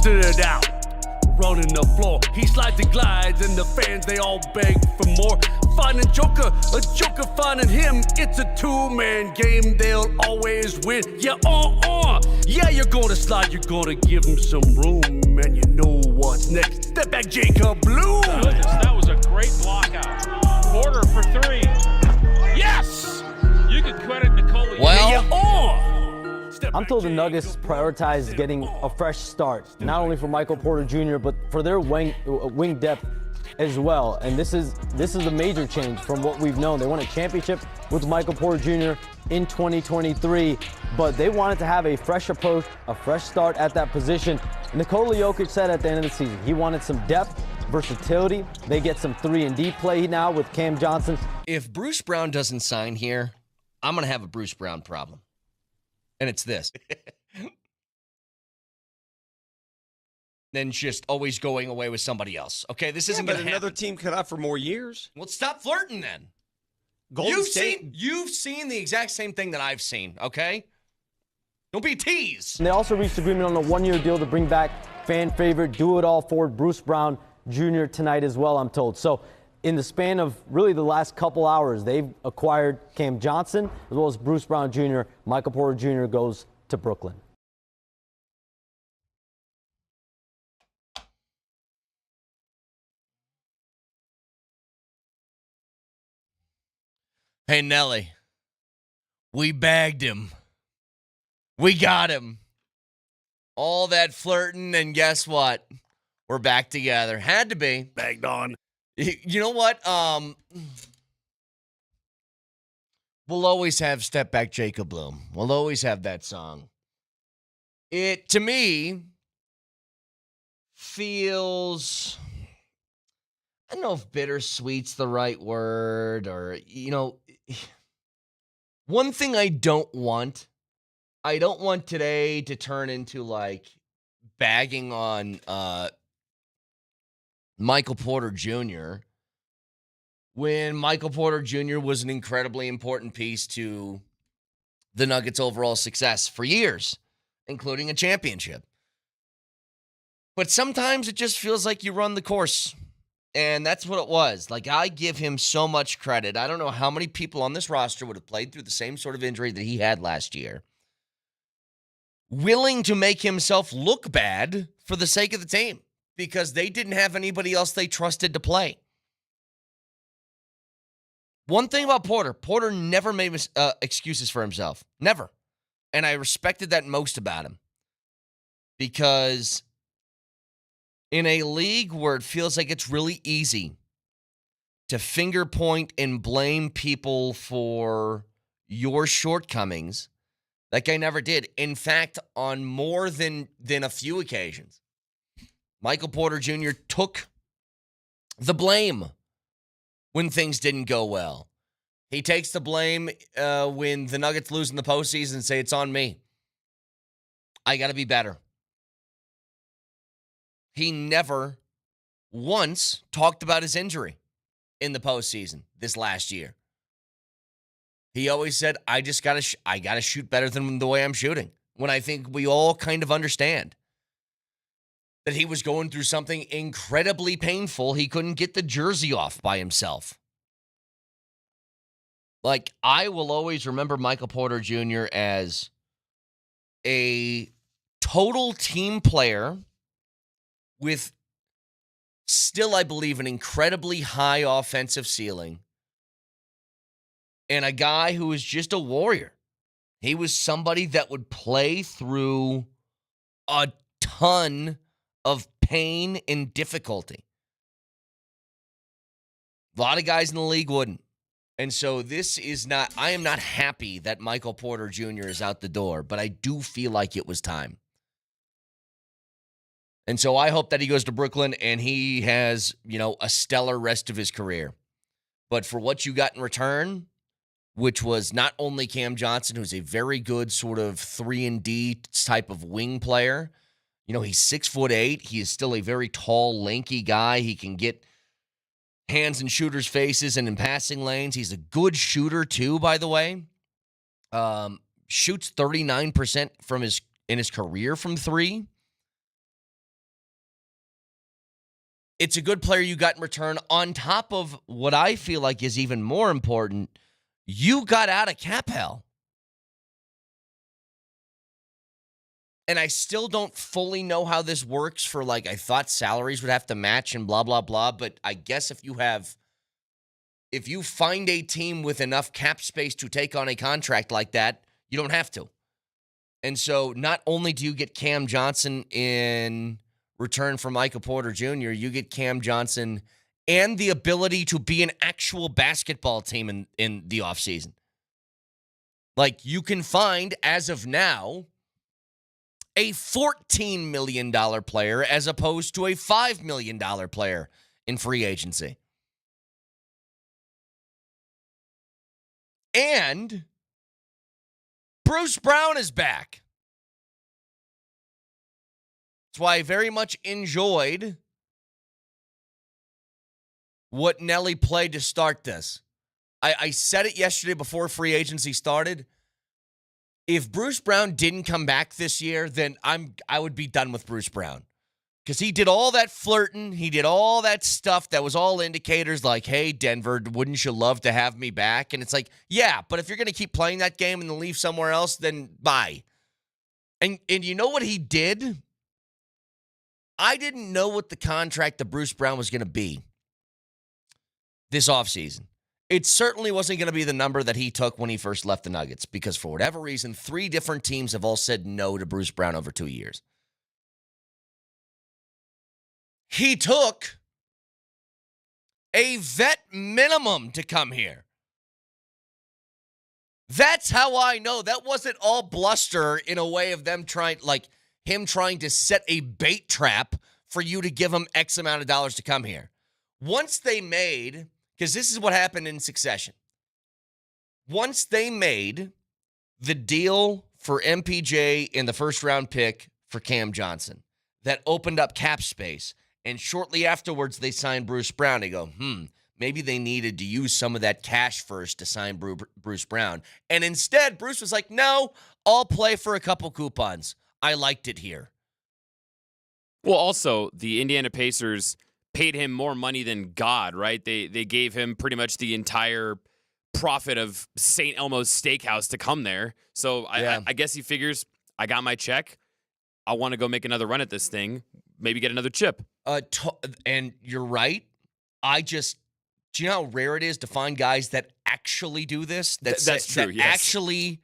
busted it out. Running the floor, he slides and glides, and the fans, they all beg for more. Finding Joker, a Joker finding him. It's a two-man game, they'll always win. Yeah, yeah, you're gonna slide, you're gonna give him some room, and you know what's next. Step back, Jacob Bloom. That was a great block out. Porter for three. Yes! You can credit Nicole. Well, I'm told the Nuggets prioritize getting a fresh start, not only for Michael Porter Jr., but for their wing depth as well. And this is a major change from what we've known. They won a championship with Michael Porter Jr. in 2023, but they wanted to have a fresh approach, a fresh start at that position. Nikola Jokic said at the end of the season he wanted some depth, versatility. They get some 3-and-D play now with Cam Johnson. If Bruce Brown doesn't sign here, I'm going to have a Bruce Brown problem. And it's this. Then just always going away with somebody else. Okay, this isn't going to happen. Another team could offer more years. Well, stop flirting then. Golden State. You've seen the exact same thing that I've seen, okay? Don't be a tease. And they also reached agreement on a 1-year deal to bring back fan favorite, do-it-all forward Bruce Brown Jr. tonight as well, I'm told. So in the span of really the last couple hours, they've acquired Cam Johnson as well as Bruce Brown Jr. Michael Porter Jr. goes to Brooklyn. Hey, Nelly, we bagged him. We got him. All that flirting, and guess what? We're back together. Had to be. Bagged on. You know what? We'll always have Step Back Jacob Bloom. We'll always have that song. It, to me, feels, I don't know if bittersweet's the right word or, one thing I don't want today to turn into like bagging on Michael Porter Jr. when Michael Porter Jr. was an incredibly important piece to the Nuggets' overall success for years, including a championship. But sometimes it just feels like you run the course, and that's what it was. Like, I give him so much credit. I don't know how many people on this roster would have played through the same sort of injury that he had last year, willing to make himself look bad for the sake of the team because they didn't have anybody else they trusted to play. One thing about Porter never made excuses for himself. Never. And I respected that most about him. Because in a league where it feels like it's really easy to finger point and blame people for your shortcomings, that guy never did. In fact, on more than a few occasions, Michael Porter Jr. took the blame when things didn't go well. He takes the blame when the Nuggets lose in the postseason and say, it's on me. I got to be better. He never once talked about his injury in the postseason this last year. He always said, I got to shoot better than the way I'm shooting. When I think we all kind of understand that he was going through something incredibly painful. He couldn't get the jersey off by himself. Like, I will always remember Michael Porter Jr. as a total team player with still, I believe, an incredibly high offensive ceiling and a guy who was just a warrior. He was somebody that would play through a ton of pain and difficulty. A lot of guys in the league wouldn't. And so I am not happy that Michael Porter Jr. is out the door, but I do feel like it was time. And so I hope that he goes to Brooklyn and he has, a stellar rest of his career. But for what you got in return, which was not only Cam Johnson, who's a very good sort of 3-and-D type of wing player. He's 6'8". He is still a very tall, lanky guy. He can get hands in shooters' faces and in passing lanes. He's a good shooter too, by the way. Shoots 39% in his career from three. It's a good player you got in return. On top of what I feel like is even more important, you got out of cap hell. And I still don't fully know how this works for, like, I thought salaries would have to match and blah, blah, blah. But I guess if you find a team with enough cap space to take on a contract like that, you don't have to. And so not only do you get Cam Johnson in return for Michael Porter Jr., you get Cam Johnson and the ability to be an actual basketball team in the offseason. Like, you can find, as of now, a $14 million player as opposed to a $5 million player in free agency. And Bruce Brown is back. That's why I very much enjoyed what Nelly played to start this. I said it yesterday before free agency started. If Bruce Brown didn't come back this year, then I would be done with Bruce Brown. Because he did all that flirting. He did all that stuff that was all indicators like, hey, Denver, wouldn't you love to have me back? And it's like, yeah, but if you're going to keep playing that game and then leave somewhere else, then bye. And you know what he did? I didn't know what the contract of Bruce Brown was going to be this offseason. It certainly wasn't going to be the number that he took when he first left the Nuggets because for whatever reason, 3 different teams have all said no to Bruce Brown over 2 years. He took a vet minimum to come here. That's how I know that wasn't all bluster in a way of them trying to set a bait trap for you to give him X amount of dollars to come here. Once they made, because this is what happened in succession. Once they made the deal for MPJ in the first round pick for Cam Johnson, that opened up cap space. And shortly afterwards, they signed Bruce Brown. They go, maybe they needed to use some of that cash first to sign Bruce Brown. And instead, Bruce was like, no, I'll play for a couple coupons. I liked it here. Well, also, the Indiana Pacers paid him more money than God, right? They gave him pretty much the entire profit of St. Elmo's Steakhouse to come there. So I guess he figures, I got my check. I want to go make another run at this thing. Maybe get another chip. And you're right. Do you know how rare it is to find guys that actually do this? That's true, yes. Actually,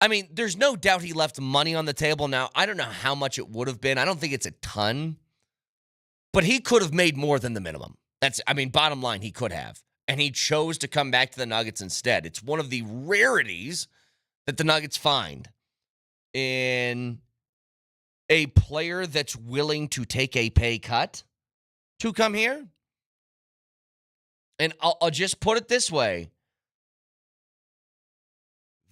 I mean, there's no doubt he left money on the table. Now, I don't know how much it would have been. I don't think it's a ton. But he could have made more than the minimum. Bottom line, he could have. And he chose to come back to the Nuggets instead. It's one of the rarities that the Nuggets find in a player that's willing to take a pay cut to come here. And I'll just put it this way.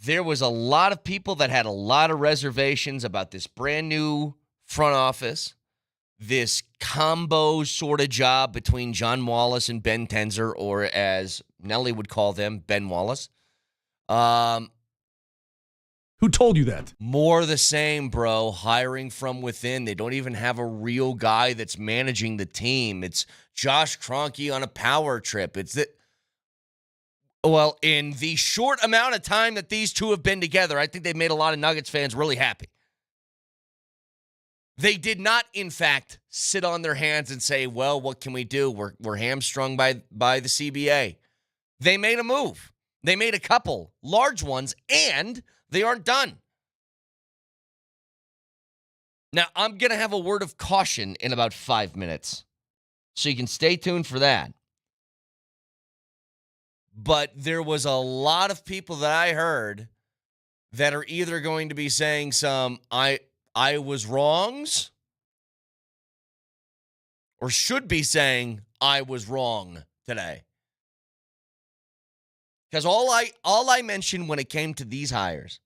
There was a lot of people that had a lot of reservations about this brand new front office, this combo sort of job between John Wallace and Ben Tenzer, or as Nelly would call them, Ben Wallace. Who told you that? More the same, bro. Hiring from within. They don't even have a real guy that's managing the team. It's Josh Kroenke on a power trip. Well, in the short amount of time that these two have been together, I think they've made a lot of Nuggets fans really happy. They did not, in fact, sit on their hands and say, well, what can we do? We're hamstrung by the CBA. They made a move. They made a couple large ones, and they aren't done. Now, I'm going to have a word of caution in about 5 minutes, so you can stay tuned for that. But there was a lot of people that I heard that are either going to be saying some I was wrongs, or should be saying I was wrong today. Because all I mentioned when it came to these hires,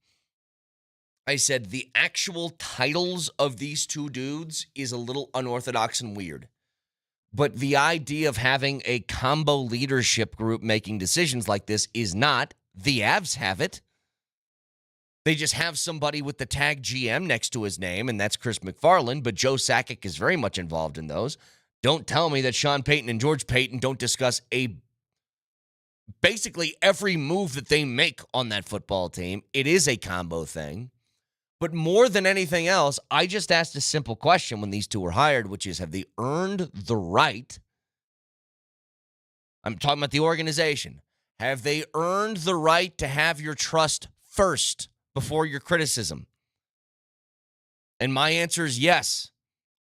I said the actual titles of these two dudes is a little unorthodox and weird. But the idea of having a combo leadership group making decisions like this is not. The Avs have it. They just have somebody with the tag GM next to his name, and that's Chris McFarland, but Joe Sakic is very much involved in those. Don't tell me that Sean Payton and George Payton don't discuss basically every move that they make on that football team. It is a combo thing. But more than anything else, I just asked a simple question when these two were hired, which is, have they earned the right? I'm talking about the organization. Have they earned the right to have your trust first before your criticism? And my answer is yes.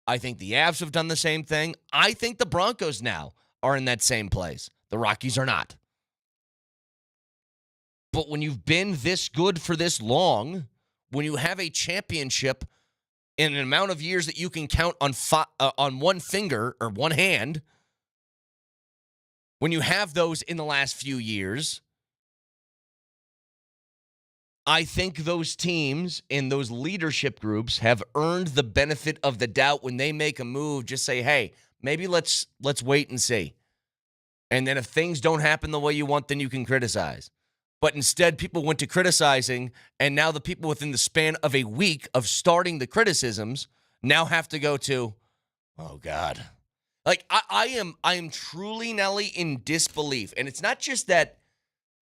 I think the Avs have done the same thing. I think the Broncos now are in that same place. The Rockies are not. But when you've been this good for this long, when you have a championship in an amount of years that you can count on one finger or one hand, when you have those in the last few years, I think those teams and those leadership groups have earned the benefit of the doubt. When they make a move, just say, hey, maybe let's wait and see. And then if things don't happen the way you want, then you can criticize. But instead, people went to criticizing, and now the people within the span of a week of starting the criticisms now have to go to, oh, God. Like, I am truly, Nelly, in disbelief. And it's not just that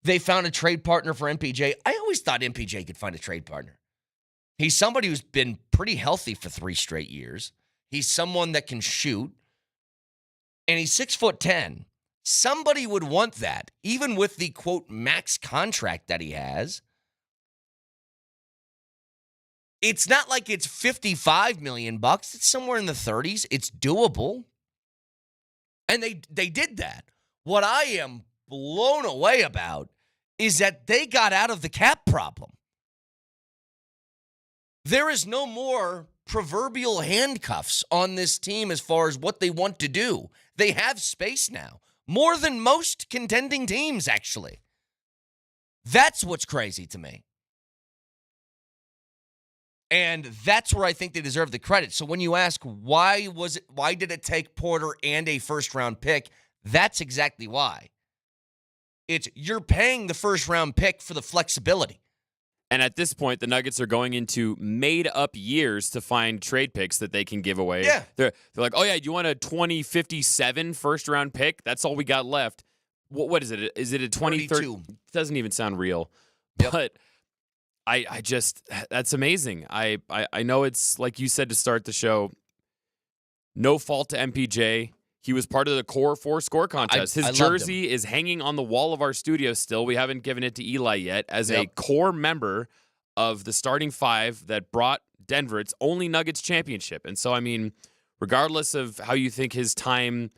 they found a trade partner for MPJ. I always thought MPJ could find a trade partner. He's somebody who's been pretty healthy for 3 straight years. He's someone that can shoot. And he's 6'10". Somebody would want that, even with the, quote, max contract that he has. It's not like it's $55 million. It's somewhere in the 30s. It's doable. And they did that. What I am blown away about is that they got out of the cap problem. There is no more proverbial handcuffs on this team as far as what they want to do. They have space now. More than most contending teams, actually. That's what's crazy to me. And that's where I think they deserve the credit. So when you ask why did it take Porter and a first-round pick, that's exactly why. It's you're paying the first-round pick for the flexibility. And at this point, the Nuggets are going into made-up years to find trade picks that they can give away. Yeah. They're like, oh, yeah, you want a 2057 first-round pick? That's all we got left. What is it? Is it a 2032? It doesn't even sound real. Yep. But I just, that's amazing. I know it's, like you said to start the show, no fault to MPJ. He was part of the Core 4 score contest. His jersey is hanging on the wall of our studio still. We haven't given it to Eli yet. As a core member of the starting 5 that brought Denver its only Nuggets championship. And so, I mean, regardless of how you think his time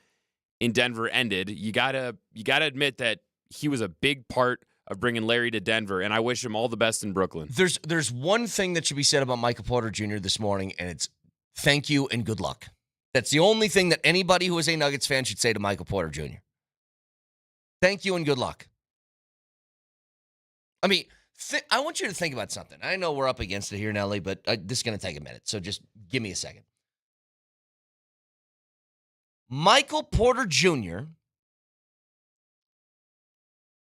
in Denver ended, you gotta admit that he was a big part of bringing Larry to Denver, and I wish him all the best in Brooklyn. There's one thing that should be said about Michael Porter Jr. this morning, and it's thank you and good luck. That's the only thing that anybody who is a Nuggets fan should say to Michael Porter Jr. Thank you and good luck. I mean, I want you to think about something. I know we're up against it here, Nelly, but this is going to take a minute, so just give me a second. Michael Porter Jr.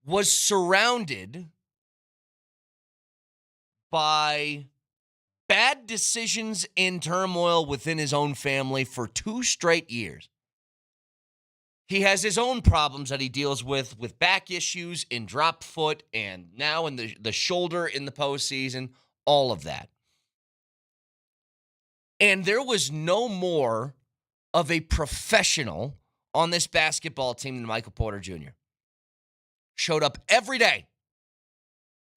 was surrounded by bad decisions and turmoil within his own family for 2 straight years. He has his own problems that he deals with back issues, in drop foot, and now in the shoulder in the postseason, all of that. And there was no more of a professional on this basketball team than Michael Porter Jr. Showed up every day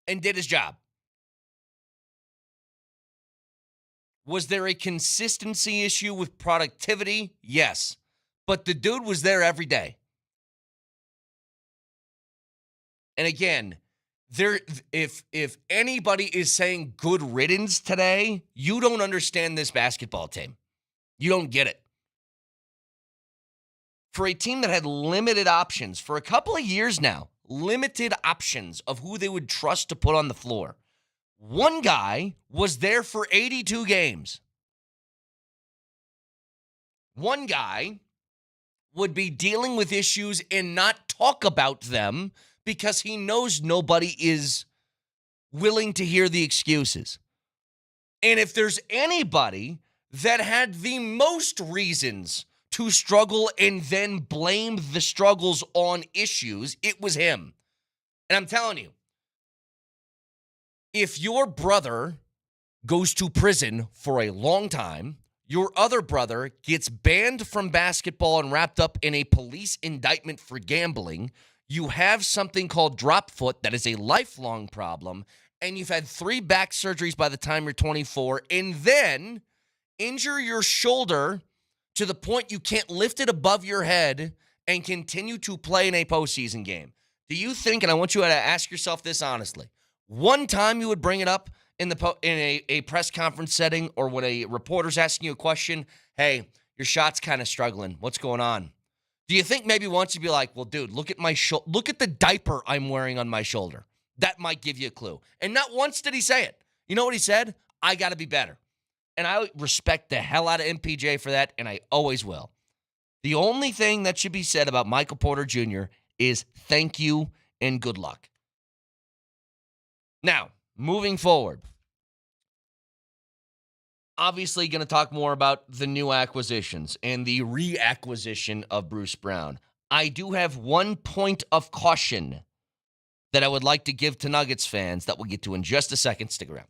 and did his job. Was there a consistency issue with productivity? Yes. But the dude was there every day. And again, if anybody is saying good riddance today, you don't understand this basketball team. You don't get it. For a team that had limited options for a couple of years now, limited options of who they would trust to put on the floor, one guy was there for 82 games. One guy would be dealing with issues and not talk about them because he knows nobody is willing to hear the excuses. And if there's anybody that had the most reasons to struggle and then blame the struggles on issues, it was him. And I'm telling you, if your brother goes to prison for a long time, your other brother gets banned from basketball and wrapped up in a police indictment for gambling, you have something called drop foot that is a lifelong problem, and you've had 3 back surgeries by the time you're 24, and then injure your shoulder to the point you can't lift it above your head and continue to play in a postseason game. Do you think, and I want you to ask yourself this honestly, one time you would bring it up in a press conference setting or when a reporter's asking you a question, hey, your shot's kind of struggling. What's going on? Do you think maybe once you'd be like, well, dude, look at look at the diaper I'm wearing on my shoulder. That might give you a clue. And not once did he say it. You know what he said? I got to be better. And I respect the hell out of MPJ for that, and I always will. The only thing that should be said about Michael Porter Jr. is thank you and good luck. Now, moving forward, obviously going to talk more about the new acquisitions and the reacquisition of Bruce Brown. I do have one point of caution that I would like to give to Nuggets fans that we'll get to in just a second. Stick around.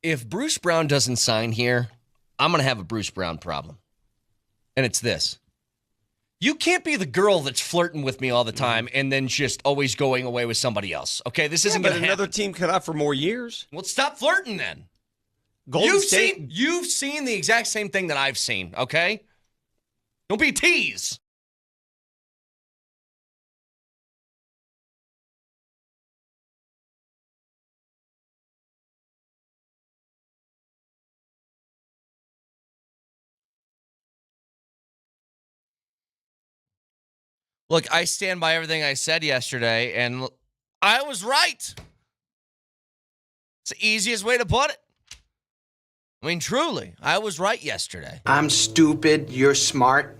If Bruce Brown doesn't sign here, I'm going to have a Bruce Brown problem. And it's this. You can't be the girl that's flirting with me all the time and then just always going away with somebody else. Okay, this isn't going to happen. Another team cut out for more years. Well, stop flirting then. You've seen the exact same thing that I've seen, okay? Don't be a tease. Look, I stand by everything I said yesterday, and I was right. It's the easiest way to put it. I mean, truly, I was right yesterday. I'm stupid, you're smart.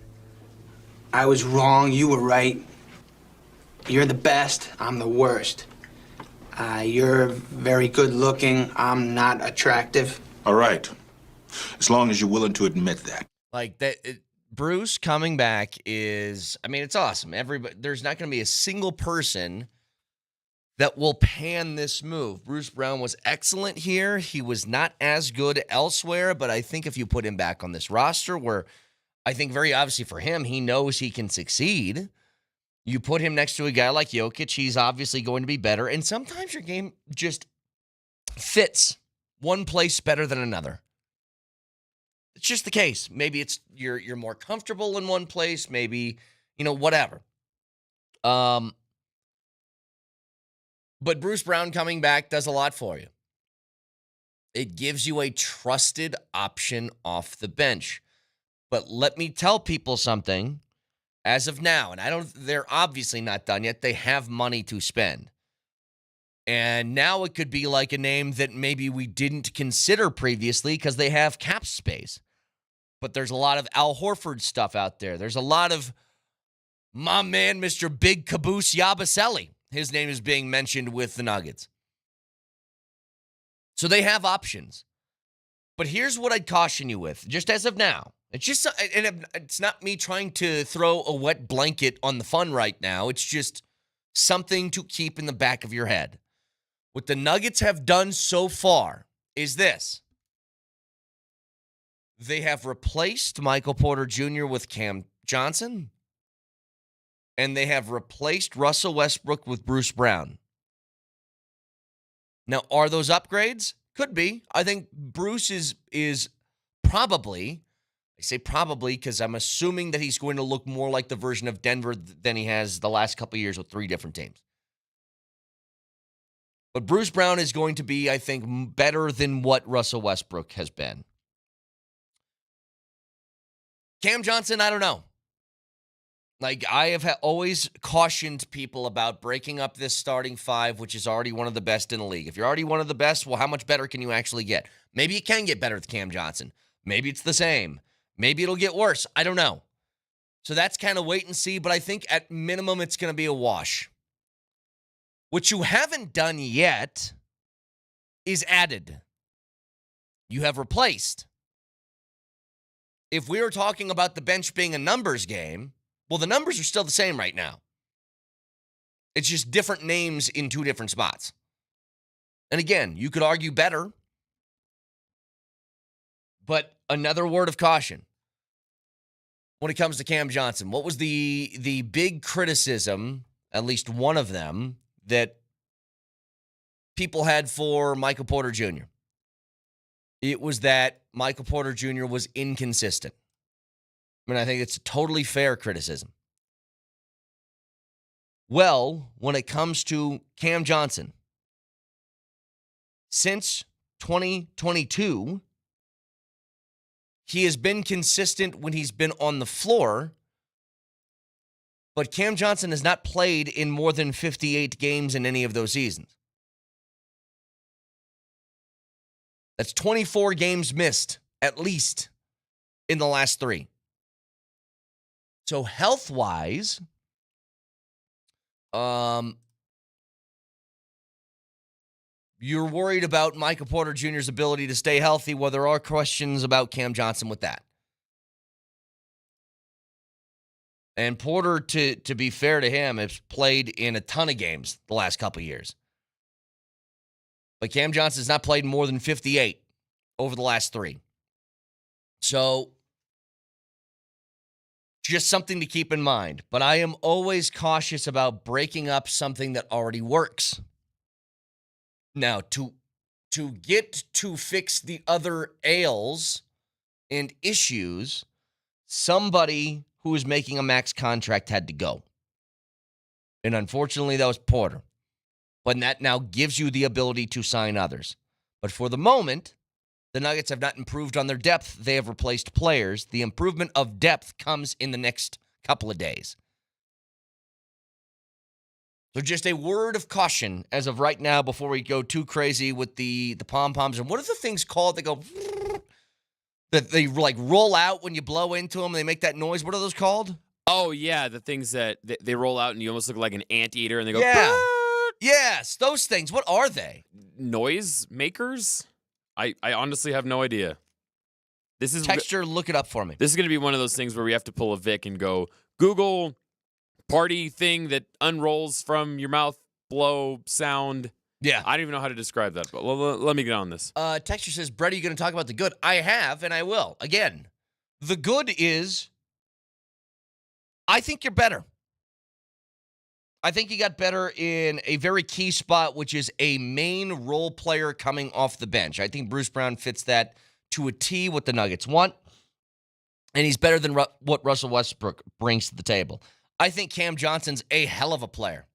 I was wrong, you were right. You're the best, I'm the worst. You're very good looking, I'm not attractive. All right. As long as you're willing to admit that. Like that. Bruce coming back is, I mean, it's awesome. There's not going to be a single person that will pan this move. Bruce Brown was excellent here. He was not as good elsewhere, but I think if you put him back on this roster where I think very obviously for him, he knows he can succeed. You put him next to a guy like Jokic, he's obviously going to be better. And sometimes your game just fits one place better than another. It's just the case. Maybe it's you're more comfortable in one place. Maybe, whatever. But Bruce Brown coming back does a lot for you. It gives you a trusted option off the bench. But let me tell people something. As of now, and they're obviously not done yet. They have money to spend. And now it could be like a name that maybe we didn't consider previously because they have cap space. But there's a lot of Al Horford stuff out there. There's a lot of my man, Mr. Big Caboose Yabusele. His name is being mentioned with the Nuggets. So they have options. But here's what I'd caution you with, just as of now. It's not me trying to throw a wet blanket on the fun right now. It's just something to keep in the back of your head. What the Nuggets have done so far is this. They have replaced Michael Porter Jr. with Cam Johnson, and they have replaced Russell Westbrook with Bruce Brown. Now, are those upgrades? Could be. I think Bruce is probably, I say probably because I'm assuming that he's going to look more like the version of Denver than he has the last couple of years with 3 different teams. But Bruce Brown is going to be, I think, better than what Russell Westbrook has been. Cam Johnson, I don't know. Like, I have always cautioned people about breaking up this starting 5, which is already one of the best in the league. If you're already one of the best, well, how much better can you actually get? Maybe it can get better with Cam Johnson. Maybe it's the same. Maybe it'll get worse. I don't know. So that's kind of wait and see, but I think at minimum it's going to be a wash. What you haven't done yet is added. You have replaced. If we were talking about the bench being a numbers game, well, the numbers are still the same right now. It's just different names in 2 different spots. And again, you could argue better. But another word of caution when it comes to Cam Johnson. What was the big criticism, at least one of them, that people had for Michael Porter Jr.? It was that Michael Porter Jr. was inconsistent. I mean, I think it's a totally fair criticism. Well, when it comes to Cam Johnson, since 2022, he has been consistent when he's been on the floor, but Cam Johnson has not played in more than 58 games in any of those seasons. That's 24 games missed, at least, in the last 3. So health-wise, you're worried about Michael Porter Jr.'s ability to stay healthy. Well, there are questions about Cam Johnson with that. And Porter, to be fair to him, has played in a ton of games the last couple of years. But Cam Johnson's not played more than 58 over the last 3. So, just something to keep in mind. But I am always cautious about breaking up something that already works. Now, to get to fix the other ails and issues, somebody who was making a max contract had to go. And unfortunately, that was Porter. But that now gives you the ability to sign others. But for the moment, the Nuggets have not improved on their depth. They have replaced players. The improvement of depth comes in the next couple of days. So just a word of caution as of right now before we go too crazy with the pom-poms. And what are the things called that go... that they like roll out when you blow into them? They make that noise. What are those called? Oh, yeah, the things that they roll out and you almost look like an anteater and they go... Yeah. Yes, those things. What are they? Noise makers? I honestly have no idea. This is Texture, look it up for me. This is going to be one of those things where we have to pull a Vic and go, Google party thing that unrolls from your mouth, blow, sound. Yeah. I don't even know how to describe that, but let me get on this. Texture says, Brett, are you going to talk about the good? I have, and I will. Again, the good is I think you're better. I think you got better in a very key spot, which is a main role player coming off the bench. I think Bruce Brown fits that to a T, what the Nuggets want, and he's better than what Russell Westbrook brings to the table. I think Cam Johnson's a hell of a player.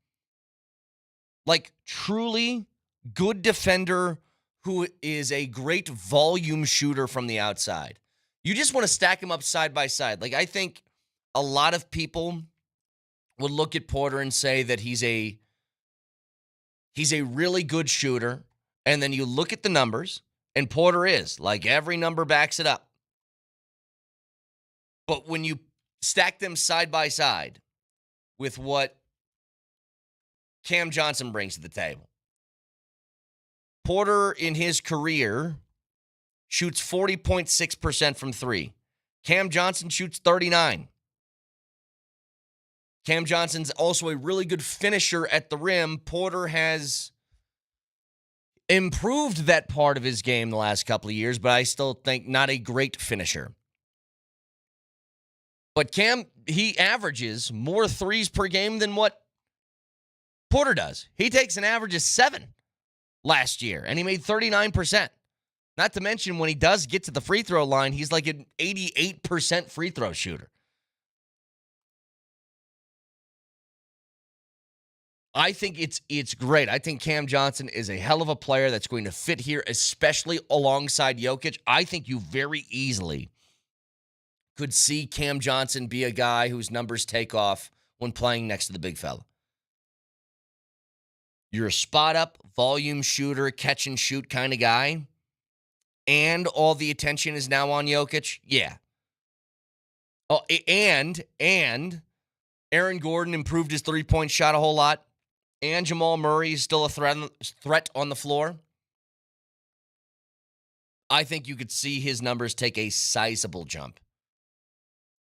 Like, truly good defender who is a great volume shooter from the outside. You just want to stack him up side by side. Like, I think a lot of people would look at Porter and say that he's a really good shooter, and then you look at the numbers, and Porter is. Like, every number backs it up. But when you stack them side by side with what Cam Johnson brings to the table, Porter in his career shoots 40.6% from 3. Cam Johnson shoots 39%. Cam Johnson's also a really good finisher at the rim. Porter has improved that part of his game the last couple of years, but I still think not a great finisher. But Cam, he averages more threes per game than what Porter does. He takes an average of 7 last year, and he made 39%. Not to mention, when he does get to the free throw line, he's like an 88% free throw shooter. I think it's great. I think Cam Johnson is a hell of a player that's going to fit here, especially alongside Jokic. I think you very easily could see Cam Johnson be a guy whose numbers take off when playing next to the big fella. You're a spot-up, volume shooter, catch-and-shoot kind of guy, and all the attention is now on Jokic? Yeah. Oh, and Aaron Gordon improved his three-point shot a whole lot. And Jamal Murray is still a threat on the floor. I think you could see his numbers take a sizable jump.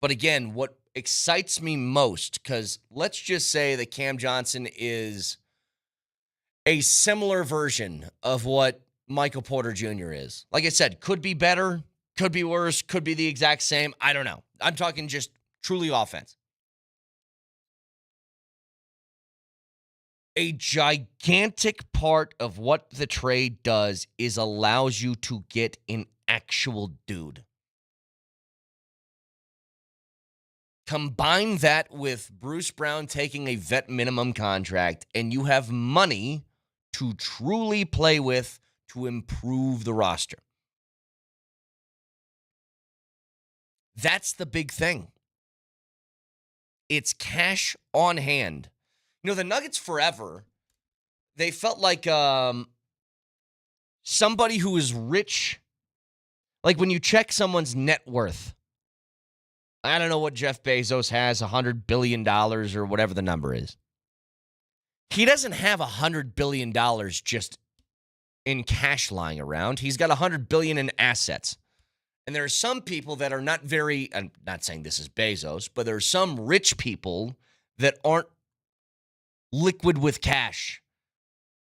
But again, what excites me most, because let's just say that Cam Johnson is a similar version of what Michael Porter Jr. is. Like I said, could be better, could be worse, could be the exact same. I don't know. I'm talking just truly offense. A gigantic part of what the trade does is allows you to get an actual dude. Combine that with Bruce Brown taking a vet minimum contract, and you have money to truly play with to improve the roster. That's the big thing. It's cash on hand. You know, the Nuggets forever, they felt like somebody who is rich. Like when you check someone's net worth, I don't know what Jeff Bezos has, $100 billion or whatever the number is. He doesn't have $100 billion just in cash lying around. He's got $100 billion in assets. And there are some people that are not very, I'm not saying this is Bezos, but there are some rich people that aren't liquid with cash.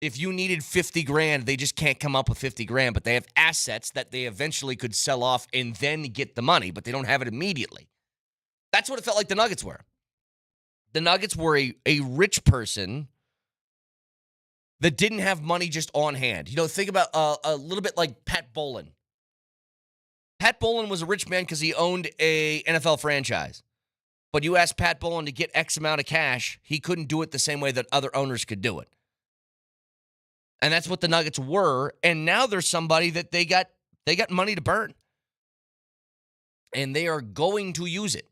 If you needed 50 grand, they just can't come up with 50 grand, but they have assets that they eventually could sell off and then get the money, but they don't have it immediately. That's what it felt like the Nuggets were. The Nuggets were a rich person that didn't have money just on hand. You know, think about a little bit like Pat Bowlen. Pat Bowlen was a rich man because he owned a NFL franchise. But you asked Pat Bowlen to get X amount of cash, he couldn't do it the same way that other owners could do it. And that's what the Nuggets were. And now there's somebody that they got money to burn. And they are going to use it.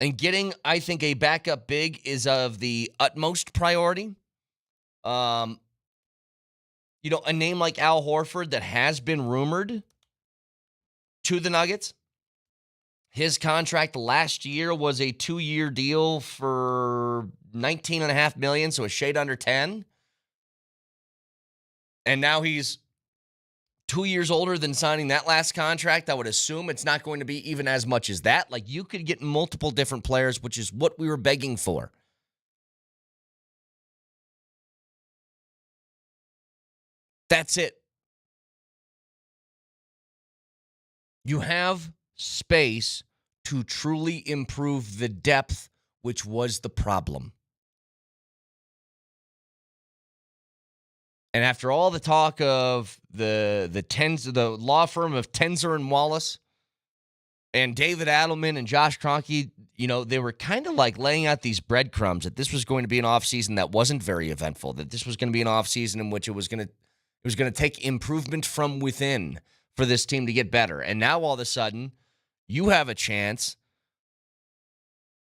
And getting, I think, a backup big is of the utmost priority. A name like Al Horford that has been rumored to the Nuggets. His contract last year was a 2-year deal for $19.5 million, so a shade under 10. And now he's 2 years older than signing that last contract. I would assume it's not going to be even as much as that. Like, you could get multiple different players, which is what we were begging for. That's it. You have space to truly improve the depth, which was the problem. And after all the talk of the law firm of Tenzer and Wallace and David Adelman and Josh Kroenke, they were kind of like laying out these breadcrumbs that this was going to be an offseason that wasn't very eventful, that this was going to be an offseason in which it was going to take improvement from within for this team to get better. And now all of a sudden, you have a chance.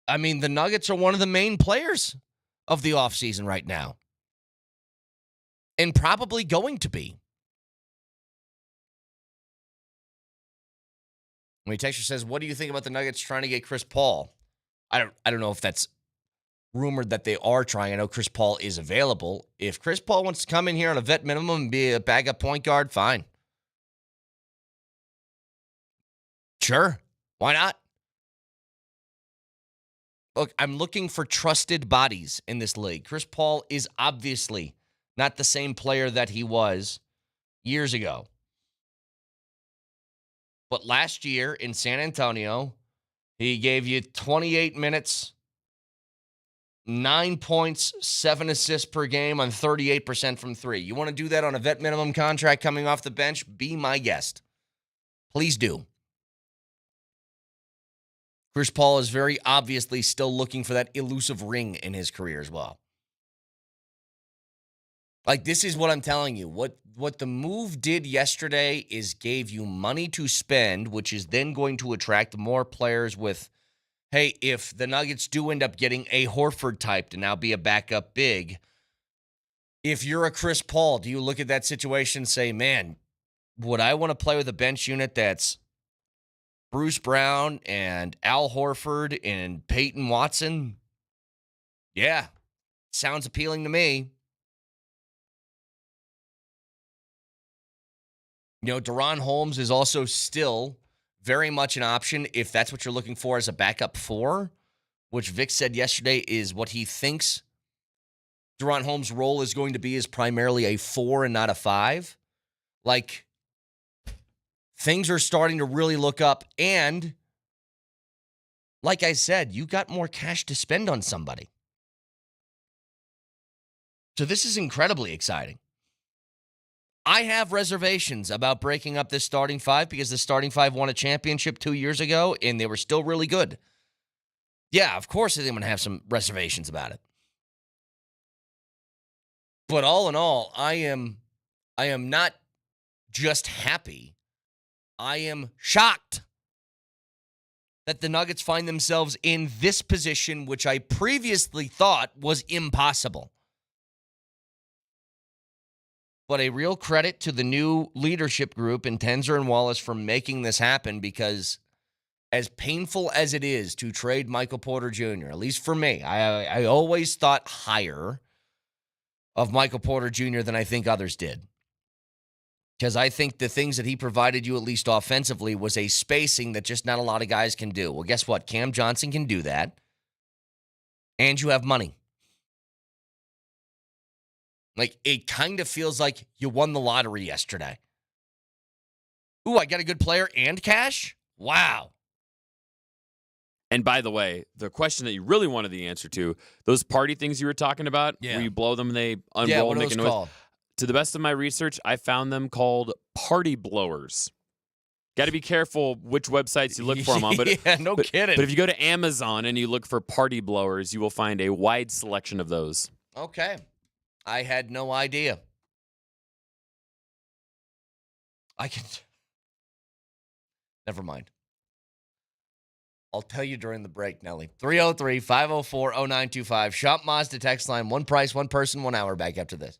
I mean, the Nuggets are one of the main players of the offseason right now. And probably going to be. When Texture says, what do you think about the Nuggets trying to get Chris Paul? I don't know if that's rumored that they are trying. I know Chris Paul is available. If Chris Paul wants to come in here on a vet minimum and be a backup point guard, fine. Sure. Why not? Look, I'm looking for trusted bodies in this league. Chris Paul is obviously not the same player that he was years ago. But last year in San Antonio, he gave you 28 minutes, 9 points, 7 assists per game on 38% from three. You want to do that on a vet minimum contract coming off the bench? Be my guest. Please do. Chris Paul is very obviously still looking for that elusive ring in his career as well. Like, this is what I'm telling you. What the move did yesterday is gave you money to spend, which is then going to attract more players with, hey, if the Nuggets do end up getting a Horford type to now be a backup big, if you're a Chris Paul, do you look at that situation and say, man, would I want to play with a bench unit that's Bruce Brown and Al Horford and Peyton Watson? Yeah, sounds appealing to me. Drouin Holmes is also still very much an option if that's what you're looking for as a backup four, which Vic said yesterday is what he thinks Drouin Holmes' role is going to be, is primarily a 4 and not a 5. Like, things are starting to really look up. And like I said, you got more cash to spend on somebody. So this is incredibly exciting. I have reservations about breaking up this starting five because the starting five won a championship 2 years ago, and they were still really good. Yeah, of course I'm going to have some reservations about it. But all in all, I am not just happy. I am shocked that the Nuggets find themselves in this position, which I previously thought was impossible. But a real credit to the new leadership group in Tenzer and Wallace for making this happen, because as painful as it is to trade Michael Porter Jr., at least for me, I always thought higher of Michael Porter Jr. than I think others did. Because I think the things that he provided you, at least offensively, was a spacing that just not a lot of guys can do. Well, guess what? Cam Johnson can do that. And you have money. Like, it kind of feels like you won the lottery yesterday. Ooh, I got a good player and cash? Wow. And by the way, the question that you really wanted the answer to, those party things you were talking about, where you blow them and they unroll what and are make a those noise. called? To the best of my research, I found them called party blowers. Got to be careful which websites you look for them on. But, yeah, no kidding. But if you go to Amazon and you look for party blowers, you will find a wide selection of those. Okay. I had no idea. Never mind. I'll tell you during the break, Nelly. 303-504-0925. Shop Mazda text line. One price, one person, 1 hour. Back after this.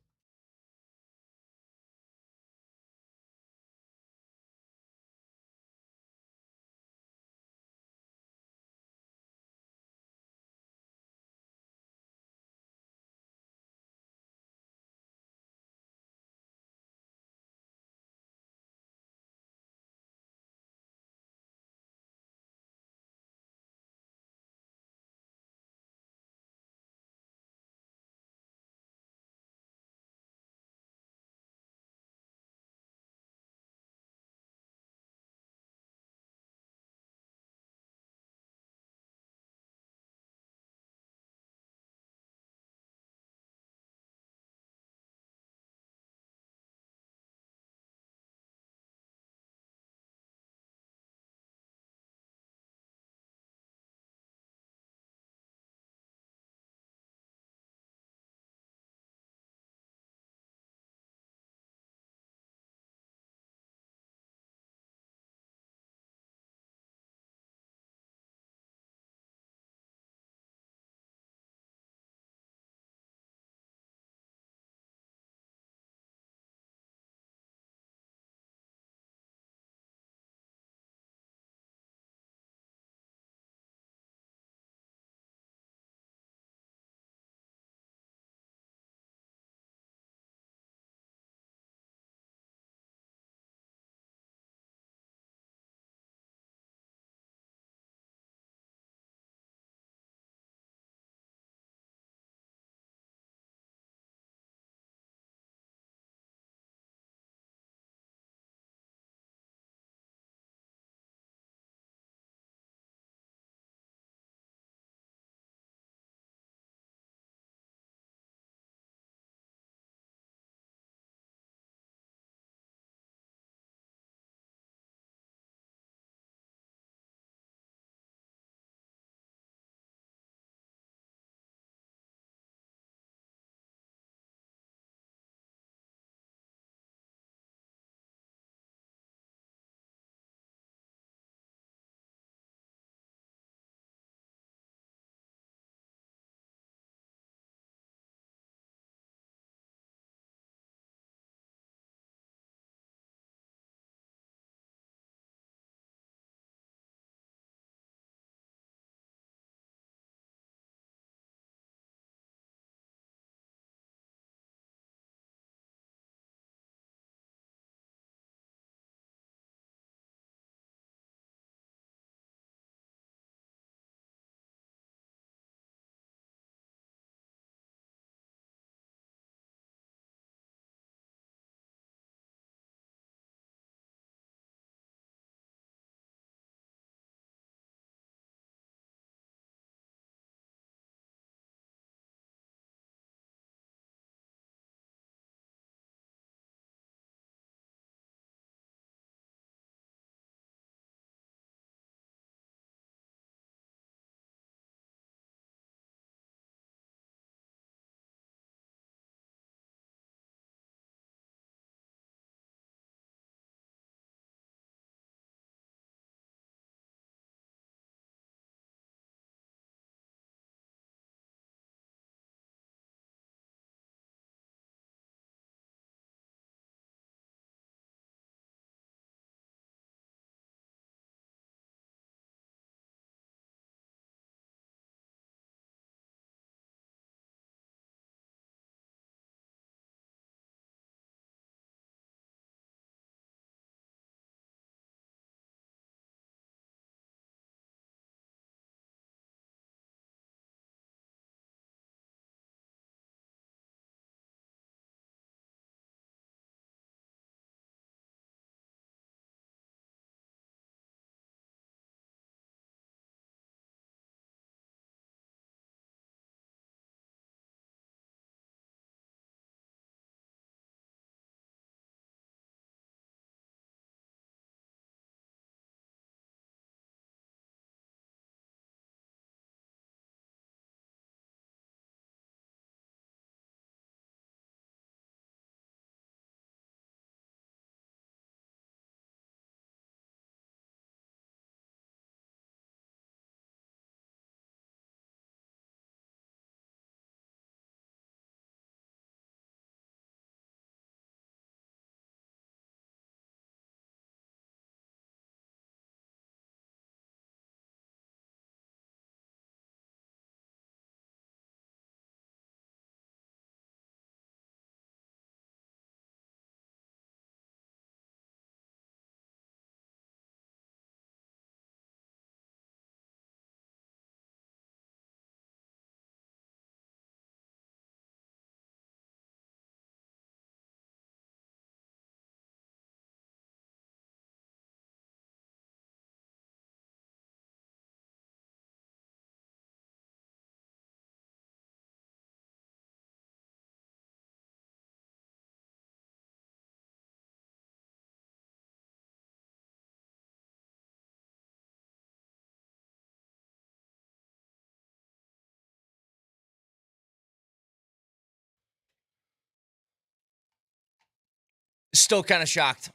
Still kind of shocked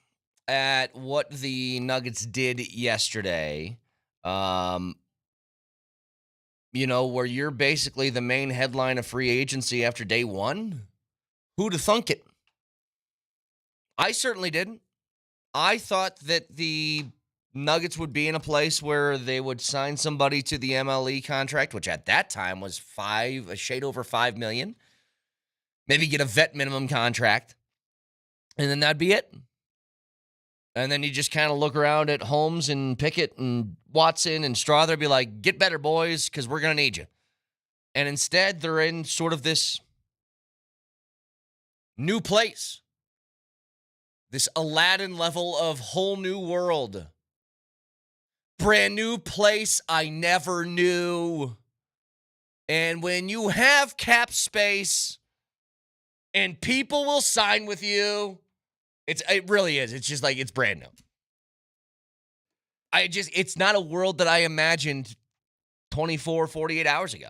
at what the Nuggets did yesterday. Where you're basically the main headline of free agency after day one. Who'd have thunk it? I certainly didn't. I thought that the Nuggets would be in a place where they would sign somebody to the MLE contract, which at that time was a shade over $5 million. Maybe get a vet minimum contract, and then that'd be it. And then you just kind of look around at Holmes and Pickett and Watson and Strother, be like, get better, boys, because we're going to need you. And instead, they're in sort of this new place. This Aladdin level of whole new world. Brand new place I never knew. And when you have cap space and people will sign with you, it really is. It's just like it's brand new. It's not a world that I imagined 24, 48 hours ago.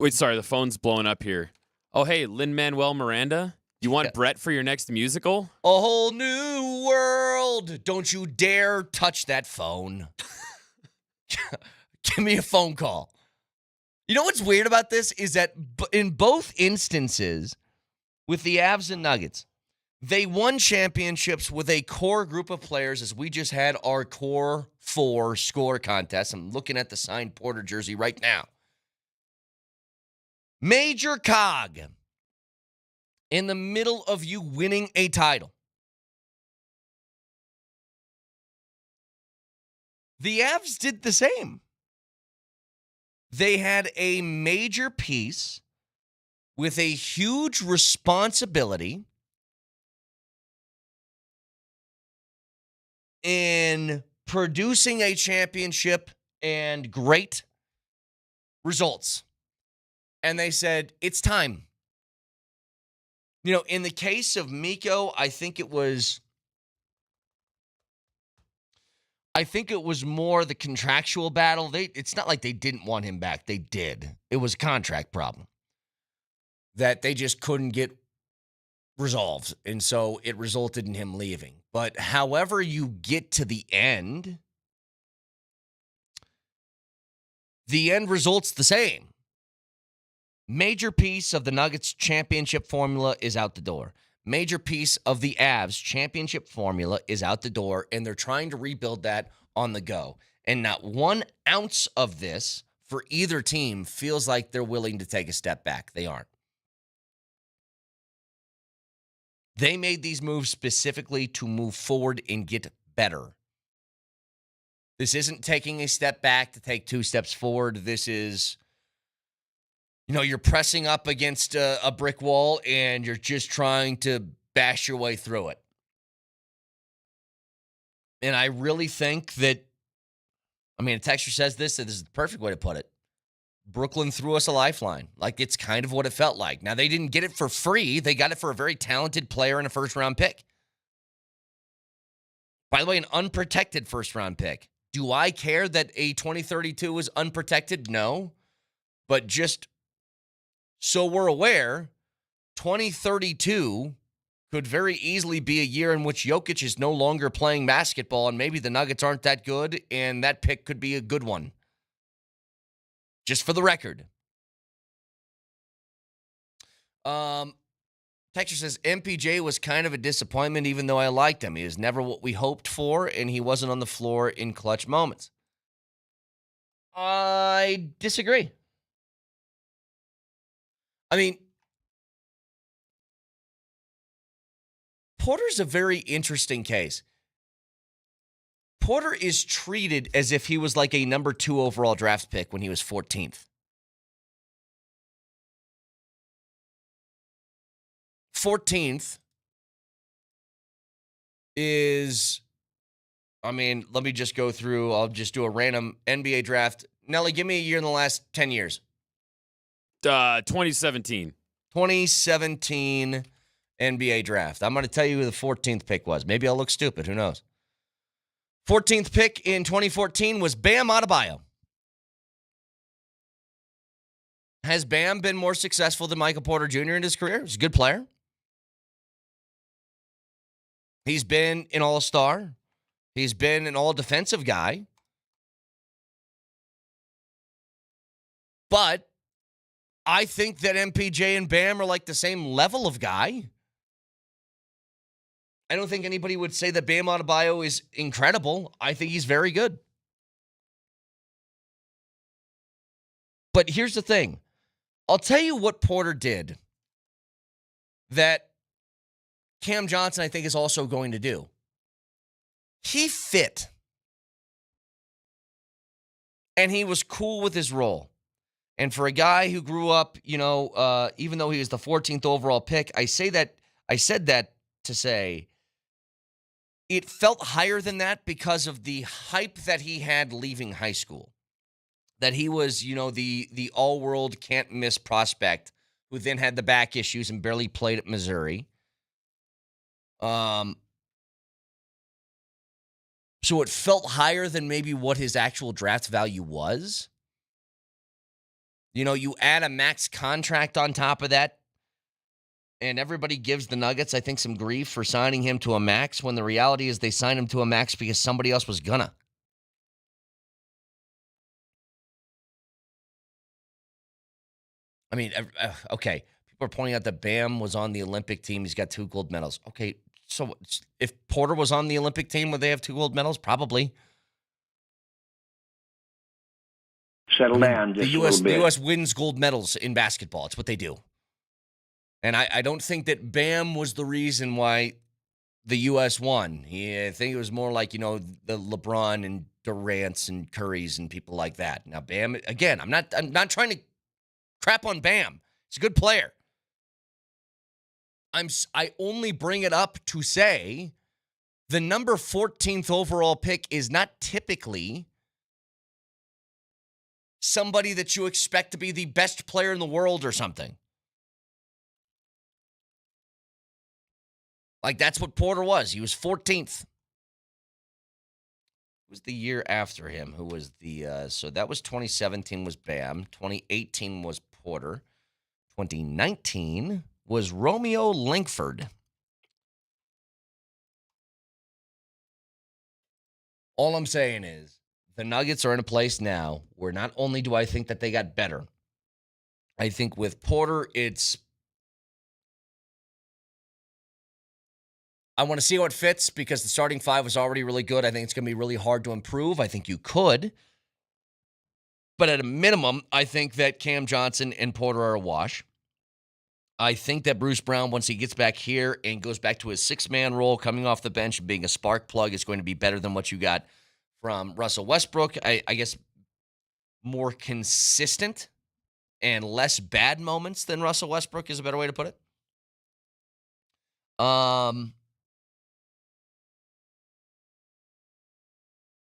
Wait, sorry, the phone's blowing up here. Oh, hey, Lin-Manuel Miranda? You want Brett for your next musical? A whole new world. Don't you dare touch that phone. Give me a phone call. You know what's weird about this is that in both instances, with the Avs and Nuggets, they won championships with a core group of players, as we just had our core 4 score contest. I'm looking at the signed Porter jersey right now. Major cog in the middle of you winning a title. The Avs did the same. They had a major piece with a huge responsibility in producing a championship and great results. And they said, it's time. In the case of Mikko, I think it was more the contractual battle. It's not like they didn't want him back. They did. It was a contract problem that they just couldn't get resolved. And so it resulted in him leaving. But however you get to the end result's the same. Major piece of the Nuggets championship formula is out the door. Major piece of the Avs championship formula is out the door, and they're trying to rebuild that on the go. And not 1 ounce of this for either team feels like they're willing to take a step back. They aren't. They made these moves specifically to move forward and get better. This isn't taking a step back to take 2 steps forward. This is, you're pressing up against a brick wall and you're just trying to bash your way through it. And I really think that, a texter says this is the perfect way to put it. Brooklyn threw us a lifeline. Like, it's kind of what it felt like. Now, they didn't get it for free. They got it for a very talented player and a first-round pick. By the way, an unprotected first-round pick. Do I care that a 2032 is unprotected? No. But just so we're aware, 2032 could very easily be a year in which Jokic is no longer playing basketball, and maybe the Nuggets aren't that good, and that pick could be a good one. Just for the record. Texture says, MPJ was kind of a disappointment, even though I liked him. He was never what we hoped for, and he wasn't on the floor in clutch moments. I disagree. Porter's a very interesting case. Porter is treated as if he was like a number 2 overall draft pick when he was 14th. 14th is, let me just go through. I'll just do a random NBA draft. Nelly, give me a year in the last 10 years. 2017. 2017 NBA draft. I'm going to tell you who the 14th pick was. Maybe I'll look stupid. Who knows? 14th pick in 2014 was Bam Adebayo. Has Bam been more successful than Michael Porter Jr. in his career? He's a good player. He's been an all-star. He's been an all-defensive guy. But I think that MPJ and Bam are like the same level of guy. I don't think anybody would say that Bam Adebayo is incredible. I think he's very good. But here's the thing. I'll tell you what Porter did that Cam Johnson, I think, is also going to do. He fit. And he was cool with his role. And for a guy who grew up, even though he was the 14th overall pick, I said that to say it felt higher than that because of the hype that he had leaving high school. That he was, the all-world can't-miss prospect who then had the back issues and barely played at Missouri. So it felt higher than maybe what his actual draft value was. You add a max contract on top of that, and everybody gives the Nuggets, I think, some grief for signing him to a max when the reality is they signed him to a max because somebody else was gonna. I mean, okay, people are pointing out that Bam was on the Olympic team. He's got 2 gold medals. Okay, so if Porter was on the Olympic team, would they have 2 gold medals? Probably. Settle down just the a little bit. The U.S. wins gold medals in basketball. It's what they do. And I don't think that Bam was the reason why the U.S. won. I think it was more like, the LeBron and Durant's and Curry's and people like that. Now, Bam, again, I'm not trying to crap on Bam. He's a good player. I only bring it up to say the number 14th overall pick is not typically somebody that you expect to be the best player in the world or something. Like, that's what Porter was. He was 14th. It was the year after him who was so that was 2017 was Bam. 2018 was Porter. 2019 was Romeo Langford. All I'm saying is the Nuggets are in a place now where not only do I think that they got better, I think with Porter, I want to see how it fits because the starting 5 was already really good. I think it's going to be really hard to improve. I think you could. But at a minimum, I think that Cam Johnson and Porter are a wash. I think that Bruce Brown, once he gets back here and goes back to his 6-man role, coming off the bench and being a spark plug, is going to be better than what you got from Russell Westbrook. I guess more consistent and less bad moments than Russell Westbrook is a better way to put it.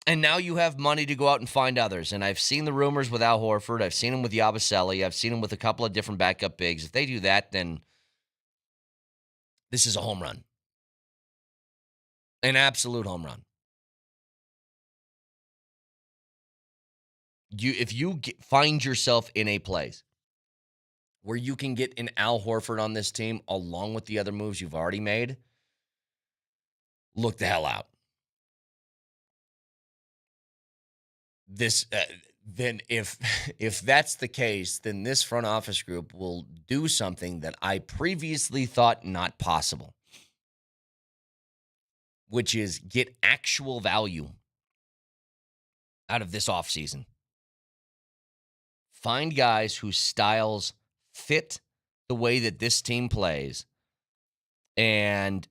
And now you have money to go out and find others. And I've seen the rumors with Al Horford. I've seen him with Yabusele. I've seen him with a couple of different backup bigs. If they do that, then this is a home run. An absolute home run. If you find yourself in a place where you can get an Al Horford on this team along with the other moves you've already made, look the hell out. Then if that's the case, then this front office group will do something that I previously thought not possible, which is get actual value out of this offseason. Find guys whose styles fit the way that this team plays and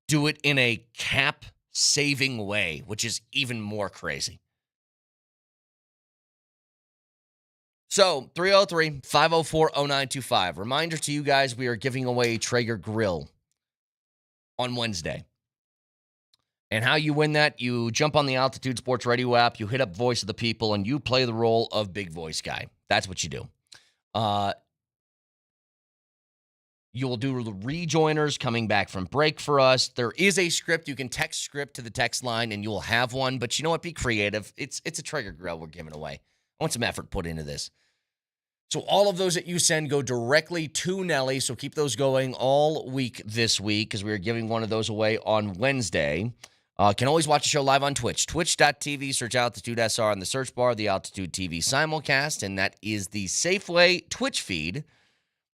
do it in a cap-saving way, which is even more crazy. So, 303-504-0925. Reminder to you guys, we are giving away a Traeger grill on Wednesday. And how you win that, you jump on the Altitude Sports Radio app, you hit up Voice of the People, and you play the role of Big Voice Guy. That's what you do. You will do the rejoiners coming back from break for us. There is a script. You can text script to the text line, and you will have one. But you know what? Be creative. It's a Traeger grill we're giving away. I want some effort put into this. So all of those that you send go directly to Nelly. So keep those going all week this week because we are giving one of those away on Wednesday. Can always watch the show live on Twitch. Twitch.tv, search Altitude SR on the search bar, the Altitude TV simulcast, and that is the Safeway Twitch feed.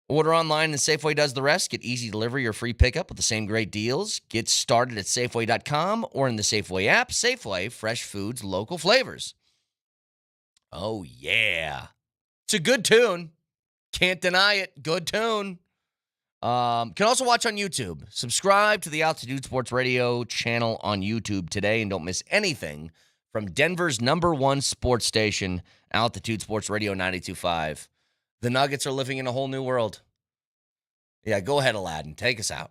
Order online and Safeway does the rest. Get easy delivery or free pickup with the same great deals. Get started at Safeway.com or in the Safeway app. Safeway, fresh foods, local flavors. Oh, yeah. It's a good tune. Can't deny it. Good tune. Can also watch on YouTube. Subscribe to the Altitude Sports Radio channel on YouTube today and don't miss anything from Denver's #1 sports station, Altitude Sports Radio 92.5. The Nuggets are living in a whole new world. Yeah, go ahead, Aladdin. Take us out.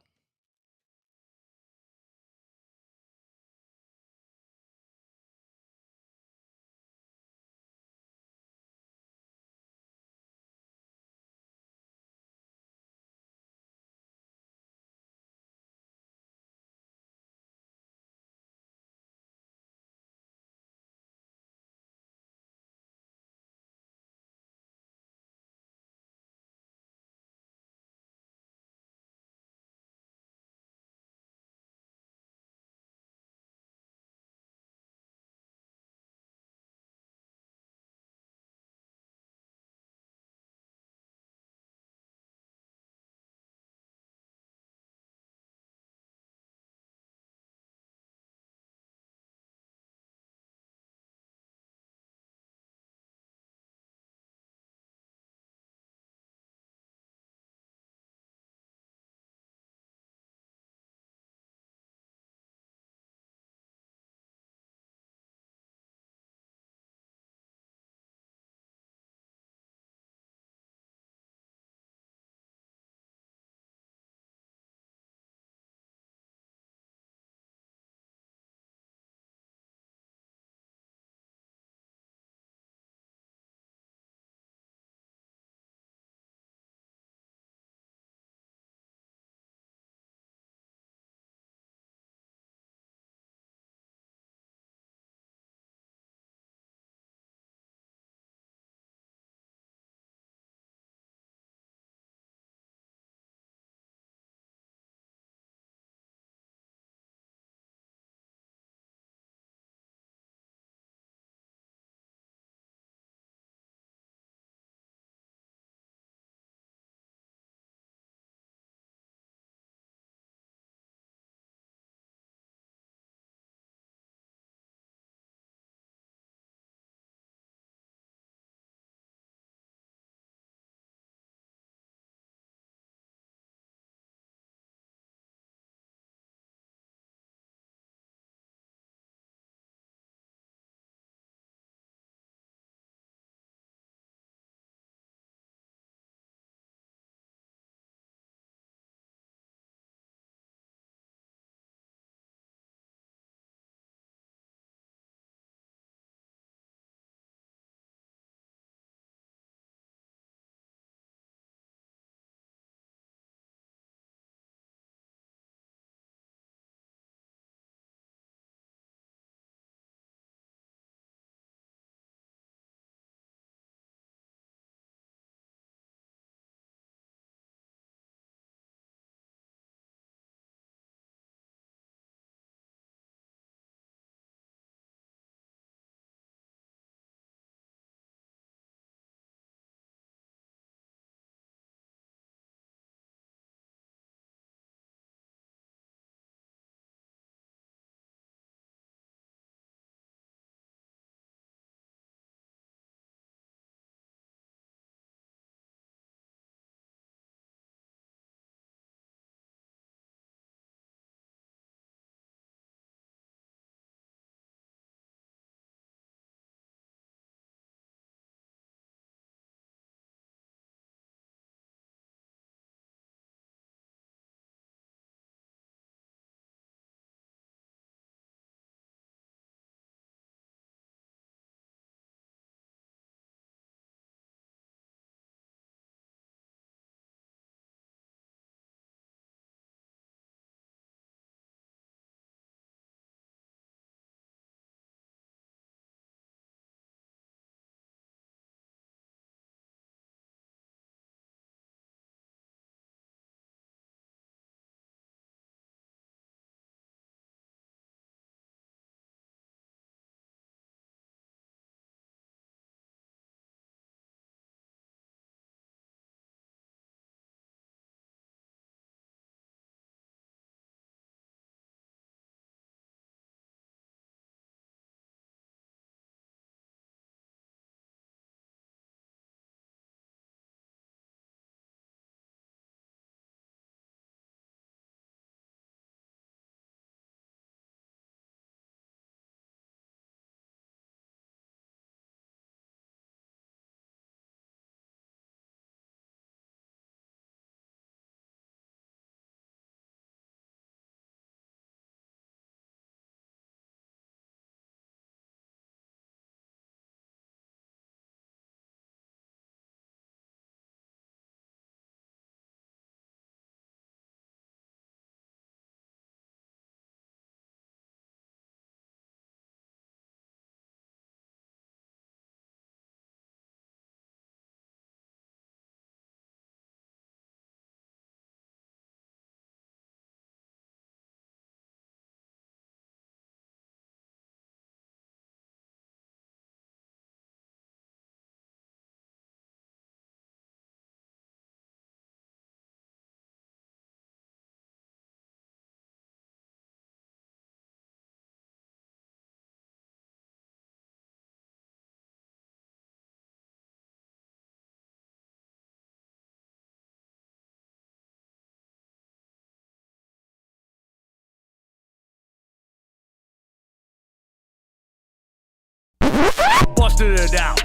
busted it out.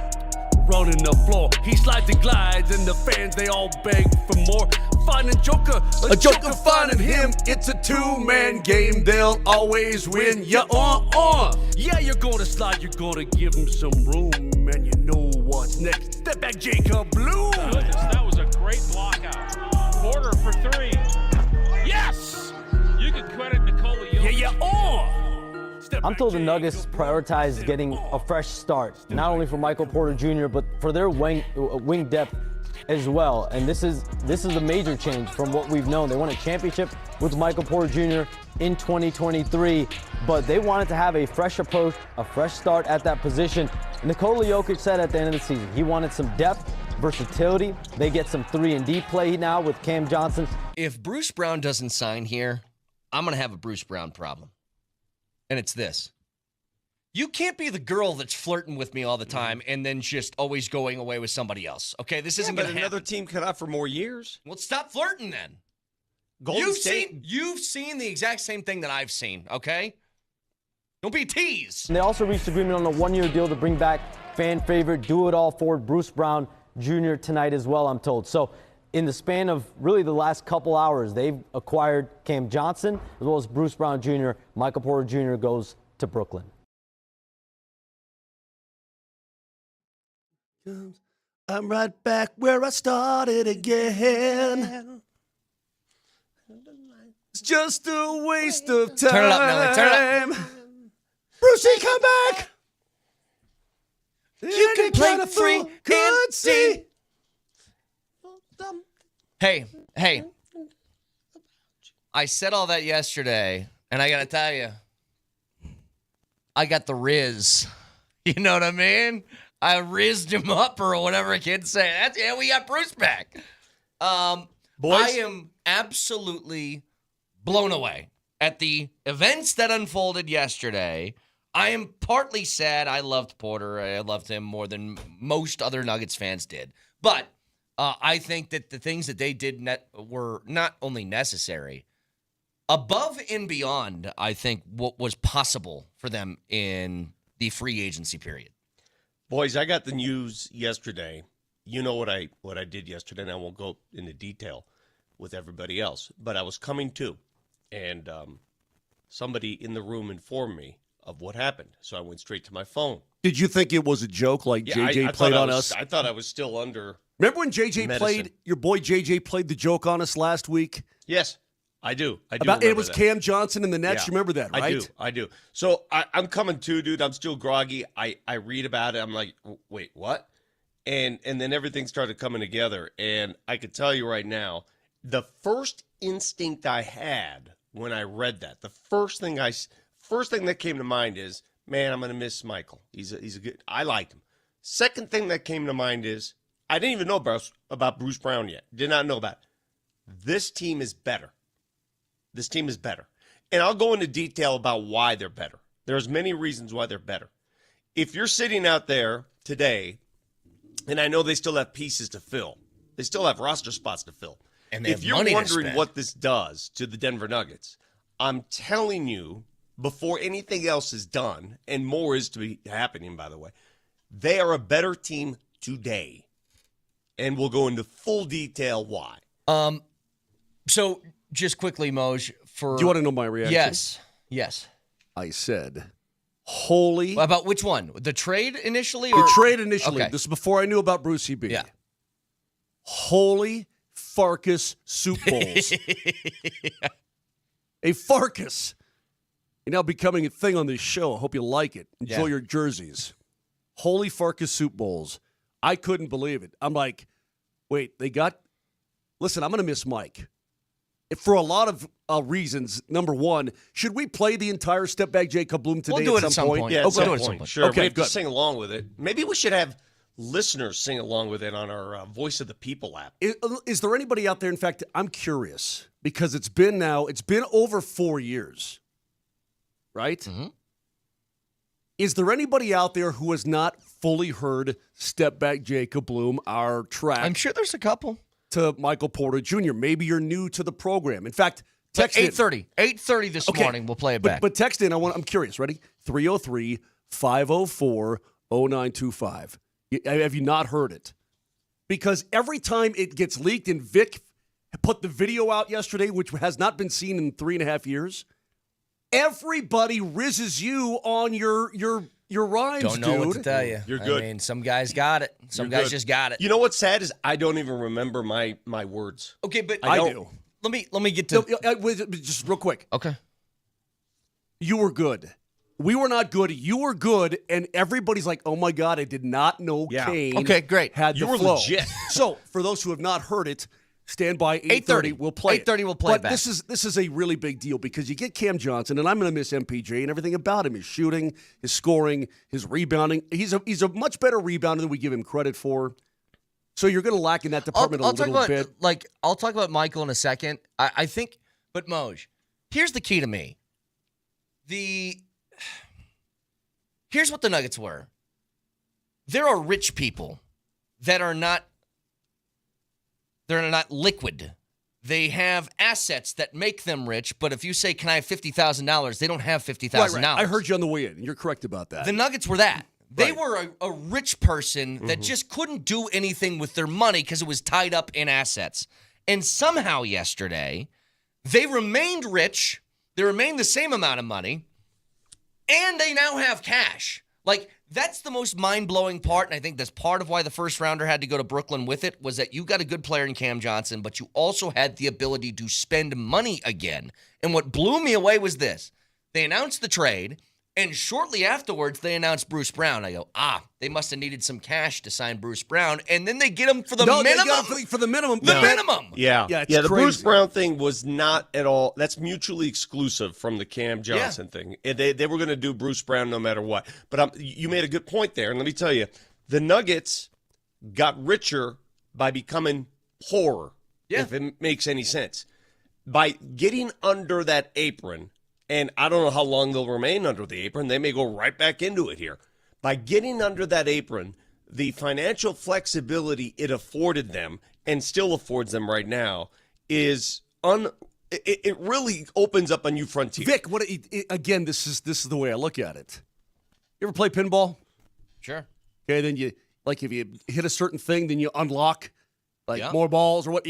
Rolling the floor, he slides and glides, and the fans they all beg for more. Finding Joker, a Joker finding him. It's a two-man game, they'll always win. Yeah, yeah, you're gonna slide, you're gonna give him some room, and you know what's next. Step back, Jacob Bloom. Goodness, that was a great block out. Porter for three. Yes! You can credit Nikola Jokic. Yeah. I'm told the Nuggets prioritize getting a fresh start, not only for Michael Porter Jr., but for their wing depth as well. And this is a major change from what we've known. They won a championship with Michael Porter Jr. in 2023, but they wanted to have a fresh approach, a fresh start at that position. Nikola Jokic said at the end of the season he wanted some depth, versatility. They get some 3-and-D play now with Cam Johnson. If Bruce Brown doesn't sign here, I'm going to have a Bruce Brown problem. And it's this. You can't be the girl that's flirting with me all the time and then just always going away with somebody else. Okay, this isn't going to happen. Another team cut out for more years. Well, stop flirting then. You've seen the exact same thing that I've seen, okay? Don't be a tease. And they also reached agreement on a 1-year deal to bring back fan favorite, do-it-all forward Bruce Brown Jr. tonight as well, I'm told. So in the span of really the last couple hours, they've acquired Cam Johnson as well as Bruce Brown Jr. Michael Porter Jr. goes to Brooklyn. I'm right back where I started again. It's just a waste of time. Turn it up, Nelly. Turn it up. Brucey, come back. You can play free and see. Hey. I said all that yesterday, and I got to tell you, I got the Riz. You know what I mean? I rizzed him up or whatever kids say. We got Bruce back. Boys? I am absolutely blown away at the events that unfolded yesterday. I am partly sad. I loved Porter. I loved him more than most other Nuggets fans did. But I think that the things that they did were not only necessary, above and beyond, I think, what was possible for them in the free agency period. Boys, I got the news yesterday. You know what I did yesterday, and I won't go into detail with everybody else. But I was coming to, and somebody in the room informed me of what happened. So I went straight to my phone. Did you think it was a joke like JJ I played on us? I thought I was still under. Remember when JJ played, your boy JJ played the joke on us last week? Yes, I do. It was that. Cam Johnson in the Nets. Yeah. You remember that, right? I do. So I'm coming to, dude. I'm still groggy. I read about it. I'm like, wait, what? And then everything started coming together. And I could tell you right now, the first instinct I had when I read that, the first thing that came to mind is, man, I'm going to miss Michael. He's a good. I liked him. Second thing that came to mind is, I didn't even know about Bruce Brown yet. Did not know about it. This team is better. This team is better. And I'll go into detail about why they're better. There's many reasons why they're better. If you're sitting out there today, and I know they still have pieces to fill. They still have roster spots to fill. And if you're wondering what this does to the Denver Nuggets, I'm telling you, before anything else is done, and more is to be happening, by the way, they are a better team today. And we'll go into full detail why. So just quickly, Moj, do you want to know my reaction? Yes. I said, holy. About which one? The trade initially? The trade initially. Okay. This is before I knew about Brucey B. Yeah. Holy Farkas soup bowls. Yeah. A Farkas. You're now becoming a thing on this show. I hope you like it. Enjoy your jerseys. Holy Farkas soup bowls. I couldn't believe it. I'm like, wait, listen, I'm going to miss Mike. For a lot of reasons. Number one, should we play the entire Step Back Jacob Bloom today we'll do at some point? Yeah, we'll do it at some point. Sure, okay, we have to sing along with it. Maybe we should have listeners sing along with it on our Voice of the People app. Is there anybody out there, in fact, I'm curious, because it's been over 4 years, right? Mm-hmm. Is there anybody out there who has not fully heard Step Back Jacob Bloom, our track? I'm sure there's a couple. To Michael Porter Jr. Maybe you're new to the program. In fact, text 8:30 this morning. We'll play it back. But text in. I'm curious. Ready? 303-504-0949. 0925. Have you not heard it? Because every time it gets leaked, and Vic put the video out yesterday, which has not been seen in 3.5 years, everybody rizzes you on your rhymes, Don't know dude. what to tell you. You're good. I mean, some guys got it. Some You're guys good. just got it. You know what's sad is I don't even remember my words. Okay, but I do. Let me get to. Just real quick. Okay. You were good. We were not good. You were good, and everybody's like, "Oh my God, I did not know Kane." Okay, great. Had You the were flow. legit. So, for those who have not heard it, stand by 8:30. 8:30. We'll play. 8:30 we'll play but it back. This is a really big deal because you get Cam Johnson, and I'm going to miss MPJ and everything about him: his shooting, his scoring, his rebounding. He's a much better rebounder than we give him credit for. So you're going to lack in that department a little bit. I'll talk about Michael in a second. I think, but Moj, here's the key to me. Here's what the Nuggets were. There are rich people that are not. They're not liquid. They have assets that make them rich. But if you say, "Can I have $50,000?" they don't have $50,000. Right. I heard you on the way in. You're correct about that. The Nuggets were that. They Right. were a rich person that just couldn't do anything with their money because it was tied up in assets. And somehow yesterday, they remained rich. They remained the same amount of money. And they now have cash. Like, that's the most mind-blowing part, and I think that's part of why the first rounder had to go to Brooklyn with it, was that you got a good player in Cam Johnson, but you also had the ability to spend money again. And what blew me away was this. They announced the trade, and shortly afterwards, they announced Bruce Brown. I go, they must have needed some cash to sign Bruce Brown, and then they get him for the minimum. They got him for the minimum. The minimum. Yeah. Yeah, it's the Bruce crazy. Brown thing was not at all. That's mutually exclusive from the Cam Johnson thing. And they were going to do Bruce Brown no matter what. But you made a good point there. And let me tell you, the Nuggets got richer by becoming poorer, if it makes any sense. By getting under that apron, and I don't know how long they'll remain under the apron. They may go right back into it here. By getting under that apron, the financial flexibility it afforded them and still affords them right now is it really opens up a new frontier. Vic, again, this is the way I look at it. You ever play pinball? Sure. Okay, then you if you hit a certain thing, then you unlock more balls or what.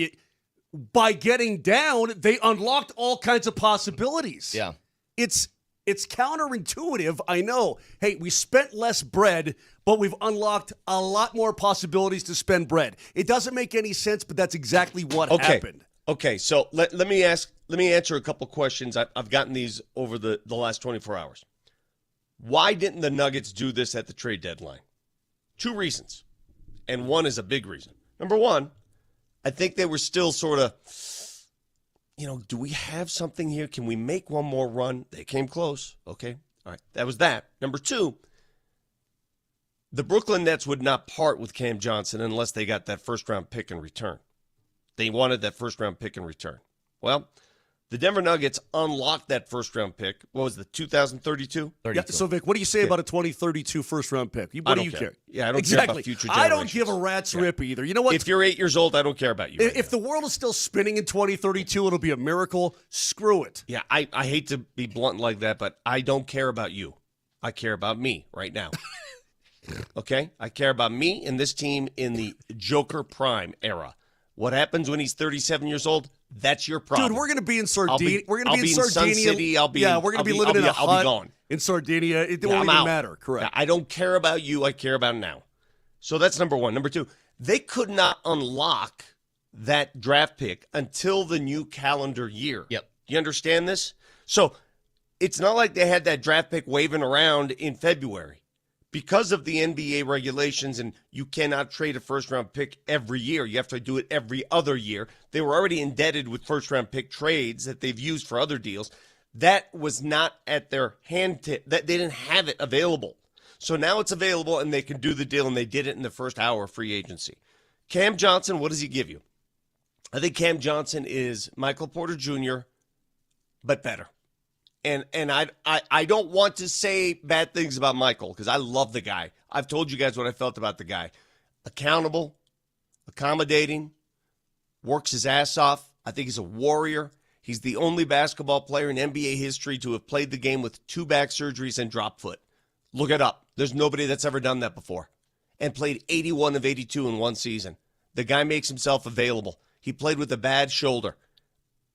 By getting down, they unlocked all kinds of possibilities. Yeah. It's counterintuitive, I know. Hey, we spent less bread, but we've unlocked a lot more possibilities to spend bread. It doesn't make any sense, but that's exactly what happened. Okay, so let me answer a couple questions. I've gotten these over the last 24 hours. Why didn't the Nuggets do this at the trade deadline? 2 reasons, and one is a big reason. Number one, I think they were still sort of, do we have something here? Can we make one more run? They came close. Okay. All right. That was that. Number 2, the Brooklyn Nets would not part with Cam Johnson unless they got that first-round pick in return. They wanted that first-round pick in return. Well, the Denver Nuggets unlocked that first-round pick. What was it, 2032? Yeah, so, Vic, what do you say about a 2032 first-round pick? What do you care? Yeah, I don't exactly. care about future I generations. don't give a rat's rip either. You know what? If you're 8 years old, I don't care about you. If the world is still spinning in 2032, it'll be a miracle. Screw it. Yeah, I hate to be blunt like that, but I don't care about you. I care about me right now. Okay? I care about me and this team in the Joker Prime era. What happens when he's 37 years old? That's your problem. Dude, we're going to be in Sardinia. We're going to be in Sun Sardinia. City. We're going to be living in a hut I'll be gone. in Sardinia. It won't even matter. Correct. I don't care about you. I care about now. So that's number one. Number 2, they could not unlock that draft pick until the new calendar year. Yep. You understand this? So it's not like they had that draft pick waving around in February. Because of the NBA regulations, and you cannot trade a first-round pick every year. You have to do it every other year. They were already indebted with first-round pick trades that they've used for other deals. That was not at their hand. That they didn't have it available. So now it's available, and they can do the deal, and they did it in the first hour of free agency. Cam Johnson, what does he give you? I think Cam Johnson is Michael Porter Jr., but better. And I don't want to say bad things about Michael because I love the guy. I've told you guys what I felt about the guy. Accountable, accommodating, works his ass off. I think he's a warrior. He's the only basketball player in NBA history to have played the game with 2 back surgeries and drop foot. Look it up. There's nobody that's ever done that before and played 81 of 82 in one season. The guy makes himself available. He played with a bad shoulder.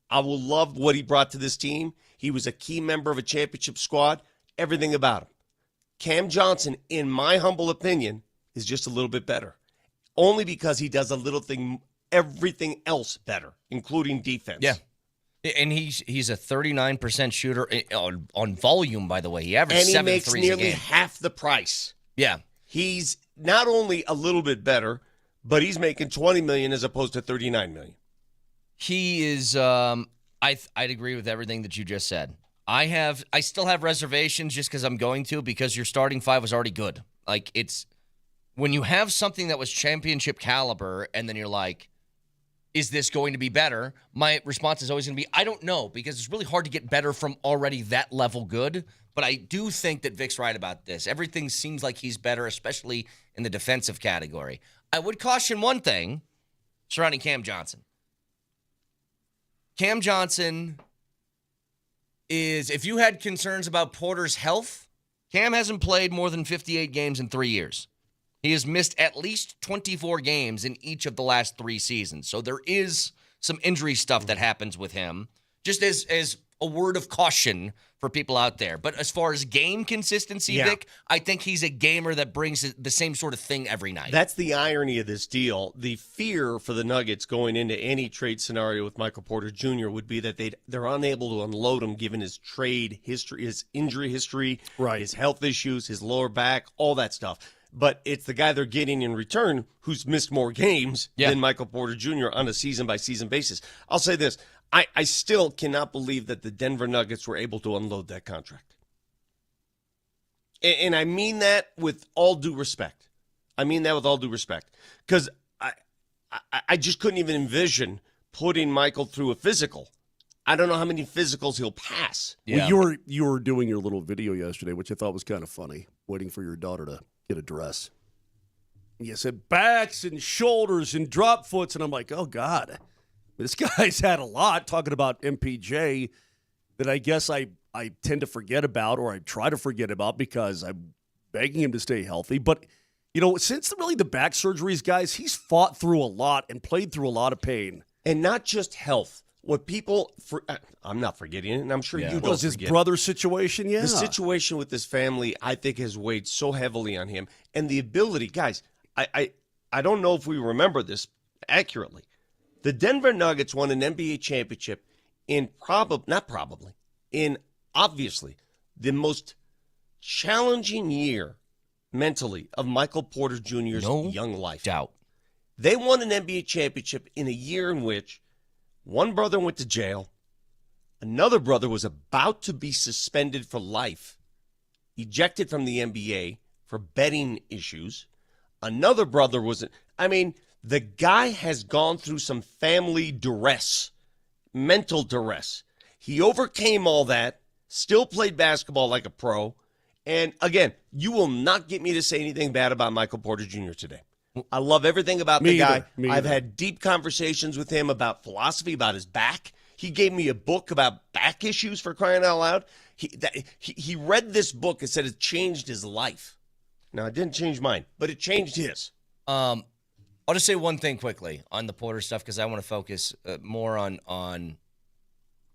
I will love what he brought to this team. He was a key member of a championship squad. Everything about him. Cam Johnson, in my humble opinion, is just a little bit better. Only because he does everything else better, including defense. Yeah. And he's a 39% shooter on volume, by the way. He averaged 7 makes threes a nearly game. half the price. Yeah. He's not only a little bit better, but he's making $20 million as opposed to $39 million. He is. I'd agree with everything that you just said. I still have reservations just because your starting five was already good. Like, it's when you have something that was championship caliber, and then you're like, is this going to be better? My response is always going to be, I don't know, because it's really hard to get better from already that level good. But I do think that Vic's right about this. Everything seems like he's better, especially in the defensive category. I would caution one thing surrounding Cam Johnson. Cam Johnson is, if you had concerns about Porter's health, Cam hasn't played more than 58 games in 3 years. He has missed at least 24 games in each of the last 3 seasons. So there is some injury stuff that happens with him, just as a word of caution for people out there. But as far as game consistency, Vic, I think he's a gamer that brings the same sort of thing every night. That's the irony of this deal. The fear for the Nuggets going into any trade scenario with Michael Porter Jr. would be that they're unable to unload him given his trade history, his injury history, his health issues, his lower back, all that stuff. But it's the guy they're getting in return who's missed more games than Michael Porter Jr. on a season-by-season basis. I'll say this. I still cannot believe that the Denver Nuggets were able to unload that contract. And I mean that with all due respect. Because I just couldn't even envision putting Michael through a physical. I don't know how many physicals he'll pass. Yeah. Well, you were doing your little video yesterday, which I thought was kind of funny, waiting for your daughter to get a dress. You said backs and shoulders and drop foots, and I'm like, oh, God. This guy's had a lot, talking about MPJ, that I guess I tend to forget about, or I try to forget about, because I'm begging him to stay healthy. But, since really the back surgeries, guys, he's fought through a lot and played through a lot of pain. And not just health. What people, I'm not forgetting it, and I'm sure you don't was his forget brother's situation? Yeah. The situation with this family, I think, has weighed so heavily on him. And the ability, guys, I don't know if we remember this accurately. The Denver Nuggets won an NBA championship in obviously the most challenging year mentally of Michael Porter Jr.'s young life. Doubt. They won an NBA championship in a year in which one brother went to jail, another brother was about to be suspended for life, ejected from the NBA for betting issues, another brother the guy has gone through some family duress, mental duress. He overcame all that, still played basketball like a pro. And again, you will not get me to say anything bad about Michael Porter Jr. today. I love everything about the guy. I've had deep conversations with him about philosophy, about his back. He gave me a book about back issues, for crying out loud. He read this book and said it changed his life. Now, it didn't change mine, but it changed his. I'll just say one thing quickly on the Porter stuff, because I want to focus more on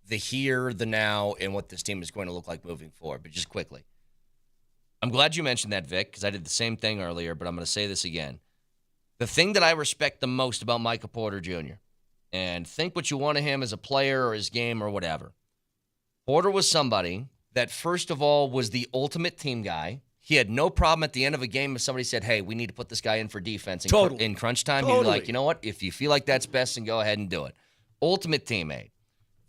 the here, the now, and what this team is going to look like moving forward. But just quickly, I'm glad you mentioned that, Vic, because I did the same thing earlier, but I'm going to say this again. The thing that I respect the most about Michael Porter Jr., and think what you want of him as a player or his game or whatever, Porter was somebody that, first of all, was the ultimate team guy. He had no problem at the end of a game if somebody said, hey, we need to put this guy in for defense in crunch time. He'd be like, you know what? If you feel like that's best, then go ahead and do it. Ultimate teammate.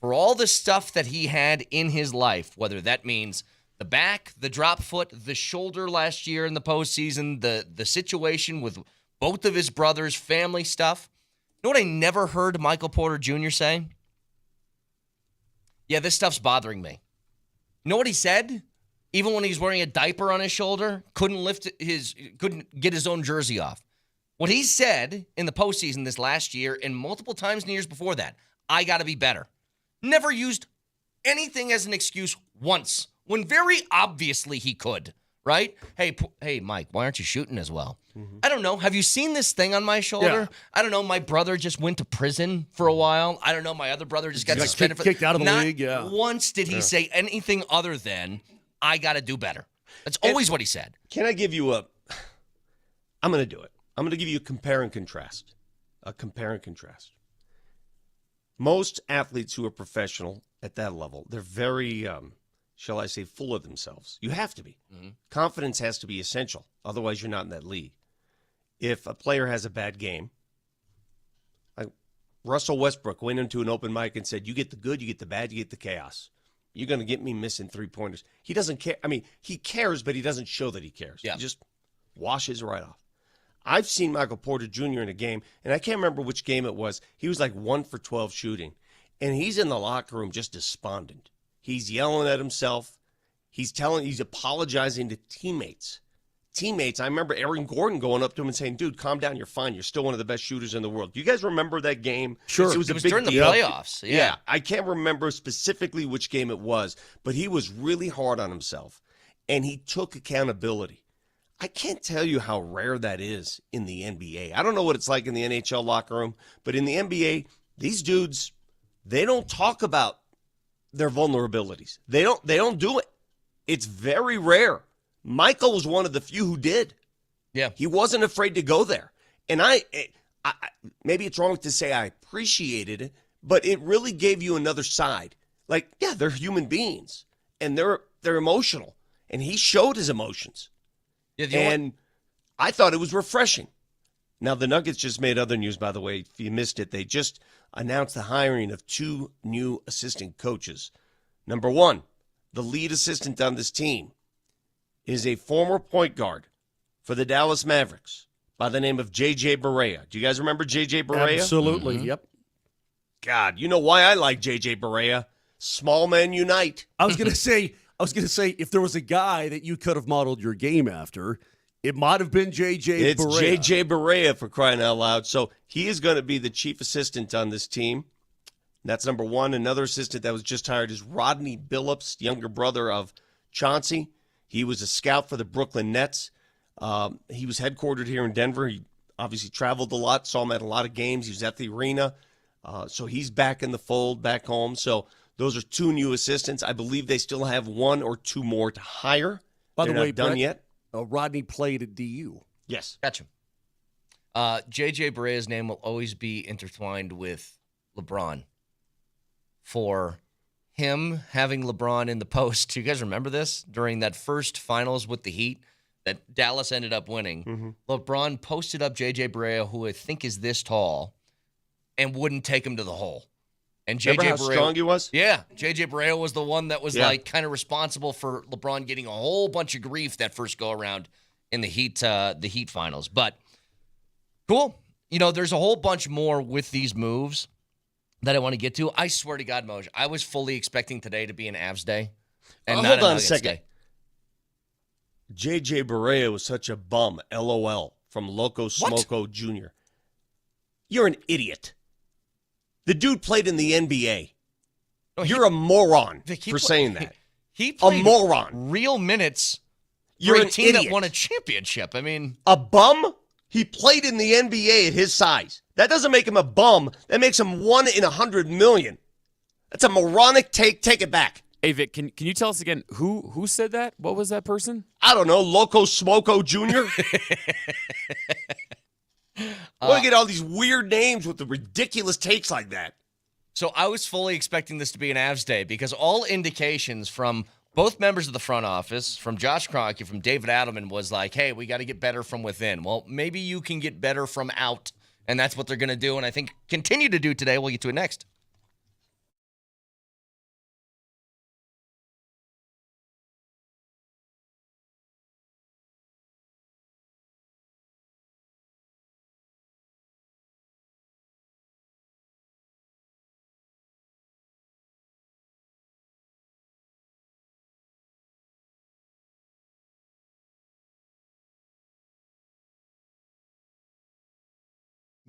For all the stuff that he had in his life, whether that means the back, the drop foot, the shoulder last year in the postseason, the situation with both of his brothers, family stuff. You know what I never heard Michael Porter Jr. say? Yeah, this stuff's bothering me. You know what he said? Even when he's wearing a diaper on his shoulder, couldn't get his own jersey off. What he said in the postseason this last year and multiple times in the years before that, I got to be better. Never used anything as an excuse once, when very obviously he could, right? Hey, Mike, why aren't you shooting as well? I don't know. Have you seen this thing on my shoulder? Yeah. I don't know. My brother just went to prison for a while. I don't know. My other brother just got suspended. Kicked out of the Not league, yeah. once did he say anything other than, I got to do better. That's always what he said. Can I give you I'm going to do it. I'm going to give you a compare and contrast. Most athletes who are professional at that level, they're very, shall I say, full of themselves. You have to be. Confidence has to be essential. Otherwise, you're not in that league. If a player has a bad game, like Russell Westbrook went into an open mic and said, you get the good, you get the bad, you get the chaos. You're going to get me missing 3-pointers. He doesn't care. I mean, he cares, but he doesn't show that he cares. Yeah. He just washes right off. I've seen Michael Porter Jr. in a game, and I can't remember which game it was. He was like 1 for 12 shooting, and he's in the locker room just despondent. He's yelling at himself. He's apologizing to teammates. I remember Aaron Gordon going up to him and saying, dude, calm down. You're fine. You're still one of the best shooters in the world. Do you guys remember that game? Sure. It was during the playoffs. Yeah. I can't remember specifically which game it was, but he was really hard on himself, and he took accountability. I can't tell you how rare that is in the NBA. I don't know what it's like in the NHL locker room, but in the NBA, these dudes, they don't talk about their vulnerabilities. They don't do it. It's very rare. Michael was one of the few who did. Yeah. He wasn't afraid to go there. And I maybe it's wrong to say I appreciated it, but it really gave you another side. Like, yeah, they're human beings and they're emotional, and he showed his emotions. Yeah, and I thought it was refreshing. Now, the Nuggets just made other news, by the way. If you missed it, they just announced the hiring of 2 new assistant coaches. Number 1, the lead assistant on this team is a former point guard for the Dallas Mavericks by the name of J.J. Barea. Do you guys remember J.J. Barea? Absolutely, yep. God, you know why I like J.J. Barea? Small men unite. I was gonna say, if there was a guy that you could have modeled your game after, it might have been J.J. It's Barea. J.J. Barea, for crying out loud. So he is going to be the chief assistant on this team. That's number 1. Another assistant that was just hired is Rodney Billups, younger brother of Chauncey. He was a scout for the Brooklyn Nets. He was headquartered here in Denver. He obviously traveled a lot, saw him at a lot of games. He was at the arena. So he's back in the fold, back home. So those are 2 new assistants. I believe they still have 1 or 2 more to hire. By the They're way, not done Brett, yet. Rodney played at DU. Yes. Gotcha. J.J. Barea's name will always be intertwined with LeBron for him having LeBron in the post. You guys remember this? During that first finals with the Heat that Dallas ended up winning, LeBron posted up J.J. Barea, who I think is this tall, and wouldn't take him to the hole. And Remember J.J. how strong he was? Yeah. J.J. Barea was the one that was like kind of responsible for LeBron getting a whole bunch of grief that first go-around in the Heat finals. But cool. You know, there's a whole bunch more with these moves that I want to get to. I swear to God, Moj, I was fully expecting today to be an Avs day. And not hold on a Nuggets second. day. J.J. Barea was such a bum, LOL, from Loco Smoco Jr. You're an idiot. The dude played in the NBA. No, You're a moron for saying that. He played a moron. Real minutes You're for a an team idiot. that won a championship. I mean, A bum? He played in the NBA at his size. That doesn't make him a bum. That makes him 1 in 100 million. That's a moronic take. Take it back. Hey, Vic, can you tell us again who said that? What was that person? I don't know. Loco Smoco Jr.? Why get all these weird names with the ridiculous takes like that? So I was fully expecting this to be an Avs day because all indications from both members of the front office, from Josh Kroenke, from David Adelman, was like, hey, we got to get better from within. Well, maybe you can get better from out, and that's what they're going to do, and I think continue to do today. We'll get to it next.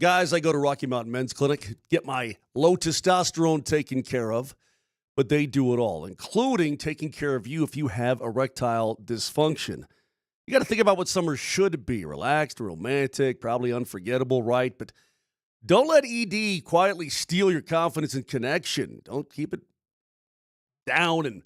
Guys, I go to Rocky Mountain Men's Clinic, get my low testosterone taken care of, but they do it all, including taking care of you if you have erectile dysfunction. You got to think about what summer should be. Relaxed, romantic, probably unforgettable, right? But don't let ED quietly steal your confidence and connection. Don't keep it down and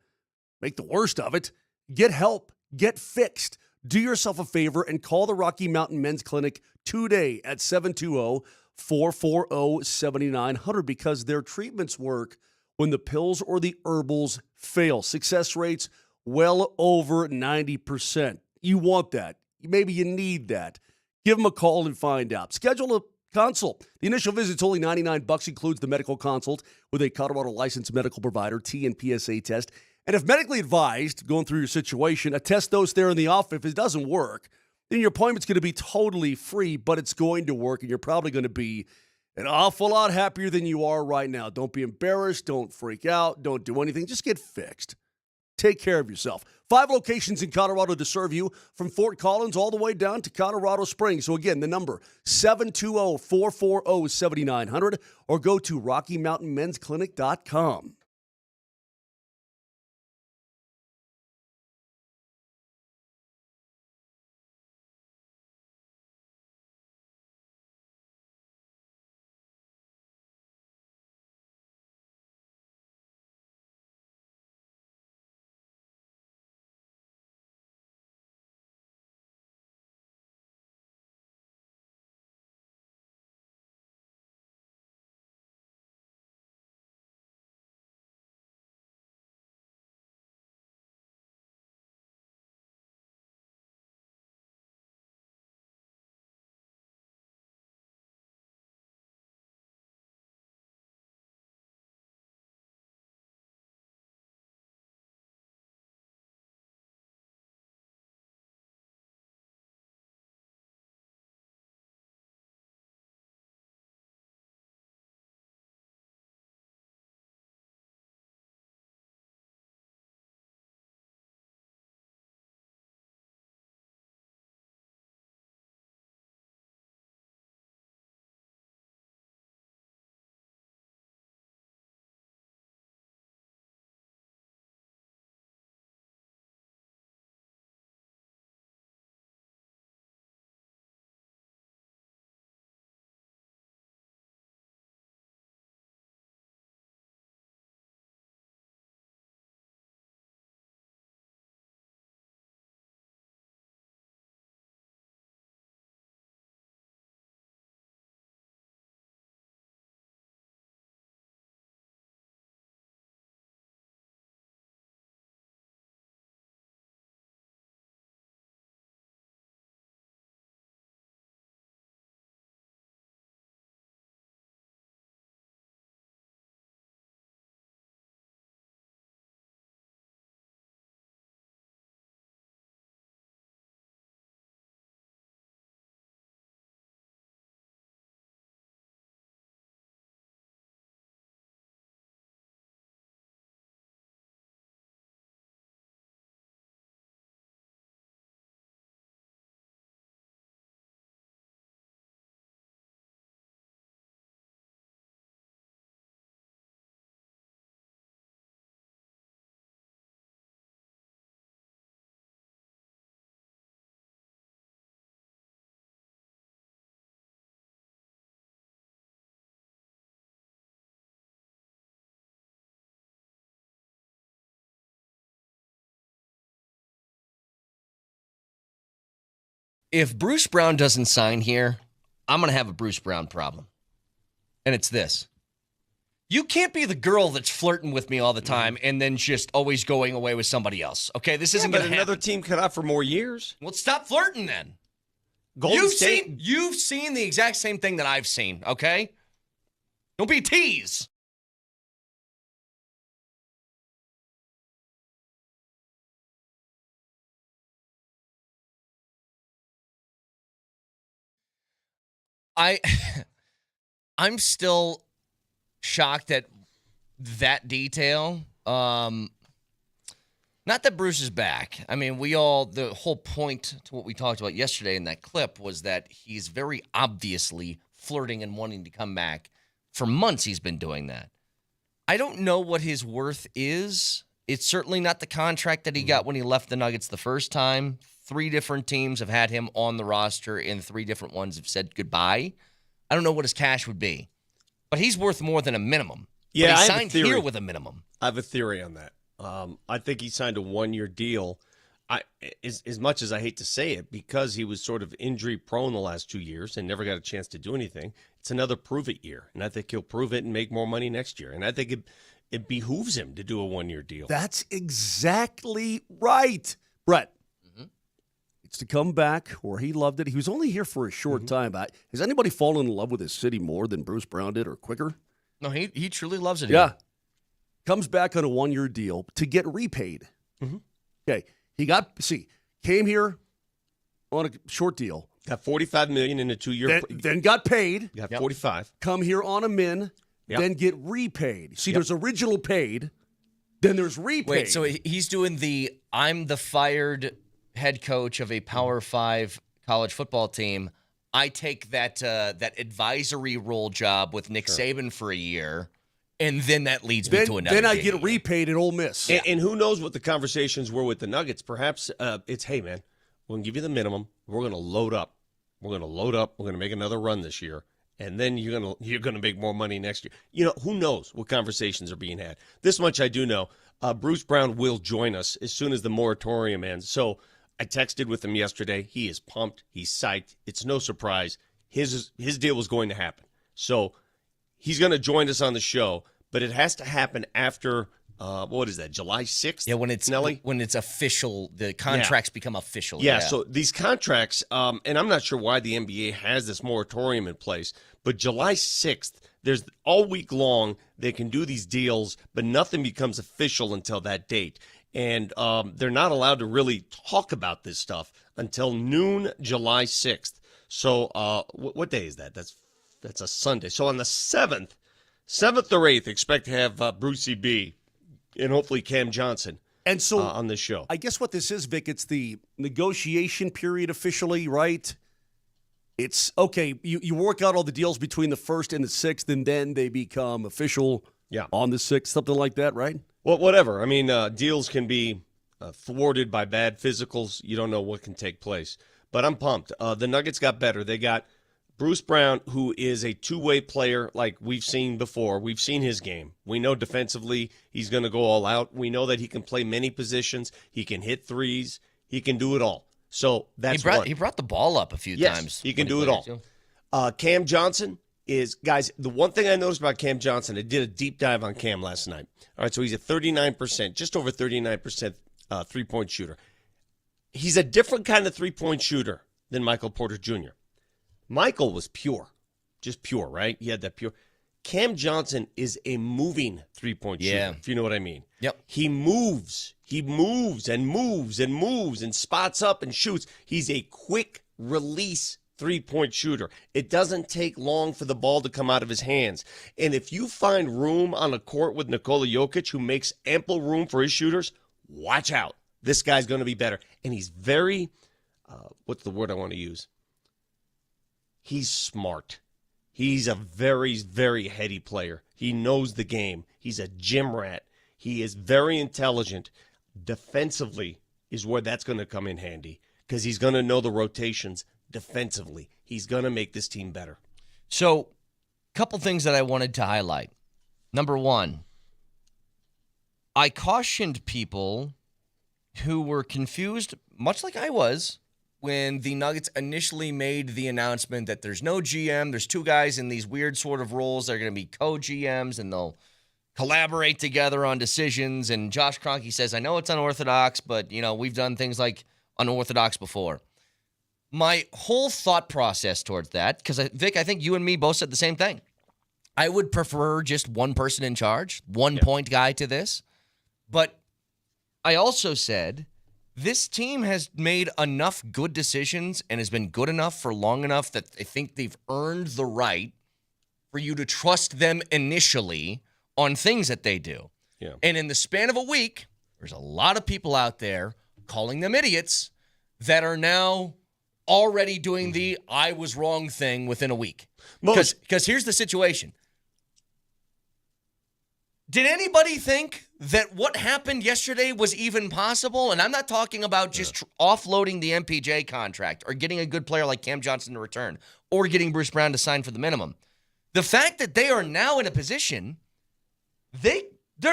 make the worst of it. Get help. Get fixed. Do yourself a favor and call the Rocky Mountain Men's Clinic today at 720-440-7900 because their treatments work when the pills or the herbals fail. Success rates well over 90%. You want that. Maybe you need that. Give them a call and find out. Schedule a consult. The initial visit's only $99, includes the medical consult with a Colorado licensed medical provider, T and PSA test. And if medically advised, going through your situation, a test dose there in the office. If it doesn't work, then your appointment's going to be totally free, but it's going to work, and you're probably going to be an awful lot happier than you are right now. Don't be embarrassed. Don't freak out. Don't do anything. Just get fixed. Take care of yourself. 5 locations in Colorado to serve you, from Fort Collins all the way down to Colorado Springs. So again, the number 720-440-7900 or go to RockyMountainMen'sClinic.com. If Bruce Brown doesn't sign here, I'm going to have a Bruce Brown problem. And it's this. You can't be the girl that's flirting with me all the time and then just always going away with somebody else. Okay, this isn't going to happen. Another team cut out for more years. Well, stop flirting then. Golden State. You've seen the exact same thing that I've seen, okay? Don't be a tease. I'm still shocked at that detail. Not that Bruce is back. I mean, the whole point to what we talked about yesterday in that clip was that he's very obviously flirting and wanting to come back. For months he's been doing that. I don't know what his worth is It's certainly not the contract that he got when he left the Nuggets the first time. 3 different teams have had him on the roster, and 3 different ones have said goodbye. I don't know what his cash would be, but he's worth more than a minimum. Yeah, but he I have a signed theory. here with a minimum. I have a theory on that. I think he signed a 1-year deal. As much as I hate to say it, because he was sort of injury prone the last 2 years and never got a chance to do anything, it's another prove it year. And I think he'll prove it and make more money next year. And I think it behooves him to do a 1-year deal. That's exactly right, Brett. It's to come back where he loved it. He was only here for a short time. Has anybody fallen in love with his city more than Bruce Brown did, or quicker? No, he truly loves it. Yeah. Comes back on a 1-year deal to get repaid. Okay. Came here on a short deal. Got $45 million in a 2-year. Then got paid. Got 45. Come here on a min. Yep. Then get repaid. See, there's original paid. Then there's repaid. Wait, so he's doing I'm the fired head coach of a Power 5 college football team. I take that advisory role job with Nick Saban for a year, and then that leads me to another. Then I get repaid at Ole Miss. And who knows what the conversations were with the Nuggets? Perhaps it's, hey, man, we're going to give you the minimum. We're going to load up. We're going to make another run this year. And then you're gonna make more money next year. You know, who knows what conversations are being had. This much I do know. Bruce Brown will join us as soon as the moratorium ends. So I texted with him yesterday. He is pumped. He's psyched. It's no surprise. His deal was going to happen. So he's going to join us on the show, but it has to happen after, what is that, July 6th? Yeah, when it's official, the contracts become official. Yeah, so these contracts, and I'm not sure why the NBA has this moratorium in place, but July 6th, there's all week long, they can do these deals, but nothing becomes official until that date. And they're not allowed to really talk about this stuff until noon, July 6th. So what day is that? That's a Sunday. So on the 7th or 8th, expect to have Brucey B and hopefully Cam Johnson and so on this show. I guess what this is, Vic, it's the negotiation period officially, right? It's, okay, you work out all the deals between the 1st and the 6th, and then they become official on the 6th, something like that, right? Well, whatever. I mean, deals can be thwarted by bad physicals. You don't know what can take place. But I'm pumped. The Nuggets got better. They got Bruce Brown, who is a two-way player like we've seen before. We've seen his game. We know defensively he's going to go all out. We know that he can play many positions. He can hit threes. He can do it all. So that's he brought the ball up a few times. He can do it all. Cam Johnson is, guys, the one thing I noticed about Cam Johnson, I did a deep dive on Cam last night. All right, so he's at 39%, just over 39% three-point shooter. He's a different kind of three-point shooter than Michael Porter Jr. Michael was pure, just pure, right? He had that pure. Cam Johnson is a moving three-point shooter, if you know what I mean. Yep. He moves and moves and moves and spots up and shoots. He's a quick release three-point shooter. It doesn't take long for the ball to come out of his hands. And if you find room on a court with Nikola Jokic, who makes ample room for his shooters, watch out. This guy's going to be better. And he's very, what's the word I want to use? He's smart. He's a very, very heady player. He knows the game. He's a gym rat. He is very intelligent. Defensively is where that's going to come in handy because he's going to know the rotations defensively. He's going to make this team better. So, a couple things that I wanted to highlight. Number one, I cautioned people who were confused, much like I was, when the Nuggets initially made the announcement that there's no GM, there's two guys in these weird sort of roles. They're going to be co-GMs, and they'll collaborate together on decisions. And Josh Kroenke says, I know it's unorthodox, but, you know, we've done things like unorthodox before. My whole thought process towards that, because, Vic, I think you and me both said the same thing. I would prefer just one person in charge, one point guy to this. But I also said this team has made enough good decisions and has been good enough for long enough that I think they've earned the right for you to trust them initially on things that they do. Yeah. And in the span of a week, there's a lot of people out there calling them idiots that are now already doing the I was wrong thing within a week. Because here's the situation. Did anybody think that what happened yesterday was even possible? And I'm not talking about just offloading the MPJ contract or getting a good player like Cam Johnson to return or getting Bruce Brown to sign for the minimum. The fact that they are now in a position, their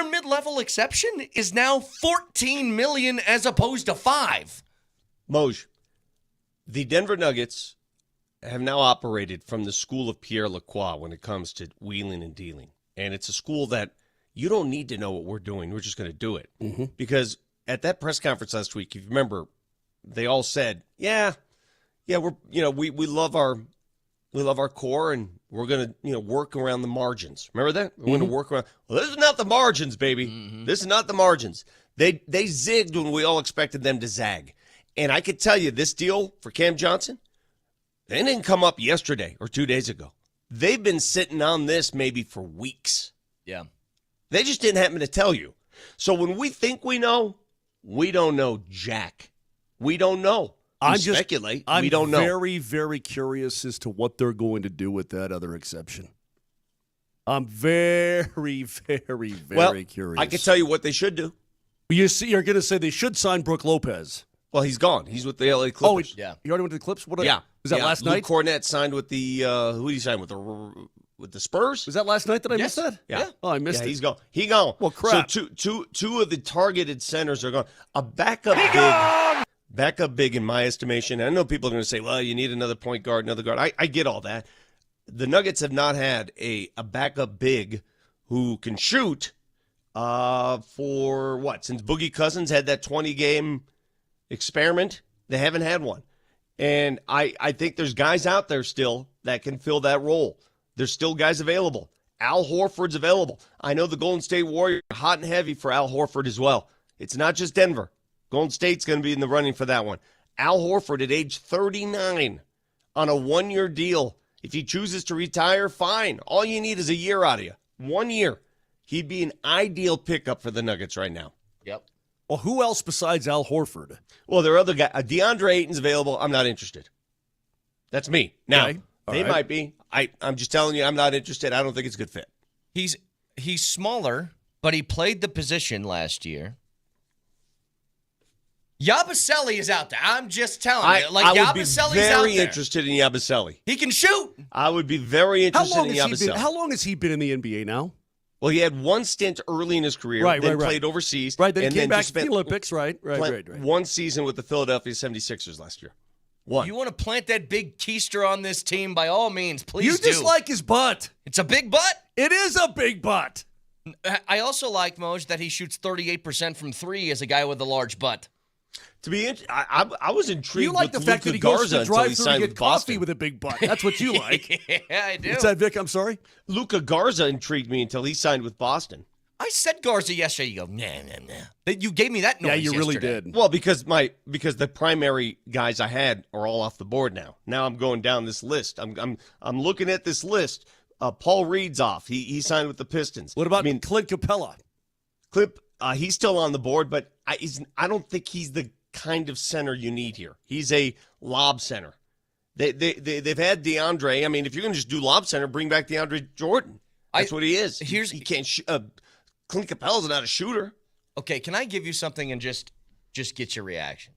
mid-level exception is now $14 million as opposed to $5 million. Moj, the Denver Nuggets have now operated from the school of Pierre Lacroix when it comes to wheeling and dealing. And it's a school that you don't need to know what we're doing. We're just going to do it. Mm-hmm. Because at that press conference last week, if you remember, they all said, yeah, we love our core and we're going to, work around the margins. Remember that? We're going to work around. Well, this is not the margins, baby. Mm-hmm. This is not the margins. They zigged when we all expected them to zag. And I could tell you this deal for Cam Johnson, they didn't come up yesterday or 2 days ago. They've been sitting on this maybe for weeks. Yeah. They just didn't happen to tell you. So when we think we know, we don't know jack. We don't know. We speculate. We don't know. I'm very, very curious as to what they're going to do with that other exception. I'm very, very, very curious. I can tell you what they should do. You're going to say they should sign Brook Lopez. Well, he's gone. He's with the LA Clippers. He already went to the Clips? Was that last Luke night? Cornett signed with the who did he sign with the Spurs? Was that last night that I missed that? Yeah. Oh, I missed it. He's gone. He gone. Well, crap. So two of the targeted centers are gone. A backup big in my estimation. I know people are going to say, well, you need another point guard, another guard. I get all that. The Nuggets have not had a backup big who can shoot for what? Since Boogie Cousins had that 20-game experiment, they haven't had one. And I think there's guys out there still that can fill that role. There's still guys available. Al Horford's available. I know the Golden State Warriors are hot and heavy for Al Horford as well. It's not just Denver. Golden State's going to be in the running for that one. Al Horford at age 39 on a one-year deal. If he chooses to retire, fine. All you need is a year out of you. 1 year. He'd be an ideal pickup for the Nuggets right now. Yep. Well, who else besides Al Horford? Well, there are other guys. DeAndre Ayton's available. I'm not interested. That's me. Now, they might be. I'm just telling you, I'm not interested. I don't think it's a good fit. He's smaller, but he played the position last year. Yabusele is out there. I'm just telling you. I would be Yabusele's out very there. interested in Yabusele. He can shoot. I would be very interested in Yabusele. How long has he been in the NBA now? Well, he had one stint early in his career, then played overseas. Right, then and came back just to the Olympics, right. One season with the Philadelphia 76ers last year. One. You want to plant that big keister on this team, by all means, please do. You just like his butt. It's a big butt. It is a big butt. I also like, Moj, that he shoots 38% from three as a guy with a large butt. To be I was intrigued. You like with the fact Luka that he goes Garza to the drive-thru to get with coffee Boston. with a big butt. That's what you like. Yeah, I do. What's that, Vic? I'm sorry? Luka Garza intrigued me until he signed with Boston. I said Garza yesterday. You go, nah. You gave me that noise Yeah, you really yesterday. did. Well, because the primary guys I had are all off the board now. Now I'm going down this list. I'm looking at this list. Paul Reed's off. He signed with the Pistons. What about Clint Capella? He's still on the board, but I don't think he's the kind of center you need here. He's a lob center. They've had DeAndre. I mean, if you're going to just do lob center, bring back DeAndre Jordan. That's what he is. He can't shoot. Clint Capella's not a shooter. Okay, can I give you something and just get your reaction?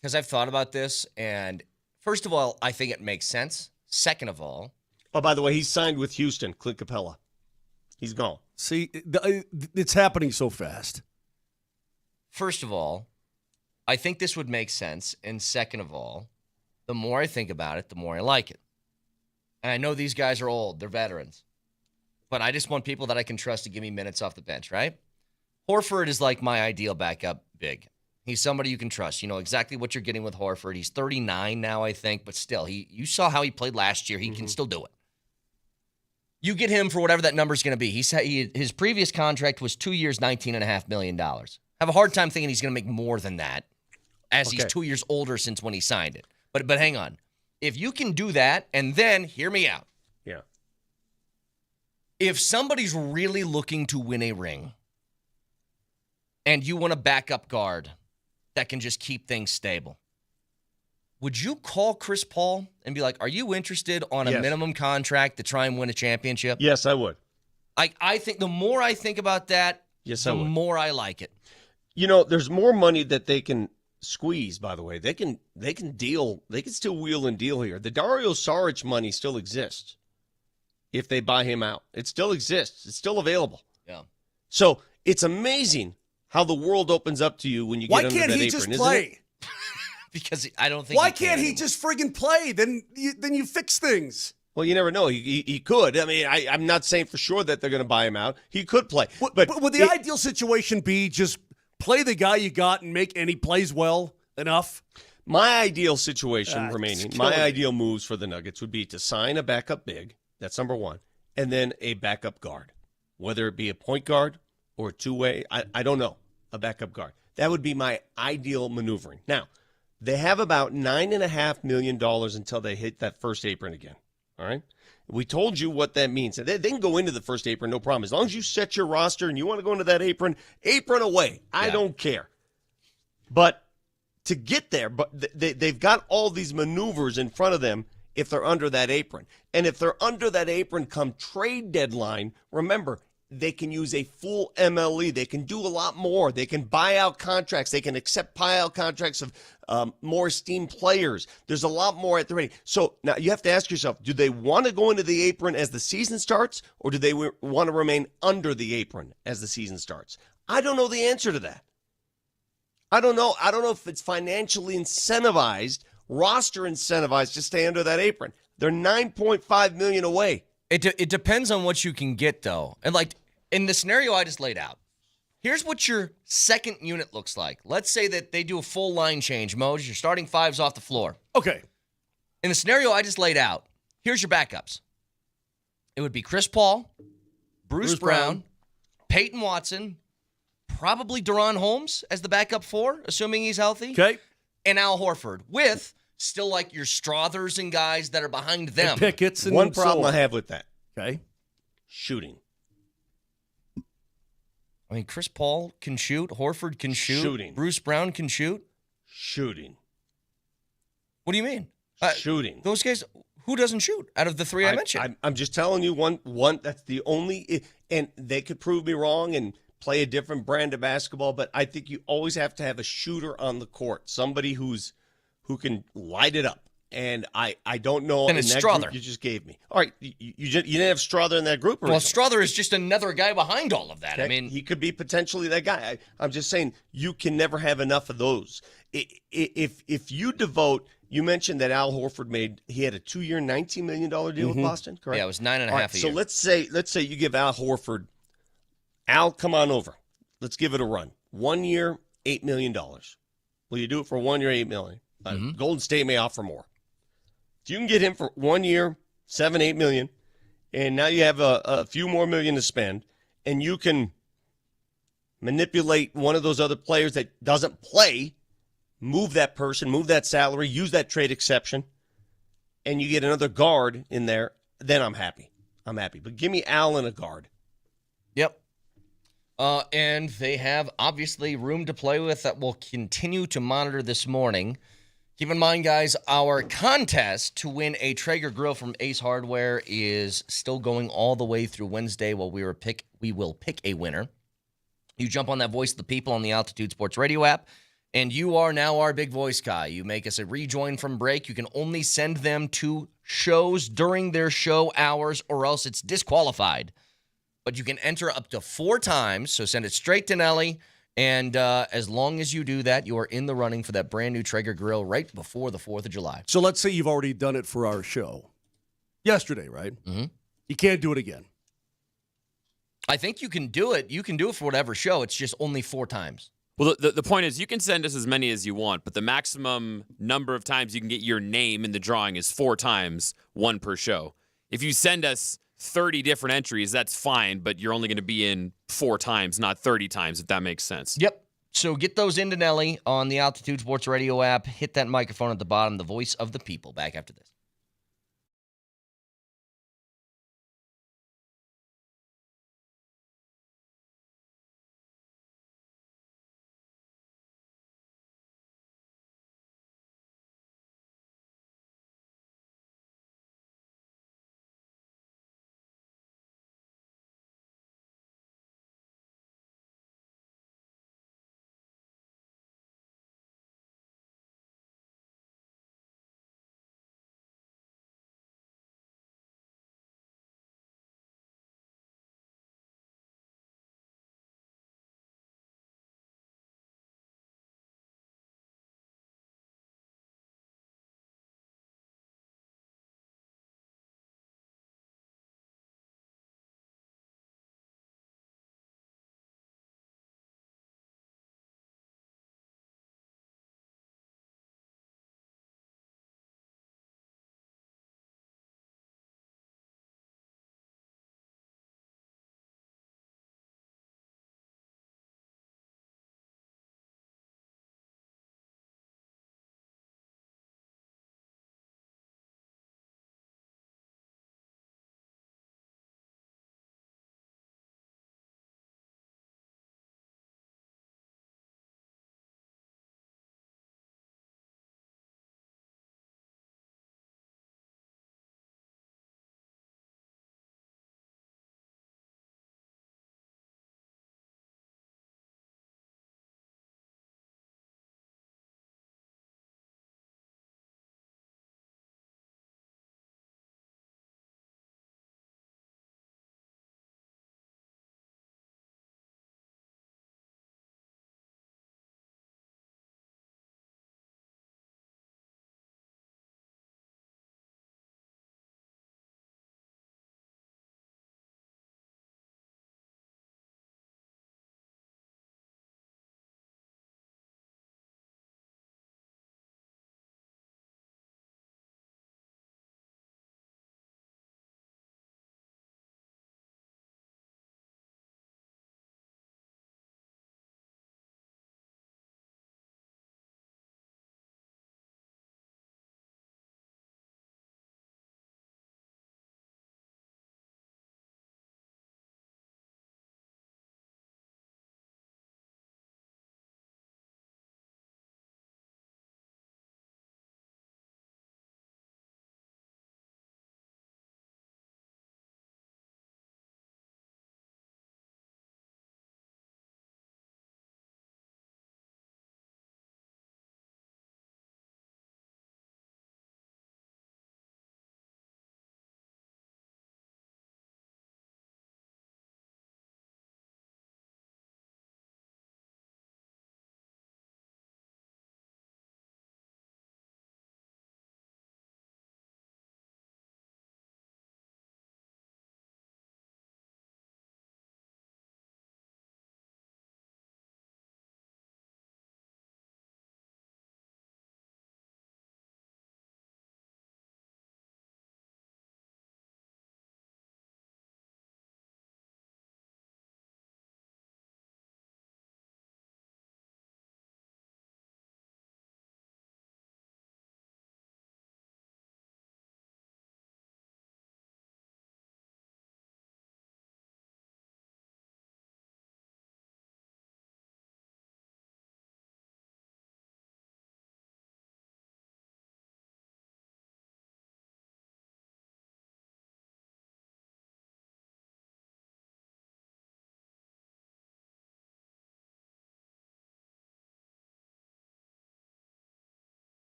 Because I've thought about this, and first of all, I think it makes sense. Second of all, oh, by the way, he's signed with Houston. Clint Capella, he's gone. See, it's happening so fast. First of all, I think this would make sense, and second of all, the more I think about it, the more I like it. And I know these guys are old; they're veterans. But I just want people that I can trust to give me minutes off the bench, right? Horford is like my ideal backup big. He's somebody you can trust. You know exactly what you're getting with Horford. He's 39 now, I think, but still, you saw how he played last year. He can still do it. You get him for whatever that number's going to be. His previous contract was 2 years, $19.5 million. I have a hard time thinking he's going to make more than that as he's 2 years older since when he signed it. But hang on. If you can do that, and then, hear me out. Yeah. If somebody's really looking to win a ring and you want a backup guard that can just keep things stable, would you call Chris Paul and be like, are you interested on a minimum contract to try and win a championship? Yes, I would. I think the more I think about that, Yes, the more I like it. You know, there's more money that they can squeeze, by the way. They can deal. They can still wheel and deal here. The Dario Saric money still exists if they buy him out. It still exists. It's still available. Yeah. So it's amazing how the world opens up to you when you get under that apron. Why can't he just play? Because I don't think. Why can't he just friggin' play? Then you fix things. Well, you never know. He could. I mean, I'm not saying for sure that they're going to buy him out. He could play. But would the ideal situation be just play the guy you got and he plays well enough? My ideal situation my ideal moves for the Nuggets would be to sign a backup big. That's number one. And then a backup guard, whether it be a point guard or a two-way. I don't know, a backup guard. That would be my ideal maneuvering. Now, they have about $9.5 million until they hit that first apron again. All right? We told you what that means. They can go into the first apron, no problem. As long as you set your roster and you want to go into that apron away. I don't care. But to get there, but they've got all these maneuvers in front of them if they're under that apron. And if they're under that apron come trade deadline, remember, they can use a full MLE. They can do a lot more. They can buy out contracts. They can accept buyout contracts of more esteemed players. There's a lot more at the ready. So now you have to ask yourself, do they want to go into the apron as the season starts, or do they want to remain under the apron as the season starts? I don't know the answer to that. I don't know. I don't know if it's financially incentivized, roster incentivized to stay under that apron. They're $9.5 million away. It depends on what you can get, though. And like in the scenario I just laid out, here's what your second unit looks like. Let's say that they do a full line change, Moj. You're starting fives off the floor. Okay. In the scenario I just laid out, here's your backups. It would be Chris Paul, Bruce Brown, Peyton Watson, probably Deron Holmes as the backup four, assuming he's healthy. Okay. And Al Horford with still like your Strothers and guys that are behind them. And Pickett's and one problem I have with that. Okay. Shooting. I mean, Chris Paul can shoot. Horford can shoot. Shooting. Bruce Brown can shoot. Shooting. What do you mean? Shooting. Those guys, who doesn't shoot out of the three I mentioned? I'm just telling you one. That's the only, and they could prove me wrong and play a different brand of basketball, but I think you always have to have a shooter on the court, somebody who can light it up. And I don't know and in that Strother. group you just gave me. All right, you didn't have Strother in that group originally. Well, Strother is just another guy behind all of that. Okay? I mean, he could be potentially that guy. I'm just saying you can never have enough of those. If you devote, you mentioned that Al Horford he had a 2-year, $19 million deal with Boston, correct? Yeah, it was 9.5 All right, a year. So let's say you give Al Horford, Al, come on over. Let's give it a run. 1 year, $8 million. Will you do it for 1 year, $8 million? Golden State may offer more. If you can get him for 1 year, $7-8 million, and now you have a few more million to spend, and you can manipulate one of those other players that doesn't play, move that person, move that salary, use that trade exception, and you get another guard in there, then I'm happy. I'm happy. But give me Al and a guard. Yep. And they have, obviously, room to play with that we'll continue to monitor this morning. Keep in mind, guys, our contest to win a Traeger grill from Ace Hardware is still going all the way through Wednesday while we will pick a winner. You jump on that Voice of the People on the Altitude Sports Radio app, and you are now our big voice guy. You make us a rejoin from break. You can only send them to shows during their show hours or else it's disqualified. But you can enter up to 4 times, so send it straight to Nelly. And as long as you do that, you are in the running for that brand new Traeger grill right before the 4th of July. So let's say you've already done it for our show yesterday, right? Mm-hmm. You can't do it again. I think you can do it. You can do it for whatever show. It's just only 4 times. Well, the point is you can send us as many as you want, but the maximum number of times you can get your name in the drawing is 4 times, 1 per show. If you send us 30 different entries, that's fine, but you're only going to be in 4 times, not 30 times, if that makes sense. Yep. So get those into Nelly on the Altitude Sports Radio app. Hit that microphone at the bottom, the Voice of the People. Back after this.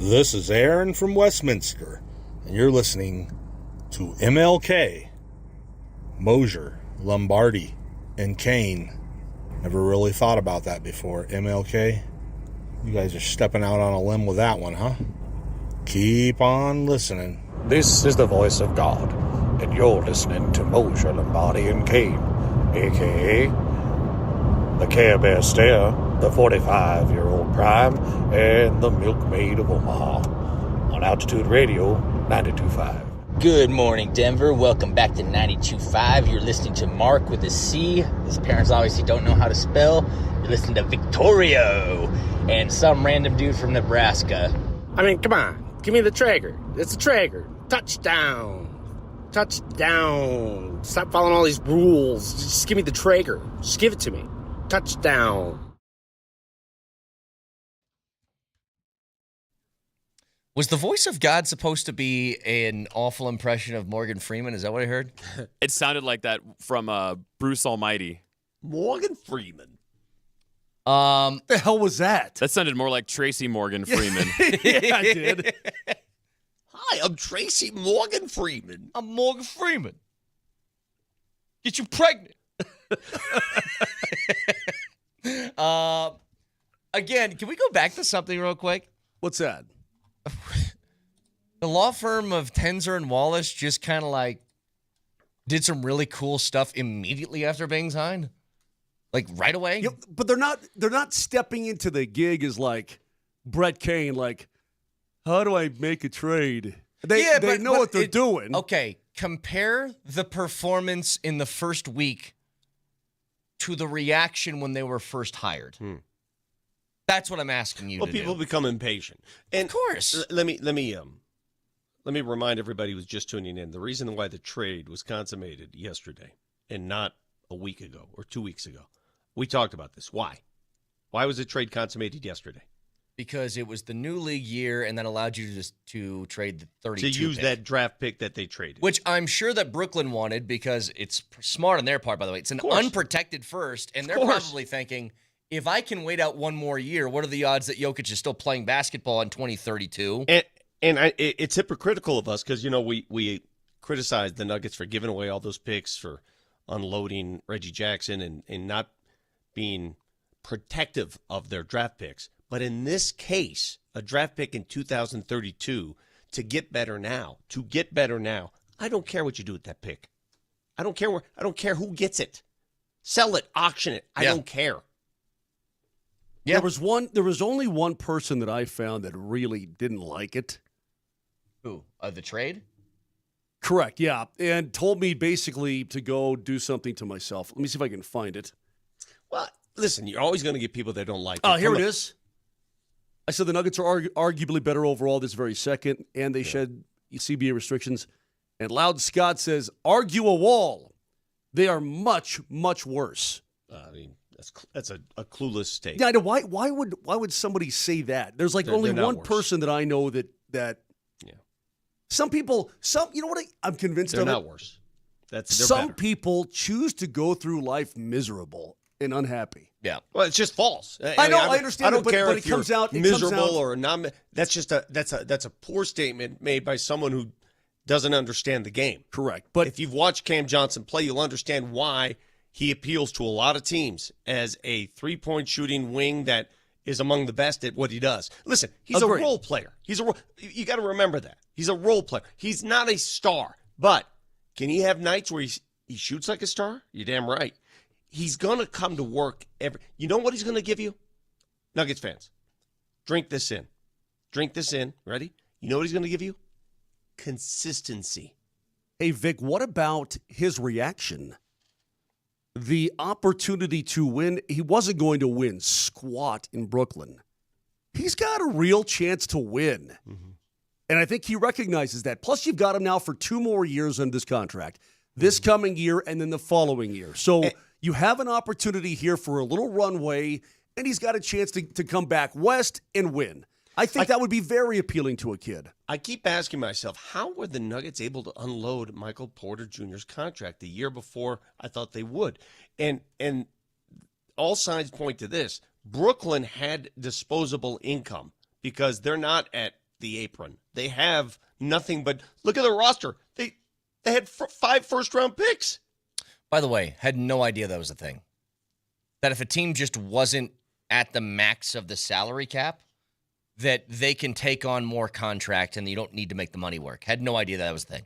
This is Aaron from Westminster, and you're listening to MLK, Moser, Lombardi, and Kane. Never really thought about that before. MLK, you guys are stepping out on a limb with that one, huh? Keep on listening. This is the voice of God, and you're listening to Moser, Lombardi, and Kane, a.k.a. the Care Bear Stare, the 45-year-old Prime, and the Milkmaid of Omaha, on Altitude Radio 92.5. Good morning, Denver. Welcome back to 92.5. You're listening to Mark with a C. His parents obviously don't know how to spell. You're listening to Victorio and some random dude from Nebraska. I mean, come on. Give me the Traeger. It's a Traeger. Touchdown. Touchdown. Stop following all these rules. Just give me the Traeger. Just give it to me. Touchdown. Was the voice of God supposed to be an awful impression of Morgan Freeman? Is that what I heard? It sounded like that from Bruce Almighty. Morgan Freeman. What the hell was that? That sounded more like Tracy Morgan Freeman. Yeah, I did. Hi, I'm Tracy Morgan Freeman. I'm Morgan Freeman. Get you pregnant. Again, can we go back to something real quick? What's that? The law firm of Tenzer and Wallace just kind of like did some really cool stuff immediately after being signed, like right away. Yeah, but they're not stepping into the gig as like Brett Kane. Like, how do I make a trade? They know what they're doing. Okay, compare the performance in the first week to the reaction when they were first hired. That's what I'm asking you to do. Well, people become impatient. And of course. Let me remind everybody who's just tuning in. The reason why the trade was consummated yesterday and not a week ago or 2 weeks ago. We talked about this. Why? Why was the trade consummated yesterday? Because it was the new league year and that allowed you to trade the 32 to use pick. that draft pick that they traded. Which I'm sure that Brooklyn wanted because it's smart on their part, by the way. It's an unprotected first, and they're probably thinking, if I can wait out one more year, what are the odds that Jokic is still playing basketball in 2032? It's hypocritical of us because, we criticized the Nuggets for giving away all those picks, for unloading Reggie Jackson and not being protective of their draft picks. But in this case, a draft pick in 2032 to get better now, I don't care what you do with that pick. I don't care who gets it. Sell it, auction it. I don't care. Yeah. There was only one person that I found that really didn't like it. Who? The trade? Correct, yeah. And told me basically to go do something to myself. Let me see if I can find it. Well, listen, you're always going to get people that don't like it. Oh, here it is. I said the Nuggets are arguably better overall this very second, and they shed CBA restrictions. And Loud Scott says, argue a wall. They are much, much worse. I mean, that's a clueless statement. Yeah, I know. Why would somebody say that? There's like only one person that I know that some people, you know what I'm convinced they're of? They're not worse. Some people choose to go through life miserable and unhappy. Yeah. Well, it's just false. I understand. I don't care but if it comes you're out miserable or not. That's just that's a poor statement made by someone who doesn't understand the game. Correct. But if you've watched Cam Johnson play, you'll understand why he appeals to a lot of teams as a three-point shooting wing that is among the best at what he does. Listen, he's a role player. You got to remember that. He's a role player. He's not a star. But can he have nights where he shoots like a star? You're damn right. He's going to come to work you know what he's going to give you? Nuggets fans, drink this in. Drink this in. Ready? You know what he's going to give you? Consistency. Hey, Vic, what about his reaction? The opportunity to win. He wasn't going to win squat in Brooklyn. He's got a real chance to win. Mm-hmm. And I think he recognizes that. Plus, you've got him now for 2 more years on this contract. This coming year and then the following year. So you have an opportunity here for a little runway, and he's got a chance to come back west and win. I think that would be very appealing to a kid. I keep asking myself, how were the Nuggets able to unload Michael Porter Jr.'s contract the year before I thought they would? And all signs point to this. Brooklyn had disposable income because they're not at the apron. They have nothing but look at the roster. They had 5 first-round picks. By the way, had no idea that was a thing. That if a team just wasn't at the max of the salary cap, that they can take on more contract and you don't need to make the money work. Had no idea that was a thing.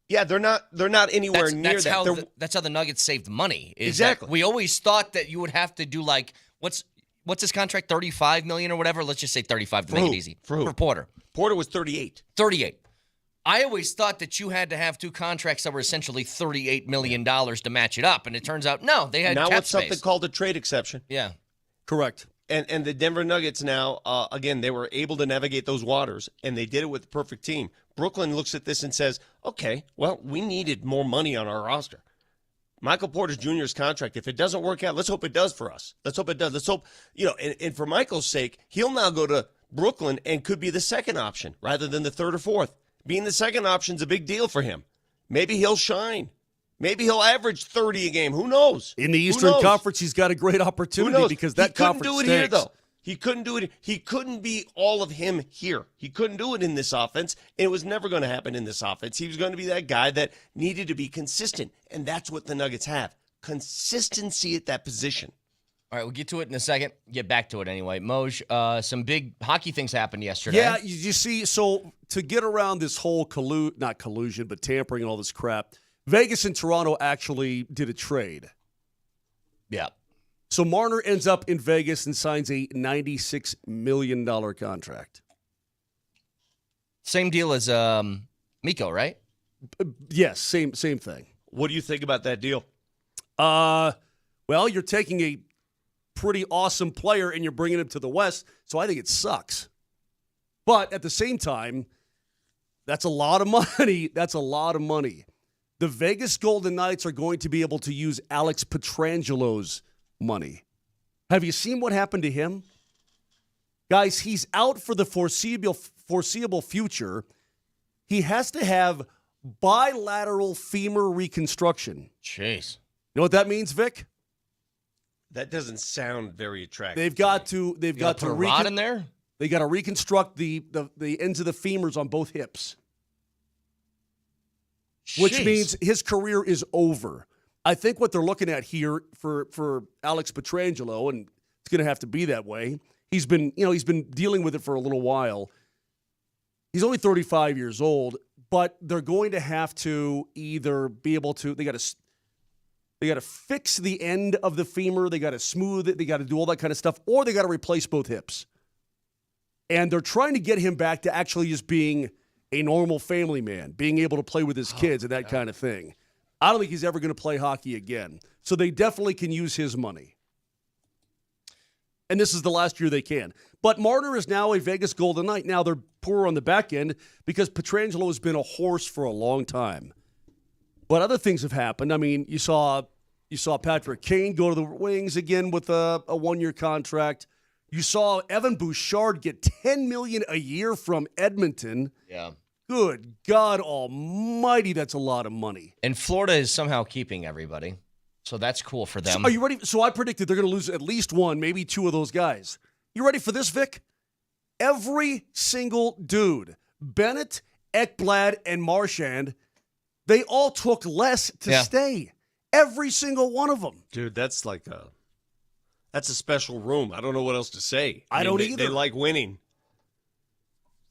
Yeah, they're not anywhere near that. That's how the Nuggets saved money. Exactly. We always thought that you would have to do like what's his contract, $35 million or whatever. Let's just say 35 to make it easy for Porter. Porter was 38. 38. I always thought that you had to have 2 contracts that were essentially $38 million to match it up, and it turns out no, they had now cap it's space. something called a trade exception. Yeah, correct. And the Denver Nuggets now, again, they were able to navigate those waters, and they did it with the perfect team. Brooklyn looks at this and says, okay, well, we needed more money on our roster. Michael Porter Jr.'s contract, if it doesn't work out, let's hope it does for us. Let's hope it does. Let's hope, and for Michael's sake, he'll now go to Brooklyn and could be the second option rather than the third or fourth. Being the second option is a big deal for him. Maybe he'll shine. Maybe he'll average 30 a game. Who knows? In the Eastern Conference, he's got a great opportunity because that conference couldn't do it here, though. He couldn't do it. He couldn't be all of him here. He couldn't do it in this offense, and it was never going to happen in this offense. He was going to be that guy that needed to be consistent, and that's what the Nuggets have. Consistency at that position. All right, we'll get to it in a second. Get back to it anyway. Moj, some big hockey things happened yesterday. Yeah, you see, so to get around this whole not collusion, but tampering and all this crap, Vegas and Toronto actually did a trade. Yeah. So Marner ends up in Vegas and signs a $96 million contract. Same deal as Mikko, right? Yes, same thing. What do you think about that deal? Well, you're taking a pretty awesome player and you're bringing him to the West, so I think it sucks. But at the same time, that's a lot of money. That's a lot of money. The Vegas Golden Knights are going to be able to use Alex Petrangelo's money. Have you seen what happened to him? Guys, he's out for the foreseeable future. He has to have bilateral femur reconstruction. Jeez. You know what that means, Vic? That doesn't sound very attractive. They've got to put a rod in there? They got to reconstruct the ends of the femurs on both hips. Which means his career is over. I think what they're looking at here for Alex Pietrangelo, and it's going to have to be that way. He's been dealing with it for a little while. He's only 35 years old, but they're going to have to either be able to they got to fix the end of the femur, they got to smooth it, they got to do all that kind of stuff, or they got to replace both hips. And they're trying to get him back to actually just being a normal family man, being able to play with his kids and that kind of thing. I don't think he's ever going to play hockey again. So they definitely can use his money. And this is the last year they can. But Marner is now a Vegas Golden Knight. Now they're poor on the back end because Pietrangelo has been a horse for a long time. But other things have happened. I mean, you saw Patrick Kane go to the Wings again with a one-year contract. You saw Evan Bouchard get $10 million a year from Edmonton. Yeah. Good God almighty, that's a lot of money. And Florida is somehow keeping everybody. So that's cool for them. So are you ready? So I predicted they're going to lose at least one, maybe two of those guys. You ready for this, Vic? Every single dude, Bennett, Ekblad, and Marchand, they all took less to stay. Every single one of them. Dude, that's a special room. I don't know what else to say. I don't either. They like winning.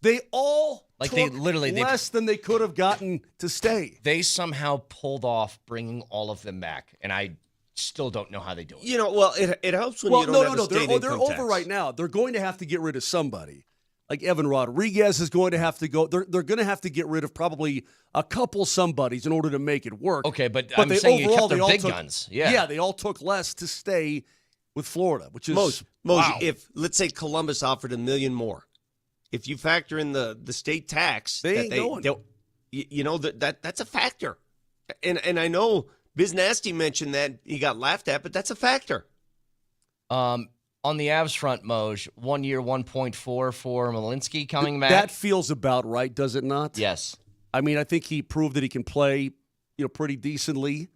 They all took they less than they could have gotten to stay. They somehow pulled off bringing all of them back, and I still don't know how they do it. You know, well, it helps when you don't have a state income They're over tax. right now. They're going to have to get rid of somebody. Like Evan Rodriguez is going to have to go. They're going to have to get rid of probably a couple somebodies in order to make it work. Okay, but I'm saying you kept their big guns. Yeah, they all took less to stay with Florida, which is Moser, wow. If let's say Columbus offered $1 million more, if you factor in the state tax, they ain't going. You know that's a factor. And I know Biz Nasty mentioned that he got laughed at, but that's a factor. On the Avs front, Moj, 1 year, 1.4 for Malinsky coming back. That feels about right, does it not? Yes. I mean, I think he proved that he can play, pretty decently.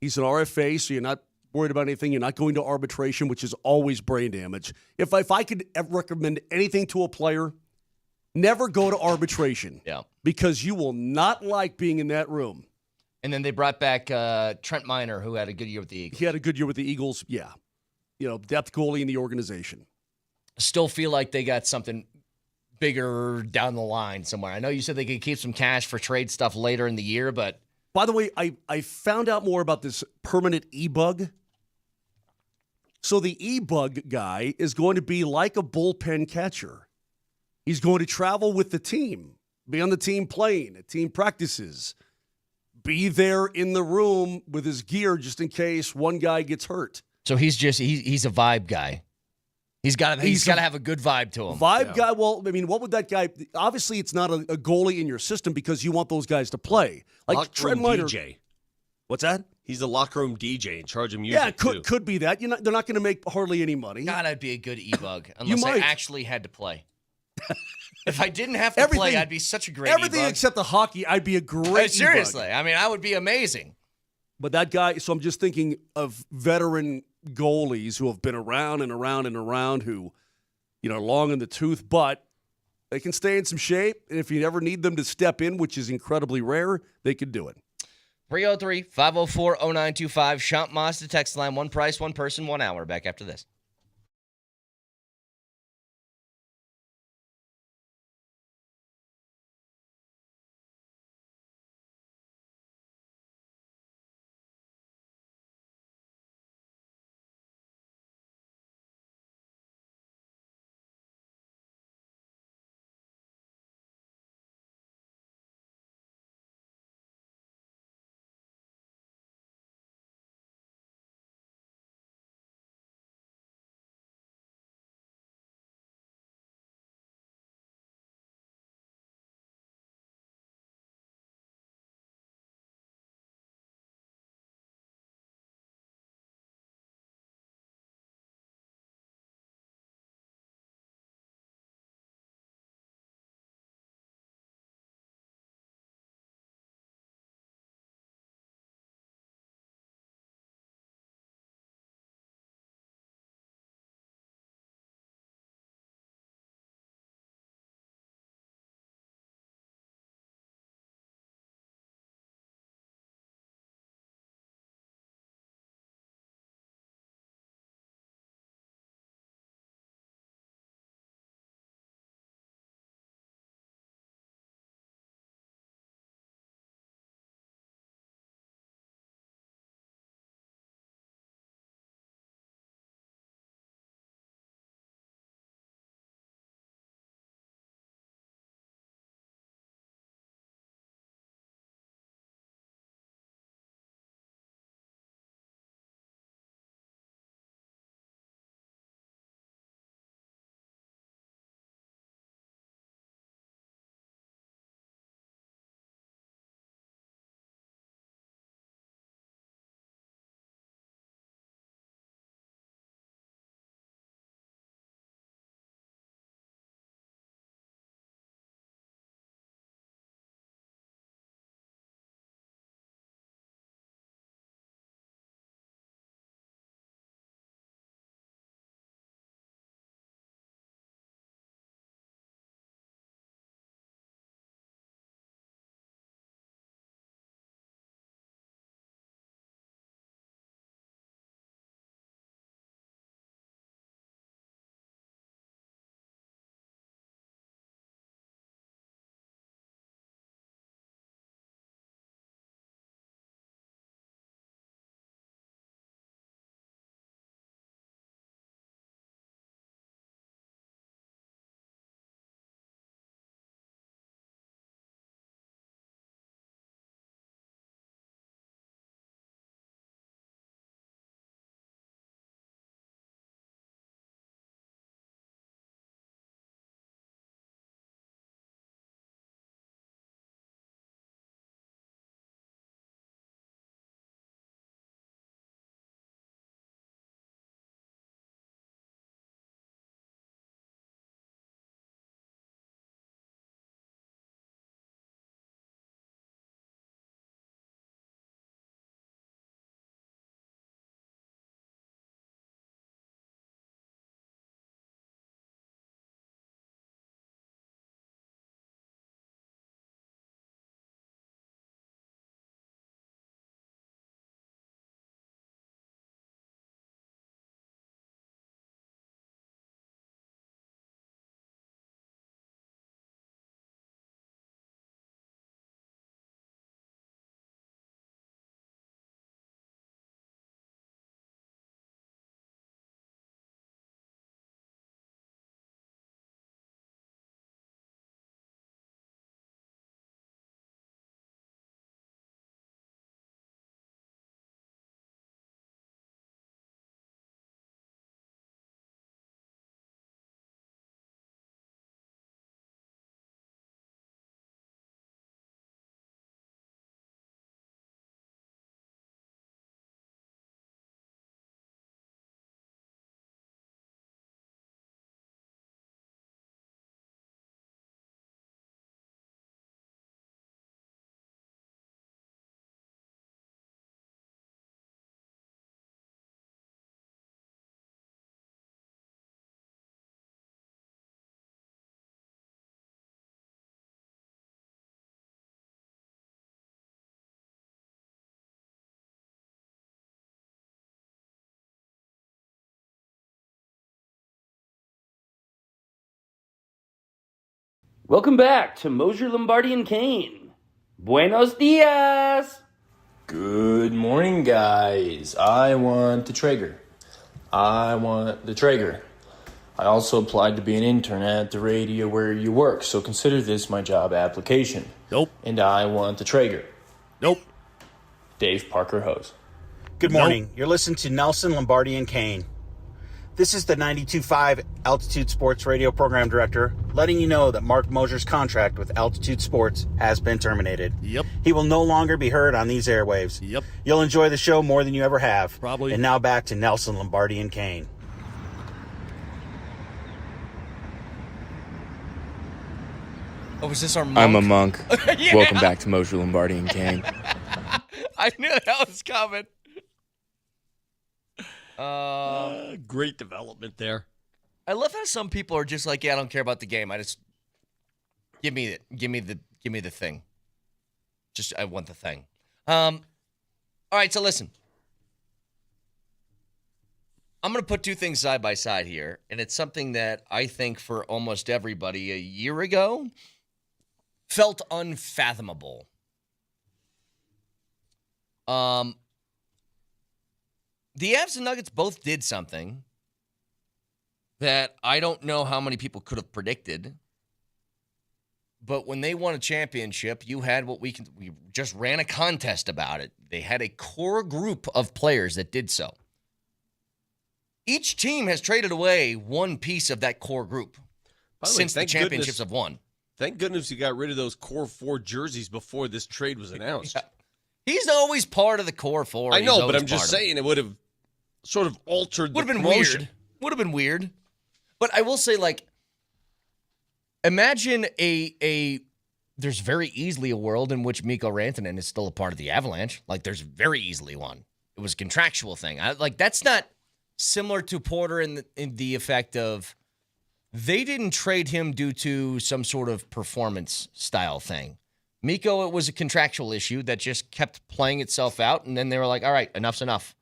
He's an RFA, so you're not worried about anything. You're not going to arbitration, which is always brain damage. If I could ever recommend anything to a player, Never go to arbitration. Yeah. Because you will not like being in that room. And then they brought back Trent Miner, who had a good year with the Eagles. He had a good year with the Eagles, yeah. Depth goalie in the organization. Still feel like they got something bigger down the line somewhere. I know you said they could keep some cash for trade stuff later in the year, but... By the way, I found out more about this permanent e-bug. So the e-bug guy is going to be like a bullpen catcher. He's going to travel with the team, be on the team plane at team practices, be there in the room with his gear just in case one guy gets hurt. So he's a vibe guy. He's got to have a good vibe to him. Vibe guy. Well, I mean, what would that guy? Obviously, it's not a goalie in your system because you want those guys to play. Like Trent Miner. DJ. What's that? He's the locker room DJ in charge of music. Yeah, could be that. They're not going to make hardly any money. God, I'd be a good e-bug unless I actually had to play. If I didn't have to play, I'd be such a great everything e-bug. Except the hockey, I'd be a great seriously, e-bug. I mean, I would be amazing. But that guy, so I'm just thinking of veteran goalies who have been around and around and around who, long in the tooth, but they can stay in some shape. And if you ever need them to step in, which is incredibly rare, they can do it. 303-504-0925. Shop Mazda text line. One price, one person, 1 hour. Back after this. Welcome back to Moser, Lombardi, and Kane. Buenos dias! Good morning, guys. I want the Traeger. I also applied to be an intern at the radio where you work, so consider this my job application. Nope. And I want the Traeger. Nope. Dave Parker Hose. Good morning. You're listening to Nelson, Lombardi, and Kane. This is the 92.5 Altitude Sports radio program director letting you know that Mark Moser's contract with Altitude Sports has been terminated. Yep. He will no longer be heard on these airwaves. Yep. You'll enjoy the show more than you ever have. Probably. And now back to Nelson, Lombardi, and Kane. Oh, was this our monk? I'm a monk. Yeah. Welcome back to Moser, Lombardi, and Kane. I knew that was coming. Great development there. I love how some people are just like, yeah, I don't care about the game. I just give me the thing. Just I want the thing. All right, so listen. I'm going to put two things side by side here, and it's something that I think for almost everybody a year ago felt unfathomable. The Avs and Nuggets both did something that I don't know how many people could have predicted. But when they won a championship, you had we just ran a contest about it. They had a core group of players that did so. Each team has traded away one piece of that core group since the championships have won. Thank goodness you got rid of those core 4 jerseys before this trade was announced. Yeah. He's always part of the core 4. I know, but I'm just saying it would have sort of altered the promotion. Weird. Would have been weird. But I will say, like, imagine there's very easily a world in which Mikko Rantanen is still a part of the Avalanche. Like, there's very easily one. It was a contractual thing. That's not similar to Porter in the effect of they didn't trade him due to some sort of performance style thing. Mikko, it was a contractual issue that just kept playing itself out, and then they were like, all right, enough's enough.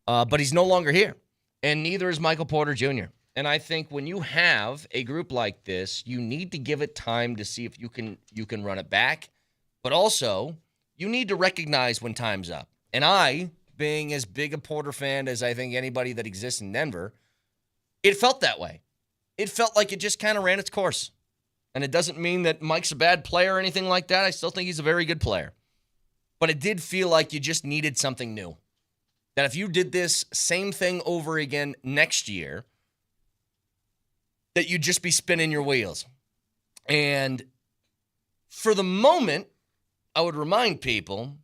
But he's no longer here, and neither is Michael Porter Jr. And I think when you have a group like this, you need to give it time to see if you can run it back, but also you need to recognize when time's up. And I, being as big a Porter fan as I think anybody that exists in Denver, it felt that way. It felt like it just kind of ran its course. And it doesn't mean that Mike's a bad player or anything like that. I still think he's a very good player. But it did feel like you just needed something new. That if you did this same thing over again next year, that you'd just be spinning your wheels. And for the moment, I would remind people,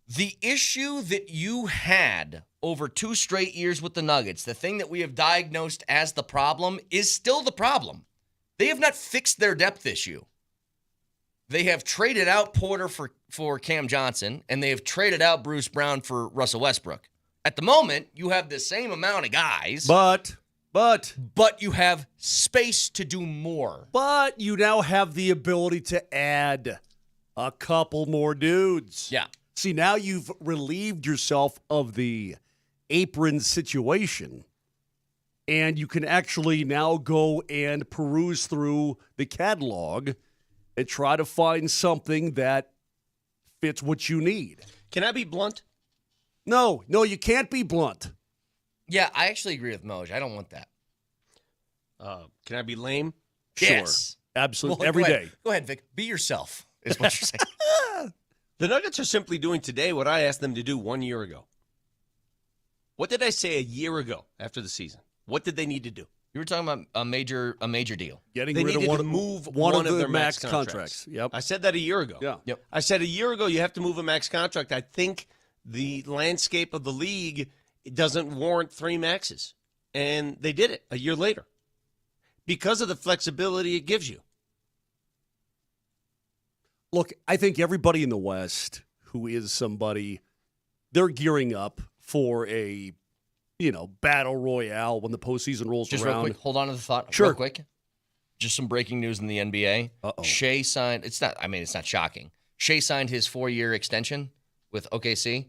the issue that you had over 2 straight years with the Nuggets, the thing that we have diagnosed as the problem, is still the problem. They have not fixed their depth issue. They have traded out Porter for Cam Johnson, and they have traded out Bruce Brown for Russell Westbrook. At the moment, you have the same amount of guys. But you have space to do more. But you now have the ability to add a couple more dudes. Yeah. See, now you've relieved yourself of the apron situation, and you can actually now go and peruse through the catalog and try to find something that fits what you need. Can I be blunt? No, you can't be blunt. Yeah, I actually agree with Moj. I don't want that. Can I be lame? Yes. Sure. Absolutely. Well, Every day. Go ahead, Vic. Be yourself, is what you're saying. The Nuggets are simply doing today what I asked them to do 1 year ago. What did I say a year ago after the season? What did they need to do? You were talking about a major deal. Getting they rid needed of to move one of their the max contracts. Yep. I said that a year ago. Yeah. Yep. I said a year ago you have to move a max contract. I think the landscape of the league doesn't warrant 3 maxes. And they did it a year later because of the flexibility it gives you. Look, I think everybody in the West who is somebody, they're gearing up for a, battle royale when the postseason rolls Just around. real quick, hold on to the thought. Sure. Real quick. Just some breaking news in the NBA. Uh-oh. Shea signed, it's not shocking. Shea signed his 4-year extension with OKC.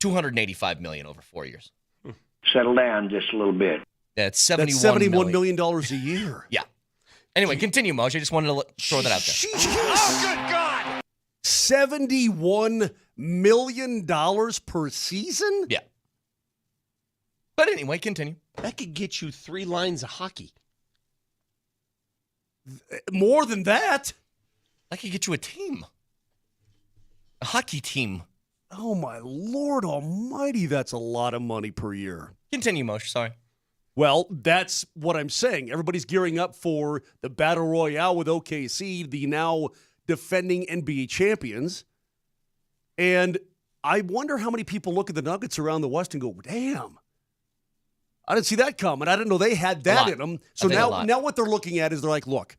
$285 million over 4 years. Settle down just a little bit. That's $71 million a year. Yeah. Anyway, continue, Moj. I just wanted to throw that out there. Oh, good God! $71 million per season? Yeah. But anyway, continue. That could get you 3 lines of hockey. More than that. That could get you a team. A hockey team. Oh, my Lord almighty, that's a lot of money per year. Continue, Moshe. Sorry. Well, that's what I'm saying. Everybody's gearing up for the Battle Royale with OKC, the now defending NBA champions. And I wonder how many people look at the Nuggets around the West and go, damn, I didn't see that coming. I didn't know they had that in them. So now what they're looking at is they're like, look,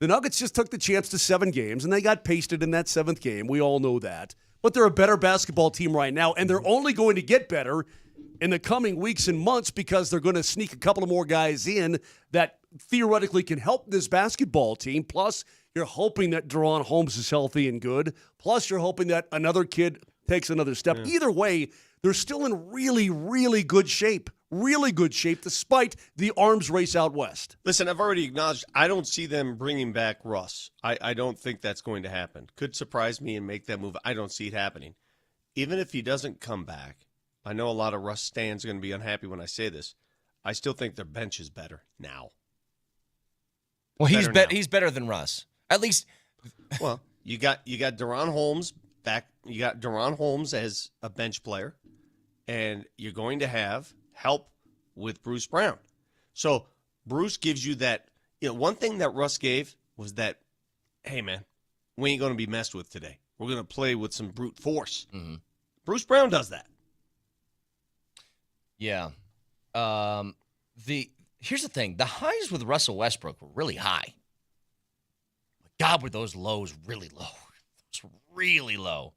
the Nuggets just took the chance to 7 games, and they got pasted in that 7th game. We all know that. But they're a better basketball team right now, and they're only going to get better in the coming weeks and months because they're going to sneak a couple of more guys in that theoretically can help this basketball team. Plus, you're hoping that Drouin Holmes is healthy and good. Plus, you're hoping that another kid takes another step. Yeah. Either way, they're still in really, really good shape. Really good shape despite the arms race out west. Listen, I've already acknowledged I don't see them bringing back Russ. I don't think that's going to happen. Could surprise me and make that move. I don't see it happening. Even if he doesn't come back, I know a lot of Russ stands are going to be unhappy when I say this. I still think their bench is better now. Well, he's better than Russ. At least. Well, you got Drouin Holmes back. You got Drouin Holmes as a bench player, and you're going to have help with Bruce Brown. So Bruce gives you that. One thing that Russ gave was that, hey man, we ain't going to be messed with today. We're going to play with some brute force. Mm-hmm. Bruce Brown does that. Yeah. Here's the thing. The highs with Russell Westbrook were really high. God, were those lows really low. Those were really low.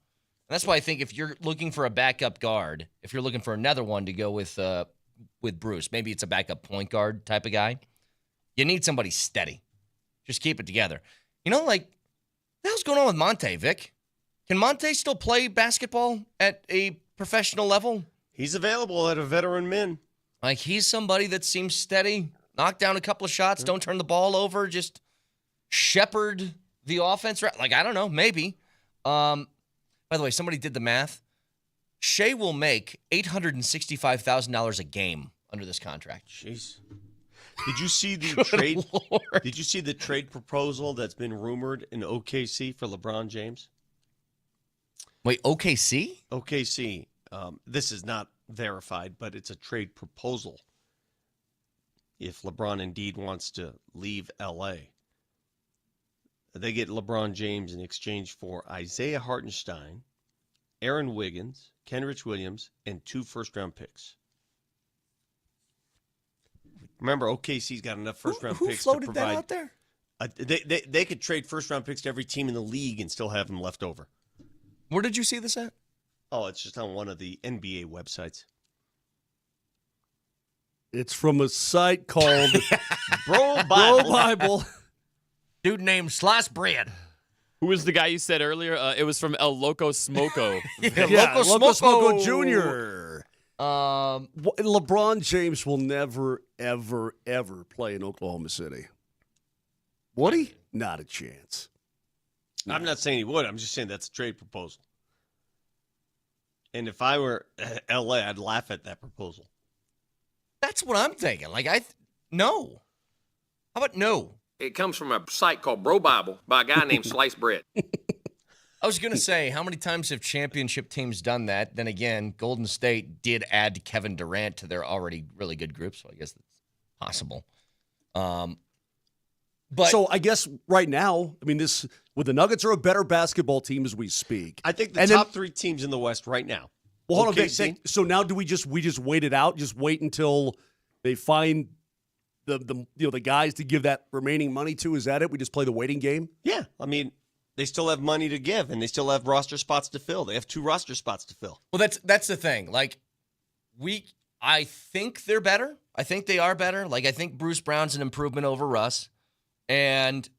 And that's why I think if you're looking for a backup guard, if you're looking for another one to go with Bruce, maybe it's a backup point guard type of guy, you need somebody steady. Just keep it together. What the hell's going on with Monte, Vic? Can Monte still play basketball at a professional level? He's available at a veteran min. He's somebody that seems steady, knock down a couple of shots, don't turn the ball over, just shepherd the offense. I don't know, maybe. By the way, somebody did the math. Shea will make $865,000 a game under this contract. Jeez. Did you see the trade? Lord. Did you see the trade proposal that's been rumored in OKC for LeBron James? Wait, OKC? OKC. This is not verified, but it's a trade proposal. If LeBron indeed wants to leave LA, they get LeBron James in exchange for Isaiah Hartenstein, Aaron Wiggins, Kenrich Williams, and 2 first-round picks. Remember, OKC's got enough first-round picks to provide. Who floated that out there? They could trade first-round picks to every team in the league and still have them left over. Where did you see this at? Oh, it's just on one of the NBA websites. It's from a site called Bro Bible. Dude named Slice Bread. Who was the guy you said earlier? It was from El Loco Smoco. Loco Smoco Jr. LeBron James will never, ever, ever play in Oklahoma City. Would he? Not a chance. No. I'm not saying he would. I'm just saying that's a trade proposal. And if I were LA, I'd laugh at that proposal. That's what I'm thinking. No. How about no? It comes from a site called Bro Bible by a guy named Slice Bread. I was going to say, how many times have championship teams done that? Then again, Golden State did add Kevin Durant to their already really good group, so I guess that's possible. But so I guess right now, with the Nuggets are a better basketball team as we speak. I think the top 3 teams in the West right now. Well, hold on, Vic. So now do we just wait it out? Just wait until they find the guys to give that remaining money to? Is that it? We just play the waiting game? Yeah. They still have money to give, and they still have roster spots to fill. They have 2 roster spots to fill. Well, that's the thing. I think they're better. I think they are better. I think Bruce Brown's an improvement over Russ. And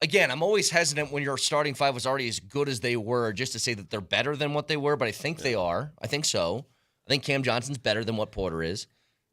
again, I'm always hesitant when your starting 5 was already as good as they were just to say that they're better than what they were, but I think they are. I think so. I think Cam Johnson's better than what Porter is.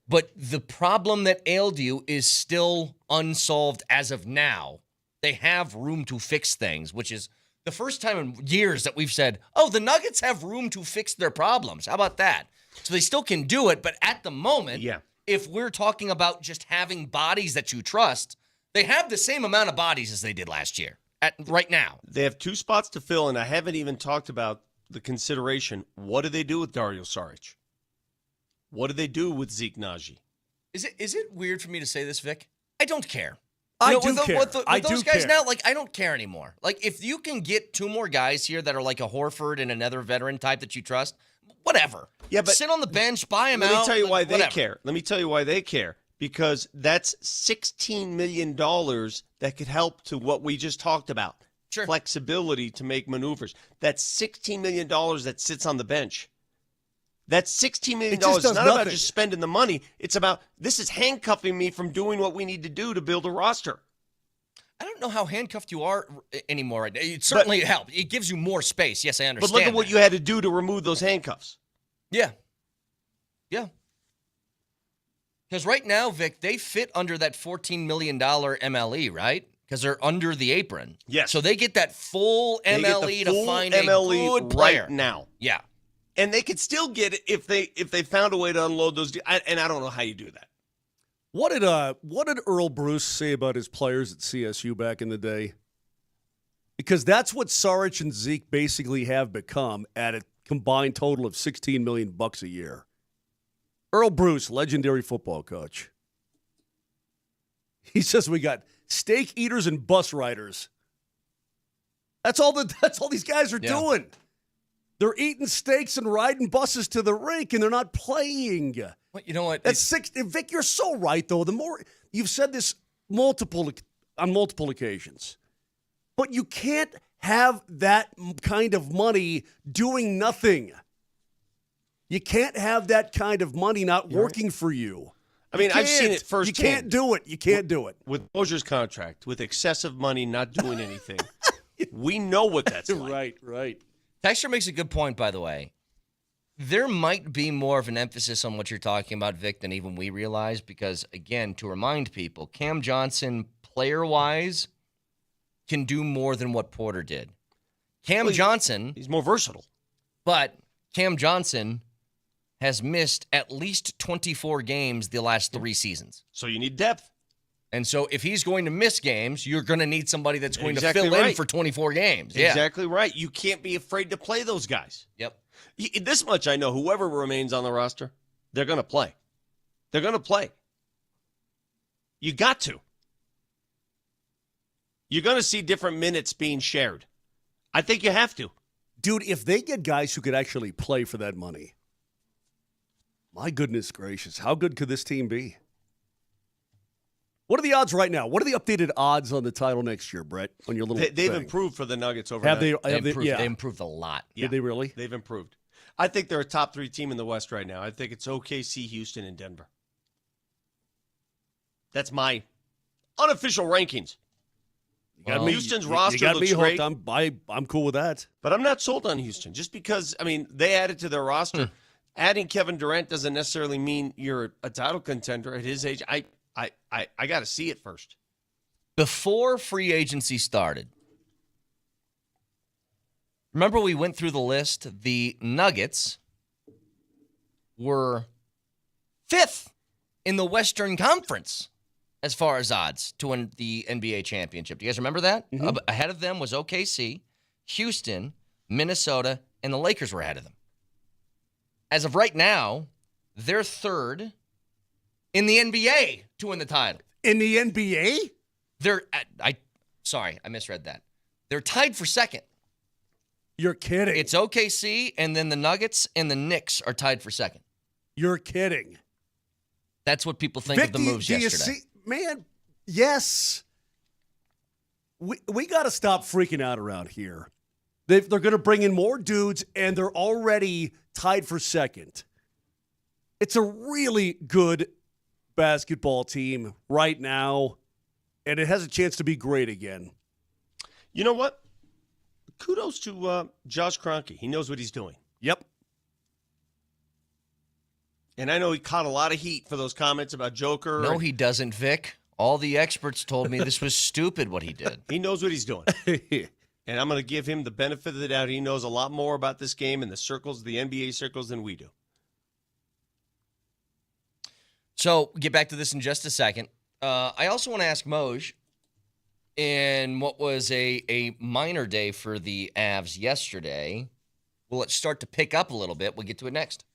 But the problem that ailed you is still unsolved as of now. They have room to fix things, which is the first time in years that we've said, oh, the Nuggets have room to fix their problems. How about that? So they still can do it, but at the moment, if we're talking about just having bodies that you trust, they have the same amount of bodies as they did last year right now. They have 2 spots to fill, and I haven't even talked about the consideration. What do they do with Dario Saric? What do they do with Zeke Naji? Is it weird for me to say this, Vic? I don't care. I You know, do with care. With I those do guys care. now, like, I don't care anymore. Like, if you can get 2 more guys here that are like a Horford and another veteran type that you trust, whatever. Yeah, but sit on the bench, buy him out. Let me tell you why they whatever. care. Let me tell you why they care. Because that's $16 million that could help to what we just talked about. Sure. Flexibility to make maneuvers. That's $16 million that sits on the bench. That's $16 million. It just It's does not about nothing. just spending the money. It's about, this is handcuffing me from doing what we need to do to build a roster. I don't know how handcuffed you are anymore. It certainly helps. It gives you more space. Yes, I understand. But look at what you had to do to remove those handcuffs. Yeah. Yeah. Because right now, Vic, they fit under that $14 million MLE, right? Because they're under the apron. Yes. So they get that full They get MLE the to full find MLE a good player. right now. Yeah. And they could still get it if they found a way to unload those. And I don't know how you do that. What did Earl Bruce say about his players at CSU back in the day? Because that's what Saric and Zeke basically have become at a combined total of $16 million a year. Earl Bruce, legendary football coach. He says we got steak eaters and bus riders. That's all these guys are doing. They're eating steaks and riding buses to the rink, and they're not playing. Well, you know what? That's six. Vic, you're so right, though. The more you've said this on multiple occasions, but you can't have that kind of money doing nothing. You can't have that kind of money not working for you. I mean, I've seen it firsthand. You can't do it. You can't do it. With Moser's contract, with excessive money not doing anything, we know what that's like. Right. Texture makes a good point, by the way. There might be more of an emphasis on what you're talking about, Vic, than even we realize because, again, to remind people, Cam Johnson, player-wise, can do more than what Porter did. Johnson... He's more versatile. But Cam Johnson has missed at least 24 games the last 3 seasons. So you need depth. And so if he's going to miss games, you're going to need somebody that's going to fill in for 24 games. Yeah. Exactly right. You can't be afraid to play those guys. Yep. This much I know. Whoever remains on the roster, they're going to play. They're going to play. You got to. You're going to see different minutes being shared. I think you have to. Dude, if they get guys who could actually play for that money, my goodness gracious, how good could this team be? What are the odds right now? What are the updated odds on the title next year, Brett? On your little They've thing? improved for the Nuggets over. Have they? They improved a lot. Yeah. Did they really? They've improved. I think they're a top 3 team in the West right now. I think it's OKC, Houston, and Denver. That's my unofficial rankings. Houston's roster looks great. I'm cool with that. But I'm not sold on Houston just because, I mean, they added to their roster. Adding Kevin Durant doesn't necessarily mean you're a title contender at his age. I got to see it first. Before free agency started, remember we went through the list? The Nuggets were 5th in the Western Conference as far as odds to win the NBA championship. Do you guys remember that? Mm-hmm. Ahead of them was OKC, Houston, Minnesota, and the Lakers were ahead of them. As of right now, they're 3rd in the NBA to win the title. In the NBA? I misread that. They're tied for 2nd. You're kidding. It's OKC, and then the Nuggets and the Knicks are tied for 2nd. You're kidding. That's what people think of the moves do yesterday. You see, man, yes. We got to stop freaking out around here. They're going to bring in more dudes, and they're already tied for 2nd. It's a really good basketball team right now, and it has a chance to be great again. You know what? Kudos to Josh Kroenke. He knows what he's doing. Yep. And I know he caught a lot of heat for those comments about Joker. No, he doesn't, Vic. All the experts told me this was stupid what he did. He knows what he's doing. And I'm going to give him the benefit of the doubt. He knows a lot more about this game in the circles, the NBA circles, than we do. So, get back to this in just a second. I also want to ask Moj, in what was a minor day for the Avs yesterday, will it start to pick up a little bit? We'll get to it next.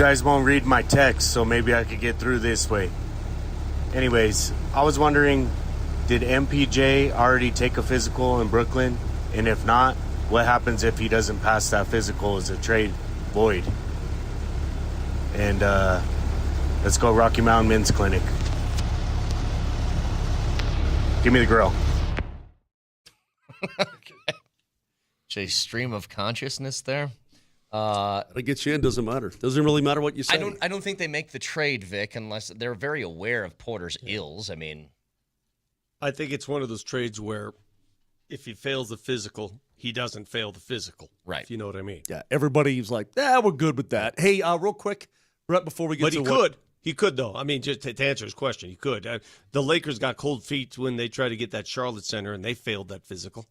guys won't read my text, so maybe I could get through this way. Anyways, I was wondering, did MPJ already take a physical in Brooklyn? And if not, what happens if he doesn't pass that physical? Is a trade void? And let's go Rocky Mountain Men's Clinic. Give me the grill. Okay. A stream of consciousness there. It gets you in, doesn't matter. Doesn't really matter what you say. I don't think they make the trade, Vic, unless they're very aware of Porter's ills. I mean, I think it's one of those trades where if he fails the physical, he doesn't fail the physical. Right. If you know what I mean. Yeah, everybody's like, we're good with that. Hey, real quick, right before we get to He could, though. I mean, just to answer his question, he could. The Lakers got cold feet when they tried to get that Charlotte center, and they failed that physical.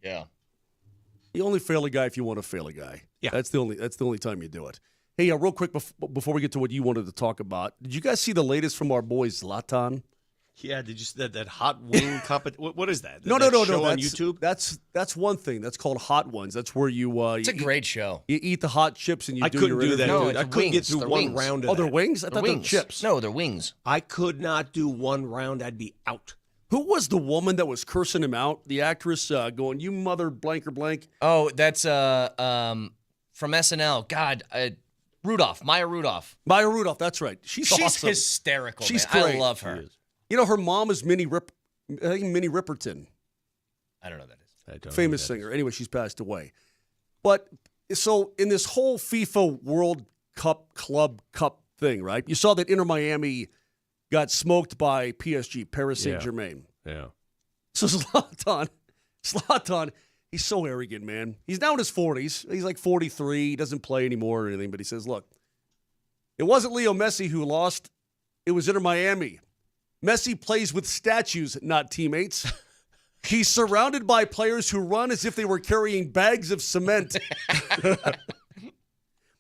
Yeah. You only fail a guy if you want to fail a guy. Yeah. That's the only time you do it. Hey, real quick before we get to what you wanted to talk about, did you guys see the latest from our boy Zlatan? Yeah, did you see that hot wing competition? What is that? No. Show on That's, YouTube? That's one thing. That's called Hot Ones. That's where you. It's a great show. You eat the hot chips and you I do couldn't your do that. interview. No, I couldn't get through one round of that. they're wings? I thought they were chips. No, they're wings. I could not do one round. I'd be out. Who was the woman that was cursing him out? The actress going, "You mother blank or blank." Oh, that's from SNL. God, Rudolph, Maya Rudolph. Maya Rudolph. That's right. She's awesome. hysterical. She's man. great. I love her. You know, her mom is Minnie Riperton. I don't know who that is. Famous singer. Anyway, she's passed away. But so in this whole FIFA World Cup Club Cup thing, right? You saw that Inter Miami got smoked by PSG, Paris Saint-Germain. Yeah. So Zlatan, he's so arrogant, man. He's now in his 40s. He's like 43. He doesn't play anymore or anything, but he says, look, it wasn't Leo Messi who lost. It was Inter Miami. Messi plays with statues, not teammates. He's surrounded by players who run as if they were carrying bags of cement.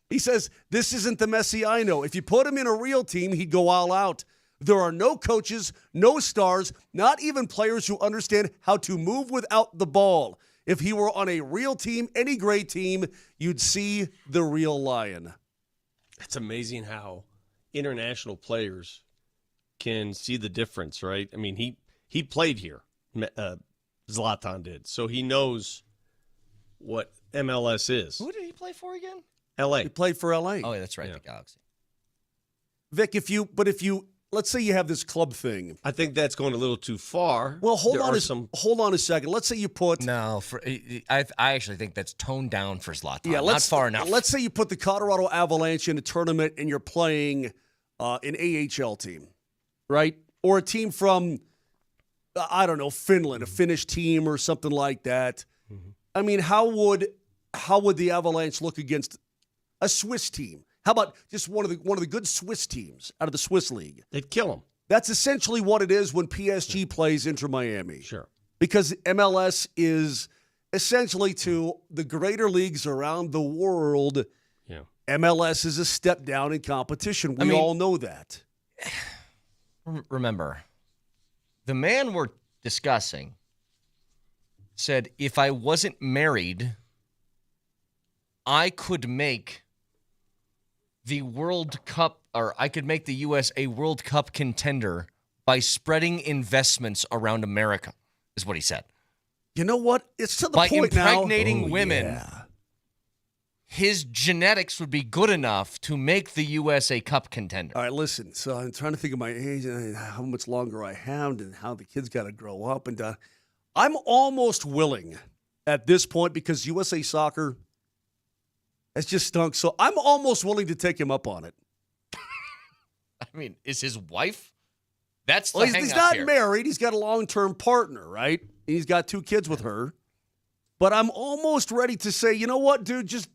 He says, this isn't the Messi I know. If you put him in a real team, he'd go all out. There are no coaches, no stars, not even players who understand how to move without the ball. If he were on a real team, any great team, you'd see the real lion. It's amazing how international players can see the difference, right? I mean, he played here. Zlatan did. So he knows what MLS is. Who did he play for again? LA. He played for LA. Oh, yeah, that's right, the Galaxy. Vic, if you let's say you have this club thing. I think that's going a little too far. Well, hold on a second. Let's say you put I actually think that's toned down for Zlatan. Yeah, not far enough. Let's say you put the Colorado Avalanche in a tournament and you're playing an AHL team, right? Or a team from I don't know, Finland, a Finnish team or something like that. Mm-hmm. I mean, how would the Avalanche look against a Swiss team? How about just one of the good Swiss teams out of the Swiss league? They'd kill them. That's essentially what it is when PSG plays Inter Miami. Sure. Because MLS is essentially to the greater leagues around the world. Yeah. MLS is a step down in competition. We all know that. Remember, the man we're discussing said, if I wasn't married, I could make the World Cup, or I could make the U.S. a World Cup contender by spreading investments around America, is what he said. You know what? It's to the by point now. By impregnating women, his genetics would be good enough to make the U.S. a cup contender. All right, listen. So I'm trying to think of my age and how much longer I have and how the kids got to grow up. And I'm almost willing at this point, because USA Soccer has just stunk. So I'm almost willing to take him up on it. I mean, is his wife? That's the he's not married. He's got a long-term partner, right? He's got 2 kids with her. But I'm almost ready to say, you know what, dude, just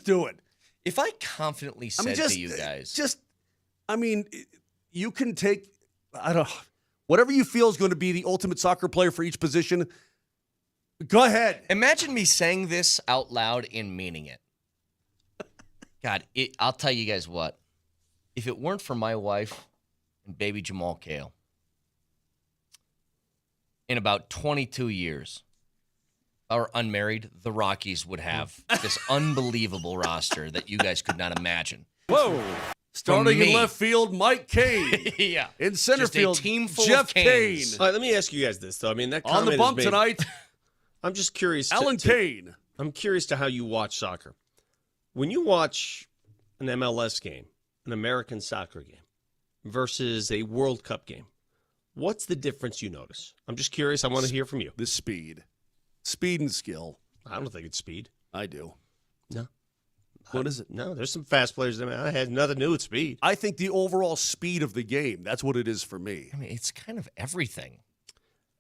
do it. If I confidently said to you guys. You can take, whatever you feel is going to be the ultimate soccer player for each position. Go ahead. Imagine me saying this out loud and meaning it. God, I'll tell you guys what. If it weren't for my wife and baby Jamal Kale, in about 22 years, or unmarried, the Rockies would have this unbelievable roster that you guys could not imagine. Whoa. Starting in left field, Mike Kane. Yeah. In center Just field, a team full Jeff of Canes. Kane. All right, let me ask you guys this, though. I mean, that On the comment bump is made, tonight, I'm just curious. Alan Kane. I'm curious to how you watch soccer. When you watch an MLS game, an American soccer game, versus a World Cup game, what's the difference you notice? I'm just curious. I want to hear from you. The speed. Speed and skill. I don't think it's speed. I do. No. What is it? No, there's some fast players. I had nothing to do with speed. I think the overall speed of the game. That's what it is for me. I mean, it's kind of everything.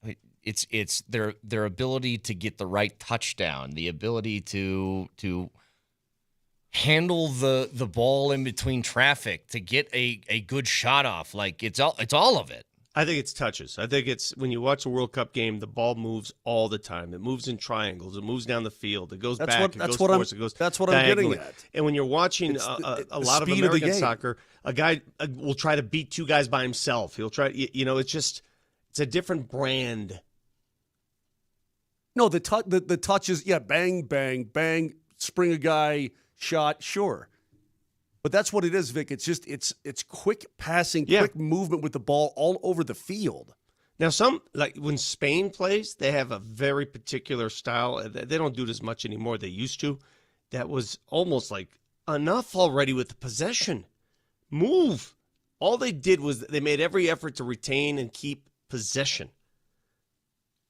I mean, it's their ability to get the right touchdown, the ability to handle the ball in between traffic, to get a good shot off. Like it's all of it. I think it's touches. I think it's when you watch a World Cup game, the ball moves all the time. It moves in triangles. It moves down the field. It goes back. It goes forwards. It goes That's what I'm getting at. And when you're watching a lot of American soccer, a guy will try to beat two guys by himself. He'll try. It's a different brand. No, the touches. Yeah, bang, bang, bang. Spring a guy, shot. Sure. But that's what it is, Vic. It's just it's quick passing, quick movement with the ball all over the field. Now, like when Spain plays, they have a very particular style. They don't do it as much anymore. They used to. That was almost like enough already with the possession. Move. All they did was they made every effort to retain and keep possession.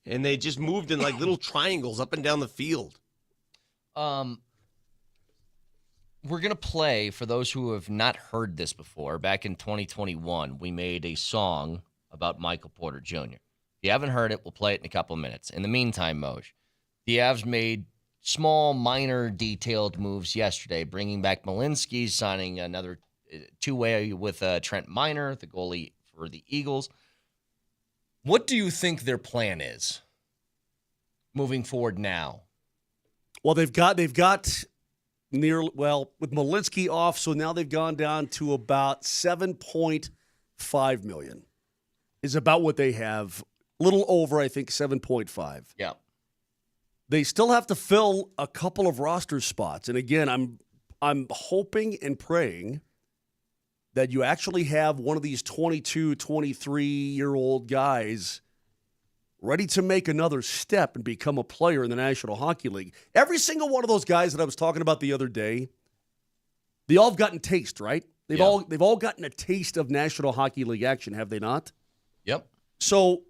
And they just moved in like little triangles up and down the field. We're going to play, for those who have not heard this before, back in 2021, we made a song about Michael Porter Jr. If you haven't heard it, we'll play it in a couple of minutes. In the meantime, Moj, the Avs made small, minor, detailed moves yesterday, bringing back Malinsky, signing another two-way with Trent Miner, the goalie for the Eagles. What do you think their plan is moving forward now? Well, they've got with Malinsky off, so now they've gone down to about $7.5 million. Is about what they have. A little over, I think, 7.5. Yeah. They still have to fill a couple of roster spots. And again, I'm hoping and praying that you actually have one of these 22, 23-year-old guys ready to make another step and become a player in the National Hockey League. Every single one of those guys that I was talking about the other day, they all have gotten taste, right? They've all gotten a taste of National Hockey League action, have they not? Yep. So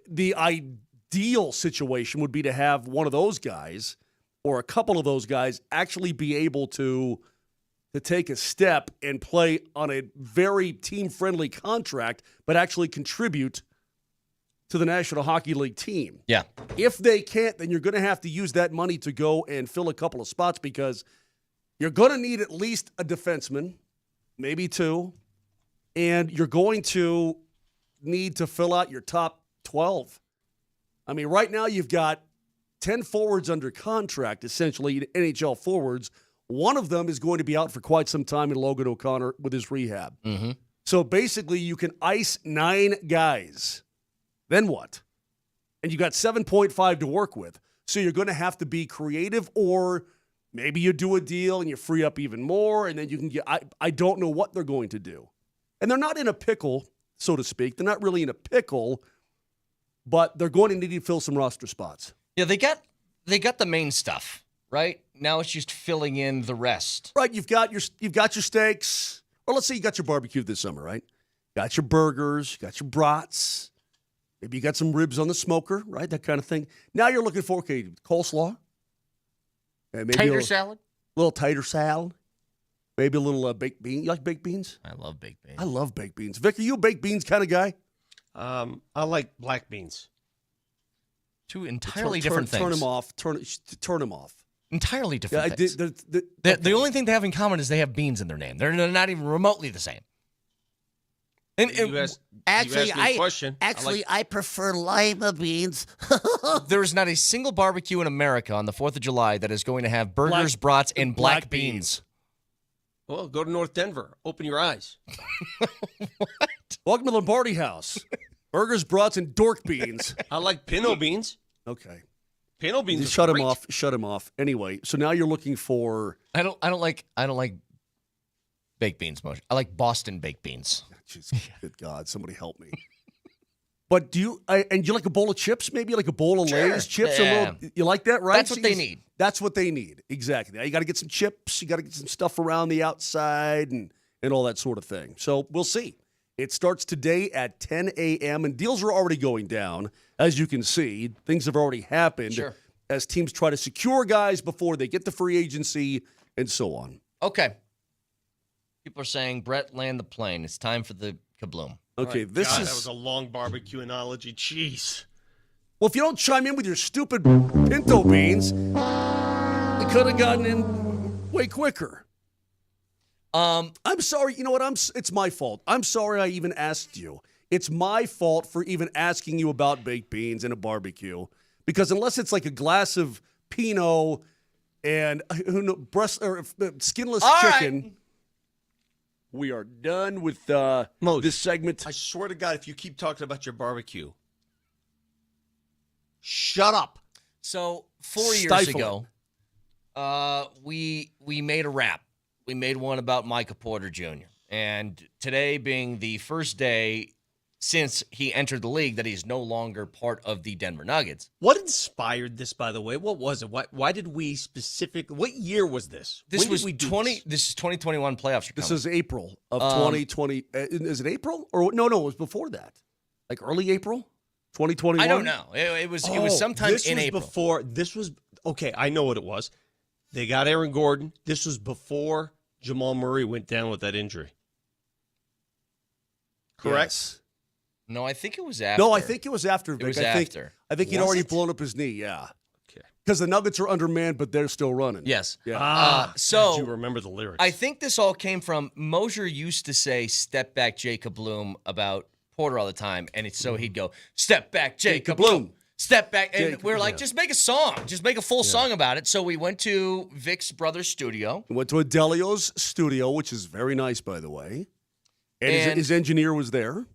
the ideal situation would be to have one of those guys or a couple of those guys actually be able to take a step and play on a very team-friendly contract, but actually contribute to the National Hockey League team. Yeah. If they can't, then you're going to have to use that money to go and fill a couple of spots because you're going to need at least a defenseman, maybe two, and you're going to need to fill out your top 12. I mean, right now you've got 10 forwards under contract, essentially, NHL forwards. One of them is going to be out for quite some time in Logan O'Connor with his rehab. Mm-hmm. So basically you can ice 9 guys. Then what? And you got 7.5 to work with. So you're going to have to be creative, or maybe you do a deal and you free up even more, and then you can get – I don't know what they're going to do. And they're not in a pickle, so to speak. They're not really in a pickle, but they're going to need to fill some roster spots. Yeah, they got the main stuff, right? Now it's just filling in the rest. Right, you've got your steaks, or let's say you got your barbecue this summer, right? Got your burgers, got your brats. Maybe you got some ribs on the smoker, right? That kind of thing. Now you're looking for, coleslaw. Maybe tater salad? A little tater salad. Maybe a little baked bean. You like baked beans? I love baked beans. I love baked beans. Vic, are you a baked beans kind of guy? I like black beans. Two entirely different things. Turn them off. Turn them off. Entirely different things. Okay. The only thing they have in common is they have beans in their name. They're not even remotely the same. And I prefer lima beans. There is not a single barbecue in America on the 4th of July that is going to have burgers, brats, and black beans. Well, go to North Denver. Open your eyes. What? Welcome to Lombardi House. Burgers, brats, and dork beans. I like pinto beans. Okay. Panel beans. Just shut him off. Shut him off. Anyway, so now you're looking for. I don't like baked beans, Moser. I like Boston baked beans. Jeez, good God, somebody help me. But do you and you like a bowl of chips? Maybe like a bowl of Lay's chips. Yeah. You like that, right? That's what they need. That's what they need. Exactly. Now you got to get some chips. You got to get some stuff around the outside and all that sort of thing. So we'll see. It starts today at 10 a.m. and deals are already going down. As you can see, things have already happened as teams try to secure guys before they get to free agency and so on. Okay. People are saying, Brett, land the plane. It's time for the kabloom. Okay, that was a long barbecue analogy. Jeez. Well, if you don't chime in with your stupid pinto beans, it could have gotten in way quicker. I'm sorry. You know what? It's my fault. I'm sorry I even asked you. It's my fault for even asking you about baked beans and a barbecue. Because unless it's like a glass of Pinot and skinless chicken. Right. We are done with this segment. I swear to God, if you keep talking about your barbecue, shut up. So 4 years ago, we made a rap. We made one about Michael Porter Jr. And today being the first day since he entered the league that he's no longer part of the Denver Nuggets. What inspired this, by the way? What was it? Why did we specifically? What year was this? This was 2021 playoffs. This is April of 2020. Is it April or no? It was before that, like early April, 2021. I don't know. It was sometime in April. This was okay. I know what it was. They got Aaron Gordon. This was before Jamal Murray went down with that injury. Correct. Yes. No, I think it was after. No, I think it was after. Vic. I think he'd already blown up his knee. Yeah. Okay. Because the Nuggets are undermanned, but they're still running. Yes. Yeah. So you remember the lyrics? I think this all came from Moser used to say "Step back, Jacob Bloom" about Porter all the time, and so he'd go "Step back, Jacob Bloom." Step back, and we're like, just make a song, just make a full song about it. So we went to Vic's brother's studio. We went to Adelio's studio, which is very nice, by the way. And his engineer was there.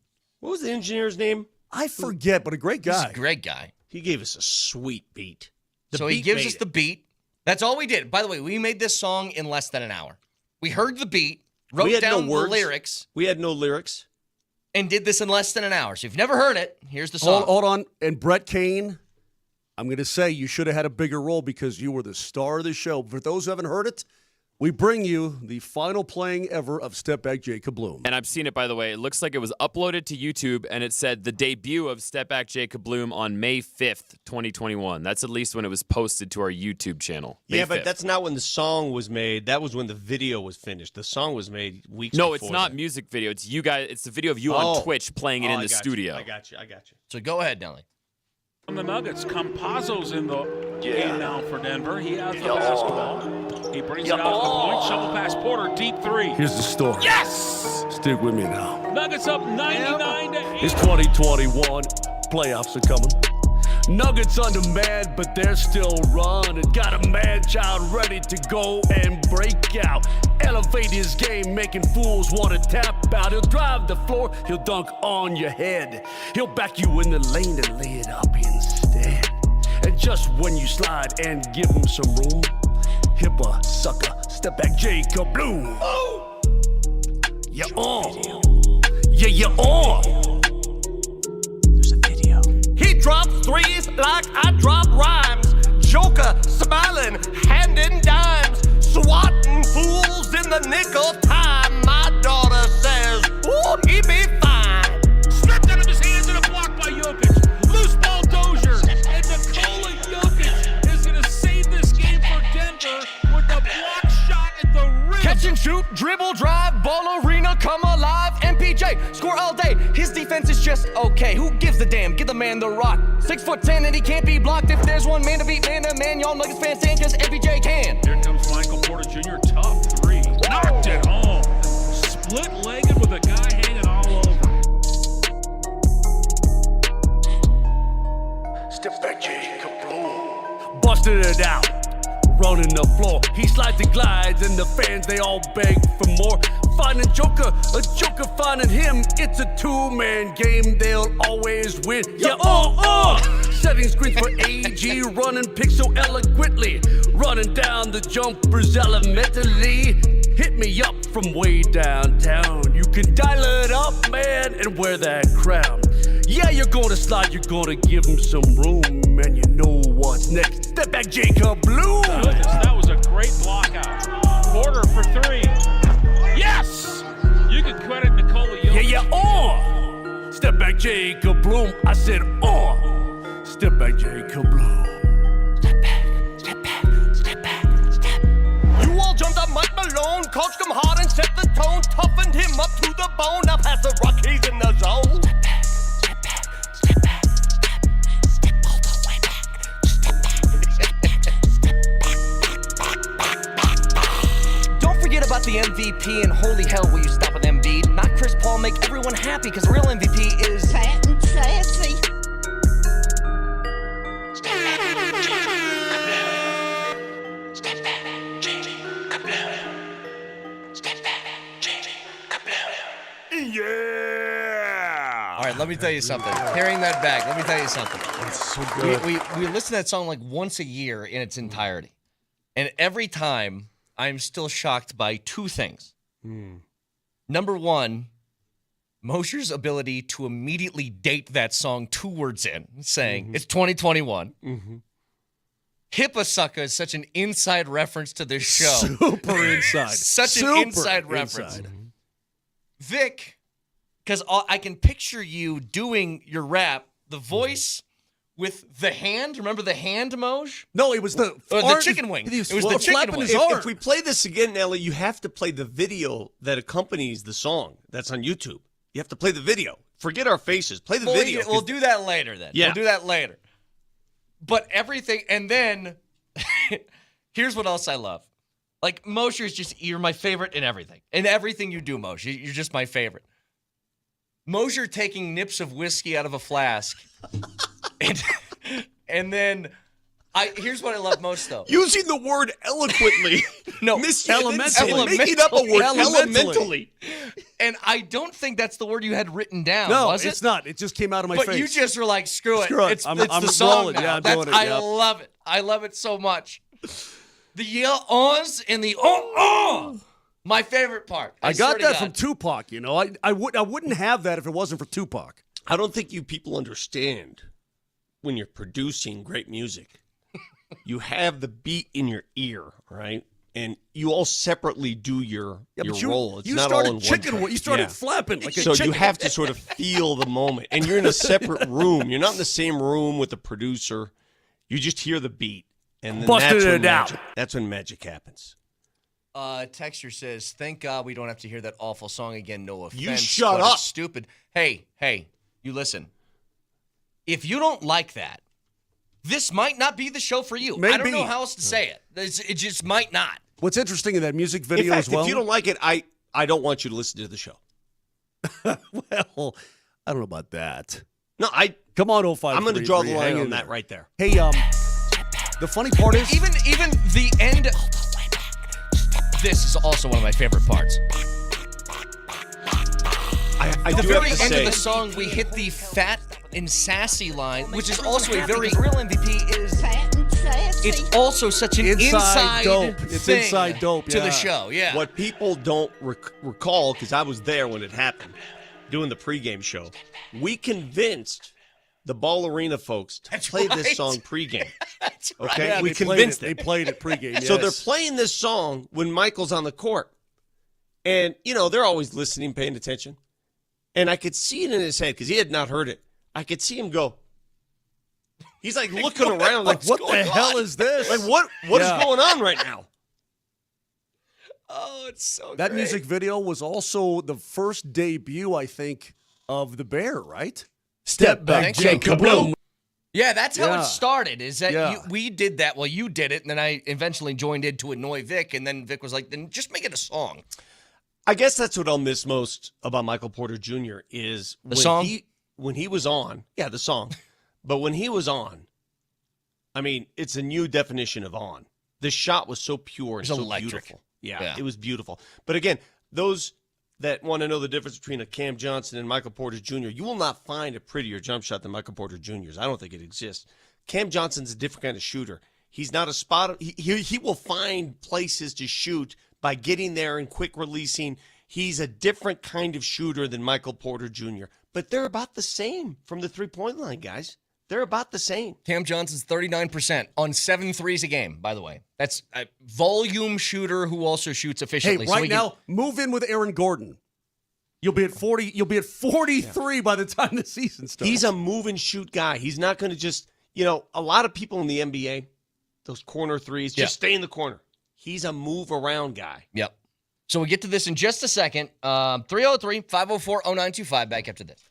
What was the engineer's name? I forget, but a great guy. He's a great guy. He gave us a sweet beat. He gives us the beat. That's all we did. By the way, we made this song in less than an hour. We heard the beat, wrote down the lyrics. We had no lyrics. And did this in less than an hour. So if you've never heard it, here's the song. Hold on. And Brett Kane, I'm going to say you should have had a bigger role because you were the star of the show. For those who haven't heard it, we bring you the final playing ever of Step Back Jacob Bloom. And I've seen it, by the way. It looks like it was uploaded to YouTube, and it said the debut of Step Back Jacob Bloom on May 5th, 2021. That's at least when it was posted to our YouTube channel. May 5th. But that's not when the song was made. That was when the video was finished. The song was made weeks before. No, it's not music video. It's you guys. It's the video of you on Twitch playing it in the studio. I got you. So go ahead, Nelly. From the Nuggets, Campazzo's in the game now for Denver. He has the basketball. He brings it out to the point. Shovel pass Porter, deep three. Here's the story. Yes! Stick with me now. Nuggets up 99-8. It's 2021. Playoffs are coming. Nuggets undermanned, but they're still running. Got a man-child ready to go and break out. Elevate his game, making fools want to tap out. He'll drive the floor, he'll dunk on your head. He'll back you in the lane and lay it up instead. And just when you slide and give him some room, hip a sucker, step back Jacob Bloom. Oh! You're on. Yeah, you're on. He drops threes like I drop rhymes. Joker smiling, handing dimes. Swatting fools in the nick of time. My daughter says, ooh, he be fine. Stripped out of his hands and a block by Jokic. Loose ball Dozier. And Nikola Jokic is going to save this game for Denver with a block shot at the rim. Catch and shoot, dribble, drive, ball arena, come alive. MPJ, score all day. His defense is just okay. Who gives a damn? Give the man the rock. 6'10" and he can't be blocked. If there's one man to beat man to man, y'all Nuggets fans saying because MPJ can. Here comes Michael Porter Jr. Tough three. Knocked it home. Split-legged with a guy hanging all over. Step back, Jacob Bloom. Busted it out. Running the floor. He slides and glides, and the fans, they all beg for more. Finding Joker, a Joker finding him. It's a two-man game, they'll always win. Yeah, Setting screens for AG, running picks so eloquently. Running down the jumpers elementally. Hit me up from way downtown. You can dial it up, man, and wear that crown. Yeah, you're gonna slide, you're gonna give him some room. And you know what's next. Step back, Jacob Bloom. That was a great block out. Porter for three. Yes! You can credit Nikola Jokic. Yeah, on. Step back, Jacob Bloom. I said on. Step back, Jacob Bloom. You all jumped up Mike Malone, coached him hard and set the tone, toughened him up to the bone. Now pass the rock, he's in the zone. Don't forget about the MVP and holy hell will you stop with Embiid. Not Chris Paul, make everyone happy because the real MVP is fat and sassy. Yeah! All right, let me tell you something. Carrying that back, let me tell you something. That's so good. We listen to that song like once a year in its entirety. And every time, I'm still shocked by two things. Number one, Moser's ability to immediately date that song 2 words in, saying it's 2021. Hippa Sucka is such an inside reference to this show. Super inside. Such an inside reference. Vic, because I can picture you doing your rap, the voice with the hand. Remember the hand, Moj? No, it was the chicken wing. It was the chicken wing. If we play this again, Ellie, you have to play the video that accompanies the song that's on YouTube. You have to play the video. Forget our faces. Play the video. We'll do that later then. Yeah. We'll do that later. But everything, and then here's what else I love. Like, Mosher is just, you're my favorite in everything. In everything you do, Mosher, you're just my favorite. Mosher taking nips of whiskey out of a flask. and then, here's what I love most, though. Using the word eloquently. No, making up a word elementally. And I don't think that's the word you had written down, No, was it? it's not. It just came out of my But face. you just were like, screw it. It's I'm the song rolling. now. Yeah, I'm doing it. I love it. I love it so much. The yell-ons and the oh. My favorite part. I got that from Tupac, you know. I wouldn't have that if it wasn't for Tupac. I don't think you people understand when you're producing great music. You have the beat in your ear, right? And you all separately do your role. It's not all in one track. You started flapping like a so chicken. you have to sort of feel the moment. And you're in a separate room. You're not in the same room with the producer. You just hear the beat. And then that's when magic happens. Texture says, thank God we don't have to hear that awful song again. No offense. You shut but up. It's stupid. Hey, you listen. If you don't like that, this might not be the show for you. Maybe. I don't know how else to say it. It just might not. What's interesting in that music video in fact, as well. If you don't like it, I don't want you to listen to the show. Well, I don't know about that. No, come on, 05. I'm going to draw the line on that right there. Hey, the funny part is even the end. This is also one of my favorite parts. I the do very have to end say, of the song, we hit the fat and sassy line, which is also a very real MVP is fat and sassy. It's also such an inside dope. Thing it's inside dope to the show. Yeah. What people don't recall, because I was there when it happened, doing the pregame show, we convinced the Ball Arena folks to play this song pregame. That's right. Okay, Yeah, we they convinced played it. them. They played it pregame. Yes. So they're playing this song when Michael's on the court. And, they're always listening, paying attention. And I could see it in his head because he had not heard it. I could see him go. He's like looking around like, what the hell is this? Like, what is going on right now? Oh, it's so That great. music video was also the first debut, I think, of the Bear, right? Step back, Jacob Bloom. Yeah, that's how Yeah. it started, is that Yeah. we did that. Well, you did it, and then I eventually joined in to annoy Vic, and then Vic was like, then just make it a song. I guess that's what I'll miss most about Michael Porter Jr. is The song? when he was on. Yeah, the song. But when he was on, I mean, it's a new definition of on. The shot was so pure and so electric. beautiful. Yeah, it was beautiful. But again, those that want to know the difference between a Cam Johnson and Michael Porter Jr., you will not find a prettier jump shot than Michael Porter Jr.'s. I don't think it exists. Cam Johnson's a different kind of shooter. He's not a spot. He will find places to shoot by getting there and quick releasing. He's a different kind of shooter than Michael Porter Jr. But they're about the same from the three-point line, guys. They're about the same. Cam Johnson's 39% on 7 threes a game, by the way. That's a volume shooter who also shoots efficiently. Hey, right now, move in with Aaron Gordon. You'll be at 40. You'll be at 43 by the time the season starts. He's a move and shoot guy. He's not going to just, a lot of people in the NBA, those corner threes, just stay in the corner. He's a move around guy. Yep. So we get to this in just a second. 303-504-0925. Back after this.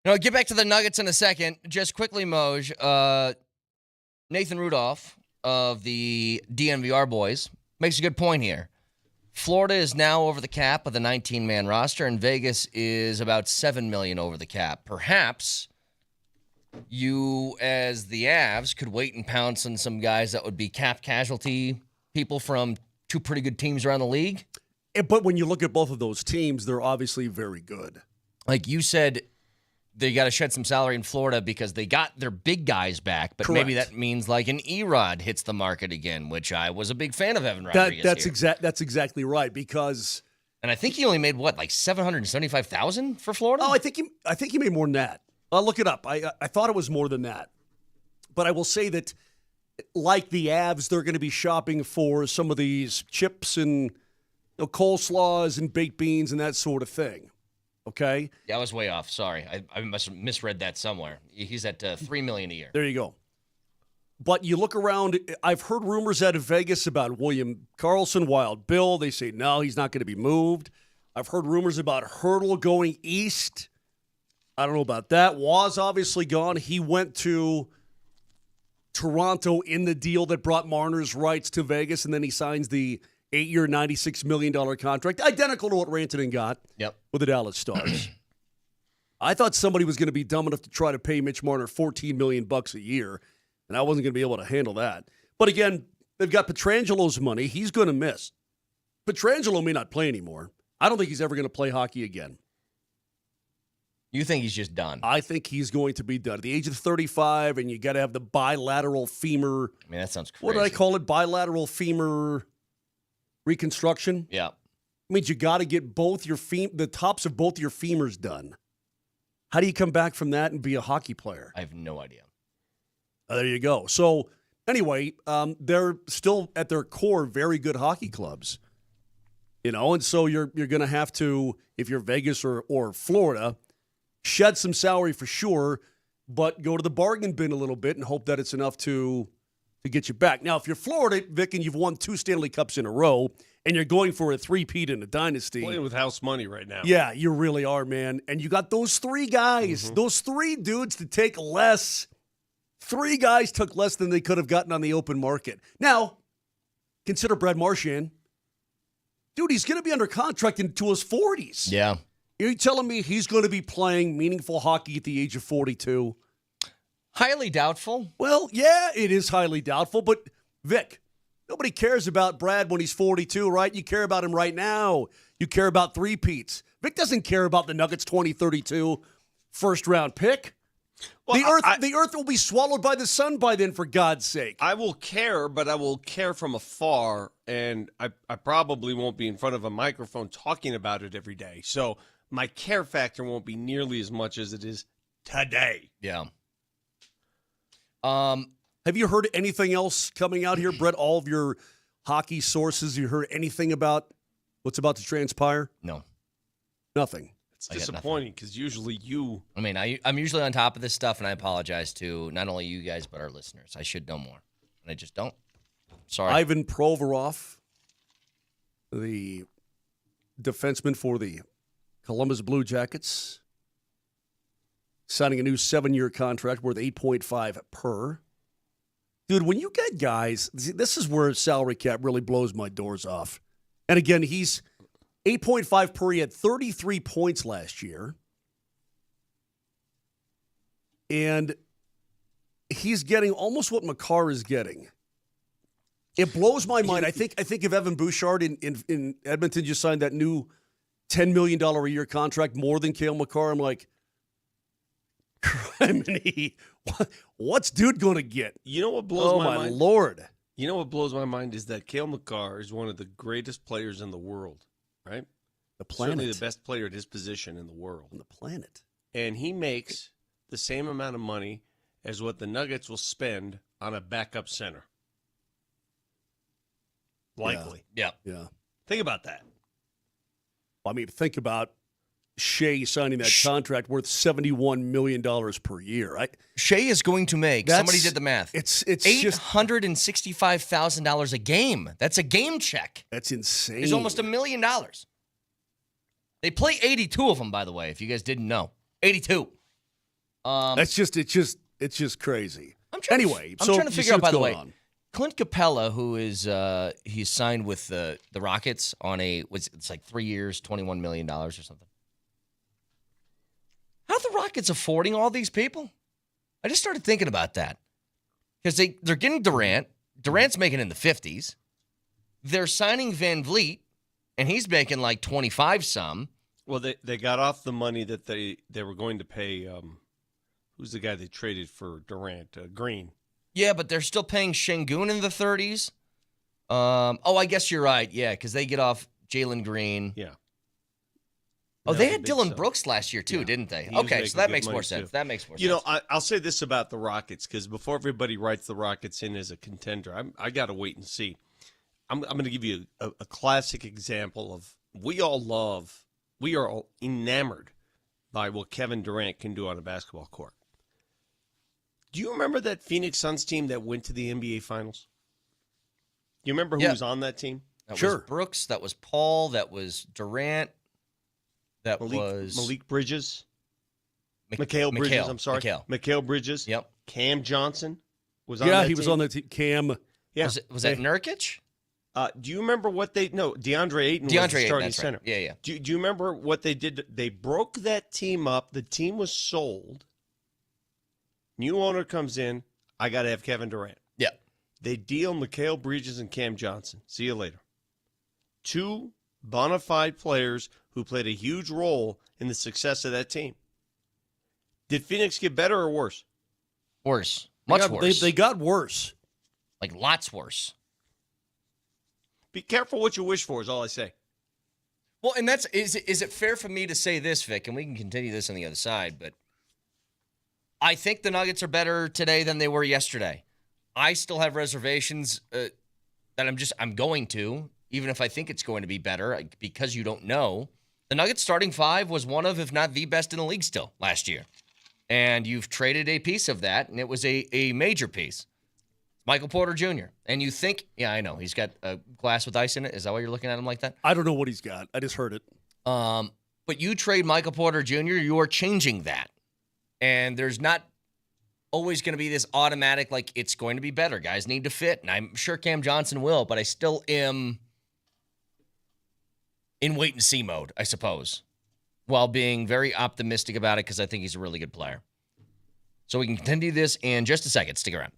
No, get back to the Nuggets in a second. Just quickly, Moj. Nathan Rudolph of the DNVR boys makes a good point here. Florida is now over the cap of the 19-man roster, and Vegas is about $7 million over the cap. Perhaps you, as the Avs, could wait and pounce on some guys that would be cap casualty people from two pretty good teams around the league. But when you look at both of those teams, they're obviously very good. Like you said, they got to shed some salary in Florida because they got their big guys back, but maybe that means like an Erod hits the market again, which I was a big fan of Evan Rodriguez. That's exactly right, because and I think he only made what, like $775,000 for Florida? Oh, I think he made more than that. I'll look it up. I thought it was more than that. But I will say that like the Avs, they're going to be shopping for some of these chips and coleslaws and baked beans and that sort of thing. Okay? Yeah, I was way off. Sorry. I must have misread that somewhere. He's at $3 million a year. There you go. But you look around, I've heard rumors out of Vegas about William Karlsson, Wild Bill. They say, no, he's not going to be moved. I've heard rumors about Hurdle going east. I don't know about that. Waz obviously gone. He went to Toronto in the deal that brought Marner's rights to Vegas, and then he signs the 8-year, $96 million contract, identical to what Rantanen got with the Dallas Stars. I thought somebody was going to be dumb enough to try to pay Mitch Marner $14 million a year, and I wasn't going to be able to handle that. But again, they've got Petrangelo's money. He's going to miss. Petrangelo may not play anymore. I don't think he's ever going to play hockey again. You think he's just done? I think he's going to be done. At the age of 35, and you got to have the bilateral femur. I mean, that sounds crazy. What did I call it? Bilateral femur reconstruction? Yeah. Means you got to get the tops of both your femurs done. How do you come back from that and be a hockey player? I have no idea. There you go. So anyway, they're still at their core very good hockey clubs. And so you're going to have to, if you're Vegas or Florida, shed some salary for sure, but go to the bargain bin a little bit and hope that it's enough to get you back. Now, if you're Florida, Vic, and you've won 2 Stanley Cups in a row, and you're going for a 3-peat in a dynasty. Playing with house money right now. Yeah, you really are, man. And you got those 3 guys, those 3 dudes to take less. 3 guys took less than they could have gotten on the open market. Now, consider Brad Marchand. Dude, he's going to be under contract into his 40s. Yeah. Are you telling me he's going to be playing meaningful hockey at the age of 42? Highly doubtful. Well, yeah, it is highly doubtful, but Vic, nobody cares about Brad when he's 42, right? You care about him right now. You care about 3-peats. Vic doesn't care about the Nuggets 2032 first-round pick. Well, the earth will be swallowed by the sun by then, for God's sake. I will care, but I will care from afar, and I probably won't be in front of a microphone talking about it every day. So my care factor won't be nearly as much as it is today. Yeah. Have you heard anything else coming out here, Brett? All of your hockey sources, you heard anything about what's about to transpire? No. Nothing. It's disappointing because usually you... I mean, I'm usually on top of this stuff, and I apologize to not only you guys, but our listeners. I should know more, and I just don't. Sorry. Ivan Provorov, the defenseman for the Columbus Blue Jackets, signing a new 7-year contract worth $8.5 per. Dude, when you get guys, this is where salary cap really blows my doors off. And again, he's $8.5 per. He had 33 points last year. And he's getting almost what Makar is getting. It blows my mind. I think if Evan Bouchard in Edmonton just signed that new $10 million a year contract, more than Cale Makar, I'm like, what's dude going to get? You know what blows my mind? Oh, my Lord. You know what blows my mind is that Cale Makar is one of the greatest players in the world, right? The planet. Certainly the best player at his position in the world. On the planet. And he makes the same amount of money as what the Nuggets will spend on a backup center. Likely. Yeah. Think about that. I mean, think about Shea signing that contract worth $71 million per year. Shea is going to make, somebody did the math, it's $865,000 a game. That's a game check. That's insane. It's almost $1 million. They play 82 of them, by the way, if you guys didn't know. 82. It's just crazy. I'm trying to figure out, by the way, Clint Capella, who is he's signed with the Rockets on it's like 3 years, $21 million or something. How are the Rockets affording all these people? I just started thinking about that. Because they're getting Durant. Durant's making in the 50s. They're signing Van Vliet, and he's making like 25 some. Well, they got off the money that they were going to pay. Who's the guy they traded for Durant? Green. Yeah, but they're still paying Şengün in the 30s. I guess you're right. Yeah, because they get off Jalen Green. Yeah. Oh, they had Dylan Brooks last year too, didn't they? Okay, so that makes more sense. That makes more sense. You know, I'll say this about the Rockets, because before everybody writes the Rockets in as a contender, I got to wait and see. I'm going to give you a classic example of we are all enamored by what Kevin Durant can do on a basketball court. Do you remember that Phoenix Suns team that went to the NBA Finals? Do you remember who was on that team? That was Brooks. That was Paul. That was Durant. That was Malik Bridges. Mikal Bridges, I'm sorry. Mikal Bridges. Yep. Cam Johnson was on that team. Yeah, he was on that team. Cam. Yeah. Was that Nurkic? Do you remember what DeAndre Ayton was the starting center. Right. Yeah. Do you remember what they did? They broke that team up. The team was sold. New owner comes in. I got to have Kevin Durant. Yeah. They deal Mikal Bridges and Cam Johnson. See you later. Two bona fide players who played a huge role in the success of that team. Did Phoenix get better or worse? Worse. Much worse. They got worse. Like lots worse. Be careful what you wish for is all I say. Well, and is it fair for me to say this, Vic, and we can continue this on the other side, but I think the Nuggets are better today than they were yesterday. I still have reservations that I'm going to, even if I think it's going to be better, because you don't know. The Nuggets starting five was one of, if not the best in the league still last year. And you've traded a piece of that, and it was a major piece. Michael Porter Jr. And you think, yeah, I know, he's got a glass with ice in it. Is that why you're looking at him like that? I don't know what he's got. I just heard it. But you trade Michael Porter Jr., you are changing that. And there's not always going to be this automatic, like, it's going to be better. Guys need to fit. And I'm sure Cam Johnson will, but I still am in wait-and-see mode, I suppose, while being very optimistic about it because I think he's a really good player. So we can continue this in just a second. Stick around.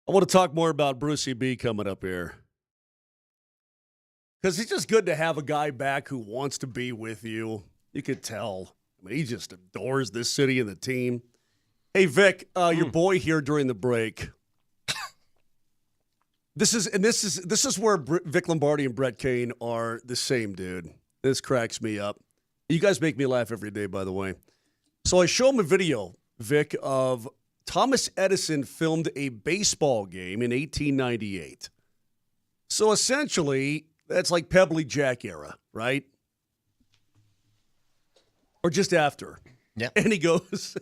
I want to talk more about Brucey B coming up here. Because it's just good to have a guy back who wants to be with you. You could tell. I mean, he just adores this city and the team. Hey, Vic, your boy here during the break. This is where Vic Lombardi and Brett Kane are the same, dude. This cracks me up. You guys make me laugh every day, by the way. So I show him a video, Vic, of Thomas Edison filmed a baseball game in 1898. So essentially, that's like Pebbly Jack era, right? Or just after. Yeah. And he goes,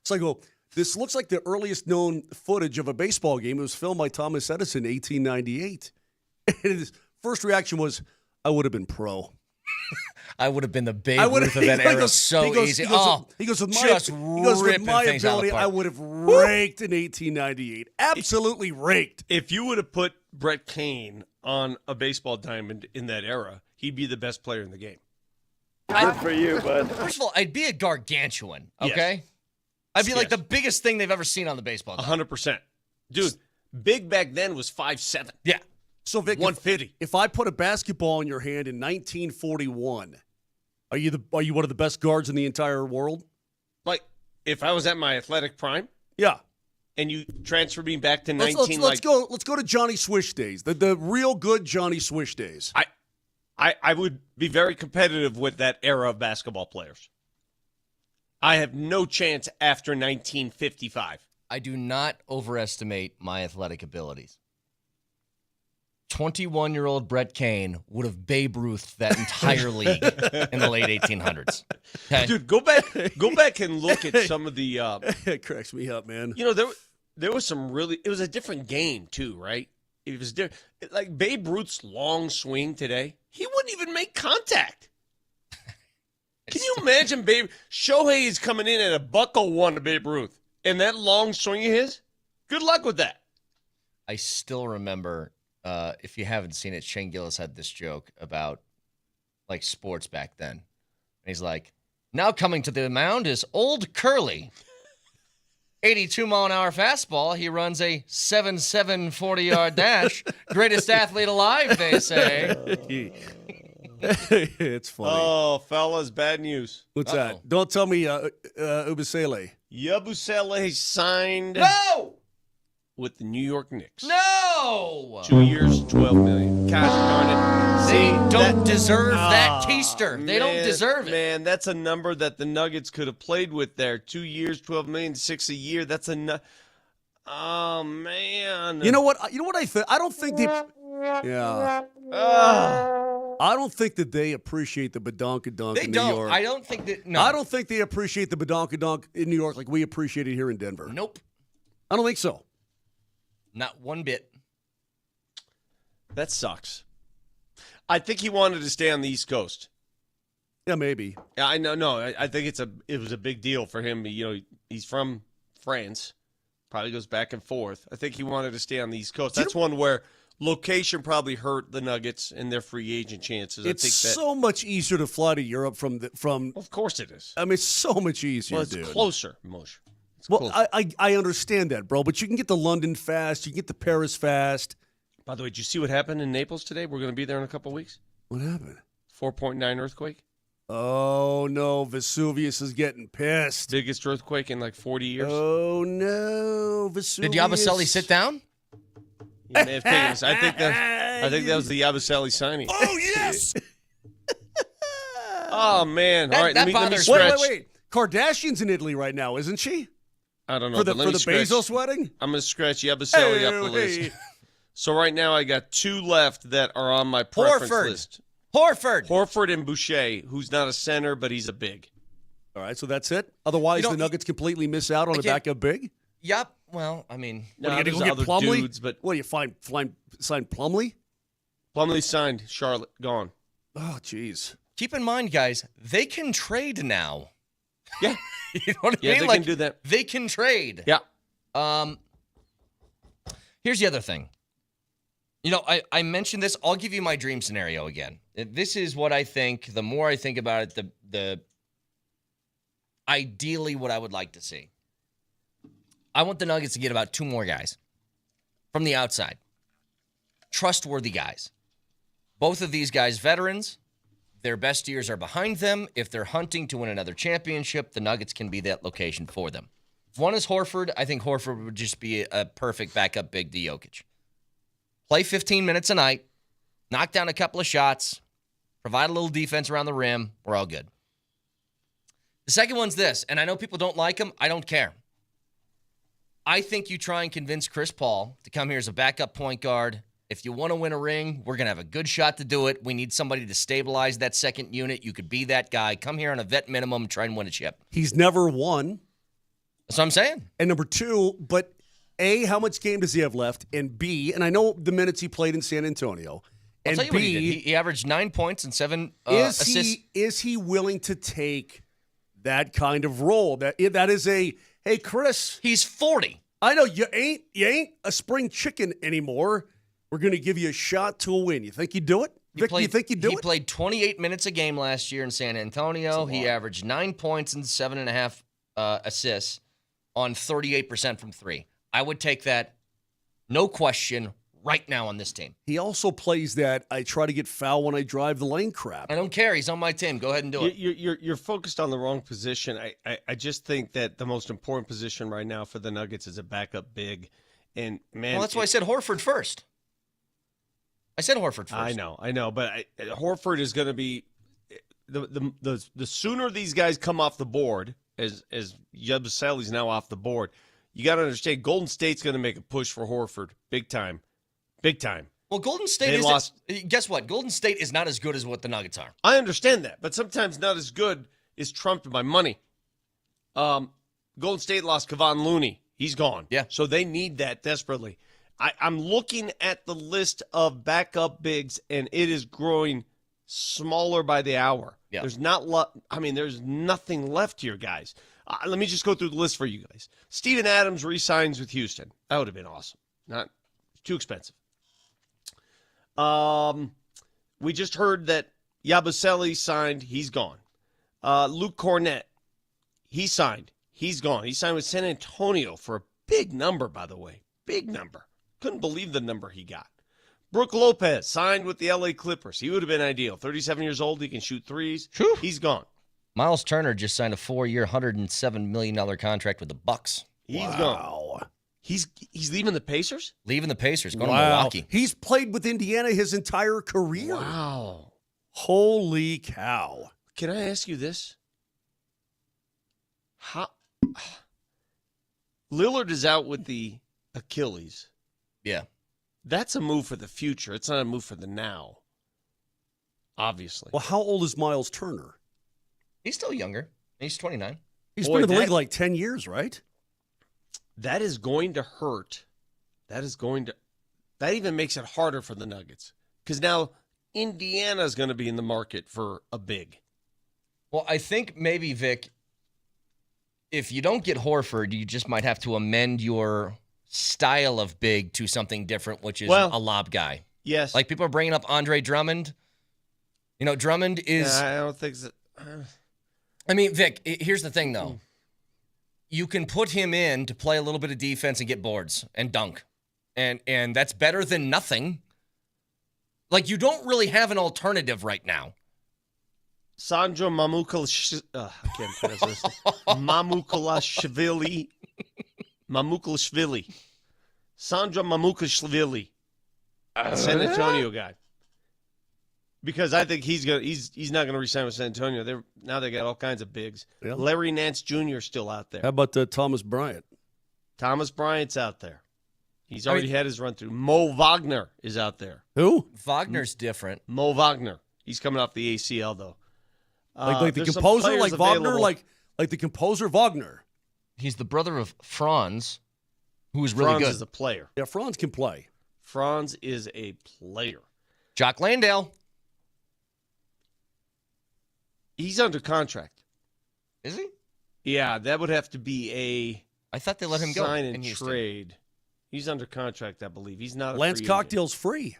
so I go, this looks like the earliest known footage of a baseball game. It was filmed by Thomas Edison in 1898. And his first reaction was, I would have been pro. I would have been the Babe Ruth of that era easy. He goes, with my ability, I would have raked in 1898. Absolutely raked. If you would have put Brett Kane on a baseball diamond in that era, he'd be the best player in the game. Good for you, bud. First of all, I'd be a gargantuan, okay? Yes. I'd be like the biggest thing they've ever seen on the baseball diamond. 100%. Dude, big back then was 5'7". Yeah. So, Vic, 150. If I put a basketball in your hand in 1941, are you one of the best guards in the entire world? Like, if I was at my athletic prime? Yeah. And you transfer me back to let's go to Johnny Swish days, the real good Johnny Swish days. I would be very competitive with that era of basketball players. I have no chance after 1955. I do not overestimate my athletic abilities. 21-year-old Brett Kane would have Babe Ruth that entire league in the late 1800s. Okay? Dude, go back and look at some of the. It cracks me up, man. You know, there was some really. It was a different game too, right? It was different. Like Babe Ruth's long swing today, he wouldn't even make contact. Can you imagine Babe? Shohei is coming in at a $101 to Babe Ruth, and that long swing of his. Good luck with that. I still remember. If you haven't seen it, Shane Gillis had this joke about like sports back then. And he's like, now coming to the mound is Old Curly. 82-mile-an-hour fastball. He runs a 7.7 40-yard dash. Greatest athlete alive, they say. It's funny. Oh, fellas, bad news. What's that? Don't tell me Ubasele. Yabusele signed. No! With the New York Knicks. No! 2 years, $12 million. Gosh darn it. They don't deserve that keister. They don't deserve it. Man, that's a number that the Nuggets could have played with there. 2 years, $12 million, $6 a year. That's a oh, man. You know what I think? I don't think they... Yeah. I don't think that they appreciate the badonkadonk in New York. I don't think that... No. I don't think they appreciate the badonkadonk in New York like we appreciate it here in Denver. Nope. I don't think so. Not one bit. That sucks. I think he wanted to stay on the East Coast. Yeah, maybe. Yeah, I know. No, I think it was a big deal for him. You know, he's from France. Probably goes back and forth. I think he wanted to stay on the East Coast. That's one where location probably hurt the Nuggets and their free agent chances. It's so much easier to fly to Europe from. Of course it is. I mean, it's so much easier. Well, it's dude. closer, Moser. Well, I understand that, bro, but you can get to London fast. You can get to Paris fast. By the way, did you see what happened in Naples today? We're going to be there in a couple of weeks. What happened? 4.9 earthquake. Oh, no. Vesuvius is getting pissed. Biggest earthquake in like 40 years. Oh, no. Vesuvius. Did Yabusele sit down? He may have taken us. I think that was the Yabusele signing. Oh, yes. Oh, man. All right, let me stretch. Wait. Kardashian's in Italy right now, isn't she? I don't know. For the Bezos wedding? I'm going to scratch Yabusele up the list. So right now I got two left that are on my preference list. Horford and Boucher, who's not a center, but he's a big. All right, so that's it? Otherwise, the Nuggets completely miss out on a backup big? Yep. Well, I mean. What, are you going to go get Plumlee? Dudes, but what, do you sign Plumlee? Plumlee signed. Charlotte, gone. Oh, jeez. Keep in mind, guys, they can trade now. Yeah. You know what I mean? They can do that. They can trade. Yeah. Here's the other thing. You know, I mentioned this. I'll give you my dream scenario again. This is what I think. The more I think about it, the ideally what I would like to see. I want the Nuggets to get about two more guys. from the outside. Trustworthy guys. Both of these guys, veterans. Their best years are behind them. If they're hunting to win another championship, the Nuggets can be that location for them. If one is Horford, I think Horford would just be a perfect backup big to Jokic. Play 15 minutes a night, knock down a couple of shots, provide a little defense around the rim. We're all good. The second one's this, and I know people don't like him. I don't care. I think you try and convince Chris Paul to come here as a backup point guard. If you want to win a ring, we're going to have a good shot to do it. We need somebody to stabilize that second unit. You could be that guy. Come here on a vet minimum and try and win a chip. He's never won. That's what I'm saying. And number two, but A, how much game does he have left? And B, and I know the minutes he played in San Antonio. And I'll tell you B, what he did. He averaged 9 points and 7 assists. Is he willing to take that kind of role? That is a, hey, Chris. He's 40. I know you ain't a spring chicken anymore. We're going to give you a shot to a win. You think you'd do it? Vic, you think you'd do it? He played 28 minutes a game last year in San Antonio. He averaged 9 points and 7.5 assists on 38% from three. I would take that, no question, right now on this team. He also plays that I try to get foul when I drive the lane crap. I don't care. He's on my team. Go ahead and do it. You're focused on the wrong position. I just think that the most important position right now for the Nuggets is a backup big. And, man. Well, that's why I said Horford first. I said Horford first. I know, but Horford is going to be the sooner these guys come off the board, as Yabusele's now off the board. You got to understand, Golden State's going to make a push for Horford, big time. Well, Golden State guess what? Golden State is not as good as what the Nuggets are. I understand that, but sometimes not as good is trumped by money. Golden State lost Kevon Looney. He's gone. Yeah. So they need that desperately. I'm looking at the list of backup bigs, and it is growing smaller by the hour. Yeah. There's there's nothing left here, guys. Let me just go through the list for you guys. Steven Adams re-signs with Houston. That would have been awesome. Not too expensive. We just heard that Yabusele signed. He's gone. Luke Cornett, he signed. He's gone. He signed with San Antonio for a big number, by the way. Big number. Couldn't believe the number he got. Brook Lopez signed with the LA Clippers. He would have been ideal. 37 years old. He can shoot threes. Whew. He's gone. Miles Turner just signed a 4-year, $107 million contract with the Bucks. He's gone. He's leaving the Pacers? Leaving the Pacers, going to Milwaukee. He's played with Indiana his entire career. Wow. Holy cow. Can I ask you this? How Lillard is out with the Achilles. Yeah. That's a move for the future. It's not a move for the now. Obviously. Well, how old is Miles Turner? He's still younger. He's 29. He's been in the league like 10 years, right? That is going to hurt. That even makes it harder for the Nuggets. Because now Indiana is going to be in the market for a big. Well, I think maybe, Vic, if you don't get Horford, you just might have to amend your style of big to something different, which is a lob guy. Yes. Like people are bringing up Andre Drummond. You know, Drummond is... I don't think so. I mean, Vic, here's the thing, though. You can put him in to play a little bit of defense and get boards and dunk. And that's better than nothing. Like, you don't really have an alternative right now. Sandro Mamukelashvili. I can't pronounce this. Mamukelashvili. Sandro Mamukelashvili. San Antonio guy. Because I think he's not going to resign with San Antonio. They got all kinds of bigs. Yeah. Larry Nance Jr. is still out there. How about Thomas Bryant? Thomas Bryant's out there. He's already had his run through. Mo Wagner is out there. Who? Wagner's different. Mo Wagner. He's coming off the ACL though. Like the composer, like Wagner, like the composer Wagner. He's the brother of Franz, who is really Franz good. is a player. Yeah, Franz can play. Franz is a player. Jock Landale. He's under contract. Is he? Yeah, that would have to be I thought they let him go sign in and Houston. trade. He's under contract, I believe. He's not a Lance free Cocktail's free,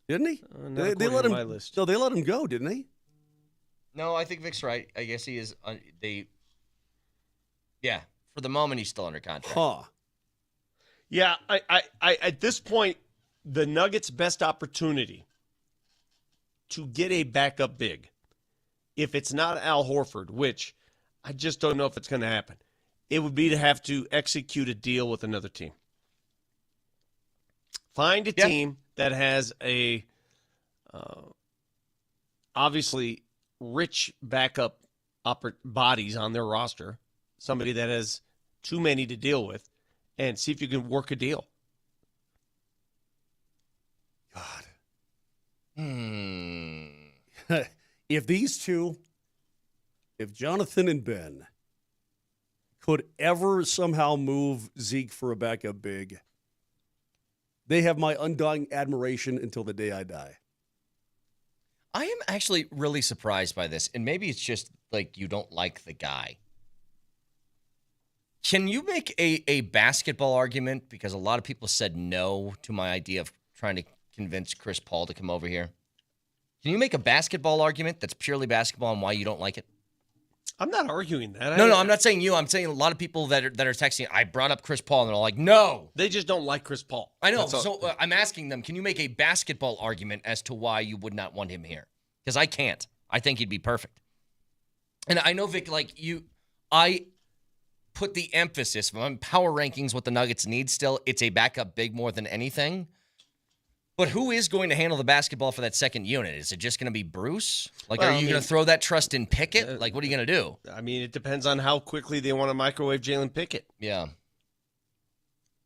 didn't he? They let him. my list. No, they let him go, didn't they? No, I think Vic's right. I guess he is. Yeah, for the moment, he's still under contract. Huh. Yeah, I at this point, the Nuggets' best opportunity to get a backup big, if it's not Al Horford, which I just don't know if it's going to happen, it would be to have to execute a deal with another team. Find a team that has a obviously rich backup bodies on their roster, somebody that has too many to deal with, and see if you can work a deal. If these two, if Jonathan and Ben could ever somehow move Zeke for a backup big, they have my undying admiration until the day I die. I am actually really surprised by this, and maybe it's just like you don't like the guy. Can you make a basketball argument? Because a lot of people said no to my idea of trying to convince Chris Paul to come over here. Can you make a basketball argument that's purely basketball and why you don't like it? I'm not arguing that. No, I'm not saying you. I'm saying a lot of people that are texting. I brought up Chris Paul, and they're like, no. They just don't like Chris Paul. I know. So I'm asking them, can you make a basketball argument as to why you would not want him here? Because I can't. I think he'd be perfect. And I know, Vic, I put the emphasis on power rankings, what the Nuggets need still. It's a backup big more than anything. But who is going to handle the basketball for that second unit? Is it just going to be Bruce? Are you going to throw that trust in Pickett? What are you going to do? I mean, it depends on how quickly they want to microwave Jalen Pickett. Yeah.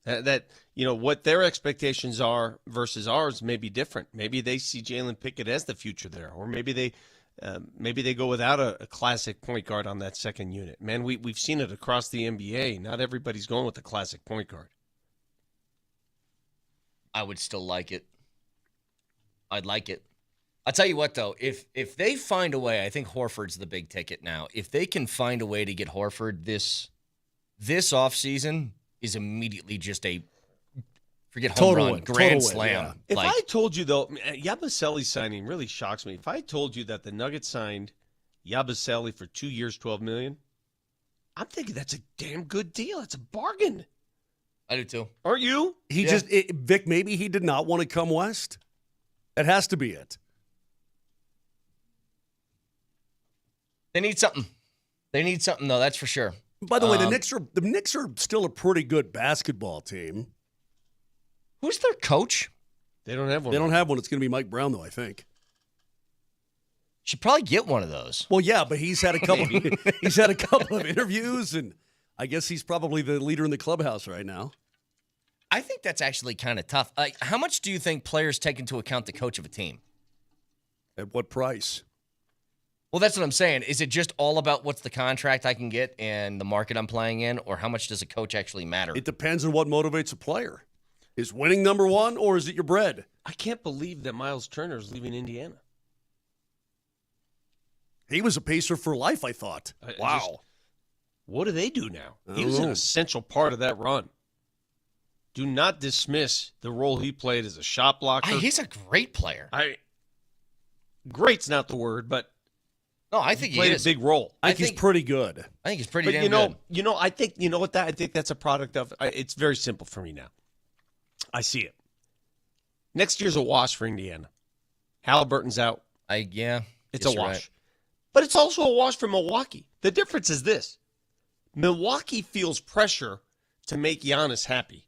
That what their expectations are versus ours may be different. Maybe they see Jalen Pickett as the future there, or maybe they go without a classic point guard on that second unit. Man, we've seen it across the NBA. Not everybody's going with the classic point guard. I would still like it. I'd like it. I'll tell you what, though, if they find a way, I think Horford's the big ticket now. If they can find a way to get Horford this offseason is immediately just a home run, grand slam. Yeah. If I told you, though, Yabusele's signing really shocks me. If I told you that the Nuggets signed Yabusele for 2 years, $12 million, I'm thinking that's a damn good deal. It's a bargain. I do, too. Aren't you? Vic, maybe he did not want to come west. That has to be it. They need something. Though. That's for sure. By the way, the Knicks are still a pretty good basketball team. Who's their coach? They don't have one. They don't have one. It's going to be Mike Brown, though, I think. Should probably get one of those. Well, yeah, but he's had a couple. He's had a couple of interviews, and I guess he's probably the leader in the clubhouse right now. I think that's actually kind of tough. How much do you think players take into account the coach of a team? At what price? Well, that's what I'm saying. Is it just all about what's the contract I can get and the market I'm playing in, or how much does a coach actually matter? It depends on what motivates a player. Is winning number one, or is it your bread? I can't believe that Miles Turner is leaving Indiana. He was a Pacer for life, I thought. Wow. What do they do now? He was an essential part of that run. Do not dismiss the role he played as a shot blocker. He's a great player. Great's not the word, but no, I think he played is. a big role. I think he's pretty good. I think he's pretty damn good. I think I think that's a product of. It's very simple for me now. I see it. Next year's a wash for Indiana. Halliburton's out. It's a wash. Right. But it's also a wash for Milwaukee. The difference is this. Milwaukee feels pressure to make Giannis happy.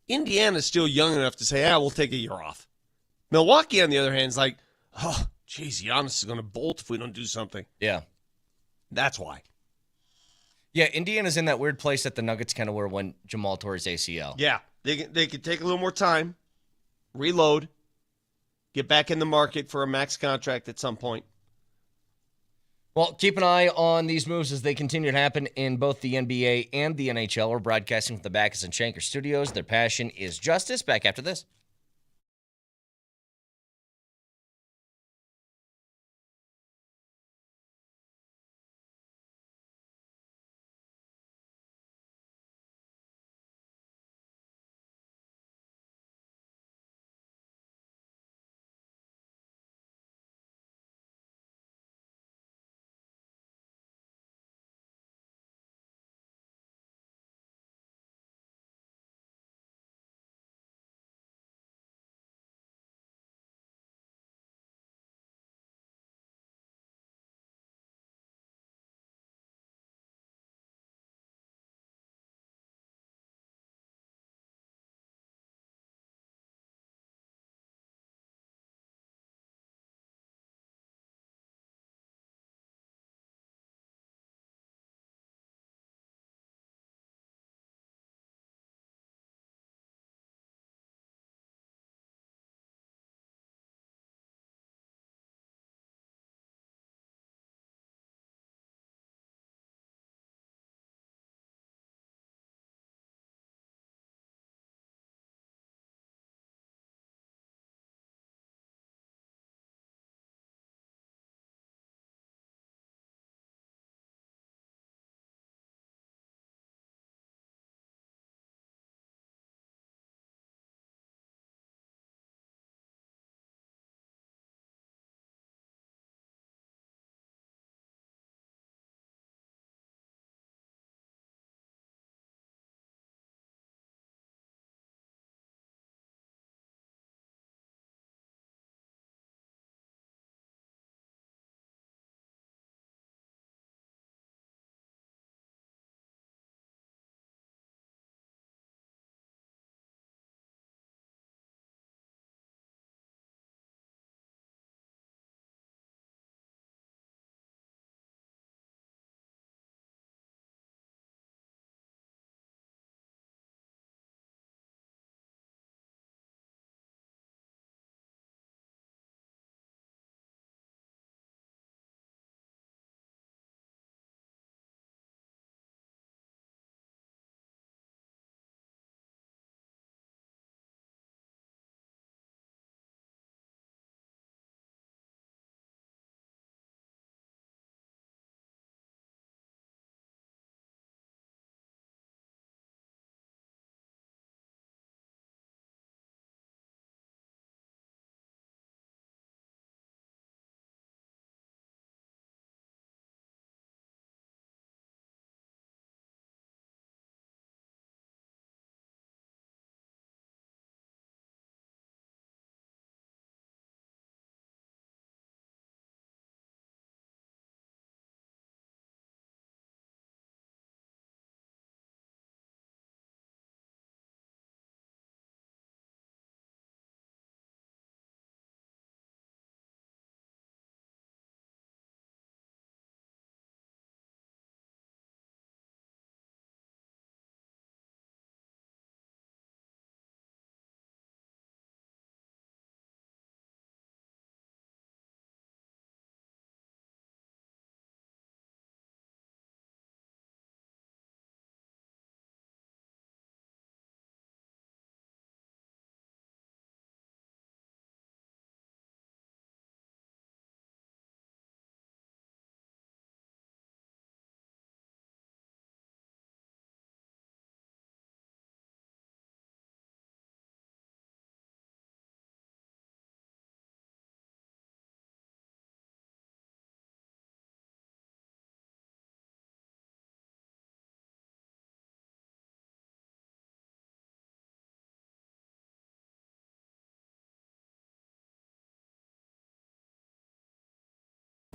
Indiana's still young enough to say, we'll take a year off. Milwaukee, on the other hand, is like, oh, geez, Giannis is going to bolt if we don't do something. Yeah. That's why. Yeah, Indiana's in that weird place that the Nuggets kind of were when Jamal tore his ACL. Yeah, they could take a little more time, reload, get back in the market for a max contract at some point. Well, keep an eye on these moves as they continue to happen in both the NBA and the NHL. We're broadcasting from the Backus and Shanker studios. Their passion is justice. Back after this.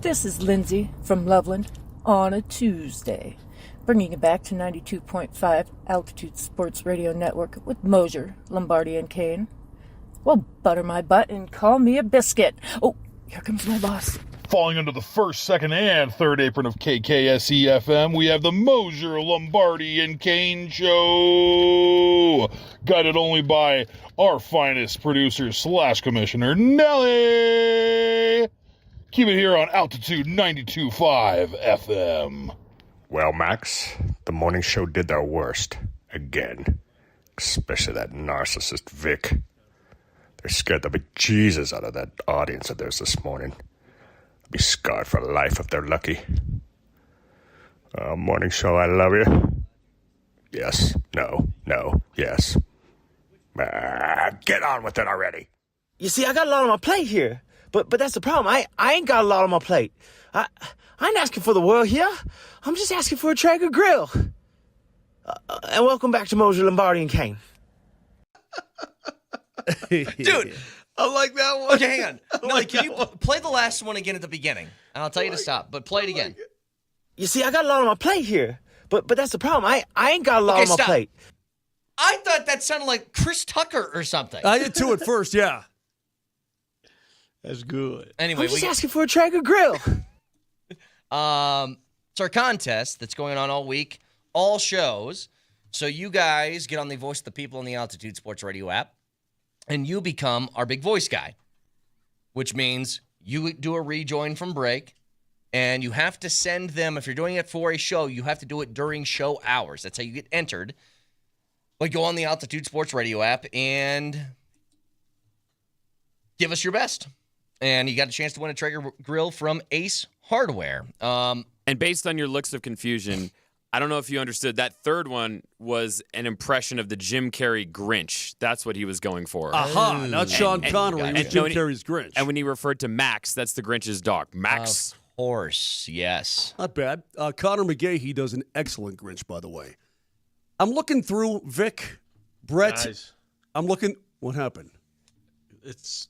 This is Lindsay from Loveland on a Tuesday, bringing it back to 92.5 Altitude Sports Radio Network with Moser, Lombardi, and Kane. Well, butter my butt and call me a biscuit. Oh, here comes my boss. Falling under the first, second, and third apron of KKSE-FM, we have the Moser, Lombardi, and Kane Show. Guided only by our finest producer / commissioner, Nelly. Keep it here on Altitude 92.5 FM. Well, Max, the morning show did their worst. Again. Especially that narcissist Vic. They scared the bejesus out of that audience of theirs this morning. Be scarred for life if they're lucky. Morning show, I love you. Yes, no, yes. Get on with it already. You see, I got a lot on my plate here. But that's the problem. I ain't got a lot on my plate. I ain't asking for the world here. I'm just asking for a Traeger grill. And welcome back to Moser, Lombardi, and Kane. Dude. I like that one. Okay, hang on. Nelly, can you play the last one again at the beginning? And I'll tell you to stop, but play it again. You see, I got a lot on my plate here. But that's the problem. I ain't got a lot on my plate. I thought that sounded like Chris Tucker or something. I did too at first, yeah. That's good. Anyway, I'm just asking for a Traeger grill. It's our contest that's going on all week, all shows. So you guys get on the Voice of the People on the Altitude Sports Radio app, and you become our big voice guy, which means you do a rejoin from break, and you have to send them, if you're doing it for a show, you have to do it during show hours. That's how you get entered. But go on the Altitude Sports Radio app and give us your best. And you got a chance to win a Traeger grill from Ace Hardware. And based on your looks of confusion, I don't know if you understood, that third one was an impression of the Jim Carrey Grinch. That's what he was going for. Aha, not Sean Connery. It was Jim Carrey's Grinch. And when he referred to Max, that's the Grinch's dog. Max. Of course, yes. Not bad. Connor McGahee does an excellent Grinch, by the way. I'm looking through Vic, Brett. Nice. I'm looking. What happened? It's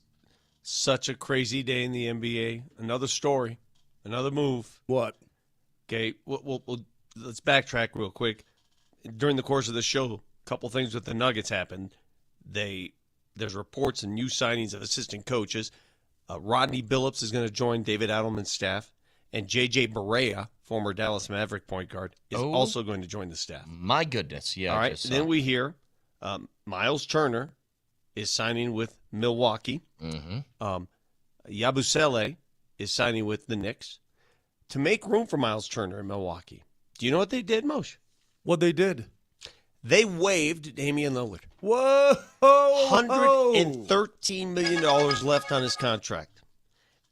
such a crazy day in the NBA. Another story, another move. What? Okay, we'll let's backtrack real quick. During the course of the show, a couple things with the Nuggets happened. There's reports and new signings of assistant coaches. Rodney Billups is going to join David Adelman's staff, and J.J. Barea, former Dallas Maverick point guard, is also going to join the staff. My goodness, yeah. All right, then we hear Miles Turner is signing with Milwaukee. Mm-hmm. Yabusele is signing with the Knicks. To make room for Miles Turner in Milwaukee, do you know what they did, Moshe? What they did? They waived Damian Lillard. Whoa! $113 million left on his contract.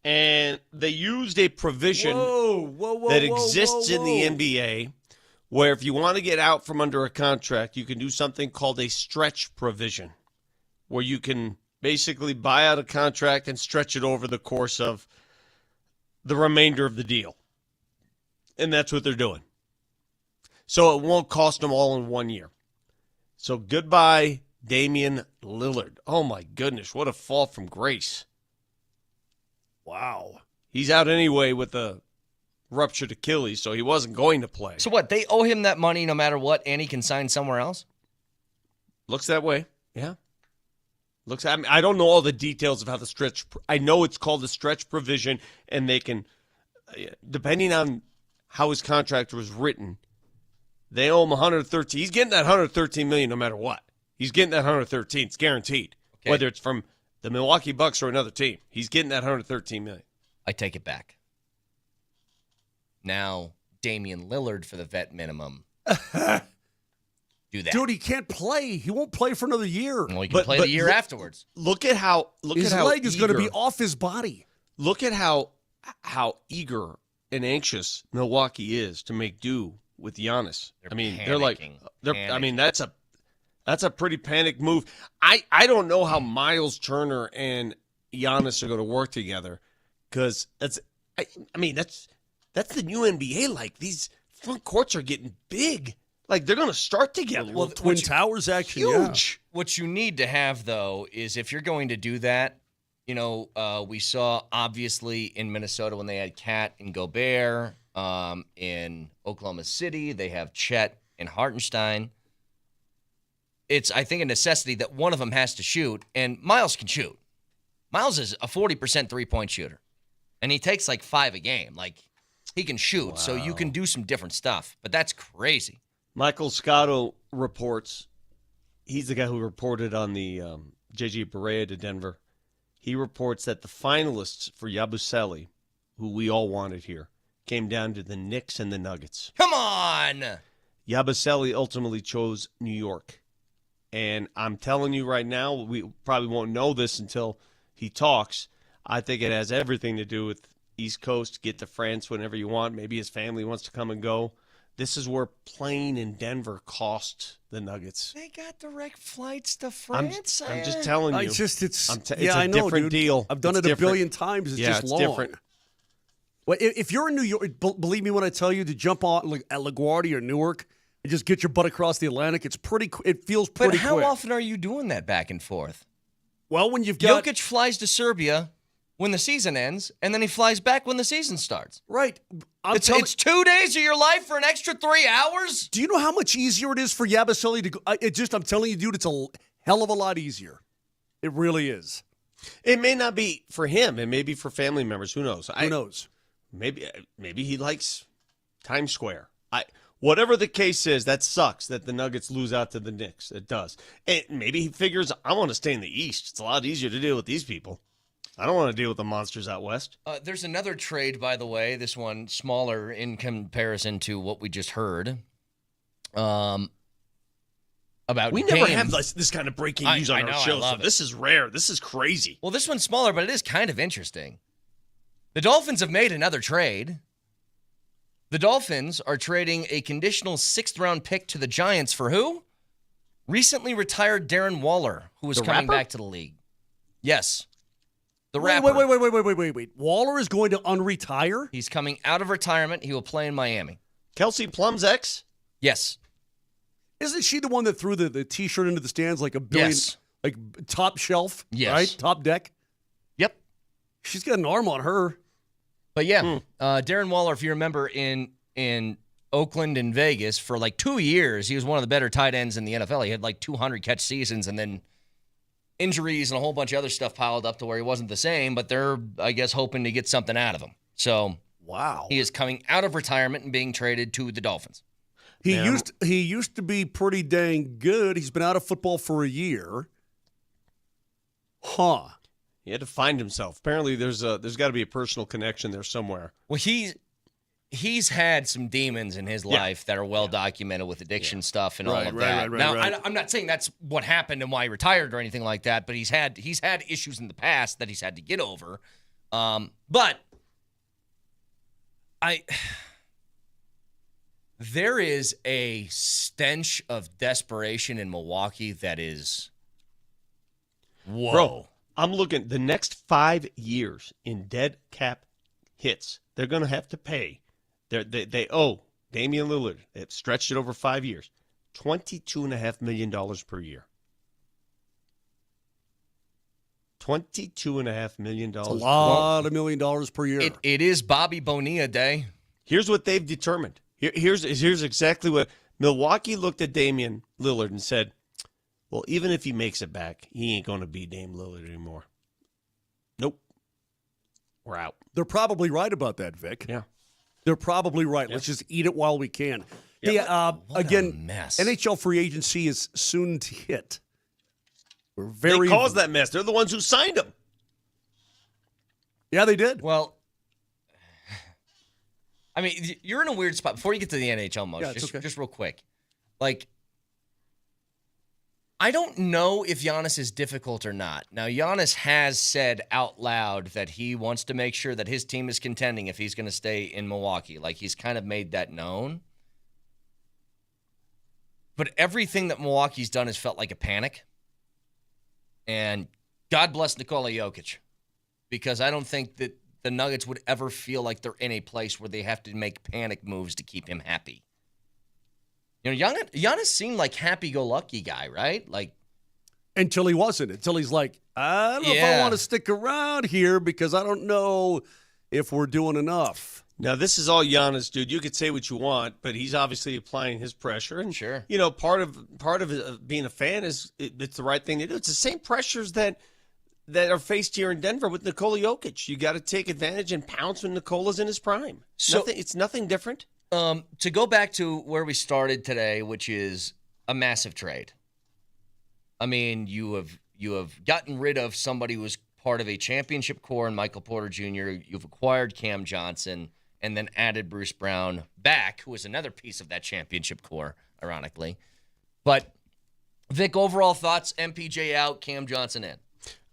And they used a provision that exists in the NBA where if you want to get out from under a contract, you can do something called a stretch provision, where you can basically buy out a contract and stretch it over the course of the remainder of the deal. And that's what they're doing. So it won't cost them all in 1 year. So goodbye, Damian Lillard. Oh, my goodness. What a fall from grace. Wow. He's out anyway with a ruptured Achilles, so he wasn't going to play. So what, they owe him that money no matter what, and he can sign somewhere else? Looks that way, yeah. I don't know all the details of how the stretch. I know it's called the stretch provision, and they can, depending on how his contract was written, they owe him 113. He's getting that 113 million no matter what. He's getting that 113. It's guaranteed, whether it's from the Milwaukee Bucks or another team. He's getting that 113 million. I take it back. Now, Damian Lillard for the vet minimum. Do that. Dude, he can't play. He won't play for another year. Well, he can play the year afterwards. Look at how his leg is going to be off his body. Look at how eager and anxious Milwaukee is to make do with Giannis. They're like, that's a pretty panicked move. I don't know how Miles Turner and Giannis are going to work together, because that's the new NBA. Like, these front courts are getting big. Like, they're going to start together. Well, Twin Towers action, huge. Yeah. What you need to have, though, is if you're going to do that, we saw obviously in Minnesota when they had Cat and Gobert. In Oklahoma City, they have Chet and Hartenstein. It's, I think, a necessity that one of them has to shoot, and Miles can shoot. Miles is a 40% three-point shooter, and he takes like 5 a game. Like, he can shoot, so you can do some different stuff, but that's crazy. Michael Scotto reports, he's the guy who reported on the J.J. Barea to Denver. He reports that the finalists for Yabusele, who we all wanted here, came down to the Knicks and the Nuggets. Come on! Yabusele ultimately chose New York. And I'm telling you right now, we probably won't know this until he talks. I think it has everything to do with East Coast, get to France whenever you want. Maybe his family wants to come and go. This is where playing in Denver cost the Nuggets. They got direct flights to France. I'm just telling you. It's a different deal. I've done it a billion times. It's just long. Different. Well, if you're in New York, believe me when I tell you to jump on at LaGuardia or Newark and just get your butt across the Atlantic, it feels pretty quick. But how often are you doing that back and forth? Well, when you've got... Jokic flies to Serbia when the season ends, and then he flies back when the season starts. Right. It's 2 days of your life for an extra 3 hours? Do you know how much easier it is for Yabusele to go? I'm telling you, dude, it's a hell of a lot easier. It really is. It may not be for him. It may be for family members. Who knows? Who knows? Maybe he likes Times Square. Whatever the case is, that sucks that the Nuggets lose out to the Knicks. It does. And maybe he figures, I want to stay in the East. It's a lot easier to deal with these people. I don't want to deal with the monsters out West. There's another trade, by the way, this one smaller in comparison to what we just heard. About We never have this kind of breaking news on our show, so this is rare. This is crazy. Well, this one's smaller, but it is kind of interesting. The Dolphins have made another trade. The Dolphins are trading a conditional 6th-round pick to the Giants for who? Recently retired Darren Waller, who was coming back to the league. Yes. The rapper. Wait. Waller is going to unretire? He's coming out of retirement. He will play in Miami. Kelsey Plum's ex? Yes. Isn't she the one that threw the T-shirt into the stands like a billion? Yes. Like top shelf? Yes. Right? Top deck? Yep. She's got an arm on her. But yeah, Darren Waller, if you remember, in Oakland and Vegas for like 2 years, he was one of the better tight ends in the NFL. He had like 200 catch seasons, and then injuries and a whole bunch of other stuff piled up to where he wasn't the same, but they're, I guess, hoping to get something out of him. So wow, he is coming out of retirement and being traded to the Dolphins. He used to be pretty dang good. He's been out of football for a year. Huh. He had to find himself. Apparently, there's got to be a personal connection there somewhere. Well, he's had some demons in his life that are well documented with addiction stuff and all of that. Now, I'm not saying that's what happened and why he retired or anything like that, but he's had issues in the past that he's had to get over. But there is a stench of desperation in Milwaukee that is whoa. Bro, I'm looking the next 5 years in dead cap hits. They're going to have to pay. They owe Damian Lillard. They've stretched it over 5 years. $22.5 million per year. $22.5 million. That's a lot of $1 million per year. It is Bobby Bonilla Day. Here's what they've determined. Here's exactly what Milwaukee looked at Damian Lillard and said, well, even if he makes it back, he ain't going to be Dame Lillard anymore. Nope. We're out. They're probably right about that, Vic. Yeah. They're probably right. Let's just eat it while we can. Yep. Hey, again, a mess. NHL free agency is soon to hit. They caused that mess. They're the ones who signed him. Yeah, they did. Well, I mean, you're in a weird spot. Before you get to the NHL, Moser, just real quick. Like, I don't know if Giannis is difficult or not. Now, Giannis has said out loud that he wants to make sure that his team is contending if he's going to stay in Milwaukee. Like, he's kind of made that known. But everything that Milwaukee's done has felt like a panic. And God bless Nikola Jokic, because I don't think that the Nuggets would ever feel like they're in a place where they have to make panic moves to keep him happy. You know, Giannis seemed like happy-go-lucky guy, right? Like, Until he wasn't. Until he's like, I don't know if I want to stick around here because I don't know if we're doing enough. Now, this is all Giannis, dude. You could say what you want, but he's obviously applying his pressure. And, you know, part of being a fan is it's the right thing to do. It's the same pressures that are faced here in Denver with Nikola Jokic. You got to take advantage and pounce when Nikola's in his prime. It's nothing different. To go back to where we started today, which is a massive trade. I mean, you have gotten rid of somebody who was part of a championship core in Michael Porter Jr. You've acquired Cam Johnson and then added Bruce Brown back, who was another piece of that championship core, ironically. But, Vic, overall thoughts, MPJ out, Cam Johnson in.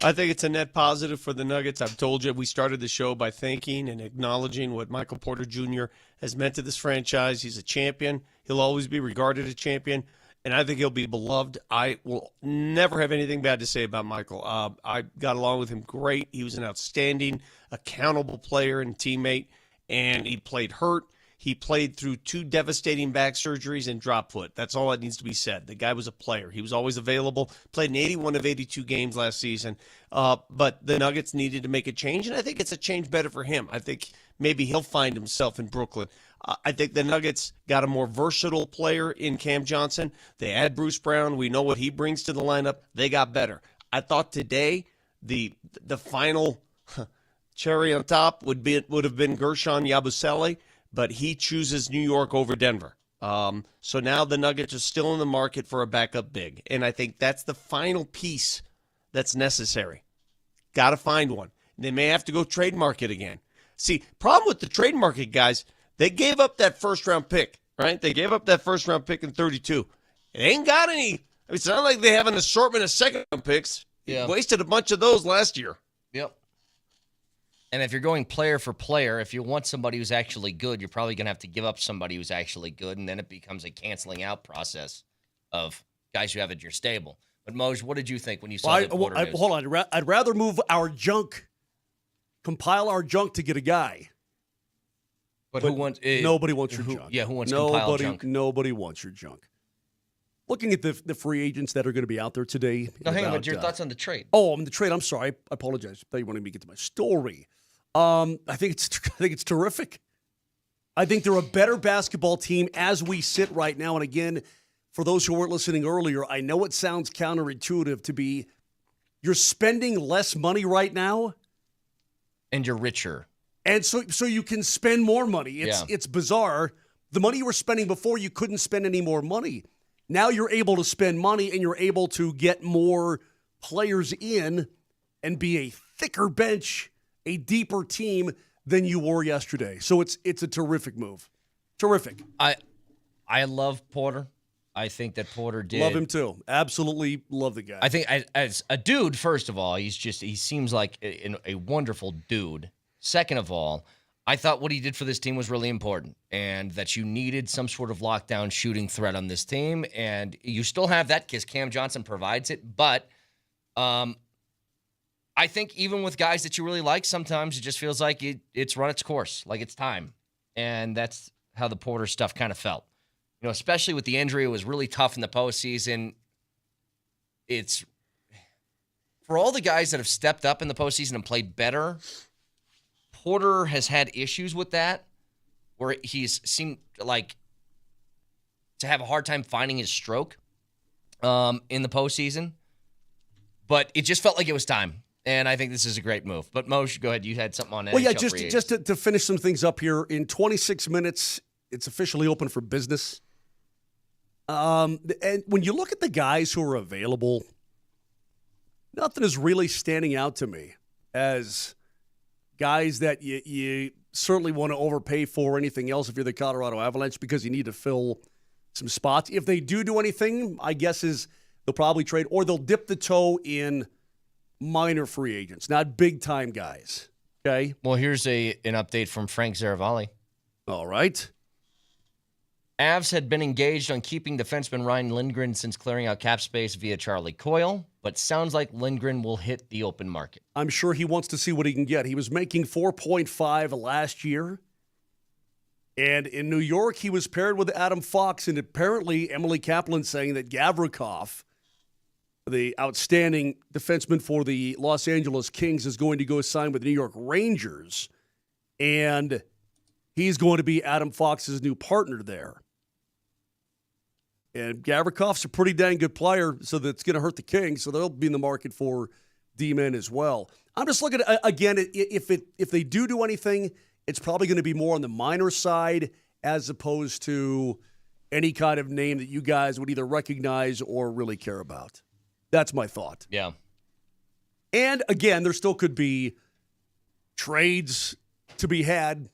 I think it's a net positive for the Nuggets. I've told you, we started the show by thanking and acknowledging what Michael Porter Jr. has meant to this franchise. He's a champion. He'll always be regarded as a champion, and I think he'll be beloved. I will never have anything bad to say about Michael. I got along with him great. He was an outstanding, accountable player and teammate, and he played hurt. He played through 2 devastating back surgeries and drop foot. That's all that needs to be said. The guy was a player. He was always available, played in 81 of 82 games last season. But the Nuggets needed to make a change, and I think it's a change better for him. I think maybe he'll find himself in Brooklyn. I think the Nuggets got a more versatile player in Cam Johnson. They add Bruce Brown. We know what he brings to the lineup. They got better. I thought today the final cherry on top would have been Gershon Yabusele, but he chooses New York over Denver. So now the Nuggets are still in the market for a backup big, and I think that's the final piece that's necessary. Got to find one. They may have to go trade market again. See, problem with the trade market, guys, they gave up that first-round pick, right? They gave up that first-round pick in 32. It ain't got any. I mean, it's not like they have an assortment of second-round picks. Yeah. Wasted a bunch of those last year. Yep. And if you're going player for player, if you want somebody who's actually good, you're probably going to have to give up somebody who's actually good, and then it becomes a canceling out process of guys you have at your stable. But, Moj, what did you think when you saw the Porter news? Hold on. I'd rather move our junk, compile our junk to get a guy. But who wants nobody wants your junk. Yeah, who wants compiled junk? Nobody wants your junk. Looking at the free agents that are going to be out there today. No, hang on, but your thoughts on the trade. Oh, on the trade. I'm sorry. I apologize. I thought you wanted me to get to my story. I think it's terrific. I think they're a better basketball team as we sit right now. And again, for those who weren't listening earlier, I know it sounds counterintuitive to be you're spending less money right now. And you're richer. And so you can spend more money. It's bizarre. The money you were spending before, you couldn't spend any more money. Now you're able to spend money and you're able to get more players in and be a thicker bench, a deeper team than you were yesterday. So it's a terrific move. Terrific. I love Porter. I think that Porter did. Love him too. Absolutely love the guy. I think as a dude, first of all, he seems like a wonderful dude. Second of all, I thought what he did for this team was really important and that you needed some sort of lockdown shooting threat on this team. And you still have that because Cam Johnson provides it. But I think even with guys that you really like, sometimes it just feels like it's run its course, like it's time. And that's how the Porter stuff kind of felt. You know, especially with the injury, it was really tough in the postseason. It's for all the guys that have stepped up in the postseason and played better, Porter has had issues with that, where he's seemed like to have a hard time finding his stroke in the postseason. But it just felt like it was time, and I think this is a great move. But Moshe, go ahead. You had something on that. Well, yeah, just to finish some things up here. In 26 minutes, it's officially open for business. And when you look at the guys who are available, nothing is really standing out to me as guys that you certainly want to overpay for anything else if you're the Colorado Avalanche because you need to fill some spots. If they do anything, my guess is they'll probably trade or they'll dip the toe in minor free agents, not big-time guys. Okay? Well, here's an update from Frank Zaravalli. All right. Avs had been engaged on keeping defenseman Ryan Lindgren since clearing out cap space via Charlie Coyle, but sounds like Lindgren will hit the open market. I'm sure he wants to see what he can get. He was making $4.5 last year, and in New York, he was paired with Adam Fox, and apparently Emily Kaplan saying that Gavrikov the outstanding defenseman for the Los Angeles Kings, is going to go sign with the New York Rangers, and he's going to be Adam Fox's new partner there. And Gavrikov's a pretty dang good player, so that's going to hurt the Kings, so they'll be in the market for D-men as well. I'm just looking at, again, if they do anything, it's probably going to be more on the minor side as opposed to any kind of name that you guys would either recognize or really care about. That's my thought. Yeah. And, again, there still could be trades to be had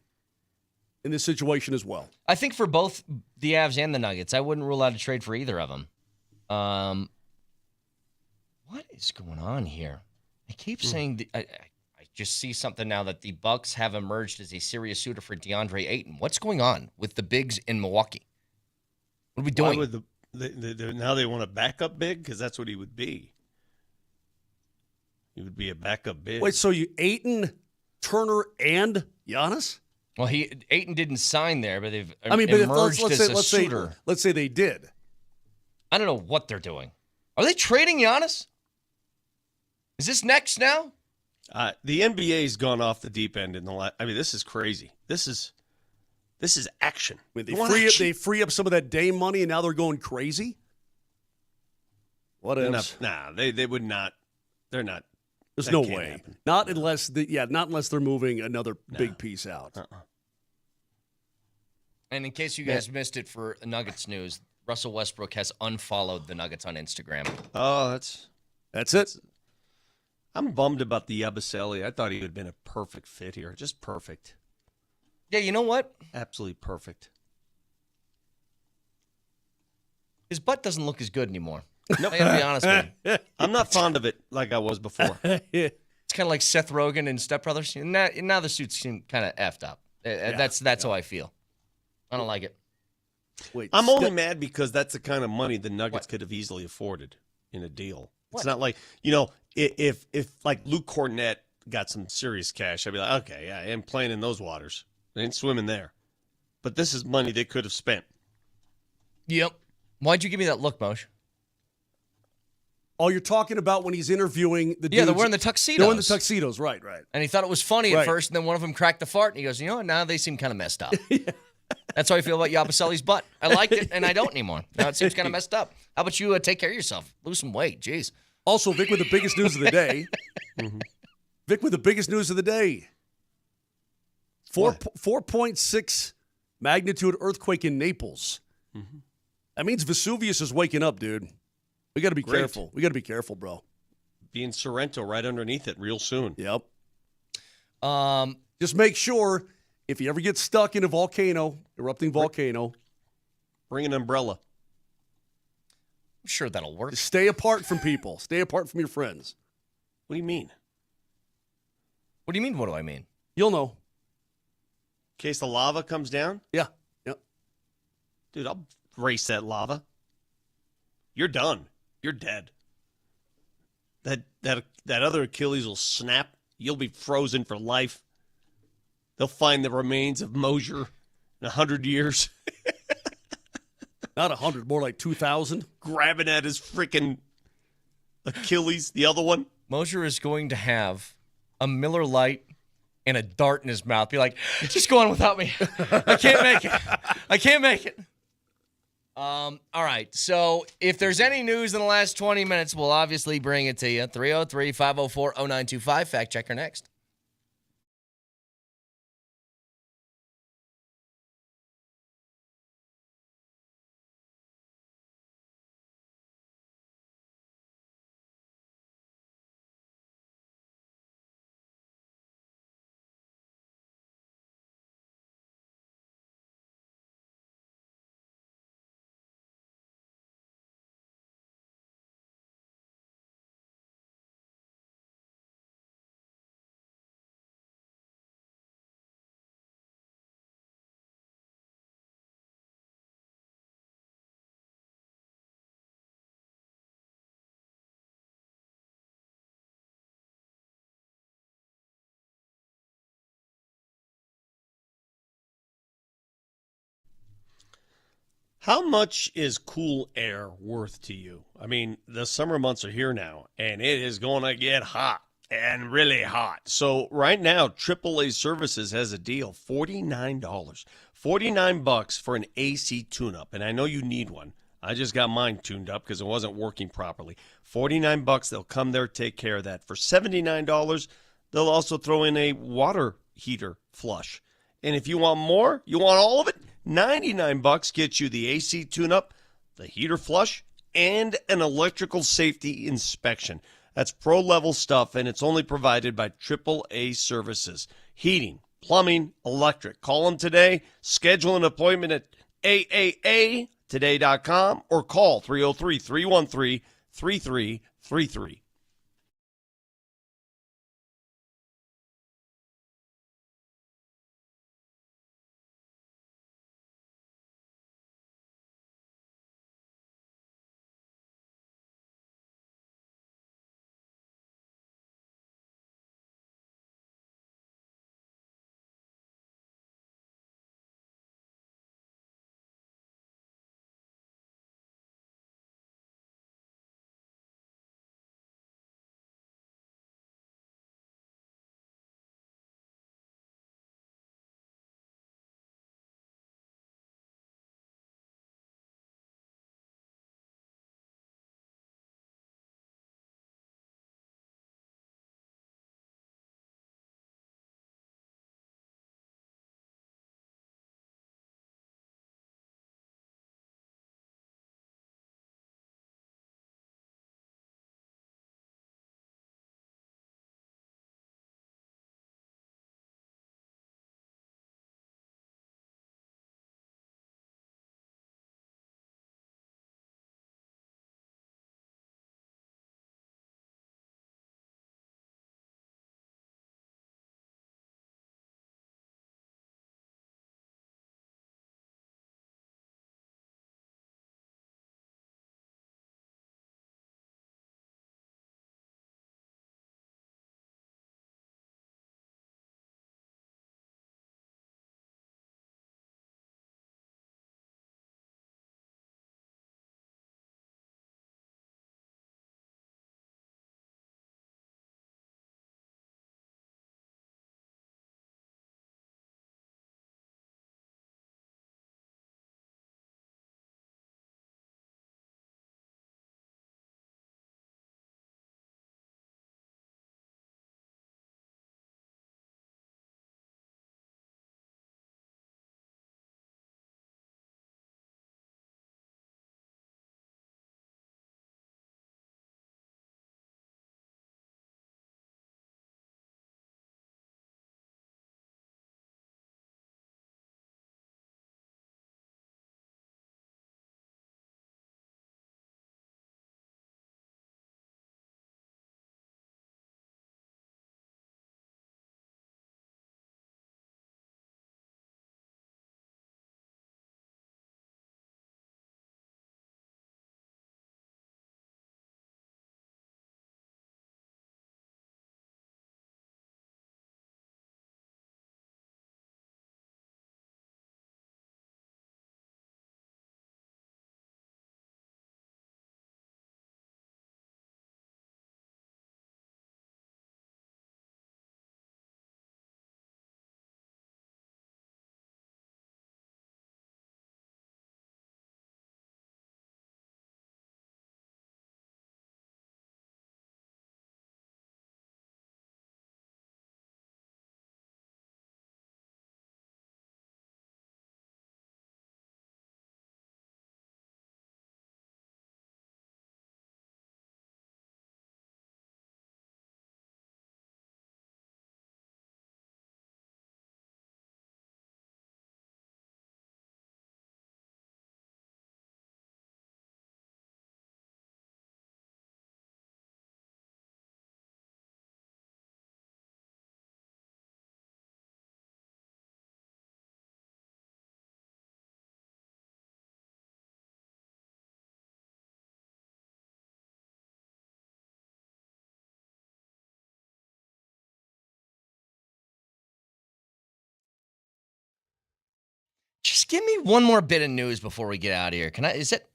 in this situation as well. I think for both the Avs and the Nuggets, I wouldn't rule out a trade for either of them. What is going on here? I keep saying I just see something now that the Bucks have emerged as a serious suitor for DeAndre Ayton. What's going on with the bigs in Milwaukee? What are we doing? Why would now they want a backup big? Because that's what he would be. He would be a backup big. Wait, so you Ayton, Turner, and Giannis? Well, Ayton didn't sign there, but they've emerged as a suitor. Let's say they did. I don't know what they're doing. Are they trading Giannis? Is this next now? The NBA's gone off the deep end in the last. I mean, this is crazy. This is action. I mean, they free up some of that day money, and now they're going crazy. What else? They would not. They're not. There's no way. Happen. Not unless they're moving another big piece out. And in case you guys missed it for Nuggets news, Russell Westbrook has unfollowed the Nuggets on Instagram. Oh, that's it. I'm bummed about the Yabusele. I thought he would have been a perfect fit here. Just perfect. Yeah, you know what? Absolutely perfect. His butt doesn't look as good anymore. Nope. I gotta be honest with you. I'm not fond of it like I was before. It's kind of like Seth Rogen in Step Brothers. Now the suits seem kind of effed up. That's how I feel. I don't like it. Wait, I'm only mad because that's the kind of money the Nuggets could have easily afforded in a deal. It's not like, if like Luke Cornett got some serious cash, I'd be like, okay, yeah, I am playing in those waters. I ain't swimming there. But this is money they could have spent. Yep. Why'd you give me that look, Moshe? Oh, you're talking about when he's interviewing the dudes. Yeah, they're wearing the tuxedos. They're wearing the tuxedos, right. And he thought it was funny at first, and then one of them cracked the fart, and he goes, now they seem kind of messed up. That's how I feel about Yabusele's butt. I liked it, and I don't anymore. Now it seems kind of messed up. How about you take care of yourself? Lose some weight. Jeez. Also, Vic with the biggest news of the day. Vic with the biggest news of the day. 4.6 magnitude earthquake in Naples. Mm-hmm. That means Vesuvius is waking up, dude. We got to be careful. We got to be careful, bro. Be in Sorrento right underneath it real soon. Yep. Just make sure if you ever get stuck in a volcano, erupting volcano, bring an umbrella. I'm sure that'll work. Just stay apart from people. Stay apart from your friends. What do you mean? What do you mean, what do I mean? You'll know. In case the lava comes down? Yeah. Yep. Dude, I'll race that lava. You're done. You're dead. That other Achilles will snap. You'll be frozen for life. They'll find the remains of Moser in 100 years. Not 100, more like 2,000. Grabbing at his freaking Achilles, the other one. Moser is going to have a Miller Lite and a dart in his mouth. Be like, just go on without me. I can't make it. All right. So if there's any news in the last 20 minutes, we'll obviously bring it to you. 303-504-0925. Fact checker next. How much is cool air worth to you? I mean, the summer months are here now, and it is going to get hot and really hot. So right now, AAA Services has a deal, $49. $49 for an AC tune-up, and I know you need one. I just got mine tuned up because it wasn't working properly. $49, they'll come there, take care of that. For $79, they'll also throw in a water heater flush. And if you want more, you want all of it, $99 gets you the AC tune-up, the heater flush, and an electrical safety inspection. That's pro-level stuff, and it's only provided by AAA Services. Heating, plumbing, electric. Call them today. Schedule an appointment at AAAtoday.com or call 303-313-3333. Just give me one more bit of news before we get out of here. Is it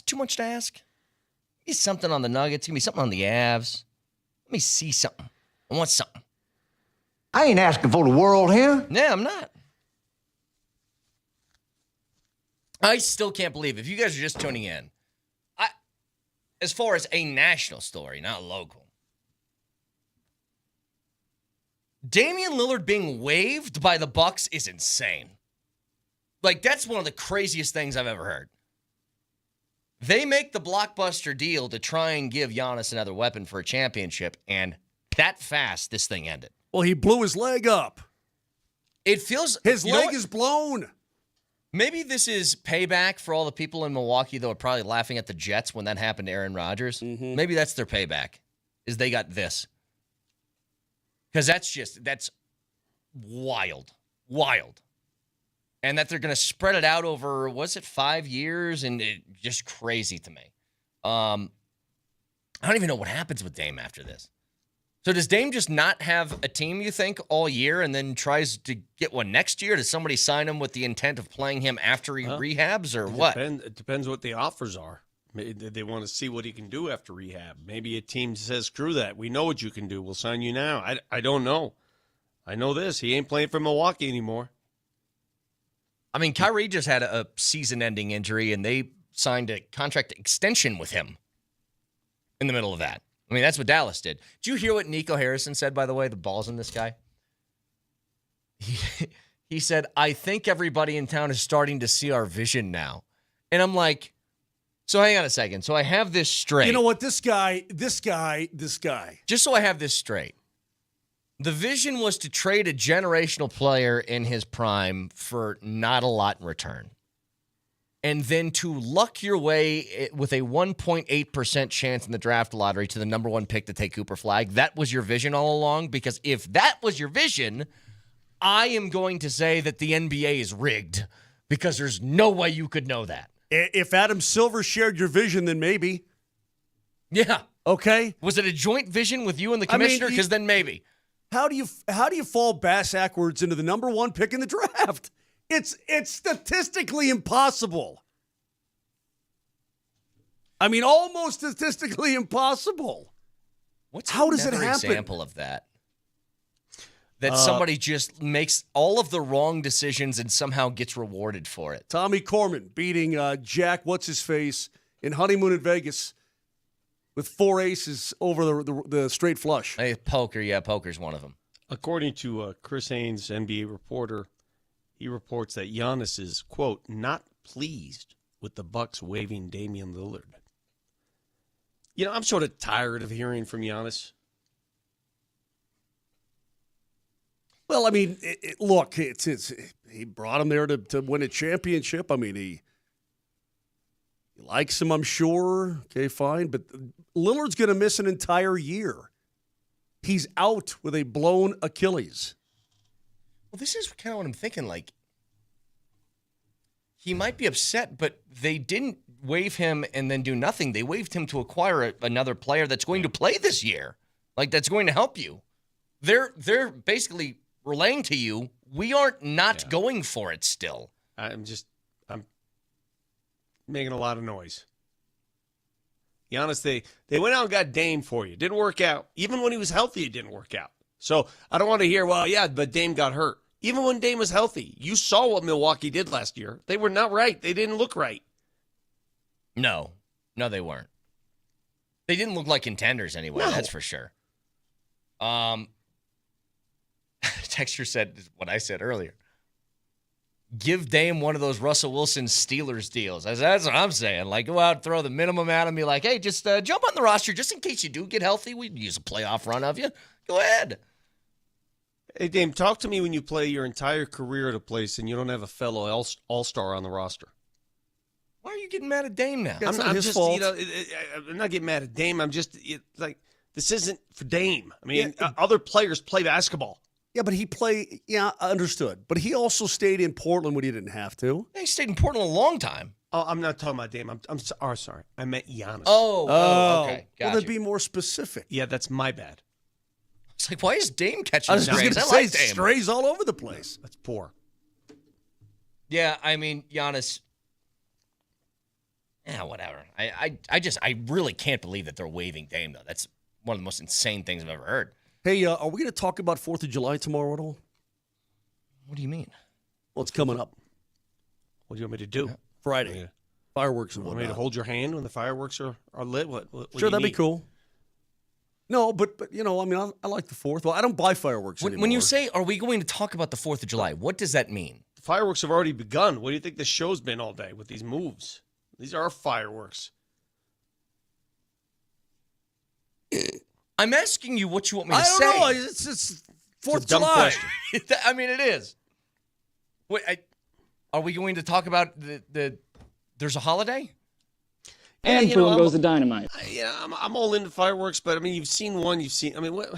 too much to ask? Give me something on the Nuggets. Give me something on the Avs. Let me see something. I want something. I ain't asking for the world here. Yeah, I'm not. I still can't believe, if you guys are just tuning in, as far as a national story, not local, Damian Lillard being waived by the Bucks is insane. Like, that's one of the craziest things I've ever heard. They make the blockbuster deal to try and give Giannis another weapon for a championship, and that fast, this thing ended. Well, he blew his leg up. It feels... His leg is blown. Maybe this is payback for all the people in Milwaukee that were probably laughing at the Jets when that happened to Aaron Rodgers. Mm-hmm. Maybe that's their payback, is they got this. Because that's wild. Wild. And that they're going to spread it out over, was it 5 years? And just crazy to me. I don't even know what happens with Dame after this. So does Dame just not have a team, you think, all year and then tries to get one next year? Does somebody sign him with the intent of playing him after he rehabs or what? It depends what the offers are. They want to see what he can do after rehab. Maybe a team says, screw that. We know what you can do. We'll sign you now. I don't know. I know this. He ain't playing for Milwaukee anymore. I mean, Kyrie just had a season-ending injury, and they signed a contract extension with him in the middle of that. I mean, that's what Dallas did. Did you hear what Nico Harrison said, by the way? The balls in this guy. He said, I think everybody in town is starting to see our vision now. And I'm like, so hang on a second. So I have this straight. You know what? This guy. Just so I have this straight. The vision was to trade a generational player in his prime for not a lot in return. And then to luck your way with a 1.8% chance in the draft lottery to the number one pick to take Cooper Flagg. That was your vision all along? Because if that was your vision, I am going to say that the NBA is rigged because there's no way you could know that. If Adam Silver shared your vision, then maybe. Yeah. Okay. Was it a joint vision with you and the commissioner? Because then maybe. How do you fall bass backwards into the number one pick in the draft? It's statistically impossible. I mean, almost statistically impossible. How does it happen? Example of that? That somebody just makes all of the wrong decisions and somehow gets rewarded for it. Tommy Corman beating Jack what's-his-face in Honeymoon in Vegas with 4 aces over the straight flush. Hey, poker, yeah, poker's one of them. According to Chris Haynes, NBA reporter, he reports that Giannis is, quote, not pleased with the Bucks waiving Damian Lillard. You know, I'm sort of tired of hearing from Giannis. Well, I mean, look, he brought him there to win a championship. I mean, he likes him, I'm sure. Okay, fine. But Lillard's going to miss an entire year. He's out with a blown Achilles. Well, this is kind of what I'm thinking. Like, he might be upset, but they didn't waive him and then do nothing. They waived him to acquire another player that's going to play this year. Like, that's going to help you. They're basically relaying to you, we aren't not going for it still. I'm making a lot of noise. Giannis, they went out and got Dame for you. Didn't work out. Even when he was healthy, it didn't work out. So I don't want to hear, well, yeah, but Dame got hurt. Even when Dame was healthy, you saw what Milwaukee did last year. They were not right. They didn't look right. No, they weren't. They didn't look like contenders anyway, that's for sure. Texture said what I said earlier. Give Dame one of those Russell Wilson Steelers deals. That's what I'm saying. Like, go out, throw the minimum at him, be like, hey, just jump on the roster just in case you do get healthy. We'd use a playoff run of you. Go ahead. Hey, Dame, talk to me when you play your entire career at a place and you don't have a fellow all-star on the roster. Why are you getting mad at Dame now? That's not his fault. I'm not getting mad at Dame. I'm just, this isn't for Dame. I mean, other players play basketball. Yeah, but he played, understood. But he also stayed in Portland when he didn't have to. Yeah, he stayed in Portland a long time. Oh, I'm not talking about Dame. I'm sorry. I meant Giannis. Oh, okay. Well, then be more specific. Yeah, that's my bad. It's like, why is Dame catching I was strays? going to say strays all over the place. That's poor. Yeah, I mean, Giannis. Yeah, whatever. I really can't believe that they're waiving Dame, though. That's one of the most insane things I've ever heard. Hey, are we going to talk about 4th of July tomorrow at all? What do you mean? Well, it's coming up. What do you want me to do? Friday. Yeah. Fireworks and Want whatnot. me to hold your hand when the fireworks are lit? What Sure, that'd be be cool. No, but you know, I mean, I like the 4th. Well, I don't buy fireworks anymore. When you say, are we going to talk about the 4th of July, what does that mean? The fireworks have already begun. What do you think the show's been all day with these moves? These are our fireworks. I'm asking you what you want me to I say. don't know. It's 4th of July. Question. I mean, it is. Wait, are we going to talk about the there's a holiday? And boom goes the dynamite. Yeah, I'm all into fireworks, but I mean, you've seen one. I mean, what?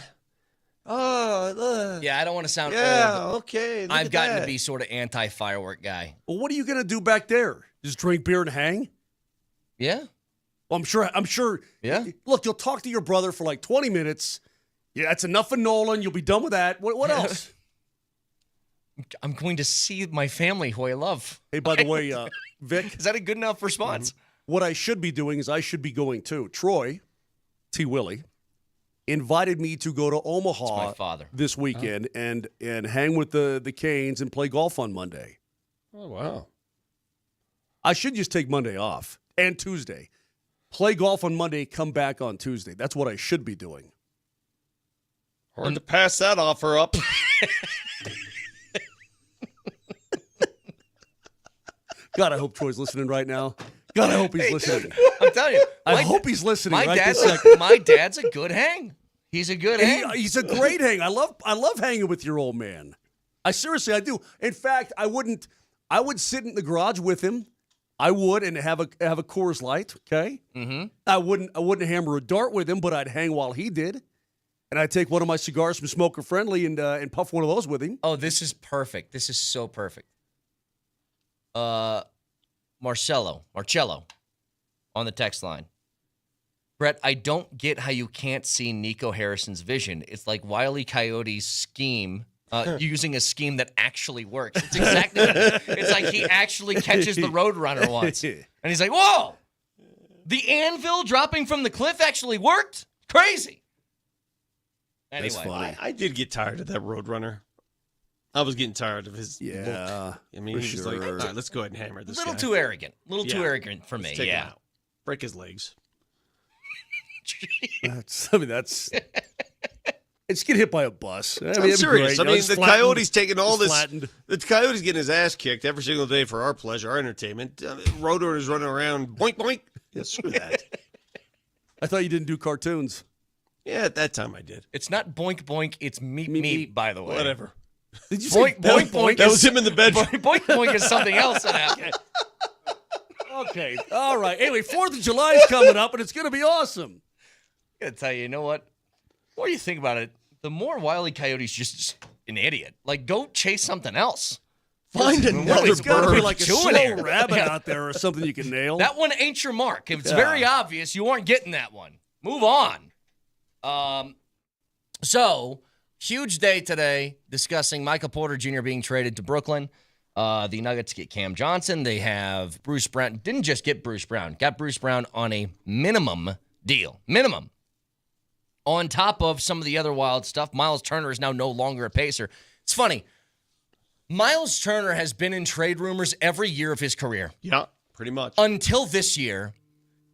Oh, yeah, I don't want to sound old. Okay. I've gotten to be sort of anti-firework guy. Well, what are you going to do back there? Just drink beer and hang? Yeah. Well, I'm sure. Yeah. Look, you'll talk to your brother for like 20 minutes. Yeah, that's enough of Nolan. You'll be done with that. What else? I'm going to see my family who I love. Hey, by the way, Vic. Is that a good enough response? What I should be doing is I should be going too. Troy, T. Willie, invited me to go to Omaha my father. this weekend and hang with the Canes and play golf on Monday. Oh, wow. I should just take Monday off and Tuesday. Play golf on Monday, come back on Tuesday. That's what I should be doing. Hard to pass that offer up. God, I hope Troy's listening right now. God, I hope he's listening. I'm telling you. I hope he's listening right this second. My dad's a good hang. He's a good hang. He's a great hang. I love hanging with your old man. I do. In fact, I would sit in the garage with him. I would, and have a Coors Light, okay? Mm-hmm. I wouldn't hammer a dart with him, but I'd hang while he did. And I'd take one of my cigars from Smoker Friendly and puff one of those with him. Oh, this is perfect. This is so perfect. Marcello on the text line. Brett, I don't get how you can't see Nico Harrison's vision. It's like Wile E. Coyote's scheme, using a scheme that actually works. It's exactly it's like he actually catches the Roadrunner once. And he's like, whoa, the anvil dropping from the cliff actually worked? Crazy. Anyway. I did get tired of that Roadrunner. I was getting tired of his look. I mean, he was like, all right, let's go ahead and hammer this A little guy. too arrogant. A little too arrogant for me, Let's take him out. Break his legs. It's get hit by a bus. I'm serious. I mean, the Coyote's taking all this. Flattened. The Coyote's getting his ass kicked every single day for our pleasure, our entertainment. Roadrunner's running around, boink, boink. Yeah, screw that. I thought you didn't do cartoons. Yeah, at that time I did. It's not boink, boink. It's meep, meep, by the way. Whatever. Did you boink, say boink, boink? That was him in the bedroom. Boink, boink is something else that happened. Okay. All right. Anyway, 4th of July is coming up, and it's going to be awesome. I got to tell you, you know what? The more you think about it, the more Wile E. Coyote's just an idiot. Like, go chase something else. Find another There's got to be bird. like a Doing slow here. rabbit Yeah. out there or something you can nail. That one ain't your mark. If it's very obvious, you aren't getting that one. Move on. So, huge day today discussing Michael Porter Jr. being traded to Brooklyn. The Nuggets get Cam Johnson. They have Bruce Brown. Didn't just get Bruce Brown. Got Bruce Brown on a minimum deal. Minimum. On top of some of the other wild stuff, Miles Turner is now no longer a Pacer. It's funny. Miles Turner has been in trade rumors every year of his career. Yeah, pretty much. Until this year.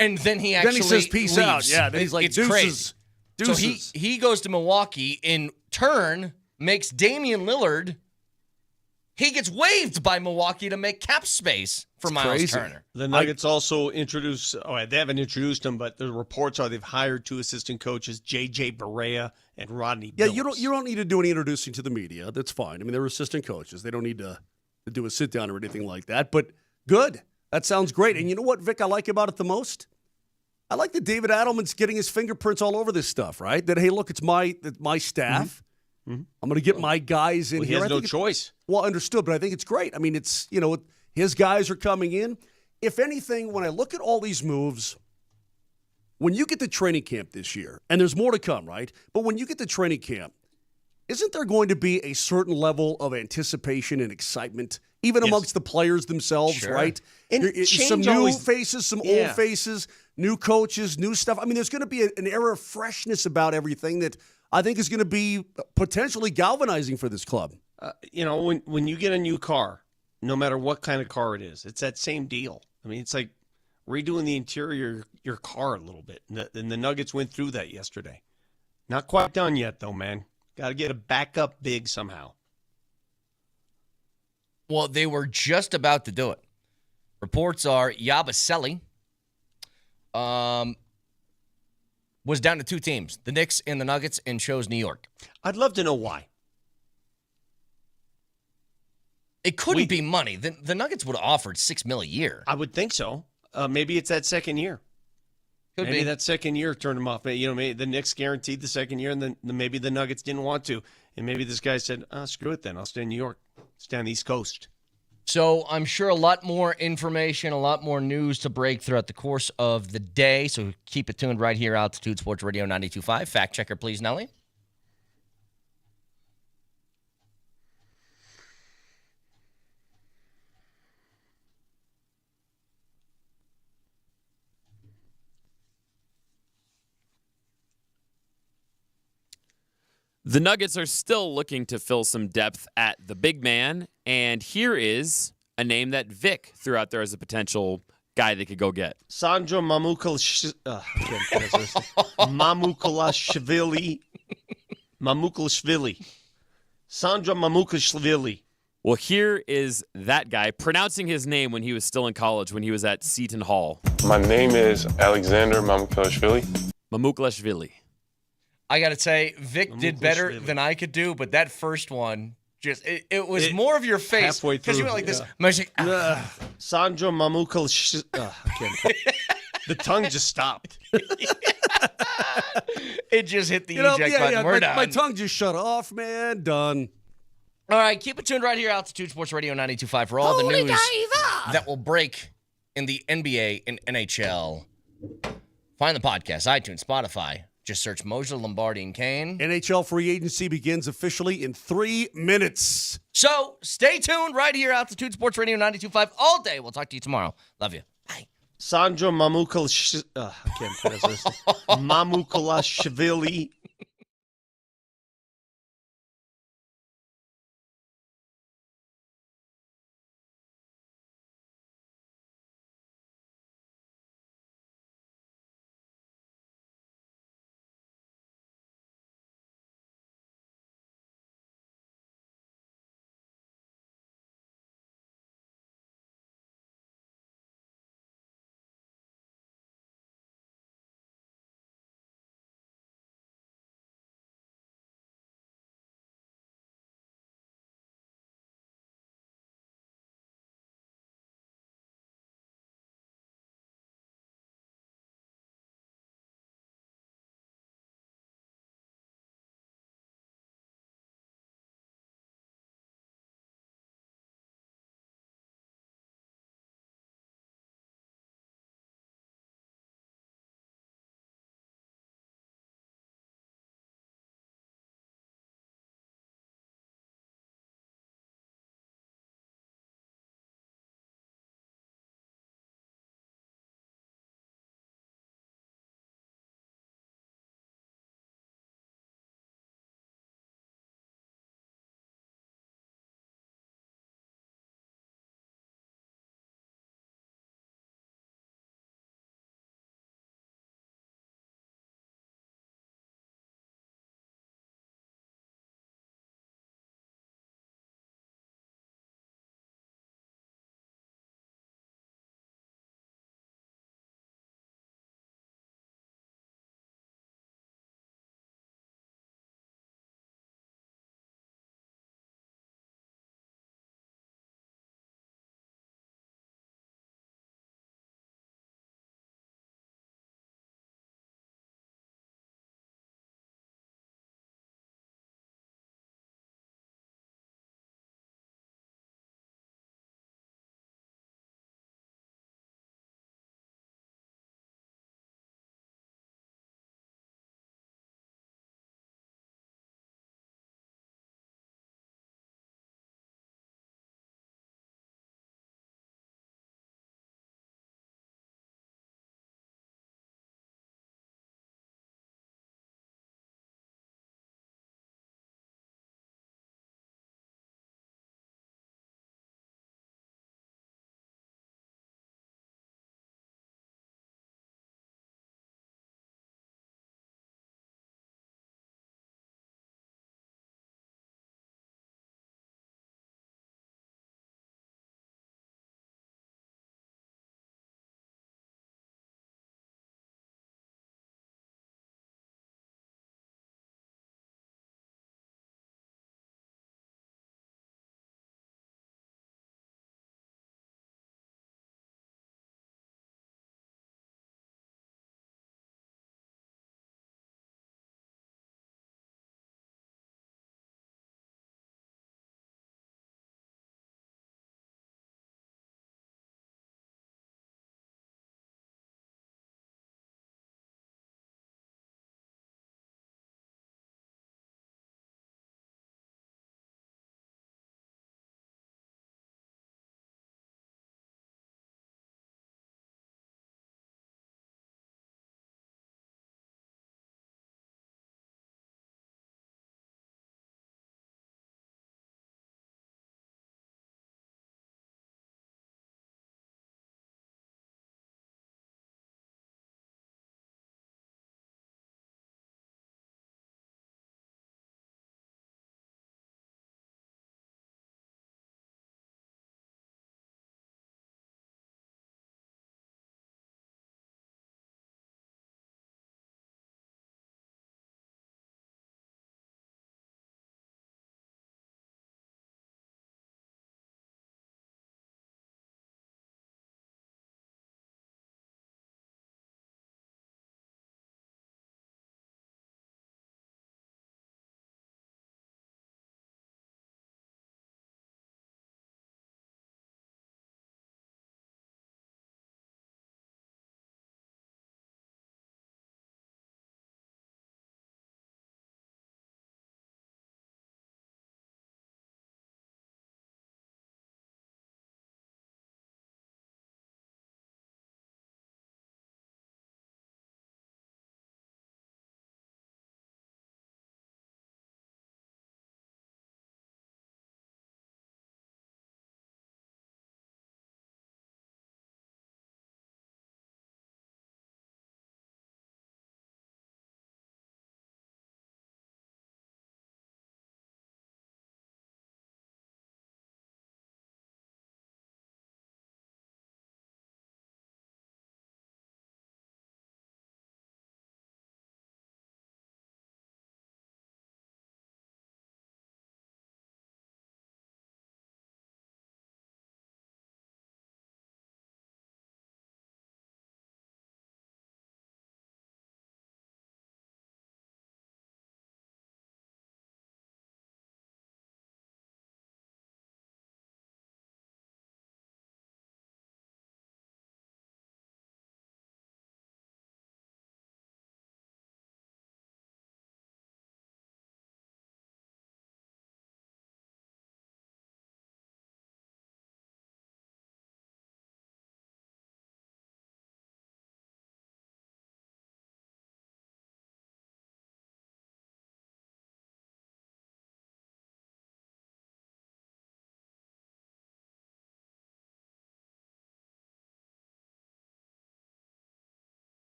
And then he actually says peace leaves. out. Yeah, then he's like, it's deuces. crazy. Deuces. So he goes to Milwaukee, in turn, makes Damian Lillard. He gets waived by Milwaukee to make cap space for Miles crazy. Turner. The Nuggets also introduced, they haven't introduced him, but the reports are they've hired 2 assistant coaches, J.J. Barea and Rodney Yeah, Billups. you don't need to do any introducing to the media. That's fine. I mean, they're assistant coaches. They don't need to do a sit down or anything like that. But good. That sounds great. And you know what, Vic, I like about it the most? I like that David Adelman's getting his fingerprints all over this stuff, right? That, hey, look, it's my staff. Mm-hmm. I'm going to get my guys in He here. has no choice. Well, understood, but I think it's great. I mean, it's, his guys are coming in. If anything, when I look at all these moves, when you get to training camp this year, and there's more to come, right? But when you get to training camp, isn't there going to be a certain level of anticipation and excitement, even amongst the players themselves, right? And Some new faces, some old faces, new coaches, new stuff. I mean, there's going to be an era of freshness about everything that I think is going to be potentially galvanizing for this club. When you get a new car, no matter what kind of car it is, it's that same deal. I mean, it's like redoing the interior of your car a little bit. And the Nuggets went through that yesterday. Not quite done yet, though, man. Got to get it back up big somehow. Well, they were just about to do it. Reports are Yabusele was down to two teams, the Knicks and the Nuggets, and chose New York. I'd love to know why. It couldn't be money. The Nuggets would have offered $6 million a year. I would think so. Maybe it's that second year. Maybe that second year turned them off. Maybe the Knicks guaranteed the second year, and then maybe the Nuggets didn't want to. And maybe this guy said, screw it then. I'll stay in New York. Stay on the East Coast. So I'm sure a lot more information, a lot more news to break throughout the course of the day. So keep it tuned right here, Altitude Sports Radio 92.5. Fact checker, please, Nelly. The Nuggets are still looking to fill some depth at the big man, and here is a name that Vic threw out there as a potential guy they could go get. Sandro Mamukelashvili. Sandro Mamukelashvili. Well, here is that guy pronouncing his name when he was still in college, when he was at Seton Hall. My name is Alexander Mamukelashvili. Mamukelashvili. I got to say, Vic did better than I could do, but that first one, it was more of your face. Halfway through. Because you went like this. Sandro Mamukelashvili. The tongue just stopped. It just hit the eject button. We're done. My tongue just shut off, man. Done. All right, keep it tuned right here, Altitude Sports Radio 92.5 for all the news that will break in the NBA and NHL. Find the podcast, iTunes, Spotify. Just search Moser, Lombardi, and Kane. NHL free agency begins officially in 3 minutes. So stay tuned right here, Altitude Sports Radio 92.5 all day. We'll talk to you tomorrow. Love you. Bye. Sandro Mamukelashvili.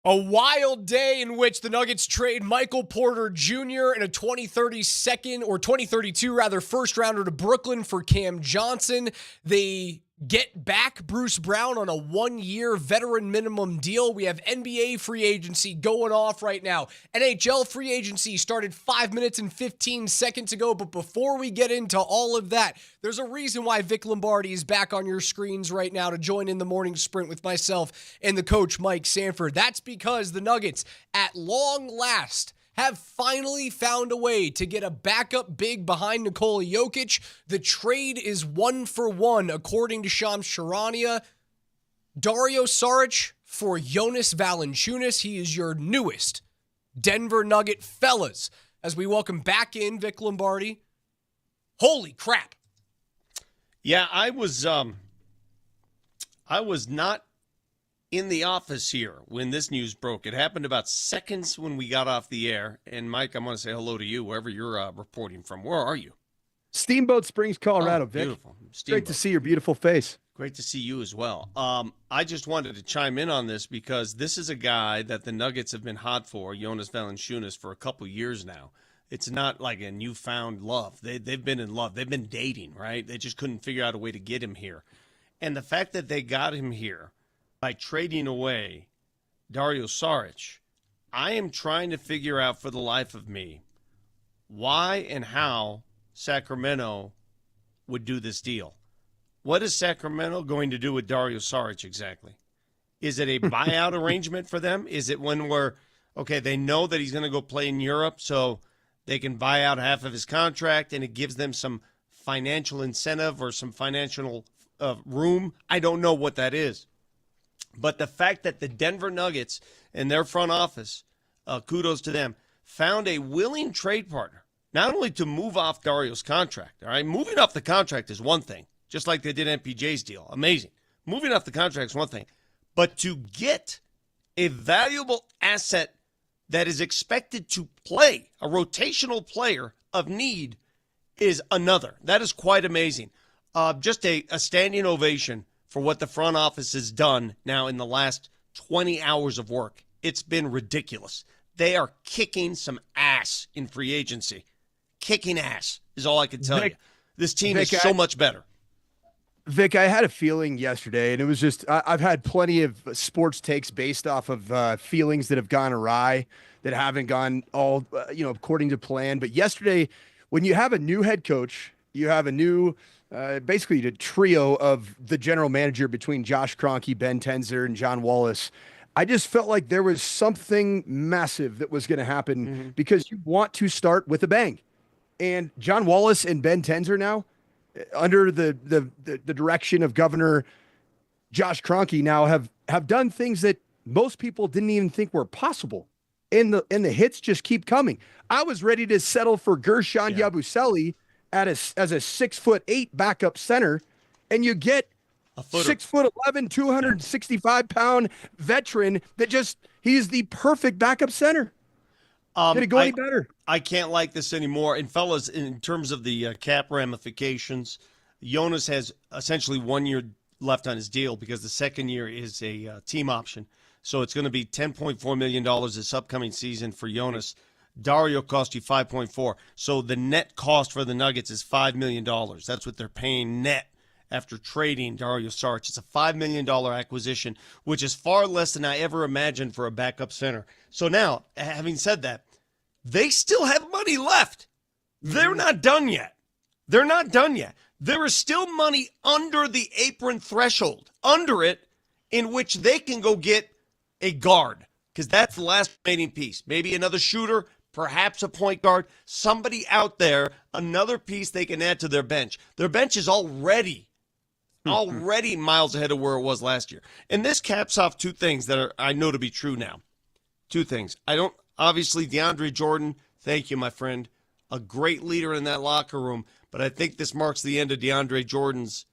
A wild day in which the Nuggets trade Michael Porter Jr. and a 2032 first rounder to Brooklyn for Cam Johnson. They get back Bruce Brown on a 1-year veteran minimum deal. We have NBA free agency going off right now. NHL free agency started 5 minutes and 15 seconds ago. But before we get into all of that, there's a reason why Vic Lombardi is back on your screens right now to join in the morning sprint with myself and the coach, Mike Sanford. That's because the Nuggets, at long last, have finally found a way to get a backup big behind Nikola Jokic. The trade is 1-for-1, according to Shams Charania. Dario Saric for Jonas Valanciunas. He is your newest Denver Nugget fellas. As we welcome back in Vic Lombardi. Holy crap. Yeah, I was not in the office here when this news broke. It happened about seconds when we got off the air. And Mike, I want to say hello to you, wherever you're reporting from. Where are you? Steamboat Springs, Colorado, Vic. Beautiful. Great to see your beautiful face. Great to see you as well. I just wanted to chime in on this because this is a guy that the Nuggets have been hot for, Jonas Valanciunas, for a couple years now. It's not like a newfound love. They've been in love. They've been dating, right? They just couldn't figure out a way to get him here. And the fact that they got him here by trading away Dario Saric, I am trying to figure out for the life of me why and how Sacramento would do this deal. What is Sacramento going to do with Dario Saric exactly? Is it a buyout arrangement for them? Is it when they know that he's going to go play in Europe so they can buy out half of his contract and it gives them some financial incentive or some financial room? I don't know what that is. But the fact that the Denver Nuggets and their front office, kudos to them, found a willing trade partner, not only to move off Dario's contract. All right, moving off the contract is one thing, just like they did MPJ's deal. Amazing. Moving off the contract is one thing. But to get a valuable asset that is expected to play, a rotational player of need, is another. That is quite amazing. Just a standing ovation for what the front office has done now in the last 20 hours of work. It's been ridiculous. They are kicking some ass in free agency. Kicking ass is all I can tell you. This team is so much better. Vic, I had a feeling yesterday, and it was just I've had plenty of sports takes based off of feelings that have gone awry, that haven't gone all according to plan. But yesterday, when you have a new head coach, you have a new basically the trio of the general manager between Josh Kroenke, Ben Tenzer, and John Wallace. I just felt like there was something massive that was going to happen because you want to start with a bang. And John Wallace and Ben Tenzer now, under the direction of Governor Josh Kroenke, now have done things that most people didn't even think were possible. And the hits just keep coming. I was ready to settle for Gershon Yabusele as a 6'8" backup center, and you get a 6'11", 265-pound veteran that he's the perfect backup center. Did it go any better? I can't like this anymore. And fellas, in terms of the cap ramifications, Jonas has essentially 1 year left on his deal because the second year is a team option. So it's going to be $10.4 million this upcoming season for Jonas. Dario cost you $5.4. So the net cost for the Nuggets is $5 million. That's what they're paying net after trading Dario Saric. It's a $5 million acquisition, which is far less than I ever imagined for a backup center. So now, having said that, they still have money left. They're not done yet. They're not done yet. There is still money under the apron threshold, under it, in which they can go get a guard, because that's the last remaining piece. Maybe another shooter, perhaps a point guard, somebody out there, another piece they can add to their bench. Their bench is already miles ahead of where it was last year. And this caps off two things that I know to be true now. Two things. Obviously, DeAndre Jordan, thank you, my friend, a great leader in that locker room, but I think this marks the end of DeAndre Jordan's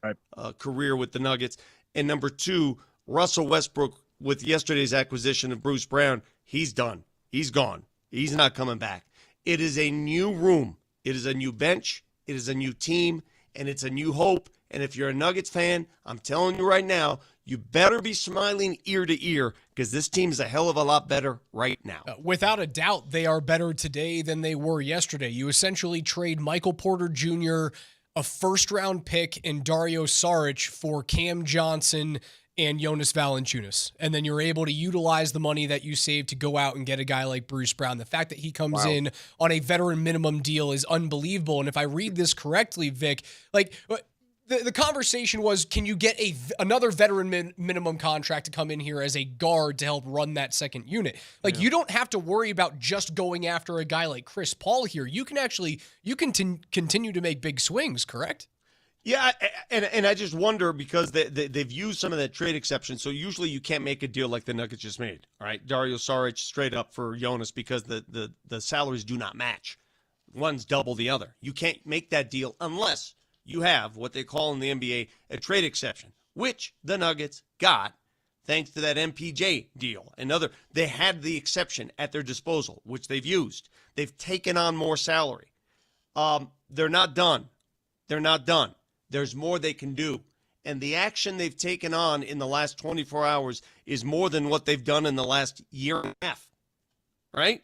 career with the Nuggets. And number two, Russell Westbrook, with yesterday's acquisition of Bruce Brown, he's done. He's gone. He's not coming back. It is a new room. It is a new bench. It is a new team, and it's a new hope. And if you're a Nuggets fan, I'm telling you right now, you better be smiling ear to ear because this team is a hell of a lot better right now. Without a doubt, they are better today than they were yesterday. You essentially trade Michael Porter Jr., a first-round pick, and Dario Saric for Cam Johnson and Jonas Valanciunas. And then you're able to utilize the money that you saved to go out and get a guy like Bruce Brown. The fact that he comes in on a veteran minimum deal is unbelievable. And if I read this correctly, Vic, like the conversation was, can you get another veteran minimum contract to come in here as a guard to help run that second unit? Like, you don't have to worry about just going after a guy like Chris Paul here. You can continue to make big swings, correct? Yeah, and I just wonder because they've used some of that trade exception. So usually you can't make a deal like the Nuggets just made. All right, Dario Saric straight up for Jonas because the salaries do not match. One's double the other. You can't make that deal unless you have what they call in the NBA a trade exception, which the Nuggets got thanks to that MPJ deal. They had the exception at their disposal, which they've used. They've taken on more salary. They're not done. They're not done. There's more they can do. And the action they've taken on in the last 24 hours is more than what they've done in the last year and a half. Right?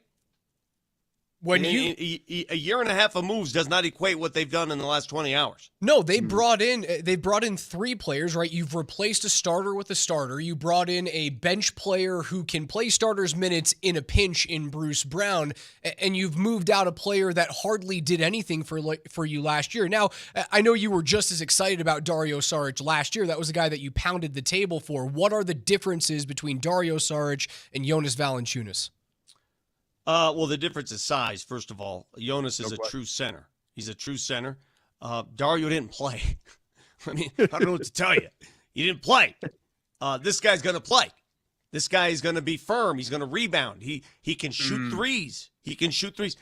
A year and a half of moves does not equate what they've done in the last 20 hours. No, they brought in 3 players, right? You've replaced a starter with a starter. You brought in a bench player who can play starters minutes in a pinch in Bruce Brown, and you've moved out a player that hardly did anything for you last year. Now, I know you were just as excited about Dario Saric last year. That was the guy that you pounded the table for. What are the differences between Dario Saric and Jonas Valanciunas? Well, the difference is size, first of all. Jonas is a true center. He's a true center. Dario didn't play. I mean, I don't know what to tell you. He didn't play. This guy's going to play. This guy is going to be firm. He's going to rebound. He can shoot threes. He can shoot threes.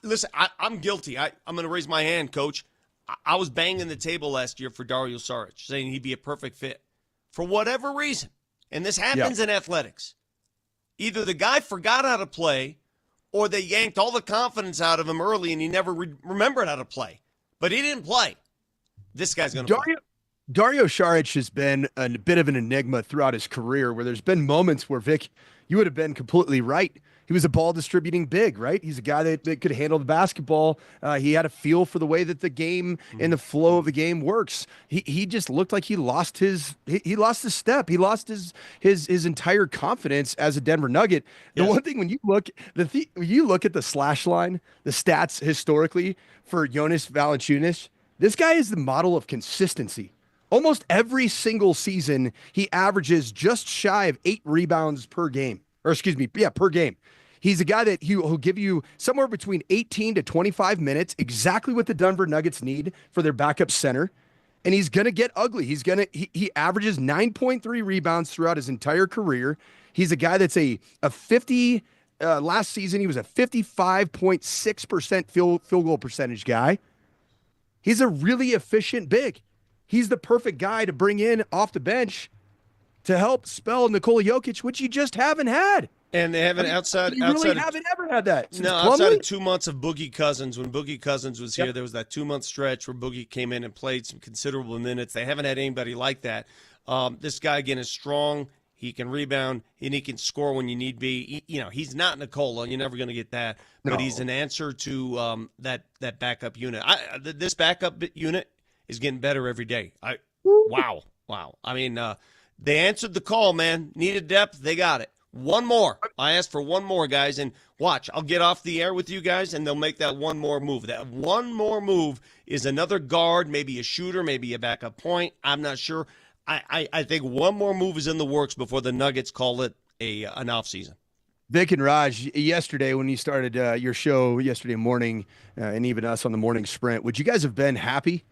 Listen, I'm guilty. I'm going to raise my hand, Coach. I was banging the table last year for Dario Saric, saying he'd be a perfect fit. For whatever reason, and this happens in athletics, either the guy forgot how to play or they yanked all the confidence out of him early and he never remembered how to play. But he didn't play. This guy's going to play. Dario Saric has been a bit of an enigma throughout his career where there's been moments where, Vic, you would have been completely right. He was a ball distributing big, right? He's a guy that could handle the basketball. He had a feel for the way that the game and the flow of the game works. He just looked like he lost his step. He lost his entire confidence as a Denver Nugget. The one thing when you look at the slash line, the stats historically for Jonas Valanciunas, this guy is the model of consistency. Almost every single season, he averages just shy of 8 rebounds per game. Per game. He's a guy that he'll give you somewhere between 18 to 25 minutes, exactly what the Denver Nuggets need for their backup center. And he's going to get ugly. He averages 9.3 rebounds throughout his entire career. He's a guy that's a 50, last season, he was a 55.6% field goal percentage guy. He's a really efficient big. He's the perfect guy to bring in off the bench to help spell Nikola Jokic, which you just haven't had. And they haven't haven't ever had that. No, outside of 2 months of Boogie Cousins. When Boogie Cousins was here, there was that 2-month stretch where Boogie came in and played some considerable minutes. They haven't had anybody like that. This guy, again, is strong. He can rebound, and he can score when you need be. He's not Nikola. You're never going to get that. But he's an answer to that backup unit. This backup unit is getting better every day. Wow. I mean, they answered the call, man. Needed depth. They got it. One more. I asked for one more, guys, and watch. I'll get off the air with you guys, and they'll make that one more move. That one more move is another guard, maybe a shooter, maybe a backup point. I'm not sure. I think one more move is in the works before the Nuggets call it an offseason. Vic and Raj, yesterday when you started your show yesterday morning, and even us on the morning sprint, would you guys have been happy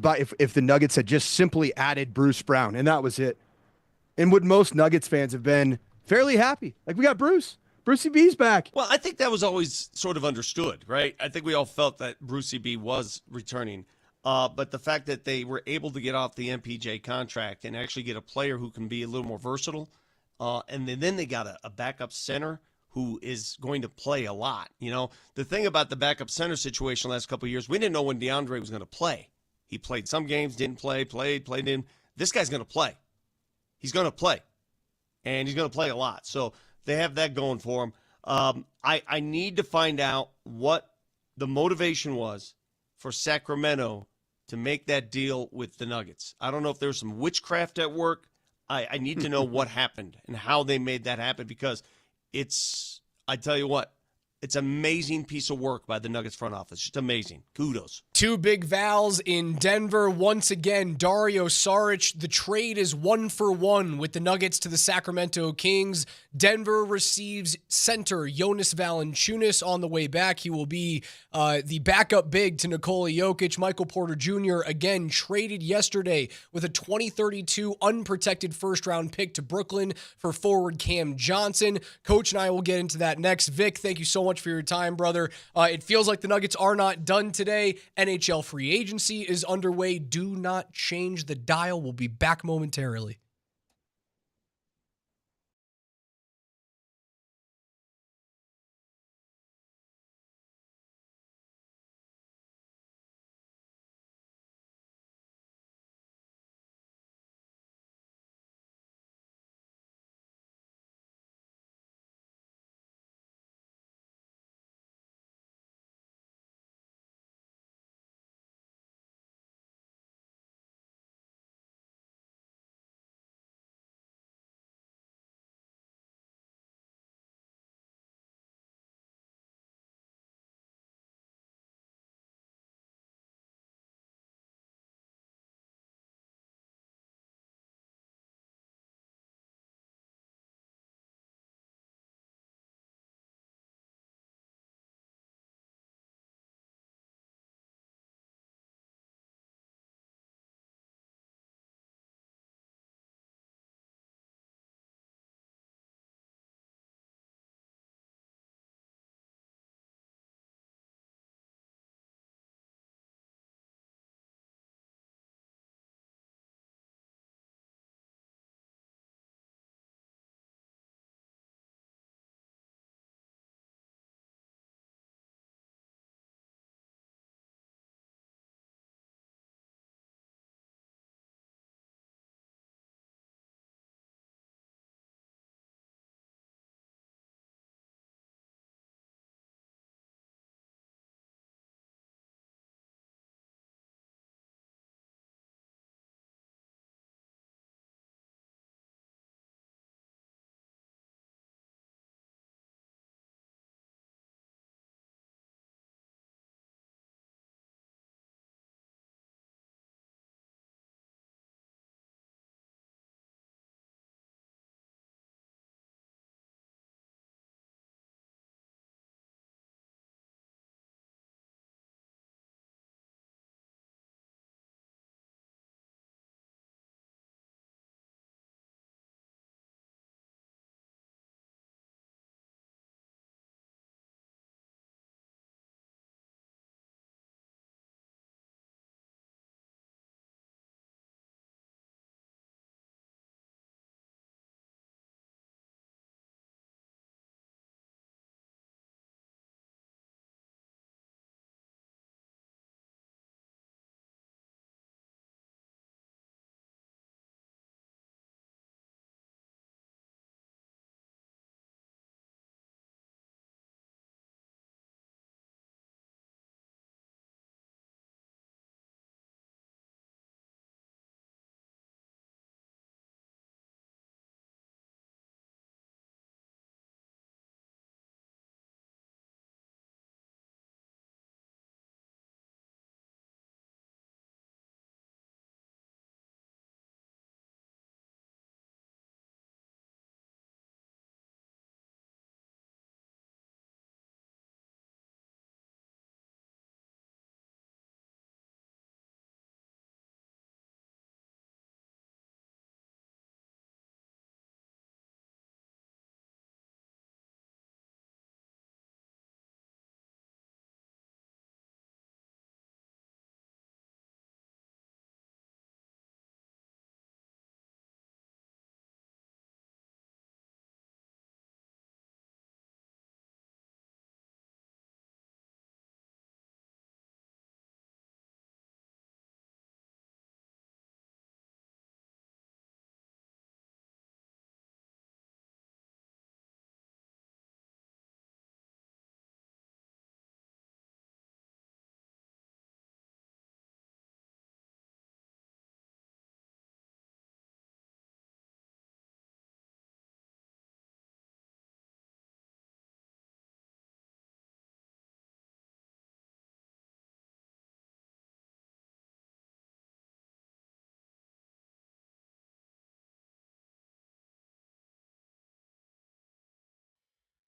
if the Nuggets had just simply added Bruce Brown, and that was it? And would most Nuggets fans have been fairly happy? Like, we got Brucey B's back. Well, I think that was always sort of understood, right? I think we all felt that Brucey B was returning. But the fact that they were able to get off the MPJ contract and actually get a player who can be a little more versatile, and then they got a backup center who is going to play a lot. The thing about the backup center situation the last couple of years, we didn't know when DeAndre was going to play. He played some games, didn't play, played, didn't. This guy's going to play. he's going to play, and he's going to play a lot. So they have that going for him. I need to find out what the motivation was for Sacramento to make that deal with the Nuggets. I don't know if there's some witchcraft at work. I need to know what happened and how they made that happen, because I tell you what, it's an amazing piece of work by the Nuggets front office. Just amazing. Kudos. Two big Vals in Denver. Once again, Dario Saric. The trade is 1-for-1 with the Nuggets to the Sacramento Kings. Denver receives center Jonas Valanciunas on the way back. He will be the backup big to Nikola Jokic. Michael Porter Jr. again traded yesterday with a 2032 unprotected first-round pick to Brooklyn for forward Cam Johnson. Coach and I will get into that next. Vic, thank you so much for your time, brother. It feels like the Nuggets are not done today. NHL free agency is underway. Do not change the dial. We'll be back momentarily.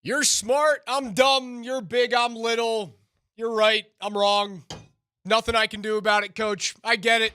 You're smart, I'm dumb. You're big, I'm little. You're right, I'm wrong. Nothing I can do about it, Coach. I get it.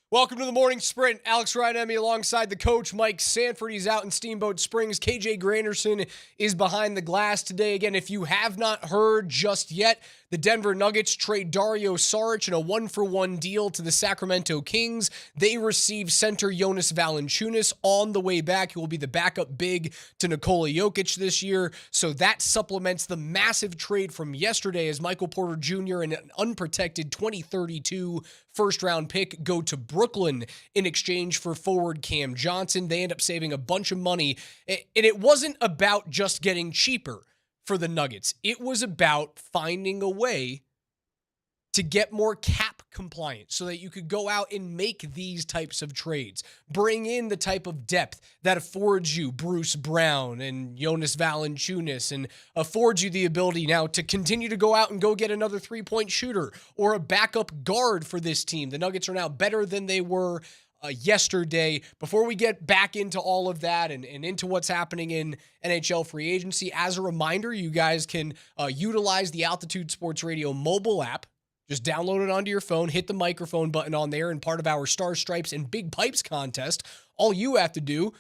Welcome to the Morning Sprint. Alex Ryan-Emmy alongside the coach, Mike Sanford. He's out in Steamboat Springs. KJ Granderson is behind the glass today. Again, if you have not heard just yet, the Denver Nuggets trade Dario Saric in a 1-for-1 deal to the Sacramento Kings. They receive center Jonas Valanciunas on the way back. He will be the backup big to Nikola Jokic this year. So that supplements the massive trade from yesterday as Michael Porter Jr. and an unprotected 2032 first-round pick go to Brooklyn in exchange for forward Cam Johnson. They end up saving a bunch of money. And it wasn't about just getting cheaper for the Nuggets. It was about finding a way to get more cap compliant so that you could go out and make these types of trades. Bring in the type of depth that affords you Bruce Brown and Jonas Valanciunas and affords you the ability now to continue to go out and go get another three-point shooter or a backup guard for this team. The Nuggets are now better than they were yesterday. Before we get back into all of that and into what's happening in NHL free agency, as a reminder, you guys can utilize the Altitude Sports Radio mobile app. Just download it onto your phone, hit the microphone button on there, and part of our Star Stripes and Big Pipes contest, all you have to do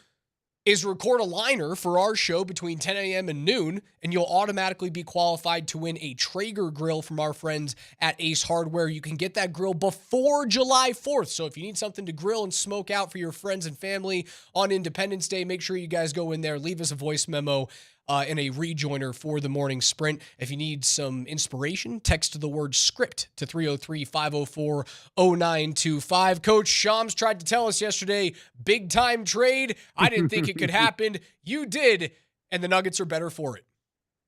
is record a liner for our show between 10 a.m. and noon, and you'll automatically be qualified to win a Traeger grill from our friends at Ace Hardware. You can get that grill before July 4th, so if you need something to grill and smoke out for your friends and family on Independence Day, make sure you guys go in there, leave us a voice memo and a rejoiner for the morning sprint. If you need some inspiration, text the word script to 303-504-0925. Coach Shams tried to tell us yesterday, big time trade. I didn't think it could happen. You did, and the Nuggets are better for it.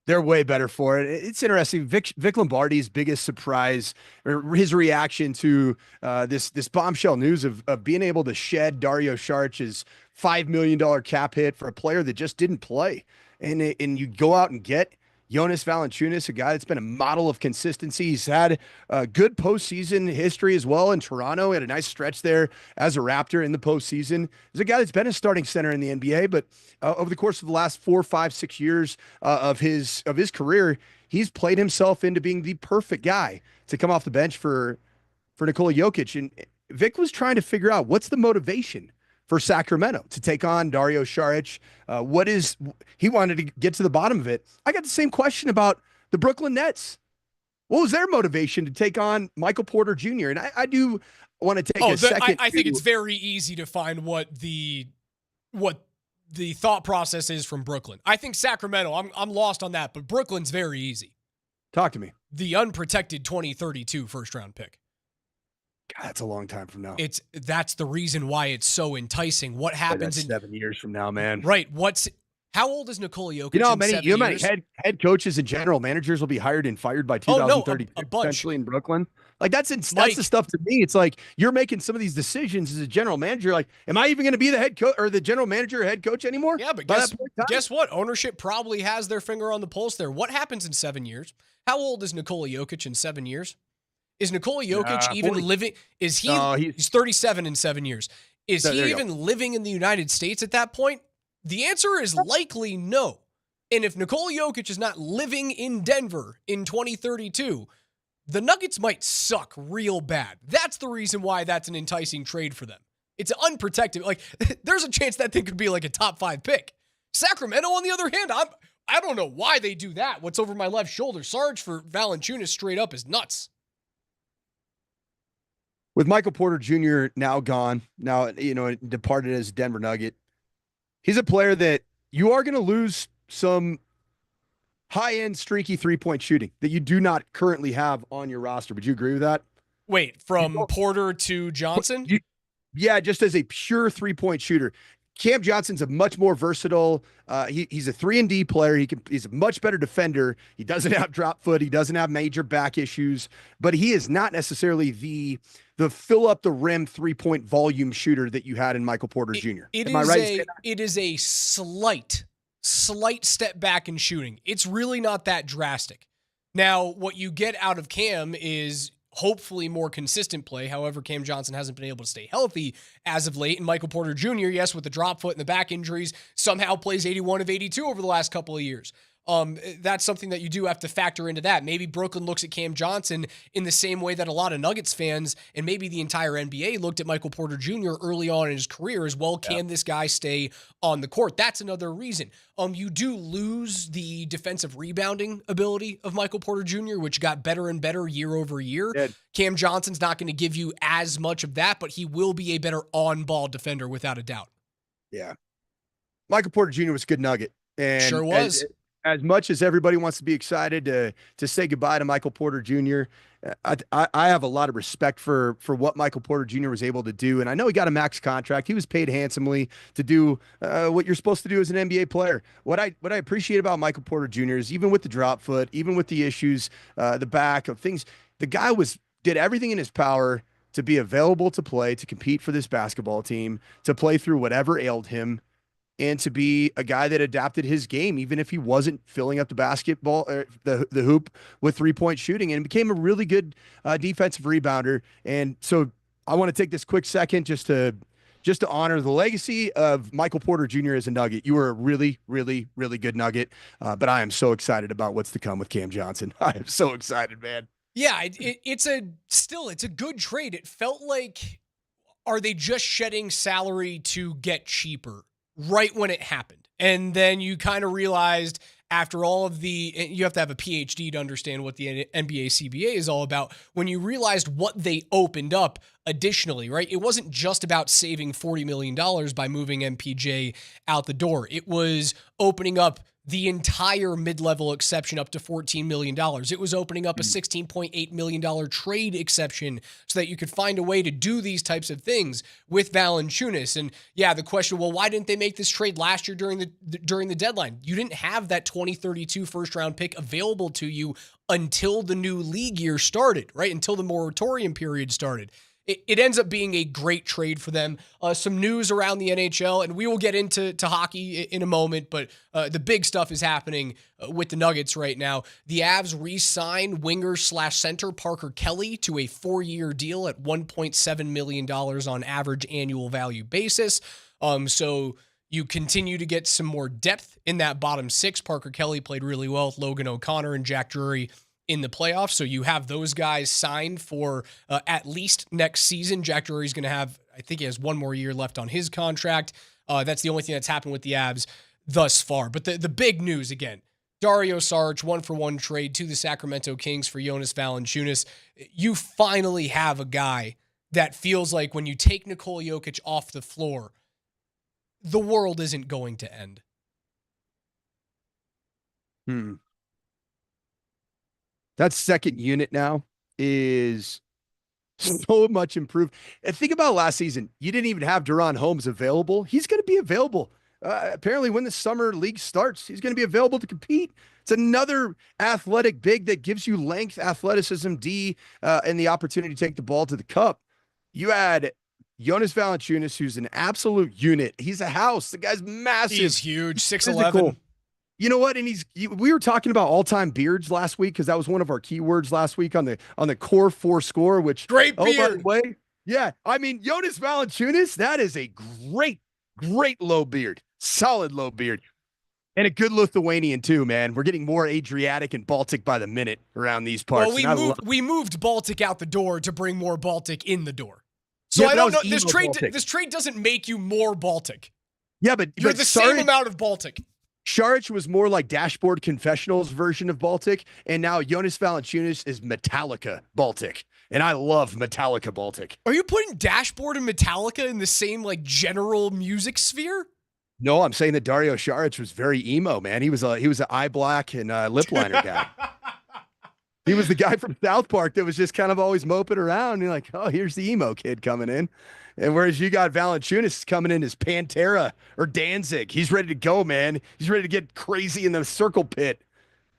They're way better for it. It's interesting. Vic Lombardi's biggest surprise, or his reaction to this bombshell news of being able to shed Dario Saric's $5 million cap hit for a player that just didn't play. And you go out and get Jonas Valanciunas, a guy that's been a model of consistency. He's had a good postseason history as well in Toronto. He had a nice stretch there as a Raptor in the postseason. He's a guy that's been a starting center in the NBA, but over the course of the last 4, 5, 6 years of his career, he's played himself into being the perfect guy to come off the bench for Nikola Jokic. And Vic was trying to figure out what's the motivation for Sacramento to take on Dario Saric. He wanted to get to the bottom of it. I got the same question about the Brooklyn Nets. What was their motivation to take on Michael Porter Jr.? And I do want to take a second. I think it's very easy to find what the thought process is from Brooklyn. I think Sacramento, I'm lost on that, but Brooklyn's very easy. Talk to me. The unprotected 2032 first round pick. God, that's a long time from now. That's the reason why it's so enticing. What happens in 7 years from now, man? How old is Nikola Jokic? You know how many head coaches and general managers will be hired and fired by 2030 potentially in Brooklyn? Like that's the stuff to me. It's like you're making some of these decisions as a general manager. Like, am I even going to be the head coach or the general manager or head coach anymore? Yeah, but guess what? Ownership probably has their finger on the pulse there. What happens in 7 years? How old is Nikola Jokic in 7 years? Is Nikola Jokic even 40. Living? Is he? He's 37 in 7 years. Is he even living in the United States at that point? The answer is likely no. And if Nikola Jokic is not living in Denver in 2032, the Nuggets might suck real bad. That's the reason why that's an enticing trade for them. It's unprotected. Like, there's a chance that thing could be like a top 5 pick. Sacramento, on the other hand, I don't know why they do that. What's over my left shoulder? Sarge for Valanciunas straight up is nuts. With Michael Porter Jr. now gone, departed as a Denver Nugget, he's a player that you are going to lose some high-end streaky three-point shooting that you do not currently have on your roster. Would you agree with that? Wait, from Porter to Johnson? Yeah, just as a pure three-point shooter. Cam Johnson's a much more versatile. He's a 3-and-D player. He's a much better defender. He doesn't have drop foot. He doesn't have major back issues, but he is not necessarily the fill up the rim 3-point volume shooter that you had in Michael Porter Jr. Am I right? It is a slight step back in shooting. It's really not that drastic. Now, what you get out of Cam is hopefully more consistent play. However, Cam Johnson hasn't been able to stay healthy as of late. And Michael Porter Jr., yes, with the drop foot and the back injuries, somehow plays 81 of 82 over the last couple of years. That's something that you do have to factor into that. Maybe Brooklyn looks at Cam Johnson in the same way that a lot of Nuggets fans and maybe the entire NBA looked at Michael Porter Jr. early on in his career as well. Can this guy stay on the court? That's another reason. You do lose the defensive rebounding ability of Michael Porter Jr., which got better and better year over year. Yeah. Cam Johnson's not going to give you as much of that, but he will be a better on-ball defender without a doubt. Yeah. Michael Porter Jr. was a good Nugget. And sure was. As much as everybody wants to be excited to say goodbye to Michael Porter Jr., I have a lot of respect for what Michael Porter Jr. was able to do. And I know he got a max contract. He was paid handsomely to do what you're supposed to do as an NBA player. What I appreciate about Michael Porter Jr. is even with the drop foot, even with the issues, the back of things, the guy did everything in his power to be available to play, to compete for this basketball team, to play through whatever ailed him, and to be a guy that adapted his game, even if he wasn't filling up the basketball, the hoop with 3-point shooting, and became a really good defensive rebounder. And so I want to take this quick second just to honor the legacy of Michael Porter Jr. as a Nugget. You were a really, really, really good Nugget, but I am so excited about what's to come with Cam Johnson. I am so excited, man. Yeah, it's a good trade. It felt like, are they just shedding salary to get cheaper? Right when it happened. And then you kind of realized after all of you have to have a PhD to understand what the NBA CBA is all about. When you realized what they opened up additionally, right? It wasn't just about saving $40 million by moving MPJ out the door. It was opening up the entire mid-level exception up to $14 million. It was opening up a $16.8 million trade exception so that you could find a way to do these types of things with Valanciunas. And yeah, the question, well, why didn't they make this trade last year during the deadline? You didn't have that 2032 first-round pick available to you until the new league year started, right? Until the moratorium period started. It ends up being a great trade for them. Some news around the NHL, and we will get into hockey in a moment, but the big stuff is happening with the Nuggets right now. The Avs re-sign winger/center Parker Kelly to a 4-year deal at $1.7 million on average annual value basis. So you continue to get some more depth in that bottom six. Parker Kelly played really well with Logan O'Connor and Jack Drury in the playoffs. So you have those guys signed for at least next season. Jack Drury's going to have, I think he has one more year left on his contract. That's the only thing that's happened with the Avs thus far. But the big news, again, Dario Saric, 1-for-1 trade to the Sacramento Kings for Jonas Valanciunas. You finally have a guy that feels like when you take Nikola Jokic off the floor, the world isn't going to end. That second unit now is so much improved. And think about last season. You didn't even have Deron Holmes available. He's going to be available. Apparently when the summer league starts, he's going to be available to compete. It's another athletic big that gives you length, athleticism, and the opportunity to take the ball to the cup. You had Jonas Valanciunas, who's an absolute unit. He's a house. The guy's massive. He's huge, 6'11". You know what? And we were talking about all-time beards last week because that was one of our keywords last week on the core 4 score, which great beard. Oh, by the way, yeah. I mean, Jonas Valanciunas, that is a great low beard, solid low beard, and a good Lithuanian too, man. We're getting more Adriatic and Baltic by the minute around these parts. Well, we moved Baltic out the door to bring more Baltic in the door. So yeah, I don't know. This trade doesn't make you more Baltic. Yeah, but you're the same amount of Baltic. Saric was more like Dashboard Confessionals version of Baltic, and now Jonas Valanciunas is Metallica Baltic, and I love Metallica Baltic. Are you putting Dashboard and Metallica in the same like general music sphere? No, I'm saying that Dario Saric was very emo, man. He was an eye black and lip liner guy. He was the guy from South Park that was just kind of always moping around. And you're like, oh, here's the emo kid coming in. And whereas you got Valanciunas coming in as Pantera or Danzig, he's ready to go, man. He's ready to get crazy in the circle pit.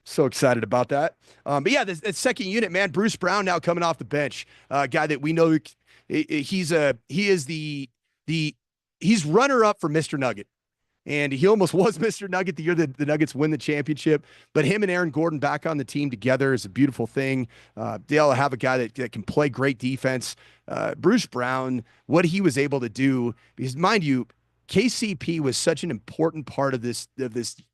So excited about that. But yeah, the second unit, man, Bruce Brown now coming off the bench, guy that we know he's runner up for Mr. Nugget. And he almost was Mr. Nugget the year that the Nuggets win the championship. But him and Aaron Gordon back on the team together is a beautiful thing. They'll have a guy that can play great defense. Bruce Brown, what he was able to do, because mind you, KCP was such an important part of this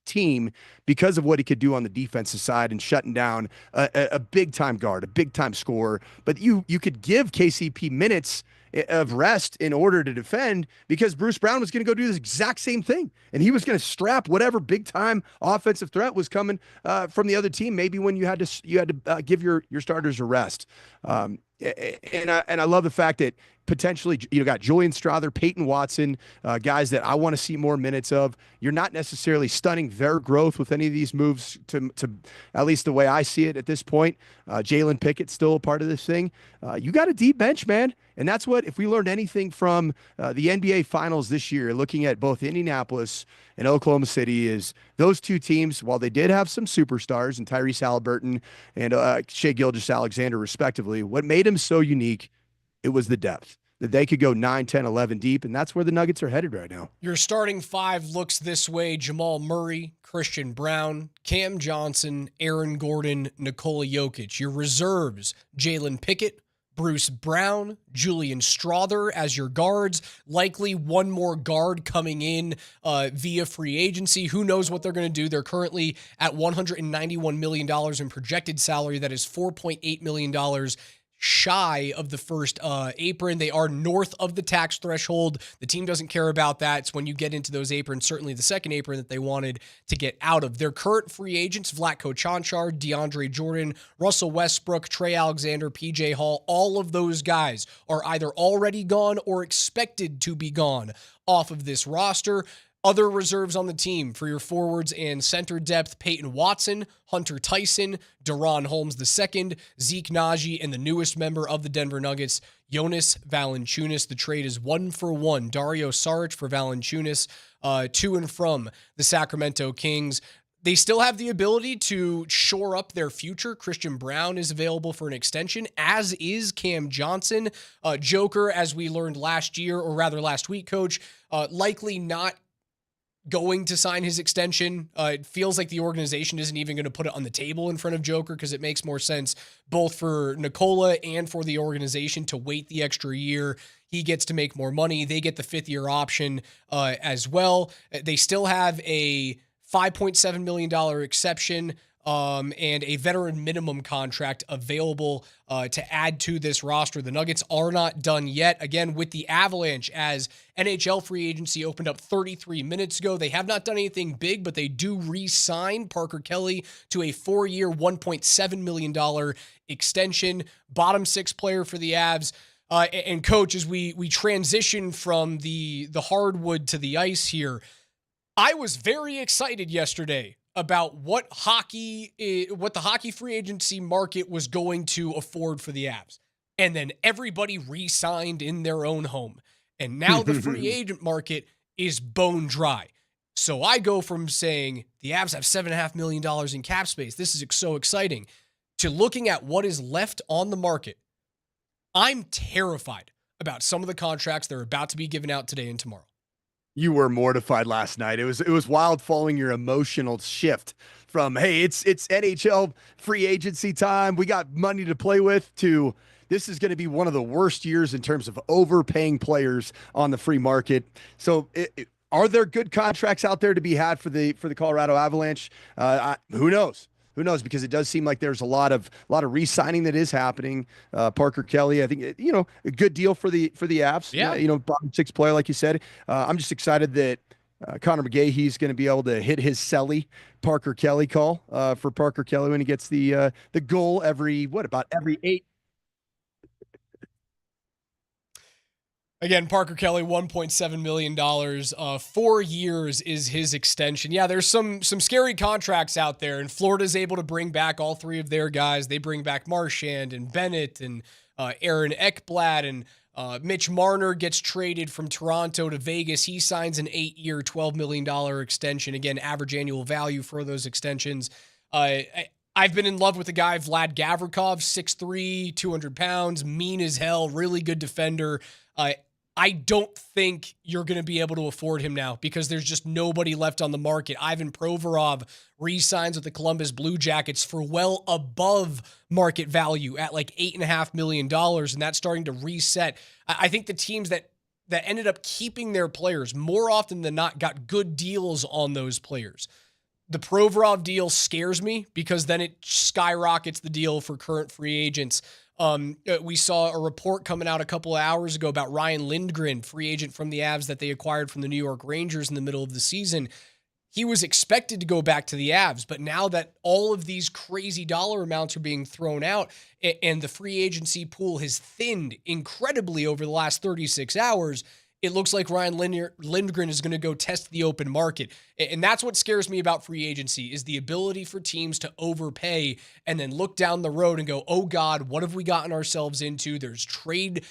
team because of what he could do on the defensive side and shutting down a big time guard, a big time scorer. But you could give KCP minutes of rest in order to defend because Bruce Brown was going to go do this exact same thing. And he was going to strap whatever big time offensive threat was coming from the other team. Maybe when you had to give your starters a rest. And I love the fact that potentially you got Julian Strother, Peyton Watson, guys that I want to see more minutes of. You're not necessarily stunning their growth with any of these moves to at least the way I see it at this point. Jalen Pickett's still a part of this thing. You got a deep bench, man. And that's what, if we learned anything from the NBA Finals this year, looking at both Indianapolis and Oklahoma City, is those two teams, while they did have some superstars in Tyrese Halliburton and Shai Gilgeous-Alexander respectively, what made them so unique, it was the depth. That they could go 9, 10, 11 deep, and that's where the Nuggets are headed right now. Your starting five looks this way: Jamal Murray, Christian Brown, Cam Johnson, Aaron Gordon, Nikola Jokic. Your reserves: Jalen Pickett, Bruce Brown, Julian Strother as your guards. Likely one more guard coming in via free agency. Who knows what they're going to do? They're currently at $191 million in projected salary. That is $4.8 million shy of the first apron. They are north of the tax threshold. The team doesn't care about that. It's when you get into those aprons, certainly the second apron that they wanted to get out of. Their current free agents: Vlatko Čančar, DeAndre Jordan, Russell Westbrook, Trey Alexander, PJ Hall. All of those guys are either already gone or expected to be gone off of this roster. Other reserves on the team for your forwards and center depth: Peyton Watson, Hunter Tyson, Deron Holmes II, Zeke Naji, and the newest member of the Denver Nuggets, Jonas Valanciunas. The trade is 1-for-1. Dario Saric for Valanciunas, to and from the Sacramento Kings. They still have the ability to shore up their future. Christian Brown is available for an extension, as is Cam Johnson. Joker, as we learned last week, Coach, likely not going to sign his extension. It feels like the organization isn't even going to put it on the table in front of Joker, because it makes more sense both for Nikola and for the organization to wait the extra year. He gets to make more money. They get the fifth-year option as well. They still have a $5.7 million exception and a veteran minimum contract available to add to this roster. The Nuggets are not done yet. Again, with the Avalanche, as NHL free agency opened up 33 minutes ago, they have not done anything big, but they do re-sign Parker Kelly to a 4-year, $1.7 million extension. Bottom six player for the Avs. And Coach, as we transition from the hardwood to the ice here, I was very excited yesterday about what the hockey free agency market was going to afford for the Avs. And then everybody re-signed in their own home. And now the free agent market is bone dry. So I go from saying the Avs have $7.5 million in cap space, this is so exciting, to looking at what is left on the market. I'm terrified about some of the contracts that are about to be given out today and tomorrow. You were mortified last night. It was wild following your emotional shift from, hey, it's NHL free agency time, we got money to play with, to this is going to be one of the worst years in terms of overpaying players on the free market. So are there good contracts out there to be had for the Colorado Avalanche? Who knows? Who knows? Because it does seem like there's a lot of re-signing that is happening. Parker Kelly, I think, a good deal for the Avs. Yeah. Bottom six player, like you said. I'm just excited that Connor McGahee's going to be able to hit his Selly Parker Kelly call for Parker Kelly when he gets the goal every 8. Again, Parker Kelly, $1.7 million, 4 years is his extension. Yeah, there's some scary contracts out there, and Florida's able to bring back all three of their guys. They bring back Marchand and Bennett and Aaron Ekblad, and Mitch Marner gets traded from Toronto to Vegas. He signs an 8-year, $12 million extension. Again, average annual value for those extensions. I've been in love with the guy, Vlad Gavrikov, 6'3", 200 pounds, mean as hell, really good defender. I don't think you're going to be able to afford him now because there's just nobody left on the market. Ivan Provorov re-signs with the Columbus Blue Jackets for well above market value at like $8.5 million, and that's starting to reset. I think the teams that that ended up keeping their players more often than not got good deals on those players. The Provorov deal scares me because then it skyrockets the deal for current free agents. We saw a report coming out a couple of hours ago about Ryan Lindgren, free agent from the Avs that they acquired from the New York Rangers in the middle of the season. He was expected to go back to the Avs, but now that all of these crazy dollar amounts are being thrown out and the free agency pool has thinned incredibly over the last 36 hours, it looks like Ryan Lindgren is going to go test the open market. And that's what scares me about free agency is the ability for teams to overpay and then look down the road and go, oh God, what have we gotten ourselves into? There's trade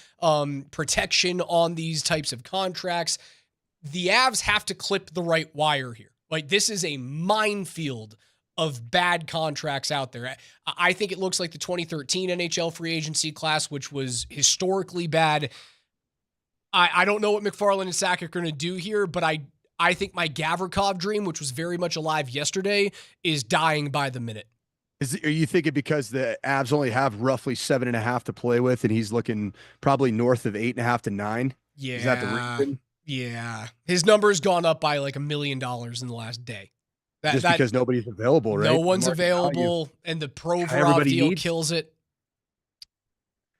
protection on these types of contracts. The Avs have to clip the right wire here. Like, this is a minefield of bad contracts out there. I think it looks like the 2013 NHL free agency class, which was historically bad. I don't know what McFarland and Saric are going to do here, but I think my Gavrikov dream, which was very much alive yesterday, is dying by the minute. Are you thinking because the Avs only have roughly 7.5 to play with, and he's looking probably north of 8.5 to 9? Yeah. Is that the reason? Yeah. His number's gone up by like $1 million in the last day. Just because nobody's available, right? No one's available, and the Provorov deal kills it.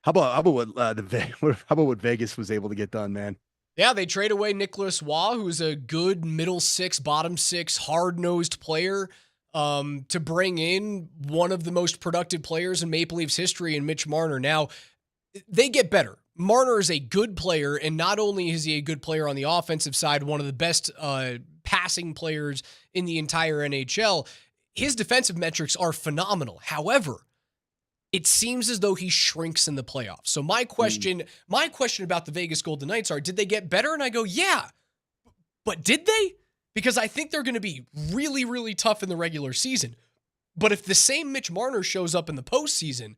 How about what Vegas was able to get done, man? Yeah, they trade away Nicholas Waugh, who's a good middle six, bottom six, hard-nosed player, to bring in one of the most productive players in Maple Leafs history in Mitch Marner. Now, they get better. Marner is a good player, and not only is he a good player on the offensive side, one of the best passing players in the entire NHL, his defensive metrics are phenomenal. However, it seems as though he shrinks in the playoffs. So my question about the Vegas Golden Knights are, did they get better? And I go, yeah, but did they? Because I think they're going to be really, really tough in the regular season. But if the same Mitch Marner shows up in the postseason,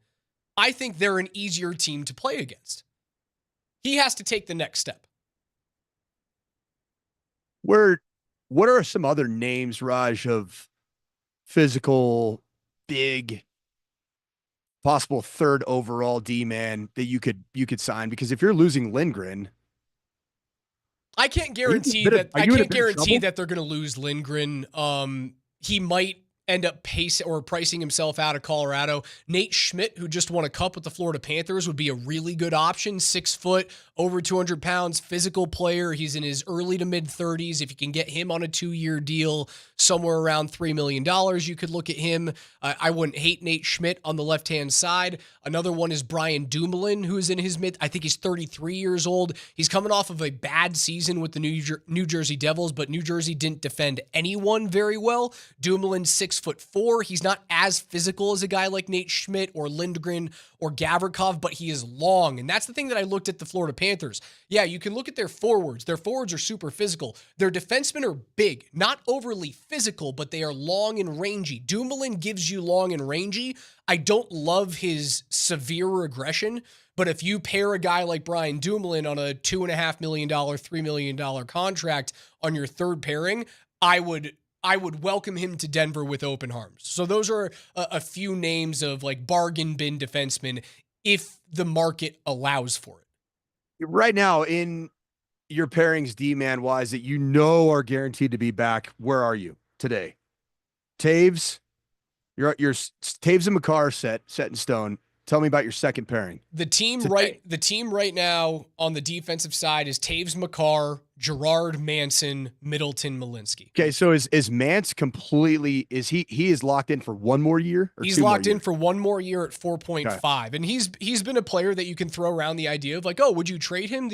I think they're an easier team to play against. He has to take the next step. What are some other names, Raj, of physical, big, possible third overall D-man that you could sign? Because if you're losing Lindgren, I can't guarantee that they're going to lose Lindgren. He might end up pricing himself out of Colorado. Nate Schmidt, who just won a cup with the Florida Panthers, would be a really good option. 6 foot, over 200 pounds, physical player. He's in his early to mid 30s. If you can get him on a 2-year deal, somewhere around $3 million, you could look at him. I wouldn't hate Nate Schmidt on the left-hand side. Another one is Brian Dumoulin, who's in his I think he's 33 years old. He's coming off of a bad season with the New Jersey Devils, but New Jersey didn't defend anyone very well. Dumoulin's 6'4". He's not as physical as a guy like Nate Schmidt or Lindgren or Gavrikov, but he is long. And that's the thing that I looked at the Florida Panthers. Yeah, you can look at their forwards. Their forwards are super physical. Their defensemen are big, not overly physical, but they are long and rangy. Dumoulin gives you long and rangy. I don't love his severe aggression, but if you pair a guy like Brian Dumoulin on a $2.5 million, $3 million contract on your third pairing, I would welcome him to Denver with open arms. So those are a few names of like bargain bin defensemen if the market allows for it. Right now in your pairings D-man wise that are guaranteed to be back, where are you today? Taves, your Taves and Makar set in stone. Tell me about your second pairing. The team right now on the defensive side is Taves, Makar, Gerard, Manson, Middleton, Malinsky. Okay, so is Mance completely he is locked in for one more year? He's locked in for one more year at 4.5. Okay. And he's been a player that you can throw around the idea of like, oh, would you trade him?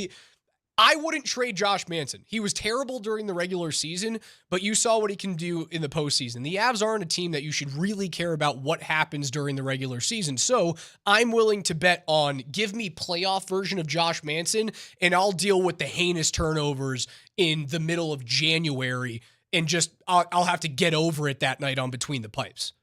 I wouldn't trade Josh Manson. He was terrible during the regular season, but you saw what he can do in the postseason. The Avs aren't a team that you should really care about what happens during the regular season. So I'm willing to bet on give me playoff version of Josh Manson, and I'll deal with the heinous turnovers in the middle of January, and just I'll have to get over it that night on Between the Pipes.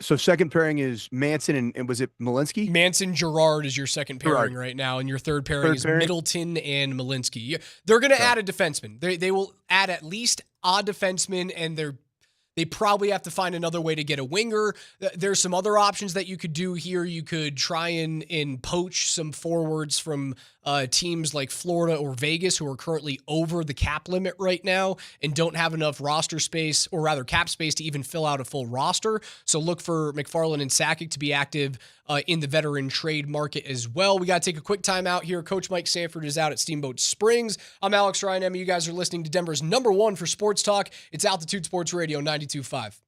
Second pairing is Manson and was it Malinsky? Manson Gerard is your second pairing right now, and your third pairing is Middleton and Malinsky. They're going to add a defenseman. They will add at least a defenseman, and They probably have to find another way to get a winger. There's some other options that you could do here. You could try and poach some forwards from teams like Florida or Vegas, who are currently over the cap limit right now and don't have enough roster space, or rather cap space, to even fill out a full roster. So look for McFarland and Saric to be active in the veteran trade market as well. We got to take a quick time out here. Coach Mike Sanford is out at Steamboat Springs. I'm Alex Ryan. You guys are listening to Denver's #1 for sports talk. It's Altitude Sports Radio 92.5.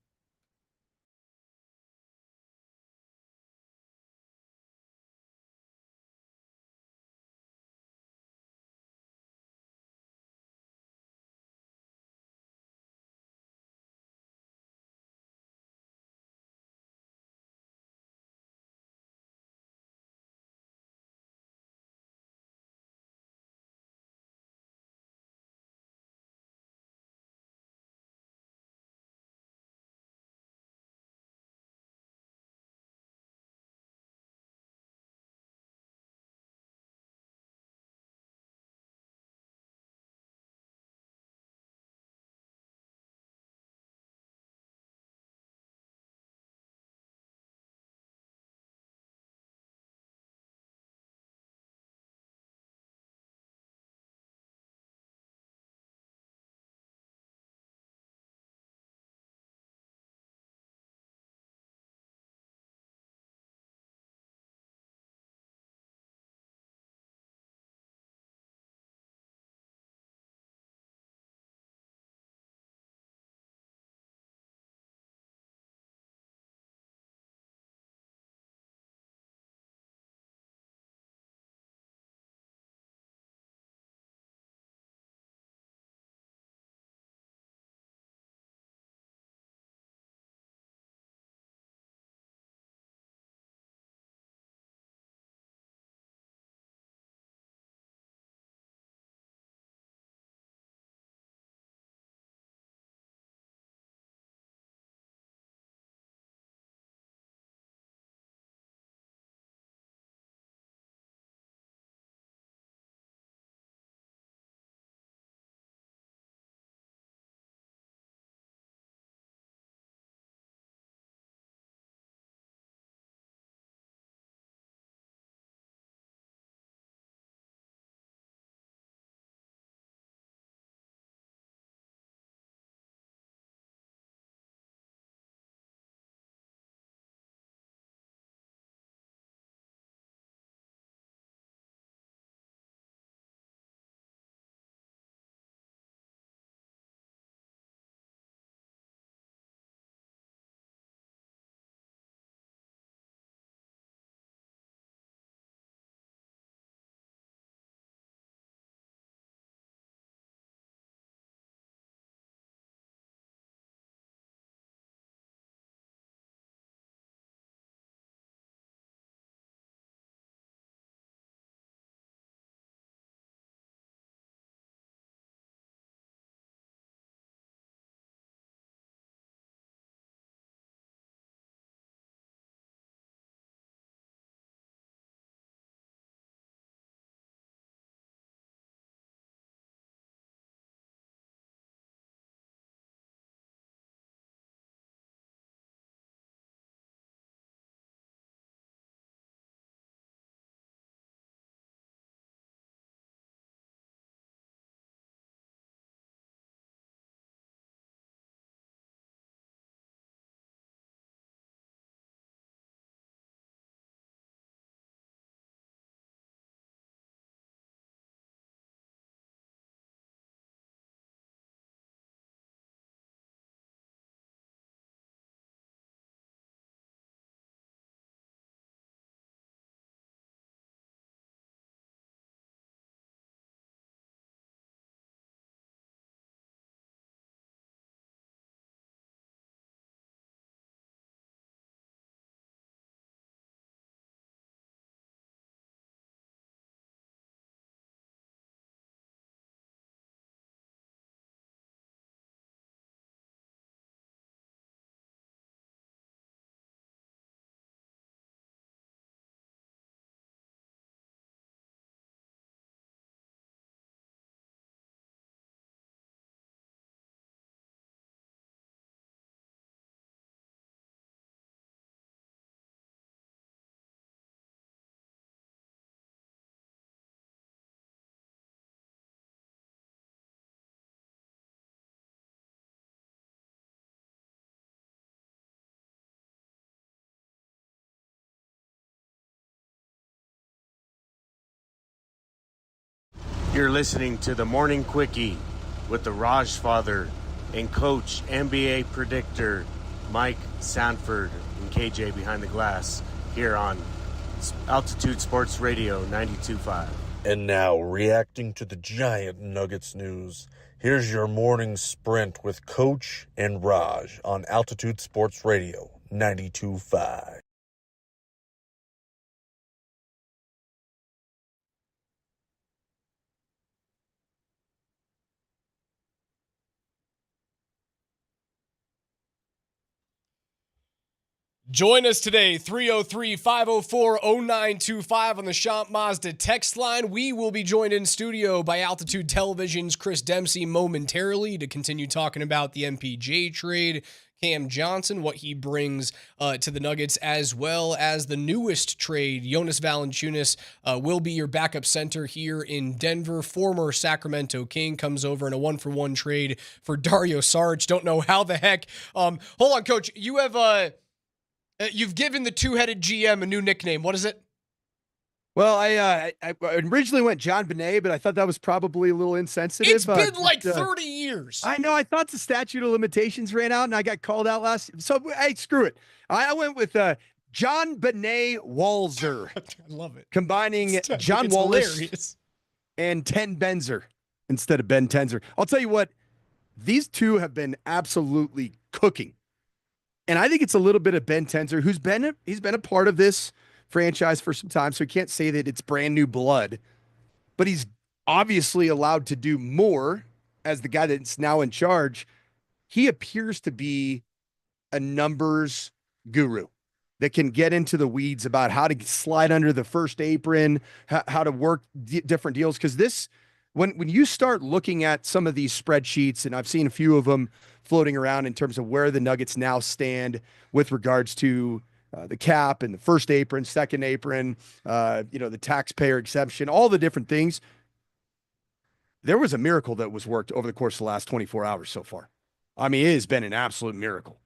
You're listening to the Morning Quickie with the Raj Father and Coach NBA Predictor Mike Sanford and KJ behind the glass here on Altitude Sports Radio 92.5. And now, reacting to the giant Nuggets news, here's your morning sprint with Coach and Raj on Altitude Sports Radio 92.5. Join us today, 303-504-0925 on the Champ Mazda text line. We will be joined in studio by Altitude Television's Chris Dempsey momentarily to continue talking about the MPJ trade, Cam Johnson, what he brings to the Nuggets, as well as the newest trade. Jonas Valanciunas will be your backup center here in Denver. Former Sacramento King comes over in a 1-for-1 trade for Dario Saric. Don't know how the heck. Hold on, Coach. You have you've given the two-headed GM a new nickname. What is it? Well, I originally went John Benet, but I thought that was probably a little insensitive. It's been like 30 years. I know. I thought the statute of limitations ran out, and I got called out last. So, hey, screw it. I went with John Benet Walzer. I love it. Combining John Wallace hilarious. And Ten Benzer instead of Ben Tenzer. I'll tell you what, these two have been absolutely cooking. And I think it's a little bit of Ben Tenzer, he's been a part of this franchise for some time, so he can't say that it's brand new blood. But he's obviously allowed to do more as the guy that's now in charge. He appears to be a numbers guru that can get into the weeds about how to slide under the first apron, how to work different deals. Because this, when you start looking at some of these spreadsheets, and I've seen a few of them floating around in terms of where the Nuggets now stand with regards to the cap and the first apron, second apron, the taxpayer exemption, all the different things. There was a miracle that was worked over the course of the last 24 hours so far. I mean, it has been an absolute miracle.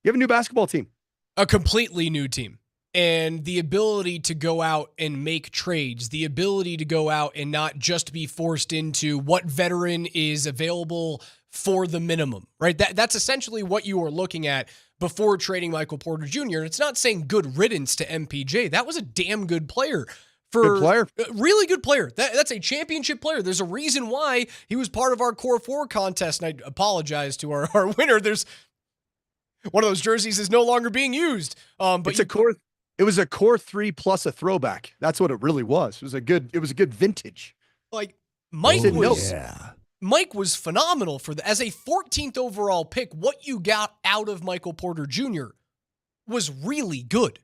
You have a new basketball team. A completely new team. And the ability to go out and make trades, the ability to go out and not just be forced into what veteran is available for the minimum, right? That's essentially what you were looking at before trading Michael Porter Jr. And it's not saying good riddance to MPJ. That was a damn good player. Good player. Really good player. That's a championship player. There's a reason why he was part of our Core 4 contest. And I apologize to our winner. There's one of those jerseys is no longer being used. But it's it was a Core 3 plus a throwback. That's what it really was. It was a good vintage. Like Mike was phenomenal as a 14th overall pick. What you got out of Michael Porter Jr. was really good.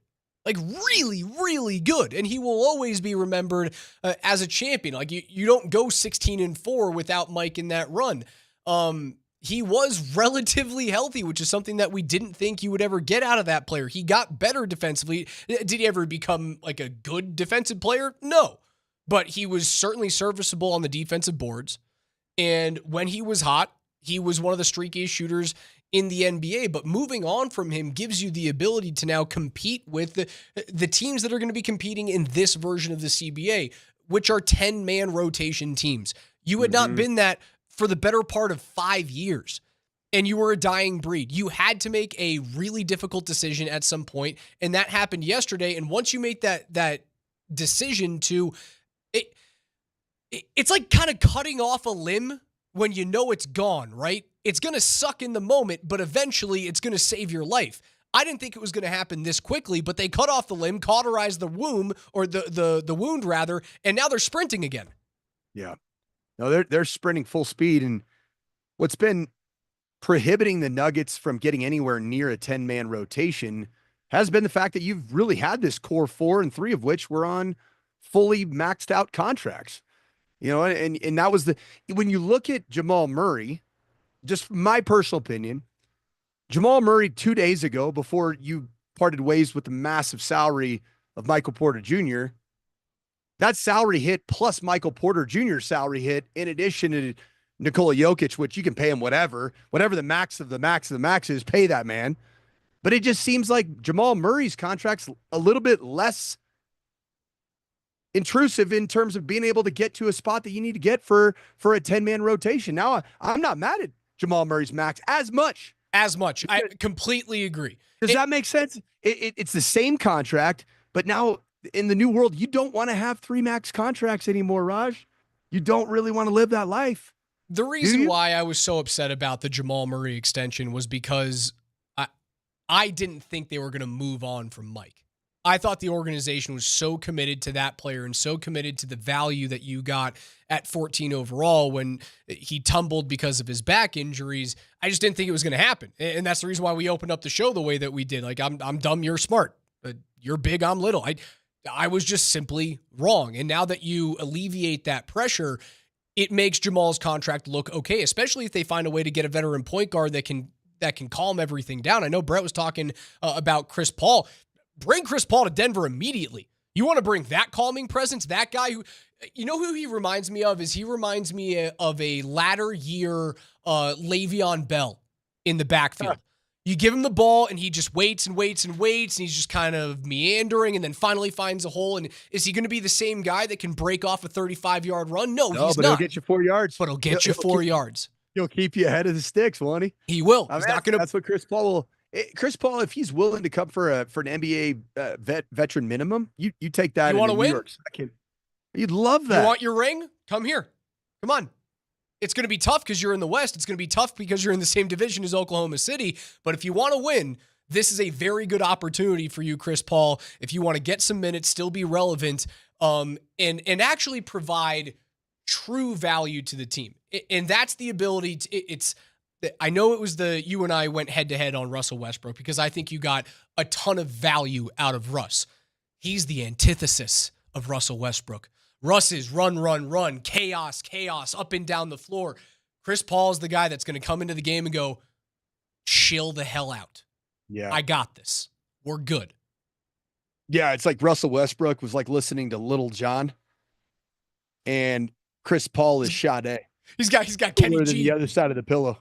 Like really, really good. And he will always be remembered as a champion. Like you don't go 16-4 without Mike in that run. He was relatively healthy, which is something that we didn't think you would ever get out of that player. He got better defensively. Did he ever become like a good defensive player? No. But he was certainly serviceable on the defensive boards. And when he was hot, he was one of the streakiest shooters in the NBA. But moving on from him gives you the ability to now compete with the teams that are going to be competing in this version of the CBA, which are 10-man rotation teams. You had not been that for the better part of 5 years, and you were a dying breed. You had to make a really difficult decision at some point, and that happened yesterday. And once you make that decision it's like kind of cutting off a limb when you know it's gone, right? It's going to suck in the moment, but eventually it's going to save your life. I didn't think it was going to happen this quickly, but they cut off the limb, cauterized the womb, or the wound rather, and now they're sprinting again. Yeah. No, they're sprinting full speed, and what's been prohibiting the Nuggets from getting anywhere near a 10-man rotation has been the fact that you've really had this core 4, and 3 of which were on fully maxed out contracts. And that was when you look at Jamal Murray, just my personal opinion, Jamal Murray 2 days ago, before you parted ways with the massive salary of Michael Porter Jr., that salary hit plus Michael Porter Jr.'s salary hit, in addition to Nikola Jokic, which you can pay him whatever the max of the max of the max is, pay that man. But it just seems like Jamal Murray's contract's a little bit less intrusive in terms of being able to get to a spot that you need to get for a 10-man rotation. Now, I'm not mad at Jamal Murray's max as much. I completely agree. Does that make sense? It's the same contract, but now in the new world, you don't want to have 3 max contracts anymore, Raj. You don't really want to live that life. The reason why I was so upset about the Jamal Murray extension was because I didn't think they were going to move on from Mike. I thought the organization was so committed to that player and so committed to the value that you got at 14 overall when he tumbled because of his back injuries. I just didn't think it was going to happen. And that's the reason why we opened up the show the way that we did. Like, I'm dumb, you're smart. You're big, I'm little. I was just simply wrong. And now that you alleviate that pressure, it makes Jamal's contract look okay, especially if they find a way to get a veteran point guard that can calm everything down. I know Brett was talking about Chris Paul. Bring Chris Paul to Denver immediately. You want to bring that calming presence, that guy who, you know who he reminds me of? He reminds me of a latter year Le'Veon Bell in the backfield. You give him the ball and he just waits and waits and waits, and he's just kind of meandering and then finally finds a hole. And is he going to be the same guy that can break off a 35-yard run? No, he's but not. He'll get you 4 yards. But he'll get you 4 yards. He'll keep you ahead of the sticks, won't he? He will. He's not going to. That's what Chris Paul will. Chris Paul, if he's willing to come for an NBA veteran minimum, you take that. You want to win? You'd love that. You want your ring? Come here. Come on. It's going to be tough because you're in the West. It's going to be tough because you're in the same division as Oklahoma City. But if you want to win, this is a very good opportunity for you, Chris Paul. If you want to get some minutes, still be relevant, and actually provide true value to the team. And that's the ability to, I know it was you and I went head to head on Russell Westbrook because I think you got a ton of value out of Russ. He's the antithesis of Russell Westbrook. Russ is run, chaos, up and down the floor. Chris Paul is the guy that's going to come into the game and go, chill the hell out. Yeah. I got this. We're good. Yeah, it's like Russell Westbrook was like listening to Little John, and Chris Paul is Sade. He's got Kenny G. The other side of the pillow.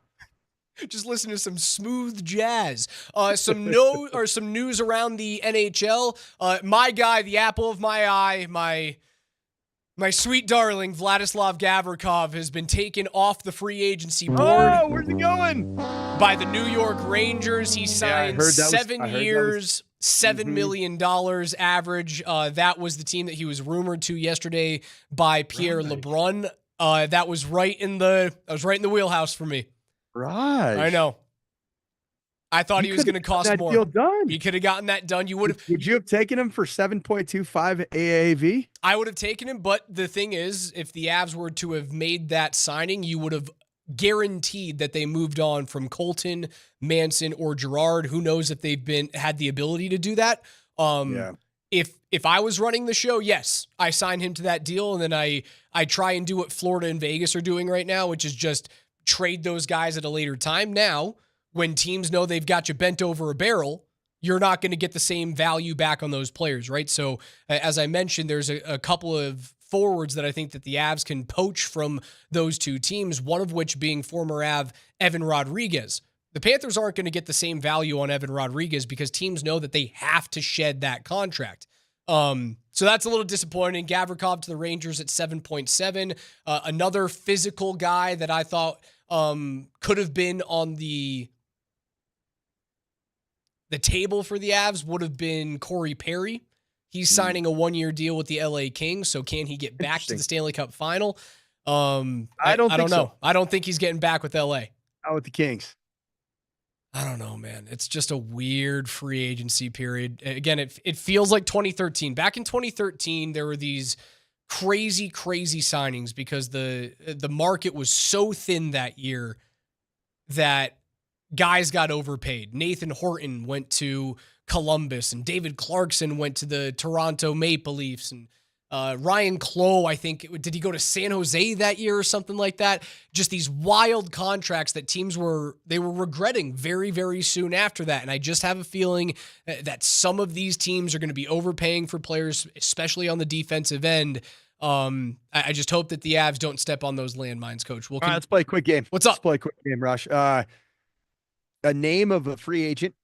Just listen to some smooth jazz. Some news around the NHL. My guy, the apple of my eye, my sweet darling Vladislav Gavrikov has been taken off the free agency board. Oh, where's he going? By the New York Rangers. He signed 7 years, $7 million average. That was the team that he was rumored to yesterday by Pierre LeBrun. That was right in the wheelhouse for me. Right. I know. I thought he was going to cost that more. Deal done. You could have gotten that done. You would have. Would you have taken him for 7.25 AAV? I would have taken him, but the thing is, if the Avs were to have made that signing, you would have guaranteed that they moved on from Colton, Manson, or Gerard. Who knows if they've had the ability to do that? If I was running the show, yes, I sign him to that deal, and then I try and do what Florida and Vegas are doing right now, which is just trade those guys at a later time. Now, when teams know they've got you bent over a barrel, you're not going to get the same value back on those players, right? So, as I mentioned, there's a couple of forwards that I think that the Avs can poach from those two teams, one of which being former Av Evan Rodriguez. The Panthers aren't going to get the same value on Evan Rodriguez because teams know that they have to shed that contract. So that's a little disappointing. Gavrikov to the Rangers at 7.7. Another physical guy that I thought could have been on the table for the Avs would have been Corey Perry. He's signing a 1-year deal with the LA Kings, so can he get back to the Stanley Cup final? I don't know. So. I don't think he's getting back with LA. Out with the Kings. I don't know, man. It's just a weird free agency period. Again, it feels like 2013. Back in 2013, there were these crazy signings because the market was so thin that year that guys got overpaid. Nathan Horton went to Columbus, and David Clarkson went to the Toronto Maple Leafs, and Ryan Clough, I think, did he go to San Jose that year or something like that? Just these wild contracts that teams were regretting very, very soon after that. And I just have a feeling that some of these teams are going to be overpaying for players, especially on the defensive end. I just hope that the Avs don't step on those landmines, Coach. All right, let's play a quick game. What's up? Let's play a quick game, Rush. A name of a free agent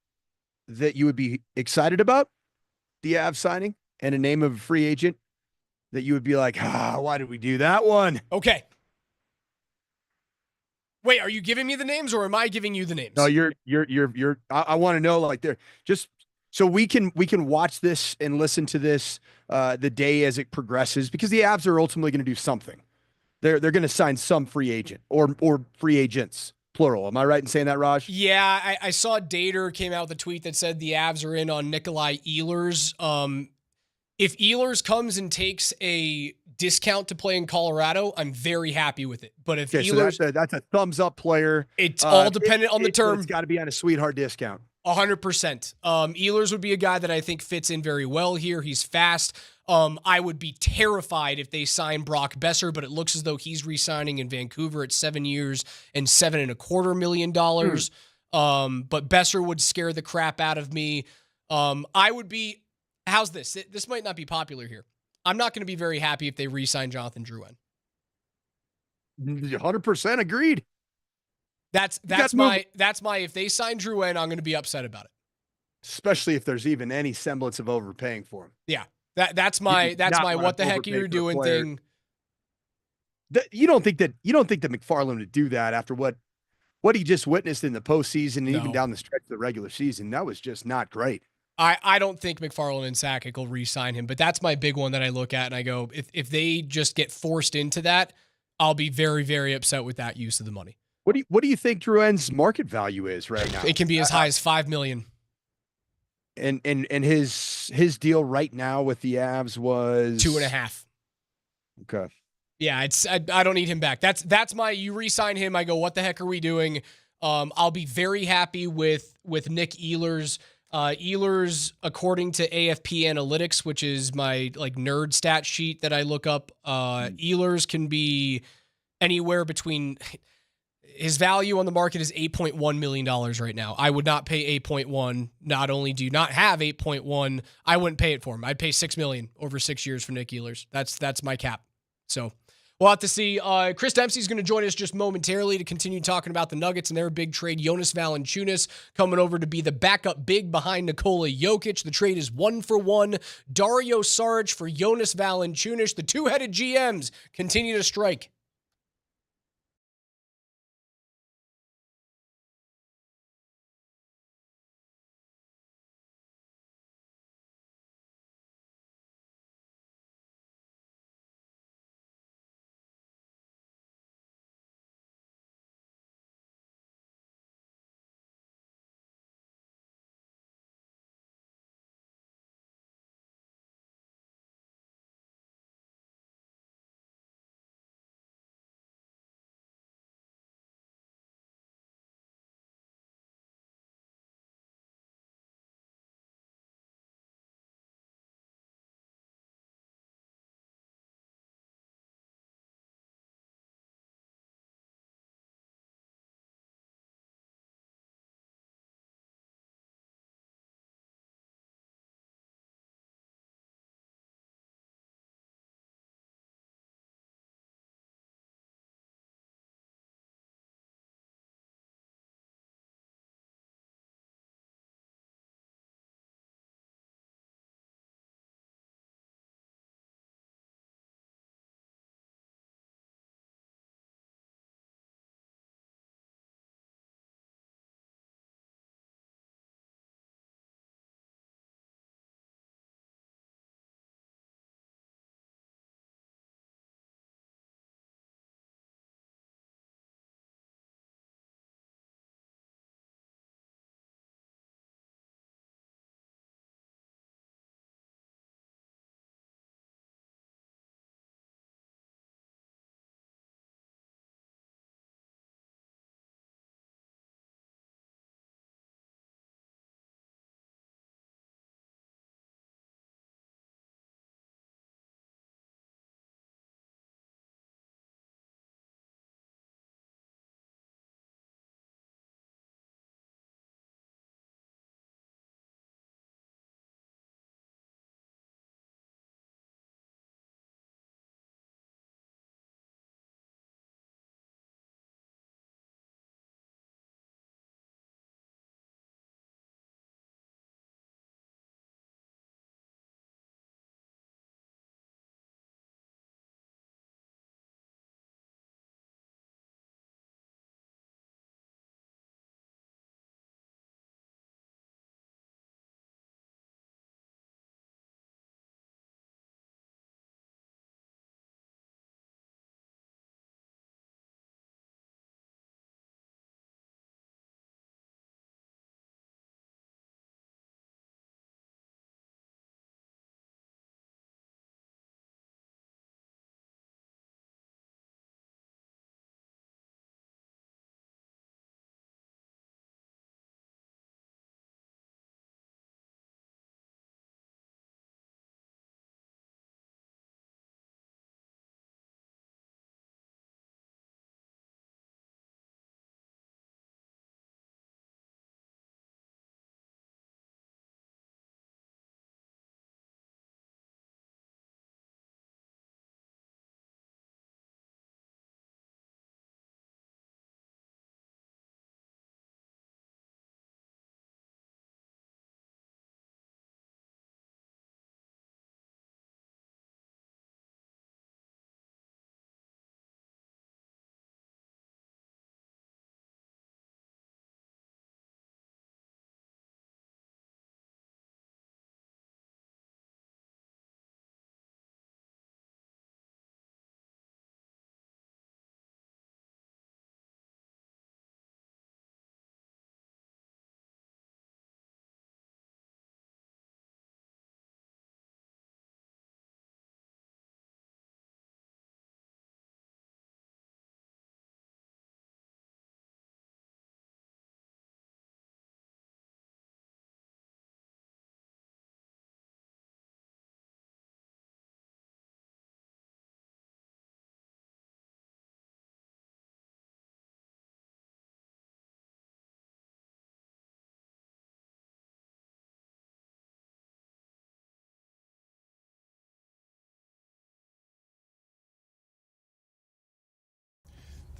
that you would be excited about the Avs signing, and a name of a free agent that you would be like, why did we do that one? Okay. Wait, are you giving me the names or am I giving you the names? No, I want to know, like, they're just so we can watch this and listen to this the day as it progresses, because the Avs are ultimately going to do something. They're going to sign some free agent or free agents, plural. Am I right in saying that, Raj? Yeah, I saw Dater came out with a tweet that said the Avs are in on Nikolai Ehlers. If Ehlers comes and takes a discount to play in Colorado, I'm very happy with it. But if Ehlers, so that's a thumbs up player. It's all dependent on the term. It's got to be on a sweetheart discount. 100%. Ehlers would be a guy that I think fits in very well here. He's fast. I would be terrified if they sign Brock Besser, but it looks as though he's re-signing in Vancouver at 7 years and $7.25 million. But Besser would scare the crap out of me. I would be. How's this? This might not be popular here. I'm not going to be very happy if they re-sign Jonathan Drouin. 100% agreed. That's my if they sign Drouin, I'm going to be upset about it. Especially if there's even any semblance of overpaying for him. Yeah. That's my what the heck are you doing thing. You don't think that McFarland would do that after what he just witnessed in the postseason and even down the stretch of the regular season? That was just not great. I don't think McFarland and Saric will re-sign him, but that's my big one that I look at and I go, if they just get forced into that, I'll be very, very upset with that use of the money. What do you think Drouin's market value is right now? It can be as high as $5 million. And his deal right now with the Avs was 2.5. Okay. Yeah, I don't need him back. That's my, you re-sign him. I go, what the heck are we doing? I'll be very happy with Nick Ehlers. Ehlers, according to AFP Analytics, which is my like nerd stat sheet that I look up, Ehlers can be anywhere between. His value on the market is $8.1 million right now. I would not pay 8.1. Not only do you not have 8.1, I wouldn't pay it for him. I'd pay $6 million over 6 years for Nick Ehlers. That's my cap. So we'll have to see. Chris Dempsey's going to join us just momentarily to continue talking about the Nuggets and their big trade. Jonas Valanciunas coming over to be the backup big behind Nikola Jokic. The trade is 1-for-1. Dario Saric for Jonas Valanciunas. The two-headed GMs continue to strike.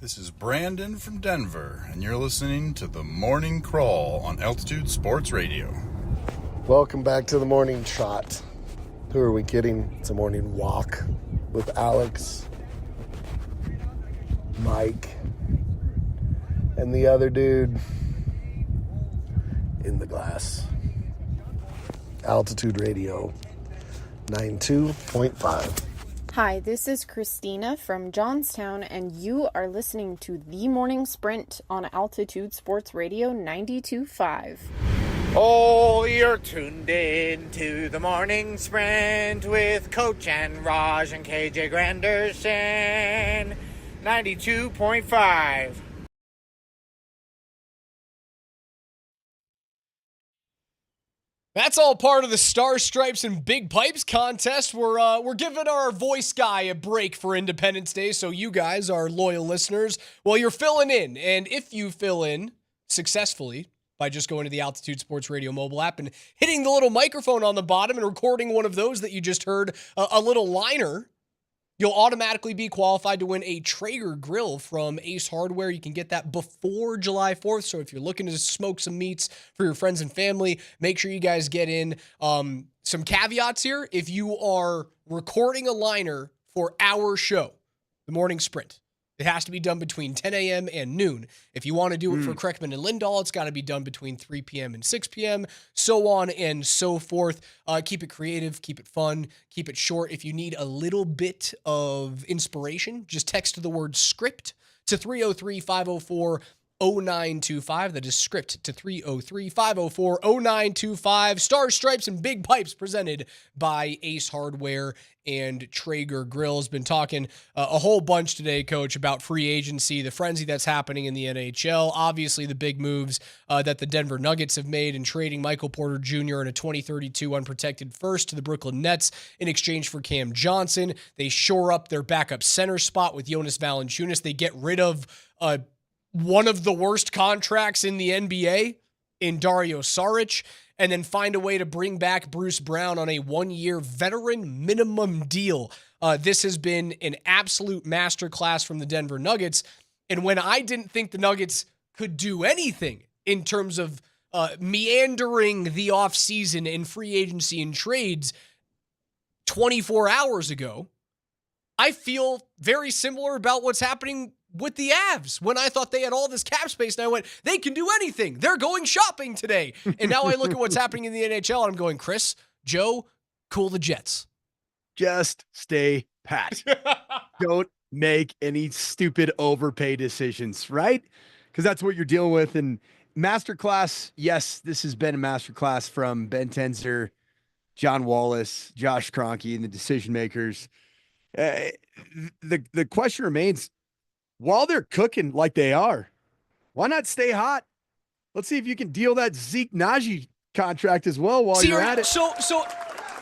This is Brandon from Denver, and you're listening to The Morning Crawl on Altitude Sports Radio. Welcome back to The Morning Trot. Who are we kidding? It's a morning walk with Alex, Mike, and the other dude in the glass. Altitude Radio 92.5. Hi, this is Christina from Johnstown, and you are listening to The Morning Sprint on Altitude Sports Radio 92.5. Oh, you're tuned in to The Morning Sprint with Coach and Raj and KJ Granderson, 92.5. That's all part of the Star Stripes and Big Pipes contest. We're giving our voice guy a break for Independence Day, so you guys, our loyal listeners, well, you're filling in. And if you fill in successfully by just going to the Altitude Sports Radio mobile app and hitting the little microphone on the bottom and recording one of those that you just heard, a little liner, you'll automatically be qualified to win a Traeger grill from Ace Hardware. You can get that before July 4th. So if you're looking to smoke some meats for your friends and family, make sure you guys get in. Some caveats here. If you are recording a liner for our show, The Morning Sprint, it has to be done between 10 a.m. and noon. If you want to do it for Kreckman and Lindahl, it's got to be done between 3 p.m. and 6 p.m., so on and so forth. Keep it creative, keep it fun, keep it short. If you need a little bit of inspiration, just text the word script to 303-504-0925. That is script to 303-504-0925. Star Stripes and Big Pipes presented by Ace Hardware and Traeger Grills. Been talking a whole bunch today, Coach, about free agency, the frenzy that's happening in the NHL, obviously the big moves that the Denver Nuggets have made in trading Michael Porter Jr. and a 2032 unprotected first to the Brooklyn Nets in exchange for Cam Johnson. They shore up their backup center spot with Jonas Valanciunas. They get rid of one of the worst contracts in the NBA in Dario Saric, and then find a way to bring back Bruce Brown on a one-year veteran minimum deal. This has been an absolute masterclass from the Denver Nuggets, and when I didn't think the Nuggets could do anything in terms of meandering the offseason in free agency and trades 24 hours ago, I feel very similar about what's happening with the Avs when I thought they had all this cap space, and I went, they can do anything. They're going shopping today. And now I look at what's happening in the NHL, and I'm going, Chris, Joe, cool the Jets. Just stay pat. Don't make any stupid overpay decisions, right? Because that's what you're dealing with. And masterclass, yes, this has been a masterclass from Ben Tenzer, John Wallace, Josh Kroenke, and the decision makers. The question remains, while they're cooking like they are, why not stay hot? Let's see if you can deal that Zeke Naji contract as well while you're at it. So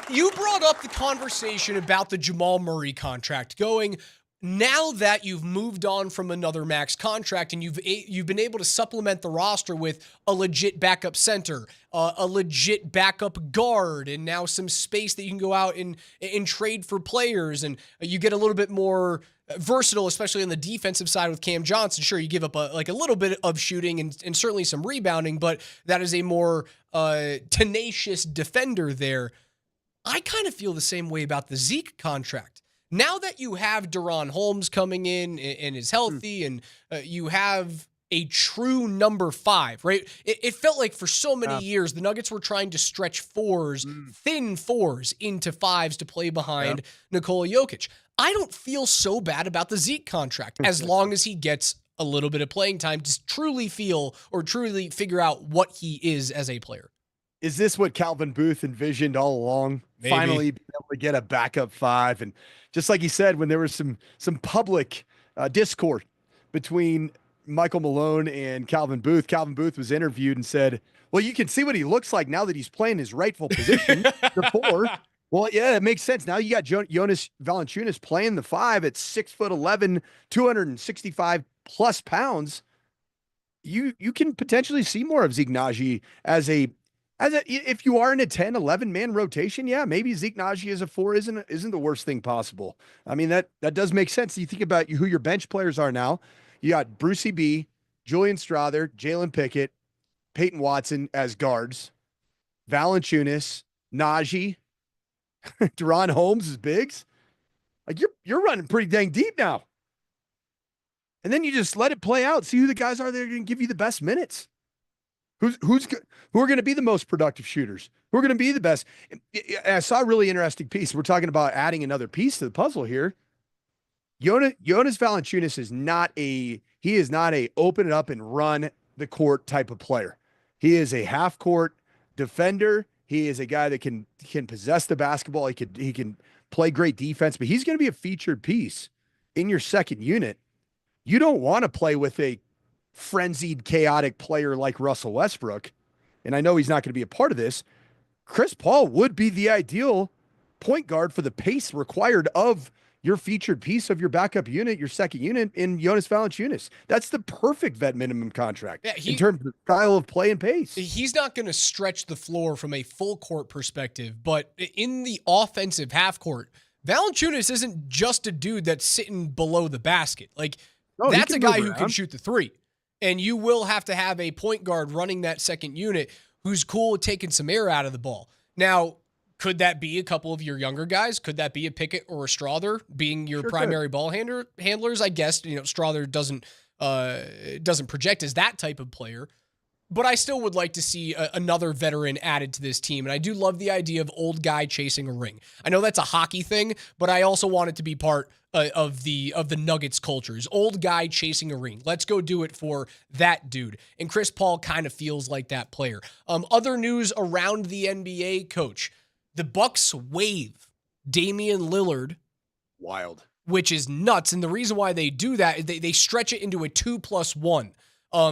you brought up the conversation about the Jamal Murray contract going. Now that you've moved on from another max contract and you've been able to supplement the roster with a legit backup center, a legit backup guard, and now some space that you can go out and trade for players, and you get a little bit more versatile, especially on the defensive side with Cam Johnson. Sure, you give up a little bit of shooting and certainly some rebounding, but that is a more tenacious defender there. I kind of feel the same way about the Zeke contract. Now that you have Deron Holmes coming in and is healthy, and you have a true number 5, right? It felt like for so many years, the Nuggets were trying to stretch thin fours into 5s to play behind Nikola Jokic. I don't feel so bad about the Zeke contract as long as he gets a little bit of playing time to truly feel or truly figure out what he is as a player. Is this what Calvin Booth envisioned all along? Maybe. Finally being able to get a backup 5. And just like he said, when there was some public discord between Michael Malone and Calvin Booth was interviewed and said, well, you can see what he looks like now that he's playing his rightful position. Before. Well, yeah, it makes sense. Now you got Jonas Valanciunas playing the 5 at 6'11", 265 plus pounds. You can potentially see more of Zeke Naji as if you are in a 10, 11 man rotation. Yeah, maybe Zeke Naji as a 4 isn't the worst thing possible. I mean, that does make sense. You think about who your bench players are now. You got Brucey B, Julian Strother, Jalen Pickett, Peyton Watson as guards, Valanciunas, Najee, Deron Holmes as bigs. Like you're running pretty dang deep now. And then you just let it play out. See who the guys are that are going to give you the best minutes. Who are going to be the most productive shooters? Who are going to be the best? I saw a really interesting piece. We're talking about adding another piece to the puzzle here. Jonas Valanciunas is not a open it up and run the court type of player. He is a half court defender. He is a guy that can possess the basketball. He can play great defense, but he's going to be a featured piece in your second unit. You don't want to play with a frenzied, chaotic player like Russell Westbrook. And I know he's not going to be a part of this. Chris Paul would be the ideal point guard for the pace required of your featured piece of your backup unit, your second unit in Jonas Valanciunas. That's the perfect vet minimum contract in terms of style of play and pace. He's not going to stretch the floor from a full court perspective, but in the offensive half court, Valanciunas isn't just a dude that's sitting below the basket. That's a guy who can shoot the three. And you will have to have a point guard running that second unit who's cool with taking some air out of the ball. Now, could that be a couple of your younger guys? Could that be a Pickett or a Strother being your primary ball handlers? I guess, Strother doesn't project as that type of player. But I still would like to see another veteran added to this team. And I do love the idea of old guy chasing a ring. I know that's a hockey thing, but I also want it to be part of the Nuggets cultures. Old guy chasing a ring. Let's go do it for that dude. And Chris Paul kind of feels like that player. Other news around the NBA, Coach. The Bucks waive Damian Lillard. Wild. Which is nuts. And the reason why they do that is they stretch it into a 2+1.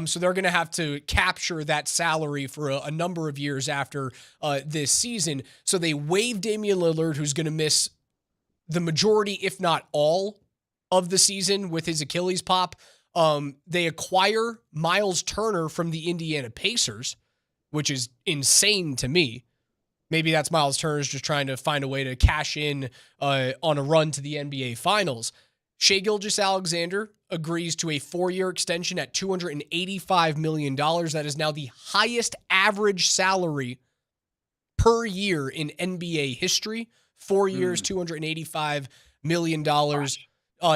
So they're going to have to capture that salary for a number of years after this season. So they waive Damian Lillard, who's going to miss the majority, if not all, of the season with his Achilles pop. They acquire Miles Turner from the Indiana Pacers, which is insane to me. Maybe that's Miles Turner's just trying to find a way to cash in on a run to the NBA Finals. Shai Gilgeous-Alexander agrees to a 4-year extension at $285 million. That is now the highest average salary per year in NBA history. 4 years, $285 million.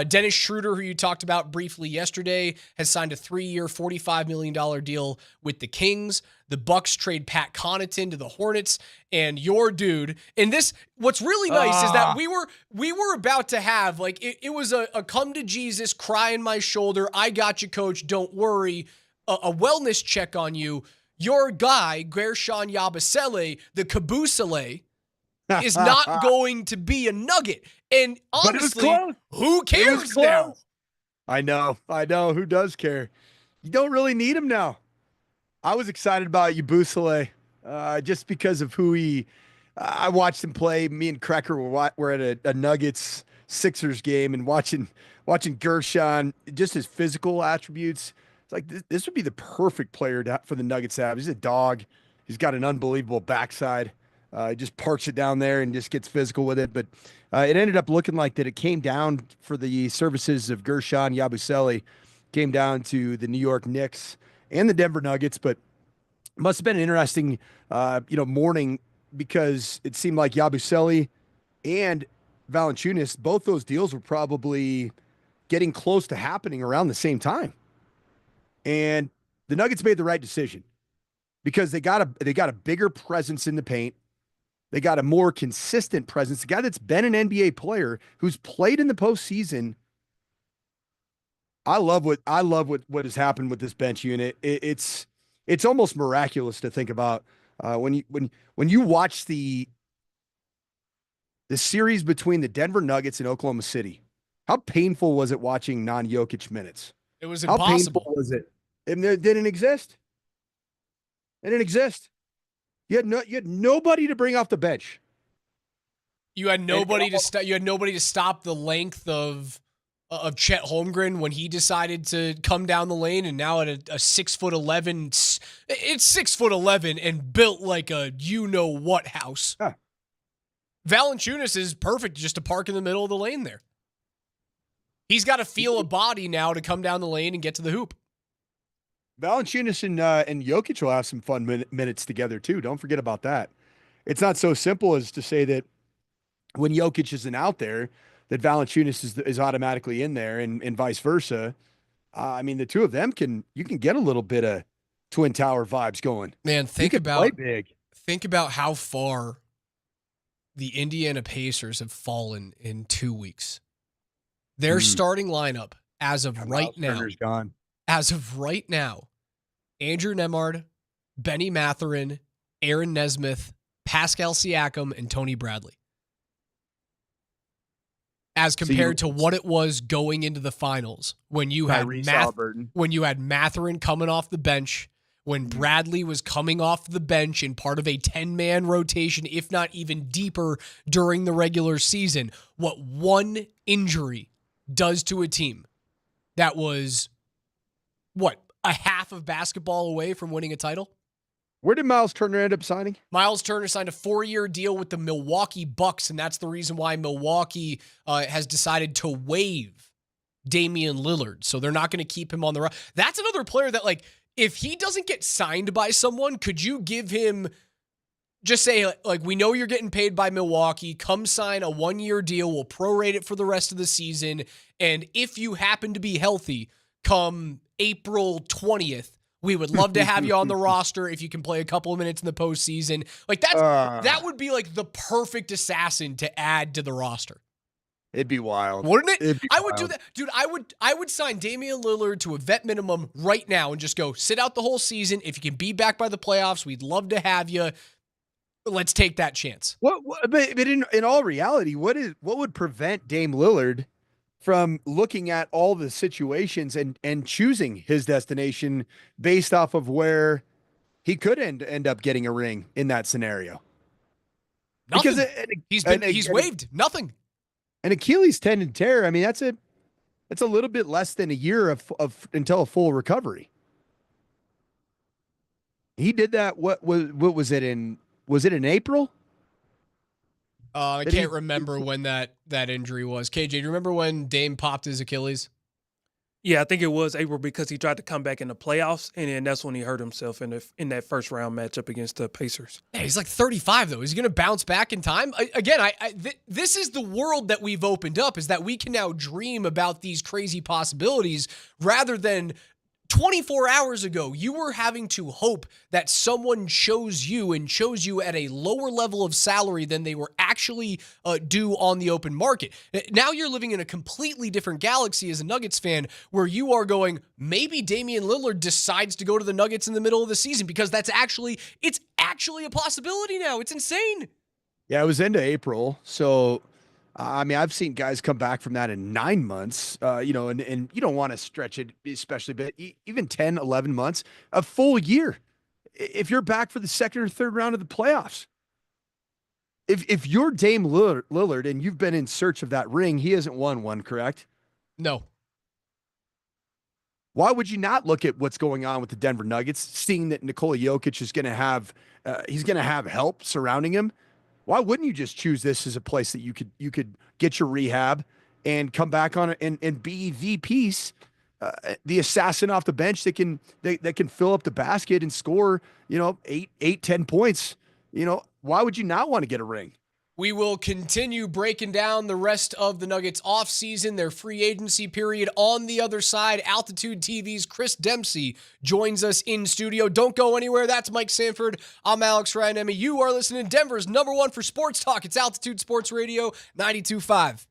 Dennis Schroeder, who you talked about briefly yesterday, has signed a 3-year, $45 million deal with the Kings. The Bucks trade Pat Connaughton to the Hornets, and your dude. And this, what's really nice is that we were about to have, it was a come to Jesus, cry in my shoulder, I got you, coach, don't worry, a wellness check on you. Your guy, Gershon Yabusele, the Kabusele, is not going to be a Nugget. And honestly, who cares now? I know. Who does care? You don't really need him now. I was excited about Yabusele just because of who I watched him play. Me and Krecker were at a Nuggets Sixers game and watching Gershon, just his physical attributes. It's like this would be the perfect player for the Nuggets to have. He's a dog. He's got an unbelievable backside. He just parks it down there and just gets physical with it. But it ended up looking like that it came down for the services of Gershon Yabusele, came down to the New York Knicks and the Denver Nuggets. But it must have been an interesting, morning, because it seemed like Yabusele and Valanciunas, both those deals were probably getting close to happening around the same time. And the Nuggets made the right decision because they got a bigger presence in the paint. They got a more consistent presence. The guy that's been an NBA player who's played in the postseason. I love what has happened with this bench unit. It's almost miraculous to think about when you watch the series between the Denver Nuggets and Oklahoma City. How painful was it watching non-Jokic minutes? It was impossible. How painful was it? And it didn't exist. It didn't exist. You had nobody to bring off the bench. You had nobody to stop the length of Chet Holmgren when he decided to come down the lane, and now at a 6'11", it's 6'11" and built like a you-know-what house. Valanciunas is perfect just to park in the middle of the lane there. He's got to feel a body now to come down the lane and get to the hoop. Valanciunas and Jokic will have some fun minutes together too. Don't forget about that. It's not so simple as to say that when Jokic isn't out there, that Valanciunas is automatically in there, and vice versa. I mean, the two of them you can get a little bit of Twin Tower vibes going. Man, think about how far the Indiana Pacers have fallen in 2 weeks. Their starting lineup as of right now. Turner's gone. As of right now, Andrew Nemhard, Benny Mathurin, Aaron Nesmith, Pascal Siakam, and Tony Bradley. As compared to what it was going into the finals when you had Mathurin coming off the bench, when Bradley was coming off the bench and part of a 10-man rotation, if not even deeper during the regular season. What one injury does to a team that was, a half of basketball away from winning a title? Where did Miles Turner end up signing? Miles Turner signed a 4-year deal with the Milwaukee Bucks, and that's the reason why Milwaukee has decided to waive Damian Lillard. So they're not going to keep him on the roster. That's another player that, if he doesn't get signed by someone, could you give him, just say, we know you're getting paid by Milwaukee, come sign a 1-year deal, we'll prorate it for the rest of the season, and if you happen to be healthy, come April 20th, we would love to have you on the roster if you can play a couple of minutes in the postseason. That would be the perfect assassin to add to the roster. It'd be wild. Wouldn't it? I would do that. Dude, I would sign Damian Lillard to a vet minimum right now and just go sit out the whole season. If you can be back by the playoffs, we'd love to have you. Let's take that chance. But in all reality, what would prevent Dame Lillard from looking at all the situations and choosing his destination based off of where he could end up getting a ring in that scenario? Nothing. Because he's waived. Nothing. An Achilles tendon tear, I mean, that's a little bit less than a year of until a full recovery. He did that. What was it in? Was it in April? I can't remember when that injury was. KJ, do you remember when Dame popped his Achilles? Yeah, I think it was April because he tried to come back in the playoffs, and then that's when he hurt himself in that first round matchup against the Pacers. Yeah, he's 35 though. Is he going to bounce back in time? This is the world that we've opened up, is that we can now dream about these crazy possibilities rather than 24 hours ago, you were having to hope that someone chose you at a lower level of salary than they were actually due on the open market. Now you're living in a completely different galaxy as a Nuggets fan where you are going, maybe Damian Lillard decides to go to the Nuggets in the middle of the season because it's actually a possibility now. It's insane. Yeah, it was into April. So, I mean, I've seen guys come back from that in 9 months, and you don't want to stretch it, especially, but even 10, 11 months, a full year. If you're back for the second or third round of the playoffs, if you're Dame Lillard and you've been in search of that ring, he hasn't won one, correct? No. Why would you not look at what's going on with the Denver Nuggets, seeing that Nikola Jokic is going to have, he's going to have help surrounding him? Why wouldn't you just choose this as a place that you could get your rehab and come back on it and be the piece, the assassin off the bench that can fill up the basket and score, 8-10 points. Why would you not want to get a ring? We will continue breaking down the rest of the Nuggets offseason, their free agency period. On the other side, Altitude TV's Chris Dempsey joins us in studio. Don't go anywhere. That's Mike Sanford. I'm Alex Ryanemi. You are listening to Denver's #1 for sports talk. It's Altitude Sports Radio 92.5.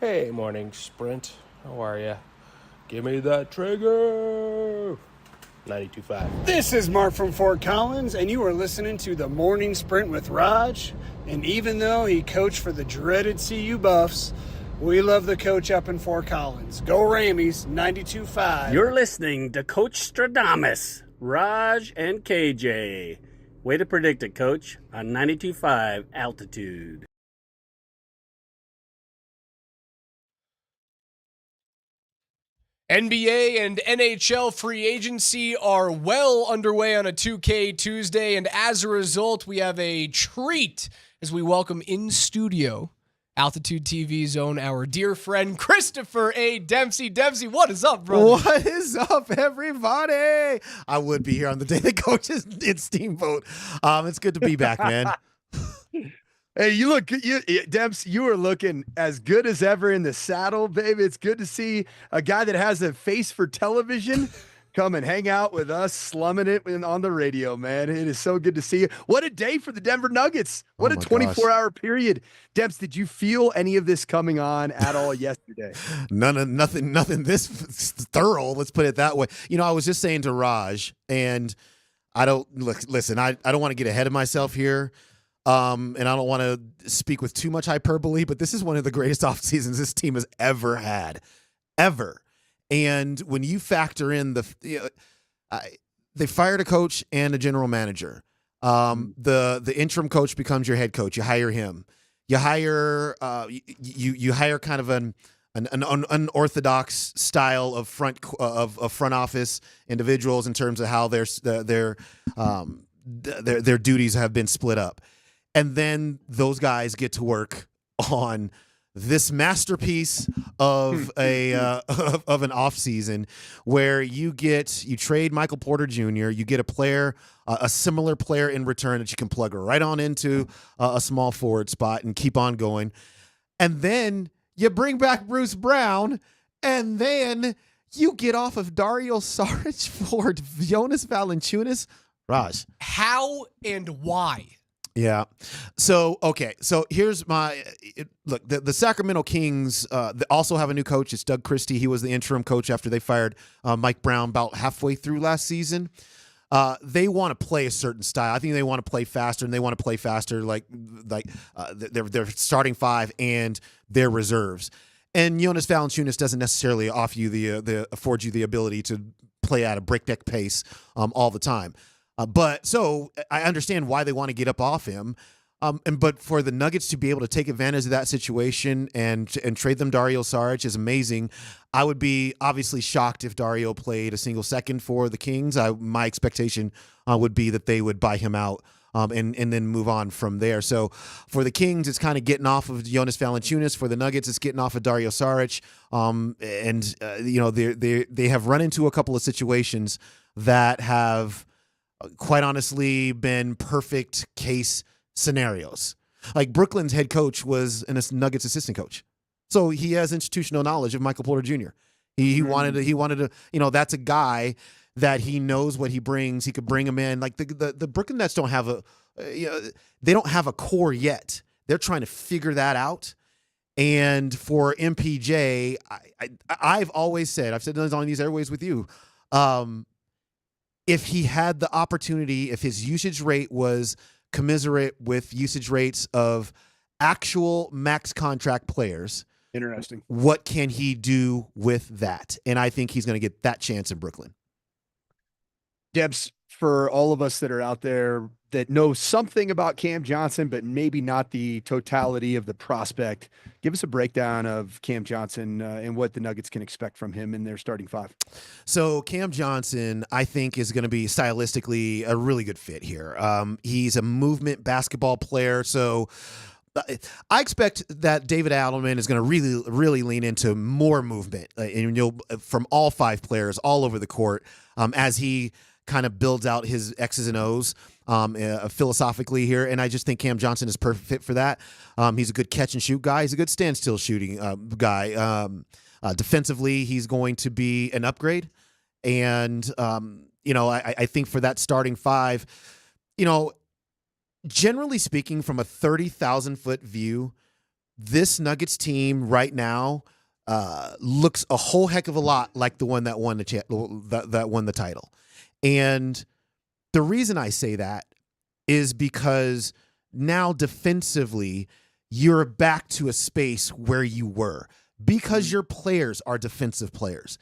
Hey, morning sprint. How are ya? Give me that trigger. 92.5. This is Mark from Fort Collins, and you are listening to the Morning Sprint with Raj. And even though he coached for the dreaded CU Buffs, we love the coach up in Fort Collins. Go Rammies, 92.5. You're listening to Coach Stradamus, Raj, and KJ. Way to predict it, Coach, on 92.5 altitude. NBA and NHL free agency are well underway on a 2K Tuesday, and as a result, we have a treat as we welcome in studio, Altitude TV's own, our dear friend Christopher A. Dempsey. Dempsey, what is up, brother? What is up, everybody? I would be here on the day the coaches did Steamboat. It's good to be back, man. Hey, you look good. Demps, you are looking as good as ever in the saddle, baby. It's good to see a guy that has a face for television come and hang out with us, slumming it on the radio, man. It is so good to see you. What a day for the Denver Nuggets. What a 24-hour period. Demps, did you feel any of this coming on at all yesterday? Nothing this thorough. Let's put it that way. You know, I was just saying to Raj, and I don't listen. I don't want to get ahead of myself here. And I don't want to speak with too much hyperbole, but this is one of the greatest off seasons this team has ever had, ever. And when you factor in they fired a coach and a general manager. The interim coach becomes your head coach. You hire him. You hire you hire kind of an unorthodox style of front office individuals in terms of how their duties have been split up. And then those guys get to work on this masterpiece of of an offseason where you trade Michael Porter Jr., you get a player, a similar player in return that you can plug right on into a small forward spot and keep on going. And then you bring back Bruce Brown, and then you get off of Dario Saric for Jonas Valanciunas. Raj. How and why? Yeah. So, okay. So here's look, the Sacramento Kings they also have a new coach. It's Doug Christie. He was the interim coach after they fired Mike Brown about halfway through last season. They want to play a certain style. I think they want to play faster, and they want to play faster like their starting five and their reserves. And Jonas Valanciunas doesn't necessarily offer you afford you the ability to play at a breakneck pace all the time. But so I understand why they want to get up off him. But for the Nuggets to be able to take advantage of that situation and trade them Dario Saric is amazing. I would be obviously shocked if Dario played a single second for the Kings. My expectation would be that they would buy him out and then move on from there. So for the Kings, it's kind of getting off of Jonas Valanciunas. For the Nuggets, it's getting off of Dario Saric. They have run into a couple of situations that have quite honestly been perfect case scenarios. Like Brooklyn's head coach was a Nuggets assistant coach. So he has institutional knowledge of Michael Porter Jr. He wanted to, that's a guy that he knows what he brings. He could bring him in. Like the Brooklyn Nets don't have they don't have a core yet. They're trying to figure that out. And for MPJ, I've always said, I've said this on these airways with you, if he had the opportunity, if his usage rate was commensurate with usage rates of actual max contract players, interesting. What can he do with that? And I think he's going to get that chance in Brooklyn. Debs, for all of us that are out there that know something about Cam Johnson, but maybe not the totality of the prospect, give us a breakdown of Cam Johnson and what the Nuggets can expect from him in their starting five. So Cam Johnson, I think, is going to be stylistically a really good fit here. He's a movement basketball player, so I expect that David Adelman is going to really, really lean into more movement, from all five players all over the court as he kind of builds out his X's and O's philosophically here. And I just think Cam Johnson is perfect fit for that. He's a good catch and shoot guy. He's a good standstill shooting guy. Defensively, he's going to be an upgrade. And, I think for that starting five, generally speaking, from a 30,000-foot view, this Nuggets team right now looks a whole heck of a lot like the one that won that won the title. And the reason I say that is because now defensively, you're back to a space where you were because your players are defensive players.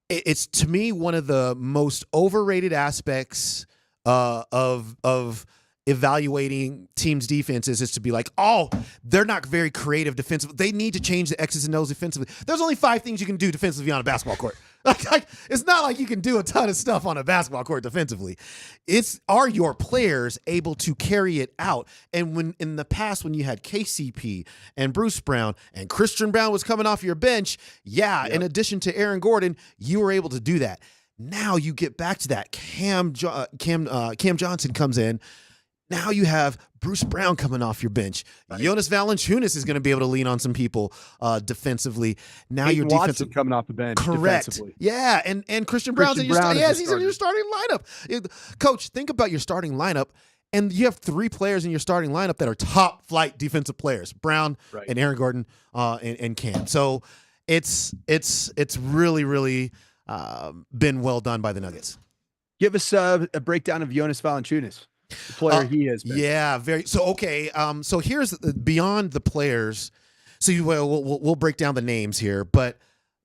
It's, to me, one of the most overrated aspects of evaluating teams' defenses is to be like, oh, they're not very creative defensively. They need to change the X's and O's defensively. There's only 5 things you can do defensively on a basketball court. Like, it's not like you can do a ton of stuff on a basketball court defensively. Are your players able to carry it out? And when in the past, when you had KCP and Bruce Brown and Christian Brown was coming off your bench, in addition to Aaron Gordon, you were able to do that. Now you get back to that. Cam Johnson comes in. Now you have Bruce Brown coming off your bench. Right. Jonas Valanciunas is going to be able to lean on some people defensively. Now your defensive coming off the bench. Correct. Yeah, and Christian Brown's in your he's in your starting lineup. Coach, think about your starting lineup, and you have 3 players in your starting lineup that are top flight defensive players: Brown and Aaron Gordon and Cam. So it's really, really been well done by the Nuggets. Give us a breakdown of Jonas Valanciunas. The player he is. Yeah, very. So, okay. So here's beyond the players. So we'll break down the names here, but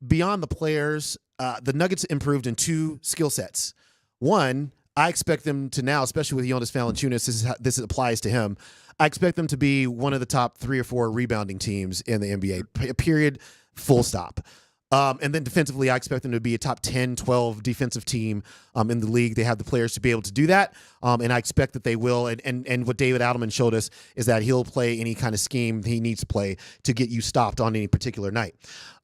beyond the players, the Nuggets improved in 2 skill sets. One, I expect them to now, especially with Jonas Valanciunas, this applies to him. I expect them to be one of the top 3 or 4 rebounding teams in the NBA, period, full stop. And then defensively, I expect them to be a top 10, 12 defensive team in the league. They have the players to be able to do that, and I expect that they will. And what David Adelman showed us is that he'll play any kind of scheme he needs to play to get you stopped on any particular night.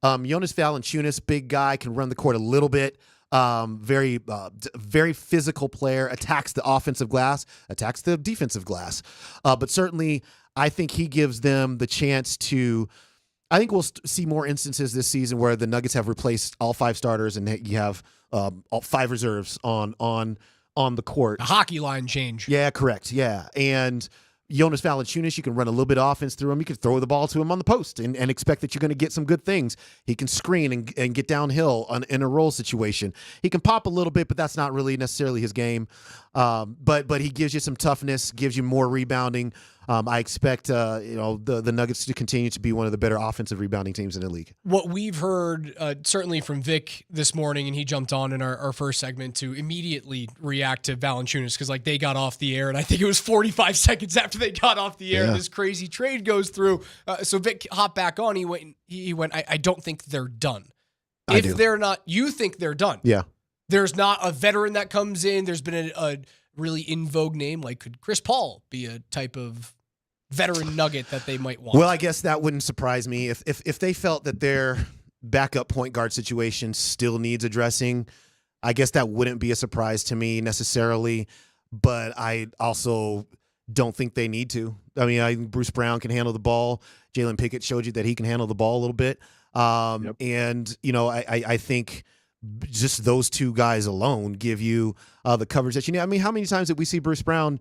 Jonas Valanciunas, big guy, can run the court a little bit. Very physical player, attacks the offensive glass, attacks the defensive glass. But certainly, I think he gives them the chance to. I think we'll see more instances this season where the Nuggets have replaced all 5 starters and you have all 5 reserves on the court. A hockey line change. Yeah, correct. Yeah. And Jonas Valanciunas, you can run a little bit of offense through him. You can throw the ball to him on the post and expect that you're going to get some good things. He can screen and get downhill in a roll situation. He can pop a little bit, but that's not really necessarily his game. But he gives you some toughness, gives you more rebounding. I expect the Nuggets to continue to be one of the better offensive rebounding teams in the league. What we've heard certainly from Vic this morning, and he jumped on in our first segment to immediately react to Valanciunas because they got off the air, and I think it was 45 seconds after they got off the air, this crazy trade goes through. So Vic hopped back on. He went. I don't think they're done. If they're not, you think they're done. Yeah. There's not a veteran that comes in. There's been a really in vogue name. Could Chris Paul be a type of veteran nugget that they might want? Well, I guess that wouldn't surprise me if they felt that their backup point guard situation still needs addressing. I guess that wouldn't be a surprise to me necessarily, but I also don't think they need to. I mean, I think Bruce Brown can handle the ball. Jalen Pickett showed you that he can handle the ball a little bit. And I think just those 2 guys alone give you the coverage that you need. I mean, how many times did we see Bruce Brown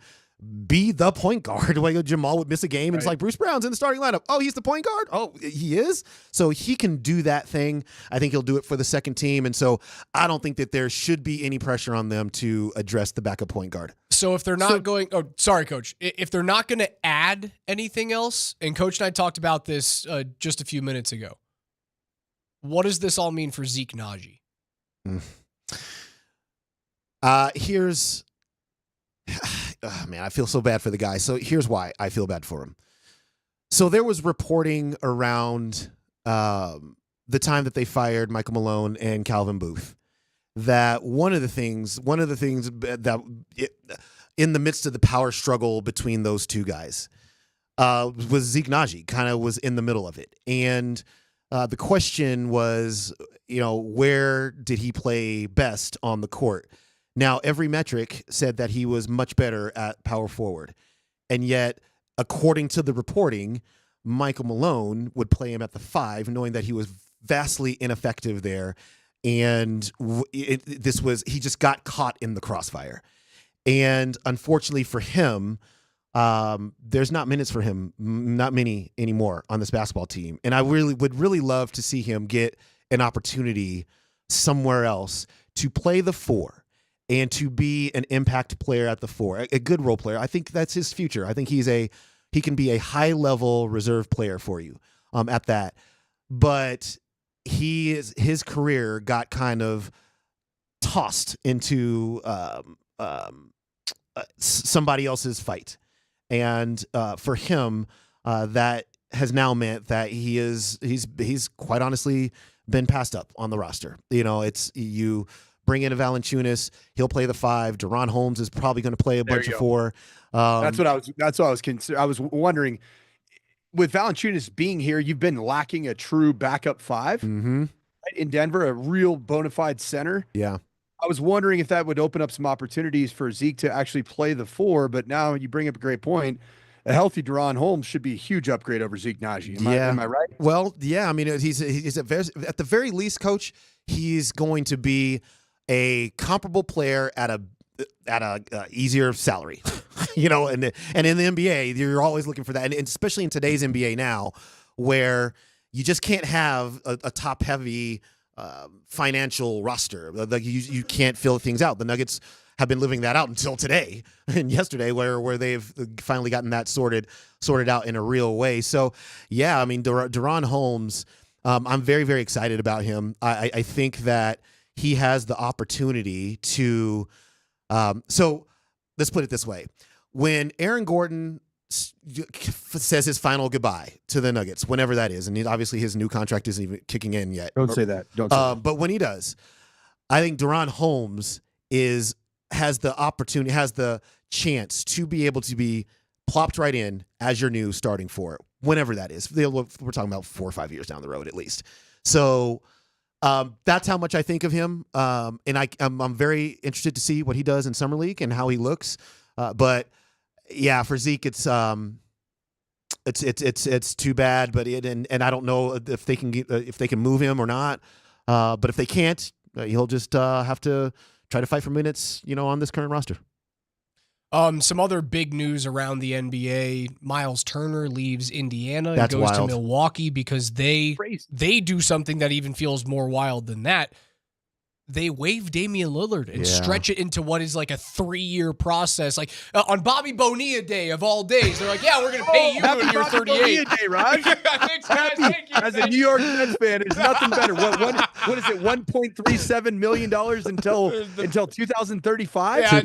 be the point guard? Like Jamal would miss a game, and it's like, Bruce Brown's in the starting lineup. Oh, he's the point guard? Oh, he is? So he can do that thing. I think he'll do it for the second team, and so I don't think that there should be any pressure on them to address the backup point guard. So if they're not going – oh, sorry, Coach. If they're not going to add anything else, and Coach and I talked about this just a few minutes ago, what does this all mean for Zeke Naji? Here's man, I feel so bad for the guy. So here's why I feel bad for him. So there was reporting around the time that they fired Michael Malone and Calvin Booth that one of the things that in the midst of the power struggle between those 2 guys was Zeke Naji kind of was in the middle of it. And the question was, where did he play best on the court? Now, every metric said that he was much better at power forward. And yet, according to the reporting, Michael Malone would play him at the 5, knowing that he was vastly ineffective there. And he just got caught in the crossfire. And unfortunately for him, there's not minutes for him, not many anymore on this basketball team. And I would really love to see him get an opportunity somewhere else to play the 4 and to be an impact player at the 4, a good role player. I think that's his future. I think he can be a high-level reserve player for you at that. But his career got kind of tossed into somebody else's fight. And for him, that has now meant that he's quite honestly been passed up on the roster. It's you bring in a Valanciunas, he'll play the 5. Drouin Holmes is probably going to play a bunch of 4. That's what I was considering. I was wondering, with Valanciunas being here, you've been lacking a true backup 5 right, in Denver, a real bona fide center. Yeah. I was wondering if that would open up some opportunities for Zeke to actually play the 4, but now you bring up a great point. A healthy Drouin Holmes should be a huge upgrade over Zeke Naji. Am I right? Well, yeah. I mean, he's at the very least, Coach, he's going to be a comparable player at a easier salary, and in the NBA, you're always looking for that. And especially in today's NBA now, where you just can't have a top heavy financial roster. Like you can't fill things out. The Nuggets have been living that out until today and yesterday, where they've finally gotten that sorted out in a real way. So, yeah, I mean, Drouin Holmes, I'm very, very excited about him. I think that he has the opportunity to. So let's put it this way: when Aaron Gordon says his final goodbye to the Nuggets, whenever that is, and obviously his new contract isn't even kicking in yet. Don't say that. Don't say that. But when he does, I think Drouin Holmes has the opportunity, has the chance to be able to be plopped right in as your new starting 4, whenever that is. We're talking about 4 or 5 years down the road at least. So that's how much I think of him, and I'm very interested to see what he does in Summer League and how he looks. But yeah, for Zeke, it's too bad. But and I don't know if they can move him or not. But if they can't, he'll just have to try to fight for minutes, on this current roster. Some other big news around the NBA: Miles Turner leaves Indiana and goes wild. to Milwaukee because they do something that even feels more wild than that. They waive Damian Lillard and stretch it into what is like a 3-year process. Like on Bobby Bonilla Day of all days, they're like, "Yeah, we're going to pay you when you're 38." Bonilla Day, Raj. Thanks, guys. Thank you. As a New York Jets fan, there's nothing better. What is it? $1.37 million until 2035? Yeah,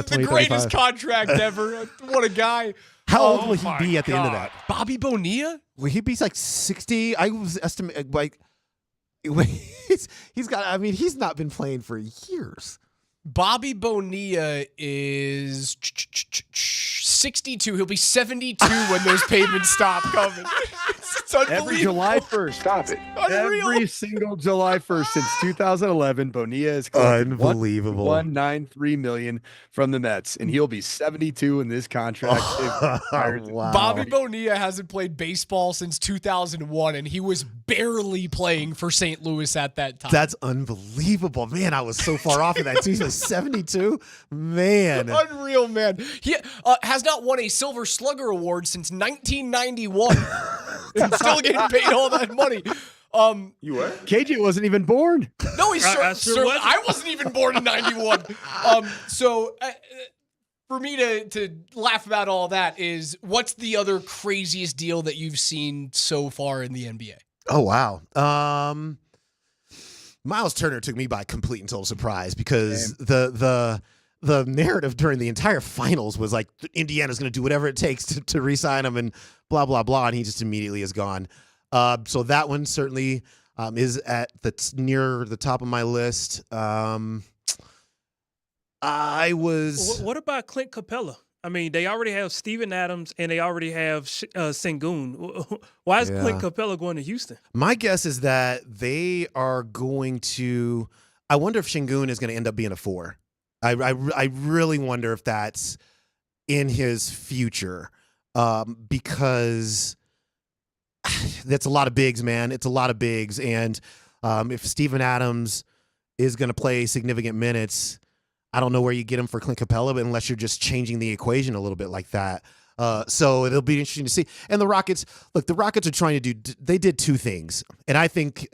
the greatest contract ever. What a guy. How old will he be at the end of that? Bobby Bonilla? Will he be like 60? I was estimating like. He's got. I mean, he's not been playing for years. Bobby Bonilla is 62. He'll be 72 when those payments stop coming. It's every July 1st. Stop it. Unreal. Every single July 1st since 2011, Bonilla is unbelievable. $193 million from the Mets, and he'll be 72 in this contract. Wow. Bobby Bonilla hasn't played baseball since 2001, and he was barely playing for St. Louis at that time. That's unbelievable, man. I was so far off of that too. 72, man. Unreal, man. He has not won a Silver Slugger Award since 1991. And still getting paid all that money. You were? KJ wasn't even born. No, he's I wasn't even born in 91. For me to laugh about all that is, what's the other craziest deal that you've seen so far in the NBA? Oh, wow. Miles Turner took me by complete and total surprise because the narrative during the entire finals was like Indiana's going to do whatever it takes to re-sign him and blah, blah, blah. And he just immediately is gone. So that one certainly is at near the top of my list. What about Clint Capella? I mean, they already have Steven Adams and they already have Sengun. Why is Clint Capella going to Houston? My guess is that they are going to. I wonder if Sengun is going to end up being a 4. I really wonder if that's in his future, because that's a lot of bigs, man. It's a lot of bigs, and if Steven Adams is going to play significant minutes, I don't know where you get him for Clint Capella, but unless you're just changing the equation a little bit like that. So it'll be interesting to see. And the Rockets are trying to they did two things. And I think,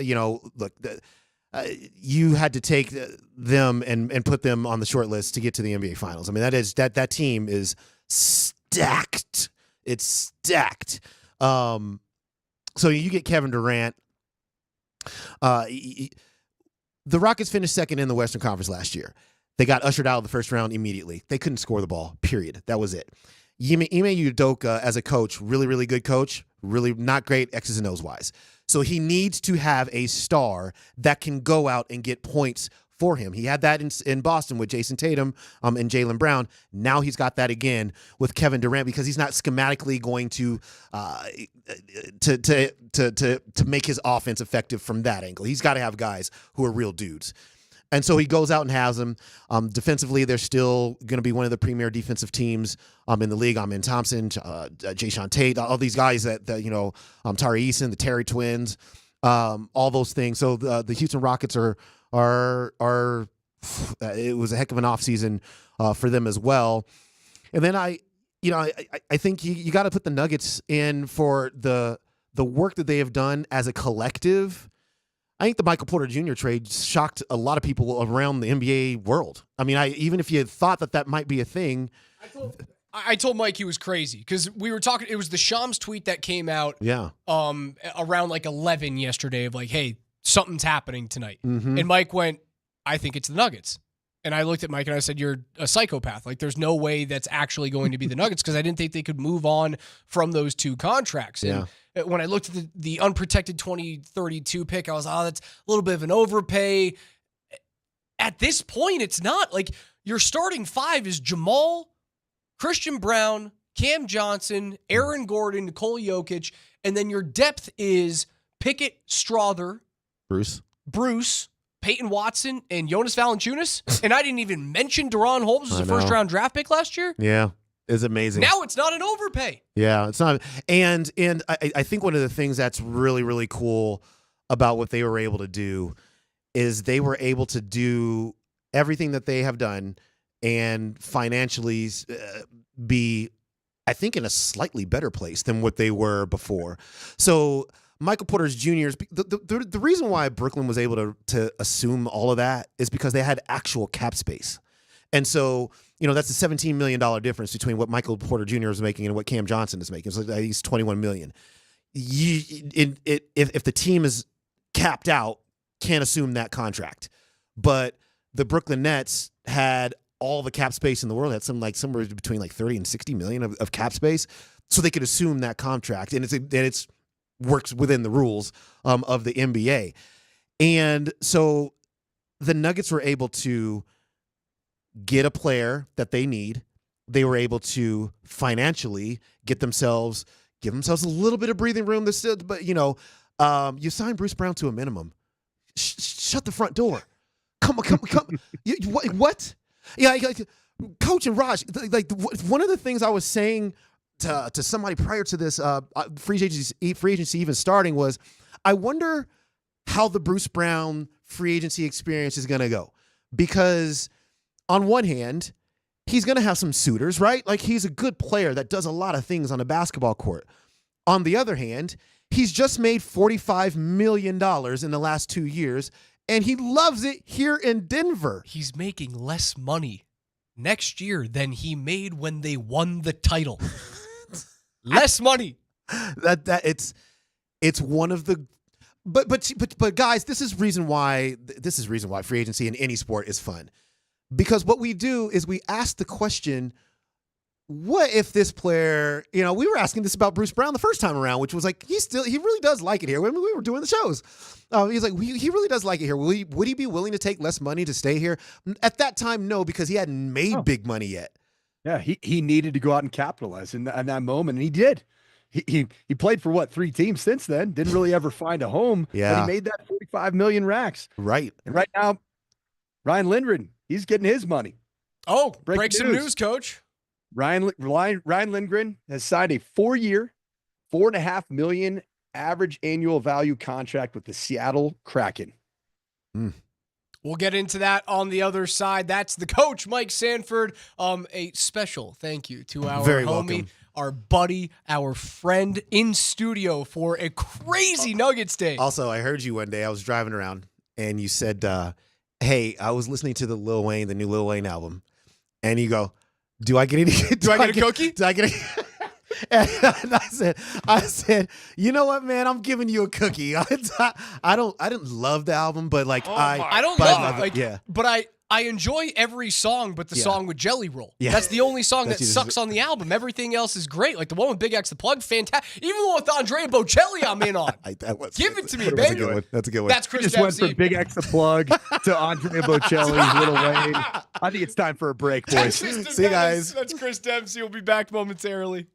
you had to take them and put them on the short list to get to the NBA Finals. I mean, that team is stacked. It's stacked. So you get Kevin Durant. The Rockets finished second in the Western Conference last year. They got ushered out of the first round immediately. They couldn't score the ball, period. That was it. Ime Udoka, as a coach, really, really good coach, really not great X's and O's wise. So he needs to have a star that can go out and get points for him. He had that in Boston with Jason Tatum and Jaylen Brown. Now he's got that again with Kevin Durant because he's not schematically going to make his offense effective from that angle. He's got to have guys who are real dudes. And so he goes out and has them. Defensively, they're still going to be one of the premier defensive teams in the league. Amen Thompson, Jayshawn Tate, all these guys that Tari Eason, the Terry twins, all those things. So the Houston Rockets are it was a heck of an offseason for them as well. And then I think you got to put the Nuggets in for the work that they have done as a collective. I think the Michael Porter Jr. trade shocked a lot of people around the NBA world. I mean, even if you thought that might be a thing. I told Mike he was crazy because we were talking. It was the Shams tweet that came out around like 11 yesterday of like, hey, something's happening tonight. Mm-hmm. And Mike went, I think it's the Nuggets. And I looked at Mike and I said, you're a psychopath. Like, there's no way that's actually going to be the Nuggets because I didn't think they could move on from those two contracts. And when I looked at the unprotected 2032 pick, I was, that's a little bit of an overpay. At this point, it's not. Like, your starting five is Jamal, Christian Brown, Cam Johnson, Aaron Gordon, Nikola Jokic, and then your depth is Pickett, Strother, Bruce, Peyton Watson, and Jonas Valanciunas. And I didn't even mention Deron Holmes as a first-round draft pick last year. Yeah, it's amazing. Now it's not an overpay. Yeah, it's not. And I think one of the things that's really, really cool about what they were able to do is they were able to do everything that they have done and financially be, I think, in a slightly better place than what they were before. So Michael Porter's Jr.'s, the reason why Brooklyn was able to assume all of that is because they had actual cap space. And so, that's a $17 million difference between what Michael Porter Jr. is making and what Cam Johnson is making. So he's $21 million. If the team is capped out, can't assume that contract. But the Brooklyn Nets had all the cap space in the world, had somewhere between like 30 and 60 million of cap space. So they could assume that contract. And it's works within the rules of the NBA. And so the Nuggets were able to get a player that they need. They were able to financially give themselves a little bit of breathing room. But you signed Bruce Brown to a minimum. Shut the front door. Come. What? Yeah, Coach and Raj, one of the things I was saying to somebody prior to this free agency even starting was, I wonder how the Bruce Brown free agency experience is going to go. Because on one hand, he's going to have some suitors, right? Like, he's a good player that does a lot of things on a basketball court. On the other hand, he's just made $45 million in the last 2 years, and he loves it here in Denver. He's making less money next year than he made when they won the title. Less money. It's one of the but guys, this is reason why free agency in any sport is fun. Because what we do is we ask the question, what if this player, we were asking this about Bruce Brown the first time around, which was like, he really does like it here. When we were doing the shows, he's like, he really does like it here. Would he be willing to take less money to stay here? At that time, no, because he hadn't made big money yet. Yeah, he needed to go out and capitalize in that moment, and he did. He played for 3 teams since then. Didn't really ever find a home. Yeah, but he made that 45 million racks. Right. And right now, Ryan Lindgren, he's getting his money. Oh, break some news, Coach. Ryan Lindgren has signed a 4-year, $4.5 million average annual value contract with the Seattle Kraken. We'll get into that on the other side. That's the coach, Mike Sanford. A special thank you to our Very homie, our buddy, our friend in studio for a crazy Nuggets day. Also, I heard you one day. I was driving around, and you said, "Hey, I was listening to the new Lil Wayne album," and you go, "Do I get any? Do I get a cookie? Do I get a?" And I said, you know what, man? I'm giving you a cookie. I didn't love the album, but like I don't love it. Like, yeah. But I enjoy every song, but the song with Jelly Roll. Yeah. That's the only song that That's sucks on the album. Everything else is great. Like the one with Big X the Plug, fantastic. Even the one with Andrea Bocelli, I'm in on. Give it to me, That's a baby. good one. That's a good one. That's Chris Just went Dempsey. from Big X the Plug to Andrea Bocelli's Little Wayne. I think it's time for a break, boys. See you guys. That's Chris Dempsey. We'll be back momentarily.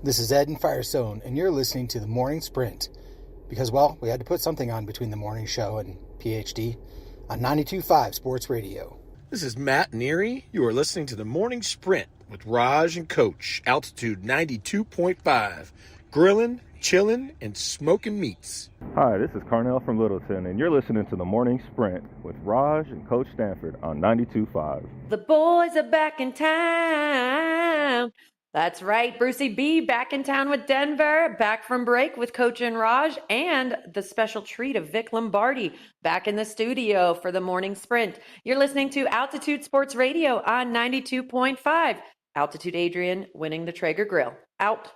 This is Ed in Firestone, and you're listening to the Morning Sprint. Because, well, we had to put something on between the morning show and PhD on 92.5 Sports Radio. This is Matt Neary. You are listening to the Morning Sprint with Raj and Coach, altitude 92.5. Grilling, chilling, and smoking meats. Hi, this is Carnell from Littleton, and you're listening to the Morning Sprint with Raj and Coach Sanford on 92.5. The boys are back in town. That's right, Brucey B back in town with Denver, back from break with Coach and Raj, and the special treat of Vic Lombardi back in the studio for the Morning Sprint. You're listening to Altitude Sports Radio on 92.5. Altitude Adrian winning the Traeger Grill. Out.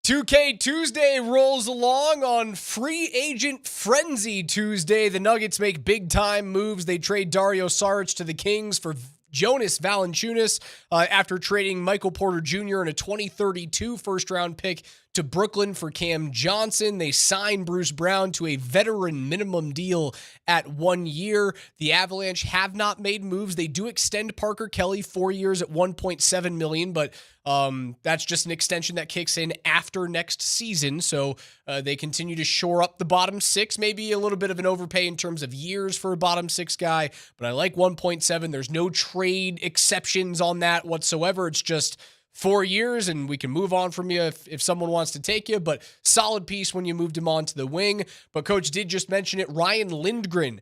2K Tuesday rolls along on Free Agent Frenzy Tuesday. The Nuggets make big-time moves. They trade Dario Saric to the Kings for Jonas Valanciunas after trading Michael Porter Jr. and a 2032 first-round pick to Brooklyn for Cam Johnson. They sign Bruce Brown to a veteran minimum deal at 1 year. The Avalanche have not made moves. They do extend Parker Kelly 4 years at $1.7 million, but that's just an extension that kicks in after next season. So they continue to shore up the bottom six, maybe a little bit of an overpay in terms of years for a bottom six guy, but I like 1.7. There's no trade exceptions on that whatsoever. It's just 4 years, and we can move on from you if someone wants to take you, but solid piece when you moved him on to the wing. But Coach did just mention it, Ryan Lindgren,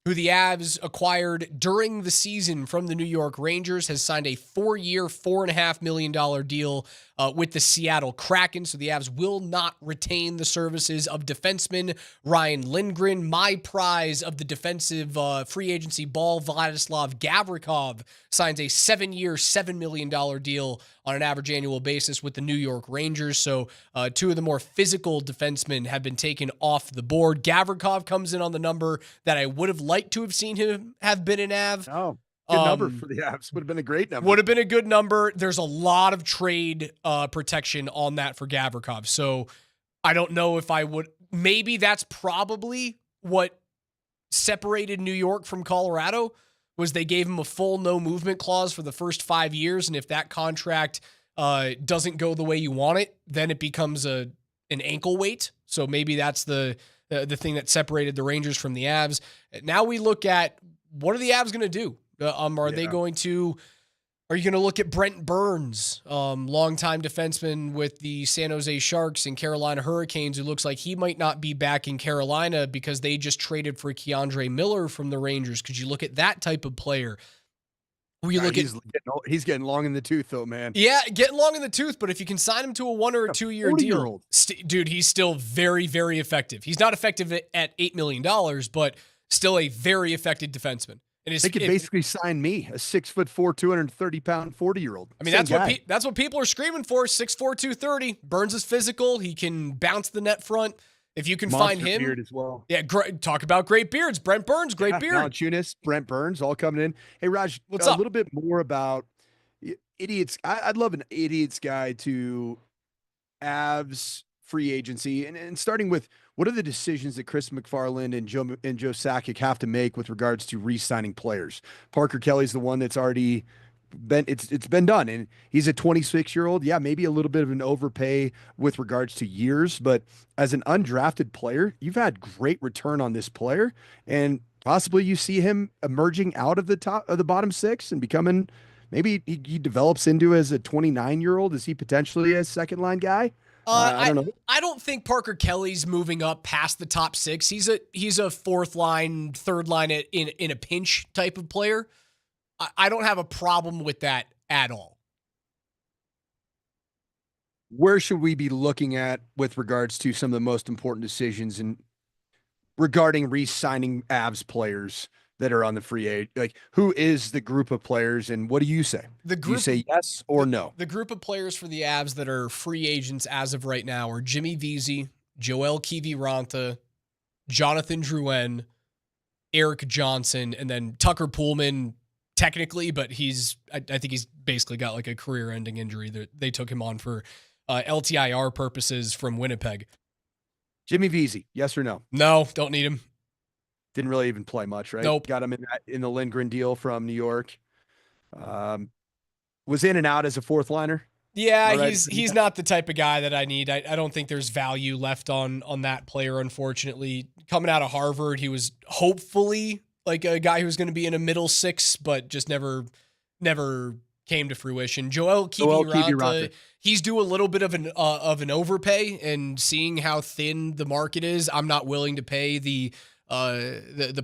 who the Avs acquired during the season from the New York Rangers, has signed a 4-year, $4.5 million deal with the Seattle Kraken. So the Avs will not retain the services of defenseman Ryan Lindgren. My prize of the defensive free agency ball, Vladislav Gavrikov, signs a 7-year, $7 million deal on an average annual basis with the New York Rangers. So two of the more physical defensemen have been taken off the board. Gavrikov comes in on the number that I would have liked to have seen him have been an Av. Oh, good number for the Avs. Would have been a great number. Would have been a good number. There's a lot of trade protection on that for Gavrikov. So I don't know if I would. Maybe that's probably what separated New York from Colorado, was they gave him a full no movement clause for the first 5 years. And if that contract doesn't go the way you want it, then it becomes an ankle weight. So maybe that's the thing that separated the Rangers from the Avs. Now we look at, what are the Avs going to do? Are you going to look at Brent Burns, longtime defenseman with the San Jose Sharks and Carolina Hurricanes, who looks like he might not be back in Carolina because they just traded for Keandre Miller from the Rangers? Could you look at that type of player? He's getting long in the tooth, though, man. Yeah, getting long in the tooth, but if you can sign him to a 1 or a 2 year deal, dude, he's still very, very effective. He's not effective at $8 million, but still a very effective defenseman. And they could basically sign me, a 6'4", 230-pound 40-year-old. I mean, that's what people are screaming for. 6'4", 230. Burns is physical. He can bounce the net front. If you can find him, beard as well. Yeah, talk about great beards. Brent Burns, great beard. Valanciunas, Brent Burns, all coming in. Hey, Raj, what's up? A little bit more about idiots. I'd love an idiots guy to Avs free agency, and starting with, what are the decisions that Chris McFarland and Joe Sakic have to make with regards to re-signing players? Parker Kelly's the one that's already been, it's been done, and he's a 26-year-old. Yeah, maybe a little bit of an overpay with regards to years, but as an undrafted player, you've had great return on this player, and possibly you see him emerging out of the top of the bottom six and becoming, maybe he develops into as a 29-year-old. Is he potentially a second line guy? I don't know. I don't think Parker Kelly's moving up past the top six. He's a fourth line, third line in a pinch type of player. I don't have a problem with that at all. Where should we be looking at with regards to some of the most important decisions regarding re-signing Avs players that are on the free agent? Like, who is the group of players, and what do you say? Do you say yes or no? The group of players for the Avs that are free agents as of right now are Jimmy Vesey, Joel Kiviranta, Jonathan Drouin, Eric Johnson, and then Tucker Poolman, technically, but I think he's basically got like a career-ending injury that they took him on for LTIR purposes from Winnipeg. Jimmy Vesey, yes or no? No, don't need him. Didn't really even play much, right? Nope. Got him in the Lindgren deal from New York. Was in and out as a fourth liner. Yeah, Right. he's not the type of guy that I need. I don't think there's value left on that player, unfortunately. Coming out of Harvard, he was hopefully like a guy who was going to be in a middle six, but just never came to fruition. Joel Kiviranta, he's due a little bit of an overpay, and seeing how thin the market is, I'm not willing to pay the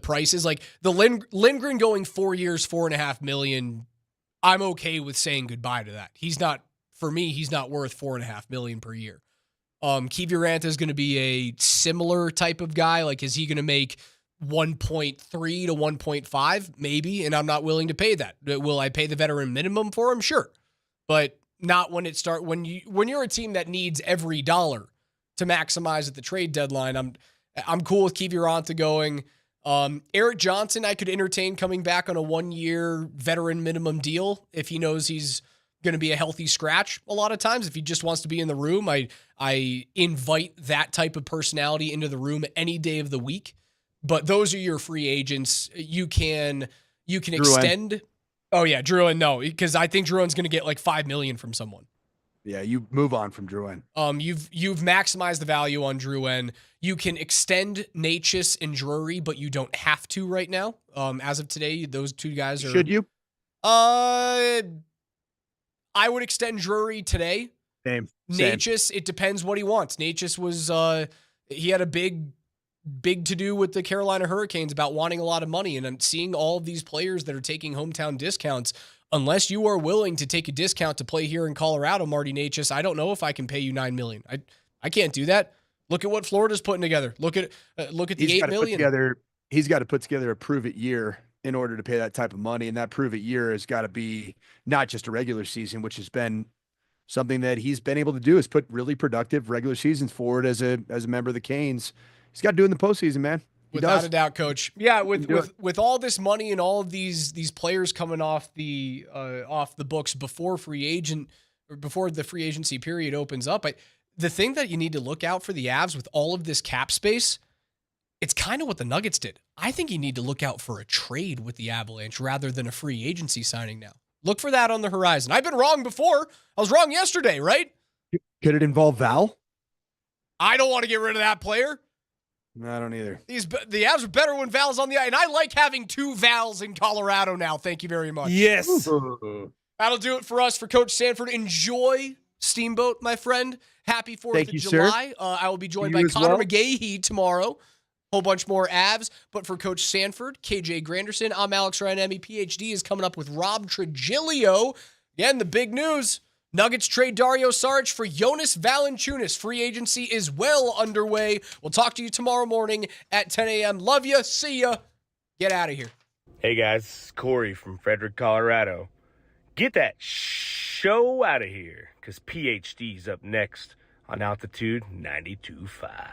prices. Like the Lindgren going 4 years, $4.5 million. I'm okay with saying goodbye to that. For me, he's not worth $4.5 million per year. Kiviranta is going to be a similar type of guy. Like, is he going to make 1.3 to 1.5? Maybe, and I'm not willing to pay that. Will I pay the veteran minimum for him? Sure, but not when you're a team that needs every dollar to maximize at the trade deadline. I'm cool with Kiviranta going. Eric Johnson, I could entertain coming back on a 1-year veteran minimum deal if he knows he's going to be a healthy scratch. A lot of times, if he just wants to be in the room, I invite that type of personality into the room any day of the week. But those are your free agents. You can extend. Oh yeah, Drouin. No, because I think Drouin's going to get like $5 million from someone. Yeah, you move on from Drouin. You've maximized the value on Drouin. You can extend Natchez and Drury, but you don't have to right now. As of today, those two guys are. Should you? I would extend Drury today. Same. Natchez, it depends what he wants. Natchez was he had a big to do with the Carolina Hurricanes about wanting a lot of money, and I'm seeing all of these players that are taking hometown discounts. Unless you are willing to take a discount to play here in Colorado, Marty Natchez, I don't know if I can pay you $9 million. I can't do that. Look at what Florida's putting together. Look at the $8 million. He's got to put together a prove-it year in order to pay that type of money, and that prove-it year has got to be not just a regular season, which has been something that he's been able to do, is put really productive regular seasons forward as a member of the Canes. He's got to do it in the postseason, man. Without a doubt, Coach. Yeah, with all this money and all of these players coming off the books before the free agency period opens up, the thing that you need to look out for the Avs with all of this cap space, it's kind of what the Nuggets did. I think you need to look out for a trade with the Avalanche rather than a free agency signing now. Look for that on the horizon. I've been wrong before. I was wrong yesterday, right? Could it involve Val? I don't want to get rid of that player. No, I don't either. The Avs are better when Val's on the ice, and I like having 2 Vals in Colorado now. Thank you very much. Yes. That'll do it for us, for Coach Sanford. Enjoy Steamboat, my friend. Happy 4th of July. I will be joined by Connor McGahee tomorrow. Whole bunch more Avs. But for Coach Sanford, KJ Granderson, I'm Alex Ryan. PhD is coming up with Rob Trigilio. Again, the big news. Nuggets trade Dario Saric for Jonas Valanciunas. Free agency is well underway. We'll talk to you tomorrow morning at 10 a.m. Love you. See ya. Get out of here. Hey, guys. Corey from Frederick, Colorado. Get that show out of here, because PhD's up next on Altitude 92.5.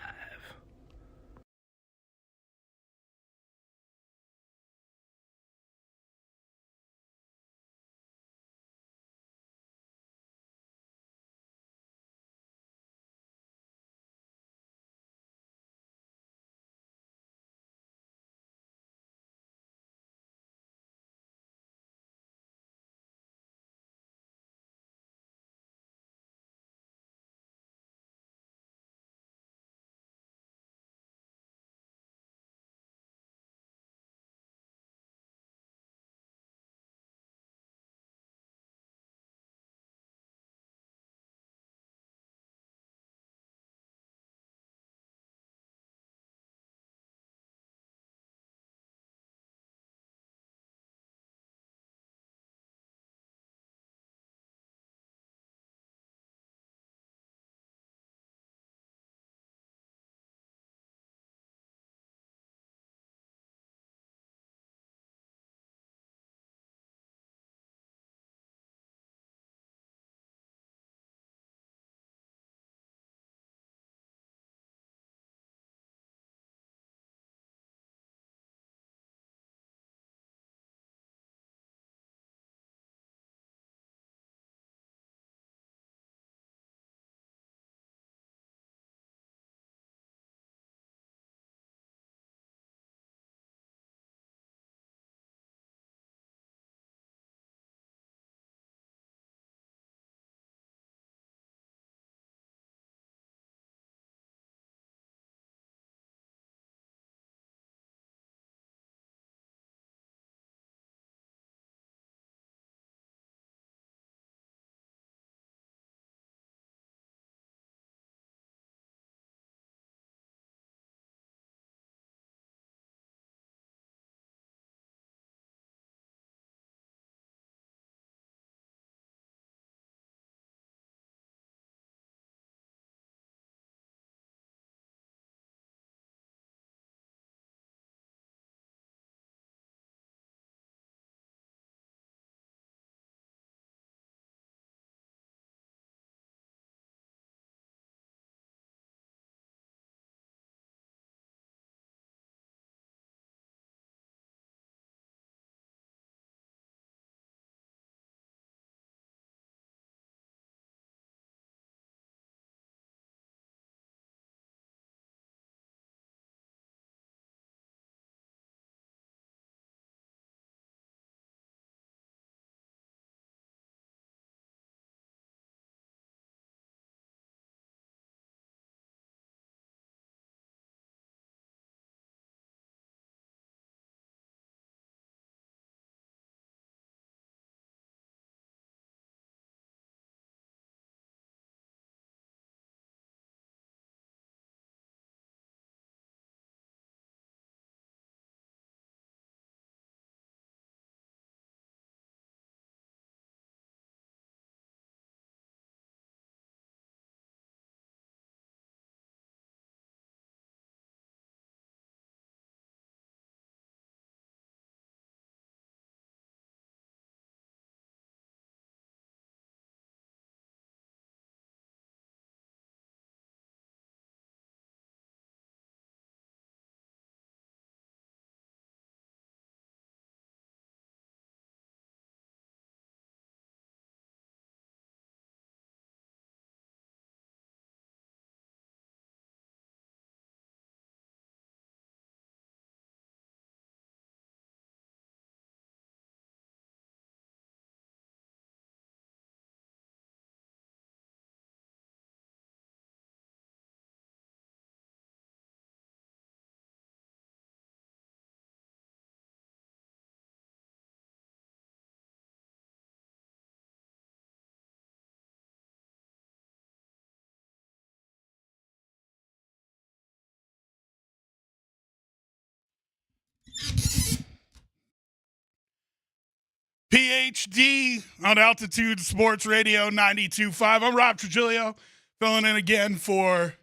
PhD on Altitude Sports Radio 92.5. I'm Rob Trujillo, filling in again for,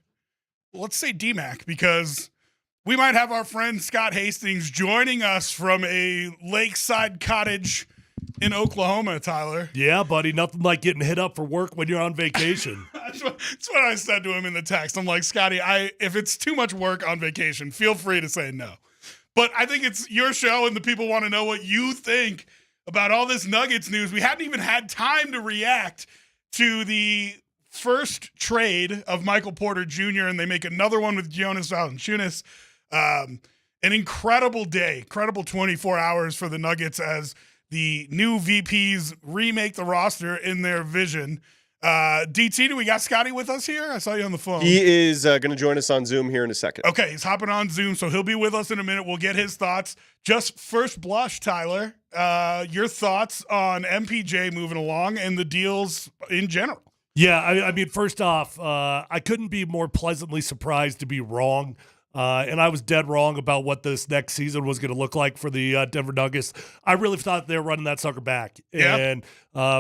let's say, DMac, because we might have our friend Scott Hastings joining us from a lakeside cottage in Oklahoma, Tyler. Yeah, buddy, nothing like getting hit up for work when you're on vacation. That's what I said to him in the text. I'm like, Scotty, if it's too much work on vacation, feel free to say no. But I think it's your show, and the people want to know what you think about all this Nuggets news. We hadn't even had time to react to the first trade of Michael Porter Jr., and they make another one with Jonas Valanciunas. An incredible day, incredible 24 hours for the Nuggets as the new VPs remake the roster in their vision. DT, do we got Scotty with us here? I saw you on the phone. He is going to join us on Zoom here in a second. Okay, he's hopping on Zoom, so he'll be with us in a minute. We'll get his thoughts. Just first blush, Tyler, your thoughts on MPJ moving along and the deals in general. Yeah, I mean, first off, I couldn't be more pleasantly surprised to be wrong. And I was dead wrong about what this next season was going to look like for the Denver Nuggets. I really thought they were running that sucker back. Yeah. And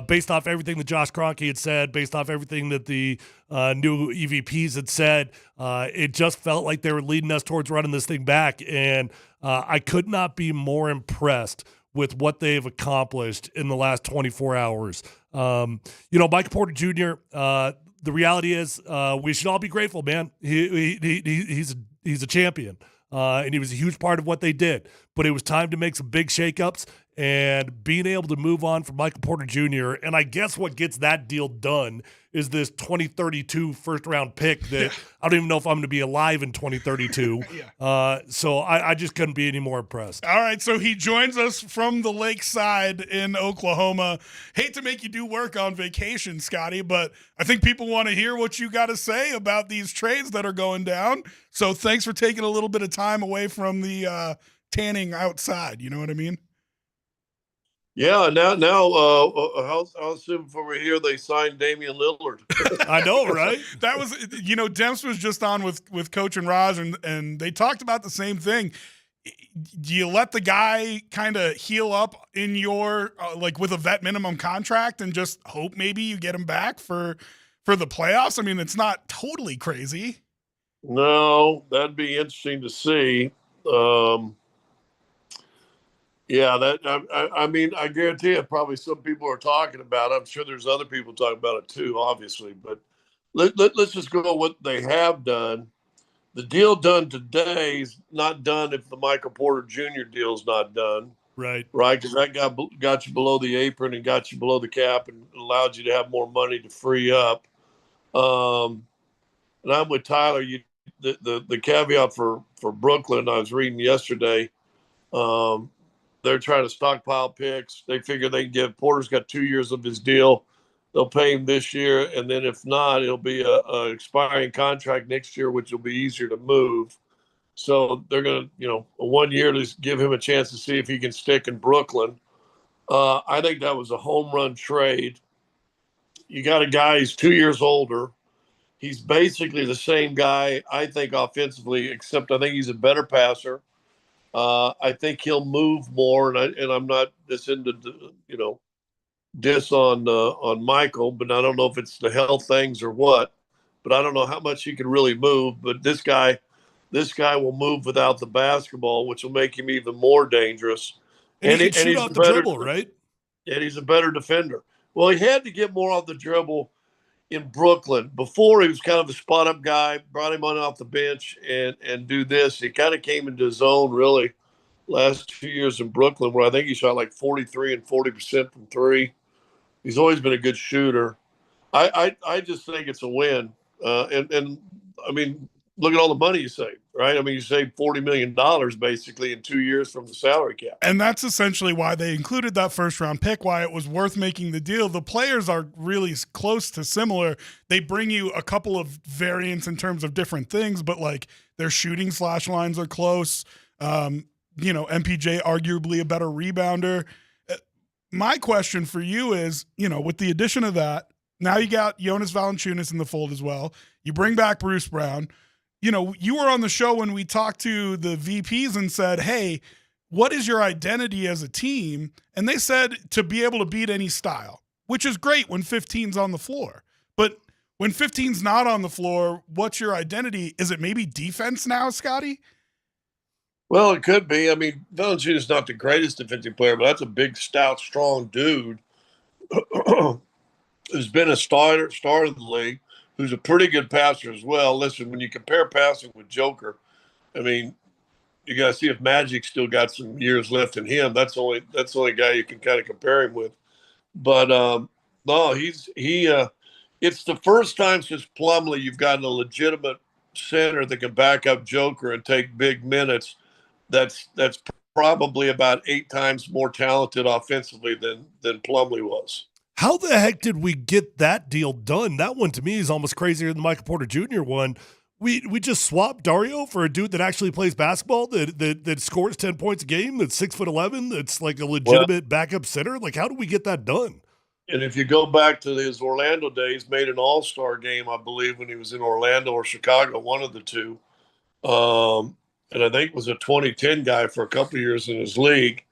based off everything that Josh Kroenke had said, based off everything that the new EVPs had said, it just felt like they were leading us towards running this thing back. And I could not be more impressed with what they've accomplished in the last 24 hours. Mike Porter Jr., the reality is we should all be grateful, man. He's a champion, and he was a huge part of what they did. But it was time to make some big shakeups, and being able to move on from Michael Porter Jr. And I guess what gets that deal done is this 2032 first-round pick that I don't even know if I'm going to be alive in 2032. So I just couldn't be any more impressed. All right, so he joins us from the lakeside in Oklahoma. Hate to make you do work on vacation, Scotty, but I think people want to hear what you got to say about these trades that are going down. So thanks for taking a little bit of time away from the tanning outside. You know what I mean? Yeah, now, how soon before we hear they signed Damian Lillard? I know, right? That was, Demps was just on with Coach and Raj, and they talked about the same thing. Do you let the guy kind of heal up in your with a vet minimum contract and just hope maybe you get him back for the playoffs? I mean, it's not totally crazy. No, that'd be interesting to see. Yeah, I mean, I guarantee you probably some people are talking about it. I'm sure there's other people talking about it too, obviously. But let's just go with what they have done. The deal done today is not done if the Michael Porter Jr. deal is not done. Right. Right, because that got you below the apron and got you below the cap and allowed you to have more money to free up. And I'm with Tyler. The caveat for Brooklyn, I was reading yesterday, they're trying to stockpile picks. They figure they can give Porter's got 2 years of his deal. They'll pay him this year, and then if not, it'll be a expiring contract next year, which will be easier to move. So they're going to, 1 year to give him a chance to see if he can stick in Brooklyn. I think that was a home run trade. You got a guy who's 2 years older. He's basically the same guy, I think, offensively, except I think he's a better passer. I think he'll move more, and I'm not this into diss on Michael, but I don't know if it's the health things or what. But I don't know how much he can really move. But this guy will move without the basketball, which will make him even more dangerous. And he can shoot off the dribble, right? And he's a better defender. Well, he had to get more off the dribble in Brooklyn. Before, he was kind of a spot-up guy, brought him on off the bench and do this. He kind of came into his own, really, last 2 years in Brooklyn, where I think he shot like 43 and 40% from three. He's always been a good shooter. I just think it's a win. And I mean, look at all the money you saved, right? I mean, you saved $40 million basically in 2 years from the salary cap. And that's essentially why they included that first round pick, why it was worth making the deal. The players are really close to similar. They bring you a couple of variants in terms of different things, but like their shooting slash lines are close. MPJ arguably a better rebounder. My question for you is, with the addition of that, now you got Jonas Valanciunas in the fold as well. You bring back Bruce Brown. You were on the show when we talked to the VPs and said, hey, what is your identity as a team? And they said to be able to beat any style, which is great when 15's on the floor. But when 15's not on the floor, what's your identity? Is it maybe defense now, Scotty? Well, it could be. I mean, Valanciunas is not the greatest defensive player, but that's a big, stout, strong dude who's been a star of the league, who's a pretty good passer as well. Listen, when you compare passing with Joker, I mean, you got to see if Magic still got some years left in him. That's the only guy you can kind of compare him with. But no, it's the first time since Plumlee you've gotten a legitimate center that can back up Joker and take big minutes. That's probably about 8 times more talented offensively than Plumlee was. How the heck did we get that deal done? That one to me is almost crazier than the Michael Porter Jr. one. We just swapped Dario for a dude that actually plays basketball, that scores 10 points a game, that's 6'11", that's like a legitimate backup center. Like, how do we get that done? And if you go back to his Orlando days, made an all-star game, I believe, when he was in Orlando or Chicago, one of the two. And I think was a 2010 guy for a couple of years in his league.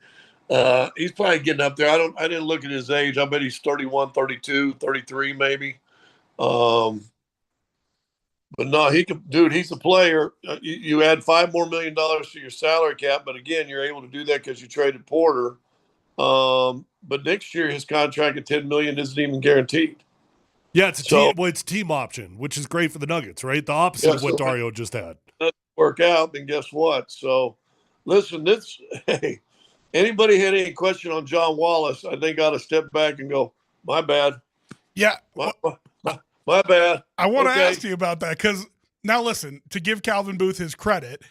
He's probably getting up there. I didn't look at his age. I bet he's 31, 32, 33 maybe. But no, he's a player. You add $5 more million to your salary cap, but again, you're able to do that because you traded Porter. But next year, his contract at $10 million isn't even guaranteed. Yeah, it's a team option, which is great for the Nuggets, right? The opposite of what Dario just had. Doesn't work out, then guess what? So, listen, hey, anybody had any question on John Wallace, I think I ought to step back and go, my bad. Yeah. My bad. I want to ask you about that because now listen, to give Calvin Booth his credit,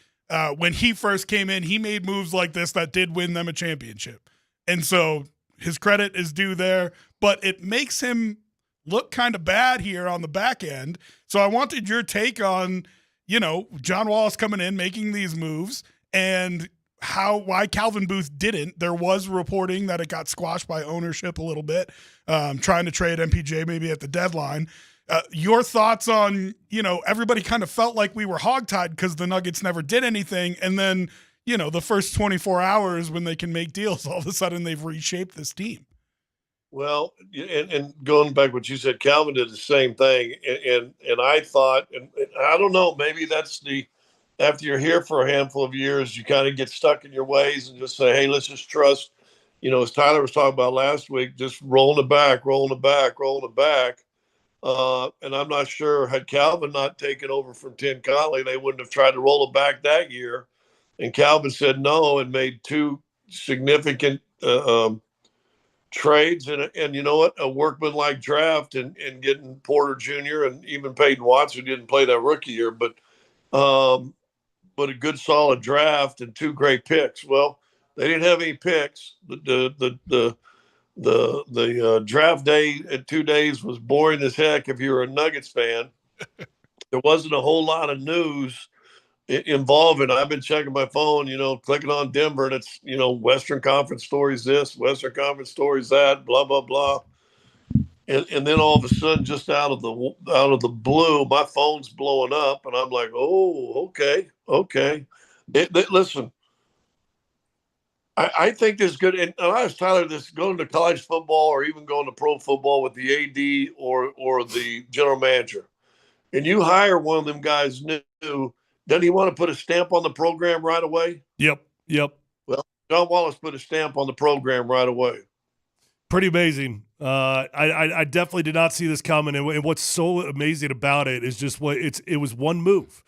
when he first came in, he made moves like this that did win them a championship. And so his credit is due there, but it makes him look kind of bad here on the back end. So I wanted your take on, John Wallace coming in, making these moves, and why Calvin Booth didn't. There was reporting that it got squashed by ownership a little bit, trying to trade MPJ maybe at the deadline. Your thoughts on, everybody kind of felt like we were hogtied because the Nuggets never did anything. And then, the first 24 hours when they can make deals, all of a sudden they've reshaped this team. Well, and going back to what you said, Calvin did the same thing. And I thought, and I don't know, maybe that's after you're here for a handful of years, you kind of get stuck in your ways and just say, hey, let's just trust, as Tyler was talking about last week, just rolling it back. And I'm not sure, had Calvin not taken over from Tim Conley, they wouldn't have tried to roll it back that year. And Calvin said no and made 2 significant trades and you know what, a workmanlike draft and getting Porter Jr. and even Peyton Watson didn't play that rookie year, but a good solid draft and 2 great picks. Well, they didn't have any picks. The draft day in 2 days was boring as heck if you were a Nuggets fan. There wasn't a whole lot of news involving. I've been checking my phone, clicking on Denver, and it's, Western Conference stories this, Western Conference stories that, blah, blah, blah. And then all of a sudden, just out of the blue, my phone's blowing up, and I'm like, oh, okay. Listen, I think this good, and I was Tyler, this going to college football or even going to pro football with the AD or the general manager, and you hire one of them guys new, doesn't he want to put a stamp on the program right away? Yep. Well, John Wallace put a stamp on the program right away. Pretty amazing. I definitely did not see this coming, and what's so amazing about it is just it was one move.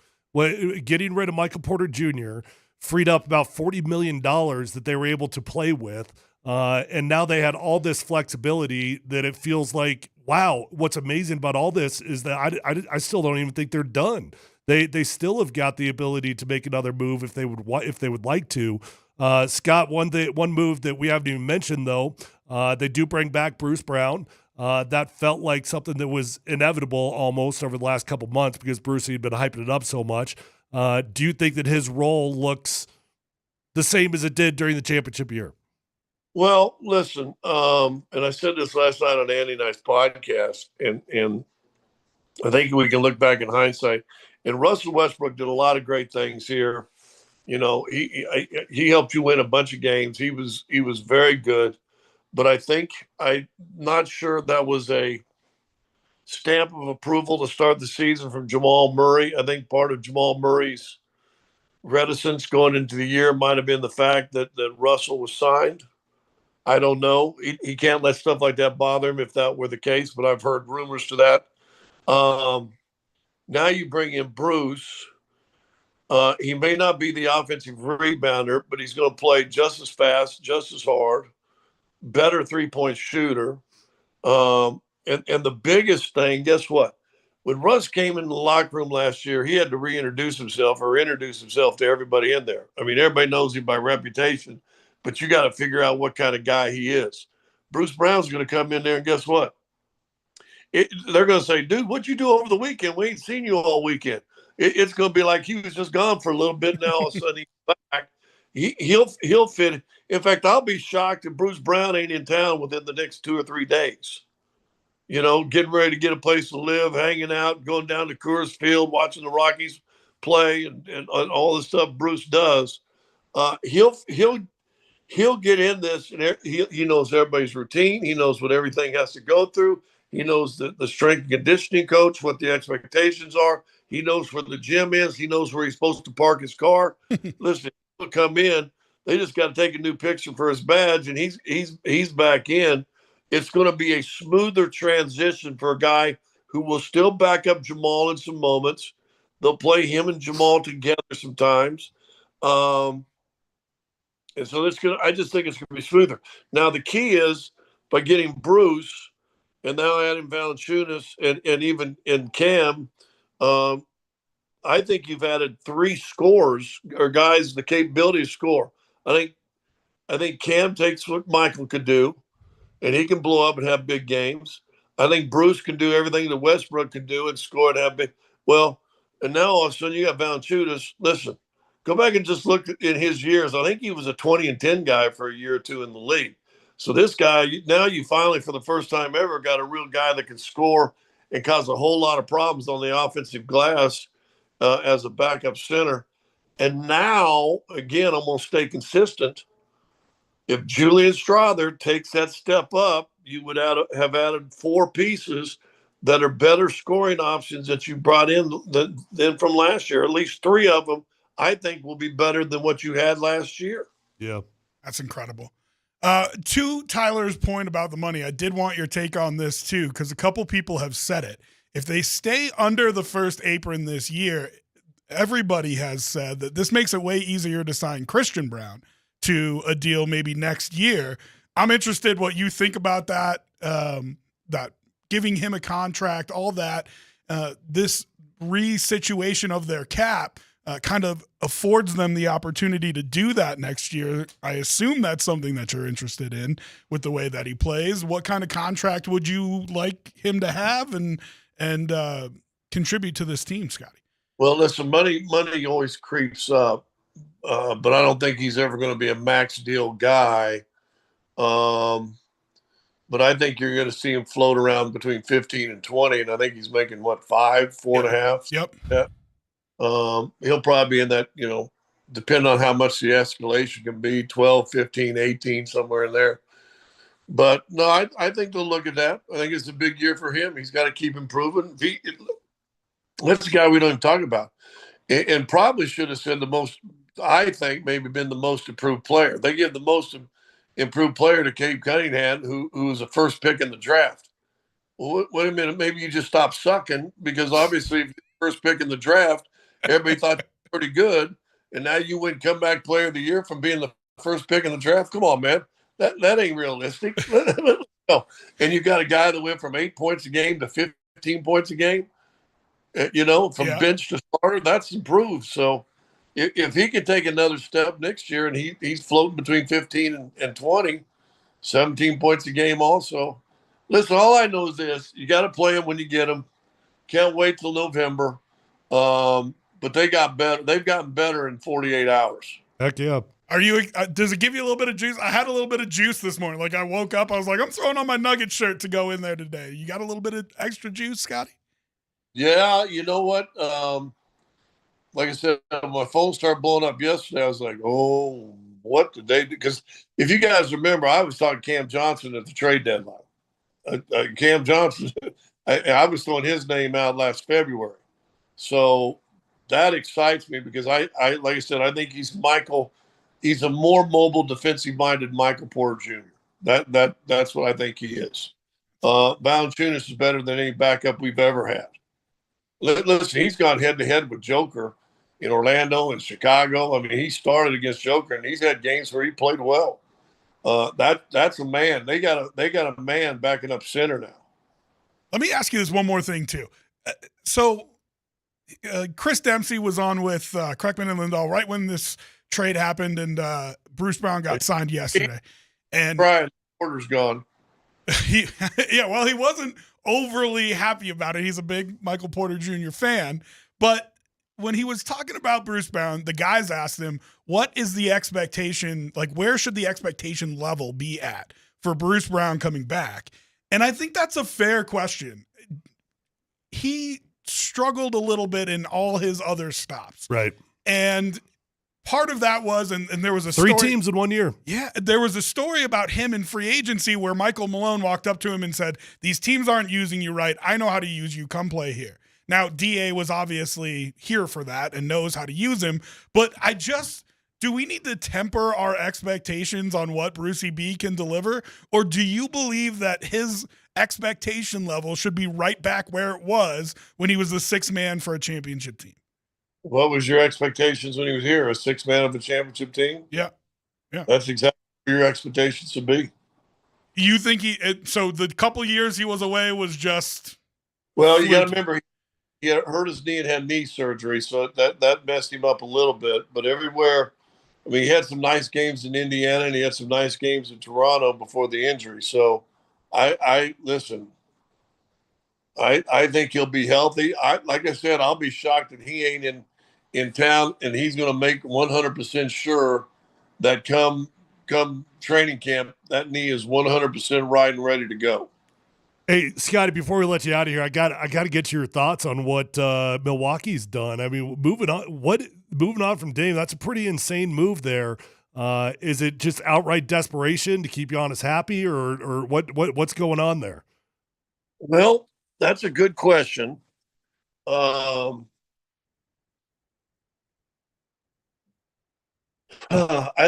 Getting rid of Michael Porter Jr. freed up about $40 million that they were able to play with, and now they had all this flexibility that it feels like, wow, what's amazing about all this is that I still don't even think they're done. They still have got the ability to make another move if they would like to. Scott, one move that we haven't even mentioned though, they do bring back Bruce Brown. That felt like something that was inevitable almost over the last couple months because Bruce had been hyping it up so much. Do you think that his role looks the same as it did during the championship year? Well, listen, and I said this last night on Andy and I's podcast, and I think we can look back in hindsight. And Russell Westbrook did a lot of great things here. You know, he helped you win a bunch of games. He was very good, but I'm not sure that was a stamp of approval to start the season from Jamal Murray. I think part of Jamal Murray's reticence going into the year might have been the fact that Russell was signed. I don't know. He can't let stuff like that bother him if that were the case, but I've heard rumors to that. Now you bring in Bruce. He may not be the offensive rebounder, but he's going to play just as fast, just as hard, better three-point shooter. And the biggest thing, guess what? When Russ came in the locker room last year, he had to reintroduce himself or introduce himself to everybody in there. I mean, everybody knows him by reputation, but you got to figure out what kind of guy he is. Bruce Brown's going to come in there, and guess what? They're going to say, dude, what'd you do over the weekend? We ain't seen you all weekend. It's going to be like he was just gone for a little bit. Now all of a sudden he's back. He'll fit. In fact, I'll be shocked if Bruce Brown ain't in town within the next 2 or 3 days. You know, getting ready to get a place to live, hanging out, going down to Coors Field, watching the Rockies play, and all the stuff Bruce does. He'll get in this, and he knows everybody's routine. He knows what everything has to go through. He knows the strength and conditioning coach, what the expectations are. He knows where the gym is. He knows where he's supposed to park his car. Listen, he'll come in. They just got to take a new picture for his badge, and he's back in. It's going to be a smoother transition for a guy who will still back up Jamal in some moments. They'll play him and Jamal together sometimes. And so I just think it's going to be smoother. Now, the key is by getting Bruce and now adding Valanciunas and even in Cam, I think you've added 3 scores or guys the capability to score. I think Cam takes what Michael could do, and he can blow up and have big games. I think Bruce can do everything that Westbrook can do and score and have big. Well, and now all of a sudden you got Valanciunas. Listen, go back and just look in his years. I think he was a 20 and 10 guy for a year or two in the league. So this guy, now you finally, for the first time ever, got a real guy that can score and cause a whole lot of problems on the offensive glass as a backup center. And now, again, I'm going to stay consistent. If Julian Strother takes that step up, you would have added 4 pieces that are better scoring options that you brought in than from last year. At least 3 of them, I think, will be better than what you had last year. Yeah. That's incredible. To Tyler's point about the money, I did want your take on this too, because a couple people have said it. If they stay under the first apron this year, everybody has said that this makes it way easier to sign Christian Brown to a deal maybe next year. I'm interested what you think about that, that giving him a contract, all that. This re-situation of their cap kind of affords them the opportunity to do that next year. I assume that's something that you're interested in with the way that he plays. What kind of contract would you like him to have and contribute to this team, Scotty? Well, listen, money always creeps up, but I don't think he's ever going to be a max deal guy. But I think you're going to see him float around between 15 and 20, and I think he's making, 4.5? Yep. Yeah. He'll probably be in that, depending on how much the escalation can be, 12, 15, 18, somewhere in there. But, no, I think they'll look at that. I think it's a big year for him. He's got to keep improving. That's the guy we don't even talk about. And probably should have said I think, maybe been the most improved player. They give the most improved player to Cade Cunningham, who was the first pick in the draft. Well, wait a minute. Maybe you just stop sucking, because obviously if you're the first pick in the draft, everybody thought you were pretty good, and now you win comeback player of the year from being the first pick in the draft. Come on, man. That ain't realistic. And you got a guy that went from 8 points a game to 15 points a game, from bench to starter. That's improved. So if he could take another step next year, and he's floating between 15 and 20, 17 points a game also. Listen, all I know is this. You got to play him when you get him. Can't wait till November. But they got better. They've gotten better in 48 hours. Heck yeah. Are you? Does it give you a little bit of juice? I had a little bit of juice this morning. Like, I woke up, I was like, I'm throwing on my Nugget shirt to go in there today. You got a little bit of extra juice, Scotty? Yeah, you know what? like I said, my phone started blowing up yesterday. I was like, oh, what did they do? Because if you guys remember, I was talking Cam Johnson at the trade deadline. Cam Johnson, I was throwing his name out last February. So that excites me because I like I said, I think he's a more mobile, defensive-minded Michael Porter Jr. That's what I think he is. Valanciunas is better than any backup we've ever had. Listen, he's gone head-to-head with Joker in Orlando and Chicago. I mean, he started against Joker, and he's had games where he played well. That's a man. They got a man backing up center now. Let me ask you this one more thing too. So Chris Dempsey was on with Kreckman and Lindahl right when this trade happened, and Bruce Brown got signed yesterday. And Brian Porter's gone. He wasn't overly happy about it. He's a big Michael Porter Jr. fan, but when he was talking about Bruce Brown, the guys asked him, what is the expectation? Like, where should the expectation level be at for Bruce Brown coming back? And I think that's a fair question. He struggled a little bit in all his other stops. Right. And part of that was, and there was a story. 3 teams in 1 year. Yeah. There was a story about him in free agency where Michael Malone walked up to him and said, these teams aren't using you right. I know how to use you. Come play here. Now, DA was obviously here for that and knows how to use him. But do we need to temper our expectations on what Brucey B can deliver? Or do you believe that his expectation level should be right back where it was when he was the 6th man for a championship team? What was your expectations when he was here? A 6th man of a championship team? Yeah. That's exactly what your expectations should be. You think so the couple years he was away was just... Well, you got to remember, he had hurt his knee and had knee surgery, so that messed him up a little bit. But everywhere, I mean, he had some nice games in Indiana and he had some nice games in Toronto before the injury. So I listen, I think he'll be healthy. Like I said, I'll be shocked that he ain't in town, and he's going to make 100% sure that come training camp, that knee is 100% right and ready to go. Hey, Scotty, before we let you out of here, I got to get your thoughts on what Milwaukee's done. I mean, moving on from Dame, that's a pretty insane move there. Is it just outright desperation to keep Giannis happy, or what's going on there? Well, that's a good question. I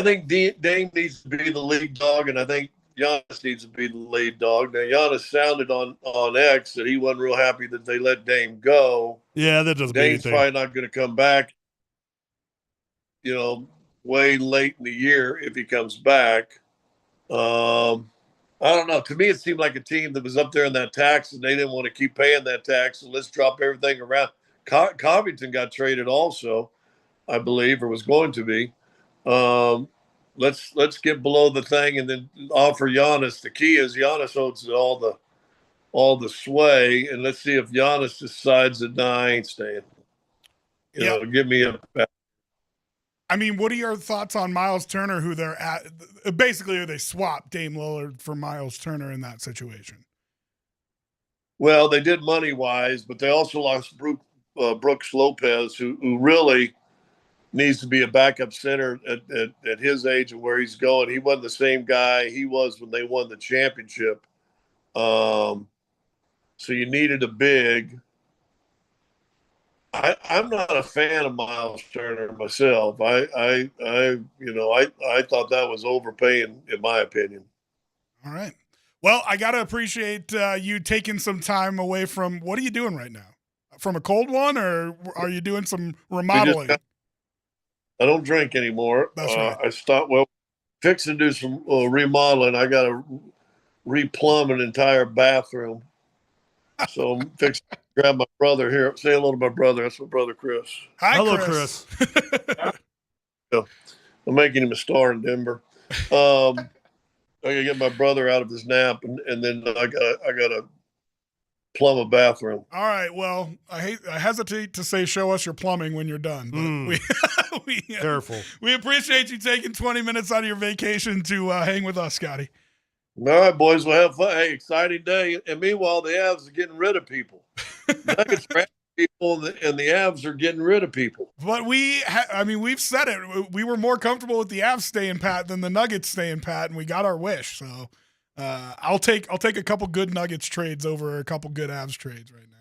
think Dame needs to be the lead dog, and I think Giannis needs to be the lead dog. Now, Giannis sounded on X that he wasn't real happy that they let Dame go. Yeah, that doesn't mean anything. Dame's probably not going to come back, way late in the year if he comes back. I don't know. To me, it seemed like a team that was up there in that tax, and they didn't want to keep paying that tax, so let's drop everything around. Covington got traded also, I believe, or was going to be. Let's get below the thing and then offer Giannis. The key is Giannis owns all the sway, and let's see if Giannis decides that I ain't staying. Give me a. I mean, what are your thoughts on Miles Turner, who they're at? Basically, they swapped Dame Lillard for Miles Turner in that situation. Well, they did money-wise, but they also lost Brooks Lopez, who really needs to be a backup center at his age and where he's going. He wasn't the same guy he was when they won the championship. So you needed a big. I'm not a fan of Miles Turner myself. I thought that was overpaying, in my opinion. All right. Well, I got to appreciate you taking some time away from, what are you doing right now? From a cold one, or are you doing some remodeling? I don't drink anymore. That's right. I stopped, fixing to do some remodeling. I got to replumb an entire bathroom. So I'm fixing to grab my brother here. Say hello to my brother. That's my brother, Chris. Hi, hello, Chris. I'm making him a star in Denver. I gotta get my brother out of his nap, and then I gotta plumb a bathroom. All right. Well, I hesitate to say show us your plumbing when you're done, but careful. We appreciate you taking 20 minutes out of your vacation to hang with us, Scotty. All right, boys, we'll have fun. Hey, exciting day. And meanwhile, the Avs are getting rid of people. Nuggets people, and the Avs are getting rid of people. But we've said it. We were more comfortable with the Avs staying pat than the Nuggets staying pat, and we got our wish. So I'll take a couple good Nuggets trades over a couple good Avs trades right now.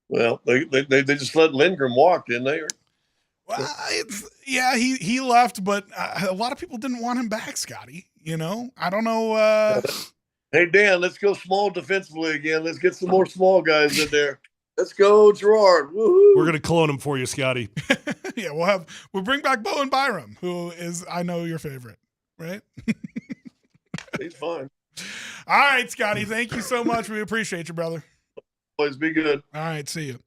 Well, they just let Lindgren walk, didn't they? Well, he left, but a lot of people didn't want him back, Scotty. I don't know. Hey, Dan, let's go small defensively again. Let's get some more small guys in there. Let's go, Gerard. Woo-hoo. We're gonna clone him for you, Scotty. Yeah, we'll bring back Bowen Byram, who is, I know, your favorite, right? He's fine. All right, Scotty. Thank you so much. We appreciate you, brother. Always be good. All right, see you.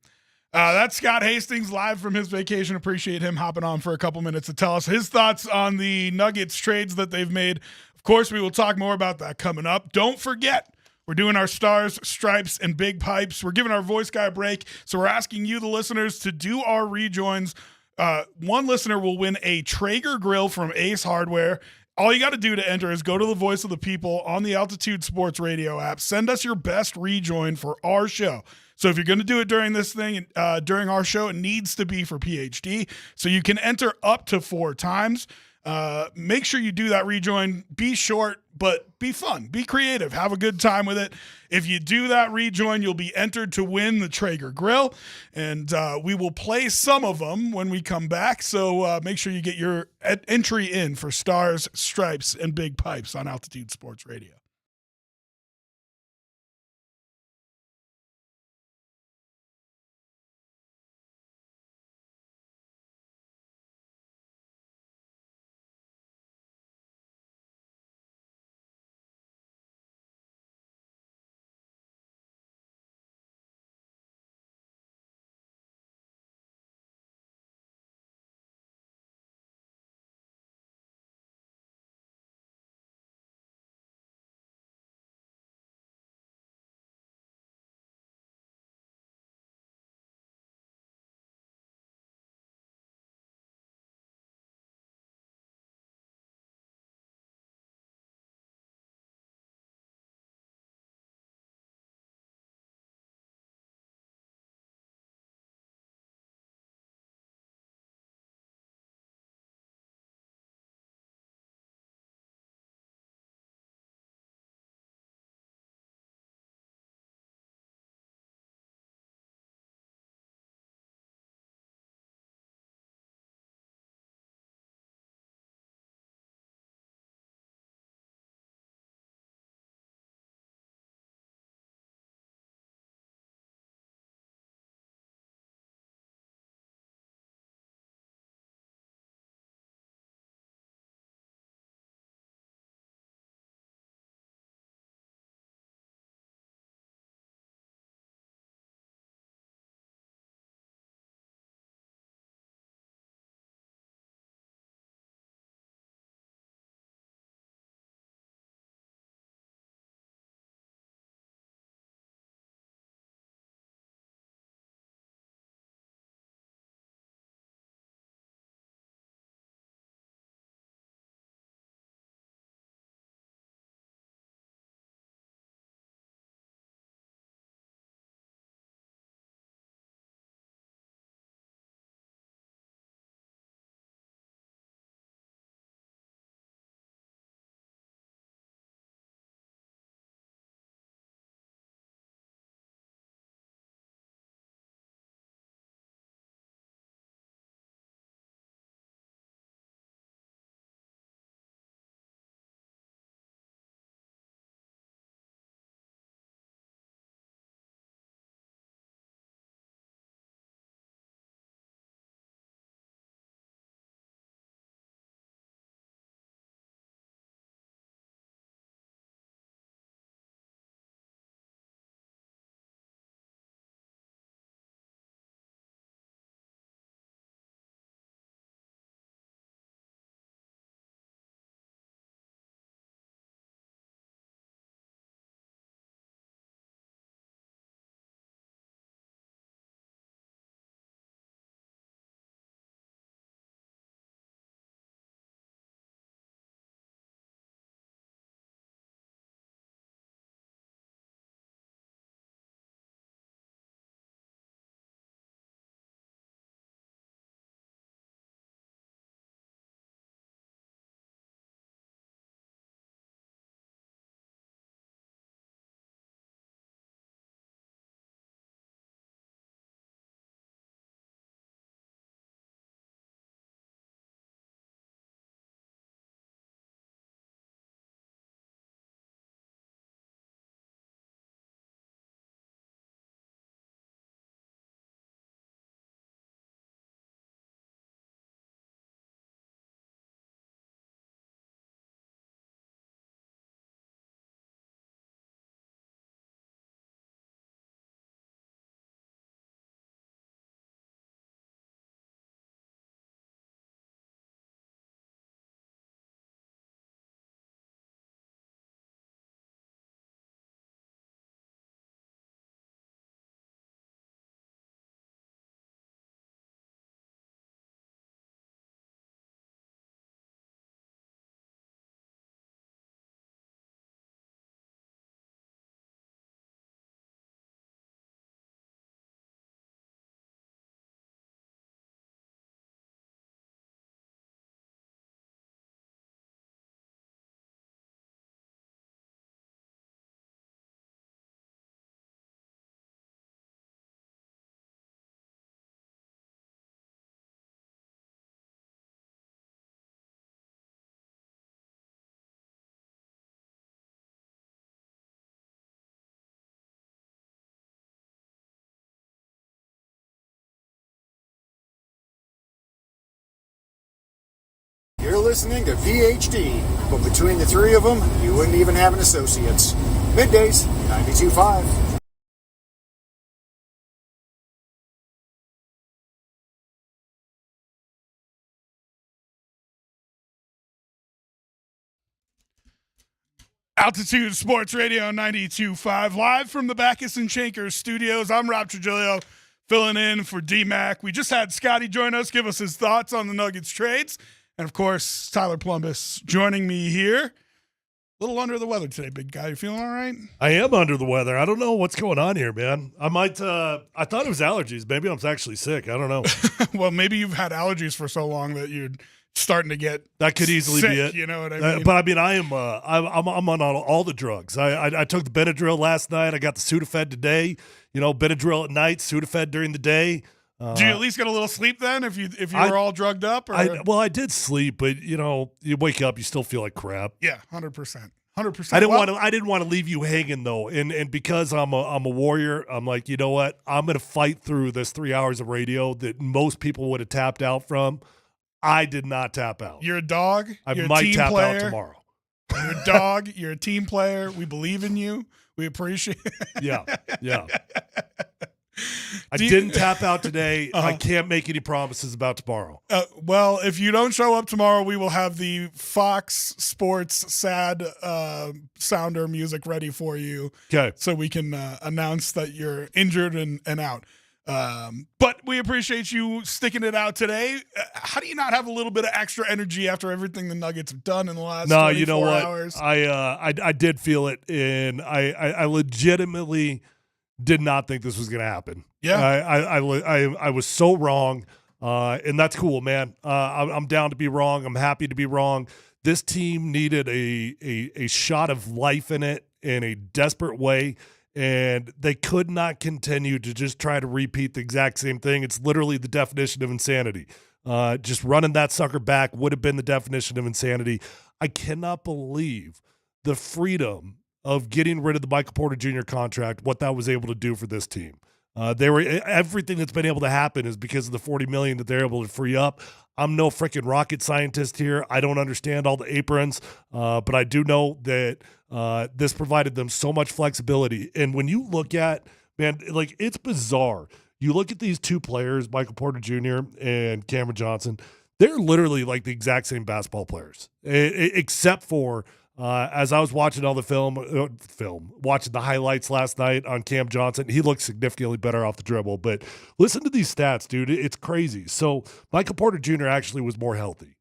That's Scott Hastings live from his vacation. Appreciate him hopping on for a couple minutes to tell us his thoughts on the Nuggets trades that they've made. Of course, we will talk more about that coming up. Don't forget, we're doing our stars, stripes, and big pipes. We're giving our voice guy a break, so we're asking you, the listeners, to do our rejoins. One listener will win a Traeger grill from Ace Hardware. All you got to do to enter is go to the Voice of the People on the Altitude Sports Radio app. Send us your best rejoin for our show. So if you're going to do it during this thing, during our show, it needs to be for PhD. So you can enter up to 4 times. Make sure you do that rejoin. Be short, but be fun. Be creative. Have a good time with it. If you do that rejoin, you'll be entered to win the Traeger grill, and we will play some of them when we come back. So make sure you get your entry in for stars, stripes, and big pipes on Altitude Sports Radio. You're listening to PhD, but between the three of them, you wouldn't even have an associate's. Middays, 92.5. Altitude Sports Radio 92.5, live from the Backus and Shankers studios. I'm Rob Trujillo, filling in for DMac. We just had Scotty join us, give us his thoughts on the Nuggets trades. And, of course, Tyler Polumbus joining me here. A little under the weather today, big guy. You feeling all right? I am under the weather. I don't know what's going on here, man. I thought it was allergies. Maybe I'm actually sick. I don't know. Well, maybe you've had allergies for so long that you're starting to get that could easily sick, be it. You know what I mean? But I mean, I'm on all the drugs. I took the Benadryl last night. I got the Sudafed today. You know, Benadryl at night, Sudafed during the day. Do you at least get a little sleep then if you were all drugged up? Or? I did sleep, but you know, you wake up, you still feel like crap. Yeah, 100%. I didn't want to leave you hanging though, and because I'm a warrior, I'm like, you know what? I'm gonna fight through this 3 hours of radio that most people would have tapped out from. I did not tap out. You're a dog. I might tap out tomorrow. You're a dog. You're a team player. We believe in you. We appreciate it. Yeah. I didn't tap out today. I can't make any promises about tomorrow. Well, if you don't show up tomorrow, we will have the Fox Sports sad sounder music ready for you. Okay. So we can announce that you're injured and out. But we appreciate you sticking it out today. How do you not have a little bit of extra energy after everything the Nuggets have done in the last 24 you know what? hours? I did feel it, and I legitimately did not think this was going to happen. Yeah. I was so wrong, and that's cool, man. I'm down to be wrong. I'm happy to be wrong. This team needed a shot of life in it in a desperate way, and they could not continue to just try to repeat the exact same thing. It's literally the definition of insanity. Just running that sucker back would have been the definition of insanity. I cannot believe the freedom of getting rid of the Michael Porter Jr. contract, what that was able to do for this team. Everything that's been able to happen is because of the $40 million that they're able to free up. I'm no freaking rocket scientist here. I don't understand all the aprons, but I do know that this provided them so much flexibility. And when you look at, man, like, it's bizarre. You look at these two players, Michael Porter Jr. and Cameron Johnson, they're literally like the exact same basketball players, except for as I was watching all the watching the highlights last night on Cam Johnson, he looked significantly better off the dribble. But listen to these stats, dude. It's crazy. So Michael Porter Jr. actually was more healthy.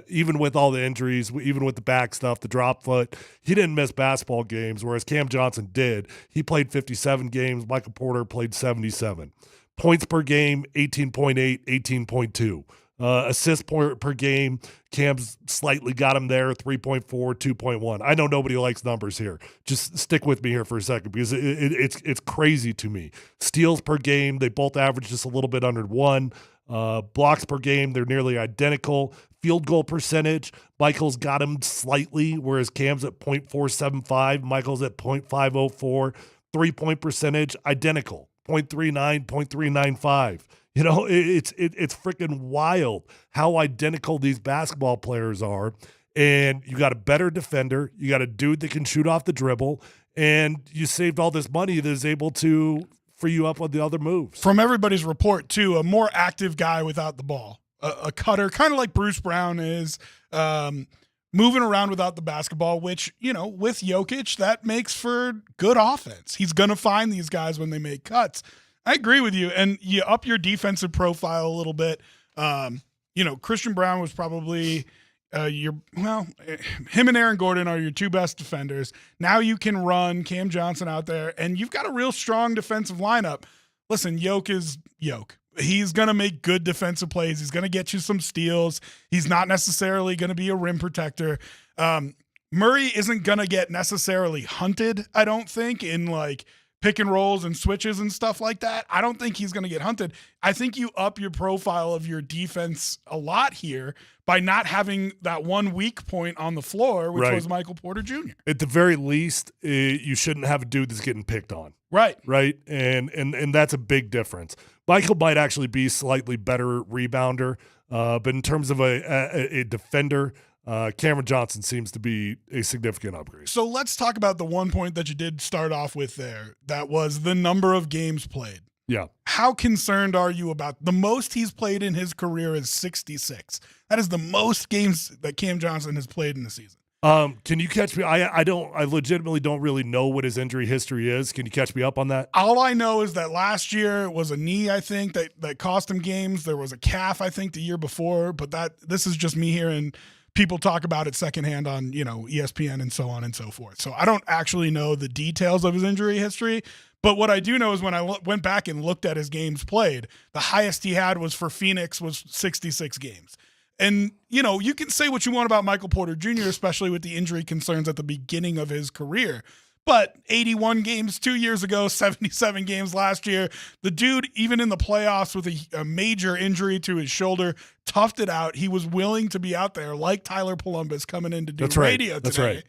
Even with all the injuries, even with the back stuff, the drop foot, he didn't miss basketball games, whereas Cam Johnson did. He played 57 games. Michael Porter played 77. Points per game, 18.8, 18.2. Assists per game, Cam's slightly got him there, 3.4, 2.1. I know nobody likes numbers here. Just stick with me here for a second because it's crazy to me. Steals per game, they both average just a little bit under 1. Blocks per game, they're nearly identical. Field goal percentage, Michael's got him slightly, whereas Cam's at .475, Michael's at .504. 3-point percentage, identical, .39, .395. You know, it's freaking wild how identical these basketball players are. And you got a better defender. You got a dude that can shoot off the dribble. And you saved all this money that is able to free you up on the other moves. From everybody's report, too, a more active guy without the ball. A cutter, kind of like Bruce Brown is, moving around without the basketball, which, you know, with Jokic, that makes for good offense. He's going to find these guys when they make cuts. I agree with you, and you up your defensive profile a little bit. You know, Christian Brown was probably him and Aaron Gordon are your two best defenders. Now you can run Cam Johnson out there, and you've got a real strong defensive lineup. Listen, Yoke is Yoke. He's going to make good defensive plays. He's going to get you some steals. He's not necessarily going to be a rim protector. Murray isn't going to get necessarily hunted, I don't think, in like pick and rolls and switches and stuff like that. I don't think he's going to get hunted. I think you up your profile of your defense a lot here by not having that one weak point on the floor, which was Michael Porter Jr. At the very least, you shouldn't have a dude that's getting picked on. Right. And that's a big difference. Michael might actually be slightly better rebounder, But in terms of a defender, Cameron Johnson seems to be a significant upgrade. So let's talk about the one point that you did start off with there. That was the number of games played. Yeah. How concerned are you about the most he's played in his career is 66? That is the most games that Cam Johnson has played in the season. Can you catch me? I legitimately don't really know what his injury history is. Can you catch me up on that? All I know is that last year it was a knee, I think, that cost him games. There was a calf, I think, the year before, but this is just me hearing people talk about it secondhand on, ESPN and so on and so forth. So I don't actually know the details of his injury history, but what I do know is when I went back and looked at his games played, the highest he had was for Phoenix was 66 games. And, you can say what you want about Michael Porter Jr., especially with the injury concerns at the beginning of his career. But 81 games 2 years ago, 77 games last year. The dude, even in the playoffs with a major injury to his shoulder, toughed it out. He was willing to be out there like Tyler Polumbus coming in to do radio today. That's right.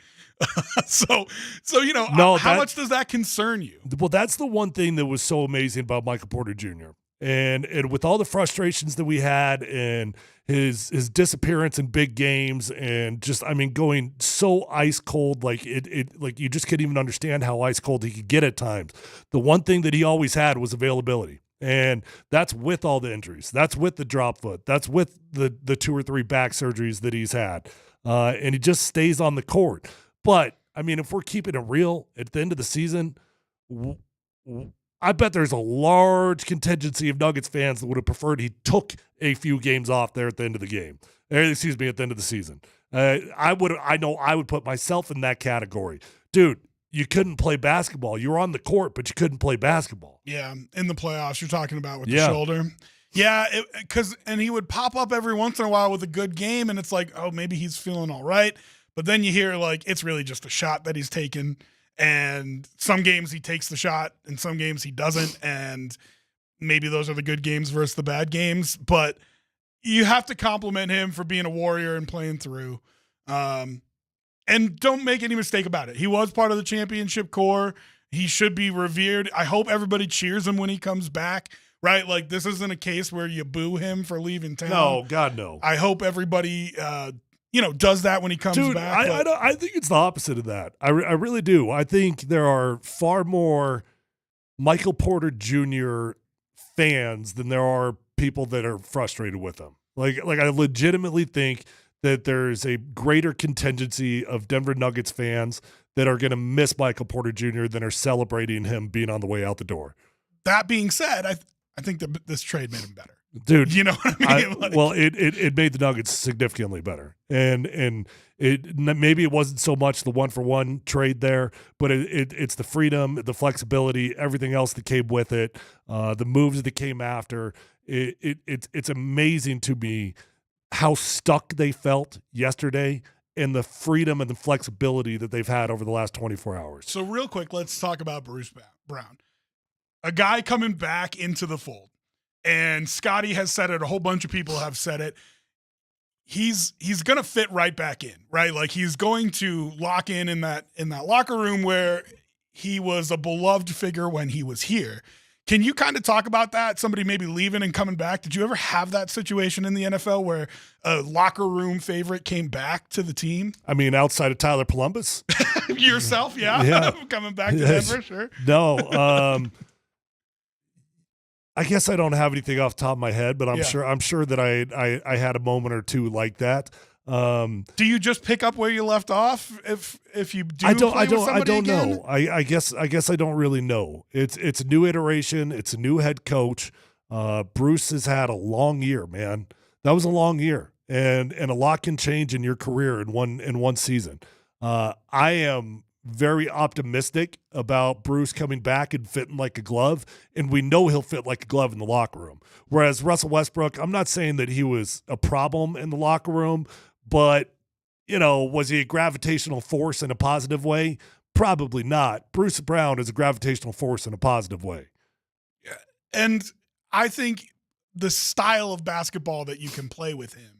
so how much does that concern you? Well, that's the one thing that was so amazing about Michael Porter Jr. And with all the frustrations that we had and his disappearance in big games and just, going so ice cold, like you just couldn't even understand how ice cold he could get at times. The one thing that he always had was availability. And that's with all the injuries. That's with the drop foot. That's with the 2 or 3 back surgeries that he's had. And he just stays on the court. But, if we're keeping it real at the end of the season, I bet there's a large contingency of Nuggets fans that would have preferred he took a few games off there at the end of the game. At the end of the season. I would put myself in that category. Dude, you couldn't play basketball. You were on the court, but you couldn't play basketball. Yeah, in the playoffs you're talking about with the shoulder. Yeah, and he would pop up every once in a while with a good game, and it's like, oh, maybe he's feeling all right. But then you hear, it's really just a shot that he's taken. And some games he takes the shot and some games he doesn't. And maybe those are the good games versus the bad games. But you have to compliment him for being a warrior and playing through. And don't make any mistake about it. He was part of the championship core. He should be revered. I hope everybody cheers him when he comes back, right? Like, this isn't a case where you boo him for leaving town. No, God, no. I hope everybody does that when he comes back. I think it's the opposite of that. I really do. I think there are far more Michael Porter Jr. fans than there are people that are frustrated with him. Like I legitimately think that there's a greater contingency of Denver Nuggets fans that are going to miss Michael Porter Jr. than are celebrating him being on the way out the door. That being said, I think that this trade made him better. Dude, you know what I mean? It made the Nuggets significantly better, and maybe it wasn't so much the 1-for-1 trade there, but it's the freedom, the flexibility, everything else that came with it, the moves that came after. It's amazing to me how stuck they felt yesterday, and the freedom and the flexibility that they've had over the last 24 hours. So real quick, let's talk about Bruce Brown, a guy coming back into the fold. And Scotty has said it. A whole bunch of people have said it. He's going to fit right back in, right? Like, he's going to lock in that locker room where he was a beloved figure when he was here. Can you kind of talk about that? Somebody maybe leaving and coming back. Did you ever have that situation in the NFL where a locker room favorite came back to the team? Outside of Tyler Polumbus? Yourself, yeah. Coming back to Denver, sure. No, I guess I don't have anything off the top of my head, but I'm sure that I had a moment or two like that. Do you just pick up where you left off if you do? I don't again? know. I guess I don't really know. It's a new iteration. It's a new head coach. Bruce has had a long year, man. That was a long year, and a lot can change in your career in one season. I am very optimistic about Bruce coming back and fitting like a glove, and we know he'll fit like a glove in the locker room. Whereas Russell Westbrook, I'm not saying that he was a problem in the locker room, but, was he a gravitational force in a positive way? Probably not. Bruce Brown is a gravitational force in a positive way. Yeah. And I think the style of basketball that you can play with him,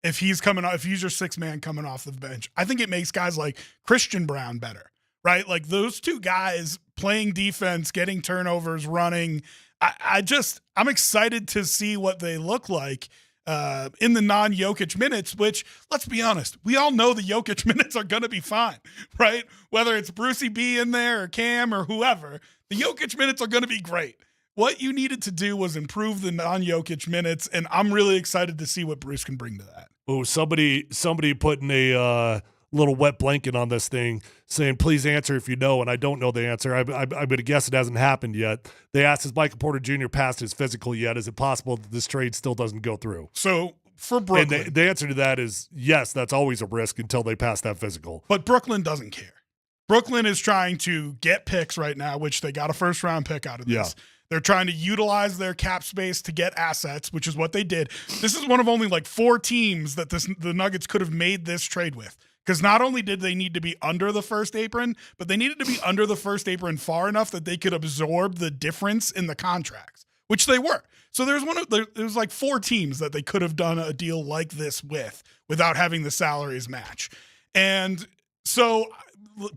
if he's your 6-man coming off the bench, I think it makes guys like Christian Brown better, right? Like, those two guys playing defense, getting turnovers, running. I'm excited to see what they look like. in the non-Jokic minutes, which, let's be honest, we all know the Jokic minutes are going to be fine, right? Whether it's Brucey B in there or Cam or whoever, the Jokic minutes are going to be great. What you needed to do was improve the non-Jokic minutes, and I'm really excited to see what Bruce can bring to that. Oh, somebody putting a little wet blanket on this thing saying, please answer if you know, and I don't know the answer. I'm going to guess it hasn't happened yet. They asked, has Michael Porter Jr. passed his physical yet? Is it possible that this trade still doesn't go through? So for Brooklyn. And the answer to that is yes, that's always a risk until they pass that physical. But Brooklyn doesn't care. Brooklyn is trying to get picks right now, which they got a first-round pick out of this. Yeah. They're trying to utilize their cap space to get assets, which is what they did. This is one of only like 4 teams that the Nuggets could have made this trade with. Because not only did they need to be under the first apron, but they needed to be under the first apron far enough that they could absorb the difference in the contracts, which they were. So there was like 4 teams that they could have done a deal like this with without having the salaries match. And so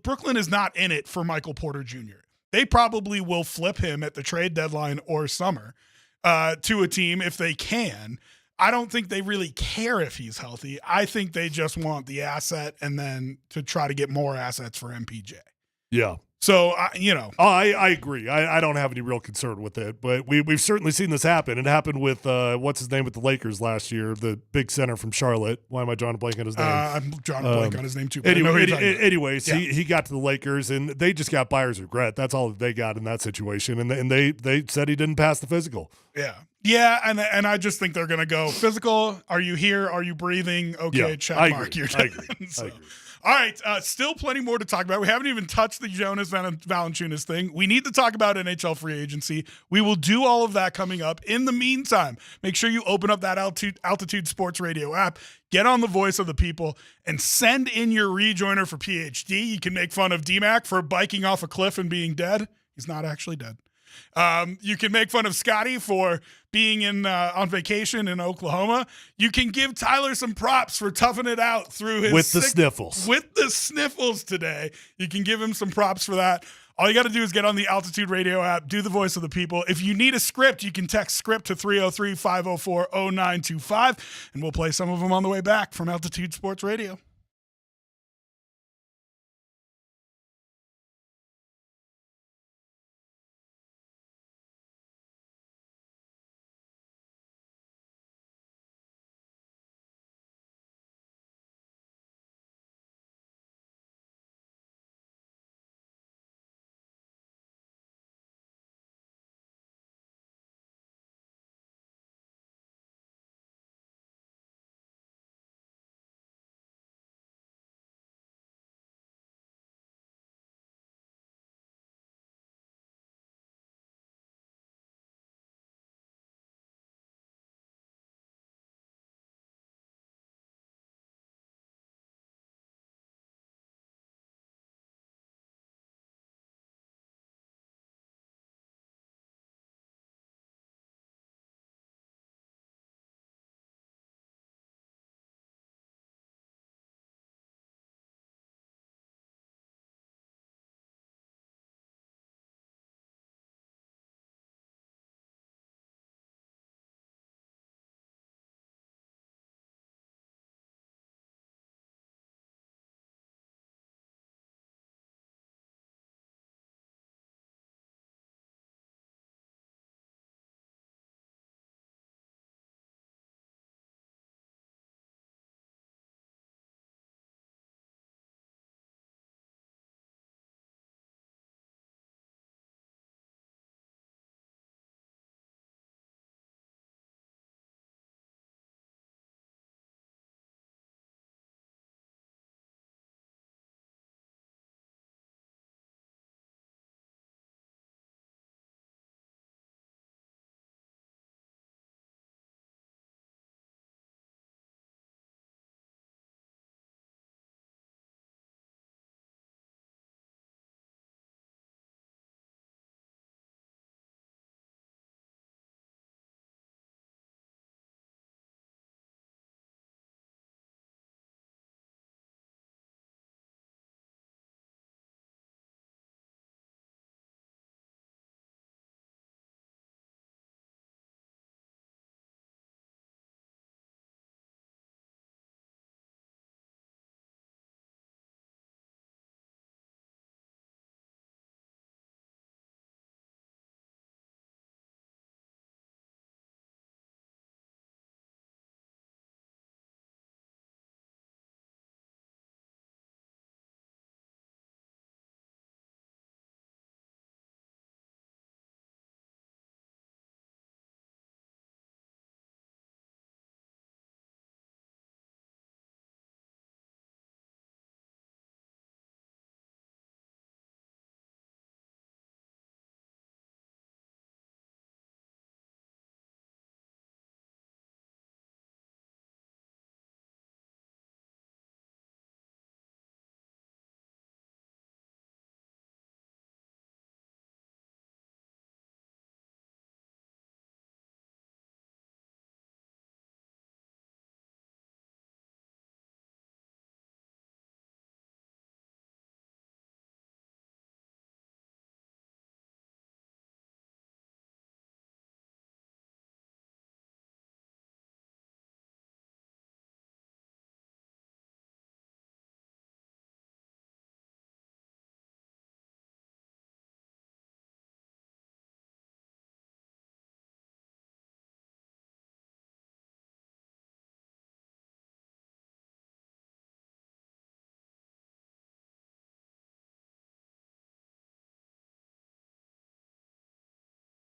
Brooklyn is not in it for Michael Porter Jr. They probably will flip him at the trade deadline or summer to a team if they can. I don't think they really care if he's healthy. I think they just want the asset and then to try to get more assets for MPJ. Yeah. So, I agree. I don't have any real concern with it, but we've certainly seen this happen. It happened with, what's his name with the Lakers last year, the big center from Charlotte. Why am I drawing a blank on his name? I'm drawing a blank on his name too. Anyways, yeah. he got to the Lakers, and they just got buyer's regret. That's all that they got in that situation, and they said he didn't pass the physical. Yeah. Yeah, and I just think they're going to go physical. Are you here? Are you breathing? Okay, check mark. You're done. I agree. All right, still plenty more to talk about. We haven't even touched the Jonas Valanciunas thing. We need to talk about NHL free agency. We will do all of that coming up. In the meantime, make sure you open up that Altitude Sports Radio app, get on the voice of the people, and send in your rejoiner for PhD. You can make fun of DMac for biking off a cliff and being dead. He's not actually dead. You can make fun of Scotty for being on vacation in Oklahoma. You can give Tyler some props for toughing it out through his with the sniffles. With the sniffles today. You can give him some props for that. All you got to do is get on the Altitude Radio app, do the voice of the people. If you need a script, you can text script to 303-504-0925, and we'll play some of them on the way back from Altitude Sports Radio.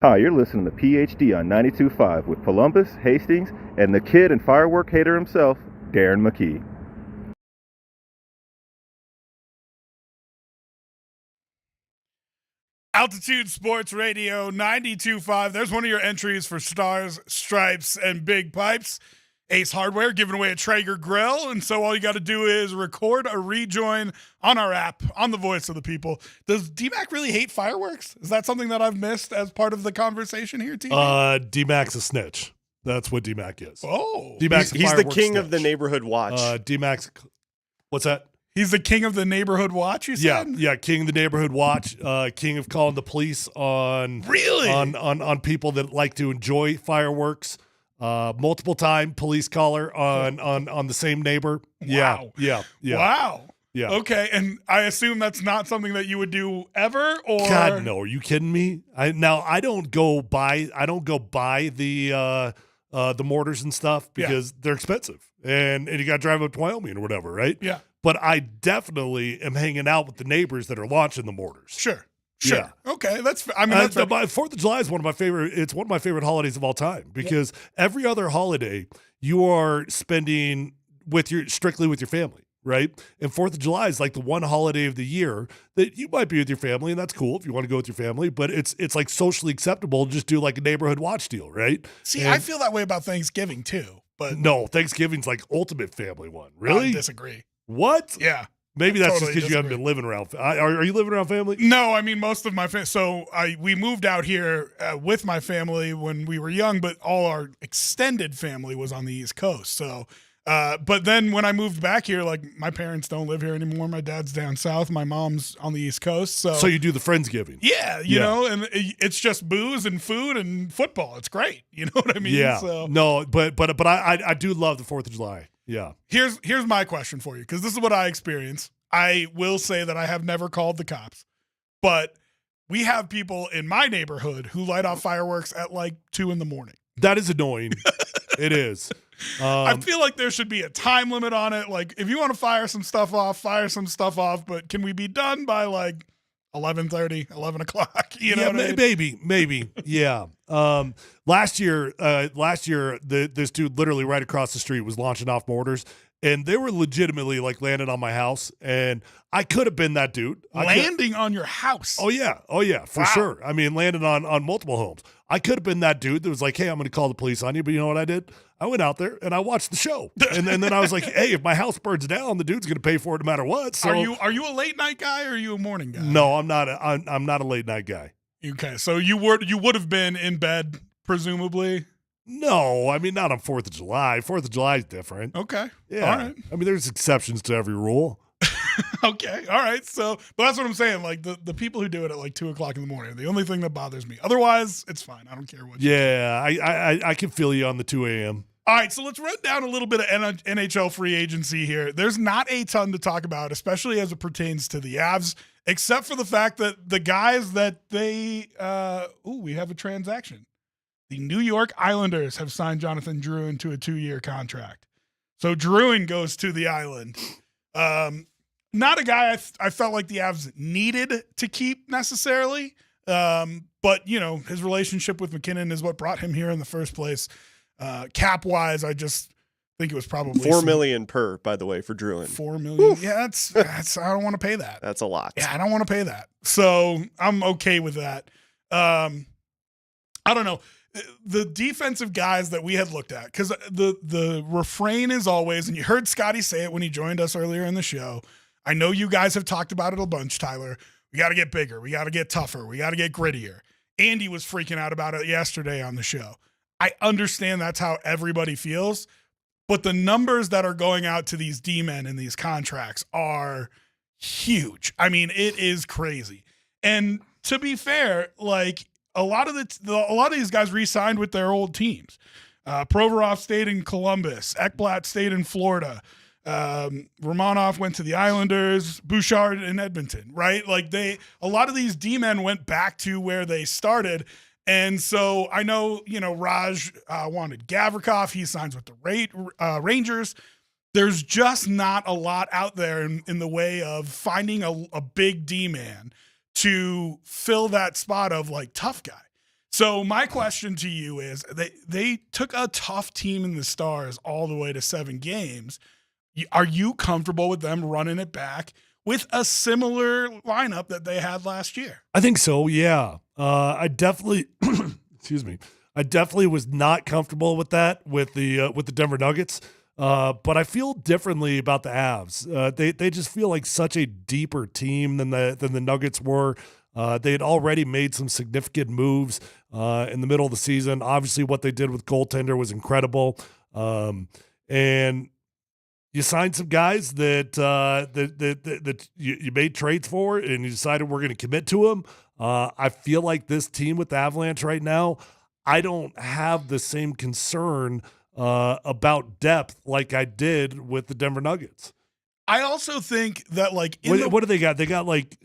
Hi, you're listening to PhD on 92.5 with Polumbus, Hastings, and the kid and firework hater himself, Darren McKee. Altitude Sports Radio 92.5. There's one of your entries for Stars, Stripes, and Big Pipes. Ace Hardware giving away a Traeger grill. And so all you got to do is record a rejoin on our app, on the voice of the people. Does DMac really hate fireworks? Is that something that I've missed as part of the conversation here, TV? DMac's a snitch. That's what DMac is. Oh. DMac's he's the king of the neighborhood watch. DMac's, what's that? He's the king of the neighborhood watch, you said? Yeah, king of the neighborhood watch, king of calling the police on on people that like to enjoy fireworks. Multiple time police caller on the same neighbor. Wow. Yeah. Wow. Yeah. Okay, and I assume that's not something that you would do ever, or God, no. Are you kidding me? I don't go buy the mortars and stuff because they're expensive, and you got to drive up to Wyoming or whatever, right? Yeah. But I definitely am hanging out with the neighbors that are launching the mortars. Sure. Yeah. Okay, that's. I mean, that's my 4th of July is one of my favorite. It's one of my favorite holidays of all time because every other holiday you are spending strictly with your family, right? And 4th of July is like the one holiday of the year that you might be with your family, and that's cool if you want to go with your family. But it's like socially acceptable to just do like a neighborhood watch deal, right? See, I feel that way about Thanksgiving too. But no, Thanksgiving's like ultimate family one. Really? I disagree. What? Yeah. Maybe that's totally just because you haven't been living around. Are you living around family? No, I mean most of my family. So we moved out here with my family when we were young, but all our extended family was on the East Coast. So, but then when I moved back here, like my parents don't live here anymore. My dad's down south. My mom's on the East Coast. So you do the Friendsgiving. Yeah, you know, and it's just booze and food and football. It's great. You know what I mean? Yeah. So. No, but I do love the 4th of July. Yeah. Here's my question for you, because this is what I experience. I will say that I have never called the cops, but we have people in my neighborhood who light off fireworks at like 2 a.m. That is annoying. It is. I feel like there should be a time limit on it. Like if you want to fire some stuff off, but can we be done by like 11:30, 11 o'clock? You know what I mean? Maybe. Yeah. Last year, this dude literally right across the street was launching off mortars, and they were legitimately like landing on my house, and I could have been that dude. Landing on your house? Oh yeah, for sure. I mean, landing on multiple homes. I could have been that dude that was like, hey, I'm going to call the police on you, but you know what I did? I went out there and I watched the show, and then I was like, hey, if my house burns down, the dude's going to pay for it no matter what. So are you a late night guy or are you a morning guy? No, I'm not. I'm not a late night guy. Okay, so you would have been in bed presumably. No, I mean not on 4th of July. 4th of July is different. Okay, yeah. All right. I mean, there's exceptions to every rule. Okay, all right. So, but that's what I'm saying. Like the people who do it at like 2 o'clock in the morning, the only thing that bothers me. Otherwise, it's fine. I don't care what. Yeah, I can feel you on the 2 a.m. All right, so let's run down a little bit of NHL free agency here. There's not a ton to talk about, especially as it pertains to the Avs, except for the fact that the guys that they we have a transaction. The New York Islanders have signed Jonathan Drouin to a 2-year contract. So Drouin goes to the Island. Not a guy I felt like the Avs needed to keep necessarily. But, you know, his relationship with McKinnon is what brought him here in the first place. Cap-wise, I just think it was probably $4 million per, by the way, for Drouin. $4 million. Yeah, that's I don't want to pay that. That's a lot. Yeah, I don't want to pay that. So I'm okay with that. I don't know. The defensive guys that we had looked at, because the refrain is always, and you heard Scotty say it when he joined us earlier in the show. I know you guys have talked about it a bunch, Tyler. We got to get bigger. We got to get tougher. We got to get grittier. Andy was freaking out about it yesterday on the show. I understand that's how everybody feels, but the numbers that are going out to these D-men in these contracts are huge. I mean, it is crazy. And to be fair, like a lot of these guys re-signed with their old teams. Provorov stayed in Columbus. Ekblad stayed in Florida. Romanov went to the Islanders. Bouchard in Edmonton, right? Like a lot of these D-men went back to where they started. And so I know, you know, Raj wanted Gavrikov. He signs with the Rangers. There's just not a lot out there in the way of finding a big D-man to fill that spot of like tough guy. So my question to you is, they took a tough team in the Stars all the way to 7 games. Are you comfortable with them running it back with a similar lineup that they had last year? I think so, yeah. I definitely excuse me. I definitely was not comfortable with that with the Denver Nuggets. But I feel differently about the Avs. They just feel like such a deeper team than the Nuggets were. They had already made some significant moves in the middle of the season. Obviously, what they did with goaltender was incredible. And you signed some guys that you made trades for, and you decided we're going to commit to them. I feel like this team with the Avalanche right now, I don't have the same concern about depth like I did with the Denver Nuggets. I also think that, like, what do they got? They got like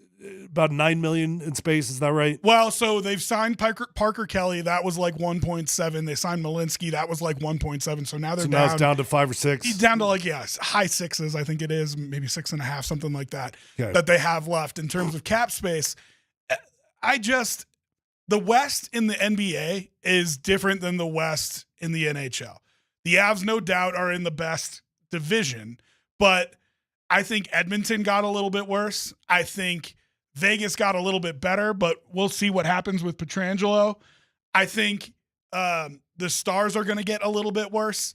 about $9 million in space. Is that right? Well, so they've signed Parker Kelly. That was like 1.7. They signed Malinsky. That was like 1.7. So now they're now it's down to 5 or 6. Down to like, high sixes. I think it is maybe 6.5, something like that, okay, that they have left in terms of cap space. The West in the NBA is different than the West in the NHL. The Avs, no doubt, are in the best division, but I think Edmonton got a little bit worse. I think Vegas got a little bit better, but we'll see what happens with Pietrangelo. I think the Stars are going to get a little bit worse.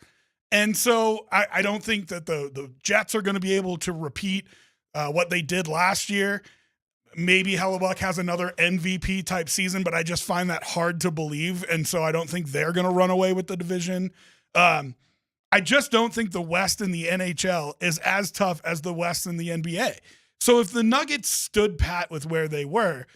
And so I don't think that the Jets are going to be able to repeat what they did last year. Maybe Hellebuck has another MVP type season, but I just find that hard to believe. And so I don't think they're going to run away with the division. I just don't think the West in the NHL is as tough as the West in the NBA. So if the Nuggets stood pat with where they were,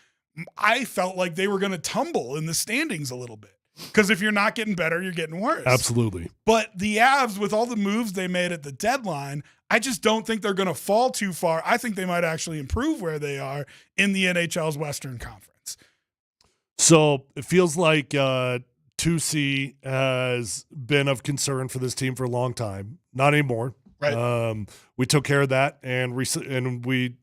I felt like they were going to tumble in the standings a little bit. Because if you're not getting better, you're getting worse. Absolutely. But the Avs, with all the moves they made at the deadline, I just don't think they're going to fall too far. I think they might actually improve where they are in the NHL's Western Conference. So it feels like 2C has been of concern for this team for a long time. Not anymore. Right. We took care of that, and we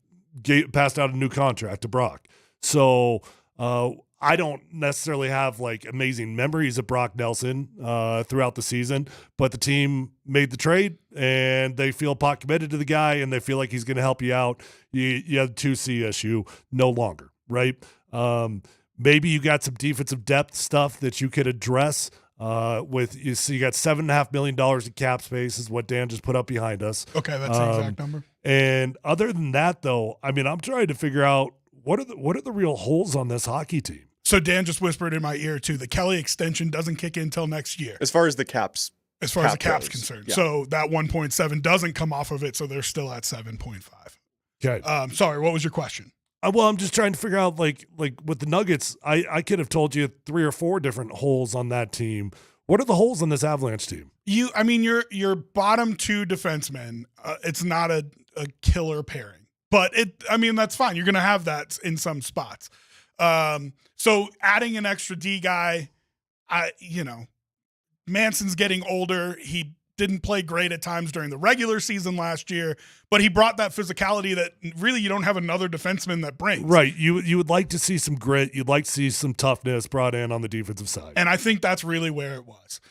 passed out a new contract to Brock. So I don't necessarily have like amazing memories of Brock Nelson throughout the season, but the team made the trade and they feel pot committed to the guy and they feel like he's going to help you out. You have the 2C issue no longer, right? Maybe you got some defensive depth stuff that you could address with. You see, you got $7.5 million in cap space is what Dan just put up behind us. Okay, that's the exact number. And other than that, though, I mean, I'm trying to figure out what are the real holes on this hockey team. So Dan just whispered in my ear too, the Kelly extension doesn't kick in until next year. As far as the cap's concerned. Yeah. So that 1.7 doesn't come off of it, so they're still at 7.5. Okay. Sorry, what was your question? Well, I'm just trying to figure out, like with the Nuggets, I could have told you 3 or 4 different holes on that team. What are the holes on this Avalanche team? Your bottom 2 defensemen, it's not a killer pairing, but that's fine. You're going to have that in some spots. So adding an extra D guy, Manson's getting older. He didn't play great at times during the regular season last year, but he brought that physicality that really you don't have another defenseman that brings. Right. You would like to see some grit. You'd like to see some toughness brought in on the defensive side. And I think that's really where it was.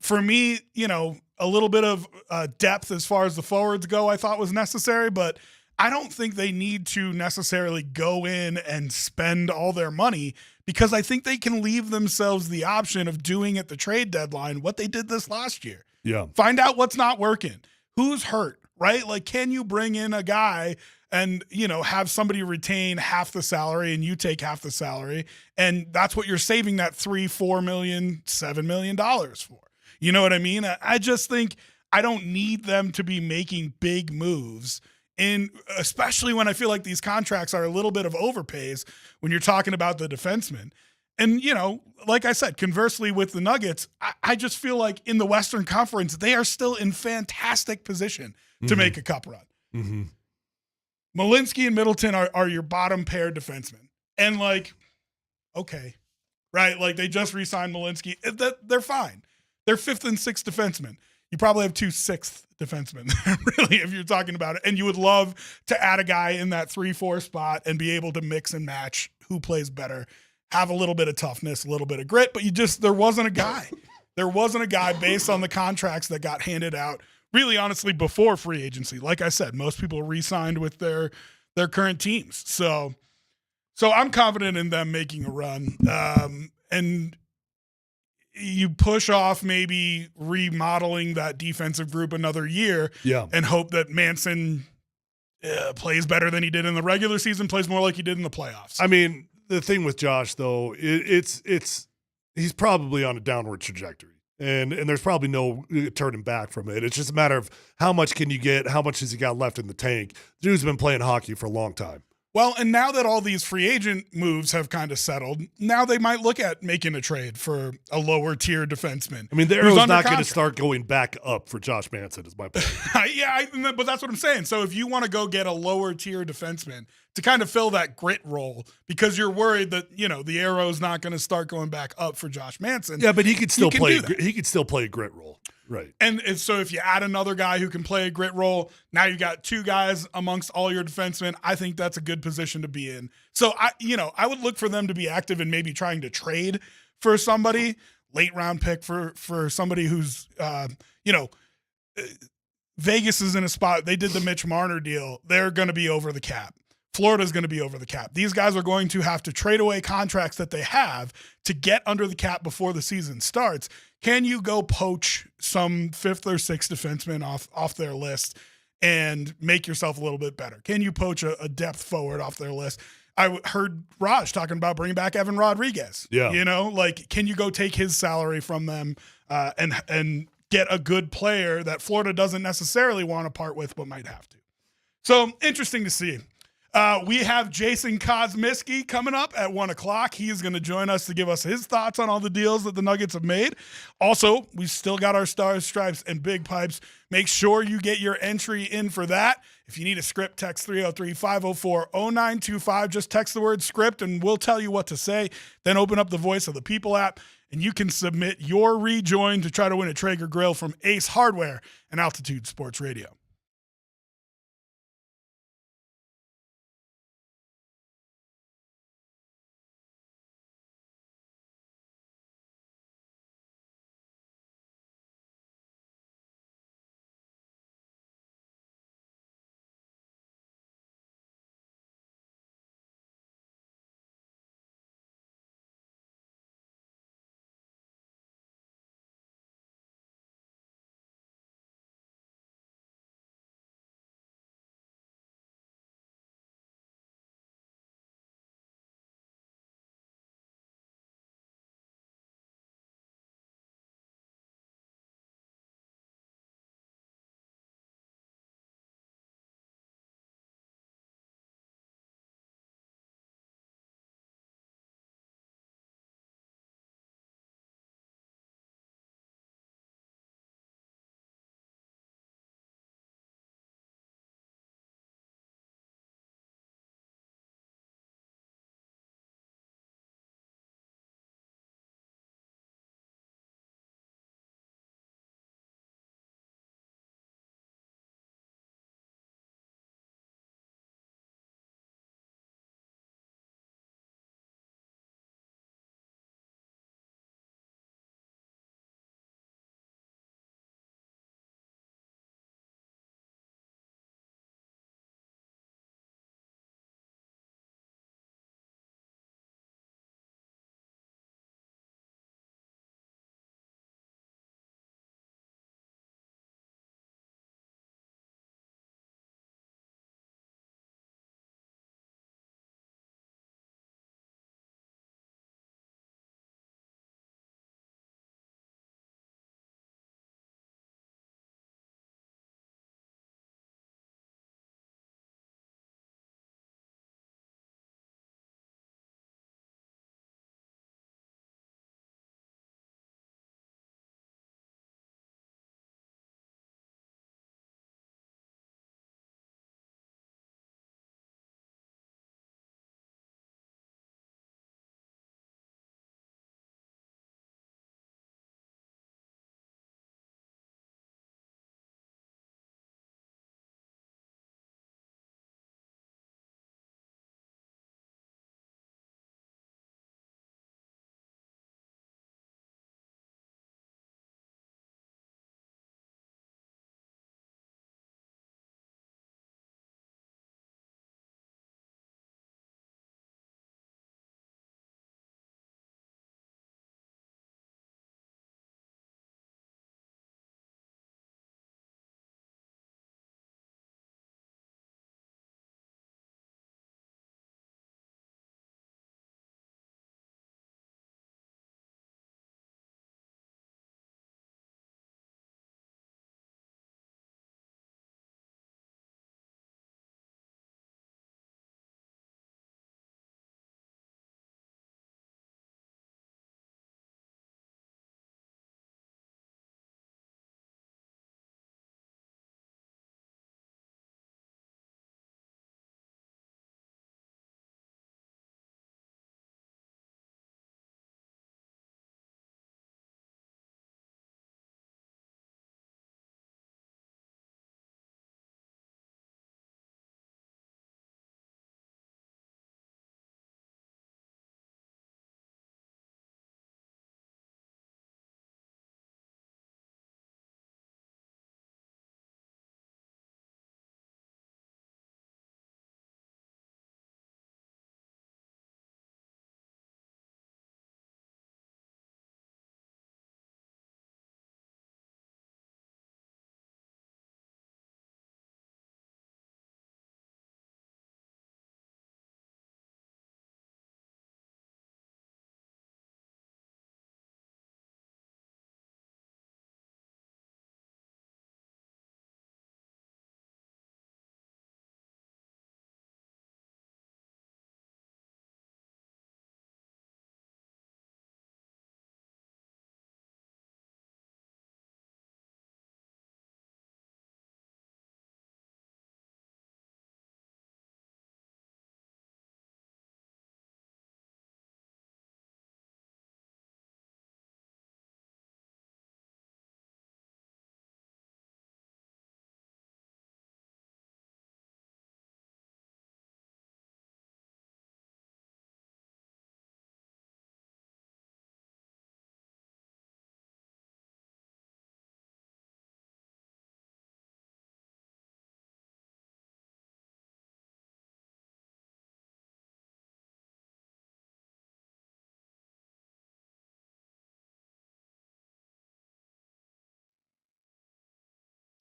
For me, a little bit of depth as far as the forwards go, I thought was necessary, but I don't think they need to necessarily go in and spend all their money because I think they can leave themselves the option of doing at the trade deadline what they did this last year. Yeah. Find out what's not working. Who's hurt, right? Like, can you bring in a guy and, have somebody retain half the salary and you take half the salary? And that's what you're saving that $3, $4 million, $7 million for. You know what I mean? I just think I don't need them to be making big moves. And especially when I feel like these contracts are a little bit of overpays when you're talking about the defensemen. And, like I said, conversely with the Nuggets, I just feel like in the Western Conference, they are still in fantastic position to make a cup run. Mm-hmm. Malinsky and Middleton are your bottom pair defensemen. And okay, right? Like they just re-signed Malinsky. They're fine. They're 5th and 6th defensemen. You probably have 2 6th defensemen, really, if you're talking about it. And you would love to add a guy in that 3-4 spot and be able to mix and match who plays better. have a little bit of toughness, a little bit of grit, but there wasn't a guy. There wasn't a guy based on the contracts that got handed out, really honestly, before free agency. Like I said, most people re-signed with their current teams. So I'm confident in them making a run. And you push off maybe remodeling that defensive group another year and hope that Manson plays better than he did in the regular season, plays more like he did in the playoffs. I mean, the thing with Josh, though, it's he's probably on a downward trajectory. And there's probably no turning back from it. It's just a matter of how much can you get, how much has he got left in the tank. Dude's been playing hockey for a long time. Well, and now that all these free agent moves have kind of settled, now they might look at making a trade for a lower tier defenseman. I mean, the arrow's not going to start going back up for Josh Manson, is my point. But that's what I'm saying. So if you want to go get a lower tier defenseman to kind of fill that grit role, because you're worried that, the arrow's not going to start going back up for Josh Manson. Yeah, but he could still play. He could still play a grit role. Right. And so if you add another guy who can play a grit role, now you got two guys amongst all your defensemen. I think that's a good position to be in. So I would look for them to be active in maybe trying to trade for somebody, late round pick for somebody who's Vegas is in a spot. They did the Mitch Marner deal. They're going to be over the cap. Florida's going to be over the cap. These guys are going to have to trade away contracts that they have to get under the cap before the season starts. Can you go poach some fifth or sixth defenseman off their list and make yourself a little bit better? Can you poach a depth forward off their list? I heard Raj talking about bringing back Evan Rodriguez. Yeah. Can you go take his salary from them and get a good player that Florida doesn't necessarily want to part with but might have to? So interesting to see. We have Jason Kosmiski coming up at 1 o'clock. He is going to join us to give us his thoughts on all the deals that the Nuggets have made. Also, we still got our Stars, Stripes, and Big Pipes. Make sure you get your entry in for that. If you need a script, text 303-504-0925. Just text the word script, and we'll tell you what to say. Then open up the Voice of the People app, and you can submit your rejoin to try to win a Traeger grill from Ace Hardware and Altitude Sports Radio.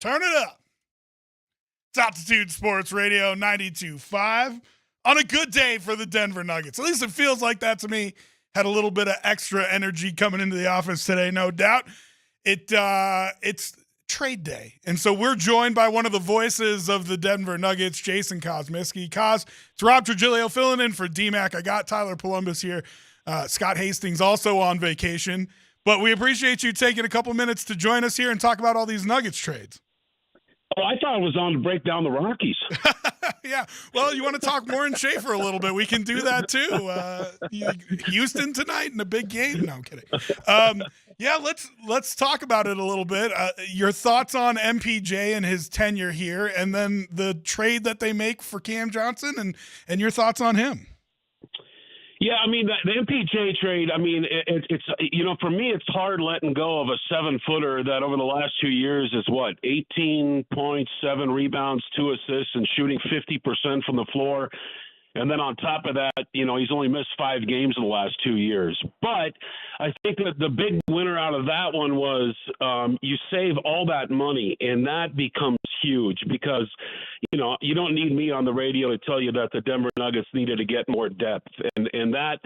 Turn it up. It's Altitude Sports Radio 92.5 on a good day for the Denver Nuggets. At least it feels like that to me. Had a little bit of extra energy coming into the office today, no doubt. It's trade day. And so we're joined by one of the voices of the Denver Nuggets, Jason Kosmiski. Kos, it's Rob Trujillo filling in for DMac. I got Tyler Polumbus here. Scott Hastings also on vacation. But we appreciate you taking a couple minutes to join us here and talk about all these Nuggets trades. Oh, I thought I was on to break down the Rockies. Yeah. Well, you want to talk Warren Schaefer a little bit? We can do that too. Houston tonight in a big game. No, I'm kidding. Yeah, let's talk about it a little bit. Your thoughts on MPJ and his tenure here, and then the trade that they make for Cam Johnson, and your thoughts on him. Yeah, I mean, the MPJ trade, I mean, it's for me, it's hard letting go of a 7-footer that over the last 2 years is 18 points, 7 rebounds, 2 assists, and shooting 50% from the floor. And then on top of that, he's only missed 5 games in the last 2 years. But I think that the big winner out of that one was you save all that money, and that becomes huge because, you don't need me on the radio to tell you that the Denver Nuggets needed to get more depth. And that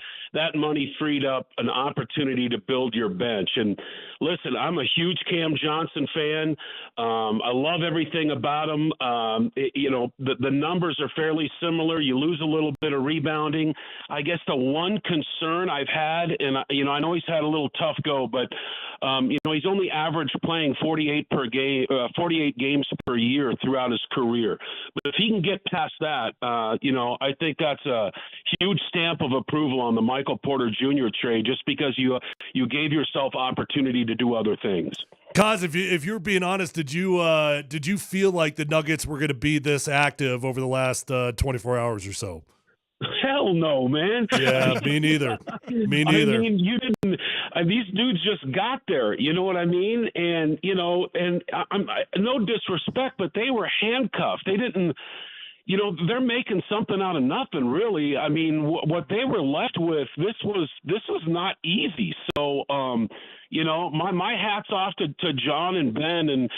money freed up an opportunity to build your bench. And listen, I'm a huge Cam Johnson fan. I love everything about him. The numbers are fairly similar. You lose a little bit of rebounding. I guess the one concern I've had, and I know he's had a little tough go, but he's only averaged playing 48 games per year throughout his career. But if he can get past that, I think that's a huge stamp of approval on the Michael Porter Jr. trade, just because you gave yourself opportunity to do other things. Kos, if you're being honest, did you feel like the Nuggets were going to be this active over the last 24 hours or so? Hell no, man. Yeah, me neither. Me neither. I mean, you didn't. These dudes just got there. You know what I mean? And I'm no disrespect, but they were handcuffed. They didn't. They're making something out of nothing, really. I mean, what they were left with, this was not easy. So, my hat's off to John and Ben, and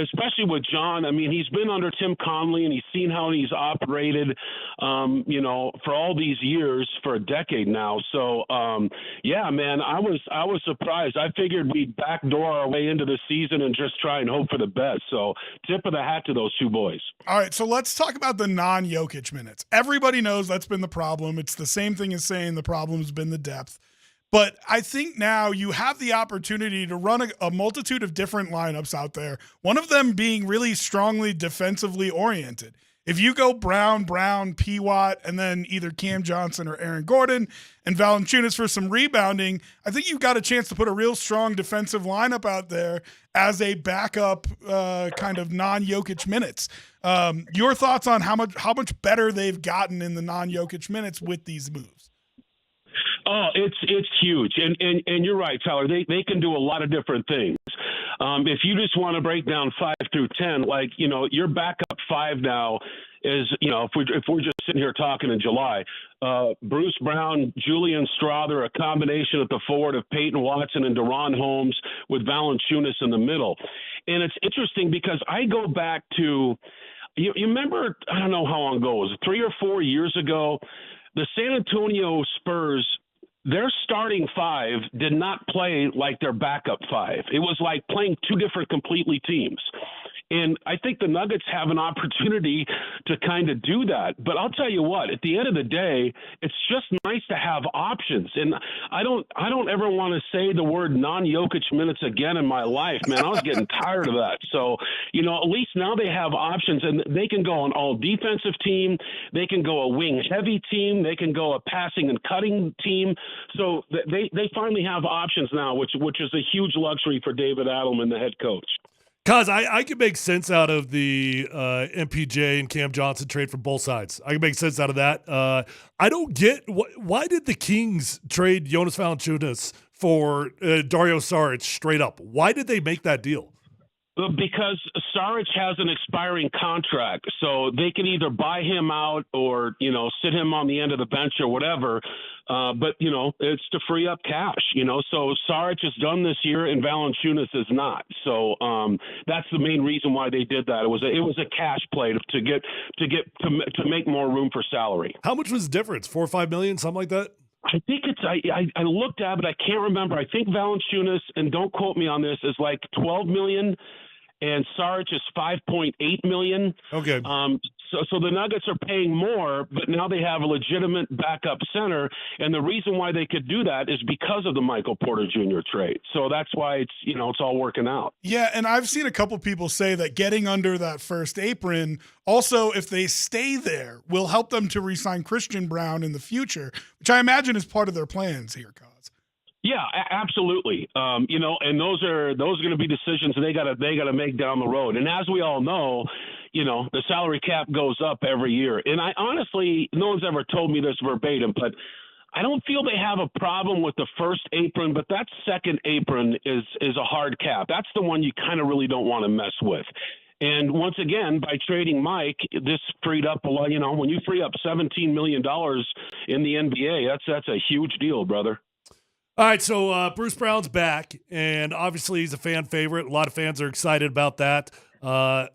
especially with John. I mean, he's been under Tim Conley, and he's seen how he's operated, for all these years, for a decade now. So, yeah, man, I was surprised. I figured we'd backdoor our way into the season and just try and hope for the best. So, tip of the hat to those two boys. All right, so let's talk about the non-Jokic minutes. Everybody knows that's been the problem. It's the same thing as saying the problem's been the depth. But I think now you have the opportunity to run a multitude of different lineups out there, one of them being really strongly defensively oriented. If you go Brown, P-Watt, and then either Cam Johnson or Aaron Gordon and Valanciunas for some rebounding, I think you've got a chance to put a real strong defensive lineup out there as a backup kind of non-Jokic minutes. Your thoughts on how much better they've gotten in the non-Jokic minutes with these moves? Oh, it's huge, and you're right, Tyler. They can do a lot of different things. If you just want to break down 5 through 10, your backup 5 now is, if we're just sitting here talking in July, Bruce Brown, Julian Strawther, a combination at the forward of Peyton Watson and Deron Holmes with Valanciunas in the middle. And it's interesting because I go back to, you remember, I don't know how long ago, was it 3 or 4 years ago, the San Antonio Spurs, their starting 5 did not play like their backup 5. It was like playing 2 different completely teams. And I think the Nuggets have an opportunity to kind of do that. But I'll tell you what, at the end of the day, it's just nice to have options. And I don't ever want to say the word non-Jokic minutes again in my life, man. I was getting tired of that. So, at least now they have options, and they can go an all-defensive team. They can go a wing-heavy team. They can go a passing and cutting team. So they finally have options now, which is a huge luxury for David Adelman, the head coach. Cause I can make sense out of the MPJ and Cam Johnson trade from both sides. I can make sense out of that. I don't get why did the Kings trade Jonas Valanciunas for Dario Saric straight up? Why did they make that deal? Because Saric has an expiring contract, so they can either buy him out or, sit him on the end of the bench or whatever. But, it's to free up cash, So Saric is done this year and Valanciunas is not. So that's the main reason why they did that. It was a cash play to make more room for salary. How much was the difference? 4 or 5 million, something like that? I think it's I looked at it, I can't remember. I think Valanciunas, and don't quote me on this, is like 12 million. And Saric is 5.8 million. Okay. So the Nuggets are paying more, but now they have a legitimate backup center, and the reason why they could do that is because of the Michael Porter Jr. trade. So that's why it's all working out. Yeah, and I've seen a couple people say that getting under that first apron, also if they stay there, will help them to re-sign Christian Braun in the future, which I imagine is part of their plans here, Cos. Yeah, absolutely. And those are going to be decisions they got to make down the road. And as we all know, the salary cap goes up every year. And I honestly, no one's ever told me this verbatim, but I don't feel they have a problem with the first apron, but that second apron is a hard cap. That's the one you kind of really don't want to mess with. And once again, by trading Mike, this freed up a lot. When you free up $17 million in the NBA, that's a huge deal, brother. All right, so Bruce Brown's back, and obviously he's a fan favorite. A lot of fans are excited about that. It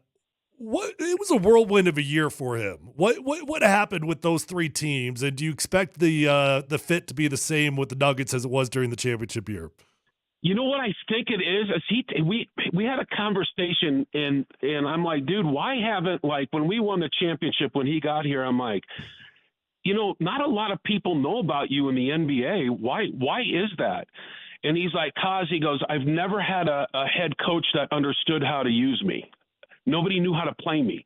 was a whirlwind of a year for him. What happened with those three teams, and do you expect the fit to be the same with the Nuggets as it was during the championship year? You know what I think it is? We had a conversation, and I'm like, dude, why haven't, when we won the championship when he got here, I'm like, not a lot of people know about you in the NBA. Why is that? And he's like, Kaz, he goes, I've never had a head coach that understood how to use me. Nobody knew how to play me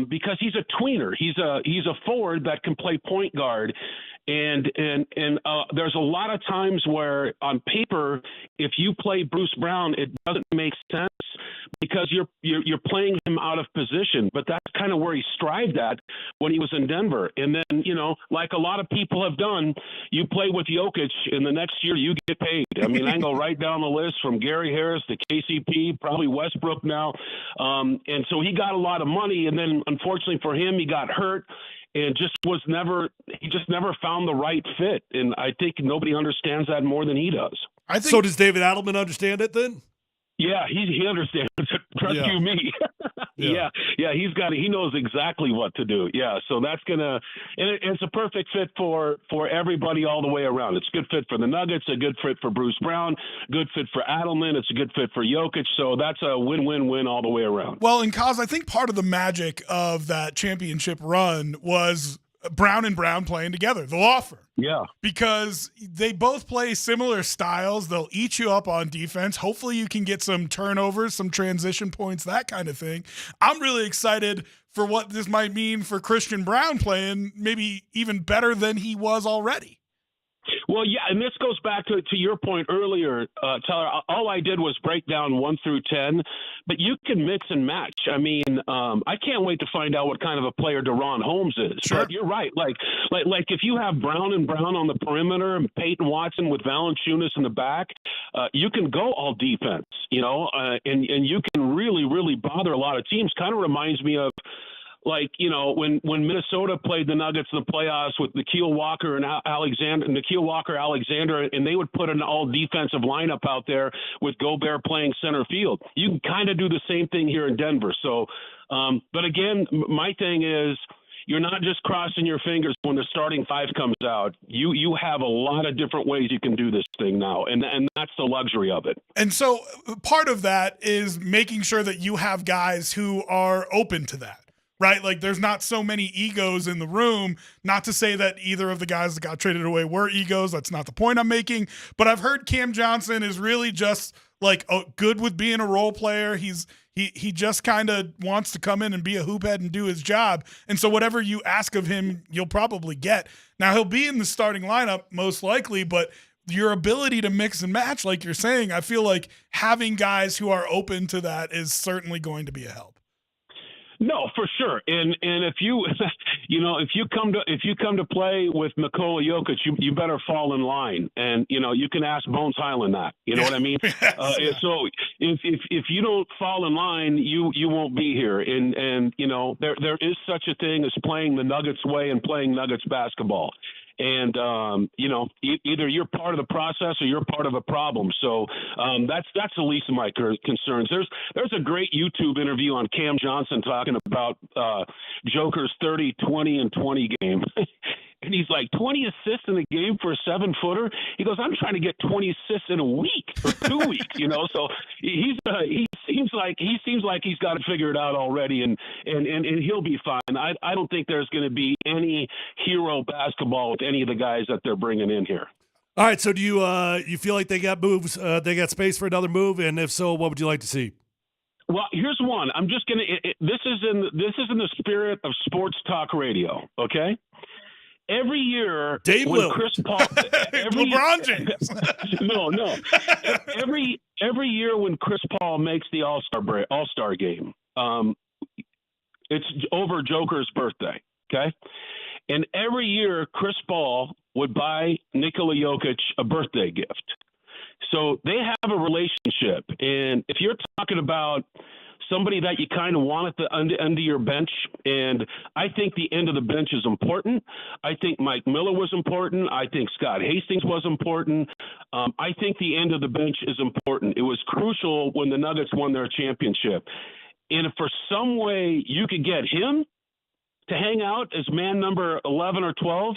because he's a tweener. He's a forward that can play point guard. And there's a lot of times where on paper, if you play Bruce Brown, it doesn't make sense because you're playing him out of position. But that's kind of where he strived at when he was in Denver. And then, like a lot of people have done, you play with Jokic, and the next year you get paid. I mean, I can go right down the list from Gary Harris to KCP, probably Westbrook now. And so he got a lot of money. And then, unfortunately for him, he got hurt. And he just never found the right fit. And I think nobody understands that more than he does. So does David Adelman understand it then? Yeah, he understands. Trust you me. Yeah, he knows exactly what to do. Yeah, so that's and it's a perfect fit for everybody all the way around. It's a good fit for the Nuggets, a good fit for Bruce Brown, good fit for Adelman, it's a good fit for Jokic. So that's a win-win-win all the way around. Well, and Kaz, I think part of the magic of that championship run was Brown and Brown playing together, the law firm. Yeah. Because they both play similar styles. They'll eat you up on defense. Hopefully you can get some turnovers, some transition points, that kind of thing. I'm really excited for what this might mean for Christian Braun playing maybe even better than he was already. Well, yeah, and this goes back to your point earlier, Tyler. All I did was break down 1 through 10, but you can mix and match. I mean, I can't wait to find out what kind of a player Deron Holmes is. Sure. But you're right. Like if you have Brown and Brown on the perimeter and Peyton Watson with Valanciunas in the back, you can go all defense, and you can really, really bother a lot of teams. Kind of reminds me of, when Minnesota played the Nuggets in the playoffs with Nikhil Walker and Alexander, and they would put an all defensive lineup out there with Gobert playing center field. You can kind of do the same thing here in Denver. So, but again, my thing is, you're not just crossing your fingers when the starting five comes out. You have a lot of different ways you can do this thing now, and that's the luxury of it. And so part of that is making sure that you have guys who are open to that. Right? Like there's not so many egos in the room, not to say that either of the guys that got traded away were egos. That's not the point I'm making. But I've heard Cam Johnson is really just good with being a role player. He just kind of wants to come in and be a hoophead and do his job. And so whatever you ask of him, you'll probably get. Now he'll be in the starting lineup most likely, but your ability to mix and match, like you're saying, I feel like having guys who are open to that is certainly going to be a help. No, for sure. And if you if you come to play with Nikola Jokic, you better fall in line. And you can ask Bones Highland that. You know what I mean? So if you don't fall in line, you won't be here. And there is such a thing as playing the Nuggets way and playing Nuggets basketball. And either you're part of the process or you're part of a problem. So that's the least of my concerns. There's a great YouTube interview on Cam Johnson talking about Joker's 30, 20, and 20 game. And he's like, 20 assists in a game for a 7-footer? He goes, I'm trying to get 20 assists in a week or 2 weeks, So he seems like he's got to figure it out already, and he'll be fine. I don't think there's going to be any hero basketball with any of the guys that they're bringing in here. All right, so do you feel like they got moves? They got space for another move, and if so, what would you like to see? Well, here's one. I'm just gonna. This is in the spirit of sports talk radio. Okay. Every year, Dave when Lillard. Chris Paul, LeBron James. no. Every year when Chris Paul makes the All-Star game, it's over Joker's birthday. Okay, and every year Chris Paul would buy Nikola Jokic a birthday gift. So they have a relationship, and if you're talking about somebody that you kind of want at the end of your bench, and I think the end of the bench is important. I think Mike Miller was important. I think Scott Hastings was important. I think the end of the bench is important. It was crucial when the Nuggets won their championship. And if for some way you could get him to hang out as man number 11 or 12,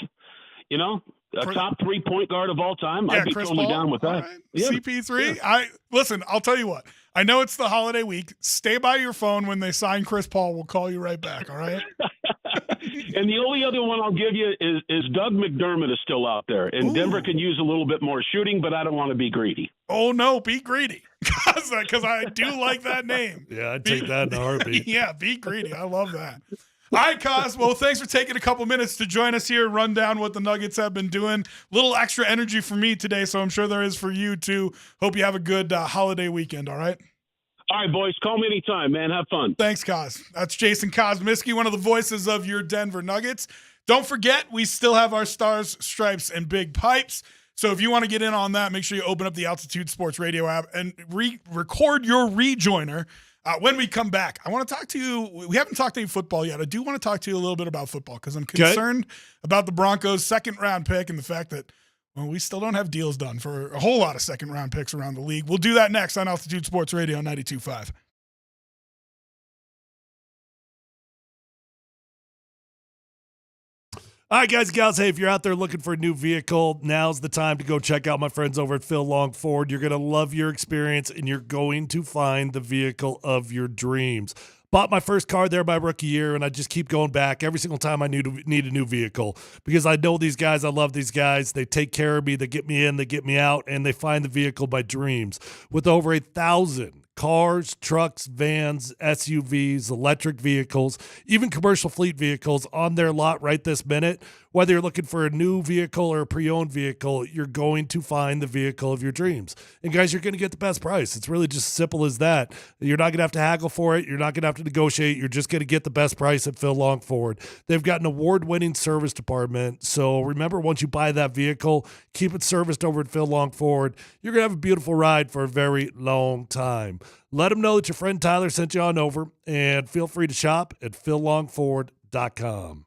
a top 3 point guard of all time, I'd be Chris totally Paul, down with that. right. Yeah. CP3. Yeah. Listen, I'll tell you what. I know it's the holiday week. Stay by your phone when they sign Chris Paul. We'll call you right back, all right? And the only other one I'll give you is Doug McDermott is still out there. And Denver can use a little bit more shooting, but I don't want to be greedy. Oh, no, be greedy. Because I do like that name. Yeah, I'd take that in a heartbeat. Yeah, be greedy. I love that. All right, Cos. Well, thanks for taking a couple minutes to join us here, run down what the Nuggets have been doing. A little extra energy for me today, so I'm sure there is for you, too. Hope you have a good holiday weekend, all right? All right, boys. Call me anytime, man. Have fun. Thanks, Cos. That's Jason Kosmiski, one of the voices of your Denver Nuggets. Don't forget, we still have our Stars, Stripes, and Big Pipes. So if you want to get in on that, make sure you open up the Altitude Sports Radio app and record your rejoiner. When we come back, I want to talk to you. We haven't talked any football yet. I do want to talk to you a little bit about football because I'm concerned about the Broncos' second-round pick and the fact that, well, we still don't have deals done for a whole lot of second-round picks around the league. We'll do that next on Altitude Sports Radio 92.5. All right, guys and gals, hey, if you're out there looking for a new vehicle, now's the time to go check out my friends over at Phil Long Ford. You're going to love your experience, and you're going to find the vehicle of your dreams. Bought my first car there my rookie year, and I just keep going back every single time I need a new vehicle because I know these guys. I love these guys. They take care of me. They get me in, they get me out, and they find the vehicle of my dreams. With over 1,000 cars, trucks, vans, SUVs, electric vehicles, even commercial fleet vehicles on their lot right this minute. Whether you're looking for a new vehicle or a pre-owned vehicle, you're going to find the vehicle of your dreams. And guys, you're going to get the best price. It's really just simple as that. You're not going to have to haggle for it. You're not going to have to negotiate. You're just going to get the best price at Phil Long Ford. They've got an award-winning service department. So remember, once you buy that vehicle, keep it serviced over at Phil Long Ford. You're going to have a beautiful ride for a very long time. Let them know that your friend Tyler sent you on over, and feel free to shop at phillongford.com.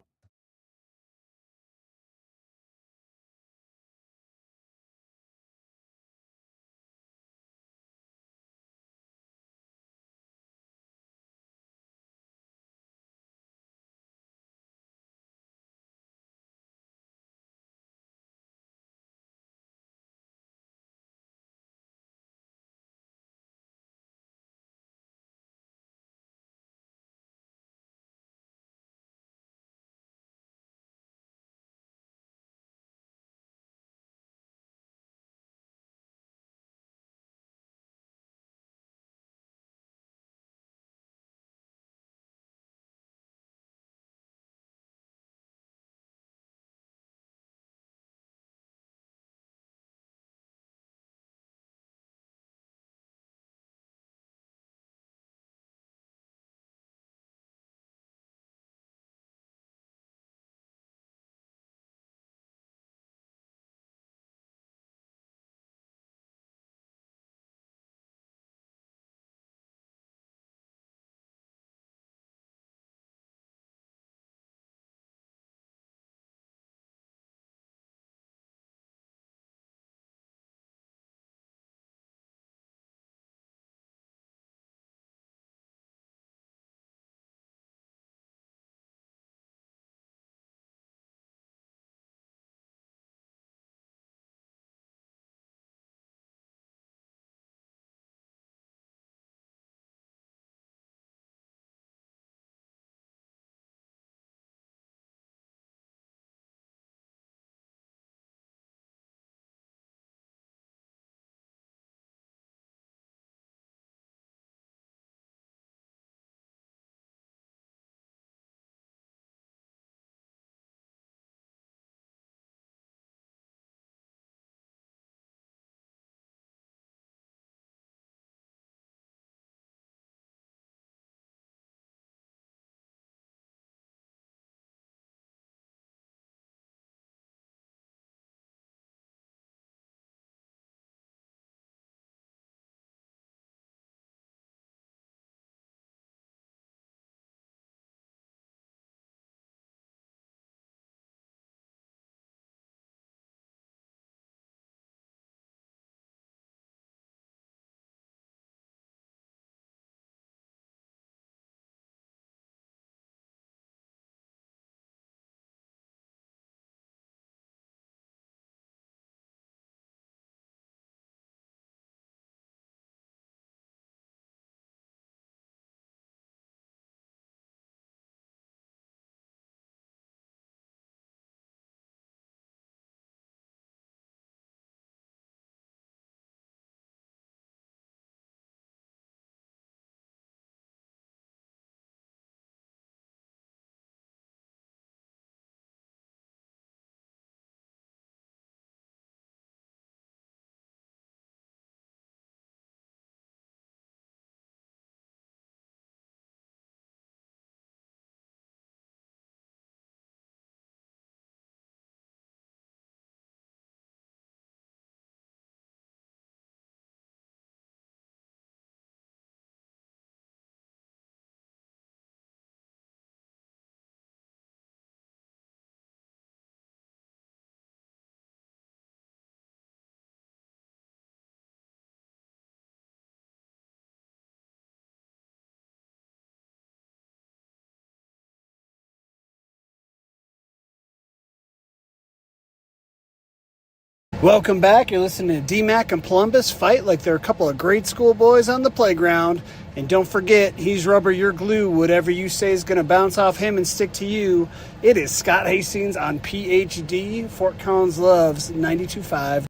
Welcome back. You're listening to DMac and Polumbus fight like they're a couple of grade school boys on the playground. And don't forget, he's rubber, you're glue. Whatever you say is going to bounce off him and stick to you. It is Scott Hastings on PhD. Fort Collins loves 92.5.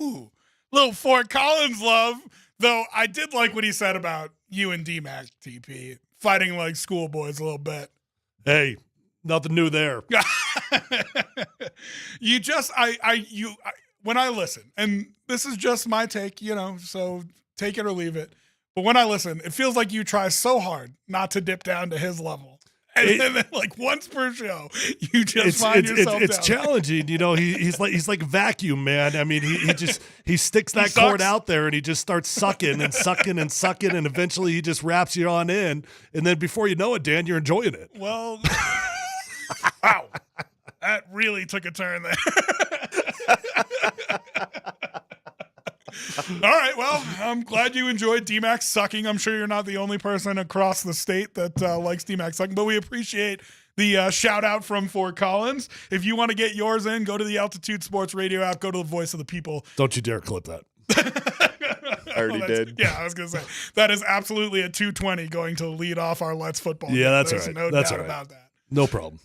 Ooh, little Fort Collins love. Though I did like what he said about you and DMac, TP. Fighting like schoolboys a little bit. Hey, nothing new there. When I listen, and this is just my take, so take it or leave it. But when I listen, it feels like you try so hard not to dip down to his level. And then like once per show, you just find yourself It's down. challenging. He's like a vacuum, man. I mean, he sticks that cord out there and he just starts sucking and sucking and sucking, and eventually he just wraps you on in. And then before you know it, Dan, you're enjoying it. Well, wow. That really took a turn there. All right, well, I'm glad you enjoyed DMac sucking. I'm sure you're not the only person across the state that likes DMac sucking, but we appreciate the shout out from Fort Collins. If you want to get yours in, go to the Altitude Sports Radio app, go to the Voice of the People. Don't you dare clip that. I already did. Yeah, I was going to say, that is absolutely a 220 going to lead off our Let's Football. Yeah, that's There's all right. no That's doubt all right. about that. No problem.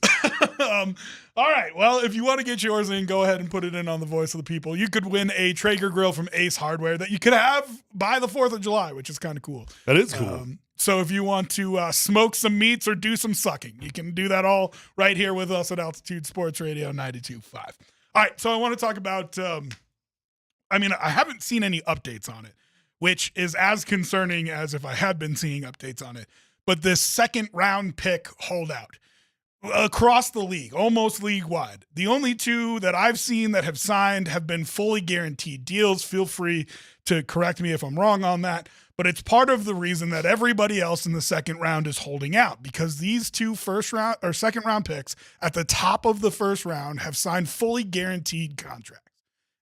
All right. Well, if you want to get yours in, go ahead and put it in on the Voice of the People. You could win a Traeger grill from Ace Hardware that you could have by the 4th of July, which is kind of cool. That is cool. So if you want to smoke some meats or do some sucking, you can do that all right here with us at Altitude Sports Radio 92.5. All right. So I want to talk about, I haven't seen any updates on it, which is as concerning as if I had been seeing updates on it. But this second round pick holdout across the league, almost league wide. The only two that I've seen that have signed have been fully guaranteed deals. Feel free to correct me if I'm wrong on that. But it's part of the reason that everybody else in the second round is holding out, because these two second round picks at the top of the first round have signed fully guaranteed contracts.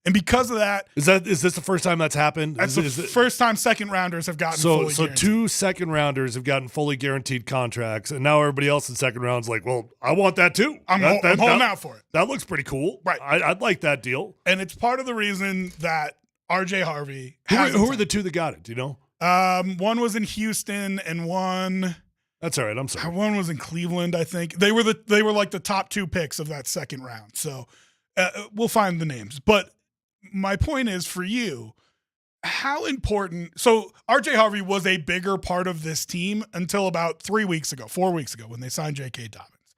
And because of that, is this the first time that's happened? That's the first time second rounders have gotten fully guaranteed. So 2 second rounders have gotten fully guaranteed contracts, and now everybody else in second round's like, well, I want that too. I'm holding out for it. That looks pretty cool. Right. I'd like that deal. And it's part of the reason that RJ Harvey Who are the two that got it? Do you know? One was in Houston and one. That's all right. I'm sorry. One was in Cleveland, I think. They were like the top 2 picks of that second round. So we'll find the names. But my point is, for you, how important. So RJ Harvey was a bigger part of this team until about 4 weeks ago, when they signed J.K. Dobbins.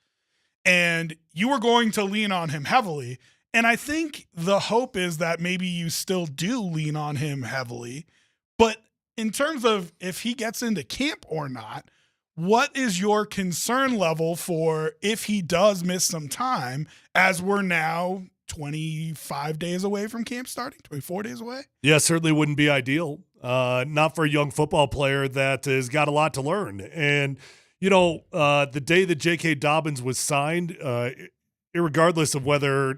And you were going to lean on him heavily. And I think the hope is that maybe you still do lean on him heavily. But in terms of if he gets into camp or not, what is your concern level for if he does miss some time, as we're now 25 days away from camp starting, 24 days away? Yeah, certainly wouldn't be ideal. Not for a young football player that has got a lot to learn. And, the day that J.K. Dobbins was signed, irregardless of whether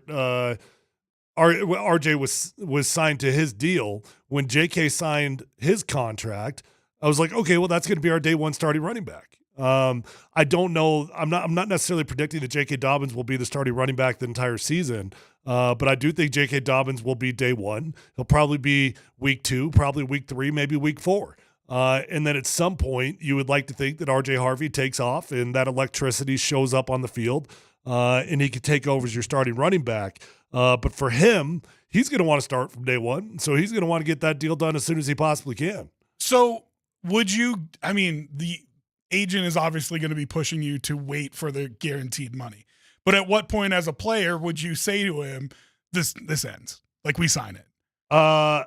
RJ was signed to his deal, when J.K. signed his contract, I was like, okay, well, that's going to be our day one starting running back. I don't know. I'm not necessarily predicting that J.K. Dobbins will be the starting running back the entire season. But I do think J.K. Dobbins will be day one. He'll probably be week 2, probably week 3, maybe week 4. And then at some point, you would like to think that RJ Harvey takes off and that electricity shows up on the field, and he could take over as your starting running back. But for him, he's going to want to start from day one. So he's going to want to get that deal done as soon as he possibly can. So the agent is obviously going to be pushing you to wait for the guaranteed money. But at what point as a player would you say to him, this ends? Like, we sign it? I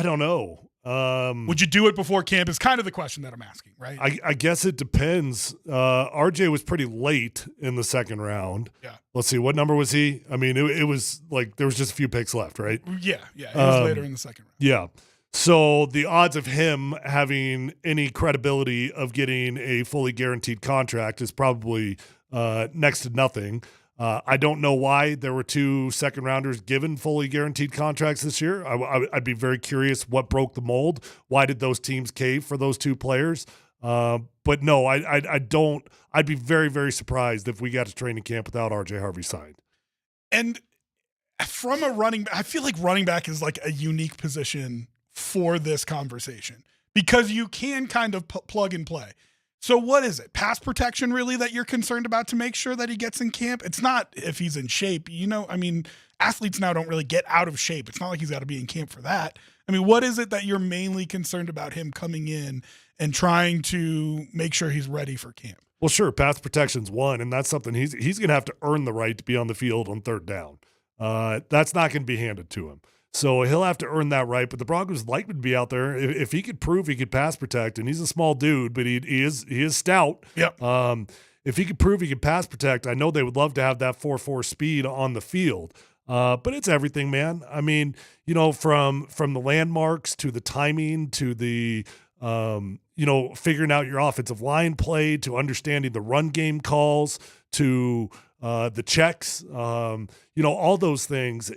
don't know. Would you do it before camp is kind of the question that I'm asking, right? I guess it depends. RJ was pretty late in the second round. Yeah. Let's see, what number was he? I mean, it was like there was just a few picks left, right? Yeah. It was later in the second round. Yeah. So the odds of him having any credibility of getting a fully guaranteed contract is probably next to nothing. I don't know why there were 2 second rounders given fully guaranteed contracts this year. I'd be very curious what broke the mold. Why did those teams cave for those 2 players? But no, I don't. I'd be very, very surprised if we got to training camp without RJ Harvey signed. And from a running back, I feel like running back is like a unique position for this conversation because you can kind of plug and play. So what is it? Pass protection really that you're concerned about to make sure that he gets in camp? It's not if he's in shape. I mean, athletes now don't really get out of shape. It's not like he's got to be in camp for that. I mean, what is it that you're mainly concerned about him coming in and trying to make sure he's ready for camp? Well, sure, pass protection's one, and that's something he's going to have to earn the right to be on the field on third down. That's not going to be handed to him. So he'll have to earn that right, but the Broncos like him to be out there. If he could prove he could pass protect, and he's a small dude, but he is stout. Yep. If he could prove he could pass protect, I know they would love to have that 4.4 speed on the field. But it's everything, man. I mean, from the landmarks to the timing to the figuring out your offensive line play to understanding the run game calls to the checks, all those things.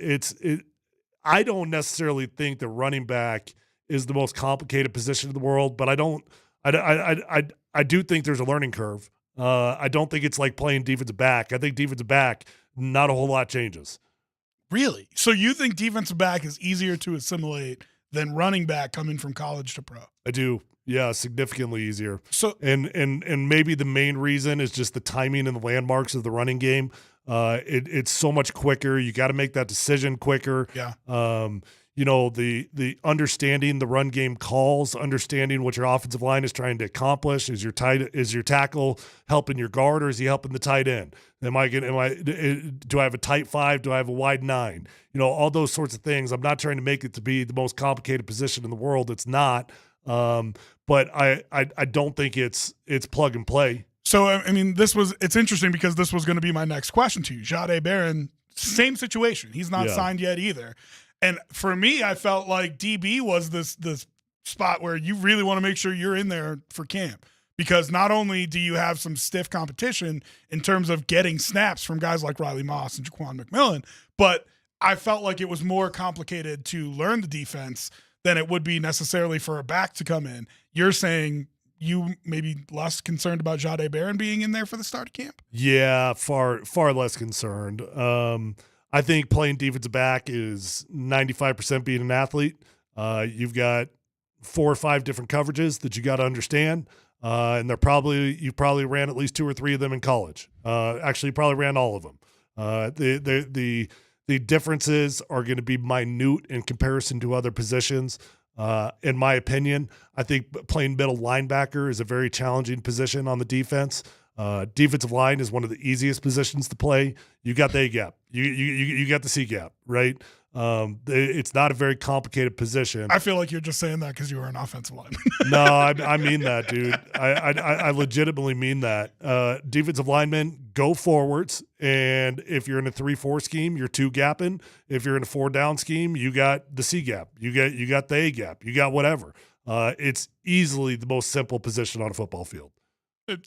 I don't necessarily think the running back is the most complicated position in the world, but I do think there's a learning curve. I don't think it's like playing defensive back. I think defensive back, not a whole lot changes. Really? So you think defensive back is easier to assimilate than running back coming from college to pro? I do. Yeah, significantly easier. So and maybe the main reason is just the timing and the landmarks of the running game. It's so much quicker. You got to make that decision quicker. Yeah. The understanding the run game calls, understanding what your offensive line is trying to accomplish. Is your tackle helping your guard, or is he helping the tight end? Do I have a tight 5? Do I have a wide 9? All those sorts of things. I'm not trying to make it to be the most complicated position in the world. It's not. But I don't think it's plug and play. So, I mean, it's interesting because this was going to be my next question to you. Jahdae Barron, same situation. He's not signed yet either. And for me, I felt like DB was this spot where you really want to make sure you're in there for camp. Because not only do you have some stiff competition in terms of getting snaps from guys like Riley Moss and Jaquan McMillan, but I felt like it was more complicated to learn the defense than it would be necessarily for a back to come in. You're saying you may be less concerned about Jahdae Barron being in there for the start of camp? Yeah, far less concerned. I think playing defensive back is 95% being an athlete. You've got 4 or 5 different coverages that you got to understand. And you probably ran at least 2 or 3 of them in college. Actually, you probably ran all of them. The differences are going to be minute in comparison to other positions. In my opinion, I think playing middle linebacker is a very challenging position on the defense. Defensive line is one of the easiest positions to play. You got the A gap. You got the C gap, right? It's not a very complicated position. I feel like you're just saying that because you were an offensive lineman. No, I mean that, dude. I legitimately mean that. Defensive linemen go forwards, and if you're in a 3-4 scheme, you're 2 gapping. If you're in a 4-down scheme, you got the C gap. You got the A gap. You got whatever. It's easily the most simple position on a football field.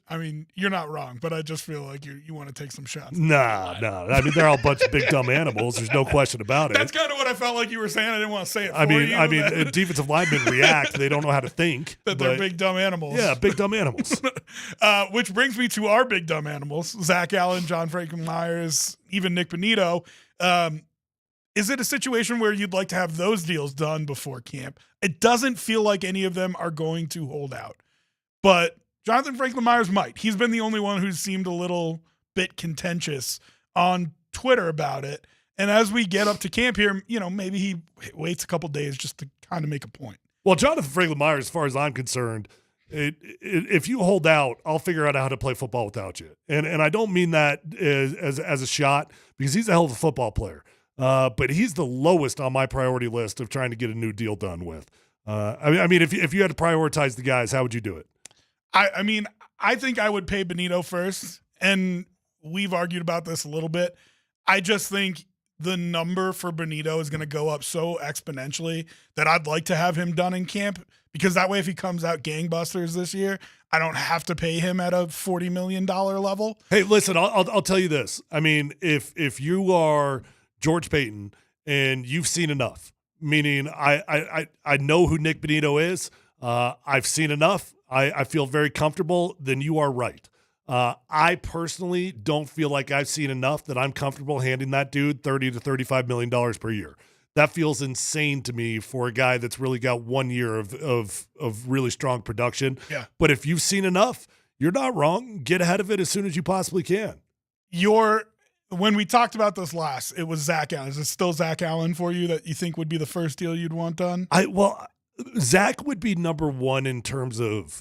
I mean, you're not wrong, but I just feel like you want to take some shots. Nah. I mean, they're all a bunch of big dumb animals. There's no question about it. That's kind of what I felt like you were saying. I didn't want to say it. I mean, defensive linemen react. They don't know how to think. That they're big dumb animals. Yeah, big dumb animals. Which brings me to our big dumb animals: Zach Allen, John Franklin Myers, even Nick Bonito. Is it a situation where you'd like to have those deals done before camp? It doesn't feel like any of them are going to hold out, but Jonathan Franklin Myers might. He's been the only one who's seemed a little bit contentious on Twitter about it. And as we get up to camp here, maybe he waits a couple days just to kind of make a point. Well, Jonathan Franklin Myers, as far as I'm concerned, if you hold out, I'll figure out how to play football without you. And I don't mean that as a shot, because he's a hell of a football player. But he's the lowest on my priority list of trying to get a new deal done with. I mean, if you had to prioritize the guys, how would you do it? I mean, I think I would pay Bonito first, and we've argued about this a little bit. I just think the number for Bonito is going to go up so exponentially that I'd like to have him done in camp, because that way if he comes out gangbusters this year, I don't have to pay him at a $40 million level. Hey, listen, I'll tell you this. I mean, if you are George Payton and you've seen enough, meaning I know who Nick Bonito is, I've seen enough, I feel very comfortable, then you are right. I personally don't feel like I've seen enough that I'm comfortable handing that dude $30 to $35 million per year. That feels insane to me for a guy that's really got 1 year of really strong production. Yeah. But if you've seen enough, you're not wrong. Get ahead of it as soon as you possibly can. When we talked about this last, it was Zach Allen. Is it still Zach Allen for you that you think would be the first deal you'd want done? Zach would be number one in terms of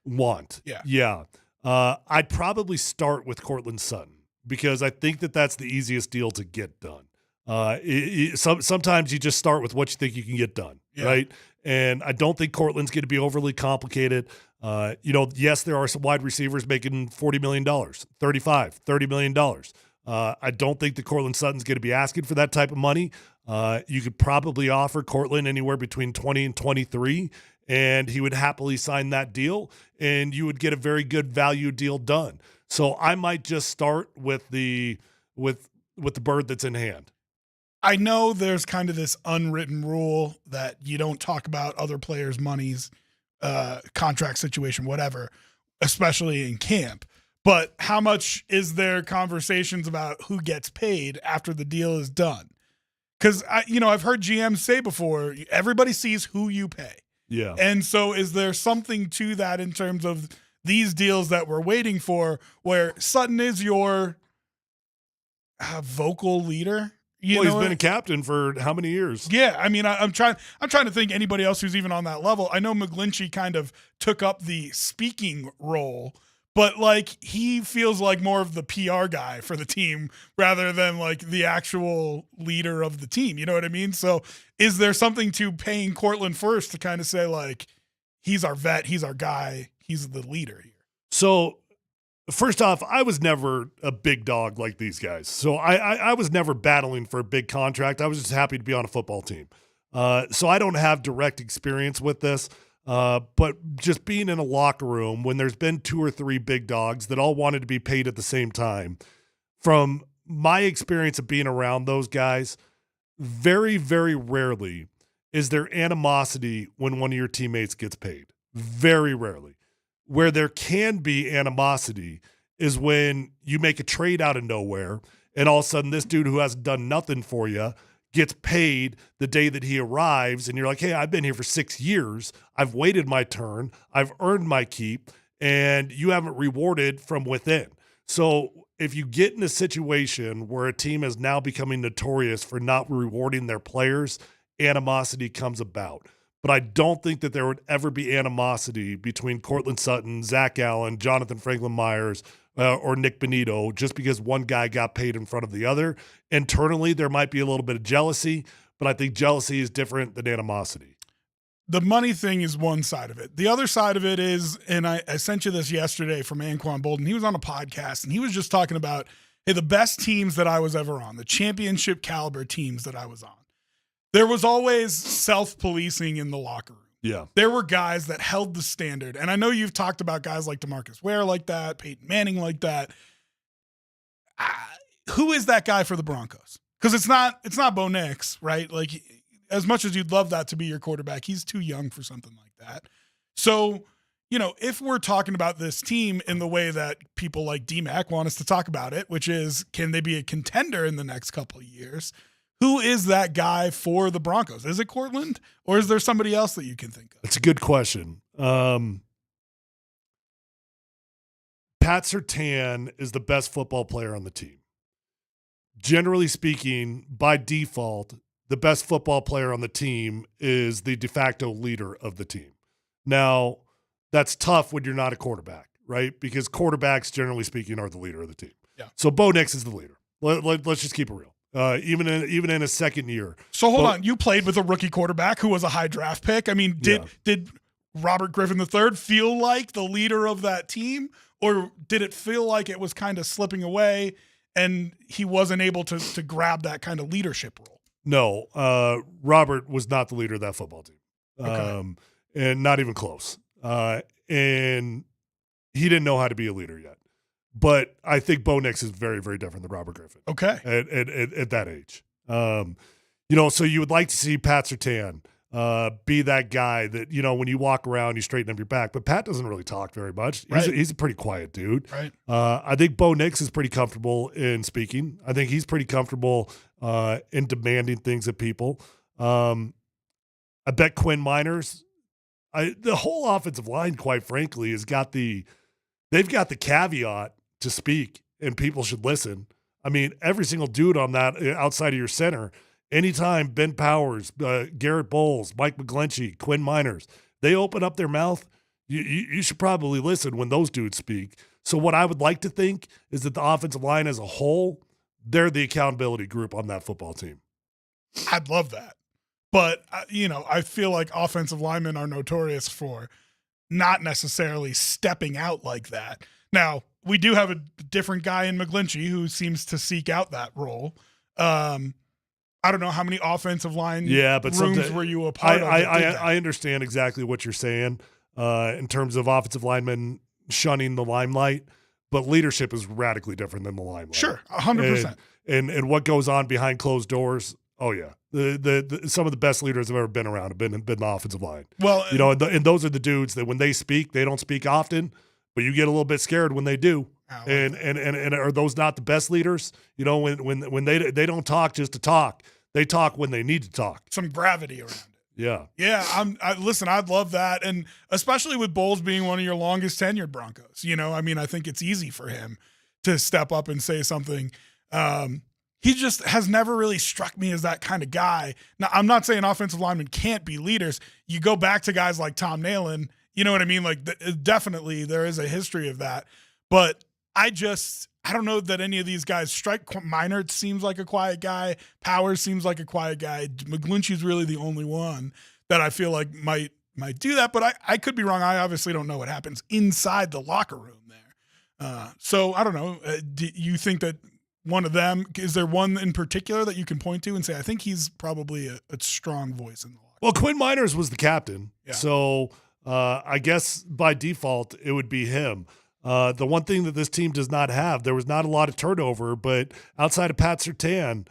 want. Yeah. Yeah. I'd probably start with Cortland Sutton because I think that's the easiest deal to get done. Sometimes you just start with what you think you can get done, right? And I don't think Cortland's going to be overly complicated. Yes, there are some wide receivers making $40 million, $30 million. I don't think that Cortland Sutton's going to be asking for that type of money. You could probably offer Cortland anywhere between 20 and 23, and he would happily sign that deal, and you would get a very good value deal done. So I might just start with the bird that's in hand. I know there's kind of this unwritten rule that you don't talk about other players' monies, contract situation, whatever, especially in camp. But how much is there conversations about who gets paid after the deal is done? Because I've heard GMs say before, everybody sees who you pay. Yeah. And so is there something to that in terms of these deals that we're waiting for where Sutton is your vocal leader? He's been a captain for how many years? Yeah, I mean, I'm trying to think anybody else who's even on that level. I know McGlinchey kind of took up the speaking role, but he feels like more of the PR guy for the team rather than the actual leader of the team. You know what I mean? So is there something to paying Cortland first to kind of say he's our vet, he's our guy, he's the leader here? So first off, I was never a big dog like these guys. So I was never battling for a big contract. I was just happy to be on a football team. So I don't have direct experience with this. But just being in a locker room when there's been 2 or 3 big dogs that all wanted to be paid at the same time, from my experience of being around those guys, very, very rarely is there animosity when one of your teammates gets paid. Very rarely. Where there can be animosity is when you make a trade out of nowhere and all of a sudden this dude who hasn't done nothing for you gets paid the day that he arrives, and you're like, hey, I've been here for 6 years. I've waited my turn. I've earned my keep, and you haven't rewarded from within. So if you get in a situation where a team is now becoming notorious for not rewarding their players, animosity comes about. But I don't think that there would ever be animosity between Cortland Sutton, Zach Allen, Jonathan Franklin Myers, or Nick Benito, just because one guy got paid in front of the other. Internally, there might be a little bit of jealousy, but I think jealousy is different than animosity. The money thing is one side of it. The other side of it is, and I sent you this yesterday from Anquan Bolden. He was on a podcast, and he was just talking about, hey, the best teams that I was ever on, the championship caliber teams that I was on, there was always self-policing in the locker room. Yeah. There were guys that held the standard. And I know you've talked about guys like DeMarcus Ware like that, Peyton Manning like that. Who is that guy for the Broncos? Because it's not Bo Nix, right? As much as you'd love that to be your quarterback, he's too young for something like that. So, if we're talking about this team in the way that people like DMac want us to talk about it, which is, can they be a contender in the next couple of years? Who is that guy for the Broncos? Is it Cortland, or is there somebody else that you can think of? That's a good question. Pat Surtain is the best football player on the team. Generally speaking, by default, the best football player on the team is the de facto leader of the team. Now, that's tough when you're not a quarterback, right? Because quarterbacks, generally speaking, are the leader of the team. Yeah. So Bo Nix is the leader. Let's just keep it real. Even in a second year. So hold on, you played with a rookie quarterback who was a high draft pick. I mean, did Robert Griffin III feel like the leader of that team, or did it feel like it was kind of slipping away and he wasn't able to grab that kind of leadership role? No, Robert was not the leader of that football team, Okay. and not even close. And he didn't know how to be a leader yet. But I think Bo Nix is very, very different than Robert Griffin. Okay. At that age. So you would like to see Pat Surtain be that guy that, when you walk around, you straighten up your back. But Pat doesn't really talk very much. Right. He's a pretty quiet dude. Right. I think Bo Nix is pretty comfortable in speaking. I think he's pretty comfortable in demanding things of people. I bet Quinn Miners, the whole offensive line, quite frankly, they've got the caveat to speak, and people should listen. I mean, every single dude on that outside of your center, anytime Ben Powers, Garrett Bowles, Mike McGlinchey, Quinn Miners, they open up their mouth, you should probably listen when those dudes speak. So what I would like to think is that the offensive line as a whole, they're the accountability group on that football team. I'd love that. But, I feel like offensive linemen are notorious for not necessarily stepping out like that. Now, we do have a different guy in McGlinchey who seems to seek out that role. I don't know how many offensive line rooms were you a part of. I understand exactly what you're saying in terms of offensive linemen shunning the limelight, but leadership is radically different than the limelight. Sure, 100%. And what goes on behind closed doors, oh yeah. Some of the best leaders I've ever been around have been the offensive line. Well, and those are the dudes that when they speak, they don't speak often, but you get a little bit scared when they do. And are those not the best leaders? When they don't talk just to talk, they talk when they need to talk. Some gravity around it. Yeah. Yeah. Listen, I'd love that. And especially with Bowles being one of your longest tenured Broncos, I think it's easy for him to step up and say something. He just has never really struck me as that kind of guy. Now, I'm not saying offensive linemen can't be leaders. You go back to guys like Tom Nalen, you know what I mean? Like, definitely there is a history of that. But I don't know that any of these guys strike. Minert seems like a quiet guy. Powers seems like a quiet guy. McGlinchey's really the only one that I feel like might do that. But I could be wrong. I obviously don't know what happens inside the locker room there. So I don't know. Do you think that one of them, is there one in particular that you can point to and say, I think he's probably a strong voice in the locker? Well, Quinn Miners was the captain. Yeah. So I guess by default, it would be him. The one thing that this team does not have, there was not a lot of turnover, but outside of Pat Surtain,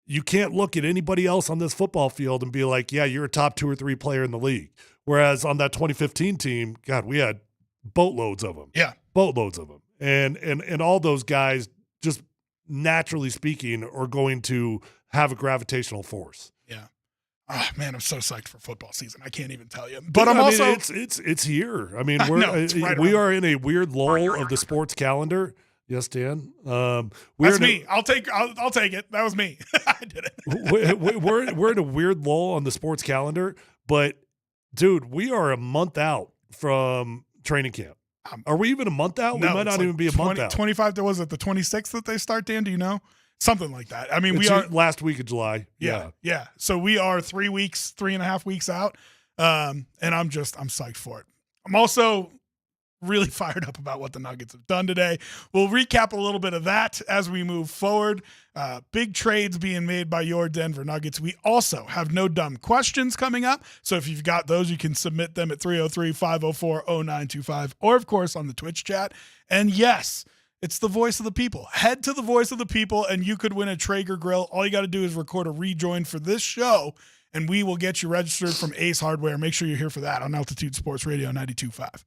you can't look at anybody else on this football field and be like, yeah, you're a top 2 or 3 player in the league. Whereas on that 2015 team, God, we had boatloads of them. Yeah. Boatloads of them. And all those guys, just naturally speaking, are going to have a gravitational force. Yeah. Oh, man, I'm so psyched for football season. I can't even tell you. But it's here. I mean, we are in a weird lull of the sports calendar. Yes, Dan. That's me. I'll take it. That was me. I did it. We're in a weird lull on the sports calendar, but dude, we are a month out from training camp. Are we even a month out? No, we might not even be a month out. 25. Was it the 26th that they start, Dan? Do you know? Something like that. I mean, we are last week of July. Yeah. So we are 3.5 weeks out. And I'm psyched for it. I'm also really fired up about what the Nuggets have done today. We'll recap a little bit of that as we move forward. Big trades being made by your Denver Nuggets. We also have no dumb questions coming up. So if you've got those, you can submit them at 303-504-0925 or, of course, on the Twitch chat. And yes, it's the voice of the people. Head to the voice of the people, and you could win a Traeger grill. All you got to do is record a rejoin for this show, and we will get you registered from Ace Hardware. Make sure you're here for that on Altitude Sports Radio 92.5.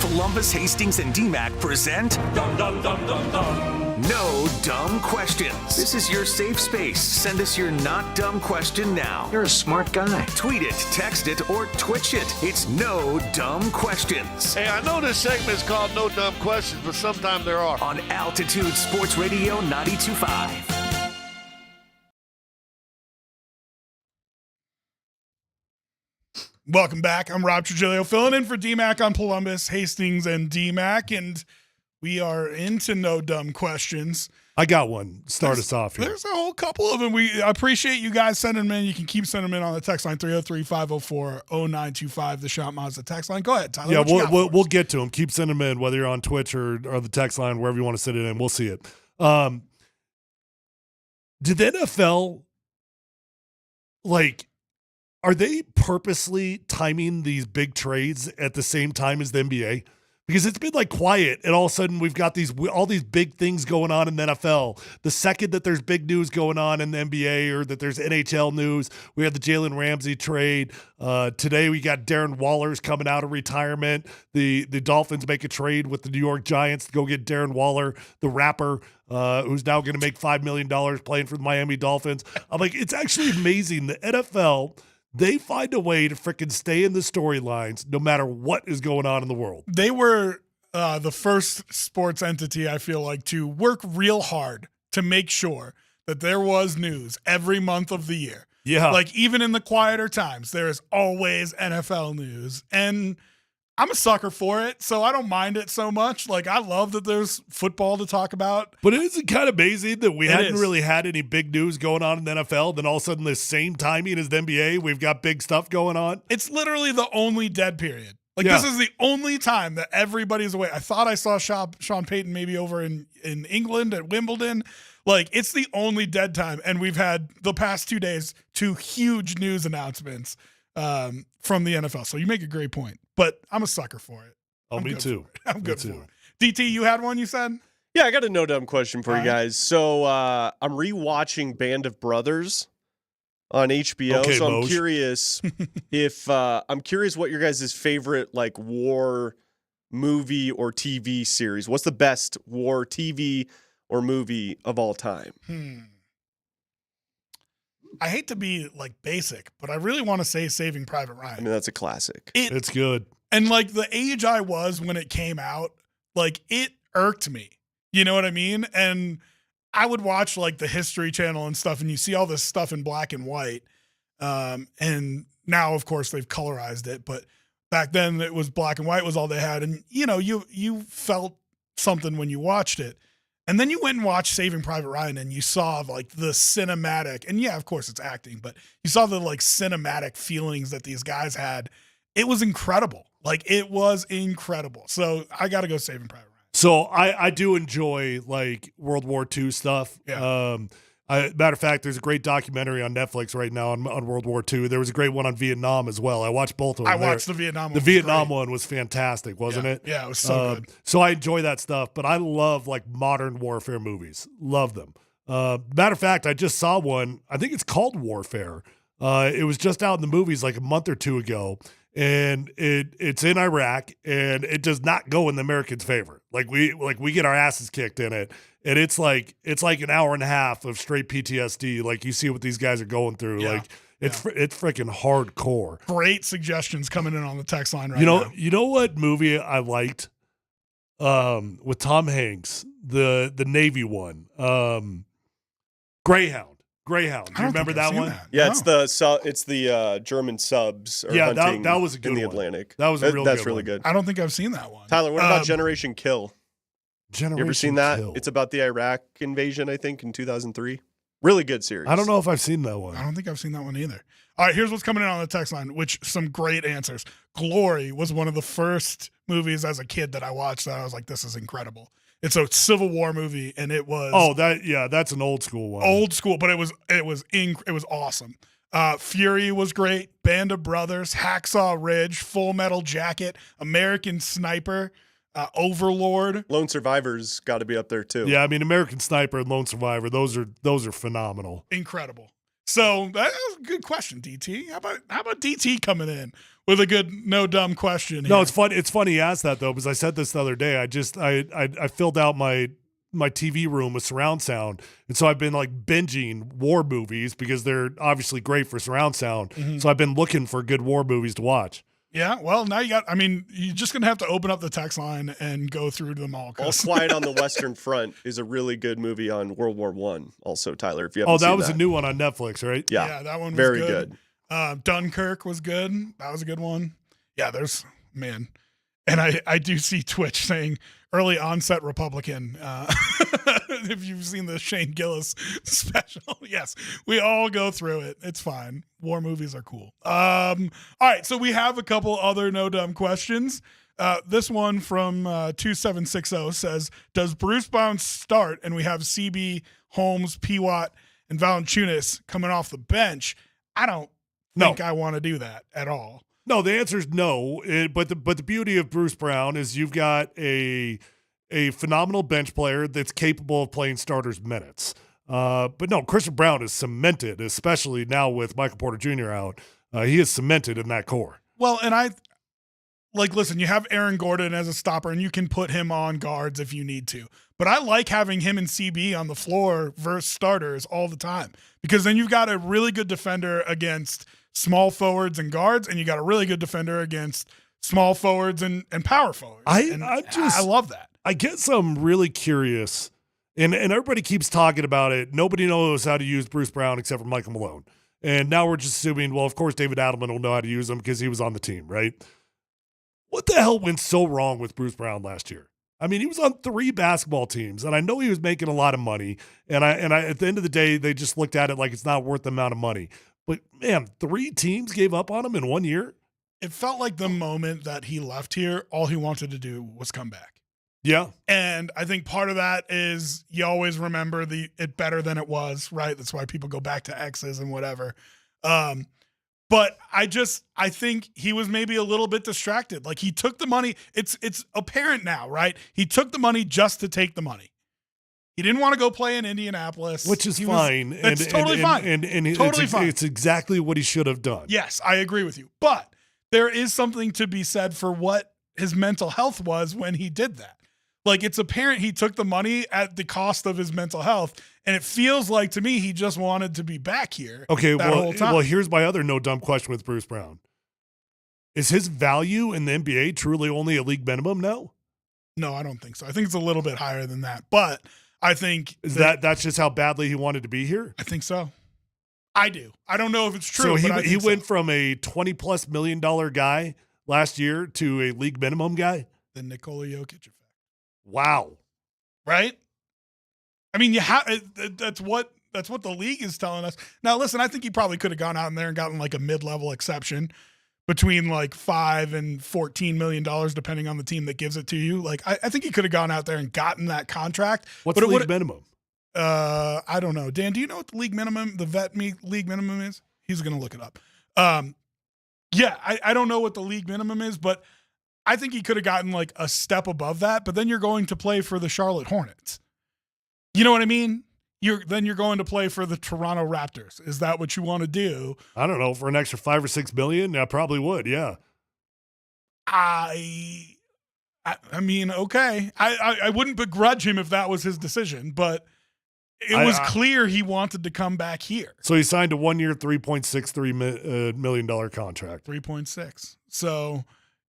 Polumbus, Hastings, and DMac present Dum Dum Dum Dum Dum. No Dumb Questions. This is your safe space. Send us your not dumb question now. You're a smart guy. Tweet it, text it, or Twitch it. It's No Dumb Questions. Hey, I know this segment is called No Dumb Questions, but sometimes there are. On Altitude Sports Radio 92.5. Welcome back. I'm Rob Trujillo, filling in for DMac on Polumbus, Hastings, and DMac, and we are into No Dumb Questions. I got one. Start us off here. There's a whole couple of them. I appreciate you guys sending them in. You can keep sending them in on the text line, 303-504-0925, the Shop Mazda text line. Go ahead, Tyler. Yeah, What we'll get to them. Keep sending them in, whether you're on Twitch or the text line, wherever you want to send it in. We'll see it. Did the NFL, are they purposely timing these big trades at the same time as the NBA? Because it's been quiet, and all of a sudden we've got all these big things going on in the NFL. The second that there's big news going on in the NBA or that there's NHL news, we have the Jalen Ramsey trade. Today we got Darren Waller's coming out of retirement. The Dolphins make a trade with the New York Giants to go get Darren Waller, the rapper, who's now going to make $5 million playing for the Miami Dolphins. I'm like, it's actually amazing. The NFL, they find a way to freaking stay in the storylines no matter what is going on in the world. They were the first sports entity, I feel like, to work real hard to make sure that there was news every month of the year. Yeah. Even in the quieter times, there is always NFL news. And I'm a sucker for it, so I don't mind it so much. I love that there's football to talk about. But isn't it kind of amazing that we hadn't really had any big news going on in the NFL, then all of a sudden the same timing as the NBA, we've got big stuff going on? It's literally the only dead period. This is the only time that everybody's away. I thought I saw Sean Payton maybe over in England at Wimbledon. It's the only dead time. And we've had the past 2 days 2 huge news announcements from the NFL. So you make a great point. But I'm a sucker for it. Oh, me too. I'm good for it. DT, you had one, you said? Yeah, I got a no dumb question for you guys. So I'm rewatching Band of Brothers on HBO. Okay, so I'm Moj. curious what your guys' favorite war movie or TV series. What's the best war TV or movie of all time? I hate to be basic, but I really want to say Saving Private Ryan. I mean, that's a classic. It's good. And the age I was when it came out, it irked me. You know what I mean? And I would watch the History Channel and stuff, and you see all this stuff in black and white. And now, of course, they've colorized it, but back then it was black and white was all they had. And you felt something when you watched it. And then you went and watched Saving Private Ryan, and you saw the cinematic, and yeah, of course it's acting, but you saw the cinematic feelings that these guys had. It was incredible. It was incredible. So I got to go Saving Private Ryan. So I do enjoy World War II stuff. Yeah. Matter of fact, there's a great documentary on Netflix right now on World War II. There was a great one on Vietnam as well. I watched both of them. I watched the Vietnam one. The Vietnam one was fantastic, wasn't it? Yeah, it was so good. So I enjoy that stuff, but I love modern warfare movies. Love them. Matter of fact, I just saw one. I think it's called Warfare. It was just out in the movies a month or two ago, and it's in Iraq, and it does not go in the Americans' favor. We get our asses kicked in it. And it's an hour and a half of straight PTSD. You see what these guys are going through. Yeah. It's freaking hardcore. Great suggestions coming in on the text line now. You know what movie I liked? With Tom Hanks, the Navy one. Greyhound. Do you remember that one? Yeah, it's the German subs. Hunting that was a good in the one. Atlantic. That was a real That's good really one. good. I don't think I've seen that one. Tyler, what about Generation Kill? You ever seen that? Kill. It's about the Iraq invasion, I think, in 2003. Really good series. I don't know if I've seen that one. I don't think I've seen that one either. All right, here's what's coming in on the text line, which some great answers. Glory was one of the first movies as a kid that I watched that I was like, this is incredible. It's a Civil War movie, and it was that's an old school one. Old school, but it was awesome. Fury was great. Band of Brothers, Hacksaw Ridge, Full Metal Jacket, American Sniper, Overlord. Lone Survivor's got to be up there too. Yeah, I mean American Sniper and Lone Survivor, those are phenomenal. Incredible. So that was a good question, DT. How about DT coming in with a good no dumb question. No, here. it's fun. It's funny you asked that though, because I said this the other day. I filled out my TV room with surround sound, and so I've been like binging war movies because they're obviously great for surround sound. Mhm. So I've been looking for good war movies to watch. Yeah, well, now you're just going to have to open up the text line and go through them all. All Quiet on the Western Front is a really good movie on World War I. Also, Tyler, if you haven't seen that was a new one on Netflix, right? Yeah, that one was very good. Dunkirk was good. That was a good one. Yeah, man. And I do see Twitch saying early onset Republican. If you've seen the Shane Gillis special. Yes, we all go through it. It's fine. War movies are cool. All right, so we have a couple other no dumb questions. This one from 2760 says, does Bruce Brown start and we have CB, Holmes, Pewatt, and Valanciunas coming off the bench? I don't think I want to do that at all. No, the answer is no. But the beauty of Bruce Brown is you've got a phenomenal bench player that's capable of playing starters minutes. But no, Christian Brown is cemented, especially now with Michael Porter Jr. out. He is cemented in that core. Well, and listen, you have Aaron Gordon as a stopper, and you can put him on guards if you need to. But I like having him and CB on the floor versus starters all the time, because then you've got a really good defender against small forwards and guards, and you got a really good defender against small forwards and power forwards. I love that. I guess I'm really curious, and everybody keeps talking about it. Nobody knows how to use Bruce Brown except for Michael Malone. And now we're just assuming, well, of course, David Adelman will know how to use him because he was on the team, right? What the hell went so wrong with Bruce Brown last year? I mean, he was on 3 basketball teams, and I know he was making a lot of money. And I at the end of the day, they just looked at it like it's not worth the amount of money. But, man, 3 teams gave up on him in 1 year? It felt like the moment that he left here, all he wanted to do was come back. Yeah. And I think part of that is you always remember it better than it was, right? That's why people go back to X's and whatever. But I think he was maybe a little bit distracted. Like, he took the money. It's apparent now, right? He took the money just to take the money. He didn't want to go play in Indianapolis. Which is fine. That's totally fine. And totally fine. It's exactly what he should have done. Yes, I agree with you. But there is something to be said for what his mental health was when he did that. Like, it's apparent he took the money at the cost of his mental health, and it feels like to me he just wanted to be back here. Okay, whole time. well, here's my other no dumb question with Bruce Brown. Is his value in the NBA truly only a league minimum now? No, I don't think so. I think it's a little bit higher than that, but I think that's just how badly he wanted to be here? I think so. I do. I don't know if it's true. So he went from a $20+ million guy last year to a league minimum guy? The Nikola Jokic effect. Wow. Right? I mean, that's what the league is telling us. Now, listen, I think he probably could have gone out in there and gotten like a mid-level exception between like $5 and $14 million, depending on the team that gives it to you. Like, I think he could have gone out there and gotten that contract. What's the league minimum? I don't know. Dan, do you know what the league minimum, league minimum is? He's going to look it up. Yeah, I don't know what the league minimum is, but I think he could have gotten like a step above that, but then you're going to play for the Charlotte Hornets. You know what I mean? You're going to play for the Toronto Raptors. Is that what you want to do? I don't know. For an extra $5 or $6 million, I probably would. Yeah. I mean, okay. I wouldn't begrudge him if that was his decision, but it was clear he wanted to come back here. So he signed a 1 year, $3.63 million contract. 3.6. So,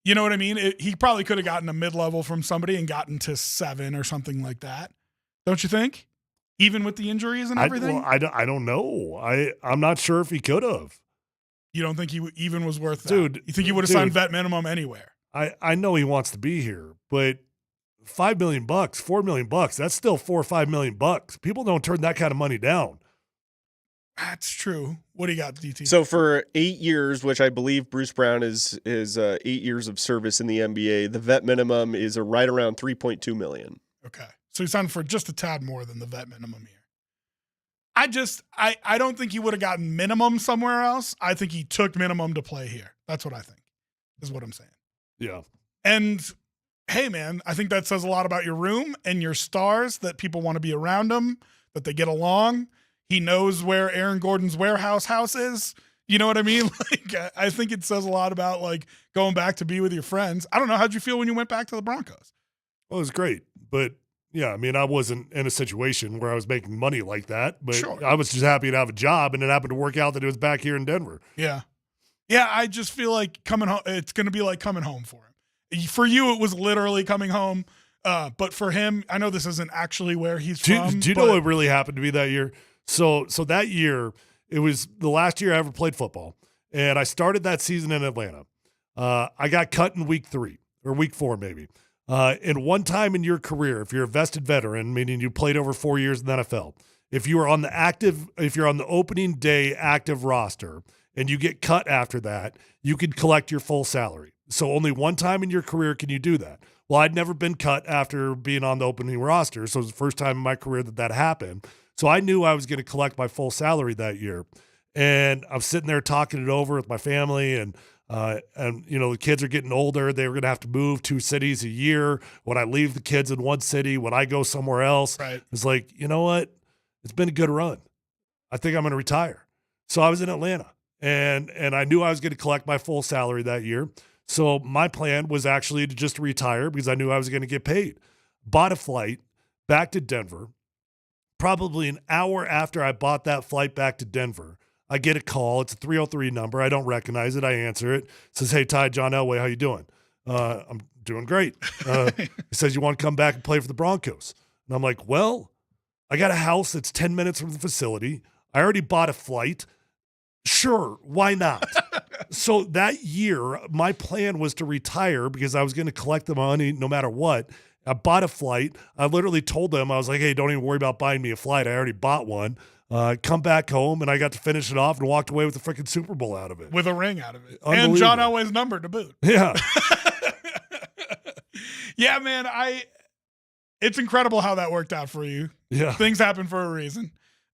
you know what I mean? He probably could have gotten a mid-level from somebody and gotten to 7 or something like that. Don't you think? Even with the injuries and everything? I don't know. I'm not sure if he could have. You don't think he even was worth that? Dude. You think he would have signed vet minimum anywhere? I know he wants to be here, but $5 million, $4 million, that's still $4 or $5 million. People don't turn that kind of money down. That's true. What do you got, DT? So for 8 years, which I believe Bruce Brown is 8 years of service in the NBA, the vet minimum is right around $3.2 million. Okay. So he signed for just a tad more than the vet minimum here. I don't think he would have gotten minimum somewhere else. I think he took minimum to play here. That's what I think, is what I'm saying. Yeah. And hey, man, I think that says a lot about your room and your stars, that people want to be around him, that they get along. He knows where Aaron Gordon's warehouse house is. You know what I mean? Like, I think it says a lot about like going back to be with your friends. I don't know. How'd you feel when you went back to the Broncos? Well, it was great. But yeah, I mean, I wasn't in a situation where I was making money like that, but Sure. I was just happy to have a job, and it happened to work out that it was back here in Denver. Yeah. Yeah, I just feel like coming home, it's going to be like coming home for him. For you, it was literally coming home. But for him, I know this isn't actually where he's from. Do you know what really happened to me that year? So that year, it was the last year I ever played football, and I started that season in Atlanta. I got cut in week 3 or week 4 maybe. And one time in your career, if you're a vested veteran, meaning you played over 4 years in the NFL, if you're on the opening day active roster and you get cut after that, you can collect your full salary. So only one time in your career can you do that. Well, I'd never been cut after being on the opening roster, so it was the first time in my career that happened. So I knew I was going to collect my full salary that year. And I'm sitting there talking it over with my family, and you know, the kids are getting older. They were going to have to move 2 cities a year. When I leave the kids in one city, when I go somewhere else, Right. It's like, you know what? It's been a good run. I think I'm going to retire. So I was in Atlanta, and I knew I was going to collect my full salary that year. So my plan was actually to just retire because I knew I was going to get paid. Bought a flight back to Denver. Probably an hour after I bought that flight back to Denver, I get a call. It's a 303 number. I don't recognize it. I answer it. It says, "Hey, Ty, John Elway, how you doing?" I'm doing great. He says, "You want to come back and play for the Broncos?" And I'm like, "Well, I got a house that's 10 minutes from the facility. I already bought a flight. Sure, why not?" So that year, my plan was to retire because I was going to collect the money no matter what. I bought a flight. I literally told them, I was like, "Hey, don't even worry about buying me a flight. I already bought one." Come back home, and I got to finish it off and walked away with the freaking Super Bowl out of it. With a ring out of it. And John Elway's number to boot. Yeah. Yeah, man, it's incredible how that worked out for you. Yeah. Things happen for a reason.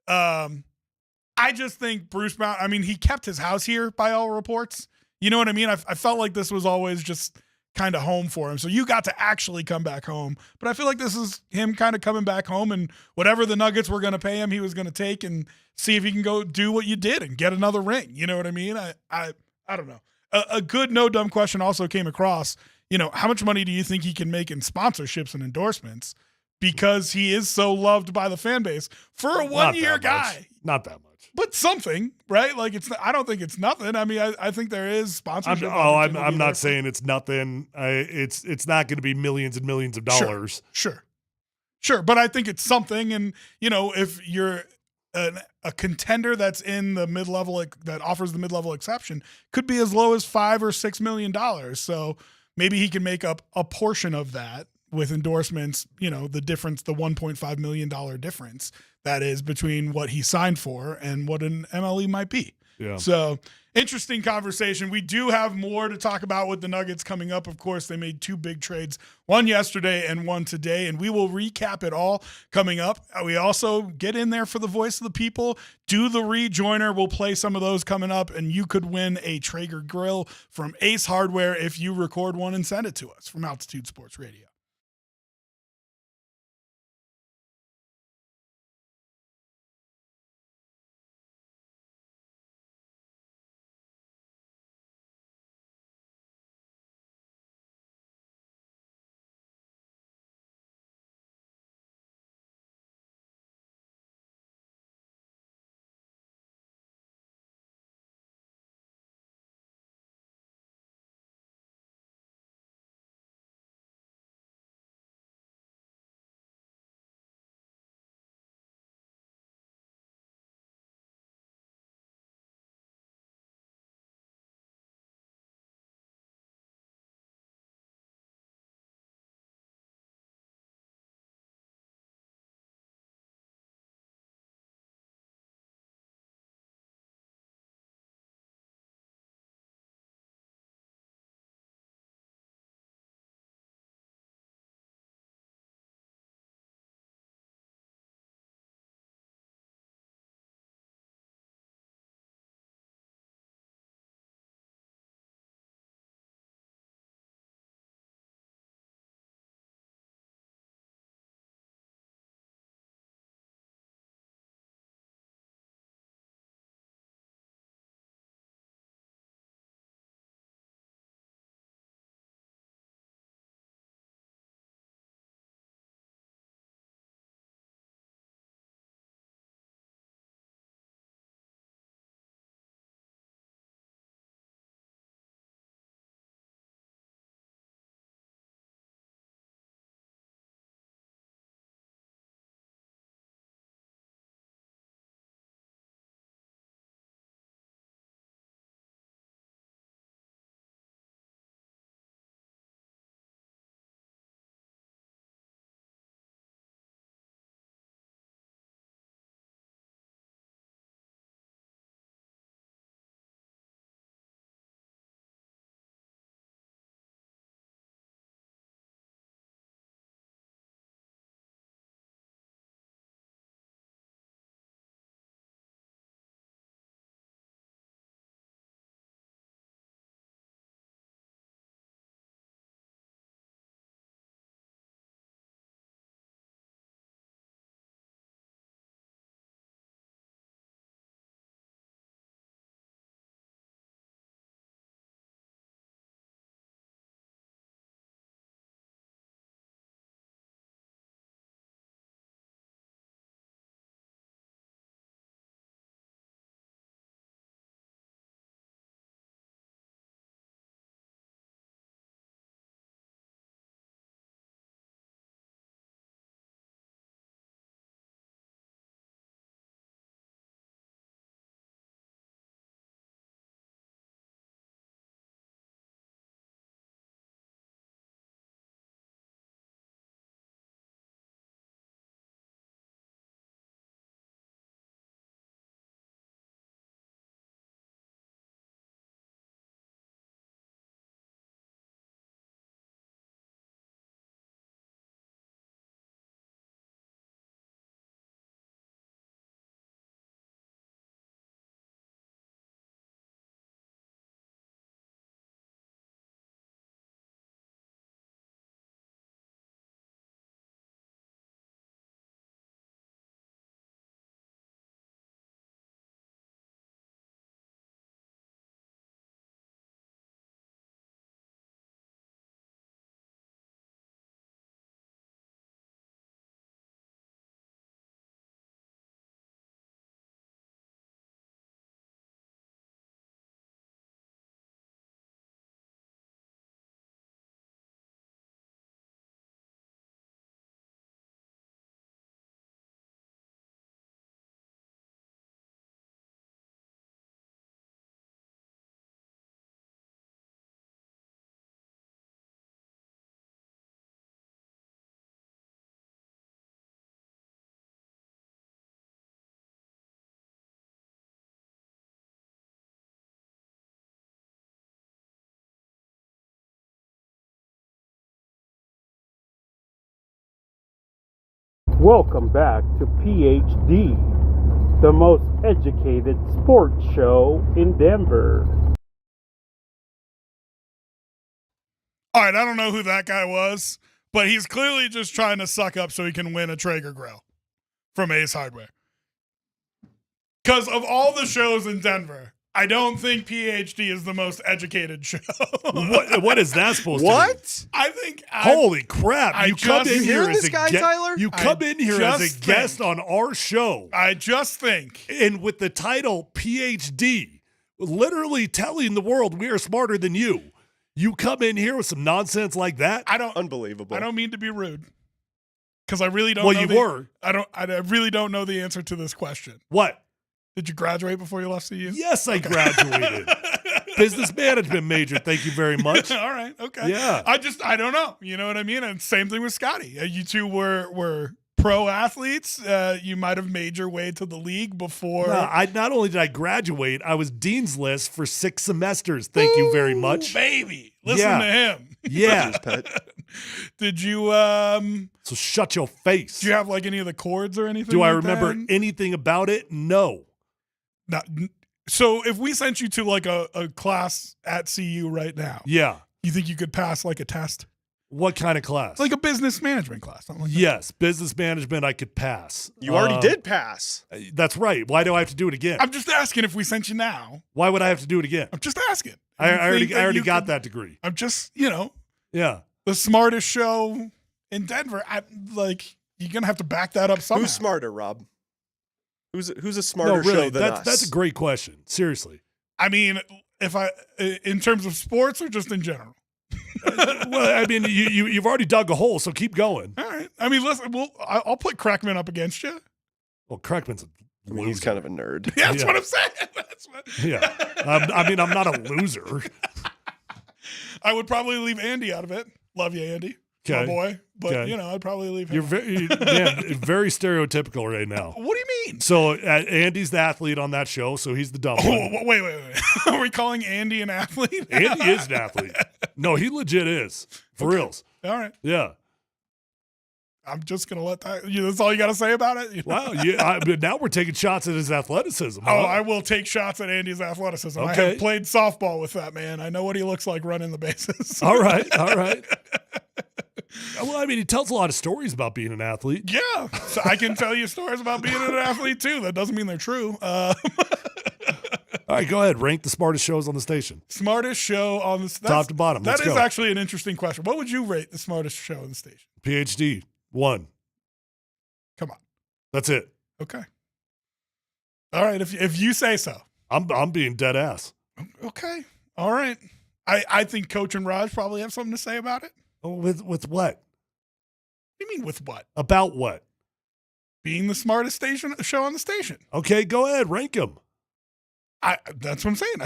I just think Bruce Brown, I mean, he kept his house here by all reports. You know what I mean? I felt like this was always just kind of home for him. So you got to actually come back home. But I feel like this is him kind of coming back home, and whatever the Nuggets were going to pay him, he was going to take and see if he can go do what you did and get another ring. You know what I mean? I don't know. A good no dumb question also came across. You know, how much money do you think he can make in sponsorships and endorsements? Because he is so loved by the fan base for a one-year guy. Not that much. But something, right? Like I don't think it's nothing. I mean, I think there is sponsorship. I'm not saying it's nothing. It's not going to be millions and millions of dollars. Sure. But I think it's something. And you know, if you're a contender that's in the mid-level, that offers the mid-level exception, could be as low as $5 or $6 million. So maybe he can make up a portion of that with endorsements. You know, the difference, the $1.5 million difference that is between what he signed for and what an MLE might be. Yeah. So interesting conversation. We do have more to talk about with the Nuggets coming up. Of course, they made 2 big trades, one yesterday and one today, and we will recap it all coming up. We also get in there for the voice of the people. Do the rejoiner. We'll play some of those coming up, and you could win a Traeger grill from Ace Hardware if you record one and send it to us from Altitude Sports Radio. Welcome back to PhD, the most educated sports show in Denver. All right, I don't know who that guy was, but he's clearly just trying to suck up so he can win a Traeger grill from Ace Hardware. Because of all the shows in Denver, I don't think PhD is the most educated show. What is that supposed to What? I think. Holy crap! You come in here as a guest. Tyler? You come in here as a guest on our show. I just think, and with the title PhD, literally telling the world we are smarter than you. You come in here with some nonsense like that. Unbelievable. I don't mean to be rude, because I really don't. Well, know you were. I really don't know the answer to this question. What? Did you graduate before you left CU? Yes, I graduated. Business management major. Thank you very much. All right. Okay. Yeah. I don't know. You know what I mean? And same thing with Scotty. You two were pro athletes. You might have made your way to the league before. No, not only did I graduate, I was dean's list for 6 semesters. Thank you very much. Baby. Listen to him. Yeah. Did you So shut your face. Do you have like any of the chords or anything? Do I like remember that? anything about it? No. So if we sent you to like a class at CU right now, Yeah. you think you could pass like a test? What kind of class? Like a business management class. Something like that. Yes, business management I could pass. You already did pass. That's right. Why do I have to do it again? I'm just asking if we sent you now. Why would I have to do it again? I'm just asking. I You already think got that degree. I'm just, Yeah. the smartest show in Denver. You're gonna have to back that up somehow. Who's smarter, Rob? Who's a smarter No, really, show than us? that's a great question. Seriously. I mean, in terms of sports or just in general? Well, I mean, you've already dug a hole, so keep going. All right. I mean, listen. I'll put Kreckman up against you. Well, Kreckman's he's kind of a nerd. Yeah, that's what I'm saying. Yeah. I'm not a loser. I would probably leave Andy out of it. Love you, Andy. My boy. But, I'd probably leave him. You're very stereotypical right now. What do you mean? So Andy's the athlete on that show, so he's the dumb one. Oh, wait. Are we calling Andy an athlete? Andy is an athlete. No, he legit is. For reals. All right. Yeah. I'm just going to let that. That's all you got to say about it? Wow. But now we're taking shots at his athleticism. Oh, I will take shots at Andy's athleticism. Okay. I have played softball with that man. I know what he looks like running the bases. All right. Well, I mean, he tells a lot of stories about being an athlete. Yeah. So I can tell you stories about being an athlete, too. That doesn't mean they're true. All right, go ahead. Rank the smartest shows on the station. Smartest show on the station. Top to bottom. That Let's is go. actually an interesting question. What would you rate the smartest show on the station? PhD 1. Come on. That's it. Okay. All right. If you say so. I'm being dead ass. Okay. All right. I think Coach and Raj probably have something to say about it. Oh, with what? What do you mean with what? About what? Being the smartest show on the station. Okay, go ahead. Rank them. That's what I'm saying.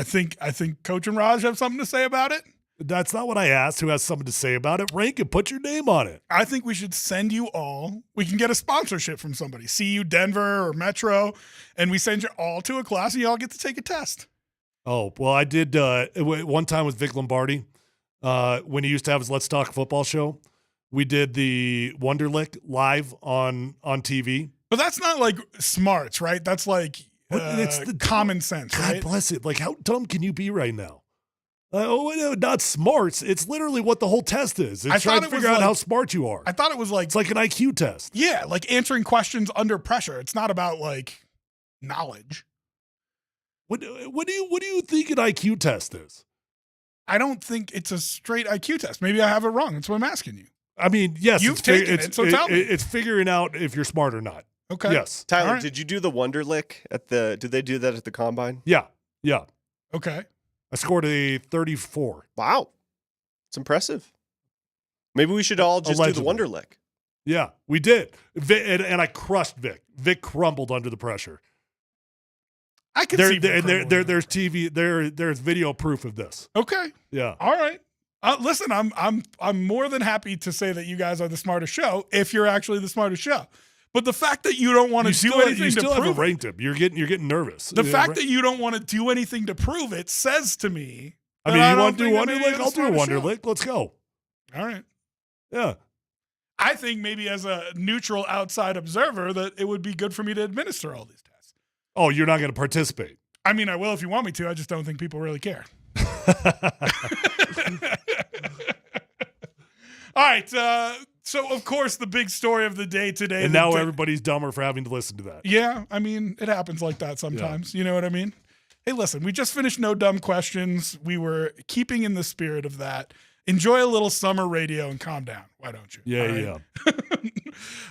I think Coach and Raj have something to say about it. That's not what I asked. Who has something to say about it? Rank it. Put your name on it. I think we should send you all. We can get a sponsorship from somebody. CU Denver or Metro, and we send you all to a class, and you all get to take a test. Oh, well, I did one time with Vic Lombardi when he used to have his Let's Talk Football show. We did the Wonderlic live on TV. But that's not like smarts, right? That's like it's the common sense, God right? bless it. Like, how dumb can you be right now? Not smarts. It's literally what the whole test is. It's trying to figure out how smart you are. I thought it was like... It's like an IQ test. Yeah, like answering questions under pressure. It's not about like knowledge. What do you think an IQ test is? I don't think it's a straight IQ test. Maybe I have it wrong. That's what I'm asking you. I mean, yes. You've taken it, so tell me. It's figuring out if you're smart or not. Okay. Yes. Tyler, did you do the Wonderlic did they do that at the combine? Yeah. Okay. I scored a 34. Wow. It's impressive. Maybe we should all just Allegedly. do the Wonderlic. Yeah, we did. And I crushed Vic. Vic crumbled under the pressure. I can see Vic there's TV, there's video proof of this. Okay. Yeah. All right. Listen, I'm more than happy to say that you guys are the smartest show if you're actually the smartest show. But the fact that you don't want to do anything to prove it. You still haven't ranked him. You're getting nervous. The fact that you don't want to do anything to prove it says to me. I mean, you want to do Wonderlic? I'll do a Wonderlic. Let's go. All right. Yeah. I think maybe as a neutral outside observer that it would be good for me to administer all these tests. Oh, you're not going to participate? I mean, I will if you want me to. I just don't think people really care. All right. So, of course, the big story of the day today. And now everybody's dumber for having to listen to that. Yeah. I mean, it happens like that sometimes. Yeah. You know what I mean? Hey, listen, we just finished No Dumb Questions. We were keeping in the spirit of that. Enjoy a little summer radio and calm down. Why don't you? Yeah,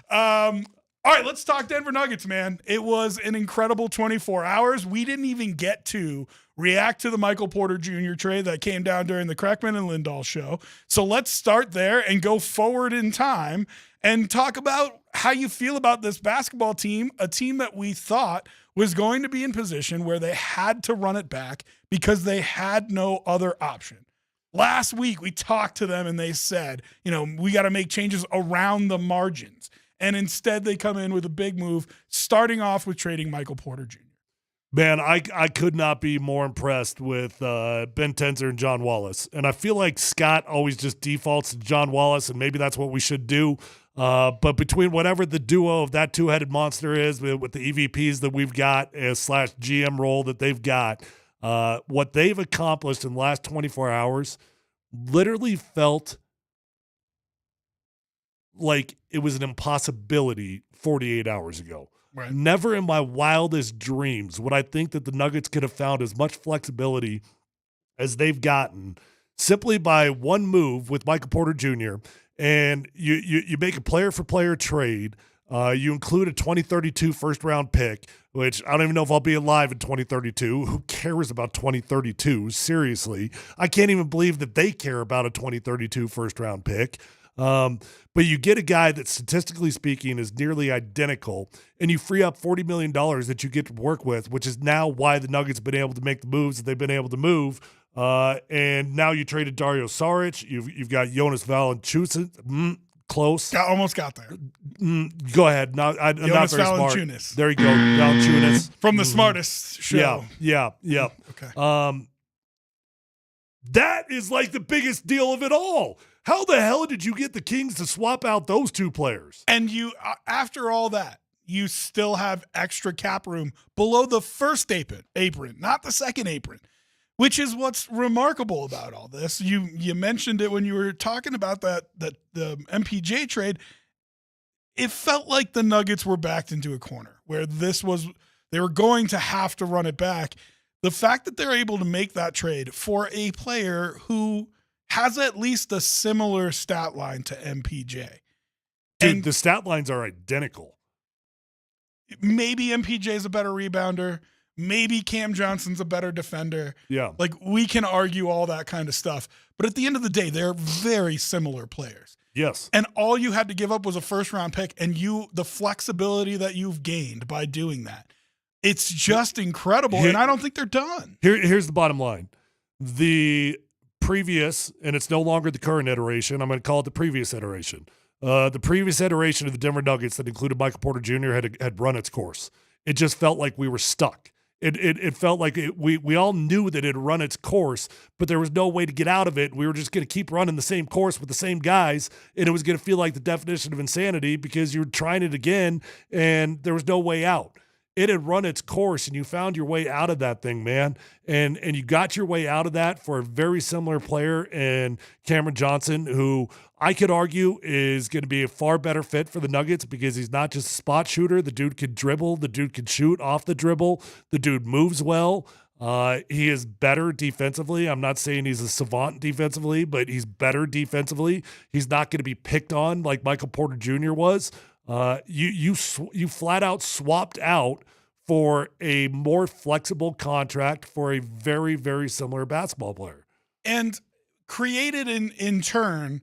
yeah. All right, let's talk Denver Nuggets, man. It was an incredible 24 hours. We didn't even get to react to the Michael Porter Jr. trade that came down during the Kreckman and Lindahl show. So let's start there and go forward in time and talk about how you feel about this basketball team, a team that we thought was going to be in position where they had to run it back because they had no other option. Last week, we talked to them and they said, we got to make changes around the margins. And instead, they come in with a big move, starting off with trading Michael Porter Jr. Man, I could not be more impressed with Ben Tenzer and John Wallace. And I feel like Scott always just defaults to John Wallace, and maybe that's what we should do. But between whatever the duo of that two-headed monster is with the EVPs that we've got / GM role that they've got, what they've accomplished in the last 24 hours literally felt like it was an impossibility 48 hours ago. Right. Never in my wildest dreams would I think that the Nuggets could have found as much flexibility as they've gotten simply by one move with Michael Porter Jr. And you make a player-for-player trade. You include a 2032 first-round pick, which I don't even know if I'll be alive in 2032. Who cares about 2032? Seriously. I can't even believe that they care about a 2032 first-round pick. But you get a guy that statistically speaking is nearly identical, and you free up $40 million that you get to work with, which is now why the Nuggets have been able to make the moves that they've been able to move. And now you traded Dario Saric. You've got Jonas Valanciunas. Close. Almost got there. Go ahead. I'm not very smart. There you go. Valanciunas. From the smartest show. Yeah. Okay. That is like the biggest deal of it all. How the hell did you get the Kings to swap out those two players? And you, after all that, you still have extra cap room below the first apron, not the second apron, which is what's remarkable about all this. You mentioned it when you were talking about the MPJ trade. It felt like the Nuggets were backed into a corner where they were going to have to run it back. The fact that they're able to make that trade for a player who has at least a similar stat line to MPJ. Dude, the stat lines are identical. Maybe MPJ is a better rebounder. Maybe Cam Johnson's a better defender. Yeah. Like, we can argue all that kind of stuff. But at the end of the day, they're very similar players. Yes. And all you had to give up was a first-round pick, and the flexibility that you've gained by doing that. It's just incredible, and I don't think they're done. Here's the bottom line. The previous, and it's no longer the current iteration, I'm going to call it the previous iteration. The previous iteration of the Denver Nuggets that included Michael Porter Jr. had run its course. It just felt like we were stuck. It felt like we all knew that it had run its course, but there was no way to get out of it. We were just going to keep running the same course with the same guys, and it was going to feel like the definition of insanity because you were trying it again, and there was no way out. It had run its course, and you found your way out of that thing, man. And you got your way out of that for a very similar player in Cameron Johnson, who I could argue is going to be a far better fit for the Nuggets because he's not just a spot shooter. The dude can dribble. The dude can shoot off the dribble. The dude moves well. He is better defensively. I'm not saying he's a savant defensively, but he's better defensively. He's not going to be picked on like Michael Porter Jr. was. You flat out swapped out for a more flexible contract for a very, very similar basketball player. And created in turn,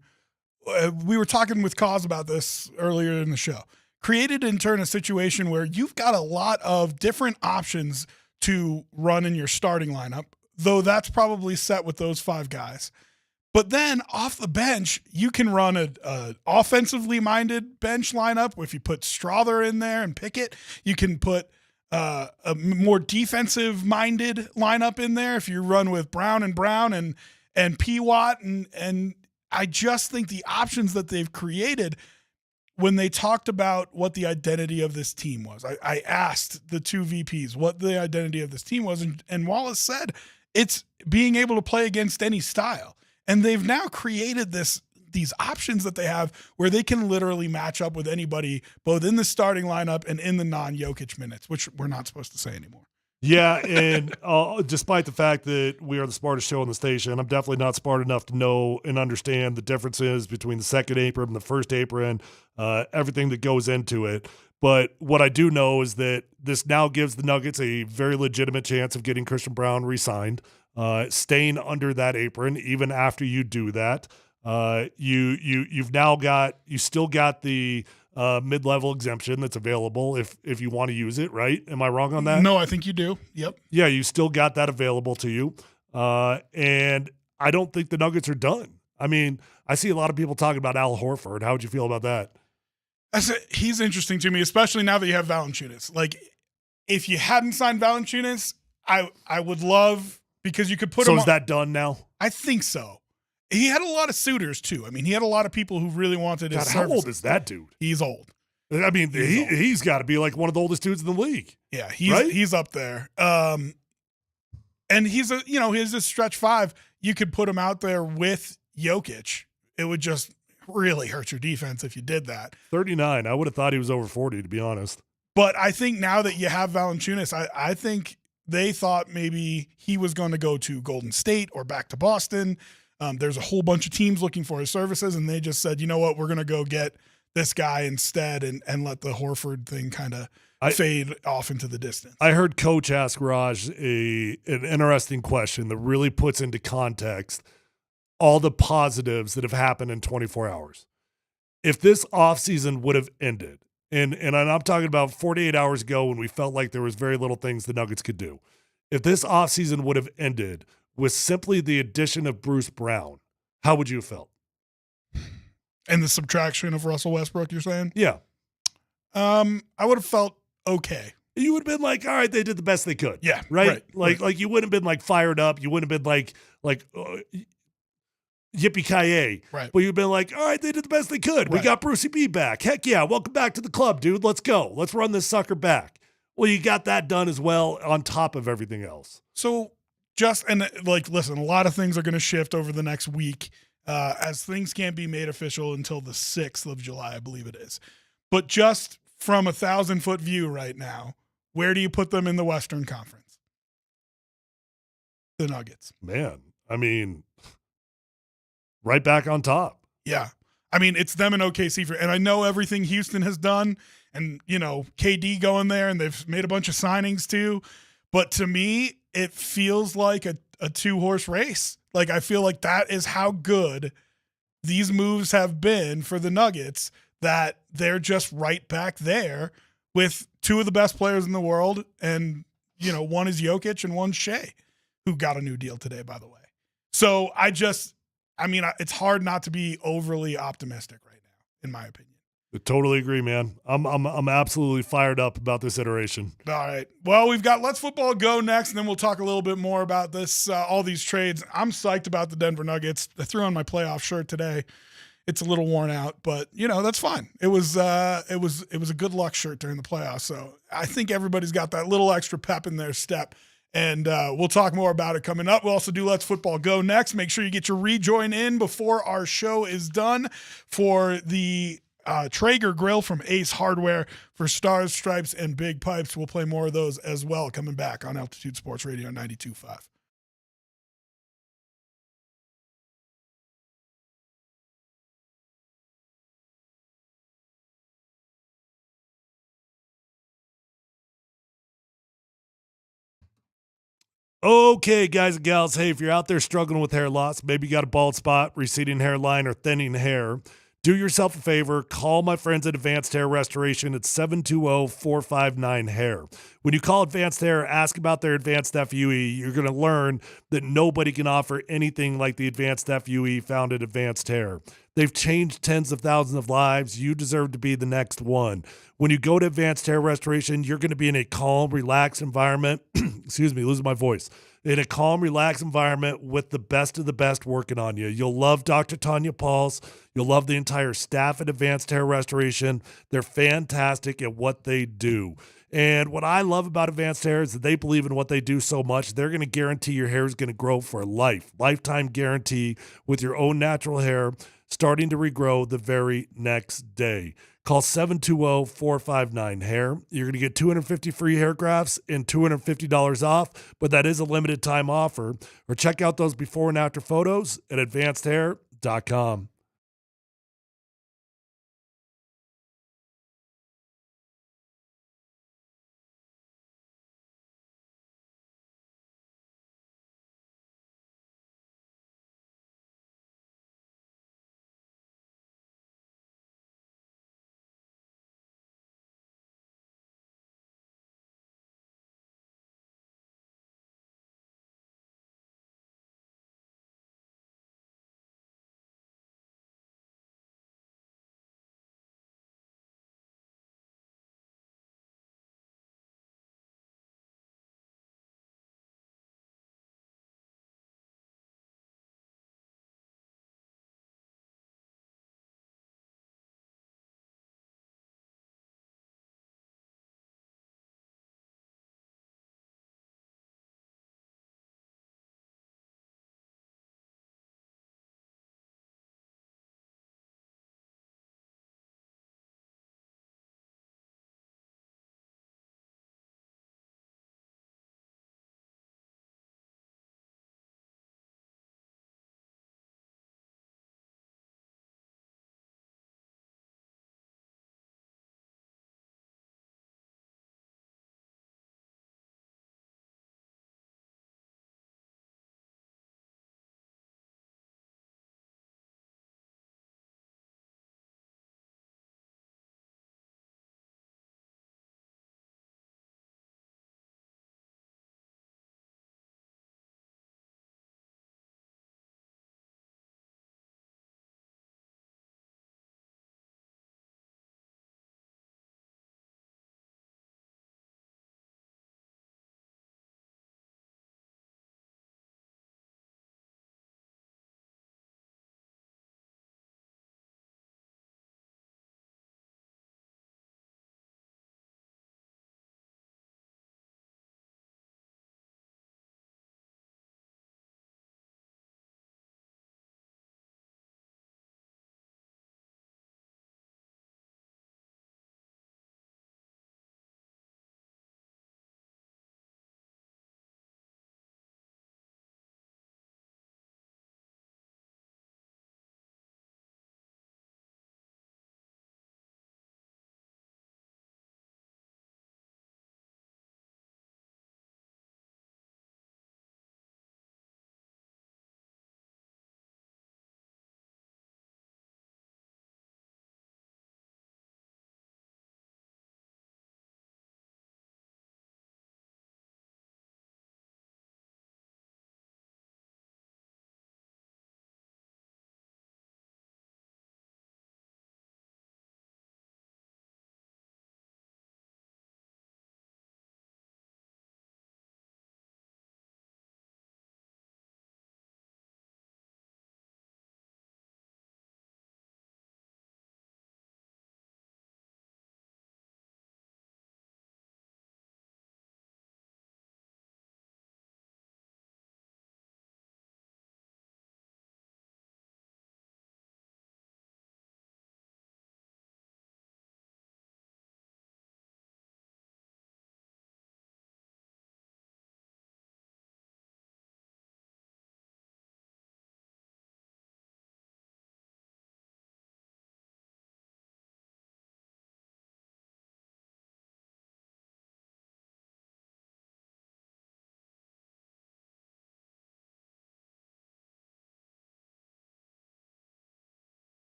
we were talking with Cause about this earlier in the show, created in turn a situation where you've got a lot of different options to run in your starting lineup, though that's probably set with those 5 guys. But then off the bench, you can run a offensively minded bench lineup. If you put Strother in there and Pickett, you can put a more defensive minded lineup in there. If you run with Brown and P. Watt, and I just think the options that they've created when they talked about what the identity of this team was, I asked the two VPs what the identity of this team was, and Wallace said it's being able to play against any style. And they've now created these options that they have where they can literally match up with anybody, both in the starting lineup and in the non-Jokic minutes, which we're not supposed to say anymore. Yeah, and despite the fact that we are the smartest show on the station, I'm definitely not smart enough to know and understand the differences between the second apron and the first apron, everything that goes into it. But what I do know is that this now gives the Nuggets a very legitimate chance of getting Christian Braun re-signed, staying under that apron even after you do that. You've now got the mid-level exemption that's available if you want to use it, right? Am I wrong on that? No, I think you do. Yep. Yeah, you still got that available to you. And I don't think the Nuggets are done. I mean, I see a lot of people talking about Al Horford. How would you feel about that? He's interesting to me, especially now that you have Valanciunas. Like, if you hadn't signed Valanciunas, I would love, because you could put him on. So is that done now? I think so. He had a lot of suitors, too. I mean, he had a lot of people who really wanted his God, services. how old is that dude? He's old. I mean, he's got to be like one of the oldest dudes in the league. Yeah, he's up there. And he's a stretch five. You could put him out there with Jokic. It would just really hurt your defense if you did that. 39. I would have thought he was over 40, to be honest. But I think now that you have Valanciunas, I think they thought maybe he was going to go to Golden State or back to Boston. There's a whole bunch of teams looking for his services, and they just said, you know what, we're going to go get this guy instead and let the Horford thing kind of fade off into the distance. I heard Coach ask Raj an interesting question that really puts into context all the positives that have happened in 24 hours. If this offseason would have ended, and I'm talking about 48 hours ago when we felt like there was very little things the Nuggets could do. If this offseason would have ended with simply the addition of Bruce Brown, how would you have felt? And the subtraction of Russell Westbrook, you're saying? Yeah. I would have felt okay. You would have been like, all right, they did the best they could. Yeah. Right? Like you wouldn't have been like fired up. You wouldn't have been like yippee-ki-yay. Right. But you've been like, all right, they did the best they could. Right. We got Brucey B back. Heck yeah. Welcome back to the club, dude. Let's go. Let's run this sucker back. Well, you got that done as well on top of everything else. So listen, a lot of things are going to shift over the next week as things can't be made official until the 6th of July, I believe it is. But just from 1,000-foot view right now, where do you put them in the Western Conference? The Nuggets. Man, I mean, right back on top. Yeah. I mean, it's them and OKC. And I know everything Houston has done and, KD going there, and they've made a bunch of signings too. But to me, it feels like a two-horse race. Like, I feel like that is how good these moves have been for the Nuggets, that they're just right back there with two of the best players in the world. And, one is Jokic and one's Shea, who got a new deal today, by the way. So it's hard not to be overly optimistic right now, in my opinion. I totally agree, man. I'm absolutely fired up about this iteration. All right. Well, we've got Let's Football Go next, and then we'll talk a little bit more about this, all these trades. I'm psyched about the Denver Nuggets. I threw on my playoff shirt today. It's a little worn out, but that's fine. It was a good luck shirt during the playoffs. So I think everybody's got that little extra pep in their step. And we'll talk more about it coming up. We'll also do Let's Football Go next. Make sure you get your rejoin in before our show is done for the Traeger grill from Ace Hardware for stars, stripes, and big pipes. We'll play more of those as well coming back on Altitude Sports Radio 92.5. Okay, guys and gals. Hey, if you're out there struggling with hair loss, maybe you got a bald spot, receding hairline, or thinning hair, do yourself a favor. Call my friends at Advanced Hair Restoration at 720-459-HAIR. When you call Advanced Hair, ask about their Advanced FUE. You're going to learn that nobody can offer anything like the Advanced FUE found at Advanced Hair. They've changed tens of thousands of lives. You deserve to be the next one. When you go to Advanced Hair Restoration, you're going to be in a calm, relaxed environment. Excuse me, losing my voice. In a calm, relaxed environment with the best of the best working on you. You'll love Dr. Tanya Pauls. You'll love the entire staff at Advanced Hair Restoration. They're fantastic at what they do. And what I love about Advanced Hair is that they believe in what they do so much, they're going to guarantee your hair is going to grow for life. Lifetime guarantee with your own natural hair starting to regrow the very next day. Call 720-459-HAIR. You're going to get 250 free hair grafts and $250 off, but that is a limited time offer. Or check out those before and after photos at advancedhair.com.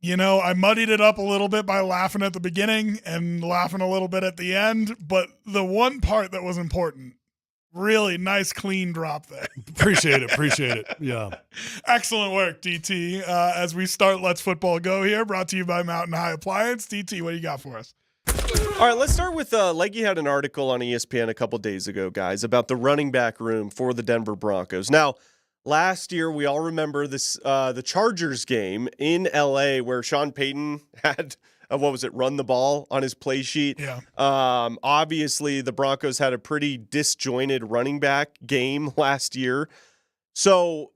You know, I muddied it up a little bit by laughing at the beginning and laughing a little bit at the end, but the one part that was important, really nice, clean drop there. Appreciate it. Yeah. Excellent work, DT. As we start Let's Football Go here, brought to you by Mountain High Appliance. DT, what do you got for us? All right, let's start with Leggy had an article on ESPN a couple days ago, guys, about the running back room for the Denver Broncos. Now, last year, we all remember this the Chargers game in L.A. where Sean Payton had, run the ball on his play sheet. Yeah. Obviously, the Broncos had a pretty disjointed running back game last year. So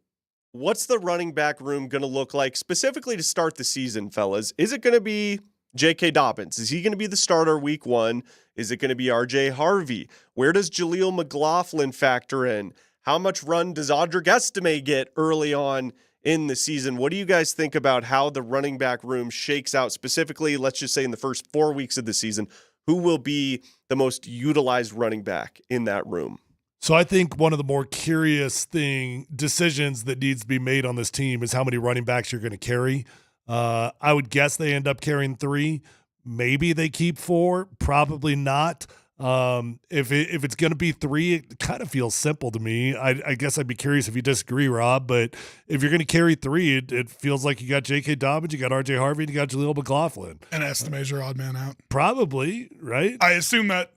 what's the running back room going to look like specifically to start the season, fellas? Is it going to be J.K. Dobbins? Is he going to be the starter week 1? Is it going to be R.J. Harvey? Where does Jaleel McLaughlin factor in? How much run does Audric Estime get early on in the season? What do you guys think about how the running back room shakes out specifically, let's just say in the first 4 weeks of the season? Who will be the most utilized running back in that room? So I think one of the more curious decisions that needs to be made on this team is how many running backs you're going to carry. I would guess they end up carrying 3. Maybe they keep 4. Probably not. If it's going to be 3, it kind of feels simple to me. I guess I'd be curious if you disagree, Rob, but if you're going to carry 3, it feels like you got J.K. Dobbins, you got R.J. Harvey, and you got Jaleel McLaughlin. And Estime's your odd man out. Probably, right? I assume that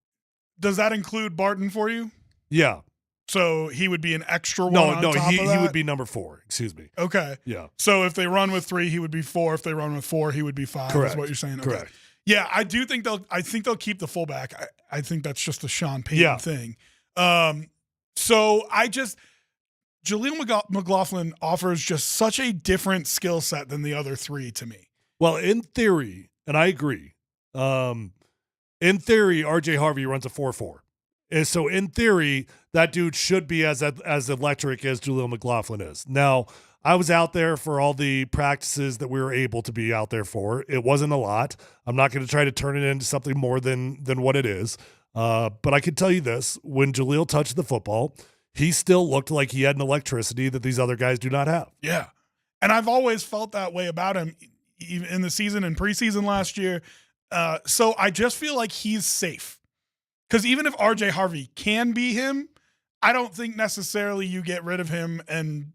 – does that include Barton for you? Yeah. So he would be an extra one on top of that? He would be number 4, excuse me. Okay. Yeah. So if they run with 3, he would be 4. If they run with 4, he would be 5. Correct. Is what you're saying? Okay. Correct. Yeah, I do think they'll keep the fullback. I think that's just a Sean Payton thing. So Jaleel McLaughlin offers just such a different skill set than the other 3 to me. Well, in theory, and I agree, in theory, R.J. Harvey runs a 4.4. And so in theory, that dude should be as electric as Jaleel McLaughlin is. Now, I was out there for all the practices that we were able to be out there for. It wasn't a lot. I'm not going to try to turn it into something more than what it is. But I can tell you this, when Jaleel touched the football, he still looked like he had an electricity that these other guys do not have. Yeah. And I've always felt that way about him even in the season and preseason last year. So I just feel like he's safe. Because even if R.J. Harvey can be him, I don't think necessarily you get rid of him and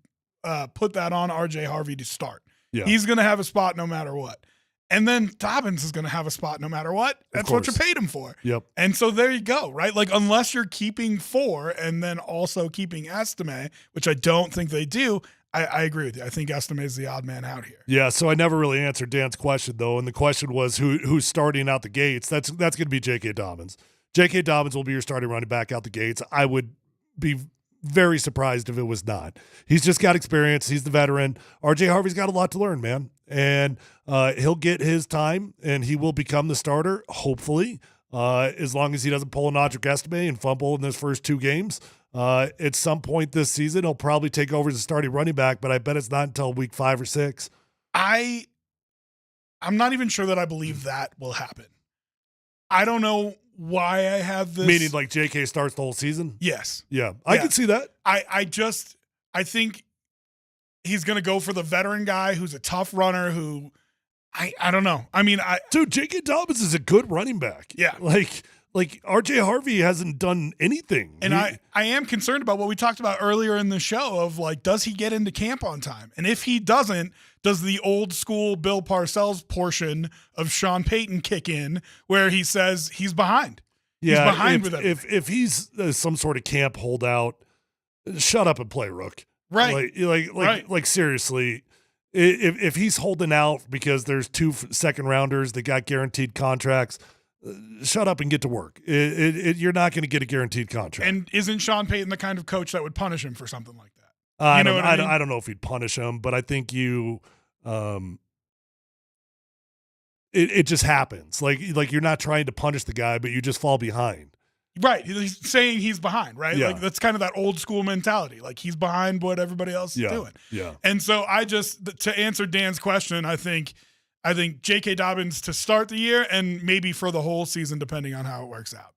put that on R.J. Harvey to start. Yeah. He's going to have a spot no matter what. And then Dobbins is going to have a spot no matter what. That's what you paid him for. Yep. And so there you go, right? Like, unless you're keeping 4 and then also keeping Estime, which I don't think they do, I agree with you. I think Estime is the odd man out here. Yeah, so I never really answered Dan's question, though, and the question was who's starting out the gates. That's going to be J.K. Dobbins. J.K. Dobbins will be your starting running back out the gates. I would be very surprised if it was not. He's just got experience. He's the veteran. R.J. Harvey's got a lot to learn, man. And he'll get his time, and he will become the starter, hopefully, as long as he doesn't pull an Audric Estime and fumble in those first 2 games. At some point this season, he'll probably take over as a starting running back, but I bet it's not until week 5 or 6. I'm not even sure that I believe that will happen. I don't know why I have this. Meaning like JK starts the whole season? Yes. Yeah. I can see that. I think he's going to go for the veteran guy who's a tough runner who I don't know. I mean, dude, J.K. Dobbins is a good running back. Yeah. Like R.J. Harvey hasn't done anything. And I am concerned about what we talked about earlier in the show of, like, does he get into camp on time? And if he doesn't, does the old school Bill Parcells portion of Sean Payton kick in where he says he's behind? Yeah, he's behind with everything. If he's some sort of camp holdout, shut up and play, Rook. Right. Like seriously, if he's holding out because there's 2 second rounders that got guaranteed contracts, shut up and get to work. You're not going to get a guaranteed contract. And isn't Sean Payton the kind of coach that would punish him for something like that? I don't know if he'd punish him, but I think it just happens. Like you're not trying to punish the guy, but you just fall behind. Right. He's saying he's behind, right? Yeah. Like, that's kind of that old school mentality. Like, he's behind what everybody else is doing. Yeah. And so to answer Dan's question, I think I think J.K. Dobbins to start the year and maybe for the whole season, depending on how it works out.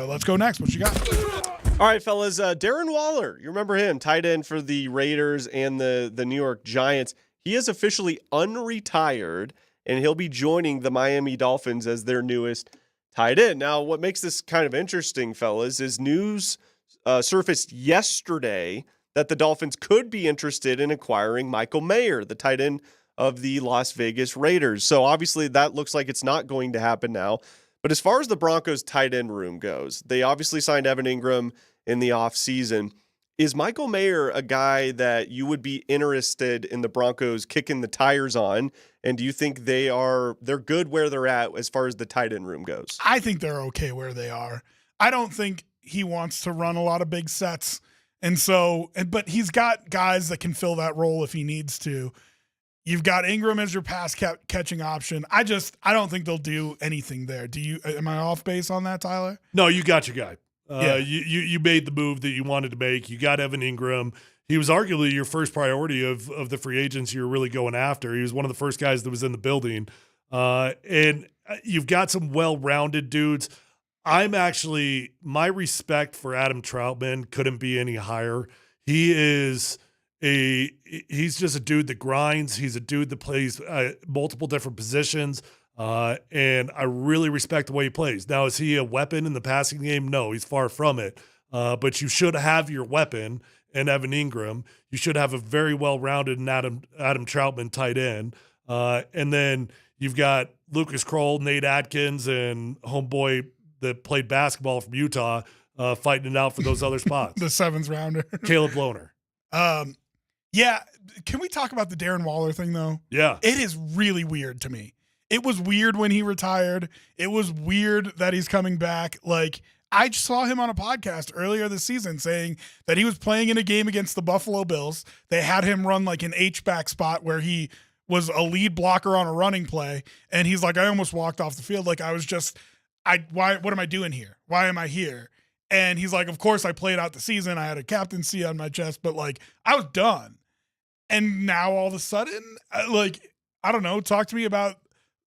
Let's go next. What you got? All right, fellas. Darren Waller, you remember him, tight end for the Raiders and the New York Giants. He is officially unretired, and he'll be joining the Miami Dolphins as their newest tight end. Now, what makes this kind of interesting, fellas, is news surfaced yesterday that the Dolphins could be interested in acquiring Michael Mayer, the tight end of the Las Vegas Raiders. So obviously that looks like it's not going to happen now. But as far as the Broncos tight end room goes, they obviously signed Evan Ingram in the offseason. Is Michael Mayer a guy that you would be interested in the Broncos kicking the tires on? And do you think they're good where they're at as far as the tight end room goes? I think they're okay where they are. I don't think he wants to run a lot of big sets. But he's got guys that can fill that role if he needs to. You've got Ingram as your pass catching option. I don't think they'll do anything there. Am I off base on that, Tyler? No, you got your guy. Yeah. You made the move that you wanted to make. You got Evan Ingram. He was arguably your first priority of the free agents you were really going after. He was one of the first guys that was in the building. And you've got some well-rounded dudes. My respect for Adam Troutman couldn't be any higher. He's just a dude that grinds. He's a dude that plays multiple different positions. And I really respect the way he plays. Now, is he a weapon in the passing game? No, he's far from it. But you should have your weapon in Evan Ingram. You should have a very well-rounded Adam Troutman tight end. And then you've got Lucas Kroll, Nate Atkins, and homeboy that played basketball from Utah fighting it out for those other spots. The 7th rounder. Caleb Lohner. Yeah. Can we talk about the Darren Waller thing, though? Yeah. It is really weird to me. It was weird when he retired. It was weird that he's coming back. Like, I saw him on a podcast earlier this season saying that he was playing in a game against the Buffalo Bills. They had him run like an H-back spot where he was a lead blocker on a running play. And he's like, I almost walked off the field. Like, what am I doing here? Why am I here? And he's like, of course I played out the season. I had a captaincy on my chest, but like I was done. And now all of a sudden, I don't know, talk to me about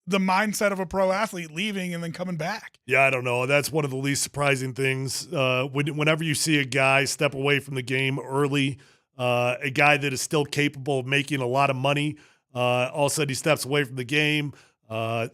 the mindset of a pro athlete leaving and then coming back. Yeah, I don't know. That's one of the least surprising things. Whenever you see a guy step away from the game early, a guy that is still capable of making a lot of money, all of a sudden he steps away from the game,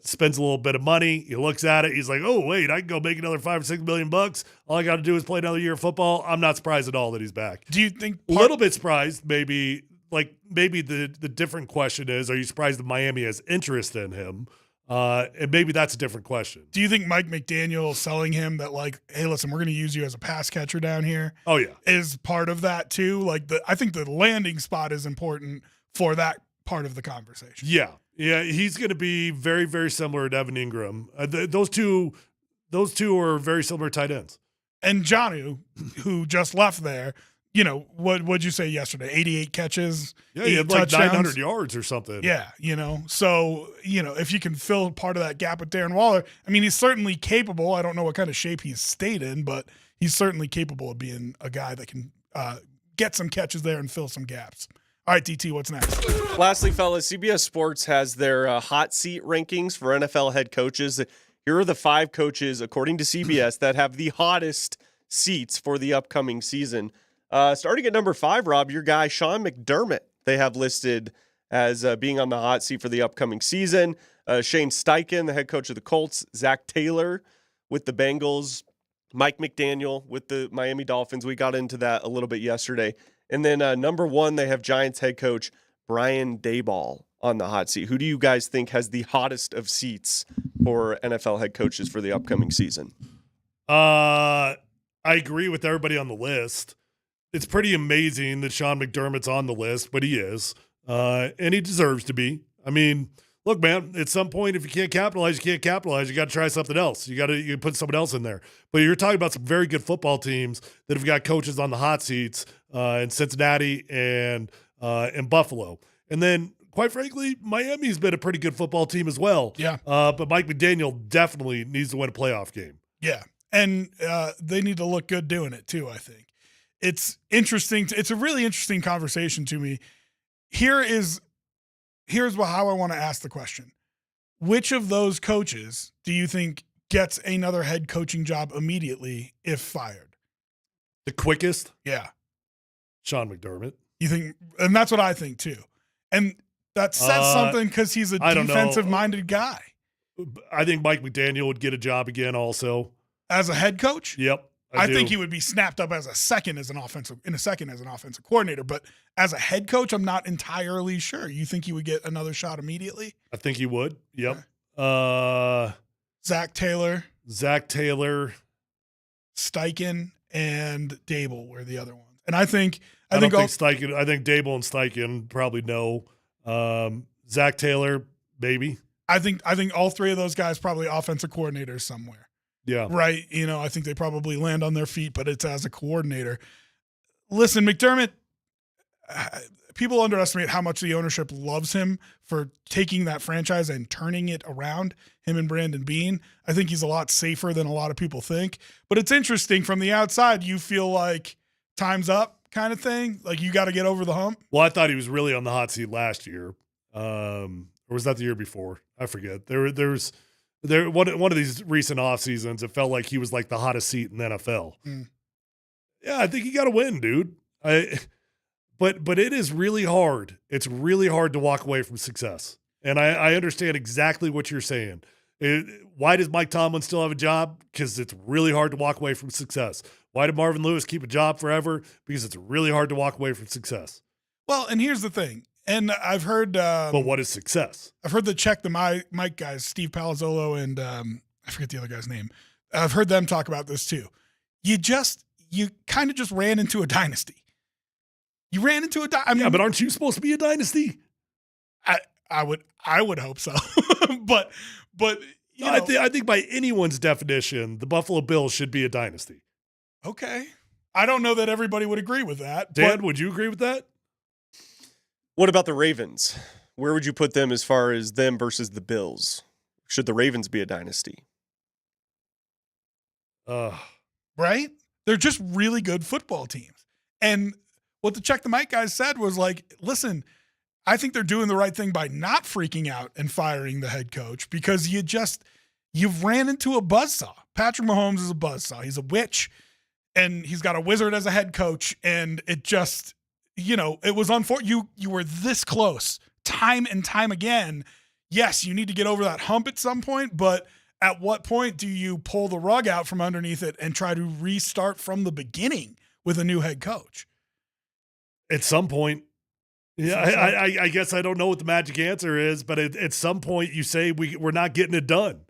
spends a little bit of money. He looks at it. He's like, oh, wait, I can go make another $5 or $6 million. All I got to do is play another year of football. I'm not surprised at all that he's back. Do you think a little bit surprised? Maybe the different question is, are you surprised that Miami has interest in him? And maybe that's a different question. Do you think Mike McDaniel selling him that like, hey, listen, we're going to use you as a pass catcher down here? Oh yeah, is part of that too. Like I think the landing spot is important for that part of the conversation. Yeah, he's going to be very, very similar to Evan Ingram. Those two are very similar tight ends. And Jonnu, who just left there, what'd you say yesterday? 88 catches. Yeah, he had like 900 yards or something. Yeah, So, if you can fill part of that gap with Darren Waller, I mean, he's certainly capable. I don't know what kind of shape he's stayed in, but he's certainly capable of being a guy that can get some catches there and fill some gaps. All right, DT, what's next? Lastly, fellas, CBS Sports has their hot seat rankings for NFL head coaches. Here are the 5 coaches, according to CBS, that have the hottest seats for the upcoming season. Starting at number 5, Rob, your guy, Sean McDermott, they have listed as being on the hot seat for the upcoming season. Shane Steichen, the head coach of the Colts. Zach Taylor with the Bengals. Mike McDaniel with the Miami Dolphins. We got into that a little bit yesterday. And then number 1, they have Giants head coach Brian Daboll on the hot seat. Who do you guys think has the hottest of seats for NFL head coaches for the upcoming season? I agree with everybody on the list. It's pretty amazing that Sean McDermott's on the list, but he is. And he deserves to be. I mean, look, man, at some point, if you can't capitalize, you can't capitalize. You got to try something else. You put someone else in there. But you're talking about some very good football teams that have got coaches on the hot seats in Cincinnati and Buffalo. And then, quite frankly, Miami's been a pretty good football team as well. Yeah. But Mike McDaniel definitely needs to win a playoff game. Yeah. And they need to look good doing it too, I think. It's interesting. It's a really interesting conversation to me. Here's how I want to ask the question. which of those coaches do you think gets another head coaching job immediately if fired? The quickest? Yeah. Sean McDermott. You think, and that's what I think too. And that says something because he's a defensive-minded guy. I think Mike McDaniel would get a job again also. As a head coach? Yep. I think he would be snapped up as a second as an offensive coordinator, but as a head coach, I'm not entirely sure. You think he would get another shot immediately? I think he would. Yep. Okay. Zach Taylor, Steichen, and Dable were the other ones. And I think Steichen. I think Dable and Steichen probably no. Zach Taylor, maybe. I think all three of those guys probably offensive coordinators somewhere. Yeah. Right. I think they probably land on their feet, but it's as a coordinator. Listen, McDermott, people underestimate how much the ownership loves him for taking that franchise and turning it around, him and Brandon Beane. I think he's a lot safer than a lot of people think. But it's interesting from the outside, you feel like time's up kind of thing. Like you got to get over the hump. Well, I thought he was really on the hot seat last year. Or was that the year before? I forget. There's one of these recent off seasons, it felt like he was like the hottest seat in the NFL. Yeah, I think you got to win, dude. But it is really hard. It's really hard to walk away from success. And I understand exactly what you're saying. Why does Mike Tomlin still have a job? Because it's really hard to walk away from success. Why did Marvin Lewis keep a job forever? Because it's really hard to walk away from success. Well, and here's the thing. And I've heard. But what is success? I've heard the Check the Mike guys, Steve Palazzolo and I forget the other guy's name. I've heard them talk about this too. You kind of just ran into a dynasty. You ran into a dynasty. Yeah, but aren't you supposed to be a dynasty? I would hope so. but I think by anyone's definition, the Buffalo Bills should be a dynasty. Okay. I don't know that everybody would agree with that. Dan, would you agree with that? What about the Ravens? Where would you put them as far as them versus the Bills? Should the Ravens be a dynasty? Right? They're just really good football teams. And what the Check the Mike guys said was like, listen, I think they're doing the right thing by not freaking out and firing the head coach because you've ran into a buzzsaw. Patrick Mahomes is a buzzsaw. He's a witch, and he's got a wizard as a head coach, and it just – it was unfortunate. You were this close time and time again. Yes, you need to get over that hump at some point, but at what point do you pull the rug out from underneath it and try to restart from the beginning with a new head coach? At some point. Yeah, I guess I don't know what the magic answer is, but at some point you say we're not getting it done.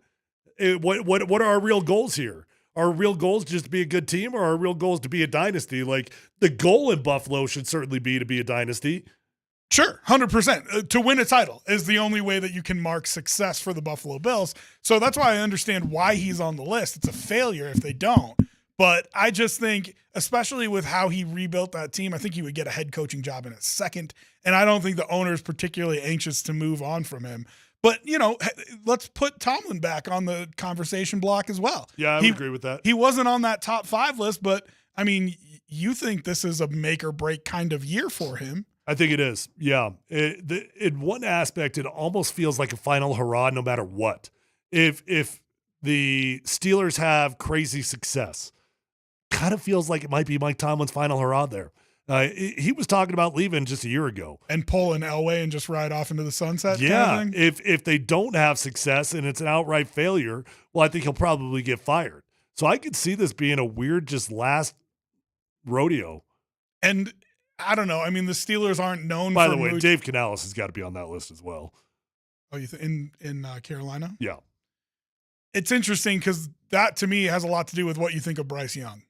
What are our real goals here? Our real goals just to be a good team, or our real goals to be a dynasty? Like the goal in Buffalo should certainly be to be a dynasty. Sure, 100%. To win a title is the only way that you can mark success for the Buffalo Bills. So that's why I understand why he's on the list. It's a failure if they don't. But I just think, especially with how he rebuilt that team, I think he would get a head coaching job in a second. And I don't think the owner is particularly anxious to move on from him. But, let's put Tomlin back on the conversation block as well. Yeah, I would agree with that. He wasn't on that top 5 list, but, you think this is a make or break kind of year for him. I think it is, yeah. In one aspect, it almost feels like a final hurrah no matter what. If the Steelers have crazy success, kind of feels like it might be Mike Tomlin's final hurrah there. He was talking about leaving just a year ago. And pulling Elway and just ride off into the sunset? Yeah. Kind of thing? If they don't have success and it's an outright failure, well, I think he'll probably get fired. So I could see this being a weird just last rodeo. And I don't know. The Steelers aren't known By for the way, Dave Canales has got to be on that list as well. Oh, you in Carolina? Yeah. It's interesting because that to me has a lot to do with what you think of Bryce Young.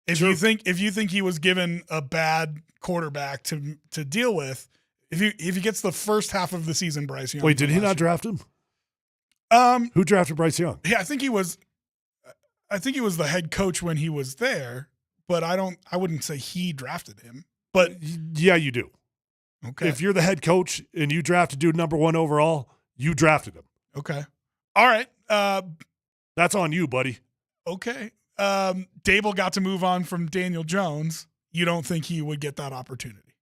If you think he was given a bad quarterback to deal with, if he gets the first half of the season, Bryce Young. Wait, did he not draft him? Who drafted Bryce Young? Yeah, I think he was the head coach when he was there, but I wouldn't say he drafted him. But yeah, you do. Okay. If you're the head coach and you drafted dude number 1 overall, you drafted him. Okay. All right. That's on you, buddy. Okay. Dable got to move on from Daniel Jones. You don't think he would get that opportunity?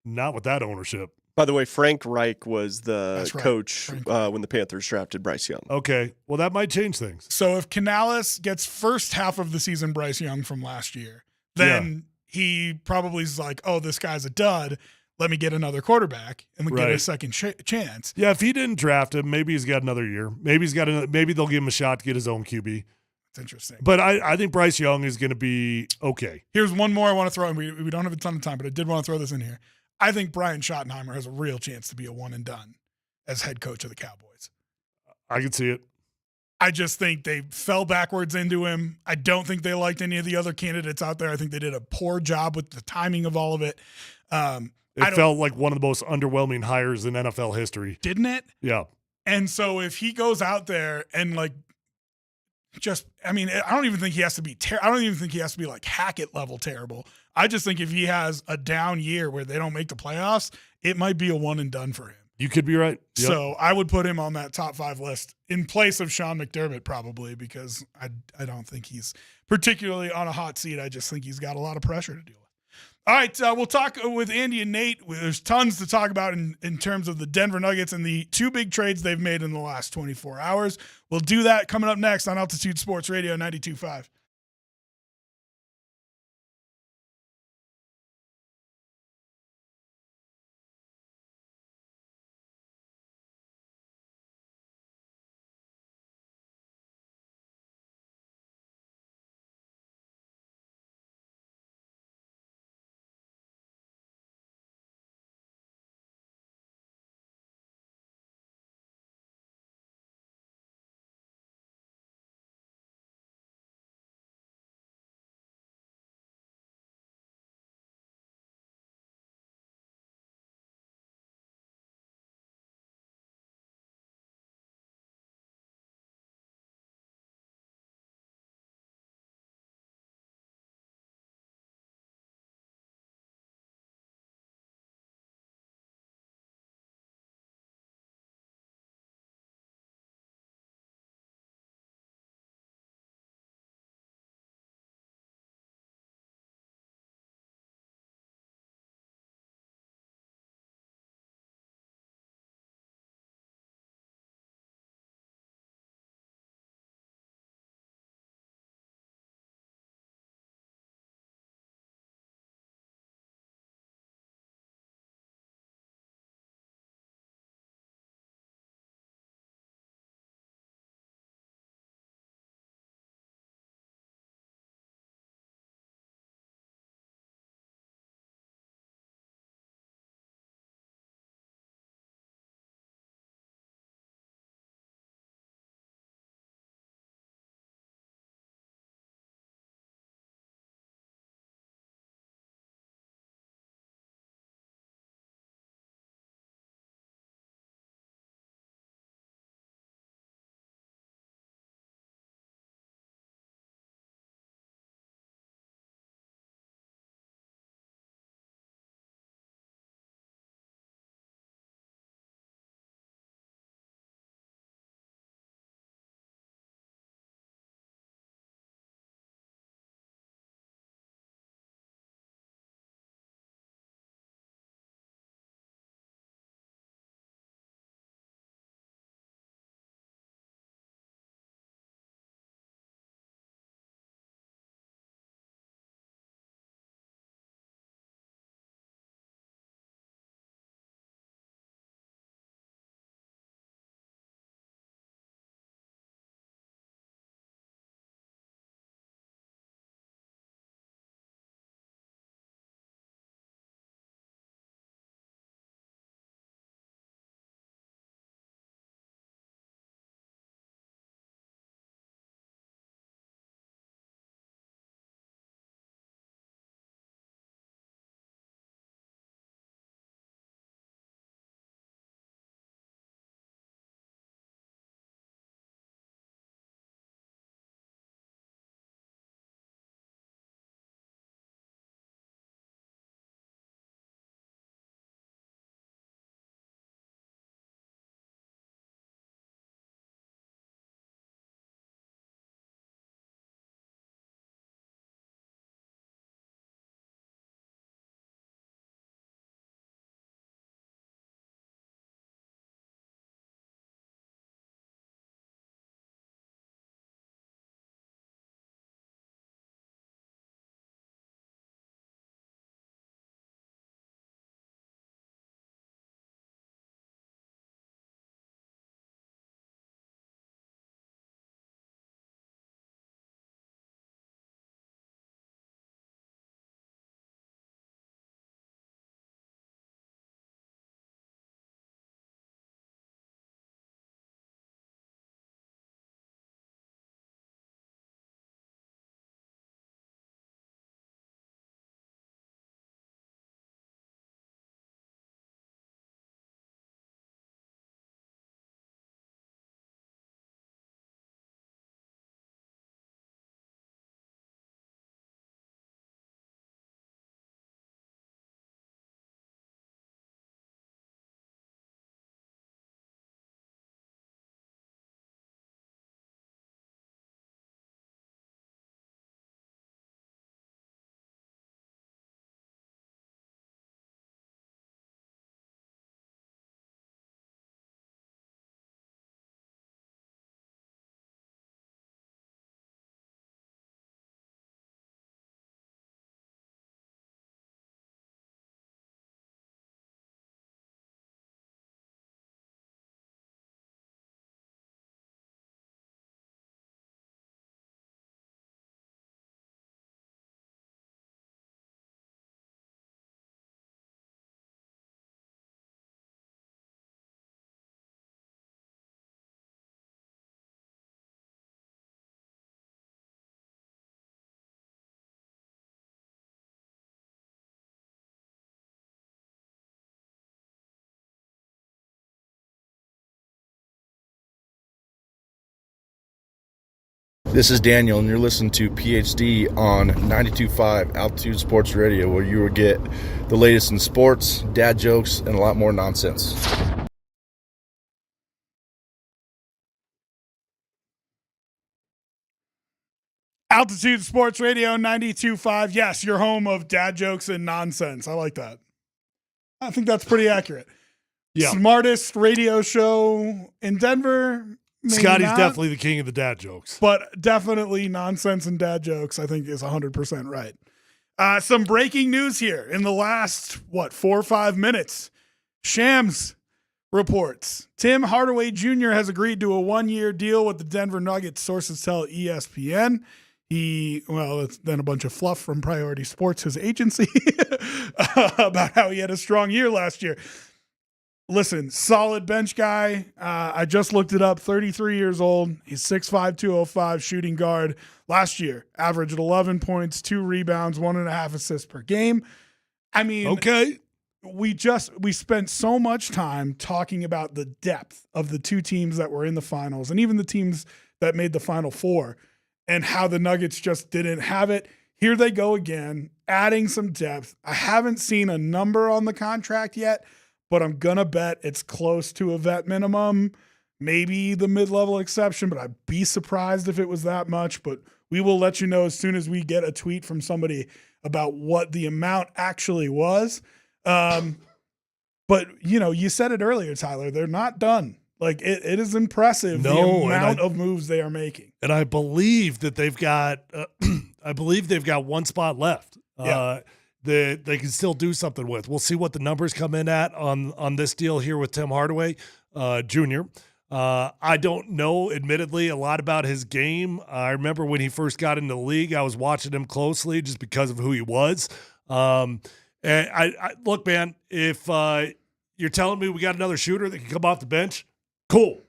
Not with that ownership. By the way, Frank Reich was the That's right, coach when the Panthers drafted Bryce Young. Okay. Well, that might change things. So if Canales gets first half of the season Bryce Young from last year, then he probably is like, oh, this guy's a dud. Let me get another quarterback and we get a second chance. Yeah, if he didn't draft him, maybe he's got another year. Maybe maybe they'll give him a shot to get his own QB. It's interesting. But I think Bryce Young is going to be okay. Here's one more I want to throw in. We don't have a ton of time, but I did want to throw this in here. I think Brian Schottenheimer has a real chance to be a one and done as head coach of the Cowboys. I can see it. I just think they fell backwards into him. I don't think they liked any of the other candidates out there. I think they did a poor job with the timing of all of it. It felt like one of the most underwhelming hires in NFL history. Didn't it? Yeah. And so if he goes out there and I don't even think he has to be I don't even think he has to be like Hackett level terrible. I just think if he has a down year where they don't make the playoffs, it might be a one and done for him. You could be right. Yep. So I would put him on that top 5 list in place of Sean McDermott probably, because I don't think he's particularly on a hot seat. I just think he's got a lot of pressure to deal with. All right, we'll talk with Andy and Nate. There's tons to talk about in terms of the Denver Nuggets and the 2 big trades they've made in the last 24 hours. We'll do that coming up next on Altitude Sports Radio 92.5. This is Daniel, and you're listening to PhD on 92.5 Altitude Sports Radio, where you will get the latest in sports, dad jokes, and a lot more nonsense. Altitude Sports Radio 92.5. Yes, your home of dad jokes and nonsense. I like that. I think that's pretty accurate. Yeah. Smartest radio show in Denver. Maybe Scotty's not, definitely the king of the dad jokes. but definitely nonsense and dad jokes, I think, is 100% right. Some breaking news here in the last, 4 or 5 minutes. Shams reports Tim Hardaway Jr. has agreed to a 1-year deal with the Denver Nuggets, sources tell ESPN. It's then a bunch of fluff from Priority Sports, his agency, about how he had a strong year last year. Listen, solid bench guy. I just looked it up, 33 years old. He's 6'5", 205, shooting guard. Last year, averaged 11 points, 2 rebounds, 1.5 assists per game. I mean, okay. We spent so much time talking about the depth of the 2 teams that were in the finals and even the teams that made the Final Four and how the Nuggets just didn't have it. Here they go again, adding some depth. I haven't seen a number on the contract yet, but I'm going to bet it's close to a vet minimum, maybe the mid-level exception, but I'd be surprised if it was that much. But we will let you know as soon as we get a tweet from somebody about what the amount actually was. But, you said it earlier, Tyler, they're not done. Like, it is impressive the amount of moves they are making. And I believe that they've got one spot left. Yeah. That they can still do something with. We'll see what the numbers come in at on this deal here with Tim Hardaway Jr. I don't know, admittedly, a lot about his game. I remember when he first got into the league, I was watching him closely just because of who he was. And I look, man, if you're telling me we got another shooter that can come off the bench, cool.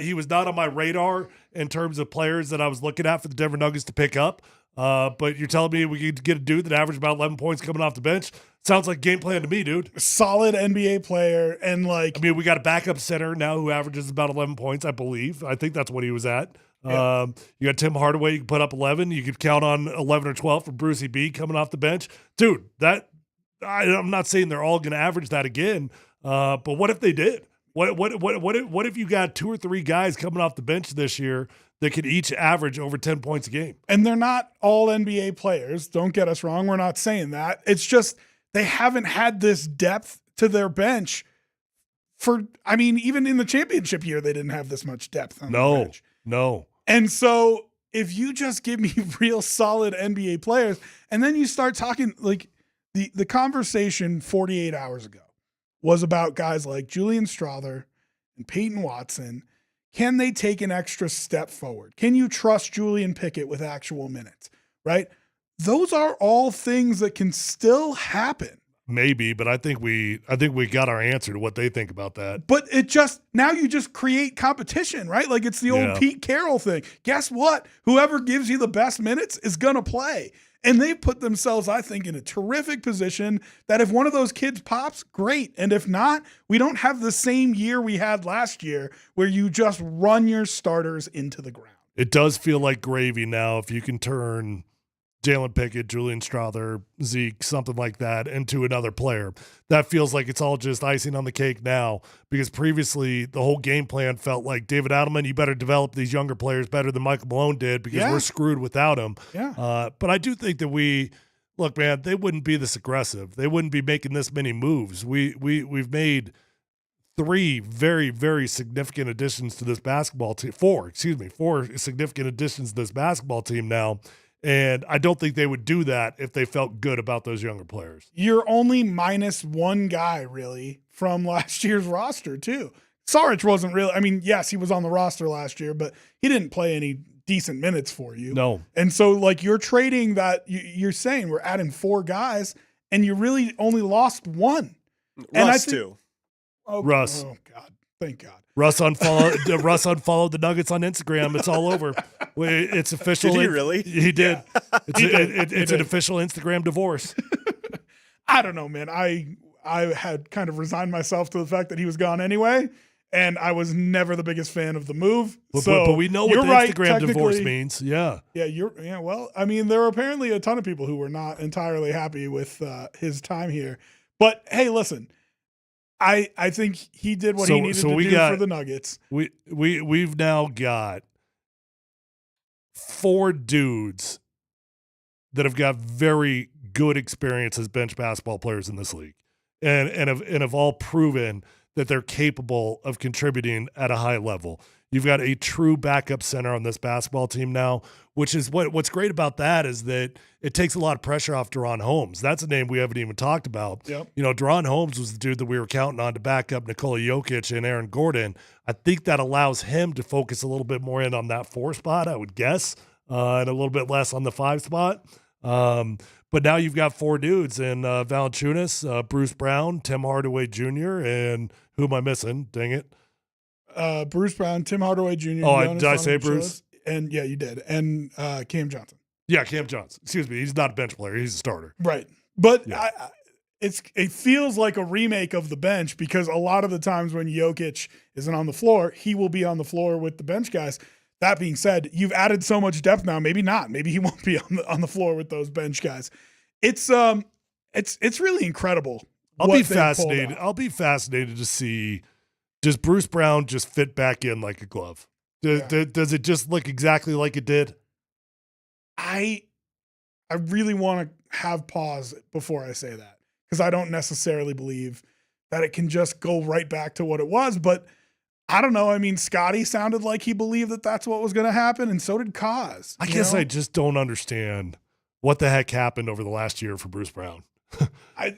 He was not on my radar in terms of players that I was looking at for the Denver Nuggets to pick up. But you're telling me we could get a dude that averaged about 11 points coming off the bench? Sounds like game plan to me, dude. Solid NBA player. And we got a backup center now who averages about 11 points, I believe. I think that's what he was at. Yeah. You got Tim Hardaway, you can put up 11. You could count on 11 or 12 for Brucey B coming off the bench. Dude, I'm not saying they're all going to average that again. But what if they did? What if you got 2 or 3 guys coming off the bench this year that could each average over 10 points a game? And they're not all NBA players. Don't get us wrong. We're not saying that. It's just they haven't had this depth to their bench even in the championship year, they didn't have this much depth on the bench. No. And so if you just give me real solid NBA players, and then you start talking, like the conversation 48 hours ago was about guys like Julian Strawther and Peyton Watson. Can they take an extra step forward? Can you trust Julian Pickett with actual minutes, right? Those are all things that can still happen. Maybe, but I think we got our answer to what they think about that. But now you just create competition, right? Like it's the old Pete Carroll thing. Guess what? Whoever gives you the best minutes is going to play. And they've put themselves, I think, in a terrific position that if one of those kids pops, great. And if not, we don't have the same year we had last year where you just run your starters into the ground. It does feel like gravy now if you can turn Jalen Pickett, Julian Strawther, Zeke, something like that, into another player. That feels like it's all just icing on the cake now, because previously the whole game plan felt like, David Adelman, you better develop these younger players better than Michael Malone did, because we're screwed without him. Yeah. But I do think that look, man, they wouldn't be this aggressive. They wouldn't be making this many moves. We've made 3 very, very significant additions to this basketball team. 4 significant additions to this basketball team now. And I don't think they would do that if they felt good about those younger players. You're only minus 1 guy, really, from last year's roster, too. Saric wasn't really – I mean, yes, he was on the roster last year, but he didn't play any decent minutes for you. No. And so, like, you're trading that – you're saying we're adding 4 guys, and you really only lost 1. Russ, too. Russ. Oh, God. Thank God. Russ unfollowed the Nuggets on Instagram. It's all over. It's official. Did he really? He did. Yeah. It's an official Instagram divorce. I don't know, man. I had kind of resigned myself to the fact that he was gone anyway. and I was never the biggest fan of the move. But we know what you're the right, Instagram divorce technically. means. Yeah. Yeah, well, I mean, there were apparently a ton of people who were not entirely happy with his time here. But hey, listen, I think he did what he needed to do for the Nuggets. We've now got 4 dudes that have got very good experience as bench basketball players in this league, and have all proven that they're capable of contributing at a high level. You've got a true backup center on this basketball team now, which is what's great about that is that it takes a lot of pressure off Drouin Holmes. That's a name we haven't even talked about. Yep. You know, Drouin Holmes was the dude that we were counting on to back up Nikola Jokic and Aaron Gordon. I think that allows him to focus a little bit more in on that 4 spot, I would guess, and a little bit less on the 5 spot. But now you've got 4 dudes in Valanciunas, Bruce Brown, Tim Hardaway Jr., and who am I missing? Dang it. Bruce Brown, Tim Hardaway Jr. Oh, did I say Bruce? And yeah, you did. And Cam Johnson. Yeah, Cam Johnson. Excuse me. He's not a bench player. He's a starter. Right. But Yeah. it feels like a remake of the bench because a lot of the times when Jokic isn't on the floor, he will be on the floor with the bench guys. That being said, you've added so much depth now. Maybe not. Maybe he won't be on the floor with those bench guys. It's really incredible. I'll be fascinated. I'll be fascinated to see, does Bruce Brown just fit back in like a glove? Does it just look exactly like it did? I really want to have pause before I say that because I don't necessarily believe that it can just go right back to what it was. But I don't know. I mean, Scotty sounded like he believed that that's what was going to happen, and so did Kaz. I guess I just don't understand what the heck happened over the last year for Bruce Brown.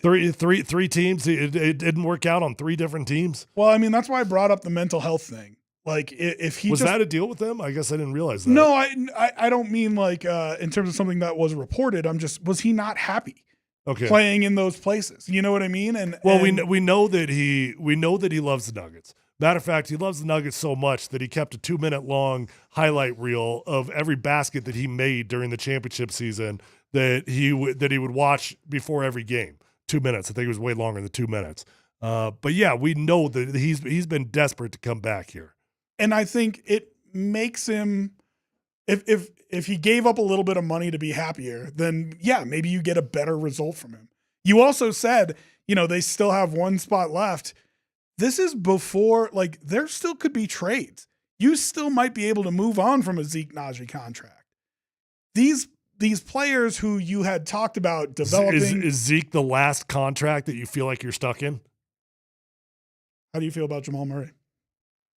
Three teams. It didn't work out on 3 different teams. Well, I mean, that's why I brought up the mental health thing. Like, if he was that a deal with them? I guess I didn't realize that. No, I don't mean like in terms of something that was reported. Was he not happy? Okay. Playing in those places. You know what I mean? We know that he loves the Nuggets. Matter of fact, he loves the Nuggets so much that he kept a 2-minute long highlight reel of every basket that he made during the championship season that he would watch before every game. 2 minutes. I think it was way longer than 2 minutes. But yeah, we know that he's been desperate to come back here. And I think it makes him, if he gave up a little bit of money to be happier, then yeah, maybe you get a better result from him. You also said, they still have 1 spot left. This is before, like, there still could be trades. You still might be able to move on from a Zeke Naji contract. These players who you had talked about developing. Is Zeke the last contract that you feel like you're stuck in? How do you feel about Jamal Murray?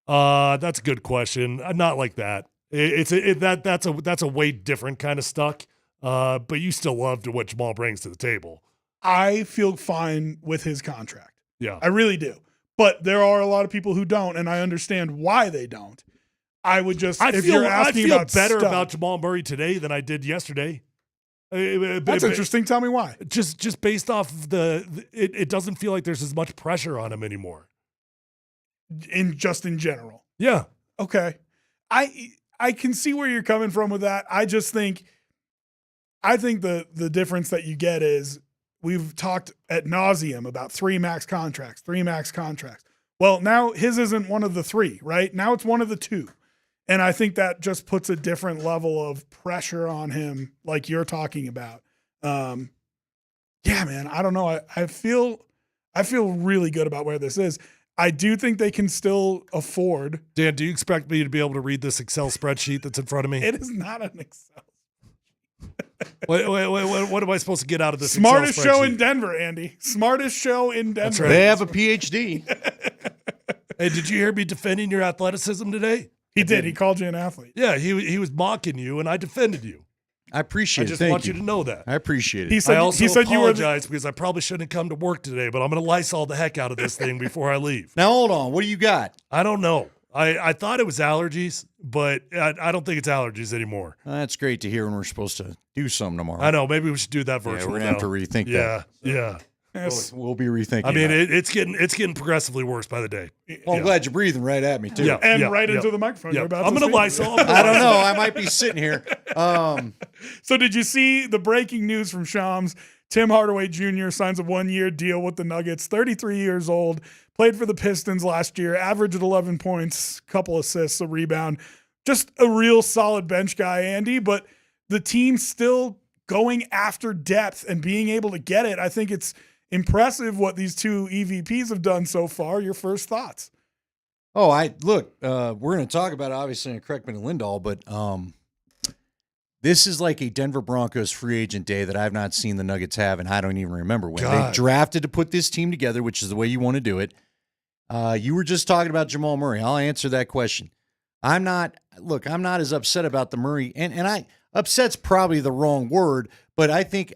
That's a good question. Not like that. That's a way different kind of stuck. But you still love what Jamal brings to the table. I feel fine with his contract. Yeah, I really do. But there are a lot of people who don't, and I understand why they don't. I feel better about Jamal Murray today than I did yesterday. That's interesting. Tell me why. Just based off of it doesn't feel like there's as much pressure on him anymore. In general. Yeah. Okay. I can see where you're coming from with that. I think the difference that you get is we've talked ad nauseum about 3 max contracts. Well, now his isn't one of the 3, right? Now it's one of the 2. And I think that just puts a different level of pressure on him, like you're talking about. Yeah, man, I don't know. I feel really good about where this is. I do think they can still afford. Dan, do you expect me to be able to read this Excel spreadsheet that's in front of me? It is not an Excel. Wait, what am I supposed to get out of this? Smartest show in Denver, Andy. Smartest show in Denver. That's right. They have a PhD. Hey, did you hear me defending your athleticism today? He did. He called you an athlete. Yeah, he was mocking you, and I defended you. I appreciate it. I just want you to know that. I appreciate it. He said apologize because I probably shouldn't come to work today, but I'm going to Lysol the heck out of this thing before I leave. Now, hold on. What do you got? I don't know. I thought it was allergies, but I don't think it's allergies anymore. That's great to hear when we're supposed to do something tomorrow. I know. Maybe we should do that virtually. Yeah, we're going to have to rethink that. Yeah. Yes. We'll be rethinking. I mean, it's getting progressively worse by the day. Well, I'm glad you're breathing right at me, too. Yeah, and into the microphone. Yeah. You're about I'm to going to speak. Lysol. I don't know. I might be sitting here. So did you see the breaking news from Shams? Tim Hardaway Jr. signs a 1-year deal with the Nuggets, 33 years old, played for the Pistons last year, averaged 11 points, couple assists, a rebound. Just a real solid bench guy, Andy, but the team's still going after depth and being able to get it. I think it's impressive what these two EVPs have done so far. Your first thoughts? Oh, we're going to talk about it obviously in Kreckman and Lindahl, but this is like a Denver Broncos free agent day that I've not seen the Nuggets have, and I don't even remember when. They drafted to put this team together, which is the way you want to do it. You were just talking about Jamal Murray. I'll answer that question. I'm not as upset about the Murray, and upset's probably the wrong word, but I think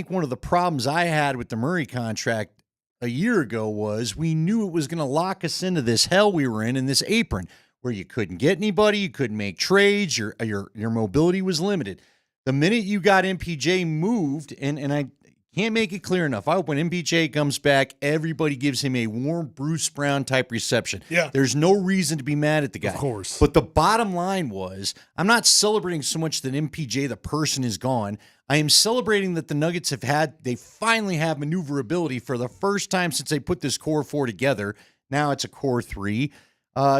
one of the problems I had with the Murray contract a year ago was we knew it was going to lock us into this hell we were in this apron where you couldn't get anybody, you couldn't make trades, your mobility was limited. The minute you got MPJ moved, and I can't make it clear enough, I hope when MPJ comes back, everybody gives him a warm Bruce Brown type reception. Yeah. There's no reason to be mad at the guy. Of course. But the bottom line was, I'm not celebrating so much that MPJ, the person, is gone. I am celebrating that the Nuggets they finally have maneuverability for the first time since they put this core 4 together. Now it's a core 3.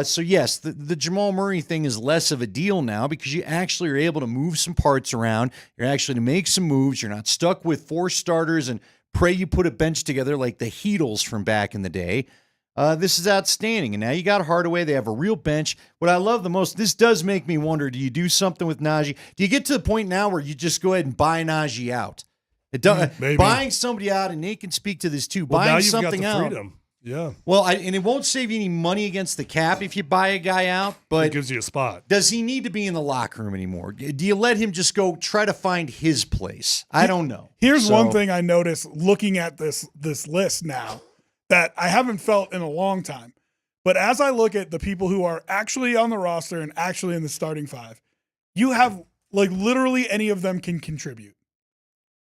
So yes, the Jamal Murray thing is less of a deal now because you actually are able to move some parts around. You're actually to make some moves. You're not stuck with 4 starters and pray you put a bench together like the Heatles from back in the day. This is outstanding. And now you got Hardaway. They have a real bench. What I love the most, this does make me wonder, do you do something with Najee? Do you get to the point now where you just go ahead and buy Najee out? Buying somebody out, and Nate can speak to this too, buying something out. Freedom. Yeah. Well, and it won't save you any money against the cap if you buy a guy out, but it gives you a spot. Does he need to be in the locker room anymore? Do you let him just go try to find his place? I don't know. Here's one thing I noticed looking at this list now that I haven't felt in a long time. But as I look at the people who are actually on the roster and actually in the starting 5, you have like literally any of them can contribute.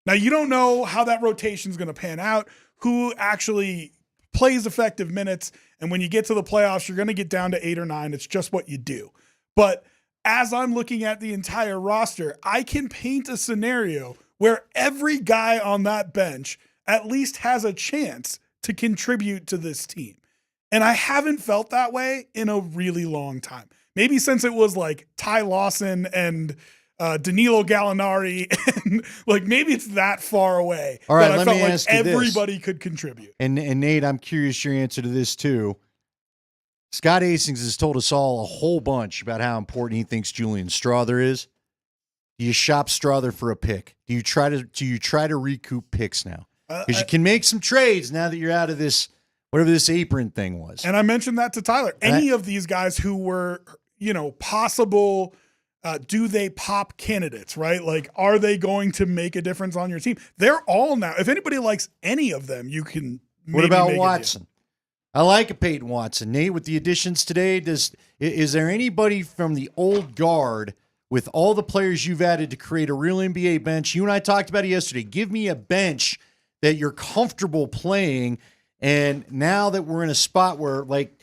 Now, you don't know how that rotation is going to pan out, who actually plays effective minutes. And when you get to the playoffs, you're going to get down to 8 or 9. It's just what you do. But as I'm looking at the entire roster, I can paint a scenario where every guy on that bench at least has a chance to contribute to this team. And I haven't felt that way in a really long time. Maybe since it was like Ty Lawson and Danilo Gallinari, and like maybe it's that far away. All right, that I let felt me like ask you everybody could contribute. And Nate, I'm curious your answer to this too. Scott Hastings has told us all a whole bunch about how important he thinks Julian Strawther is. Do you shop Strawther for a pick? Do you try to recoup picks now? Because you can make some trades now that you're out of this, whatever this apron thing was. And I mentioned that to Tyler. Any of these guys who were, possible, do they pop candidates, right? Like, are they going to make a difference on your team? They're all now. If anybody likes any of them, you can maybe What about make Watson? I like a Peyton Watson. Nate, with the additions today, is there anybody from the old guard with all the players you've added to create a real NBA bench? You and I talked about it yesterday. Give me a bench that you're comfortable playing. And now that we're in a spot where, like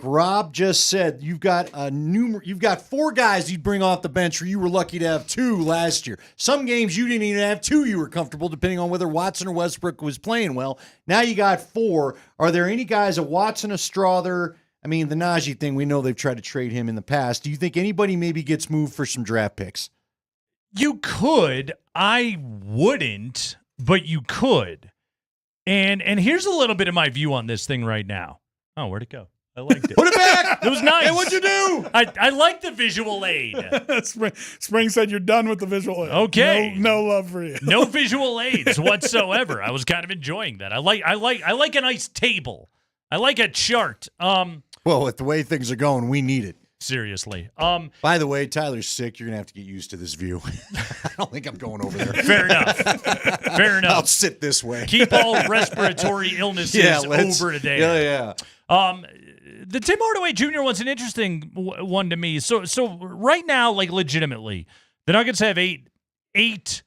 Rob just said, you've got 4 guys you'd bring off the bench where you were lucky to have 2 last year. Some games you didn't even have 2 you were comfortable, depending on whether Watson or Westbrook was playing well. Now you got 4. Are there any guys, a Watson, a Strawther? I mean, the Najee thing, we know they've tried to trade him in the past. Do you think anybody maybe gets moved for some draft picks? You could. I wouldn't, but you could. And here's a little bit of my view on this thing right now. Oh, where'd it go? I liked it. Put it back. It was nice. Hey, what'd you do? I like the visual aid. Spring said you're done with the visual aid. Okay. No love for you. No visual aids whatsoever. I was kind of enjoying that. I like a nice table. I like a chart. Well, with the way things are going, we need it. Seriously. By the way, Tyler's sick. You're going to have to get used to this view. I don't think I'm going over there. Fair enough. I'll sit this way. Keep all respiratory illnesses over today. Yeah. The Tim Hardaway Jr. one's an interesting one to me. So right now, like legitimately, the Nuggets have eight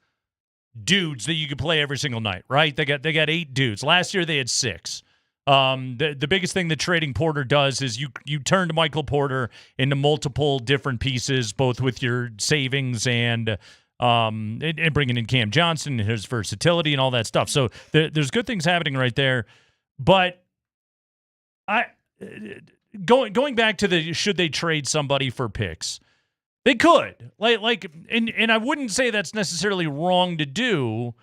dudes that you could play every single night, right? They got 8 dudes. Last year they had 6. The biggest thing that trading Porter does is you turned Michael Porter into multiple different pieces, both with your savings and bringing in Cam Johnson and his versatility and all that stuff. So there's good things happening right there. But Going back to the should they trade somebody for picks? They could. And I wouldn't say that's necessarily wrong to do,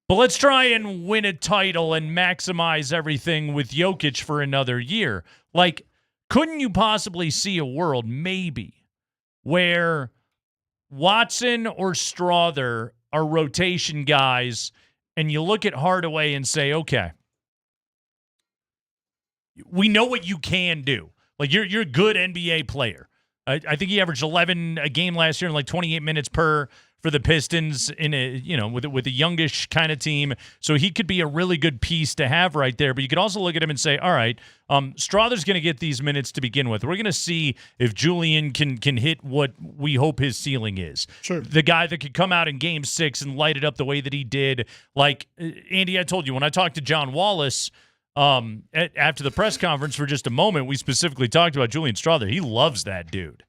but let's try and win a title and maximize everything with Jokic for another year. Like, couldn't you possibly see a world maybe where Watson or Strother are rotation guys and you look at Hardaway and say, okay, we know what you can do. Like, you're a good NBA player. I think he averaged 11 a game last year and like 28 minutes per for the Pistons in with a youngish kind of team. So he could be a really good piece to have right there. But you could also look at him and say, all right, Strother's going to get these minutes to begin with. We're going to see if Julian can hit what we hope his ceiling is. Sure. The guy that could come out in Game 6 and light it up the way that he did. Like, Andy, I told you, when I talked to John Wallace after the press conference for just a moment, we specifically talked about Julian Strother. He loves that dude.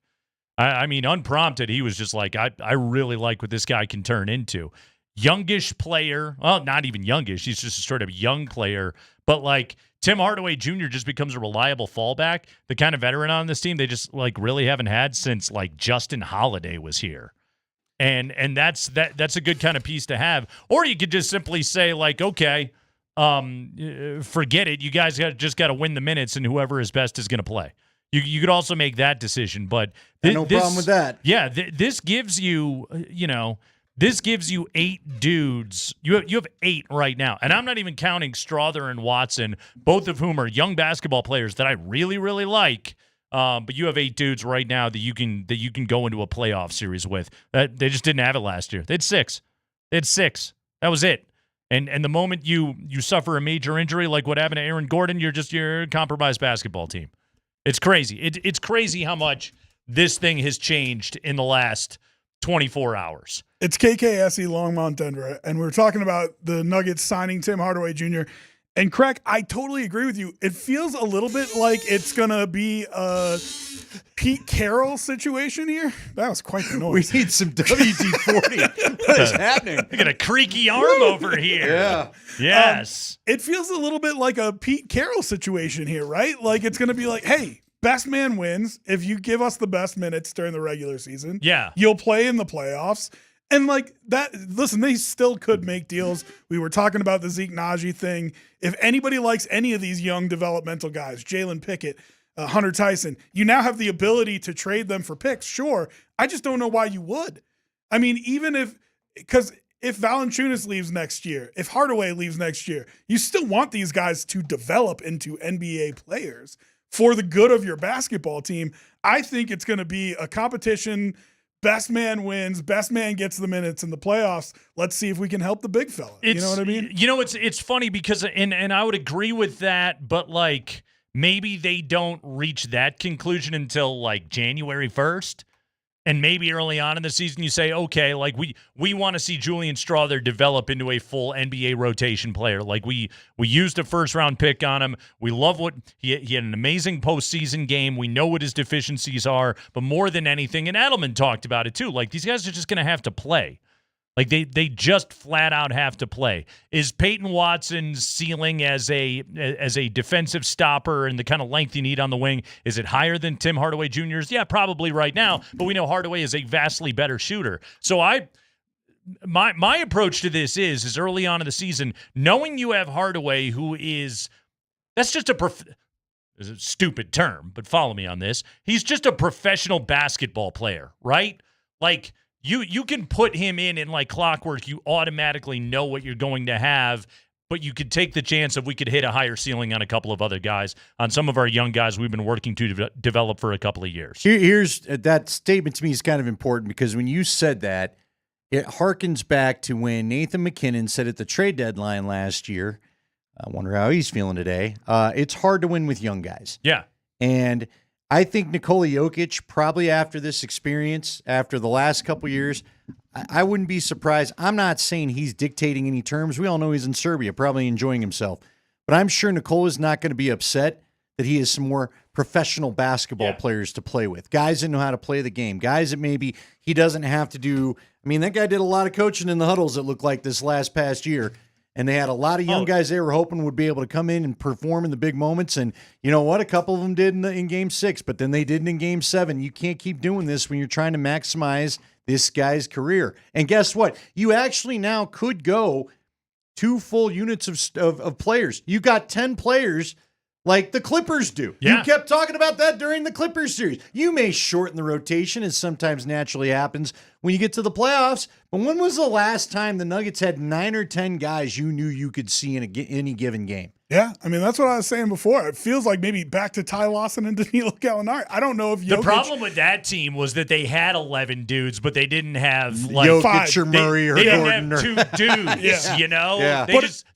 I mean, unprompted, he was just like, I really like what this guy can turn into. Youngish player. Well, not even youngish. He's just a straight up young player. But, like, Tim Hardaway Jr. just becomes a reliable fallback. The kind of veteran on this team they just, like, really haven't had since, like, Justin Holiday was here. And that's a good kind of piece to have. Or you could just simply say, like, okay, forget it. You guys just got to win the minutes, and whoever is best is going to play. You could also make that decision, but no problem with that. Yeah, this gives you, this gives you 8 dudes. You have 8 right now, and I'm not even counting Strother and Watson, both of whom are young basketball players that I really, really like. But you have 8 dudes right now that you can go into a playoff series with. They just didn't have it last year. They had 6. That was it. And the moment you suffer a major injury like what happened to Aaron Gordon, you're a compromised basketball team. It's crazy. It's crazy how much this thing has changed in the last 24 hours. It's KKSE Longmont Denver, and we're talking about the Nuggets signing Tim Hardaway Jr. And Kreck, I totally agree with you. It feels a little bit like it's going to be a Pete Carroll situation here. That was quite the noise. We need some WD-40. What is happening? I got a creaky arm over here. Yeah. Yes. It feels a little bit like a Pete Carroll situation here, right? Like it's going to be like, hey, best man wins. If you give us the best minutes during the regular season, you'll play in the playoffs. And like that, listen, they still could make deals. We were talking about the Zeke Naji thing. If anybody likes any of these young developmental guys, Jalen Pickett, Hunter Tyson, you now have the ability to trade them for picks. Sure. I just don't know why you would. I mean, because if Valanciunas leaves next year, if Hardaway leaves next year, you still want these guys to develop into NBA players for the good of your basketball team. I think it's going to be a competition. Best man wins. Best man gets the minutes in the playoffs. Let's see if we can help the big fella. You know what I mean? It's funny because, and I would agree with that, but like maybe they don't reach that conclusion until like January 1st. And maybe early on in the season you say, okay, like we want to see Julian Strother develop into a full NBA rotation player. Like we used a first-round pick on him. We love what he had an amazing postseason game. We know what his deficiencies are. But more than anything, and Edelman talked about it too, like these guys are just going to have to play. Like they just flat out have to play. Is Peyton Watson's ceiling as a defensive stopper and the kind of length you need on the wing, is it higher than Tim Hardaway Jr.'s? Yeah, probably right now, but we know Hardaway is a vastly better shooter. So my approach to this is early on in the season, knowing you have Hardaway who is that's just is a stupid term, but follow me on this. He's just a professional basketball player, right? Like You can put him in like clockwork. You automatically know what you're going to have, but you could take the chance of we could hit a higher ceiling on a couple of other guys, on some of our young guys we've been working to develop for a couple of years. Here's that statement to me is kind of important because when you said that, it harkens back to when Nathan McKinnon said at the trade deadline last year, I wonder how he's feeling today, it's hard to win with young guys. Yeah. And I think Nikola Jokic, probably after this experience, after the last couple years, I wouldn't be surprised. I'm not saying he's dictating any terms. We all know he's in Serbia, probably enjoying himself. But I'm sure Nikola's not going to be upset that he has some more professional basketball players to play with, guys that know how to play the game, guys that maybe he doesn't have to do. I mean, that guy did a lot of coaching in the huddles, it looked like, this past year. And they had a lot of young guys they were hoping would be able to come in and perform in the big moments. And you know what? A couple of them did in Game 6, but then they didn't in Game 7. You can't keep doing this when you're trying to maximize this guy's career. And guess what? You actually now could go 2 full units of players. You got 10 players like the Clippers do. Yeah. You kept talking about that during the Clippers series. You may shorten the rotation, as sometimes naturally happens when you get to the playoffs. But when was the last time the Nuggets had 9 or 10 guys you knew you could see in any given game? Yeah, I mean, that's what I was saying before. It feels like maybe back to Ty Lawson and Danilo Gallinari. I don't know if Jokic... The problem with that team was that they had 11 dudes, but they didn't have like Jokic or Murray or Gordon. Gordon. They didn't have 2 dudes, you know? Yeah.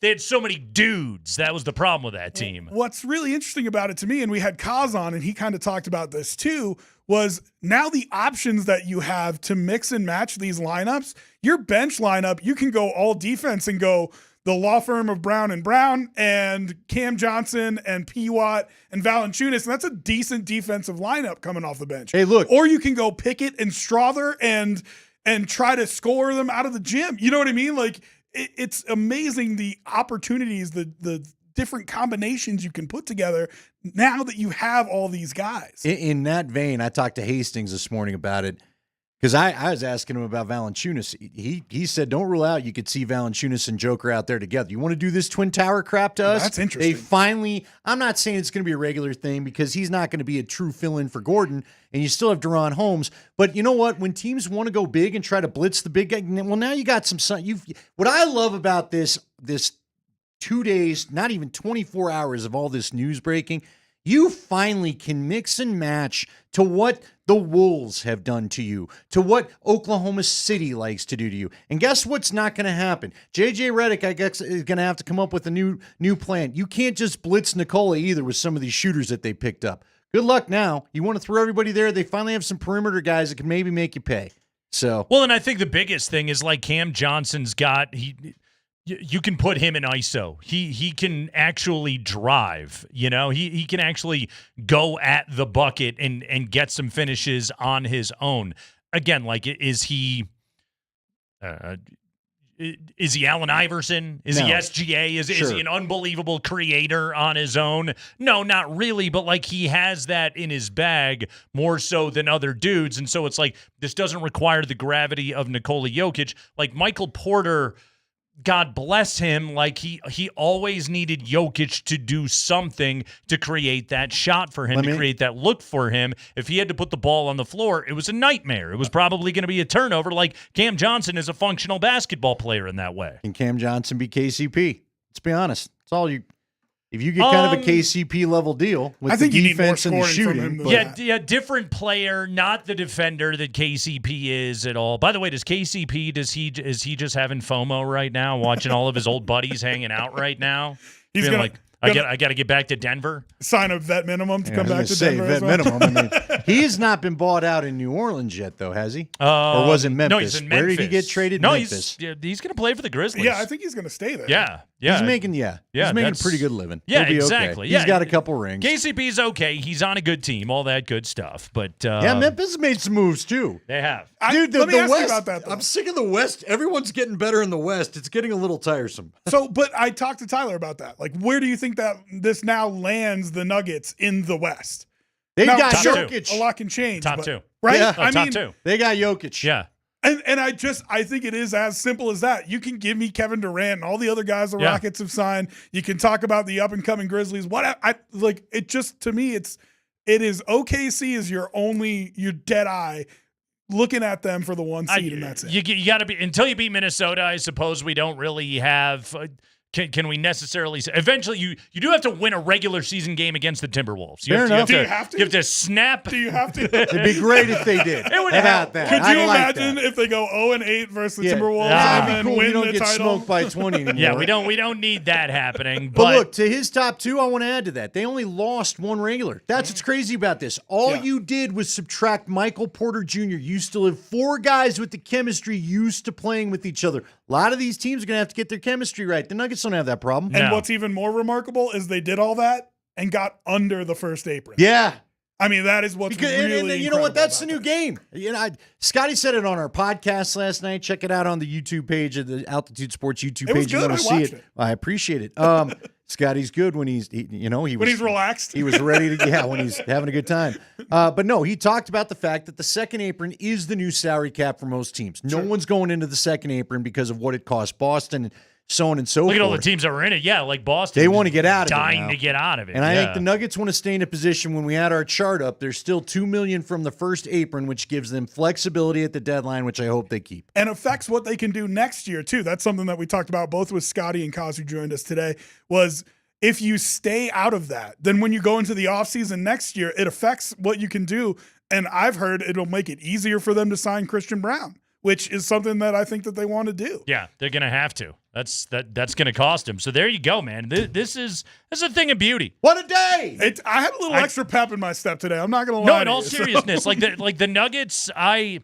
They had so many dudes. That was the problem with that team. What's really interesting about it to me, and we had Kaz on, and he kind of talked about this too, was now the options that you have to mix and match these lineups. Your bench lineup, you can go all defense and go the law firm of Brown and Brown and Cam Johnson and P. Watt and Valanciunas, and that's a decent defensive lineup coming off the bench. Hey, look. Or you can go Pickett and Strother and try to score them out of the gym. You know what I mean? Like, it's amazing the opportunities, the different combinations you can put together now that you have all these guys. In that vein, I talked to Hastings this morning about it, because I was asking him about Valanciunas. He said, don't rule out you could see Valanciunas and Joker out there together. You want to do this Twin Tower crap to us? That's interesting. They finally, I'm not saying it's going to be a regular thing because he's not going to be a true fill-in for Gordon, and you still have Drouin Holmes. But you know what? When teams want to go big and try to blitz the big guy, well, now you got some what I love about this 2 days, not even 24 hours of all this news breaking, you finally can mix and match to what the Wolves have done to you, to what Oklahoma City likes to do to you. And guess what's not going to happen? JJ Redick, I guess, is going to have to come up with a new plan. You can't just blitz Nikola either with some of these shooters that they picked up. Good luck now. You want to throw everybody there. They finally have some perimeter guys that can maybe make you pay. So, well, and I think the biggest thing is like Cam Johnson's got you can put him in ISO. He can actually drive, you know. He can actually go at the bucket and get some finishes on his own. Again, like is he Allen Iverson? Is he SGA? Is he an unbelievable creator on his own? No, not really, but like he has that in his bag more so than other dudes. And so it's like this doesn't require the gravity of Nikola Jokic. Like Michael Porter, God bless him, like he always needed Jokic to do something to create that shot for him, to create that look for him. If he had to put the ball on the floor, it was a nightmare. It was probably going to be a turnover. Like Cam Johnson is a functional basketball player in that way. Can Cam Johnson be KCP? Let's be honest. It's all you. If you get kind of a KCP level deal with the defense and the shooting. Yeah, different player, not the defender that KCP is at all. By the way, is he just having FOMO right now, watching all of his old buddies hanging out right now? He's gonna, like, I got to get back to Denver. Sign a vet minimum to come back to Denver. Vet minimum. I mean, he has not been bought out in New Orleans yet, though, has he? Or was it Memphis? No, he's in Memphis. Where did he get traded? No, Memphis. he's going to play for the Grizzlies. Yeah, I think he's going to stay there. Yeah. He's making a pretty good living. Yeah, He'll be exactly. Okay. Yeah. He's got a couple rings. KCP's okay. He's on a good team. All that good stuff. But Memphis has made some moves too. They have. Dude, let me the ask West, you about that, though. I'm sick of the West. Everyone's getting better in the West. It's getting a little tiresome. But I talked to Tyler about that. Like, where do you think that this now lands the Nuggets in the West? They now, got sure, Jokic. A lot can change. Top 2. Right? Yeah. I mean, top 2. They got Jokic. Yeah. And I think it is as simple as that. You can give me Kevin Durant and all the other guys the Rockets have signed. You can talk about the up and coming Grizzlies. It just, to me, it is OKC is your dead eye looking at them for the 1 seed, and that's it. You got to be until you beat Minnesota. I suppose we don't really have. Can we necessarily say eventually you do have to win a regular season game against the Timberwolves? Do you have to? You have to snap. Do you have to? It'd be great if they did. It would help. Could you imagine if they go 0-8 versus the Timberwolves and then cool. win We don't the get title? smoked by 20 anymore. Yeah, we don't need that happening. But look, to his top 2, I want to add to that. They only lost 1 regular. That's what's crazy about this. All you did was subtract Michael Porter Jr. You still have 4 guys with the chemistry used to playing with each other. A lot of these teams are going to have to get their chemistry right. The Nuggets don't have that problem. And what's even more remarkable is they did all that and got under the first apron. Yeah. I mean, that is what's really and you know what? That's the new game. You know, Scotty said it on our podcast last night. Check it out on the YouTube page of the Altitude Sports YouTube page. It was good. I watched it. I appreciate it. Scotty's good when he's relaxed. He was ready to, when he's having a good time. But no, he talked about the fact that the second apron is the new salary cap for most teams. No one's going into the second apron because of what it cost Boston and so on and so forth. Look at all the teams that were in it. Yeah, like Boston. They want to get out of it. Dying to get out of it. And I think the Nuggets want to stay in a position when we had our chart up. There's still $2 million from the first apron, which gives them flexibility at the deadline, which I hope they keep. And affects what they can do next year, too. That's something that we talked about both with Scotty and Kaz, who joined us today, was if you stay out of that, then when you go into the offseason next year, it affects what you can do. And I've heard it'll make it easier for them to sign Christian Brown, which is something that I think that they want to do. Yeah, they're going to have to. That's going to cost him. So there you go, man. This is a thing of beauty. What a day! I had a little extra pep in my step today. I'm not going to lie. No, in all seriousness, like the Nuggets, I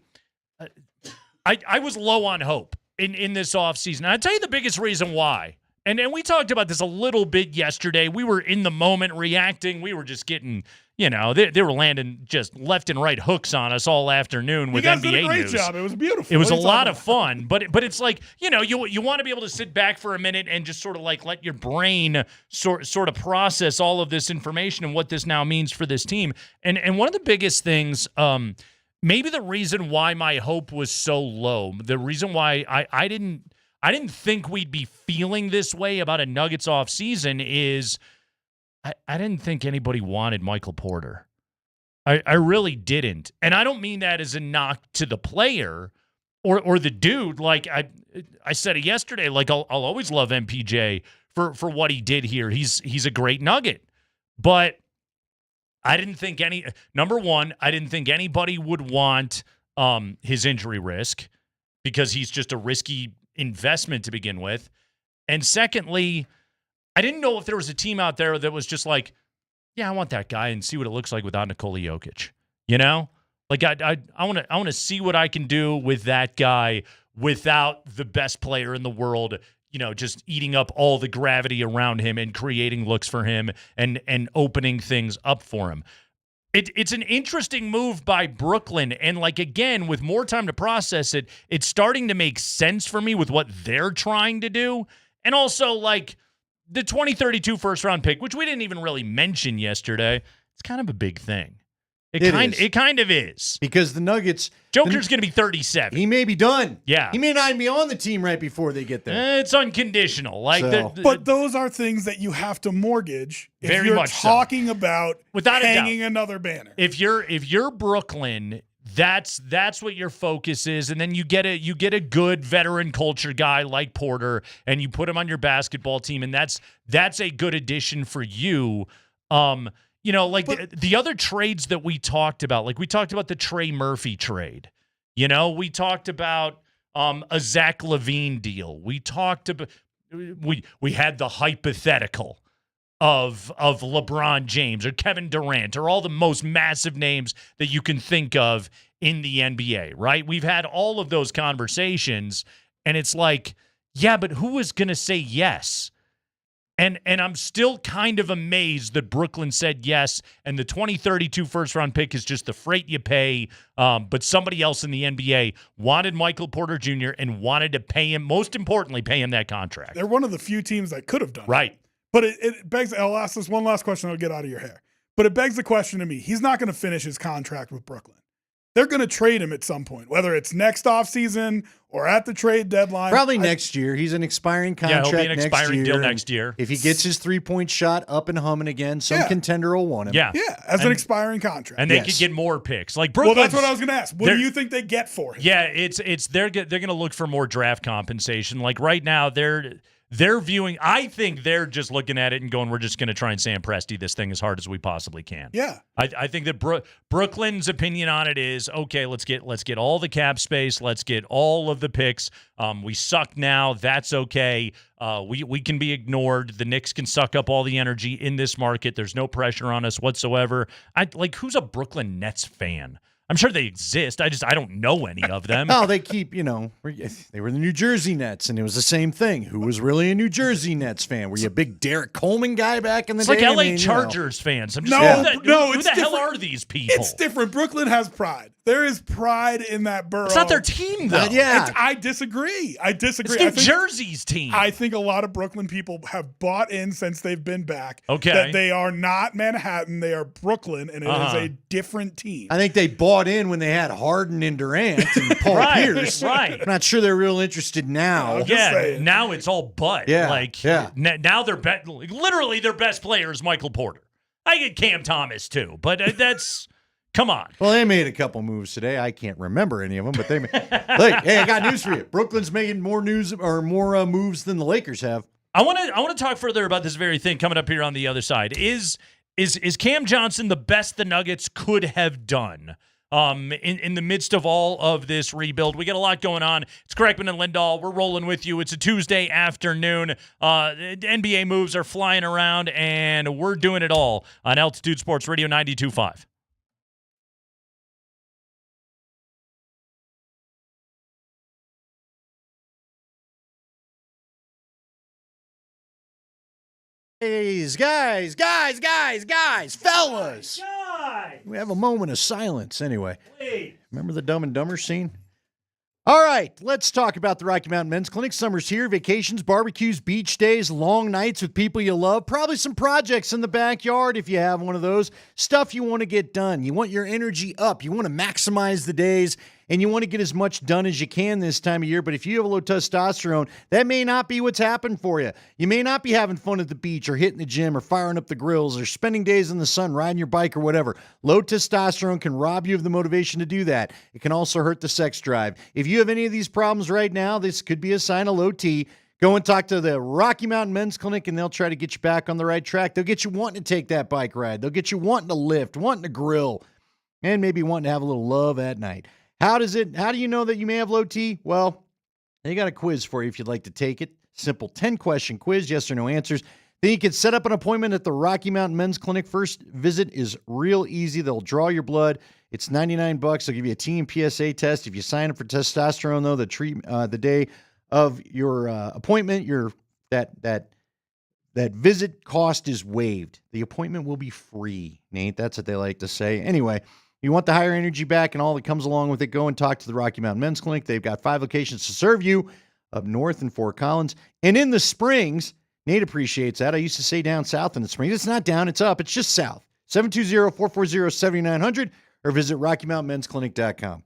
was low on hope in this offseason. I'll tell you the biggest reason why. And we talked about this a little bit yesterday. We were in the moment reacting. We were just getting, they were landing just left and right hooks on us all afternoon with NBA news. You guys did a great job. It was beautiful. It was a lot of fun. But it's like, you want to be able to sit back for a minute and just sort of like let your brain sort of process all of this information and what this now means for this team. And one of the biggest things, maybe the reason why my hope was so low, the reason why I didn't think we'd be feeling this way about a Nuggets offseason is I didn't think anybody wanted Michael Porter. I really didn't. And I don't mean that as a knock to the player or the dude. Like I said it yesterday, like I'll always love MPJ for what he did here. He's a great Nugget. But I didn't think number one, I didn't think anybody would want his injury risk because he's just a risky investment to begin with. And secondly, I didn't know if there was a team out there that was just like, yeah, I want that guy and see what it looks like without Nikola Jokic. Like I want to see what I can do with that guy without the best player in the world, just eating up all the gravity around him and creating looks for him and opening things up for him. It's an interesting move by Brooklyn, and again, with more time to process it, it's starting to make sense for me with what they're trying to do. And also, the 2032 first-round pick, which we didn't even really mention yesterday, it's kind of a big thing. It kind of is. Because the Nuggets... Joker's going to be 37. He may be done. Yeah. He may not be on the team right before they get there. It's unconditional. But those are things that you have to mortgage if very you're much talking about without hanging another banner. If you're Brooklyn, that's what your focus is, and then you get a good veteran culture guy like Porter, and you put him on your basketball team, and that's a good addition for you. The other trades that we talked about, we talked about the Trey Murphy trade. We talked about a Zach LaVine deal. We talked about we had the hypothetical of LeBron James or Kevin Durant or all the most massive names that you can think of in the NBA, right? We've had all of those conversations, and it's like, yeah, but who is going to say yes? And I'm still kind of amazed that Brooklyn said yes, and the 2032 first-round pick is just the freight you pay. But somebody else in the NBA wanted Michael Porter Jr. and wanted to pay him, most importantly, pay him that contract. They're one of the few teams that could have done it. Right. But it begs – I'll ask this one last question, I'll get out of your hair. But it begs the question to me. He's not going to finish his contract with Brooklyn. They're going to trade him at some point, whether it's next offseason or at the trade deadline. Probably next year. He's an expiring contract he'll be an expiring deal next year. If he gets his three-point shot up and humming again, some contender will want him. Yeah, as an expiring contract. And they could get more picks. Brooklyn. Well, that's what I was going to ask. What do you think they get for him? Yeah, they're going to look for more draft compensation. Right now, they're viewing. I think they're just looking at it and going, "We're just going to try and Sam Presti this thing as hard as we possibly can." Yeah, I think that Brooklyn's opinion on it is okay. Let's get all the cap space. Let's get all of the picks. We suck now. That's okay. We can be ignored. The Knicks can suck up all the energy in this market. There's no pressure on us whatsoever. Who's a Brooklyn Nets fan? I'm sure they exist. I don't know any of them. Oh, they keep, they were the New Jersey Nets, and it was the same thing. Who was really a New Jersey Nets fan? Were you a big Derek Coleman guy back in the day? It's like LA Chargers fans. I'm just who the hell are these people? It's different. Brooklyn has pride. There is pride in that borough. It's not their team, though. I disagree. It's New Jersey's team. I think a lot of Brooklyn people have bought in since they've been back. Okay. That they are not Manhattan. They are Brooklyn, and it is a different team. I think they bought in when they had Harden and Durant and Paul Pierce. Right. I'm not sure they're real interested now. Now it's all but. Now they're literally their best player is Michael Porter. I get Cam Thomas, too, but that's... Come on. Well, they made a couple moves today. I can't remember any of them, but they made. Look, hey, I got news for you. Brooklyn's making more moves than the Lakers have. I want to talk further about this very thing coming up here on the other side. Is Cam Johnson the best the Nuggets could have done in the midst of all of this rebuild? We got a lot going on. It's Kreckman and Lindahl. We're rolling with you. It's a Tuesday afternoon. NBA moves are flying around, and we're doing it all on Altitude Sports Radio 92.5. Guys, fellas. We have a moment of silence anyway. Wait. Remember the Dumb and Dumber scene? All right, let's talk about the Rocky Mountain Men's Clinic. Summer's here. Vacations, barbecues, beach days, long nights with people you love. Probably some projects in the backyard if you have one of those. Stuff you want to get done. You want your energy up. You want to maximize the days, and you want to get as much done as you can this time of year. But if you have a low testosterone, that may not be what's happened for you. You may not be having fun at the beach or hitting the gym or firing up the grills or spending days in the sun, riding your bike or whatever. Low testosterone can rob you of the motivation to do that. It can also hurt the sex drive. If you have any of these problems right now, this could be a sign of low T. Go and talk to the Rocky Mountain Men's Clinic, and they'll try to get you back on the right track. They'll get you wanting to take that bike ride. They'll get you wanting to lift, wanting to grill, and maybe wanting to have a little love at night. How do you know that you may have low T? Well, they got a quiz for you if you'd like to take it. Simple 10-question quiz, yes or no answers. Then you can set up an appointment at the Rocky Mountain Men's Clinic. First visit is real easy. They'll draw your blood. It's $99. They'll give you a T and PSA test. If you sign up for testosterone, though, the day of your appointment, that visit cost is waived. The appointment will be free, Nate. That's what they like to say. Anyway, you want the higher energy back and all that comes along with it, go and talk to the Rocky Mountain Men's Clinic. They've got 5 locations to serve you up north in Fort Collins. And in the Springs, Nate appreciates that. I used to say down south in the Springs. It's not down, it's up. It's just south. 720-440-7900 or visit RockyMountainMen'sClinic.com.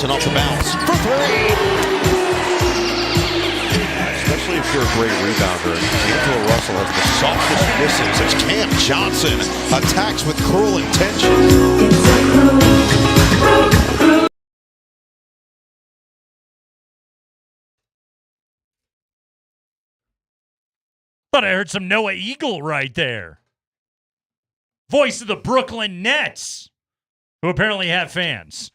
Johnson off the bounce for three. Especially if you're a great rebounder. D'Angelo Russell has the softest misses as Cam Johnson attacks with cruel intention. Thought I heard some Noah Eagle right there. Voice of the Brooklyn Nets, who apparently have fans,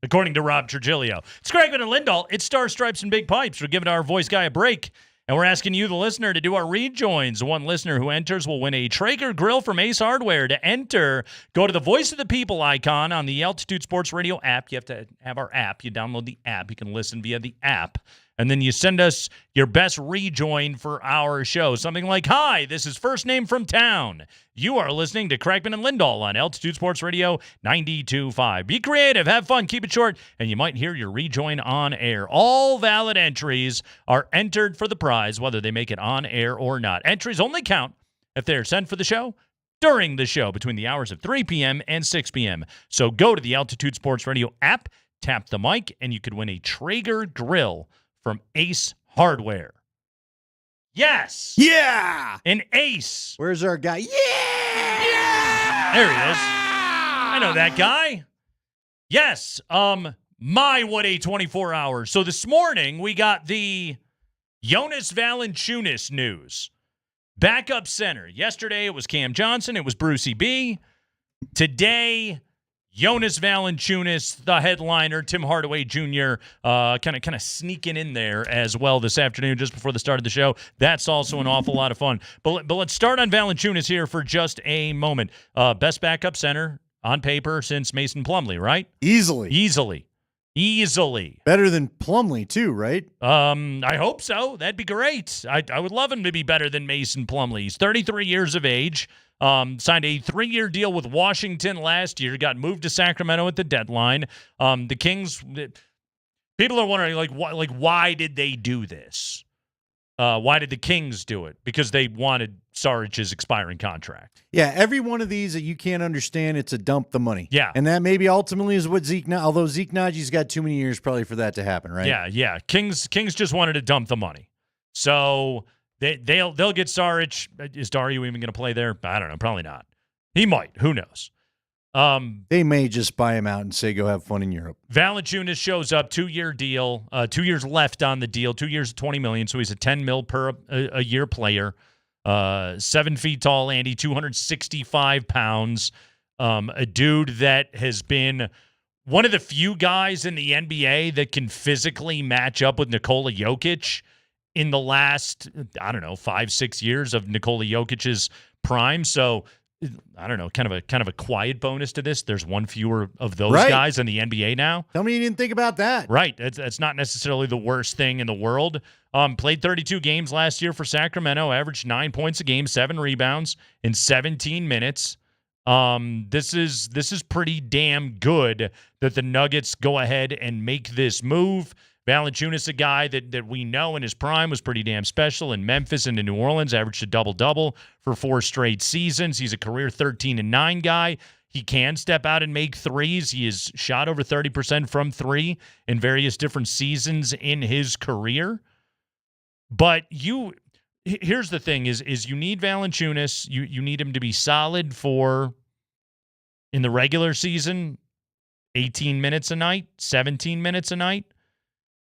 according to Rob Trujillo. It's Kreckman and Lindahl. It's Star Stripes and Big Pipes. We're giving our voice guy a break, and we're asking you, the listener, to do our rejoins. One listener who enters will win a Traeger grill from Ace Hardware. To enter, go to the Voice of the People icon on the Altitude Sports Radio app. You have to have our app. You download the app. You can listen via the app. And then you send us your best rejoin for our show. Something like, hi, this is First Name from Town. You are listening to Kreckman and Lindahl on Altitude Sports Radio 92.5. Be creative, have fun, keep it short, and you might hear your rejoin on air. All valid entries are entered for the prize, whether they make it on air or not. Entries only count if they are sent for the show during the show between the hours of 3 p.m. and 6 p.m. So go to the Altitude Sports Radio app, tap the mic, and you could win a Traeger grill from Ace Hardware. Yes. Yeah. An Ace. Where's our guy? Yeah. There he is. I know that guy. Yes. My what a 24 hours. So this morning we got the Jonas Valanciunas news. Backup center. Yesterday it was Cam Johnson. It was Brucey B. Today, Jonas Valanciunas, the headliner, Tim Hardaway Jr., kind of sneaking in there as well this afternoon just before the start of the show. That's also an awful lot of fun. But let's start on Valanciunas here for just a moment. Best backup center on paper since Mason Plumlee, right? Easily. Better than Plumlee, too, right? I hope so. That'd be great. I would love him to be better than Mason Plumlee. He's 33 years of age. Signed a 3-year deal with Washington last year. Got moved to Sacramento at the deadline. The Kings. People are wondering, why did they do this? Why did the Kings do it? Because they wanted Saric's expiring contract. Yeah, every one of these that you can't understand, it's a dump the money. Yeah. And that maybe ultimately is what although Zeke Najee's got too many years probably for that to happen, right? Yeah. Kings just wanted to dump the money. So they'll get Saric. Is Dario even going to play there? I don't know. Probably not. He might. Who knows? They may just buy him out and say, go have fun in Europe. Valanciunas shows up, 2-year deal, 2 years left on the deal, 2 years, $20 million. So he's a $10 million per a year player. 7 feet tall, Andy, 265 pounds. A dude that has been one of the few guys in the NBA that can physically match up with Nikola Jokic in the last, 5-6 years of Nikola Jokic's prime. So I don't know, kind of a quiet bonus to this. There's one fewer of those guys in the NBA now. Tell me you didn't think about that. Right. It's not necessarily the worst thing in the world. Played 32 games last year for Sacramento, averaged 9 points a game, 7 rebounds in 17 minutes. This is pretty damn good that the Nuggets go ahead and make this move. Valanciunas, a guy that we know in his prime was pretty damn special in Memphis and in New Orleans, averaged a double-double for 4 straight seasons. He's a career 13-9 guy. He can step out and make threes. He has shot over 30% from 3 in various different seasons in his career. But here's the thing is you need Valanciunas. You need him to be solid for, in the regular season, 18 minutes a night, 17 minutes a night.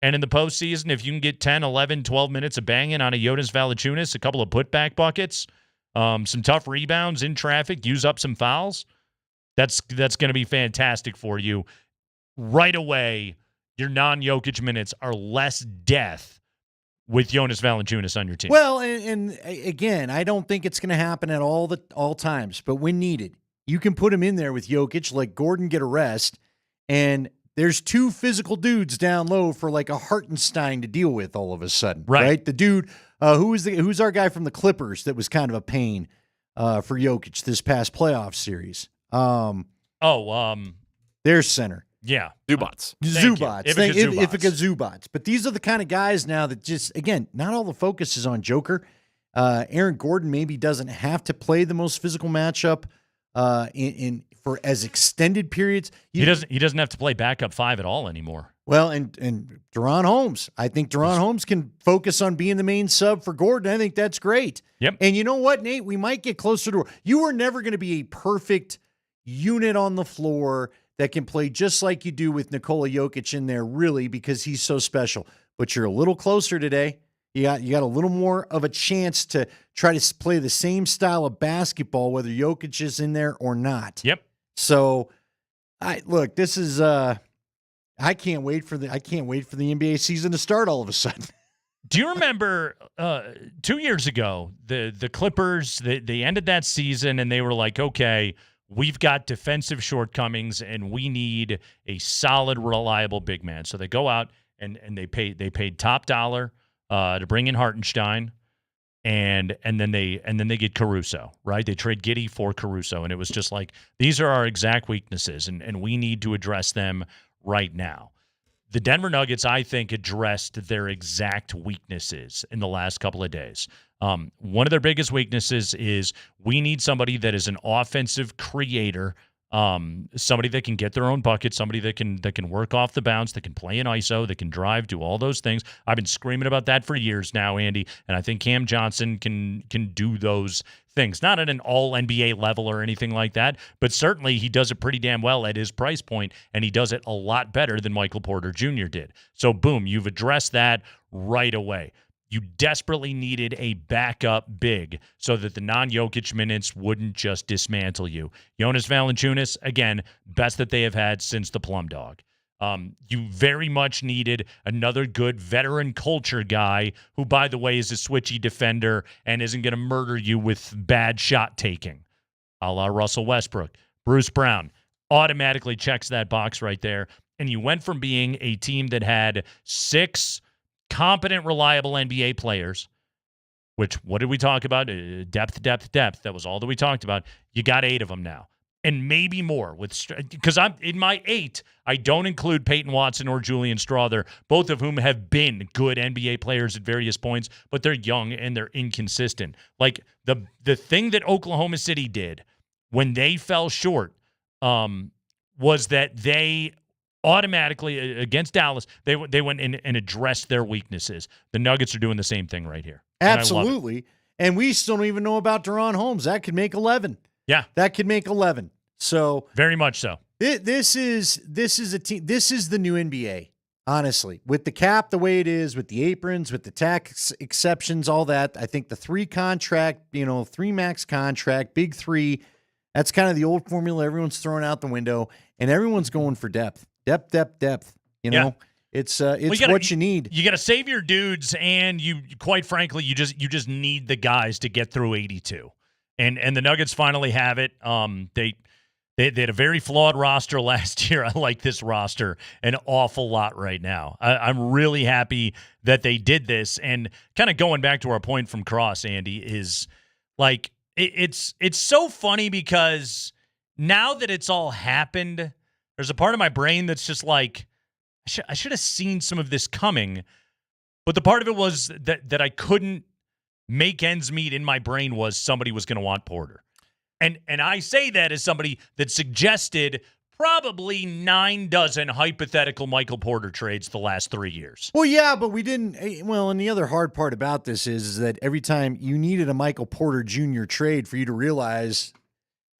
And in the postseason, if you can get 10, 11, 12 minutes of banging on a Jonas Valanciunas, a couple of putback buckets, some tough rebounds in traffic, use up some fouls, that's going to be fantastic for you. Right away, your non-Jokic minutes are less death with Jonas Valanciunas on your team. Well, and again, I don't think it's going to happen at all times, but when needed, you can put him in there with Jokic, let Gordon get a rest, and there's 2 physical dudes down low for like a Hartenstein to deal with all of a sudden, right? The dude who's our guy from the Clippers that was kind of a pain for Jokic this past playoff series. There's center. Yeah. Zubats. Ivica Zubats. But these are the kind of guys now that just, again, not all the focus is on Joker. Aaron Gordon maybe doesn't have to play the most physical matchup for as extended periods. He doesn't have to play backup 5 at all anymore. Well, and Drouin Holmes. I think Drouin Holmes can focus on being the main sub for Gordon. I think that's great. Yep. And you know what, Nate? We might get closer to – you are never going to be a perfect unit on the floor that can play just like you do with Nikola Jokic in there, really, because he's so special. But you're a little closer today. You got a little more of a chance to try to play the same style of basketball, whether Jokic is in there or not. Yep. So, this is I can't wait for the NBA season to start all of a sudden. Do you remember 2 years ago, the Clippers, they ended that season and they were like, okay, we've got defensive shortcomings and we need a solid, reliable big man. So they go out and they paid top dollar to bring in Hartenstein, and then they get Caruso, right? They trade Giddey for Caruso, and it was just like, these are our exact weaknesses, and we need to address them right now. The Denver Nuggets, I think, addressed their exact weaknesses in the last couple of days. One of their biggest weaknesses is we need somebody that is an offensive creator, somebody that can get their own bucket, somebody that can work off the bounce, that can play in ISO, that can drive, do all those things. I've been screaming about that for years now, Andy, and I think Cam Johnson can do those things. Not at an all-NBA level or anything like that, but certainly he does it pretty damn well at his price point, and he does it a lot better than Michael Porter Jr. did. So, boom, you've addressed that right away. You desperately needed a backup big so that the non-Jokic minutes wouldn't just dismantle you. Jonas Valanciunas, again, best that they have had since the Plum Dog. You very much needed another good veteran culture guy who, by the way, is a switchy defender and isn't going to murder you with bad shot taking, a la Russell Westbrook. Bruce Brown automatically checks that box right there. And you went from being a team that had 6 competent, reliable NBA players, which, what did we talk about? Depth. That was all that we talked about. You got 8 of them now. And maybe more, because I'm in my 8, I don't include Peyton Watson or Julian Strawther, both of whom have been good NBA players at various points, but they're young and they're inconsistent. Like the thing that Oklahoma City did when they fell short was that they automatically, against Dallas, they went in and addressed their weaknesses. The Nuggets are doing the same thing right here. Absolutely. And we still don't even know about Drouin Holmes. That could make 11. Yeah. That could make 11. So very much so. This is a team. This is the new NBA, honestly. With the cap the way it is, with the aprons, with the tax exceptions, all that. I think the 3 max contract, big 3. That's kind of the old formula everyone's throwing out the window, and everyone's going for depth. Depth. You know, it's what you need. You got to save your dudes, and you, quite frankly, you just need the guys to get through 82. And the Nuggets finally have it. They had a very flawed roster last year. I like this roster an awful lot right now. I'm really happy that they did this. And kind of going back to our point from Cross, Andy, is like it's so funny because now that it's all happened, there's a part of my brain that's just like, I should have seen some of this coming. But the part of it was that I couldn't make ends meet in my brain was somebody was going to want Porter. And I say that as somebody that suggested probably 9 dozen hypothetical Michael Porter trades the last 3 years. Well, yeah, but we didn't. Well, and the other hard part about this is that every time you needed a Michael Porter Jr. trade for you to realize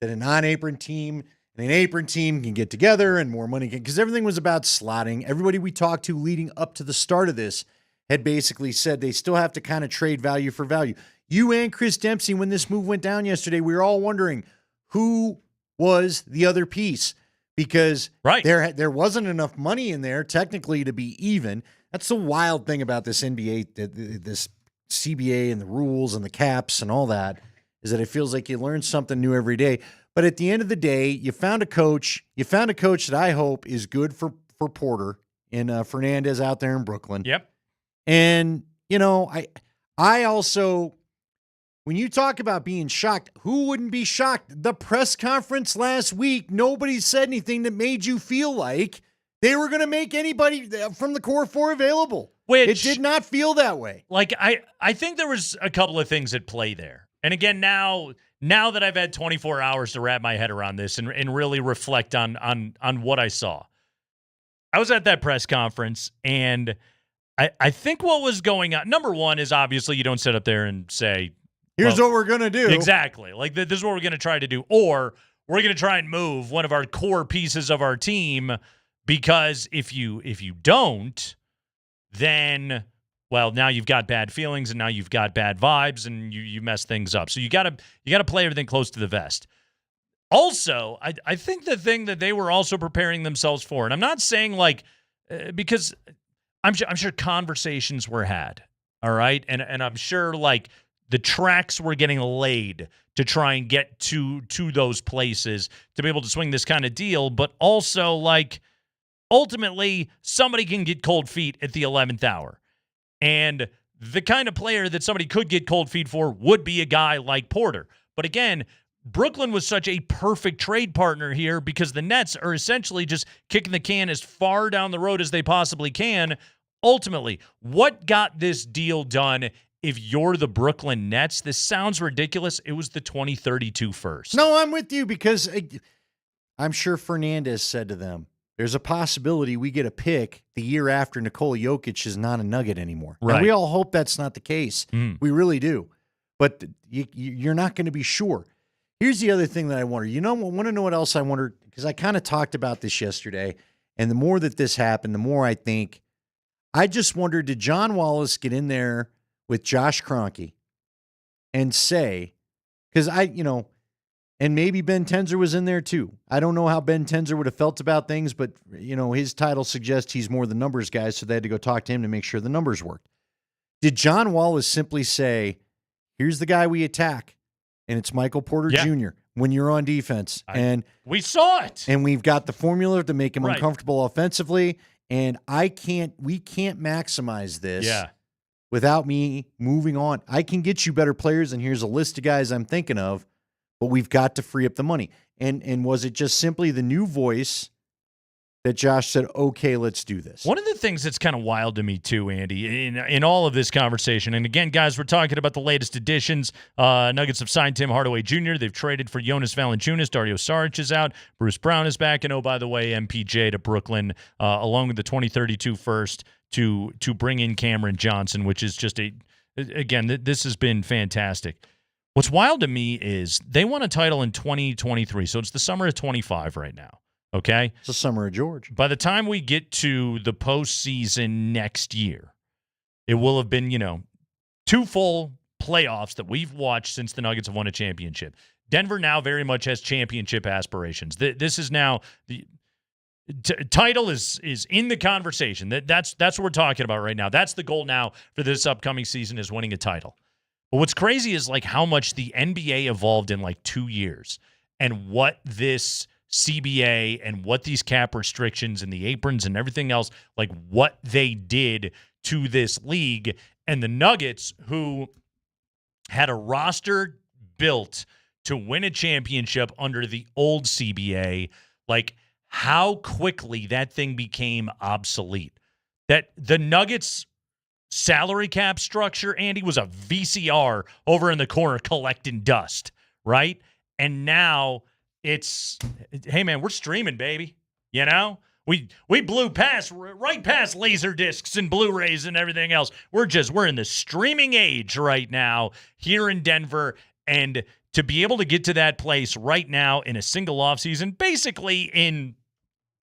that a non-apron team and an apron team can get together and more money can, because everything was about slotting. Everybody we talked to leading up to the start of this had basically said they still have to kind of trade value for value. You and Chris Dempsey, when this move went down yesterday, we were all wondering who was the other piece, because there wasn't enough money in there technically to be even. That's the wild thing about this NBA, this CBA and the rules and the caps and all that, is that it feels like you learn something new every day. But at the end of the day, you found a coach that I hope is good for Porter and Fernandez out there in Brooklyn. Yep. And, I also, when you talk about being shocked, who wouldn't be shocked? The press conference last week, nobody said anything that made you feel like they were going to make anybody from the core 4 available. It did not feel that way. Like, I think there was a couple of things at play there. And again, now now that I've had 24 hours to wrap my head around this and really reflect on what I saw. I was at that press conference, and I think what was going on, number one is obviously you don't sit up there and say, here's what we're going to do. Exactly. Like, this is what we're going to try to do. Or we're going to try and move one of our core pieces of our team, because if you don't, then, well, now you've got bad feelings and now you've got bad vibes and you mess things up. So you got to play everything close to the vest. Also, I think the thing that they were also preparing themselves for, and I'm not saying like because I'm sure conversations were had, all right, and I'm sure like the tracks were getting laid to try and get to those places to be able to swing this kind of deal, but also like ultimately somebody can get cold feet at the 11th hour. And the kind of player that somebody could get cold feet for would be a guy like Porter. But again, Brooklyn was such a perfect trade partner here because the Nets are essentially just kicking the can as far down the road as they possibly can. Ultimately, what got this deal done if you're the Brooklyn Nets? This sounds ridiculous. It was the 2032 first. No, I'm with you because I'm sure Fernandez said to them, there's a possibility we get a pick the year after Nikola Jokic is not a Nugget anymore. Right. And we all hope that's not the case. We really do. But you're not going to be sure. Here's the other thing that I wonder. I want to know what else I wonder, because I kind of talked about this yesterday, and the more that this happened, the more I think, I just wonder, did John Wallace get in there with Josh Kroenke and say, because and maybe Ben Tenzer was in there too. I don't know how Ben Tenzer would have felt about things, but, his title suggests he's more the numbers guy, so they had to go talk to him to make sure the numbers worked. Did John Wallace simply say, here's the guy we attack, and it's Michael Porter Jr. when you're on defense? We saw it. And we've got the formula to make him Right. uncomfortable offensively, and we can't maximize this without me moving on. I can get you better players, and here's a list of guys I'm thinking of, but we've got to free up the money. And was it just simply the new voice that Josh said, okay, let's do this? One of the things that's kind of wild to me too, Andy, in all of this conversation, and again, guys, we're talking about the latest additions. Nuggets have signed Tim Hardaway Jr. They've traded for Jonas Valanciunas. Dario Saric is out. Bruce Brown is back. And, oh, by the way, MPJ to Brooklyn, along with the 2032 first to bring in Cameron Johnson, which is just this has been fantastic. What's wild to me is they won a title in 2023, so it's the summer of 25 right now, okay? It's the summer of George. By the time we get to the postseason next year, it will have been, 2 full playoffs that we've watched since the Nuggets have won a championship. Denver now very much has championship aspirations. This is now the title is in the conversation. That's what we're talking about right now. That's the goal now for this upcoming season, is winning a title. But what's crazy is like how much the NBA evolved in like 2 years, and what this CBA and what these cap restrictions and the aprons and everything else, like what they did to this league. And the Nuggets, who had a roster built to win a championship under the old CBA, like how quickly that thing became obsolete. That the Nuggets salary cap structure, Andy, was a VCR over in the corner collecting dust, right? And now it's, hey man, we're streaming, baby. We blew right past laser discs and Blu-rays and everything else. We're in the streaming age right now here in Denver, and to be able to get to that place right now in a single offseason, basically in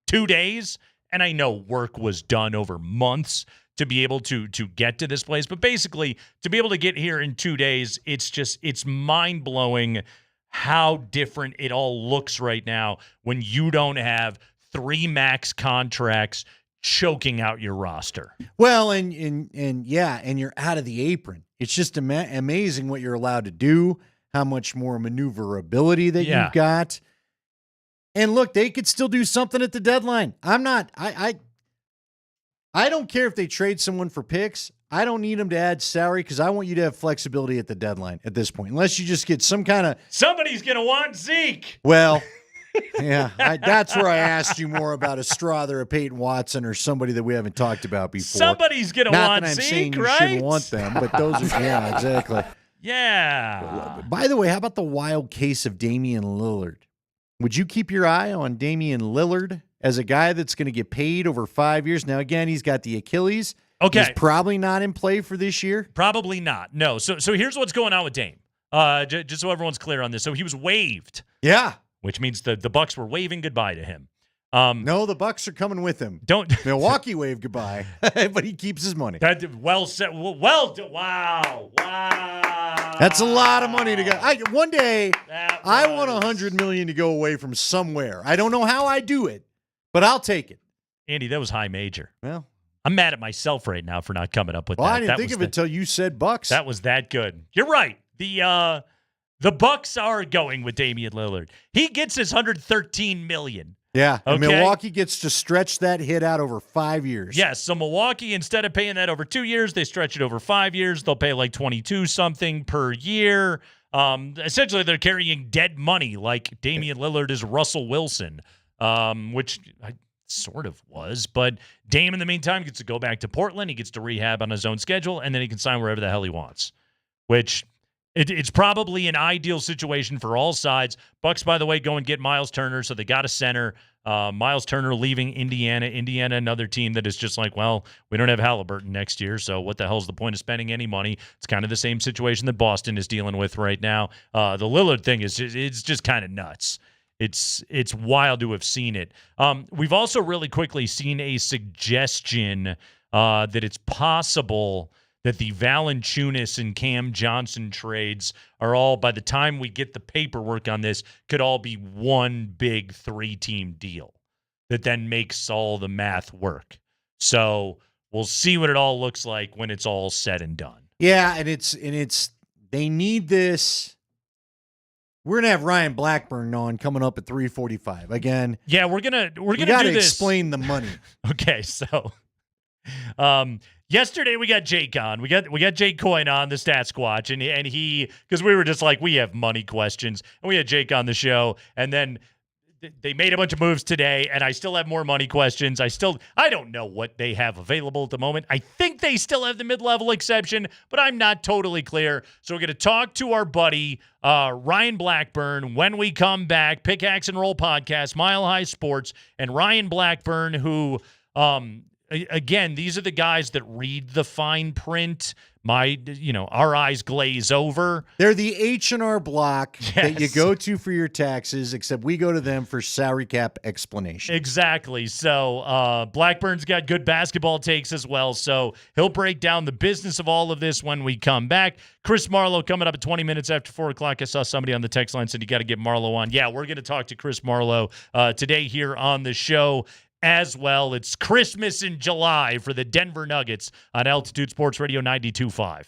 2 days, and I know work was done over months to be able to get to this place, but basically to be able to get here in 2 days, it's mind-blowing how different it all looks right now when you don't have 3 max contracts choking out your roster. Well, and you're out of the apron. It's just amazing what you're allowed to do, how much more maneuverability that you've got. And look, they could still do something at the deadline. I don't care if they trade someone for picks. I don't need them to add salary because I want you to have flexibility at the deadline at this point, unless you just get some kind of... Somebody's going to want Zeke. Well, yeah, that's where I asked you more about a Strother, a Peyton Watson, or somebody that we haven't talked about before. Somebody's going to want Zeke, right? Not that I'm saying you right? shouldn't want them, but those are... Yeah, exactly. Yeah. By the way, how about the wild case of Damian Lillard? Would you keep your eye on Damian Lillard as a guy that's going to get paid over 5 years? Now, again, he's got the Achilles. Okay. He's probably not in play for this year. Probably not. No. So here's what's going on with Dame. Just so everyone's clear on this. So he was waived. Yeah. Which means the Bucks were waving goodbye to him. No, the Bucks are coming with him. Milwaukee wave goodbye, but he keeps his money. Well said. Wow. That's a lot of money to go. One day, I want $100 million to go away from somewhere. I don't know how I do it, but I'll take it. Andy, that was high major. Well, I'm mad at myself right now for not coming up with that. I didn't think of it until you said Bucks. That was that good. You're right. The Bucks are going with Damian Lillard. He gets his $113 million. Yeah, okay? And Milwaukee gets to stretch that hit out over 5 years. Yes, so Milwaukee, instead of paying that over 2 years, they stretch it over 5 years. They'll pay like 22-something per year. Essentially, they're carrying dead money like Damian Lillard is Russell Wilson, which I sort of was. But Dame, in the meantime, gets to go back to Portland. He gets to rehab on his own schedule, and then he can sign wherever the hell he wants, which it's probably an ideal situation for all sides. Bucks, by the way, go and get Miles Turner, so they got a center. Miles Turner leaving Indiana. Indiana, another team that is just like, well, we don't have Halliburton next year, so what the hell's the point of spending any money? It's kind of the same situation that Boston is dealing with right now. The Lillard thing is it's just kind of nuts. It's wild to have seen it. We've also really quickly seen a suggestion that it's possible that the Valanciunas and Cam Johnson trades are all, by the time we get the paperwork on this, could all be one big 3-team deal that then makes all the math work. So we'll see what it all looks like when it's all said and done. Yeah, and it's they need this. We're gonna have Ryan Blackburn on coming up at 3:45 again. Yeah, we're gonna do this. Explain the money. Okay, so yesterday we got Jake on. We got Jake Coyne on the Stat Squatch, and he, because we were just like, we have money questions, and we had Jake on the show, and then they made a bunch of moves today, and I still have more money questions. I don't know what they have available at the moment. I think they still have the mid-level exception, but I'm not totally clear. So we're going to talk to our buddy Ryan Blackburn when we come back. Pickaxe and Roll Podcast, Mile High Sports, and Ryan Blackburn, who again, these are the guys that read the fine print. Our eyes glaze over. They're the H&R Block that you go to for your taxes, except we go to them for salary cap explanation. Exactly. So Blackburn's got good basketball takes as well, so he'll break down the business of all of this when we come back. Chris Marlowe coming up at 20 minutes after 4 o'clock. I saw somebody on the text line said you got to get Marlowe on. Yeah, we're going to talk to Chris Marlowe today here on the show as well. It's Christmas in July for the Denver Nuggets on Altitude Sports Radio 92.5.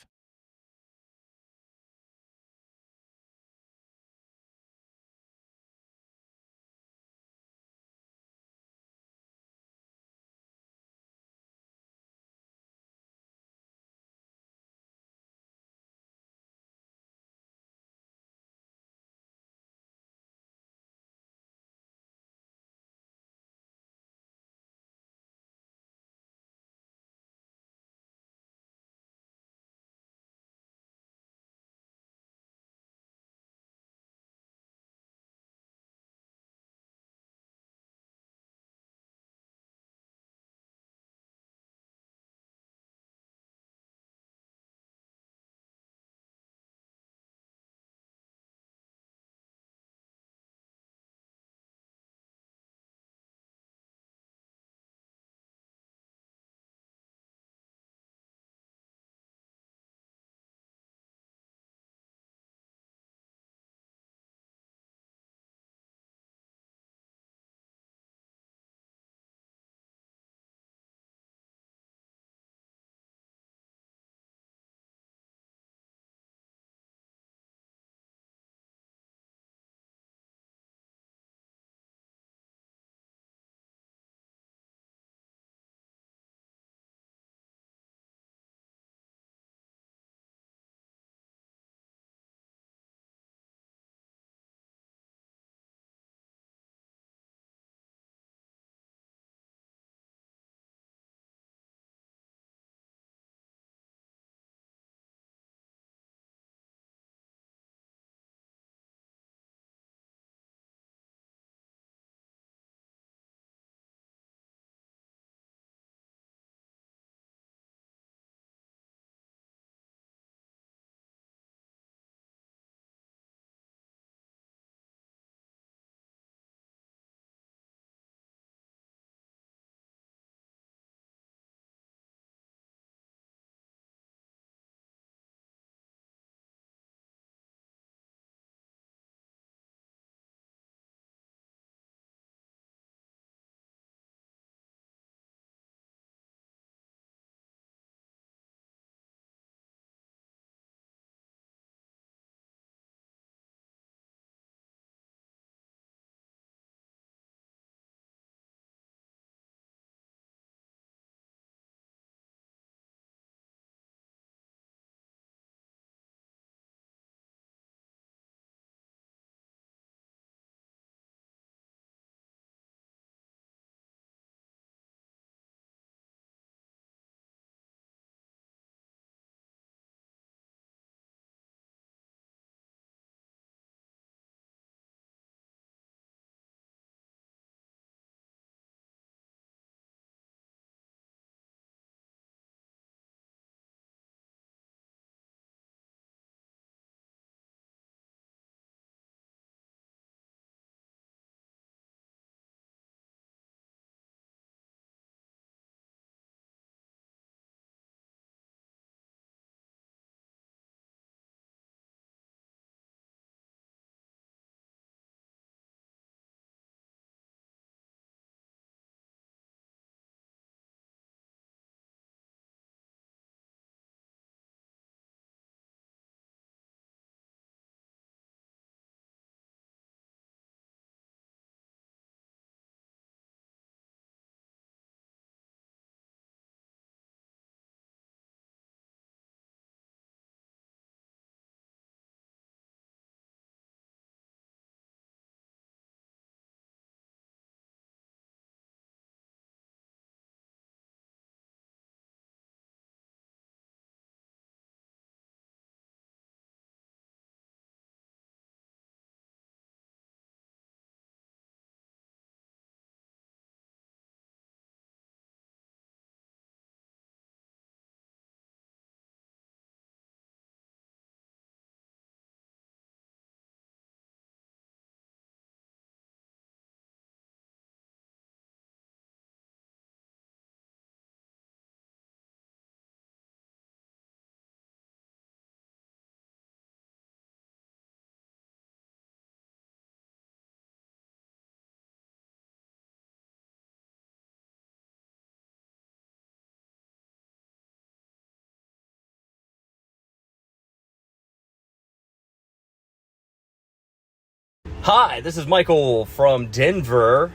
Hi, this is Michael from Denver,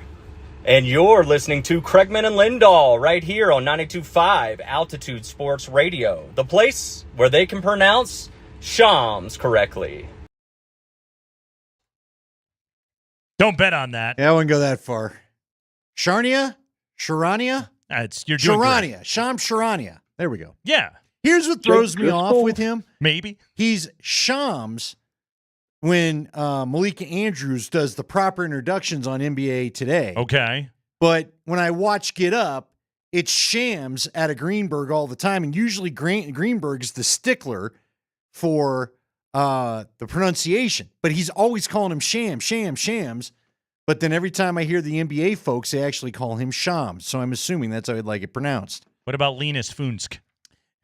and you're listening to Kreckman and Lindahl right here on 92.5 Altitude Sports Radio, the place where they can pronounce Shams correctly. Don't bet on that. Yeah, I wouldn't go that far. Sharania? Sharania? You're doing Sharania. great. Sham Sharania. There we go. Yeah. Here's what throws me off with him. Maybe. He's Shams when Malika Andrews does the proper introductions on NBA Today. Okay. But when I watch Get Up, it's Shams out of Greenberg all the time. And usually Greenberg's the stickler for the pronunciation. But he's always calling him Shams. But then every time I hear the NBA folks, they actually call him Shams. So I'm assuming that's how I'd like it pronounced. What about Linus Funsk?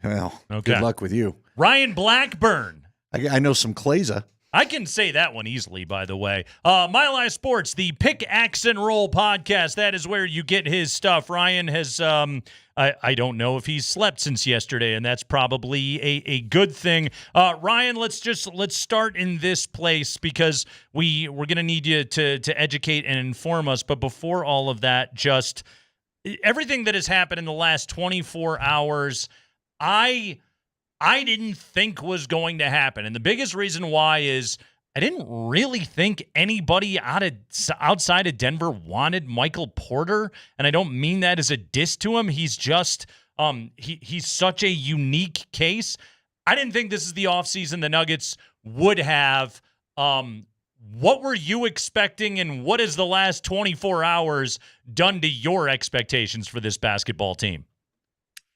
Well, Okay. good luck with you. Ryan Blackburn. I know some Claza. I can say that one easily, by the way. Mile High Sports, the Pick, Axe, and Roll podcast. That is where you get his stuff. Ryan has, I don't know if he's slept since yesterday, and that's probably a good thing. Ryan, let's start in this place because we're going to need you to educate and inform us. But before all of that, just everything that has happened in the last 24 hours, I didn't think was going to happen. And the biggest reason why is I didn't really think anybody outside of Denver wanted Michael Porter. And I don't mean that as a diss to him. He's just he's such a unique case. I didn't think this is the offseason the Nuggets would have. What were you expecting, and what has the last 24 hours done to your expectations for this basketball team?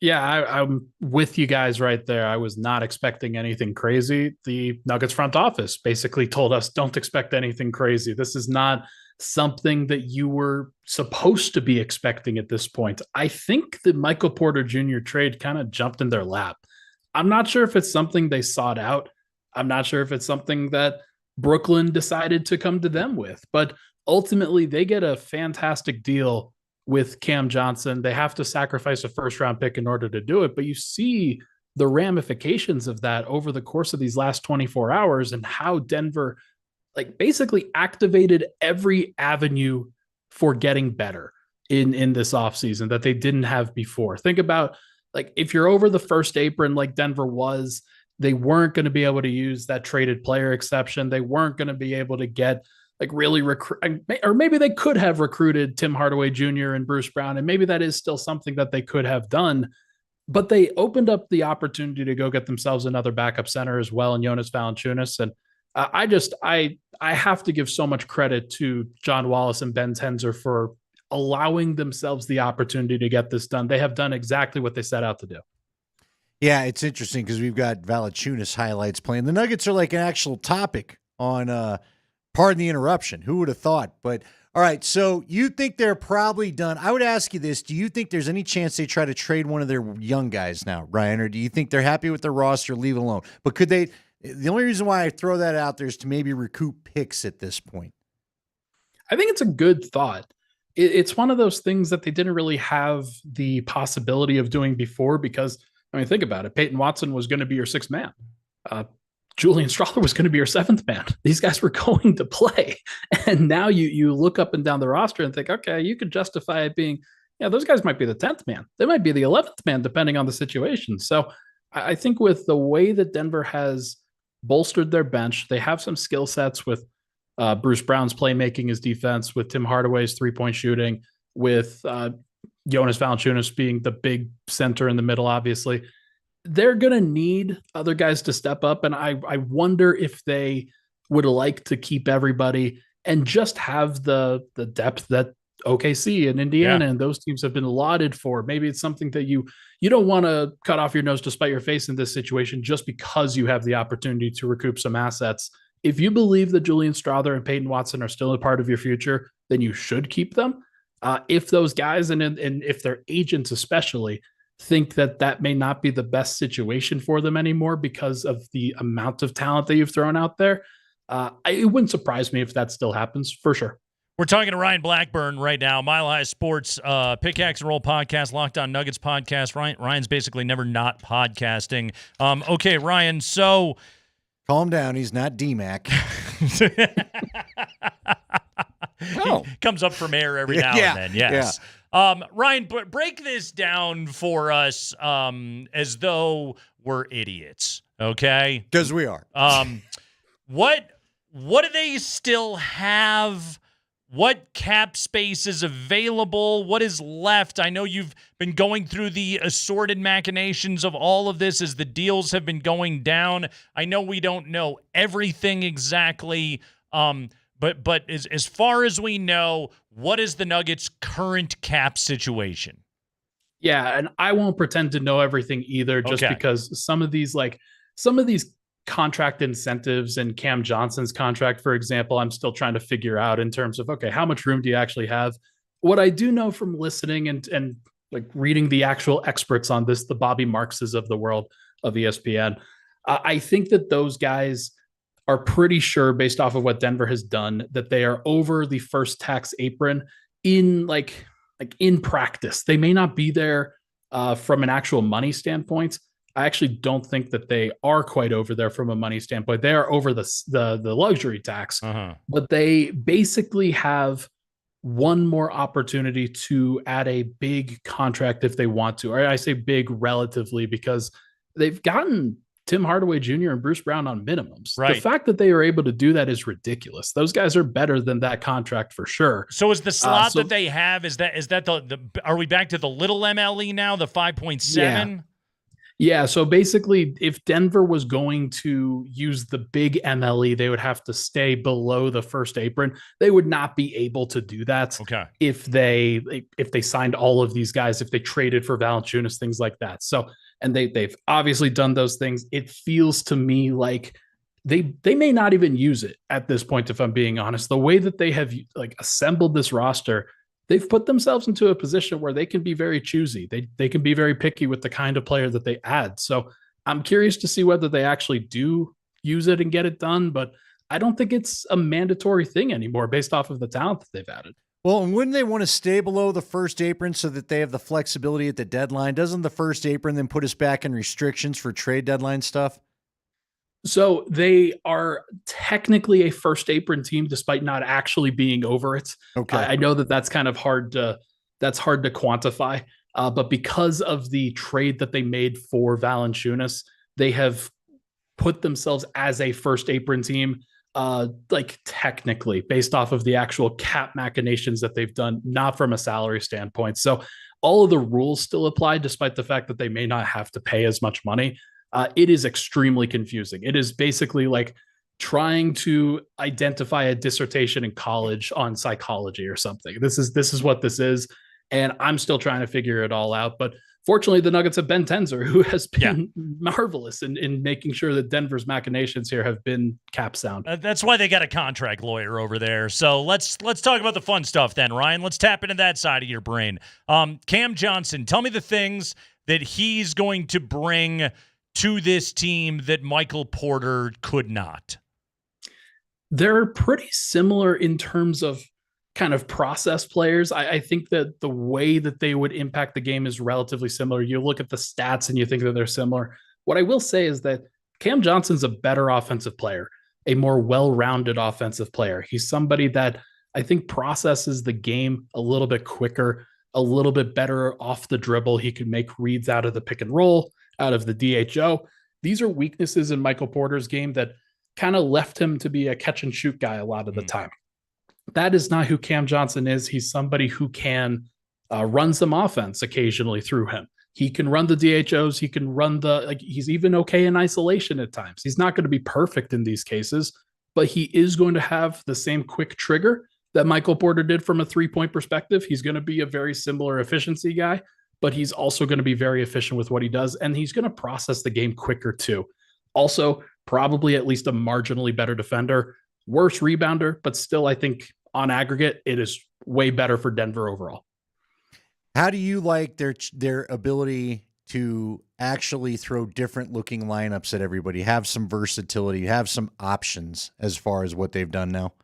Yeah, I'm with you guys right there. I was not expecting anything crazy. The Nuggets front office basically told us, don't expect anything crazy. This is not something that you were supposed to be expecting at this point. I think the Michael Porter Jr. trade kind of jumped in their lap. I'm not sure if it's something they sought out. I'm not sure if it's something that Brooklyn decided to come to them with. But ultimately, they get a fantastic deal with Cam Johnson. They have to sacrifice a first-round pick in order to do it, but you see the ramifications of that over the course of these last 24 hours and how Denver basically activated every avenue for getting better in this offseason that they didn't have before. Think about if you're over the first apron like Denver was, they weren't going to be able to use that traded player exception. They weren't going to be able to get really recruit, or maybe they could have recruited Tim Hardaway Jr. and Bruce Brown, and maybe that is still something that they could have done, but they opened up the opportunity to go get themselves another backup center as well in Jonas Valanciunas. And I have to give so much credit to John Wallace and Ben Tenzer for allowing themselves the opportunity to get this done. They have done exactly what they set out to do. Yeah, it's interesting because we've got Valanciunas highlights playing. The Nuggets are like an actual topic on pardon the interruption. Who would have thought? But all right, so you think they're probably done. I would ask you this. Do you think there's any chance they try to trade one of their young guys now, Ryan? Or do you think they're happy with their roster, leave it alone? But could they – the only reason why I throw that out there is to maybe recoup picks at this point. I think it's a good thought. It's one of those things that they didn't really have the possibility of doing before because, think about it. Peyton Watson was going to be your sixth man. Julian Strawther was going to be your seventh man. These guys were going to play. And now you look up and down the roster and think, okay, you could justify it being, those guys might be the 10th man. They might be the 11th man, depending on the situation. So I think with the way that Denver has bolstered their bench, they have some skill sets with Bruce Brown's playmaking, his defense, with Tim Hardaway's three-point shooting, with Jonas Valanciunas being the big center in the middle, obviously. They're going to need other guys to step up. And I wonder if they would like to keep everybody and just have the depth that OKC and Indiana and those teams have been lauded for. Maybe it's something that you don't want to cut off your nose to spite your face in this situation just because you have the opportunity to recoup some assets. If you believe that Julian Strawther and Peyton Watson are still a part of your future, then you should keep them. If those guys and if their agents especially think that may not be the best situation for them anymore because of the amount of talent that you've thrown out there, it wouldn't surprise me if that still happens, for sure. We're talking to Ryan Blackburn right now, Mile High Sports, Pickaxe and Roll podcast, Locked On Nuggets podcast. Ryan's basically never not podcasting. Okay, Ryan, so Calm down. He's not DMac. He comes up from air every now and then. Yes. Ryan, break this down for us as though we're idiots. Okay. Because we are. What do they still have? What cap space is available? What is left? I know you've been going through the assorted machinations of all of this as the deals have been going down. I know we don't know everything exactly, but as far as we know, what is the Nuggets' current cap situation? Yeah, and I won't pretend to know everything either, just because some of these contract incentives and Cam Johnson's contract, for example, I'm still trying to figure out in terms of, okay, how much room do you actually have? What I do know from listening and like reading the actual experts on this, the Bobby Markses of the world of ESPN, I think that those guys are pretty sure, based off of what Denver has done, that they are over the first tax apron in in practice. They may not be there from an actual money standpoint. I actually don't think that they are quite over there from a money standpoint. They are over the luxury tax, but they basically have one more opportunity to add a big contract if they want to. Or I say big relatively because they've gotten Tim Hardaway Jr. and Bruce Brown on minimums. Right. The fact that they are able to do that is ridiculous. Those guys are better than that contract for sure. So is the slot that they have, is that the are we back to the little MLE now, the 5.7? Yeah, so basically, if Denver was going to use the big MLE, they would have to stay below the first apron. They would not be able to do that if they signed all of these guys, if they traded for Valanciunas, things like that. So, and they've obviously done those things. It feels to me like they may not even use it at this point, if I'm being honest. The way that they have assembled this roster, they've put themselves into a position where they can be very choosy. They can be very picky with the kind of player that they add. So I'm curious to see whether they actually do use it and get it done, but I don't think it's a mandatory thing anymore based off of the talent that they've added. Well, and wouldn't they want to stay below the first apron so that they have the flexibility at the deadline? Doesn't the first apron then put us back in restrictions for trade deadline stuff? So they are technically a first apron team, despite not actually being over it. Okay. I know that's kind of hard to quantify. But because of the trade that they made for Valanciunas, they have put themselves as a first apron team, technically based off of the actual cap machinations that they've done, not from a salary standpoint. So all of the rules still apply, despite the fact that they may not have to pay as much money. It is extremely confusing. It is basically like trying to identify a dissertation in college on psychology or something. This is what this is. And I'm still trying to figure it all out. But fortunately, the Nuggets have Ben Tenzer, who has been marvelous in making sure that Denver's machinations here have been cap sound. That's why they got a contract lawyer over there. So let's talk about the fun stuff then, Ryan. Let's tap into that side of your brain. Cam Johnson, tell me the things that he's going to bring to this team that Michael Porter could not. They're pretty similar in terms of kind of process players. I think that the way that they would impact the game is relatively similar. You look at the stats and you think that they're similar. What I will say is that Cam Johnson's a better offensive player, a more well-rounded offensive player. He's somebody that I think processes the game a little bit quicker, a little bit better off the dribble. He can make reads out of the pick and roll, out of the DHO. These are weaknesses in Michael Porter's game that kind of left him to be a catch and shoot guy a lot of the time. That is not who Cam Johnson is. He's somebody who can run some offense occasionally through him. He can run the DHOs. He can run he's even okay in isolation at times. He's not going to be perfect in these cases, but he is going to have the same quick trigger that Michael Porter did from a 3-point perspective. He's going to be a very similar efficiency guy, but he's also going to be very efficient with what he does, and he's going to process the game quicker too. Also, probably at least a marginally better defender, worse rebounder, but still, I think on aggregate, it is way better for Denver overall. How do you like their ability to actually throw different looking lineups at everybody, have some versatility, have some options as far as what they've done now?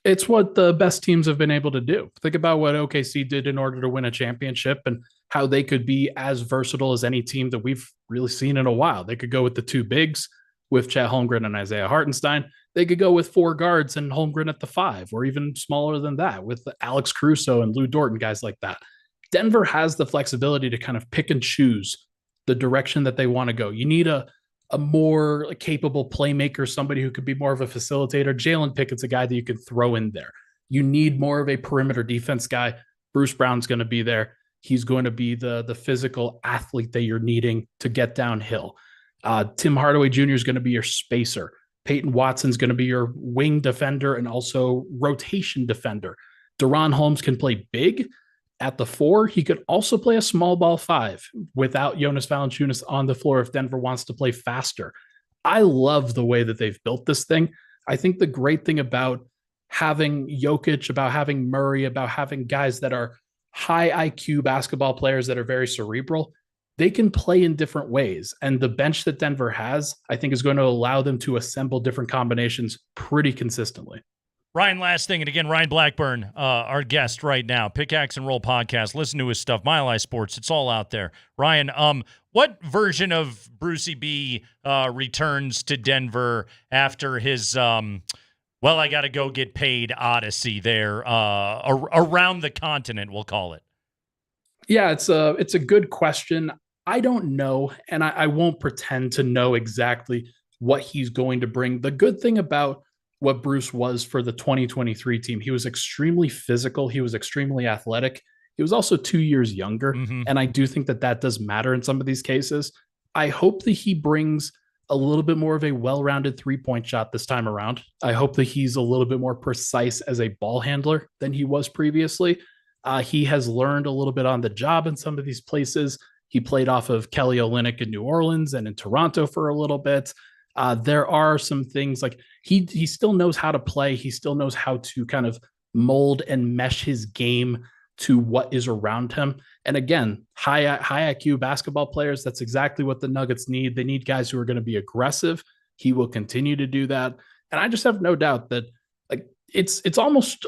It's what the best teams have been able to do. Think about what OKC did in order to win a championship and how they could be as versatile as any team that we've really seen in a while. They could go with the two bigs. with Chet Holmgren and Isaiah Hartenstein. They could go with 4 guards and Holmgren at the 5, or even smaller than that with Alex Caruso and Lou Dorton, guys like that. Denver has the flexibility to kind of pick and choose the direction that they want to go. You need a more capable playmaker, somebody who could be more of a facilitator. Jalen Pickett's a guy that you can throw in there. You need more of a perimeter defense guy. Bruce Brown's going to be there. He's going to be the physical athlete that you're needing to get downhill. Tim Hardaway Jr. is going to be your spacer. Peyton Watson's going to be your wing defender and also rotation defender. Deron Holmes can play big at the 4. He could also play a small ball 5 without Jonas Valanciunas on the floor if Denver wants to play faster. I love the way that they've built this thing. I think the great thing about having Jokic, about having Murray, about having guys that are high IQ basketball players that are very cerebral, they can play in different ways. And the bench that Denver has, I think, is going to allow them to assemble different combinations pretty consistently. Ryan, last thing, and again, Ryan Blackburn, our guest right now, Pickaxe and Roll podcast. Listen to his stuff, Mile High Sports. It's all out there. Ryan, what version of Brucey B returns to Denver after his, I got to go get paid odyssey there around the continent, we'll call it? Yeah, it's a good question. I don't know, and I won't pretend to know exactly what he's going to bring. The good thing about what Bruce was for the 2023 team, he was extremely physical. He was extremely athletic. He was also 2 years younger, and I do think that does matter in some of these cases. I hope that he brings a little bit more of a well-rounded three-point shot this time around. I hope that he's a little bit more precise as a ball handler than he was previously. He has learned a little bit on the job in some of these places. He played off of Kelly Olynyk in New Orleans and in Toronto for a little bit. There are some things like he still knows how to play. He still knows how to kind of mold and mesh his game to what is around him. And again, high IQ basketball players, that's exactly what the Nuggets need. They need guys who are going to be aggressive. He will continue to do that. And I just have no doubt that it's almost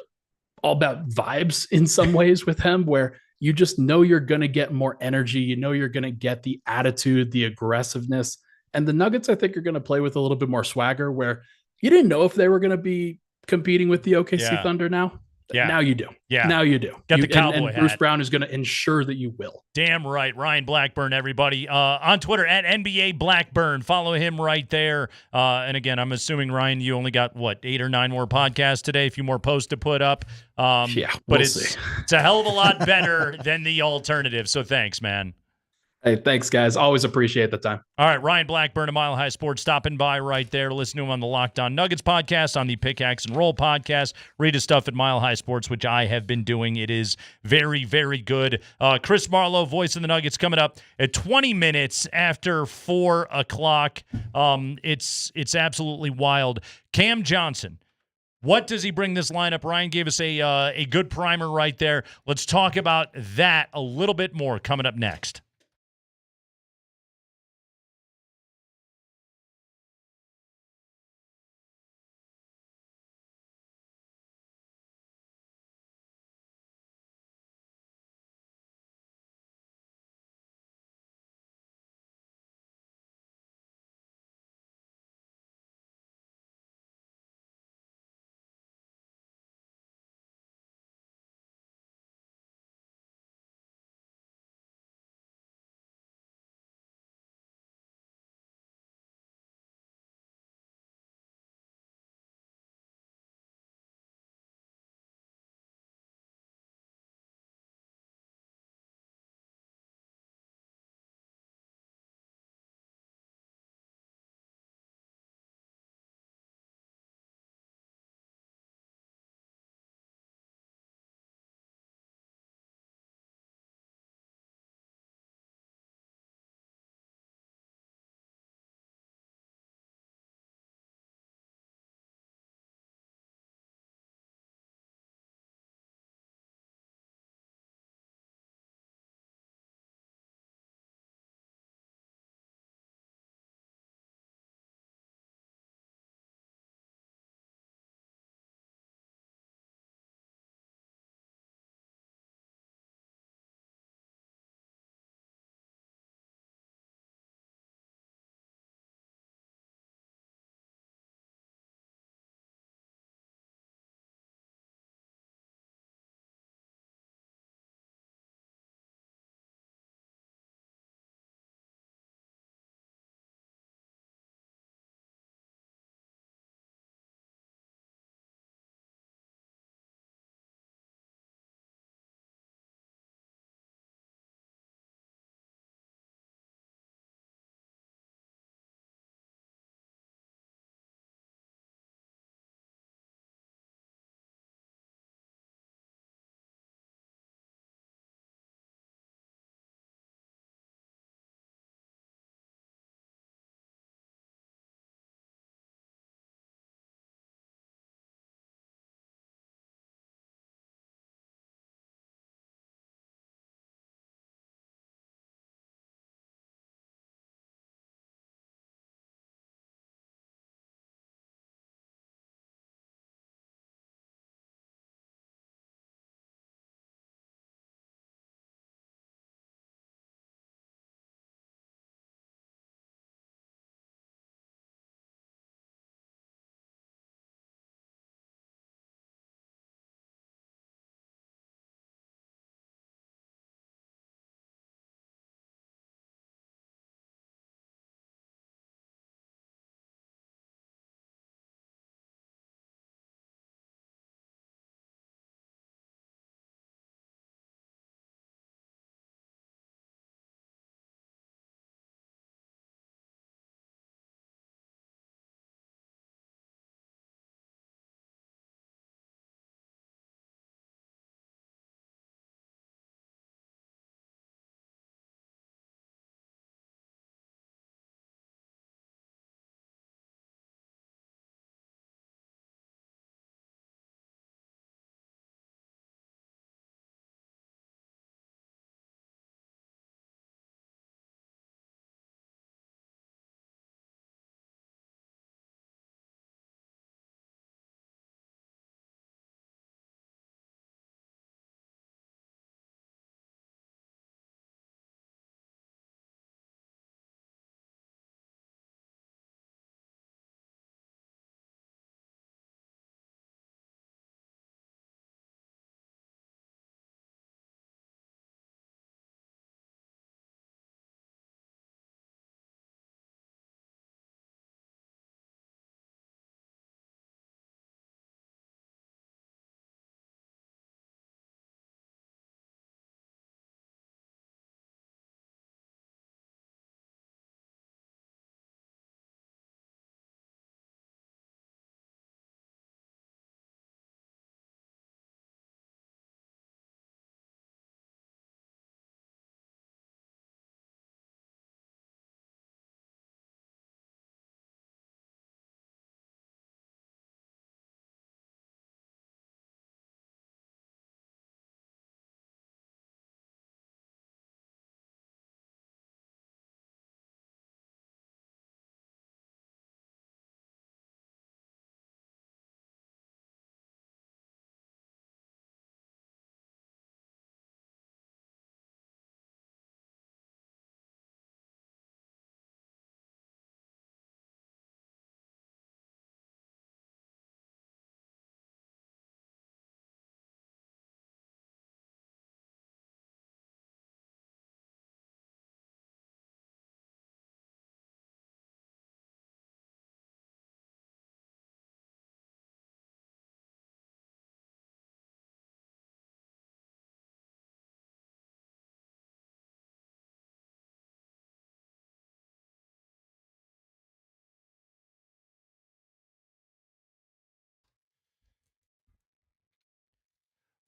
all about vibes in some ways with him, where you just know you're going to get more energy. You know you're going to get the attitude, the aggressiveness. And the Nuggets, I think, are going to play with a little bit more swagger, where you didn't know if they were going to be competing with the OKC Thunder now. Yeah. Now you do. Yeah. Now you do. Got the cowboy and Bruce hat. Brown is going to ensure that you will. Damn right. Ryan Blackburn, everybody. On Twitter, at NBA Blackburn. Follow him right there. And again, I'm assuming, Ryan, you only got, 8 or 9 more podcasts today, a few more posts to put up. But it's a hell of a lot better than the alternative. So thanks, man. Hey, thanks, guys. Always appreciate the time. All right, Ryan Blackburn of Mile High Sports stopping by right there. Listen to him on the Locked On Nuggets podcast, on the Pickaxe and Roll podcast. Read his stuff at Mile High Sports, which I have been doing. It is very, very good. Chris Marlowe, voice of the Nuggets, coming up at 20 minutes after 4 o'clock. It's absolutely wild. Cam Johnson. What does he bring this lineup? Ryan gave us a good primer right there. Let's talk about that a little bit more coming up next.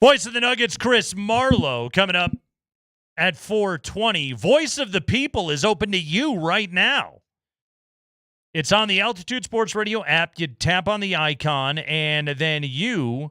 Voice of the Nuggets, Chris Marlowe, coming up at 4:20. Voice of the People is open to you right now. It's on the Altitude Sports Radio app. You tap on the icon, and then you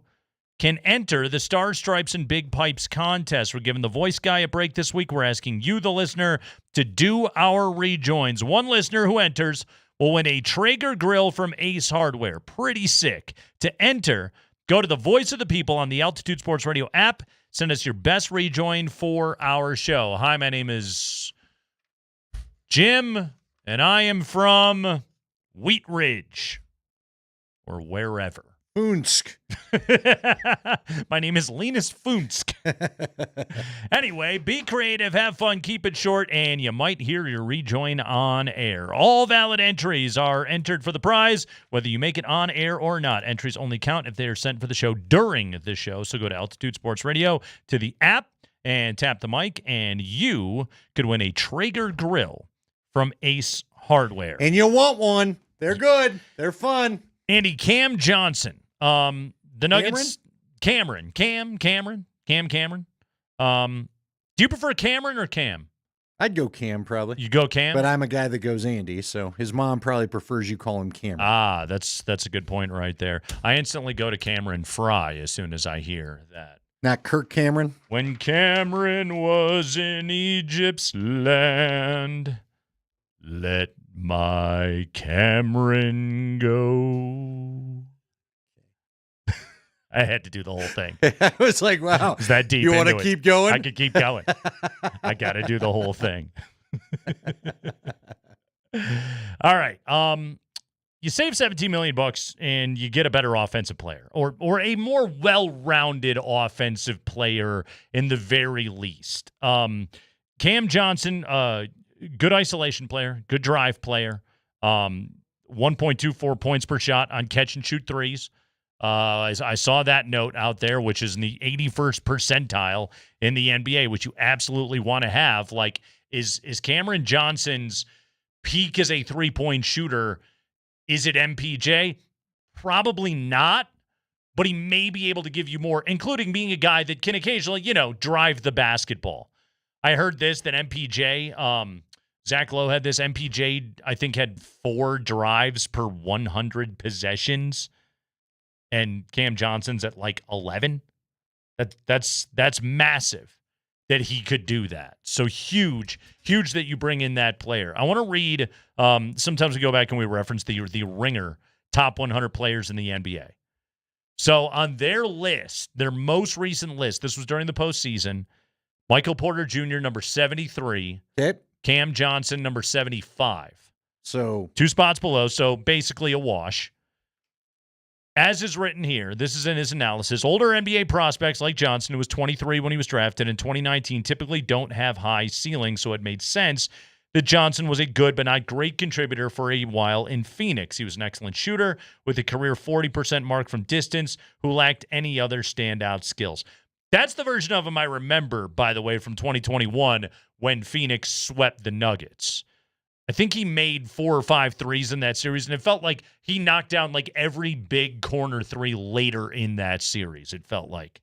can enter the Stars, Stripes, and Big Pipes contest. We're giving the voice guy a break this week. We're asking you, the listener, to do our rejoins. One listener who enters will win a Traeger grill from Ace Hardware. Pretty sick. To enter, go to the Voice of the People on the Altitude Sports Radio app. Send us your best rejoin for our show. Hi, my name is Jim, and I am from Wheat Ridge or wherever. Funsk. My name is Linus Funsk. Anyway, be creative, have fun, keep it short, and you might hear your rejoin on air. All valid entries are entered for the prize, whether you make it on air or not. Entries only count if they are sent for the show during the show. So go to Altitude Sports Radio to the app and tap the mic, and you could win a Traeger grill from Ace Hardware. And you want one. They're good. They're fun. Andy, Cam Johnson. The Nuggets. Cameron. Do you prefer Cameron or Cam? I'd go Cam, probably. You go Cam? But I'm a guy that goes Andy, so his mom probably prefers you call him Cameron. Ah, that's a good point right there. I instantly go to Cameron Fry as soon as I hear that. Not Kirk Cameron? When Cameron was in Egypt's land, let my Cameron go. I had to do the whole thing. I was like, wow. Is that deep? You want to into it? keep going? I could keep going. I got to do the whole thing. All right. You save $17 million and you get a better offensive player or a more well-rounded offensive player in the very least. Cam Johnson, good isolation player, good drive player, 1.24 points per shot on catch-and-shoot threes. I saw that note out there, which is in the 81st percentile in the NBA, which you absolutely want to have. Like, is Cameron Johnson's peak as a three-point shooter, is it MPJ? Probably not, but he may be able to give you more, including being a guy that can occasionally, drive the basketball. I heard this, that MPJ, Zach Lowe had this, MPJ, I think, had 4 drives per 100 possessions. And Cam Johnson's at like 11. That's massive that he could do that. So huge that you bring in that player. I want to read, sometimes we go back and we reference the Ringer top 100 players in the NBA. So on their list, their most recent list, this was during the postseason, Michael Porter Jr., number 73. Okay. Cam Johnson, number 75. So 2 spots below, so basically a wash. As is written here, this is in his analysis, older NBA prospects like Johnson, who was 23 when he was drafted in 2019, typically don't have high ceilings, so it made sense that Johnson was a good but not great contributor for a while in Phoenix. He was an excellent shooter with a career 40% mark from distance who lacked any other standout skills. That's the version of him I remember, by the way, from 2021 when Phoenix swept the Nuggets. I think he made 4 or 5 threes in that series, and it felt like he knocked down like every big corner three later in that series, it felt like.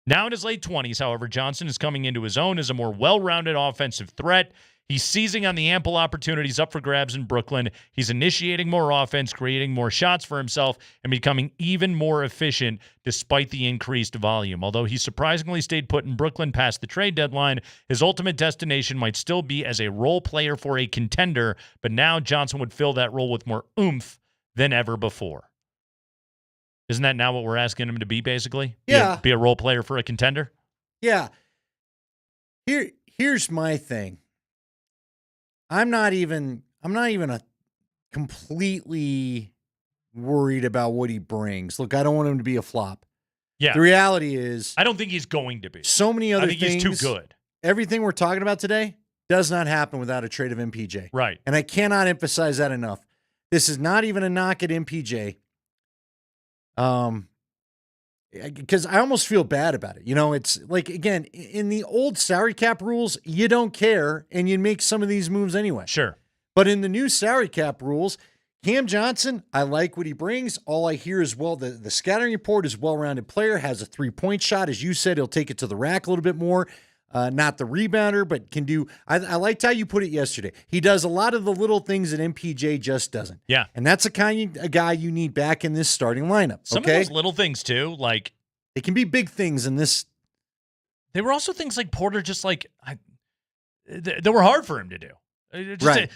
Now in his late 20s, however, Johnson is coming into his own as a more well-rounded offensive threat. He's seizing on the ample opportunities up for grabs in Brooklyn. He's initiating more offense, creating more shots for himself, and becoming even more efficient despite the increased volume. Although he surprisingly stayed put in Brooklyn past the trade deadline, his ultimate destination might still be as a role player for a contender, but now Johnson would fill that role with more oomph than ever before. Isn't that now what we're asking him to be, basically? Yeah. Be a role player for a contender? Yeah. Here's my thing. I'm not even a completely worried about what he brings. Look, I don't want him to be a flop. Yeah. The reality is, I don't think he's going to be. So many other things. I think he's too good. Everything we're talking about today does not happen without a trade of MPJ. Right. And I cannot emphasize that enough. This is not even a knock at MPJ. Because I almost feel bad about it. It's like, again, in the old salary cap rules, you don't care and you make some of these moves anyway. Sure. But in the new salary cap rules, Cam Johnson, I like what he brings. All I hear is, well, the scattering report is well-rounded player, has a three-point shot. As you said, he'll take it to the rack a little bit more. Not the rebounder, but can do. I liked how you put it yesterday. He does a lot of the little things that MPJ just doesn't. Yeah. And that's a guy you need back in this starting lineup. Some of those little things, too, like. It can be big things in this. They were also things like Porter they were hard for him to do.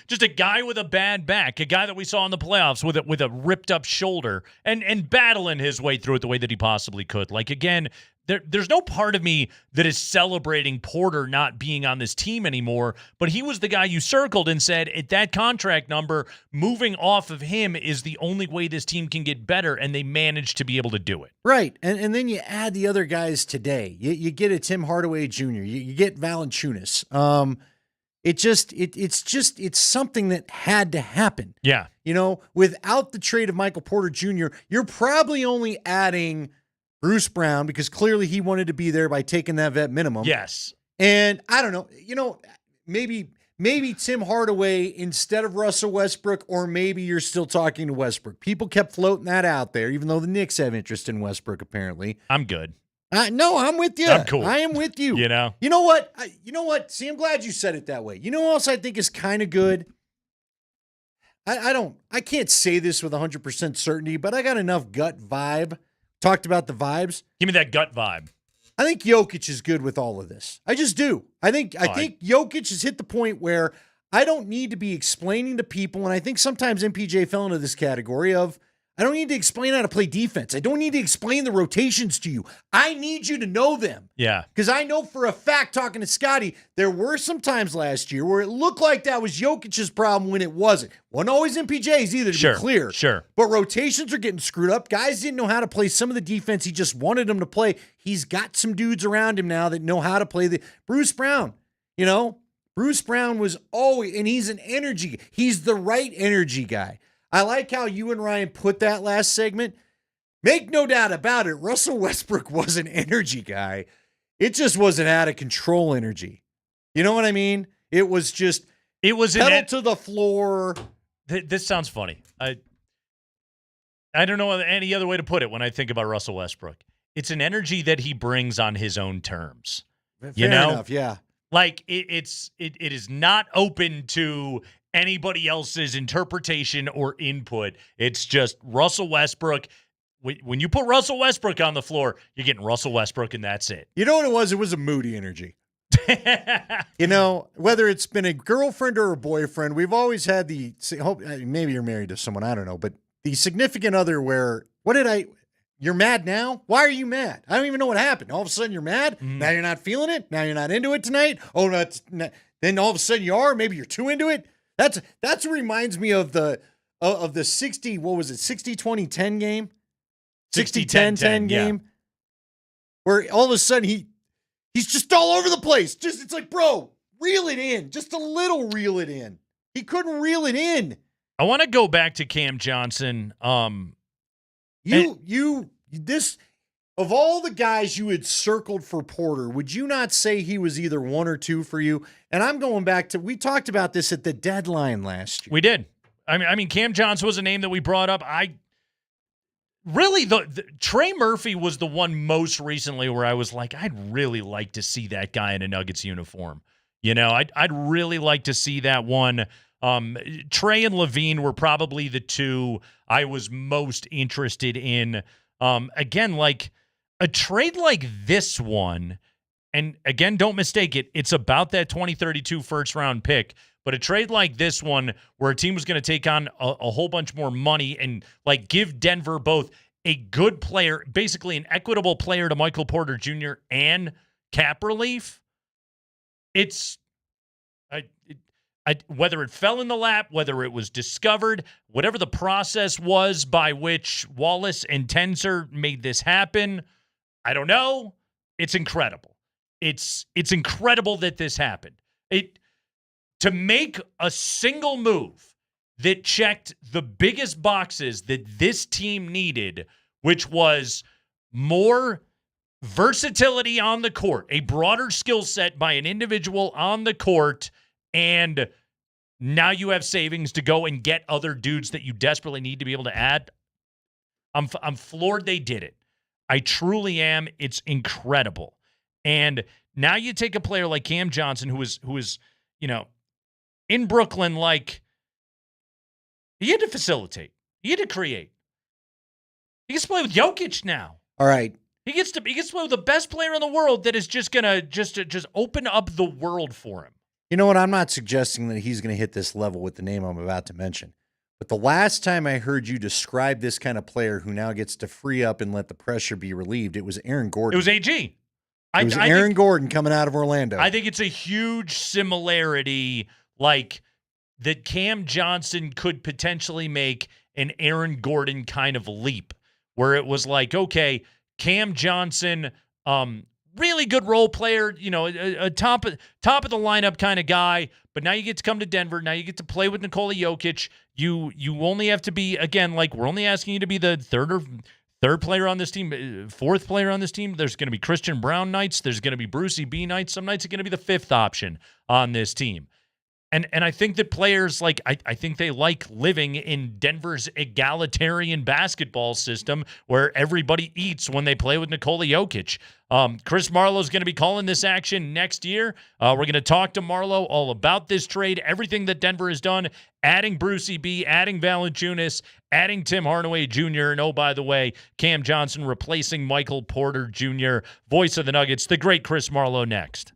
Just a guy with a bad back, a guy that we saw in the playoffs with a ripped up shoulder and battling his way through it the way that he possibly could. Like, again, there's no part of me that is celebrating Porter not being on this team anymore, but he was the guy you circled and said, at that contract number, moving off of him is the only way this team can get better, and they managed to be able to do it. Right, and then you add the other guys today. You get a Tim Hardaway Jr., you get Valanciunas. It's something that had to happen. Yeah. Without the trade of Michael Porter Jr., you're probably only adding Bruce Brown because clearly he wanted to be there by taking that vet minimum. Yes. And I don't know, maybe Tim Hardaway instead of Russell Westbrook, or maybe you're still talking to Westbrook. People kept floating that out there, even though the Knicks have interest in Westbrook, apparently. I'm good. No, I'm with you. I'm cool. I am with you. You know? You know what? See, I'm glad you said it that way. You know what else I think is kind of good? I can't say this with 100% certainty, but I got enough gut vibe. Talked about the vibes. Give me that gut vibe. I think Jokic is good with all of this. I just do. I think Jokic has hit the point where I don't need to be explaining to people, and I think sometimes MPJ fell into this category of, I don't need to explain how to play defense. I don't need to explain the rotations to you. I need you to know them. Yeah. Because I know for a fact, talking to Scotty, there were some times last year where it looked like that was Jokic's problem when it wasn't. Wasn't always MPJ's either, to be clear. Sure. But rotations are getting screwed up. Guys didn't know how to play some of the defense he just wanted them to play. He's got some dudes around him now that know how to play Bruce Brown. Bruce Brown was always, and he's an energy. He's the right energy guy. I like how you and Ryan put that last segment. Make no doubt about it, Russell Westbrook was an energy guy. It just wasn't out of control energy. You know what I mean? It was pedal to the floor. This sounds funny. I don't know any other way to put it when I think about Russell Westbrook. It's an energy that he brings on his own terms. Fair enough, yeah. Like it is not open to anybody else's interpretation or input. It's just Russell Westbrook. When you put Russell Westbrook on the floor, you're getting Russell Westbrook, and that's it. You know what it was? It was a moody energy. Whether it's been a girlfriend or a boyfriend, we've always had maybe you're married to someone, I don't know, but the significant other where, you're mad now? Why are you mad? I don't even know what happened. All of a sudden you're mad? Mm. Now you're not feeling it? Now you're not into it tonight? Oh, then all of a sudden you are? Maybe you're too into it? That's what reminds me of the 60-20-10 game? 60-10-10 game? Yeah. Where all of a sudden he's just all over the place. It's like, bro, reel it in. Just a little reel it in. He couldn't reel it in. I want to go back to Cam Johnson. Of all the guys you had circled for Porter, would you not say he was either one or two for you? And I'm going back to, we talked about this at the deadline last year. We did. I mean, Cam Johnson was a name that we brought up. Trey Murphy was the one most recently where I was like, I'd really like to see that guy in a Nuggets uniform. I'd really like to see that one. Trey and Levine were probably the two I was most interested in. Again, like a trade like this one, and again, don't mistake it, it's about that 2032 first-round pick, but a trade like this one where a team was going to take on a whole bunch more money and like give Denver both a good player, basically an equitable player to Michael Porter Jr. and cap relief, whether it fell in the lap, whether it was discovered, whatever the process was by which Wallace and Tenzer made this happen, I don't know. It's incredible. It's incredible that this happened. To make a single move that checked the biggest boxes that this team needed, which was more versatility on the court, a broader skill set by an individual on the court, and Now you have savings to go and get other dudes that you desperately need to be able to add. I'm floored they did it. I truly am. It's incredible. And now you take a player like Cam Johnson, who is, in Brooklyn, like, he had to facilitate. He had to create. He gets to play with Jokic now. All right. He gets to play with the best player in the world that is just gonna just open up the world for him. You know what? I'm not suggesting that he's going to hit this level with the name I'm about to mention. But the last time I heard you describe this kind of player who now gets to free up and let the pressure be relieved, it was Aaron Gordon. It was AG. It was Aaron Gordon coming out of Orlando. I think it's a huge similarity, like, that Cam Johnson could potentially make an Aaron Gordon kind of leap, where it was like, okay, Cam Johnson, really good role player, a top of the lineup kind of guy. But now you get to come to Denver. Now you get to play with Nikola Jokic. You only have to be, again, like, we're only asking you to be the third player on this team, fourth player on this team. There's going to be Christian Brown nights. There's going to be Brucey B nights. Some nights are going to be the fifth option on this team. And I think that players, like, I think they like living in Denver's egalitarian basketball system where everybody eats when they play with Nikola Jokic. Chris Marlowe's going to be calling this action next year. We're going to talk to Marlowe all about this trade, everything that Denver has done, adding Brucey B, adding Valanciunas, adding Tim Hardaway Jr., and, oh, by the way, Cam Johnson replacing Michael Porter Jr., voice of the Nuggets, the great Chris Marlowe, next.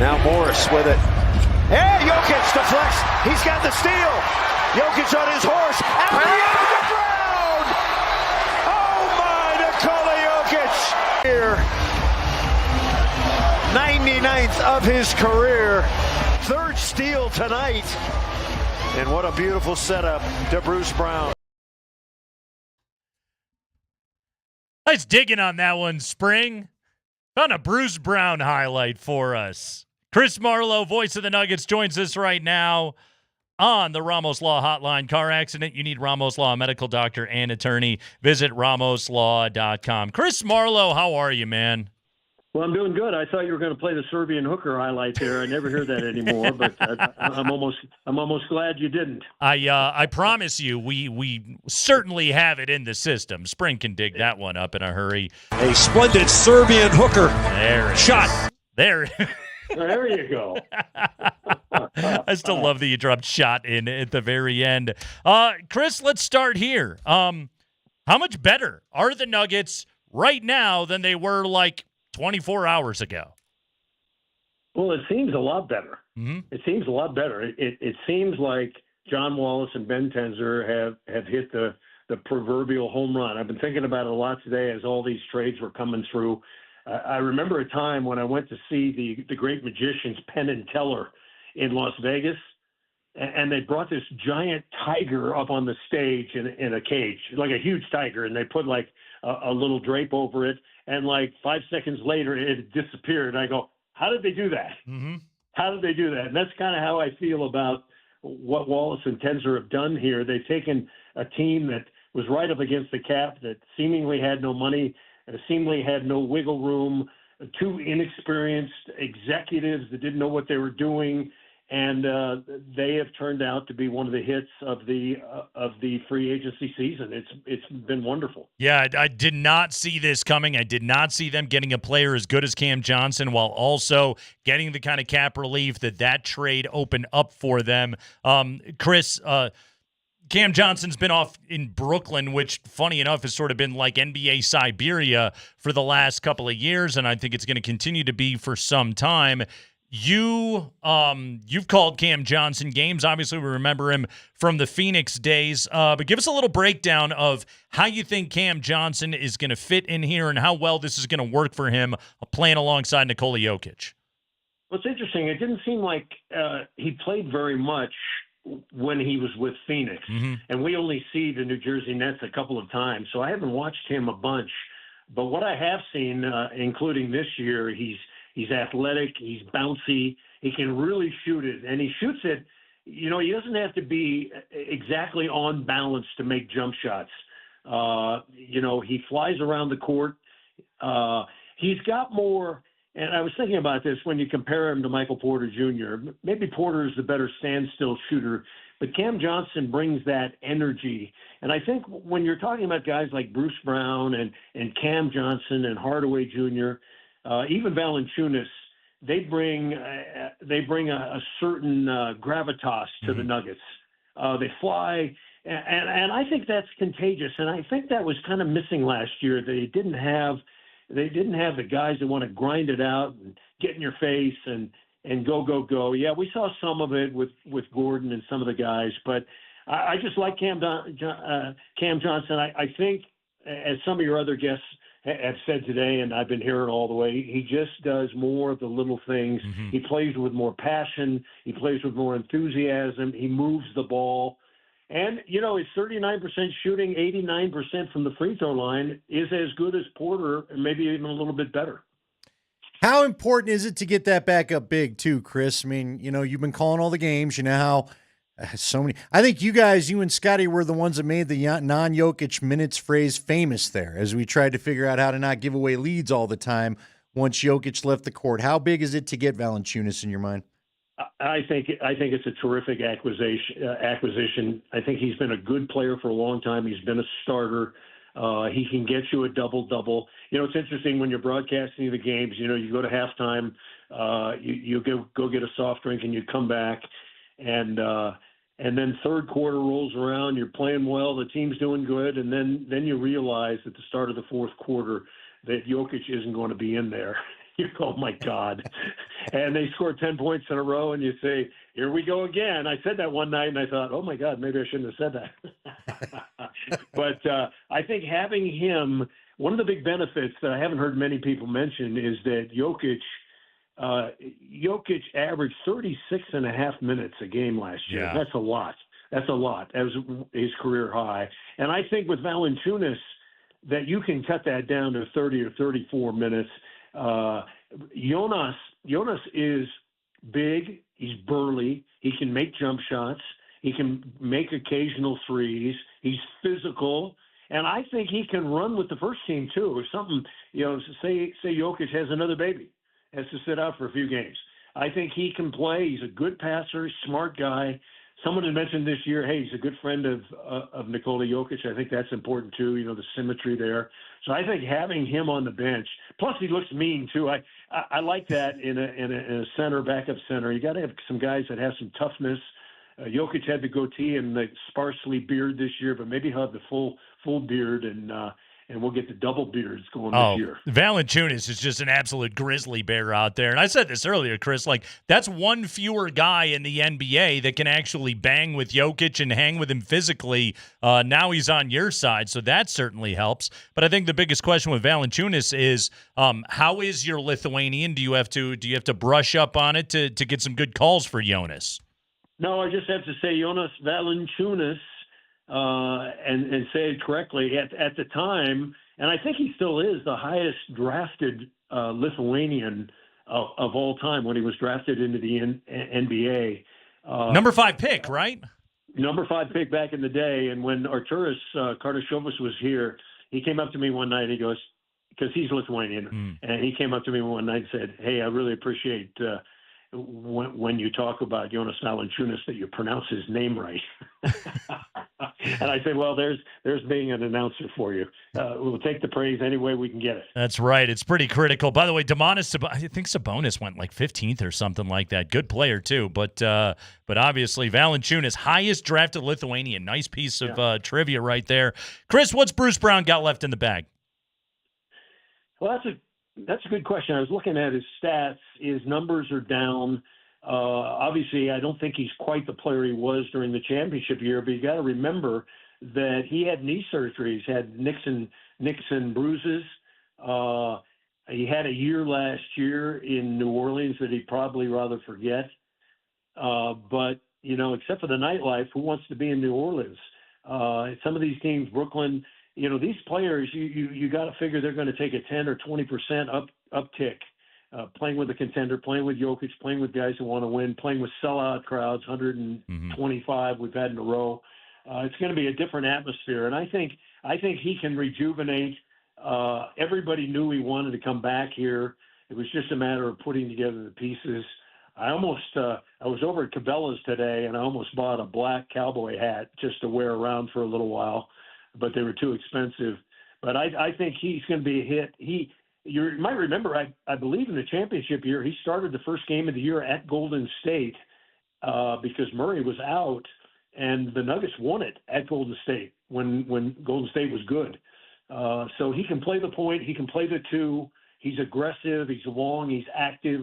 Now Morris with it. Hey, Jokic deflects. He's got the steal. Jokic on his horse. At the end of the ground. Oh my, Nikola Jokic. Here, 99th of his career. Third steal tonight. And what a beautiful setup to Bruce Brown. Nice digging on that one, Spring. Found a Bruce Brown highlight for us. Chris Marlowe, voice of the Nuggets, joins us right now on the Ramos Law Hotline. Car accident, you need Ramos Law, a medical doctor and attorney. Visit ramoslaw.com. Chris Marlowe, how are you, man? Well, I'm doing good. I thought you were going to play the Serbian hooker highlight there. I never hear that anymore, but I'm almost glad you didn't. I promise you, we certainly have it in the system. Spring can dig that one up in a hurry. A splendid Serbian hooker. There it shot. Is. There. There you go. I still love that you dropped shot in at the very end. Chris, let's start here. How much better are the Nuggets right now than they were like 24 hours ago? Well, it seems a lot better. Mm-hmm. It seems a lot better. It seems like John Wallace and Ben Tenzer have hit the proverbial home run. I've been thinking about it a lot today as all these trades were coming through. I remember a time when I went to see the great magicians Penn and Teller in Las Vegas, and they brought this giant tiger up on the stage in a cage, like a huge tiger, and they put like a little drape over it, and like 5 seconds later it disappeared. I go, how did they do that? Mm-hmm. How did they do that? And that's kind of how I feel about what Wallace and Tenzer have done here. They've taken a team that was right up against the cap, that seemingly had no money, seemingly had no wiggle room, two inexperienced executives that didn't know what they were doing, and they have turned out to be one of the hits of the free agency season. It's been wonderful. Yeah, I did not see this coming. I did not see them getting a player as good as Cam Johnson while also getting the kind of cap relief that trade opened up for them. Chris, Cam Johnson's been off in Brooklyn, which, funny enough, has sort of been like NBA Siberia for the last couple of years, and I think it's going to continue to be for some time. You've called Cam Johnson games. Obviously, we remember him from the Phoenix days. But give us a little breakdown of how you think Cam Johnson is going to fit in here and how well this is going to work for him playing alongside Nikola Jokic. Well, it's interesting. It didn't seem like he played very much when he was with Phoenix. Mm-hmm. And we only see the New Jersey Nets a couple of times, so I haven't watched him a bunch. But what I have seen, including this year, he's athletic, he's bouncy, he can really shoot it, and he shoots it. You know, he doesn't have to be exactly on balance to make jump shots. You know, he flies around the court. He's got more. And I was thinking about this when you compare him to Michael Porter Jr. Maybe Porter is the better standstill shooter, but Cam Johnson brings that energy. And I think when you're talking about guys like Bruce Brown and Cam Johnson and Hardaway Jr., even Valanciunas, they bring a certain gravitas to the Nuggets. They fly, and I think that's contagious. And I think that was kind of missing last year. They didn't have the guys that want to grind it out and get in your face and go. Yeah, we saw some of it with Gordon and some of the guys, but I just like Cam Johnson. I think, as some of your other guests have said today, and I've been hearing all the way, he just does more of the little things. Mm-hmm. He plays with more passion. He plays with more enthusiasm. He moves the ball. And, you know, his 39% shooting, 89% from the free throw line is as good as Porter, and maybe even a little bit better. How important is it to get that back up big, too, Chris? I mean, you know, you've been calling all the games. You know how so many – I think you and Scotty were the ones that made the non-Jokic minutes phrase famous there as we tried to figure out how to not give away leads all the time once Jokic left the court. How big is it to get Valanciunas in your mind? I think it's a terrific acquisition. I think he's been a good player for a long time. He's been a starter. He can get you a double-double. You know, it's interesting when you're broadcasting the games, you know, you go to halftime, you go get a soft drink and you come back, and then third quarter rolls around, you're playing well, the team's doing good, and then you realize at the start of the fourth quarter that Jokic isn't going to be in there. You go, oh, my God. And they score 10 points in a row, and you say, here we go again. I said that one night, and I thought, oh, my God, maybe I shouldn't have said that. But I think having him, one of the big benefits that I haven't heard many people mention is that Jokic averaged 36 and a half minutes a game last year. Yeah. That's a lot. That was his career high. And I think with Valanciunas that you can cut that down to 30 or 34 minutes. Jonas is big. He's burly. He can make jump shots. He can make occasional threes. He's physical. And I think he can run with the first team too. If something, say Jokic has another baby, has to sit out for a few games. I think he can play. He's a good passer, smart guy. Someone had mentioned this year, hey, he's a good friend of Nikola Jokic. I think that's important too, the symmetry there. So I think having him on the bench, plus he looks mean too. I like that in a center, backup center. You got to have some guys that have some toughness. Jokic had the goatee and the sparsely beard this year, but maybe he'll have the full beard, and we'll get the double beards going this year. Valanciunas is just an absolute grizzly bear out there. And I said this earlier, Chris, that's one fewer guy in the NBA that can actually bang with Jokic and hang with him physically. Now he's on your side, so that certainly helps. But I think the biggest question with Valanciunas is how is your Lithuanian? Do you have to brush up on it to get some good calls for Jonas? No, I just have to say Jonas Valanciunas. And say it correctly, at the time, and I think he still is the highest drafted Lithuanian of all time when he was drafted into the NBA. Number 5 pick, right? Number 5 pick back in the day. And when Arturas Kartashovas was here, he came up to me one night and he goes, because he's Lithuanian, and he came up to me one night and said, hey, I really appreciate when you talk about Jonas Valanciunas that you pronounce his name right. And I said, well, there's being an announcer for you. We'll take the praise any way we can get it. That's right. It's pretty critical. By the way, I think Sabonis went 15th or something like that. Good player too, but obviously Valanciunas, highest drafted Lithuanian. Nice piece of trivia right there. Chris, what's Bruce Brown got left in the bag? Well, that's a good question. I was looking at his stats. His numbers are down. Obviously, I don't think he's quite the player he was during the championship year, but you got to remember that he had knee surgeries, had nicks and bruises. He had a year last year in New Orleans that he'd probably rather forget. But, except for the nightlife, who wants to be in New Orleans? Some of these teams, Brooklyn, these players, you got to figure they're going to take a 10 or 20% uptick, playing with a contender, playing with Jokic, playing with guys who want to win, playing with sellout crowds, 125 we've had in a row. It's going to be a different atmosphere, and I think he can rejuvenate. Everybody knew he wanted to come back here. It was just a matter of putting together the pieces. I was over at Cabela's today, and I almost bought a black cowboy hat just to wear around for a little while, but they were too expensive. But I think he's going to be a hit. You might remember, I believe in the championship year, he started the first game of the year at Golden State because Murray was out, and the Nuggets won it at Golden State when Golden State was good. So he can play the point. He can play the two. He's aggressive. He's long. He's active.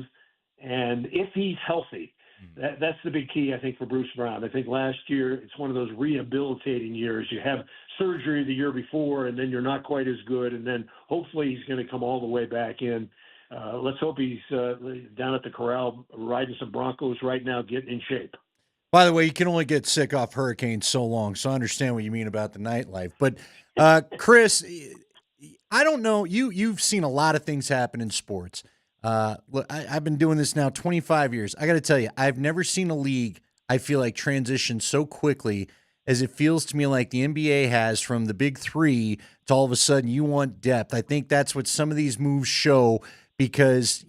And if he's healthy, that's the big key, I think, for Bruce Brown. I think last year it's one of those rehabilitating years. You have surgery the year before, and then you're not quite as good, and then hopefully he's going to come all the way back in. Let's hope he's down at the corral riding some Broncos right now, getting in shape. By the way, you can only get sick off hurricanes so long, so I understand what you mean about the nightlife. But, Chris, I don't know. You've seen a lot of things happen in sports. Look, I've been doing this now 25 years. I got to tell you, I've never seen a league, I feel like, transition so quickly as it feels to me like the NBA has from the big three to all of a sudden you want depth. I think that's what some of these moves show because,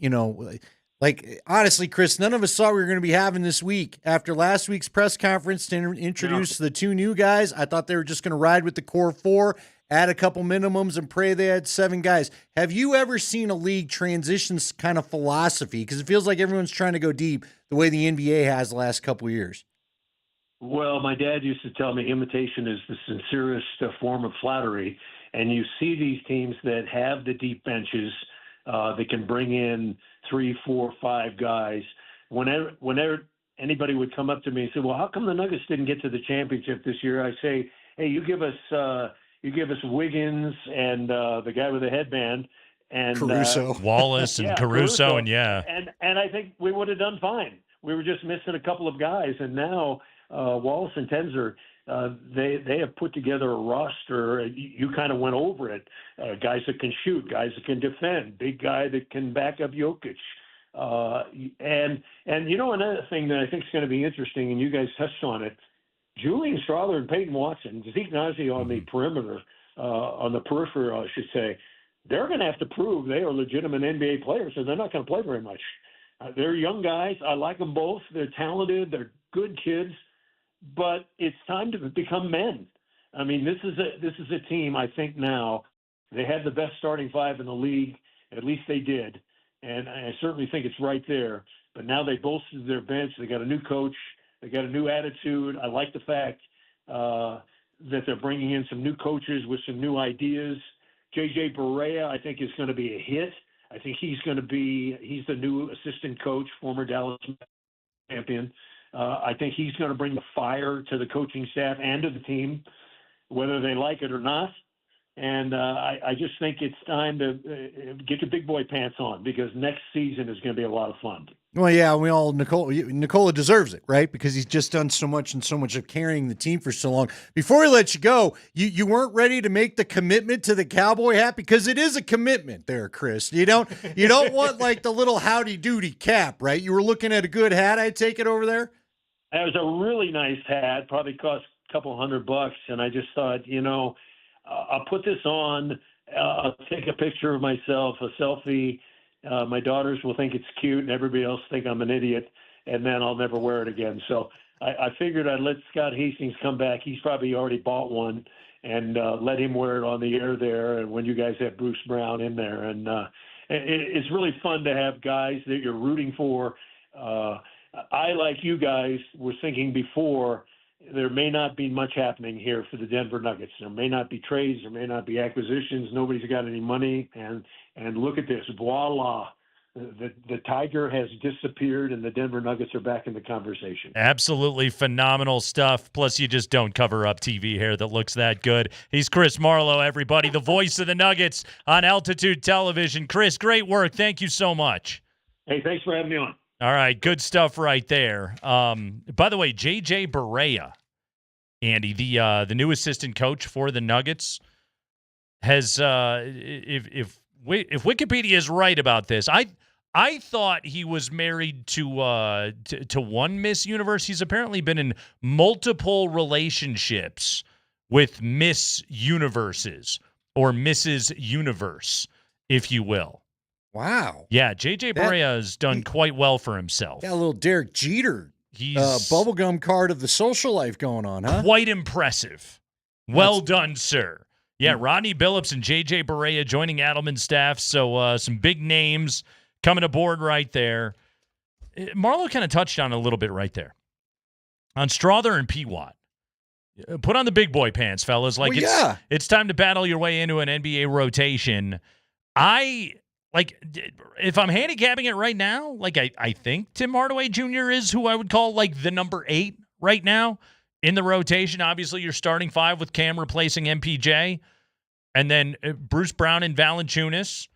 honestly, Chris, none of us thought we were going to be having this week. After last week's press conference to introduce the two new guys, I thought they were just going to ride with the core four, add a couple minimums, and pray they had 7 guys. Have you ever seen a league transition kind of philosophy? Because it feels like everyone's trying to go deep the way the NBA has the last couple of years. Well, my dad used to tell me imitation is the sincerest form of flattery. And you see these teams that have the deep benches, They can bring in 3, 4, 5 guys. Whenever anybody would come up to me and say, "Well, how come the Nuggets didn't get to the championship this year?" I say, "Hey, you give us Wiggins and the guy with the headband and Caruso, Wallace, and Caruso, and I think we would have done fine. We were just missing a couple of guys, and now Wallace and Tenzer, they have put together a roster. You kind of went over it. Guys that can shoot, guys that can defend, big guy that can back up Jokic. And another thing that I think is going to be interesting, and you guys touched on it, Julian Strawther and Peyton Watson, Zeke Nazi on the perimeter, on the periphery, I should say, they're going to have to prove they are legitimate NBA players, and they're not going to play very much. They're young guys. I like them both. They're talented. They're good kids, but it's time to become men. I mean, this is a team. I think now they had the best starting 5 in the league. At least they did. And I certainly think it's right there. But now they bolstered their bench. They got a new coach. They got a new attitude. I like the fact that they're bringing in some new coaches with some new ideas. J.J. Barea, I think, is going to be a hit. I think he's the new assistant coach, former Dallas champion. I think he's going to bring the fire to the coaching staff and to the team, whether they like it or not. And I just think it's time to get your big boy pants on, because next season is going to be a lot of fun. Well, yeah, Nikola deserves it, right? Because he's just done so much and so much of carrying the team for so long. Before we let you go, you weren't ready to make the commitment to the cowboy hat, because it is a commitment there, Chris. You don't want like the little howdy doody cap, right? You were looking at a good hat, I take it, over there? It was a really nice hat, probably cost a couple $100, and I just thought, I'll put this on. I'll take a picture of myself, a selfie. My daughters will think it's cute, and everybody else think I'm an idiot, and then I'll never wear it again. So I figured I'd let Scott Hastings come back. He's probably already bought one, and let him wear it on the air there, and when you guys have Bruce Brown in there. And it's really fun to have guys that you're rooting for. I, like you guys, was thinking before, there may not be much happening here for the Denver Nuggets. There may not be trades. There may not be acquisitions. Nobody's got any money. And look at this. Voila. The Tiger has disappeared, and the Denver Nuggets are back in the conversation. Absolutely phenomenal stuff. Plus, you just don't cover up TV hair that looks that good. He's Chris Marlowe, everybody, the voice of the Nuggets on Altitude Television. Chris, great work. Thank you so much. Hey, thanks for having me on. All right, good stuff right there. By the way, J.J. Barea, Andy, the new assistant coach for the Nuggets, has if Wikipedia is right about this, I thought he was married to one Miss Universe. He's apparently been in multiple relationships with Miss Universes, or Mrs. Universe, if you will. Wow. Yeah, J.J. Barea has done quite well for himself. Got a little Derek Jeter bubblegum card of the social life going on, huh? Quite impressive. Well done, sir. Yeah, Rodney Billups and J.J. Barea joining Adelman's staff, so some big names coming aboard right there. Marlo kind of touched on it a little bit right there. On Strawther and P. Watt. Put on the big boy pants, fellas. It's time to battle your way into an NBA rotation. If I'm handicapping it right now, I think Tim Hardaway Jr. is who I would call the number 8 right now in the rotation. Obviously, you're starting 5 with Cam replacing MPJ, and then Bruce Brown and Valanciunas,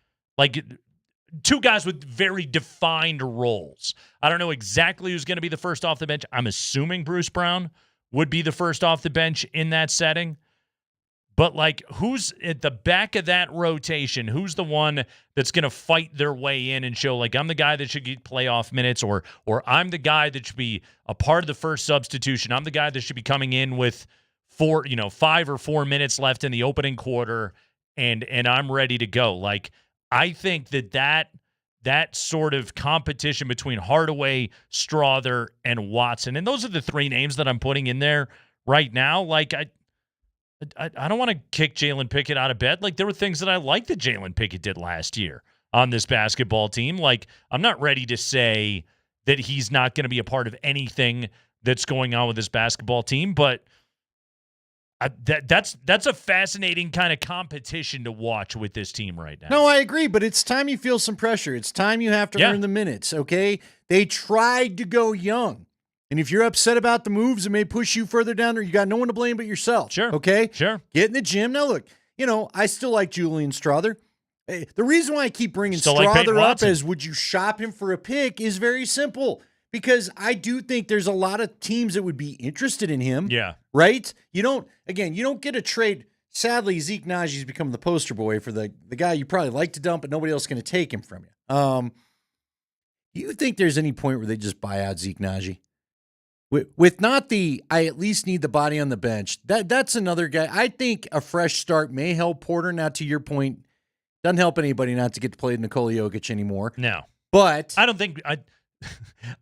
two guys with very defined roles. I don't know exactly who's going to be the first off the bench. I'm assuming Bruce Brown would be the first off the bench in that setting. But, who's at the back of that rotation? Who's the one that's going to fight their way in and show, I'm the guy that should get playoff minutes, or I'm the guy that should be a part of the first substitution. I'm the guy that should be coming in with 5 or 4 minutes left in the opening quarter, and I'm ready to go. I think that sort of competition between Hardaway, Strawther, and Watson, and those are the 3 names that I'm putting in there right now. I don't want to kick Jalen Pickett out of bed. There were things that I liked that Jalen Pickett did last year on this basketball team. I'm not ready to say that he's not going to be a part of anything that's going on with this basketball team, but That's a fascinating kind of competition to watch with this team right now. No, I agree, but it's time you feel some pressure. It's time you have to earn the minutes, okay? They tried to go young. And if you're upset about the moves, it may push you further down there. You got no one to blame but yourself. Sure. Okay? Sure. Get in the gym. Now, look, I still like Julian Strother. Hey, the reason why I keep bringing Still like Peyton Strother up Watson. as would you shop him for a pick is very simple. Because I do think there's a lot of teams that would be interested in him. Yeah. Right? You don't get a trade. Sadly, Zeke Najee's become the poster boy for the guy you probably like to dump, but nobody else is going to take him from you. Do you think there's any point where they just buy out Zeke Najee? With not the, I at least need the body on the bench. That's another guy. I think a fresh start may help Porter. Now, to your point, doesn't help anybody not to get to play Nikola Jokic anymore. No. But I don't think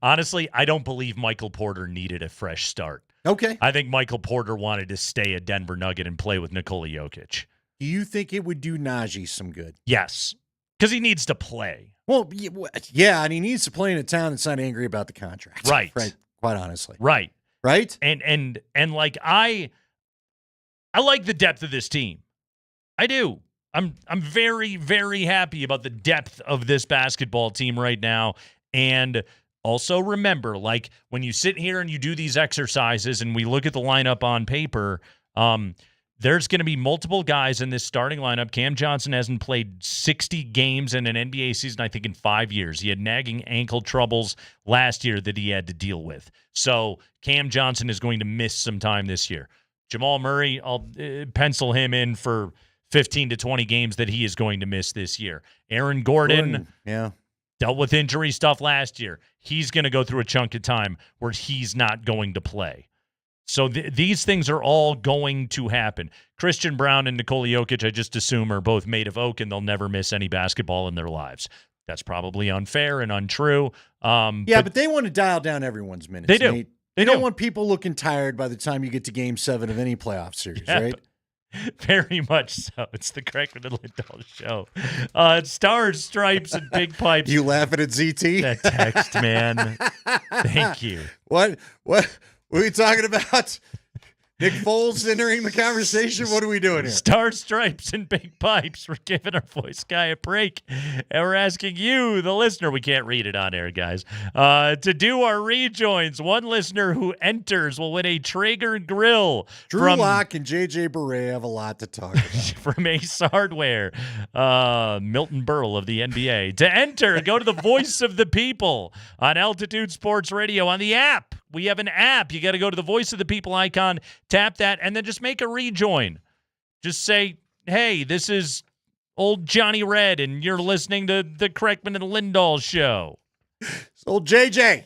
honestly, I don't believe Michael Porter needed a fresh start. Okay. I think Michael Porter wanted to stay a Denver Nugget and play with Nikola Jokic. Do you think it would do Najee some good? Yes. Because he needs to play. Well, yeah, and he needs to play in a town that's not angry about the contract. Right. Right. Quite honestly. Right. Right? And like I like the depth of this team. I do. I'm very, very happy about the depth of this basketball team right now. And also remember, like when you sit here and you do these exercises and we look at the lineup on paper, there's going to be multiple guys in this starting lineup. Cam Johnson hasn't played 60 games in an NBA season, I think, in 5 years. He had nagging ankle troubles last year that he had to deal with. So Cam Johnson is going to miss some time this year. Jamal Murray, I'll pencil him in for 15 to 20 games that he is going to miss this year. Aaron Gordon dealt with injury stuff last year. He's going to go through a chunk of time where he's not going to play. So these things are all going to happen. Christian Brown and Nikola Jokic, I just assume, are both made of oak and they'll never miss any basketball in their lives. That's probably unfair and untrue. But they want to dial down everyone's minutes. They do. Nate. They don't want people looking tired by the time you get to Game 7 of any playoff series, right? Very much so. It's the Kreckman and Lindahl show. Stars, stripes, and big pipes. You laughing at ZT? That text, man. Thank you. What are we talking about? Nick Foles entering the conversation? What are we doing here? Star stripes and big pipes. We're giving our voice guy a break. And we're asking you, the listener, we can't read it on air, guys, to do our rejoins. One listener who enters will win a Traeger grill. Drew Lock and JJ Beret have a lot to talk about. From Ace Hardware. Milton Berle of the NBA. To enter, go to the Voice of the People on Altitude Sports Radio on the app. We have an app. You got to go to the Voice of the People icon, tap that, and then just make a rejoin. Just say, hey, this is old Johnny Red, and you're listening to the Kreckman and Lindahl show. It's old JJ.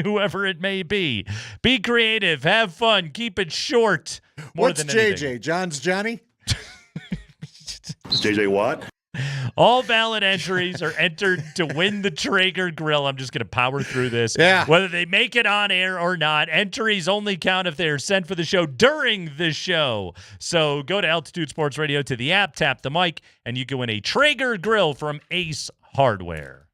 Whoever it may be. Be creative. Have fun. Keep it short. What's JJ? John's Johnny? JJ Watt? All valid entries are entered to win the Traeger grill. I'm just going to power through this. Yeah. Whether they make it on air or not, entries only count if they're sent for the show during the show. So go to Altitude Sports Radio to the app, tap the mic, and you can win a Traeger grill from Ace Hardware.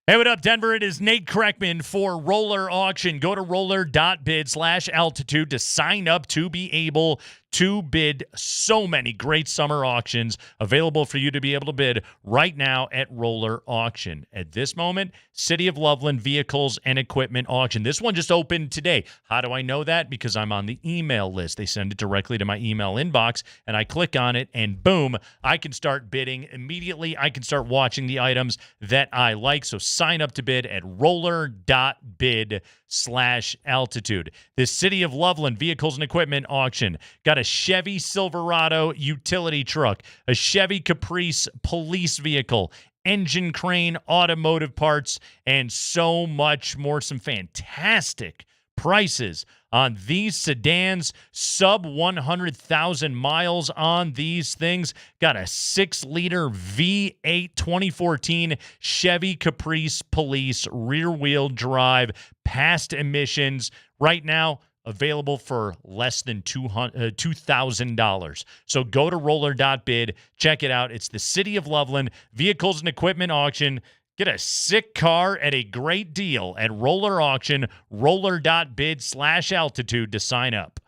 Hey, what up, Denver? It is Nate Kreckman for Roller Auction. Go to roller.bid/altitude to sign up to be able to bid. So many great summer auctions available for you to be able to bid right now at Roller Auction. At this moment, City of Loveland Vehicles and Equipment Auction. This one just opened today. How do I know that? Because I'm on the email list. They send it directly to my email inbox, and I click on it, and boom, I can start bidding immediately. I can start watching the items that I like. So sign up to bid at roller.bid/altitude. This City of Loveland Vehicles and Equipment Auction got a Chevy Silverado utility truck, a Chevy Caprice police vehicle, engine crane, automotive parts, and so much more. Some fantastic prices on these sedans, sub 100,000 miles on these things. Got a 6-liter V8 2014 Chevy Caprice Police rear-wheel drive, past emissions. Right now, available for less than $2,000. So go to roller.bid, check it out. It's the City of Loveland Vehicles and Equipment Auction. Get a sick car at a great deal at Roller Auction, roller.bid/altitude to sign up.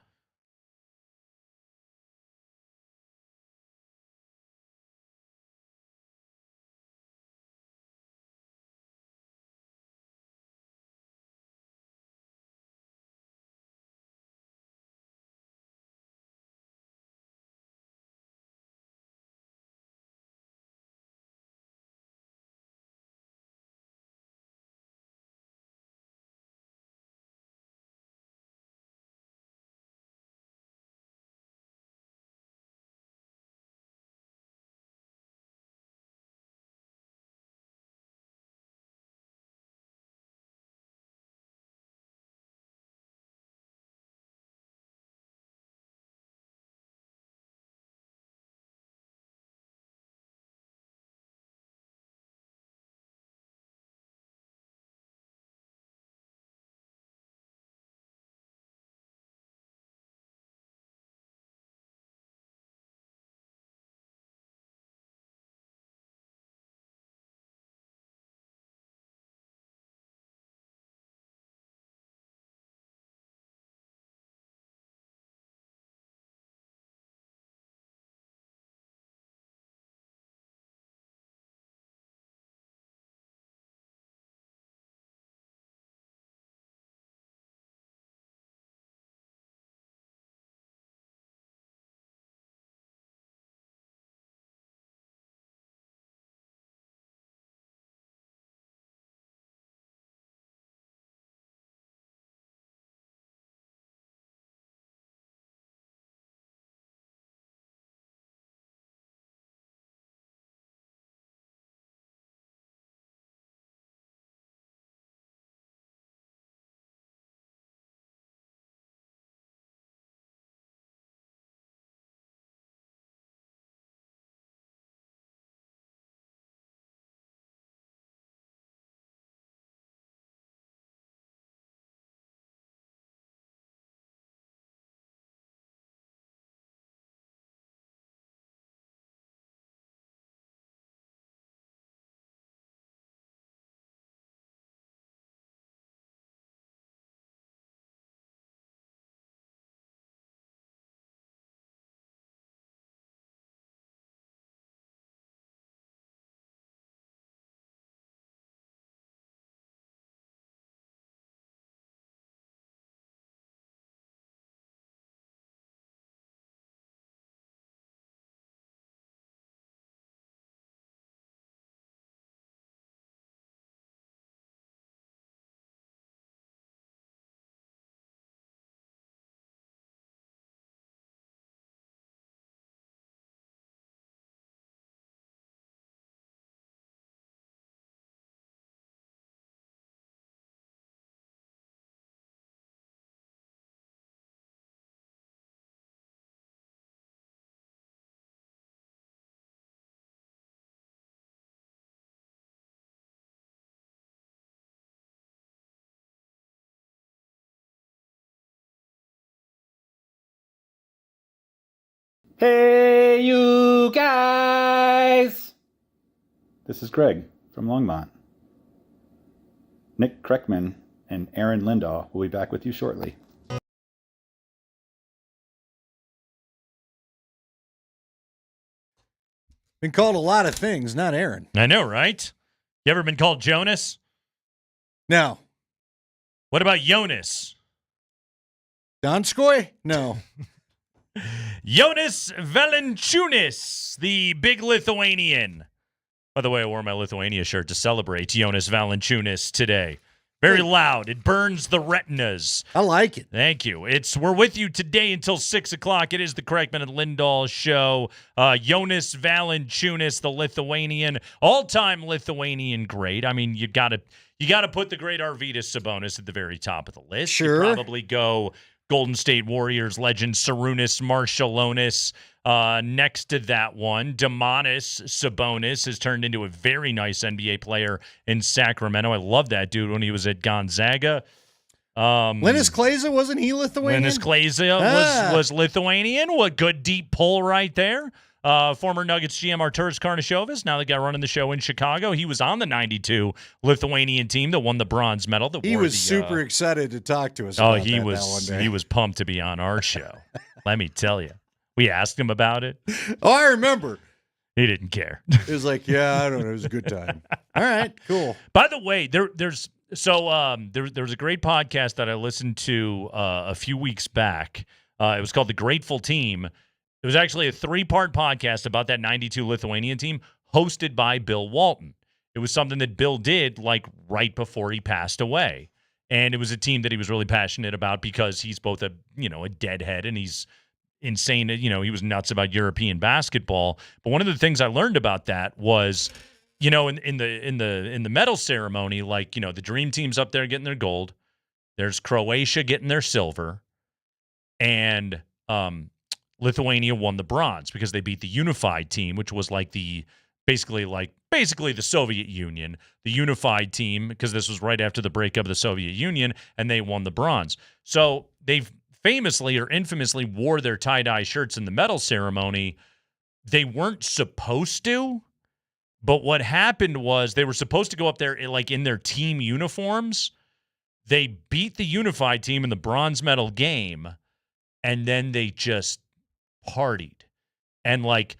Hey, you guys! This is Greg from Longmont. Nick Kreckman and Aaron Lindahl will be back with you shortly. Been called a lot of things, not Aaron. I know, right? You ever been called Jonas? No. What about Jonas? Donskoy? No. Jonas Valanciunas, the big Lithuanian. By the way, I wore my Lithuania shirt to celebrate Jonas Valanciunas today. Very loud. It burns the retinas. I like it. Thank you. We're with you today until 6 o'clock. It is the Kreckman and Lindahl show. Jonas Valanciunas, the Lithuanian, all-time Lithuanian great. I mean, you got to put the great Arvydas Sabonis at the very top of the list. Sure. You probably go Golden State Warriors legend Sarunas Marciulionis. Next to that one, Domantas Sabonis has turned into a very nice NBA player in Sacramento. I love that dude when he was at Gonzaga. Linus Kleza, wasn't he Lithuanian? Linus Kleza was Lithuanian. What good deep pull right there. Former Nuggets GM Arturas Karnišovas, now the guy running the show in Chicago. He was on the 92 Lithuanian team that won the bronze medal. He was super excited to talk to us about that one day. He was pumped to be on our show. Let me tell you. We asked him about it. Oh, I remember. He didn't care. It was like, yeah, I don't know. It was a good time. All right, cool. By the way, there was a great podcast that I listened to a few weeks back. It was called The Grateful Team. It was actually a 3-part podcast about that 92 Lithuanian team hosted by Bill Walton. It was something that Bill did like right before he passed away. And it was a team that he was really passionate about because he's both a deadhead and he's insane. He was nuts about European basketball. But one of the things I learned about that was, in the medal ceremony, like, the dream team's up there getting their gold. There's Croatia getting their silver. And Lithuania won the bronze because they beat the unified team, which was like basically the Soviet Union, the unified team, because this was right after the breakup of the Soviet Union, and they won the bronze. So they famously or infamously wore their tie-dye shirts in the medal ceremony. They weren't supposed to, but what happened was they were supposed to go up there like in their team uniforms. They beat the unified team in the bronze medal game, and then they just partied. And like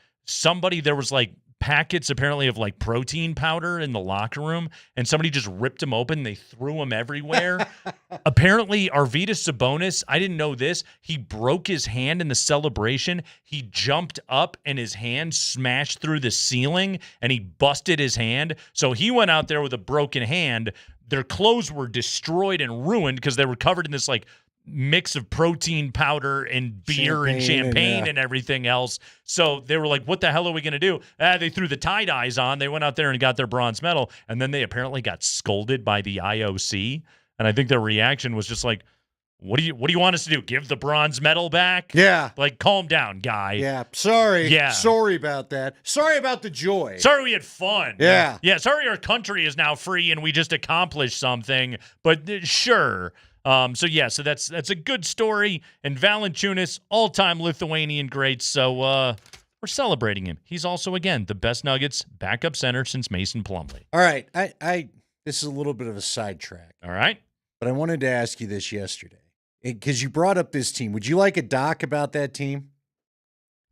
there was like packets apparently of like protein powder in the locker room, and somebody just ripped them open. They threw them everywhere. Apparently Arvydas Sabonis, I didn't know this, he broke his hand in the celebration. He jumped up and his hand smashed through the ceiling and he busted his hand. So he went out there with a broken hand. Their clothes were destroyed and ruined because they were covered in this like mix of protein powder and beer and champagne and everything else. So they were like, what the hell are we going to do? They threw the tie-dyes on. They went out there and got their bronze medal. And then they apparently got scolded by the IOC. And I think their reaction was just like, what do you want us to do? Give the bronze medal back? Yeah. Like, calm down, guy. Yeah. Sorry. Yeah. Sorry about that. Sorry about the joy. Sorry we had fun. Yeah. Yeah. Sorry our country is now free and we just accomplished something. But sure. So that's a good story. And Valanciunas, all-time Lithuanian great. So we're celebrating him. He's also, again, the best Nuggets backup center since Mason Plumlee. All right. This is a little bit of a sidetrack. All right. But I wanted to ask you this yesterday because you brought up this team. Would you like a doc about that team?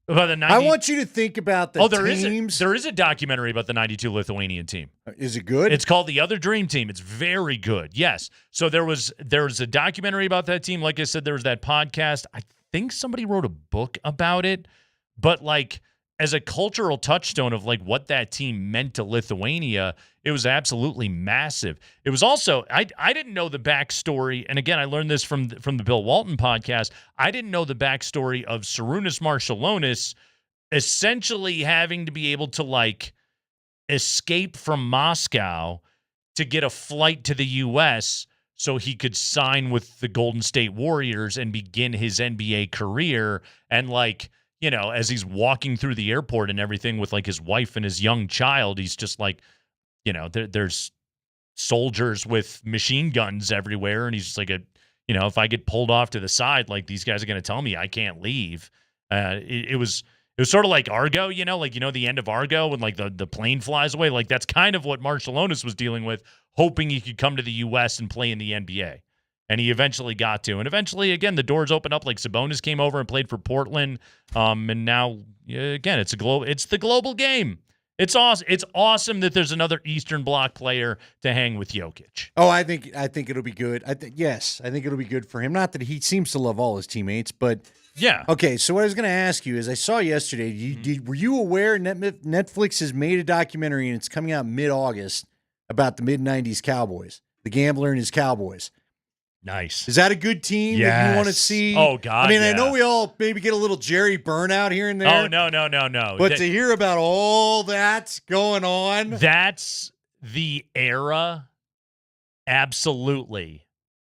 About the 90? I want you to think about the teams. There is a documentary about the 92 Lithuanian team. Is it good? It's called The Other Dream Team. It's very good. Yes. So there was a documentary about that team. Like I said, there was that podcast. I think somebody wrote a book about it. But like as a cultural touchstone of like what that team meant to Lithuania, it was absolutely massive. It was also, I didn't know the backstory, and again, I learned this from the Bill Walton podcast. I didn't know the backstory of Šarūnas Maršalionis essentially having to be able to like escape from Moscow to get a flight to the U.S. so he could sign with the Golden State Warriors and begin his NBA career. And like, as he's walking through the airport and everything with like his wife and his young child, he's just like, there's soldiers with machine guns everywhere. And he's just like, if I get pulled off to the side, like these guys are going to tell me I can't leave. It was sort of like Argo, the end of Argo when like the plane flies away. Like that's kind of what Maršalionis was dealing with, hoping he could come to the U.S. and play in the NBA. And he eventually got to. And eventually, again, the doors opened up. Like Sabonis came over and played for Portland. And now, again, it's the global game. It's awesome. It's awesome that there's another Eastern Bloc player to hang with Jokic. Oh, I think it'll be good. I think it'll be good for him. Not that he seems to love all his teammates, but yeah. Okay, so what I was going to ask you is, I saw yesterday. Were you aware Netflix has made a documentary and it's coming out mid-August about the mid-90s Cowboys, the gambler and his Cowboys? Nice. Is that a good team that you want to see? Oh, God, I mean, yeah. I know we all maybe get a little Jerry Burnout here and there. Oh, no. But to hear about all that's going on. That's the era. Absolutely.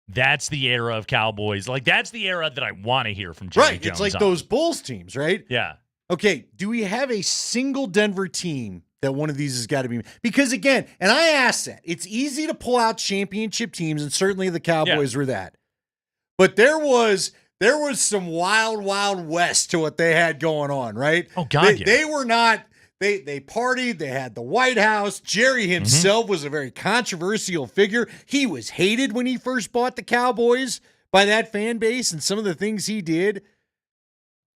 That's the era of Cowboys. Like, that's the era that I want to hear from Jerry Jones. Right. It's like those Bulls teams, right? Yeah. Okay. Do we have a single Denver team that one of these has got to be? Because again, and I asked that, it's easy to pull out championship teams, and certainly the Cowboys were that. but there was some wild, wild west to what they had going on, right? Oh, God, They were not. They partied. They had the White House. Jerry himself was a very controversial figure. He was hated when he first bought the Cowboys by that fan base and some of the things he did.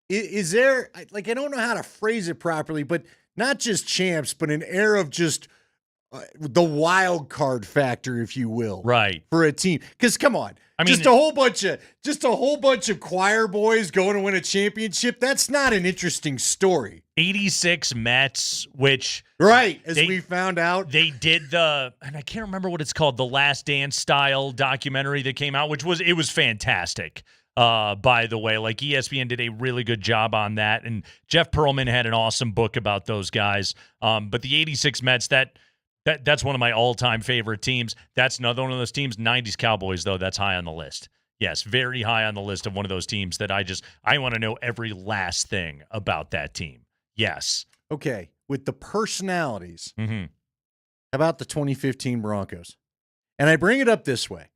Is there, like, I don't know how to phrase it properly, but not just champs, but an air of just the wild card factor, if you will, right, for a team. Because come on, I mean, just a whole bunch of choir boys going to win a championship. That's not an interesting story. 86 Mets, which we found out, they did and I can't remember what it's called, the Last Dance style documentary that came out, it was fantastic. By the way, like ESPN did a really good job on that, and Jeff Pearlman had an awesome book about those guys. But the 86 Mets, that's one of my all-time favorite teams. That's another one of those teams. 90s Cowboys, though, that's high on the list. Yes, very high on the list of one of those teams that I want to know every last thing about that team. Yes. Okay, with the personalities, mm-hmm. How about the 2015 Broncos? And I bring it up this way.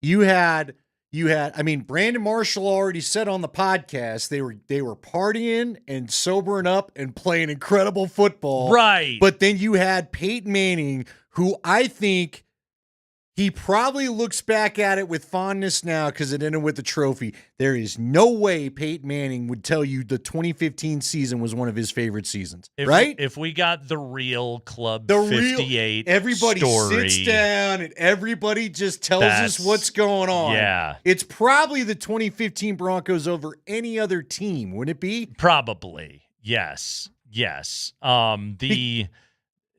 You had, I mean, Brandon Marshall already said on the podcast they were partying and sobering up and playing incredible football. Right. But then you had Peyton Manning, who I think he probably looks back at it with fondness now because it ended with the trophy. There is no way Peyton Manning would tell you the 2015 season was one of his favorite seasons, right? If we got the real Club 58 everybody story, sits down and everybody just tells us what's going on. Yeah. It's probably the 2015 Broncos over any other team, wouldn't it be? Probably. Yes. Again,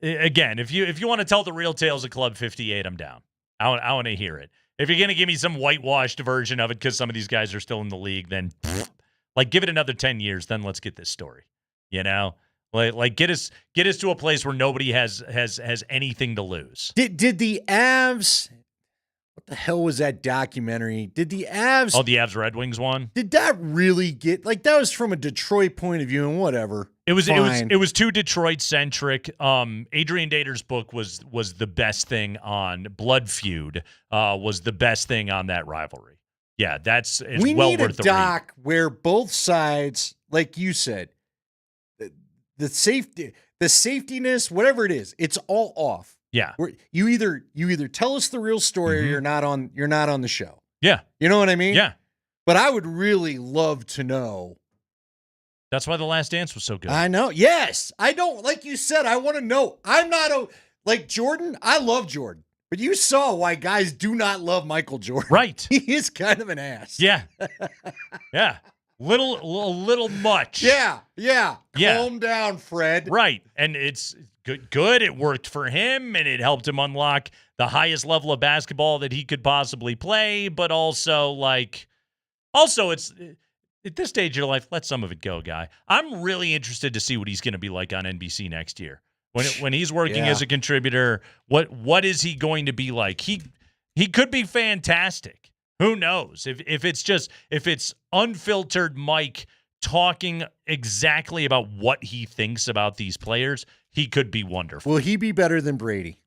if you want to tell the real tales of Club 58, I'm down. I want to hear it. If you're going to give me some whitewashed version of it because some of these guys are still in the league, then give it another 10 years, then let's get this story. You know? Like get us to a place where nobody has anything to lose. Did the Avs, what the hell was that documentary? Did the Avs the Avs Red Wings one? Did that really get, like, that was from a Detroit point of view and whatever. It was too Detroit centric. Adrian Dater's book was the best thing on Blood Feud. Was the best thing on that rivalry. Yeah, it's we well need worth a the read. doc where both sides, like you said, the safetiness, whatever it is, it's all off. Yeah, you either tell us the real story or you're not on the show. Yeah, you know what I mean. Yeah, but I would really love to know. That's why The Last Dance was so good. I know. Yes. I don't, like you said, I want to know. I'm not like Jordan. I love Jordan, but you saw why guys do not love Michael Jordan. Right. He is kind of an ass. Yeah. Yeah. A little much. Yeah. Calm down, Fred. Right. And it's good. It worked for him and it helped him unlock the highest level of basketball that he could possibly play, but also it's at this stage of your life, let some of it go, guy. I'm really interested to see what he's going to be like on NBC next year. When he's working as a contributor, what is he going to be like? He could be fantastic. Who knows? If it's unfiltered Mike talking exactly about what he thinks about these players, he could be wonderful. Will he be better than Brady?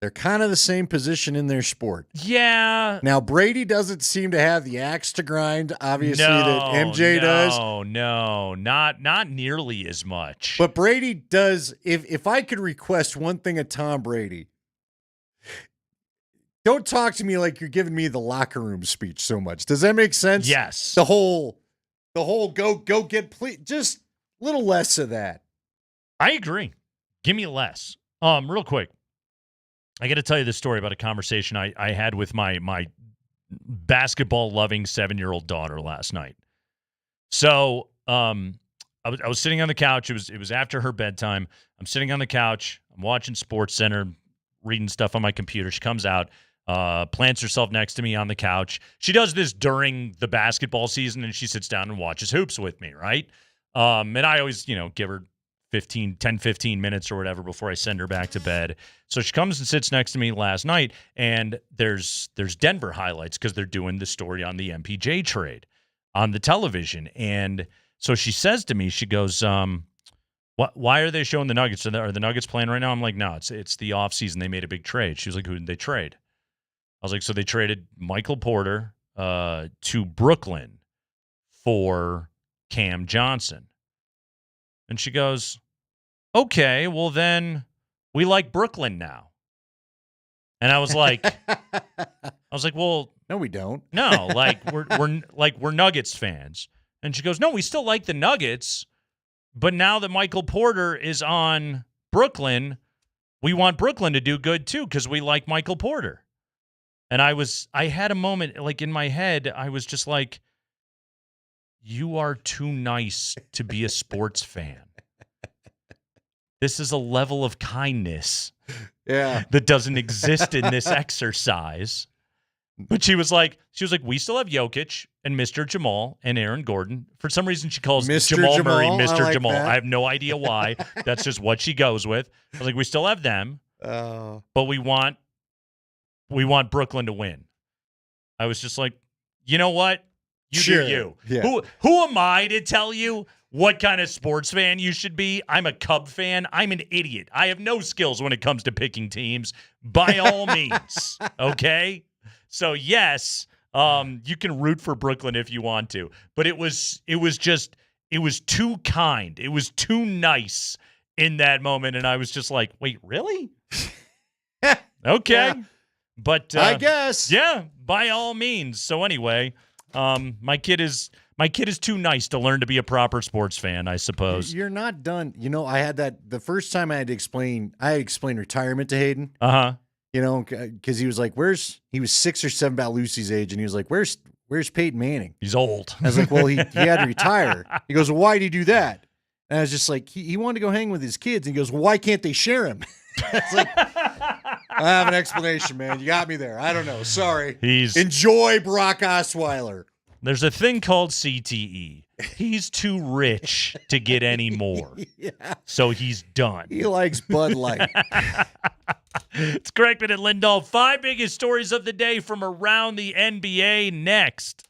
They're kind of the same position in their sport. Yeah. Now, Brady doesn't seem to have the axe to grind, obviously, that MJ does. No, not nearly as much. But Brady does. If I could request one thing of Tom Brady, don't talk to me like you're giving me the locker room speech so much. Does that make sense? Yes. The whole go get, please, just a little less of that. I agree. Give me less. Real quick. I got to tell you this story about a conversation I had with my basketball-loving 7-year-old daughter last night. So I was sitting on the couch. It was after her bedtime. I'm sitting on the couch. I'm watching SportsCenter, reading stuff on my computer. She comes out, plants herself next to me on the couch. She does this during the basketball season, and she sits down and watches hoops with me, right? And I always, give her 10-15 minutes or whatever before I send her back to bed. So she comes and sits next to me last night, and there's Denver highlights because they're doing the story on the MPJ trade on the television. And so she says to me, she goes, why are they showing the Nuggets? Are the Nuggets playing right now? I'm like, no, it's the offseason. They made a big trade. She was like, who did they trade? I was like, so they traded Michael Porter to Brooklyn for Cam Johnson. And she goes, okay, well then we like Brooklyn now. And I was like, well, no, we don't. No, we're Nuggets fans. And she goes, no, we still like the Nuggets, but now that Michael Porter is on Brooklyn, we want Brooklyn to do good too because we like Michael Porter. And I had a moment like in my head, I was just like, you are too nice to be a sports fan. This is a level of kindness that doesn't exist in this exercise. But she was like, we still have Jokic and Mr. Jamal and Aaron Gordon. For some reason, she calls Jamal Murray Mr. Jamal. I have no idea why. That's just what she goes with. I was like, we still have them, but we want Brooklyn to win. I was just like, you know what? You do you. Yeah. Who am I to tell you what kind of sports fan you should be? I'm a Cub fan. I'm an idiot. I have no skills when it comes to picking teams. By all means, okay? So yes, you can root for Brooklyn if you want to, but it was too kind. It was too nice in that moment, and I was just like, wait, really? Okay, yeah. But I guess, yeah, by all means. So anyway, my kid is too nice to learn to be a proper sports fan, I suppose. You're not done. You know, I had that the first time I had to explain retirement to Hayden. Uh-huh. You know, because he was like, he was 6 or 7 about Lucy's age, and he was like, where's Peyton Manning? He's old. I was like, well, he had to retire. He goes, well, why did he do that? And I was just like, he wanted to go hang with his kids. And he goes, well, why can't they share him? It's like, I have an explanation, man. You got me there. I don't know. Sorry. Enjoy Brock Osweiler. There's a thing called CTE. He's too rich to get any more. Yeah. So he's done. He likes Bud Light. It's Kreckman and Lindahl. 5 biggest stories of the day from around the NBA next.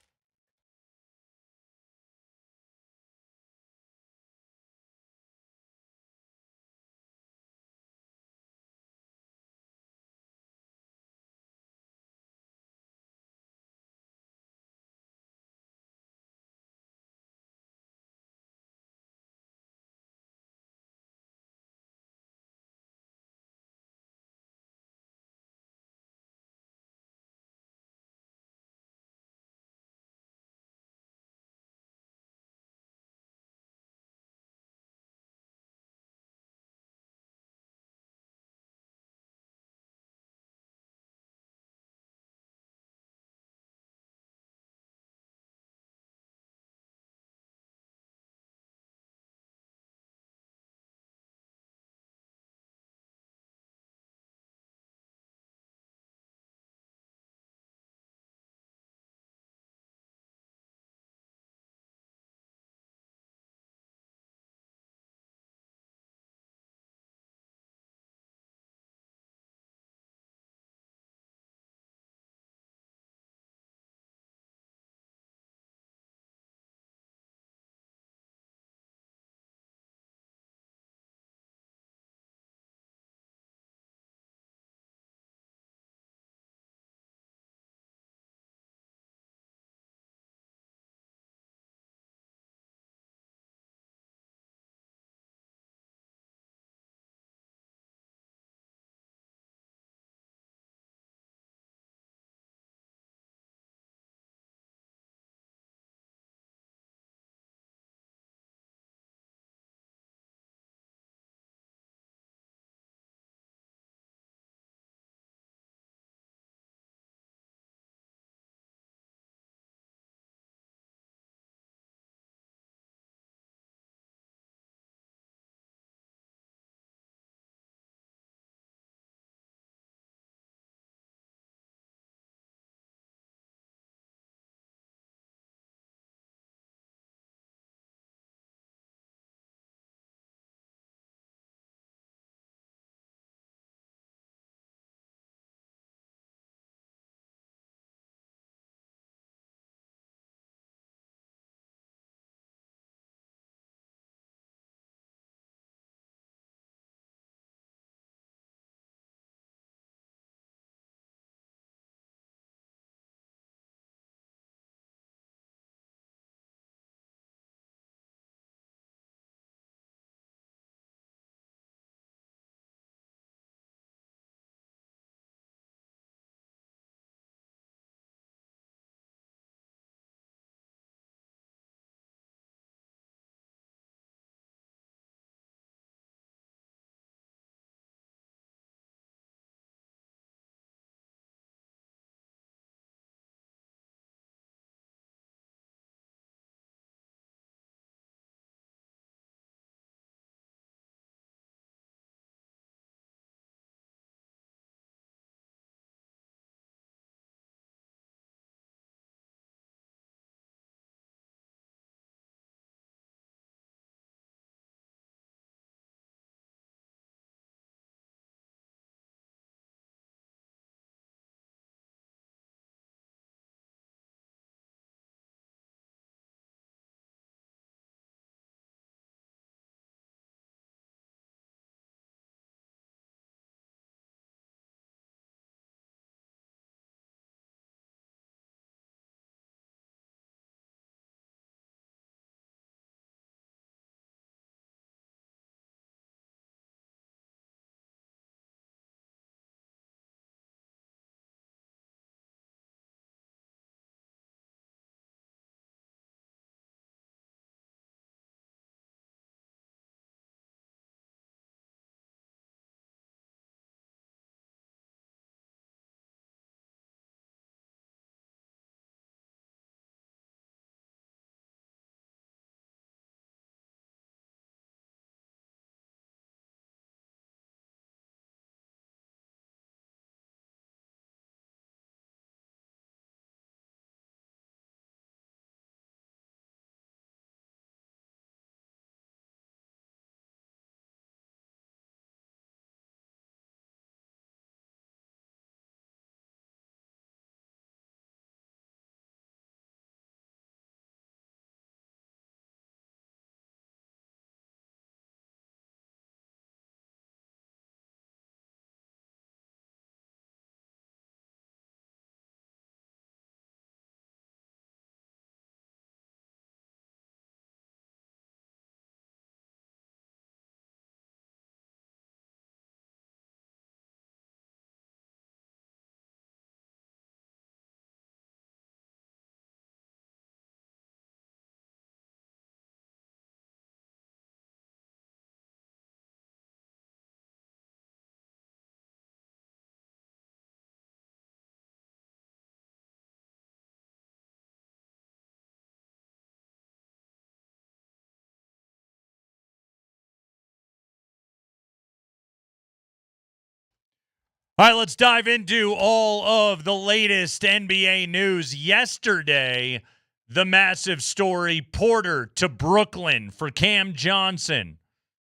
All right, let's dive into all of the latest NBA news. Yesterday, the massive story, Porter to Brooklyn for Cam Johnson.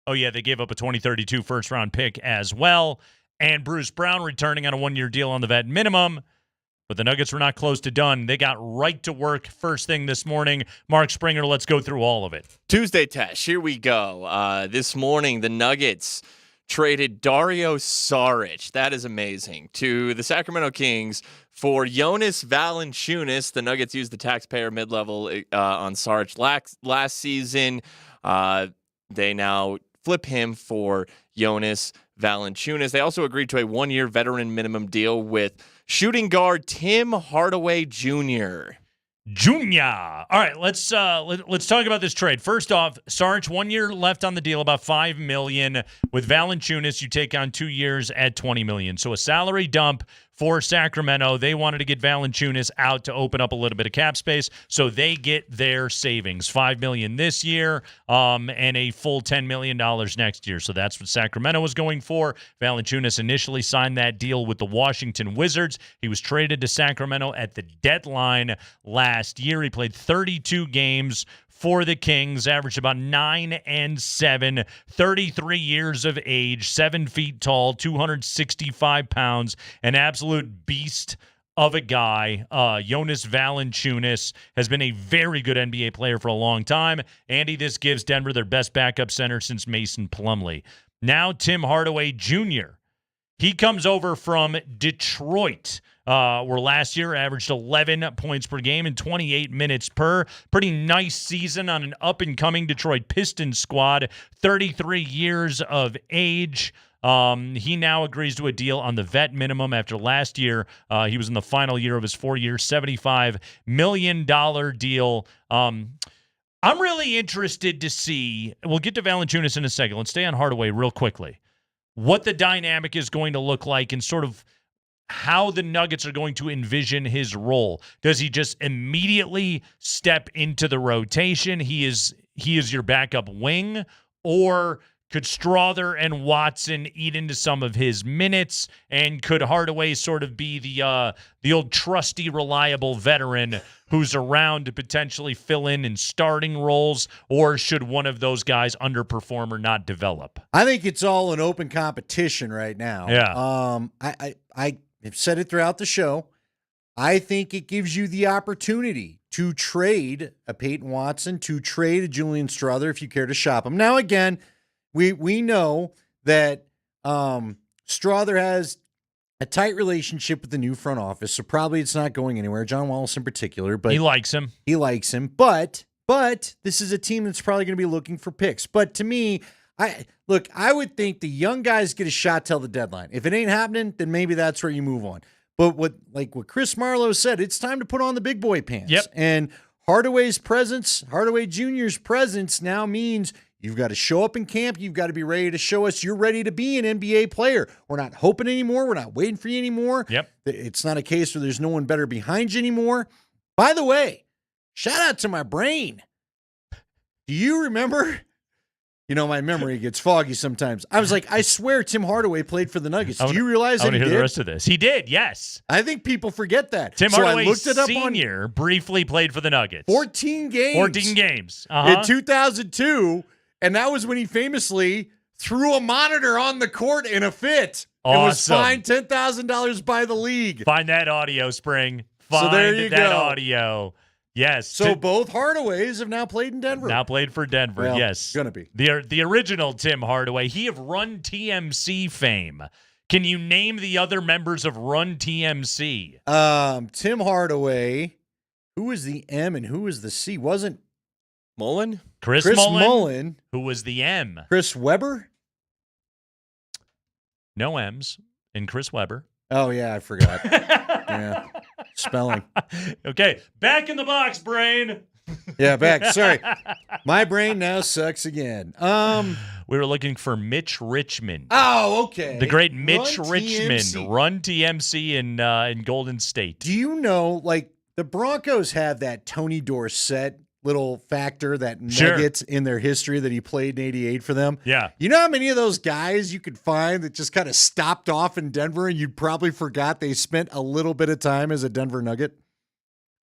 Oh, yeah, they gave up a 2032 first-round pick as well. And Bruce Brown returning on a one-year deal on the vet minimum. But the Nuggets were not close to done. They got right to work first thing this morning. Mark Springer, let's go through all of it. Tuesday, Tesh, here we go. This morning, the Nuggets traded Dario Saric, that is amazing, to the Sacramento Kings for Jonas Valanciunas. The Nuggets used the taxpayer mid-level on Saric last season. They now flip him for Jonas Valanciunas. They also agreed to a one-year veteran minimum deal with shooting guard Tim Hardaway Jr. All right, let's talk about this trade. First off, Saric, 1 year left on the deal, about $5 million. With Valanciunas, you take on 2 years at $20 million. So a salary dump for Sacramento. They wanted to get Valanciunas out to open up a little bit of cap space, so they get their savings, $5 million this year, and a full $10 million next year. So that's what Sacramento was going for. Valanciunas initially signed that deal with the Washington Wizards. He was traded to Sacramento at the deadline last year. He played 32 games for the Kings, averaged about 9 and 7, 33 years of age, 7 feet tall, 265 pounds, an absolute beast of a guy. Jonas Valanciunas has been a very good NBA player for a long time. Andy, this gives Denver their best backup center since Mason Plumlee. Now Tim Hardaway Jr. He comes over from Detroit, where last year averaged 11 points per game and 28 minutes per. Pretty nice season on an up-and-coming Detroit Pistons squad, 33 years of age. He now agrees to a deal on the vet minimum after last year. He was in the final year of his 4-year, $75 million deal. I'm really interested to see, we'll get to Valanciunas in a second. Let's stay on Hardaway real quickly. What the dynamic is going to look like and sort of how the Nuggets are going to envision his role. Does he just immediately step into the rotation? He is your backup wing, or could Strother and Watson eat into some of his minutes, and could Hardaway sort of be the old trusty, reliable veteran who's around to potentially fill in starting roles, or should one of those guys underperform or not develop? I think it's all an open competition right now. Yeah. I have said it throughout the show. I think it gives you the opportunity to trade a Peyton Watson, to trade a Julian Strother if you care to shop him. Now, again, we know that Strother has a tight relationship with the new front office, so probably it's not going anywhere. John Wallace in particular, but he likes him. But this is a team that's probably going to be looking for picks. But to me, I would think the young guys get a shot till the deadline. If it ain't happening, then maybe that's where you move on. But what Chris Marlowe said, it's time to put on the big boy pants. Yep. And Hardaway Jr.'s presence now means you've got to show up in camp. You've got to be ready to show us you're ready to be an NBA player. We're not hoping anymore. We're not waiting for you anymore. Yep. It's not a case where there's no one better behind you anymore. By the way, shout out to my brain. Do you remember? You know, my memory gets foggy sometimes. I was like, I swear Tim Hardaway played for the Nuggets. Do you realize that he did? I want to hear the rest of this. He did, yes. I think people forget that. Tim Hardaway Sr. briefly played for the Nuggets. 14 games. 14 games. In 2002, and that was when he famously threw a monitor on the court in a fit. Awesome. It was fined $10,000 by the league. Find that audio, Spring. So there you go. Audio. Yes. So both Hardaways have now played in Denver. Now played for Denver, well, yes. Gonna be. The original Tim Hardaway. He of Run TMC fame. Can you name the other members of Run TMC? Tim Hardaway. Who was the M and who was the C? Wasn't Mullen? Chris Mullen. Who was the M? Chris Webber? No M's. And Chris Webber. Oh, yeah, I forgot. Yeah. Spelling. Okay, back in the box, brain. Yeah, back. Sorry. My brain now sucks again. We were looking for Mitch Richmond. Oh, okay. The great Mitch Run Richmond. TMC. Run TMC in Golden State. Do you know, like, the Broncos have that Tony Dorsett little factor, that nugget in their history that he played in 88 for them? Yeah. You know how many of those guys you could find that just kind of stopped off in Denver and you probably forgot they spent a little bit of time as a Denver Nugget?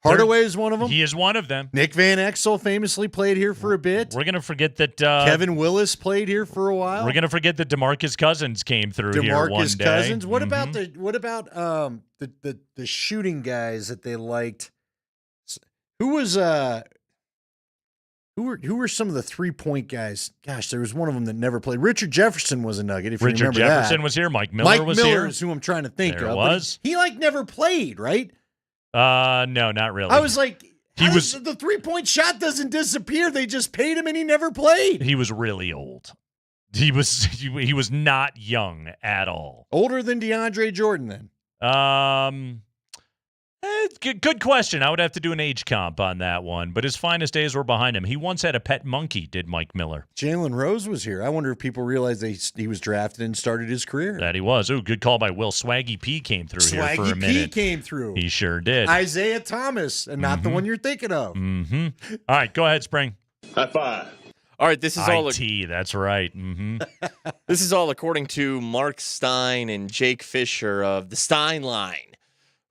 Hardaway is one of them. He is one of them. Nick Van Exel famously played here for a bit. We're going to forget that Kevin Willis played here for a while. We're going to forget that DeMarcus Cousins came through here one day. DeMarcus Cousins. What about the shooting guys that they liked? Who was who were some of the 3-point guys? Gosh, there was one of them that never played. Richard Jefferson was a Nugget. If Richard you remember Jefferson that. was here. Mike Miller was here. Is who I'm trying to think There of. was. He never played, right? No, not really. I was like, the 3-point shot doesn't disappear. They just paid him and he never played. He was really old. He was not young at all. Older than DeAndre Jordan then. Good question. I would have to do an age comp on that one, but his finest days were behind him. He once had a pet monkey, did Mike Miller. Jalen Rose was here. I wonder if people realize he was drafted and started his career. That he was. Ooh, good call by Will. Swaggy P came through here for a minute. Swaggy P came through. He sure did. Isaiah Thomas, and not the one you're thinking of. Mm-hmm. All right, go ahead, Spring. High five. All right, this is all. IT, that's right. Mm-hmm. This is all according to Mark Stein and Jake Fisher of the Stein Line.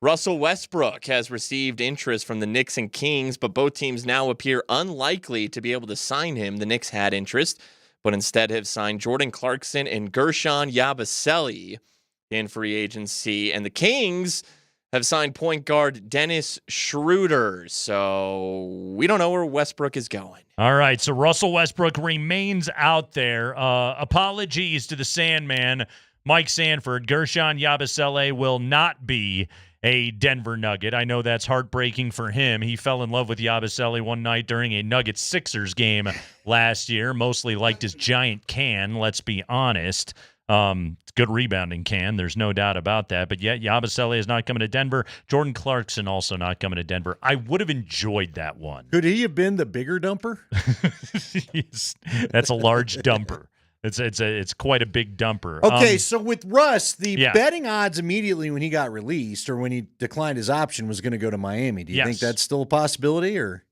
Russell Westbrook has received interest from the Knicks and Kings, but both teams now appear unlikely to be able to sign him. The Knicks had interest, but instead have signed Jordan Clarkson and Gershon Yabusele in free agency. And the Kings have signed point guard Dennis Schroeder. So we don't know where Westbrook is going. All right, so Russell Westbrook remains out there. Apologies to the Sandman, Mike Sanford. Gershon Yabusele will not be a Denver Nugget. I know that's heartbreaking for him. He fell in love with Yabusele one night during a Nuggets-Sixers game last year. Mostly liked his giant can, let's be honest. Good rebounding can. There's no doubt about that. But yet, Yabusele is not coming to Denver. Jordan Clarkson also not coming to Denver. I would have enjoyed that one. Could he have been the bigger dumper? That's a large dumper. It's quite a big dumper. Okay, so with Russ, the betting odds immediately when he got released or when he declined his option was going to go to Miami. Do you think that's still a possibility, or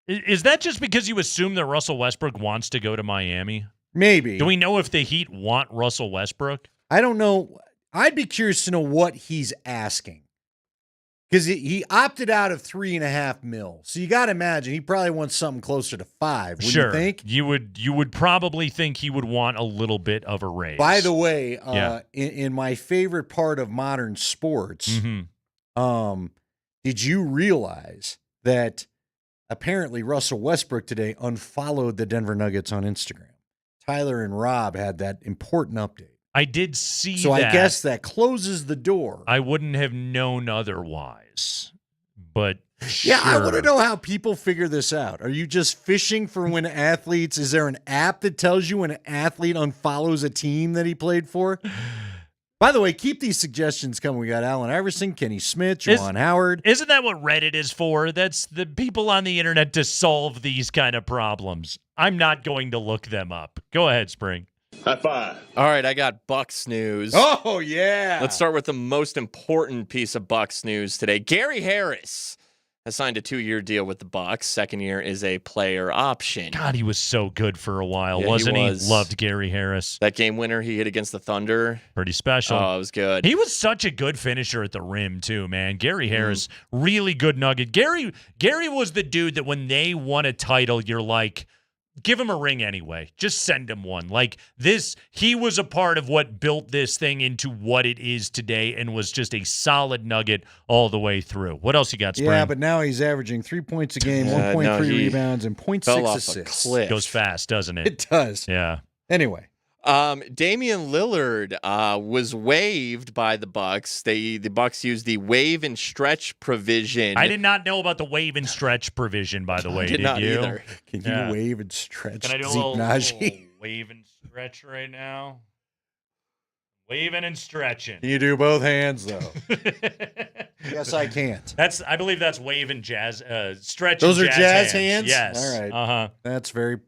is that just because you assume that Russell Westbrook wants to go to Miami? Maybe. Do we know if the Heat want Russell Westbrook? I don't know. I'd be curious to know what he's asking. Because he opted out of $3.5 million. So you got to imagine he probably wants something closer to $5 million. Wouldn't you think? You would probably think he would want a little bit of a raise. By the way, in my favorite part of modern sports, did you realize that apparently Russell Westbrook today unfollowed the Denver Nuggets on Instagram? Tyler and Rob had that important update. I did see that. So I guess that closes the door. I wouldn't have known otherwise. But yeah, I want to know how people figure this out. Are you just fishing for when athletes? Is there an app that tells you when an athlete unfollows a team that he played for? By the way, keep these suggestions coming. We got Allen Iverson, Kenny Smith, Juwan Howard. Isn't that what Reddit is for? That's the people on the internet to solve these kind of problems. I'm not going to look them up. Go ahead, Spring. High five. All right, I got Bucks news. Oh, yeah. Let's start with the most important piece of Bucks news today. Gary Harris has signed a 2-year deal with the Bucks. Second year is a player option. God, he was so good for a while, wasn't he? Loved Gary Harris. That game winner he hit against the Thunder. Pretty special. Oh, it was good. He was such a good finisher at the rim, too, man. Gary Harris, really good Nugget. Gary was the dude that when they won a title, you're like, give him a ring anyway. Just send him one. Like this, he was a part of what built this thing into what it is today and was just a solid Nugget all the way through. What else you got, Spring? Yeah, but now he's averaging 3 points a game, 1.3 rebounds, and 0.6 assists. Goes fast, doesn't it? It does. Yeah. Anyway. Damian Lillard was waived by the Bucks. The Bucks used the waive and stretch provision. I did not know about the waive and stretch provision, by the way. Did not you? Either. Can you wave and stretch? Can I do a little wave and stretch right now? Waving and stretching. Can you do both hands though? Yes, I can't. I believe that's wave and jazz. Stretch. Those and are jazz hands. Yes. All right. That's very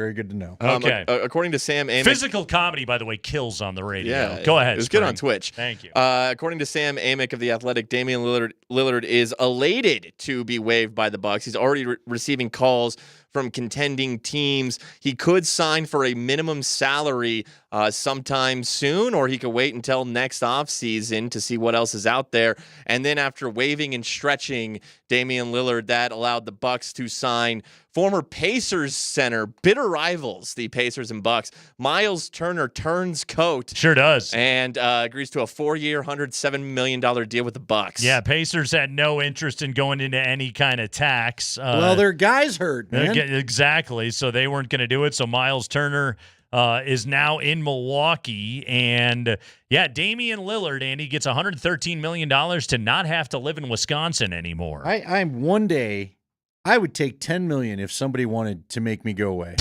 Very good to know. Okay. According to Sam Amick, Physical comedy, by the way, kills on the radio. Yeah, Go ahead. It was Spring. good on Twitch. Thank you. According to Sam Amick of The Athletic, Damian Lillard is elated to be waived by the Bucks. He's already receiving calls from contending teams. He could sign for a minimum salary sometime soon, or he could wait until next offseason to see what else is out there. And then after waiving and stretching Damian Lillard, that allowed the Bucks to sign former Pacers center, bitter rivals, the Pacers and Bucks. Miles Turner turns coat. Sure does. And agrees to a 4-year, $107 million deal with the Bucks. Yeah, Pacers had no interest in going into any kind of tax. Well, their guys hurt, man. Exactly. So they weren't going to do it. So Miles Turner is now in Milwaukee. And, yeah, Damian Lillard, and he gets $113 million to not have to live in Wisconsin anymore. I'm one day, I would take $10 million if somebody wanted to make me go away.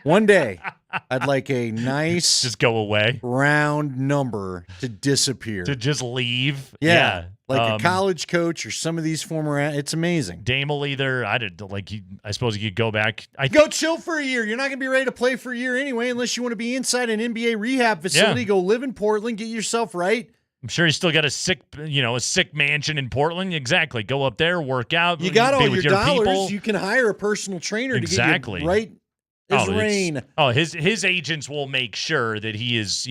One day, I'd like a nice, just go away, round number to disappear, to just leave. Yeah. Like a college coach or some of these former, it's amazing. Dame will either, I suppose he could go back. Go chill for a year. You're not going to be ready to play for a year anyway, unless you want to be inside an NBA rehab facility. Go live in Portland, get yourself right. I'm sure he's still got a sick mansion in Portland. Exactly. Go up there, work out. You got all your dollars. People. You can hire a personal trainer to get you right as rain. His agents will make sure that he is,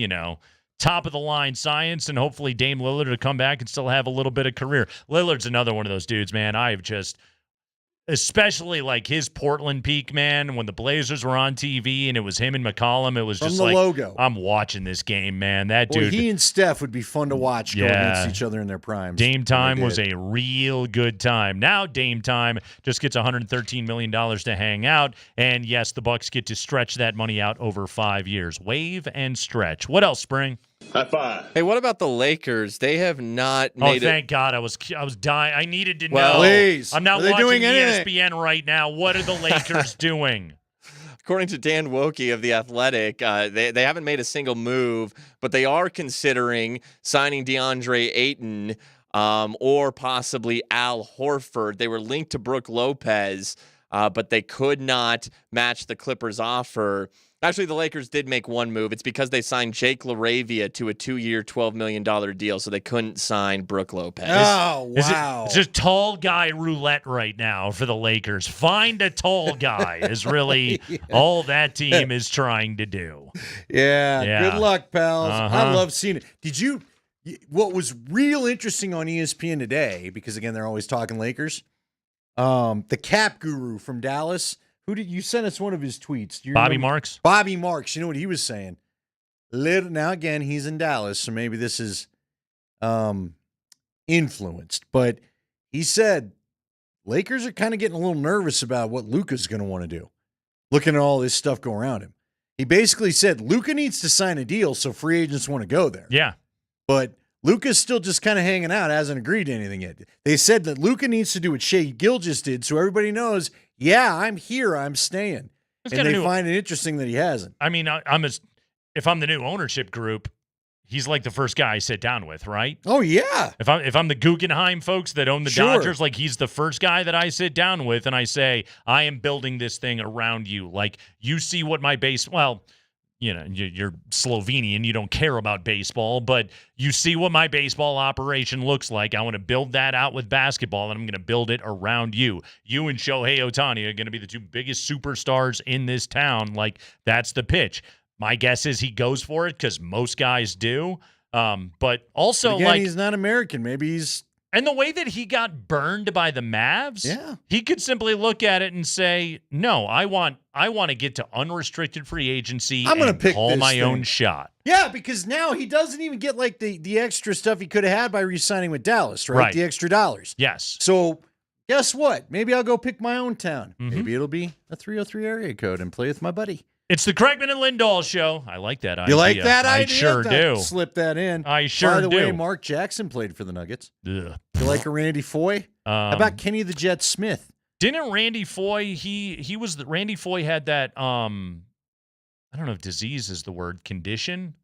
top of the line science, and hopefully Dame Lillard to come back and still have a little bit of career. Lillard's another one of those dudes, man. I've just, especially like his Portland peak, man, when the Blazers were on TV and it was him and McCollum, it was From just the like, logo. I'm watching this game, man. That dude. He and Steph would be fun to watch go against each other in their primes. Dame time was a real good time. Now Dame time just gets $113 million to hang out, and yes, the Bucks get to stretch that money out over 5 years. Wave and stretch. What else, Spring? High five. Hey, what about the Lakers? They have not made thank God. I was dying. I needed to Well, know. Please. I'm not Are they watching doing anything? ESPN right now. What are the Lakers doing? According to Dan Wokey of The Athletic, they haven't made a single move, but they are considering signing DeAndre Ayton or possibly Al Horford. They were linked to Brook Lopez, but they could not match the Clippers' offer. Actually, the Lakers did make one move. It's because they signed Jake LaRavia to a 2-year, $12 million deal, so they couldn't sign Brook Lopez. Oh, wow. It's just tall guy roulette right now for the Lakers. Find a tall guy is really all that team is trying to do. Yeah. Good luck, pals. Uh-huh. I love seeing it. What was real interesting on ESPN today, because, again, they're always talking Lakers, the cap guru from Dallas, you sent us one of his tweets. Bobby Marks? Bobby Marks. You know what he was saying? Now, again, he's in Dallas, so maybe this is influenced. But he said Lakers are kind of getting a little nervous about what Luka's going to want to do, looking at all this stuff go around him. He basically said Luka needs to sign a deal so free agents want to go there. Yeah. But Luka's still just kind of hanging out, hasn't agreed to anything yet. They said that Luka needs to do what Shea Gilgeous did so everybody knows, yeah, I'm here, I'm staying. And they find it interesting that he hasn't. I mean, if I'm the new ownership group, he's like the first guy I sit down with, right? Oh, yeah. If I'm the Guggenheim folks that own the Dodgers, like he's the first guy that I sit down with and I say, I am building this thing around you. Like, you see what my you're Slovenian, you don't care about baseball, but you see what my baseball operation looks like. I want to build that out with basketball, and I'm going to build it around you. You and Shohei Ohtani are going to be the two biggest superstars in this town. Like, that's the pitch. My guess is he goes for it because most guys do. But also, again, he's not American. Maybe he's... And the way that he got burned by the Mavs, he could simply look at it and say, no, I want to get to unrestricted free agency and call my own shot. Yeah, because now he doesn't even get like the extra stuff he could have had by re-signing with Dallas, right? The extra dollars. Yes. So guess what? Maybe I'll go pick my own town. Maybe it'll be a 303 area code and play with my buddy. It's the Kreckman and Lindahl show. I like that idea. You like that idea? I sure do. Slip that in. I sure do. By the way, Mark Jackson played for the Nuggets. Ugh. You like a Randy Foye? How about Kenny the Jet Smith? Didn't Randy Foye? Randy Foye had that. I don't know if disease is the word. Condition.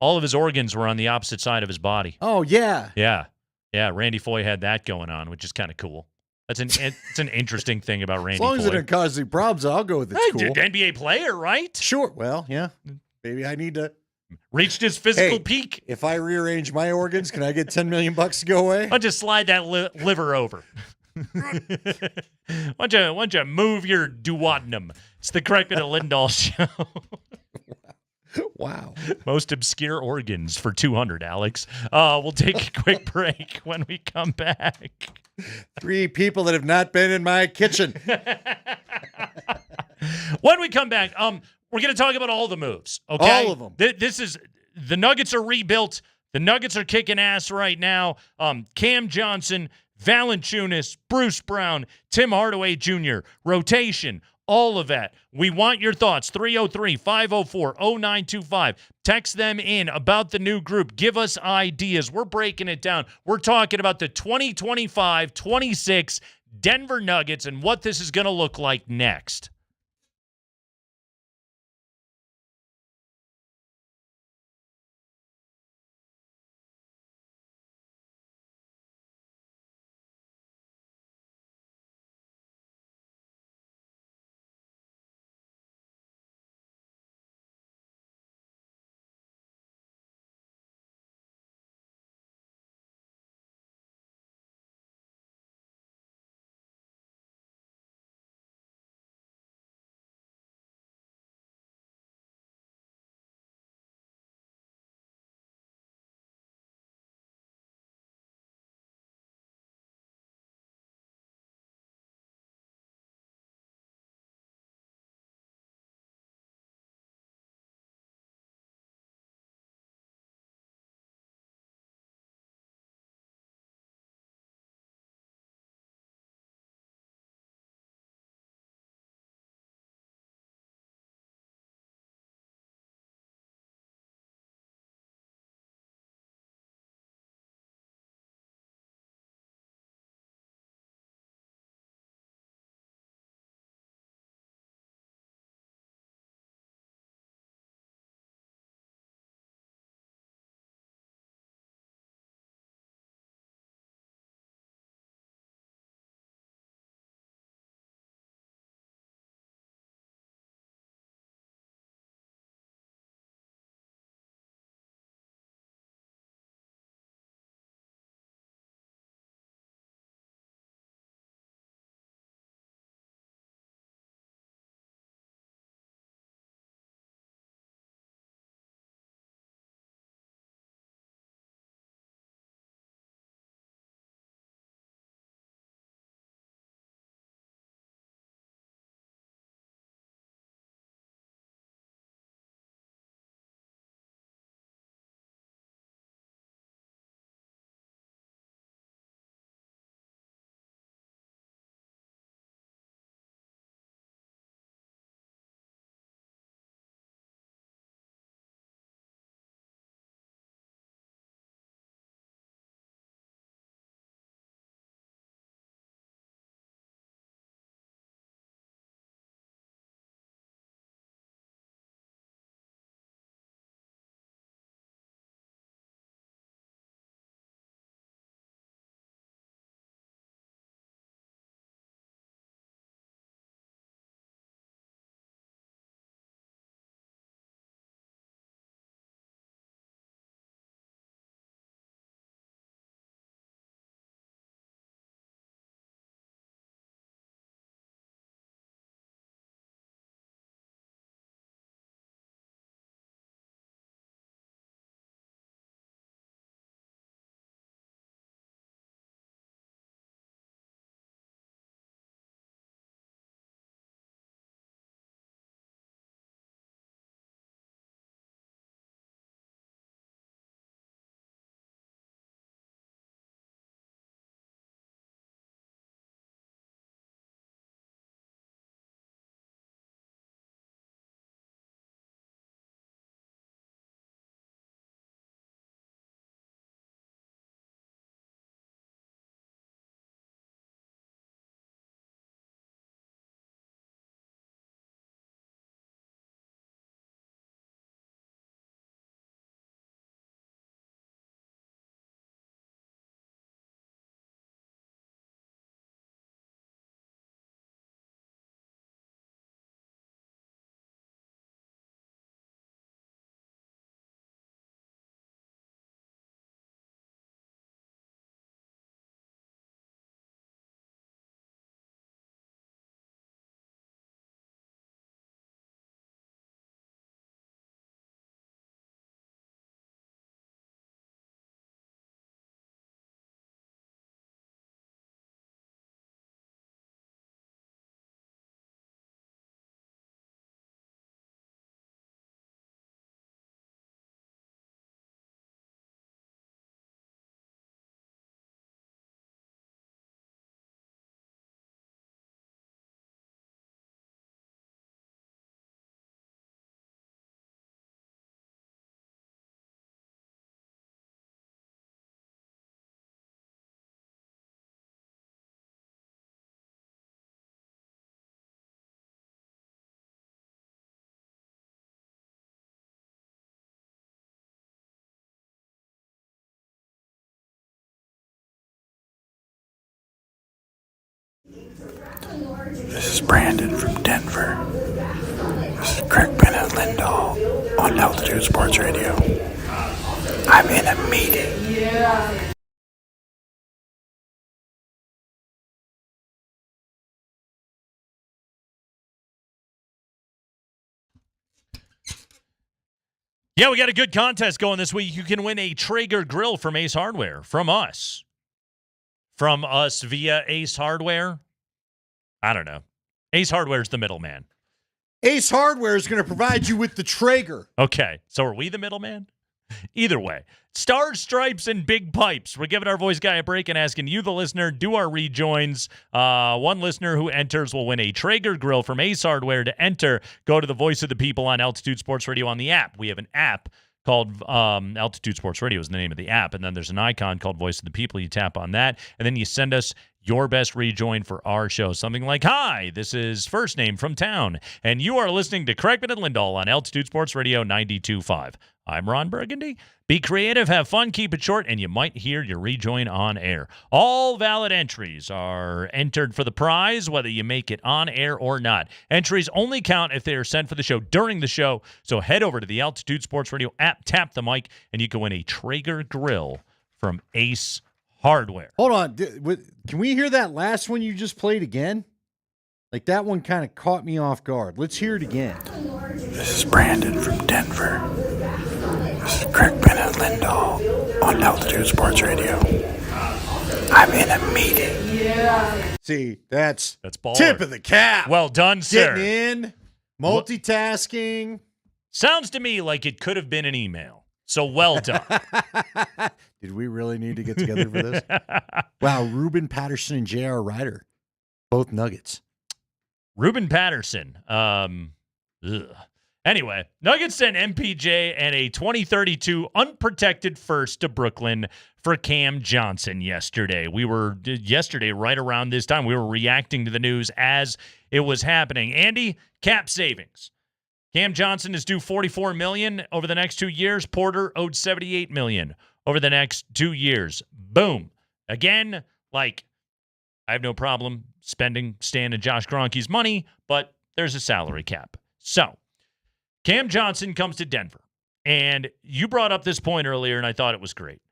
All of his organs were on the opposite side of his body. Oh yeah. Yeah. Randy Foye had that going on, which is kind of cool. It's an interesting thing about Randy. As long as Foye. it doesn't cause any problems, I'll go with it's cool. NBA player, right? Sure. Well, yeah. Maybe I need to reached his physical peak. If I rearrange my organs, can I get $10 million to go away? I'll just slide that liver over. Why don't you move your duodenum? It's the Kreckman and Lindahl show. Wow. Most obscure organs for 200, Alex. We'll take a quick break. When we come back. 3 people that have not been in my kitchen. When we come back, we're going to talk about all the moves, okay? All of them. This is the Nuggets are rebuilt. The Nuggets are kicking ass right now. Cam Johnson, Valanciunas, Bruce Brown, Tim Hardaway Jr., rotation, all of that. We want your thoughts. 303-504-0925. Text them in about the new group. Give us ideas. We're breaking it down. We're talking about the 2025-26 Denver Nuggets and what this is going to look like next. This is Brandon from Denver. This is Kreckman and Lindahl on Altitude Sports Radio. I'm in a meeting. Yeah, we got a good contest going this week. You can win a Traeger grill from Ace Hardware from us. From us via Ace Hardware. I don't know. Ace Hardware is the middleman. Ace Hardware is going to provide you with the Traeger. Okay, so are we the middleman? Either way, stars, stripes, and big pipes. We're giving our voice guy a break and asking you, the listener, do our rejoins. One listener who enters will win a Traeger grill from Ace Hardware. To enter, go to the Voice of the People on Altitude Sports Radio on the app. We have an app called Altitude Sports Radio is the name of the app, and then there's an icon called Voice of the People. You tap on that, and then you send us your best rejoin for our show. Something like, hi, this is first name from town, and you are listening to Kreckman and Lindahl on Altitude Sports Radio 92.5. I'm Ron Burgundy. Be creative, have fun, keep it short, and you might hear your rejoin on air. All valid entries are entered for the prize, whether you make it on air or not. Entries only count if they are sent for the show during the show, so head over to the Altitude Sports Radio app, tap the mic, and you can win a Traeger grill from Ace Hardware. Hold on. Can we hear that last one you just played again? Like, that one kind of caught me off guard. Let's hear it again. This is Brandon from Denver. This is Kreckman and Lindahl on Altitude Sports Radio. I'm in a meeting. See, that's baller. Tip of the cap. Well done, sir. Getting in, multitasking. Sounds to me like it could have been an email. So well done. Did we really need to get together for this? Wow, Ruben Patterson and J.R. Ryder, both Nuggets. Ruben Patterson. Anyway, Nuggets sent MPJ and a 2032 unprotected first to Brooklyn for Cam Johnson yesterday. Yesterday, right around this time, we were reacting to the news as it was happening. Andy, cap savings. Cam Johnson is due $44 million over the next 2 years. Porter owed $78 million over the next 2 years. Boom. Again, I have no problem spending Stan and Josh Kroenke's money, but there's a salary cap. So, Cam Johnson comes to Denver, and you brought up this point earlier, and I thought it was great.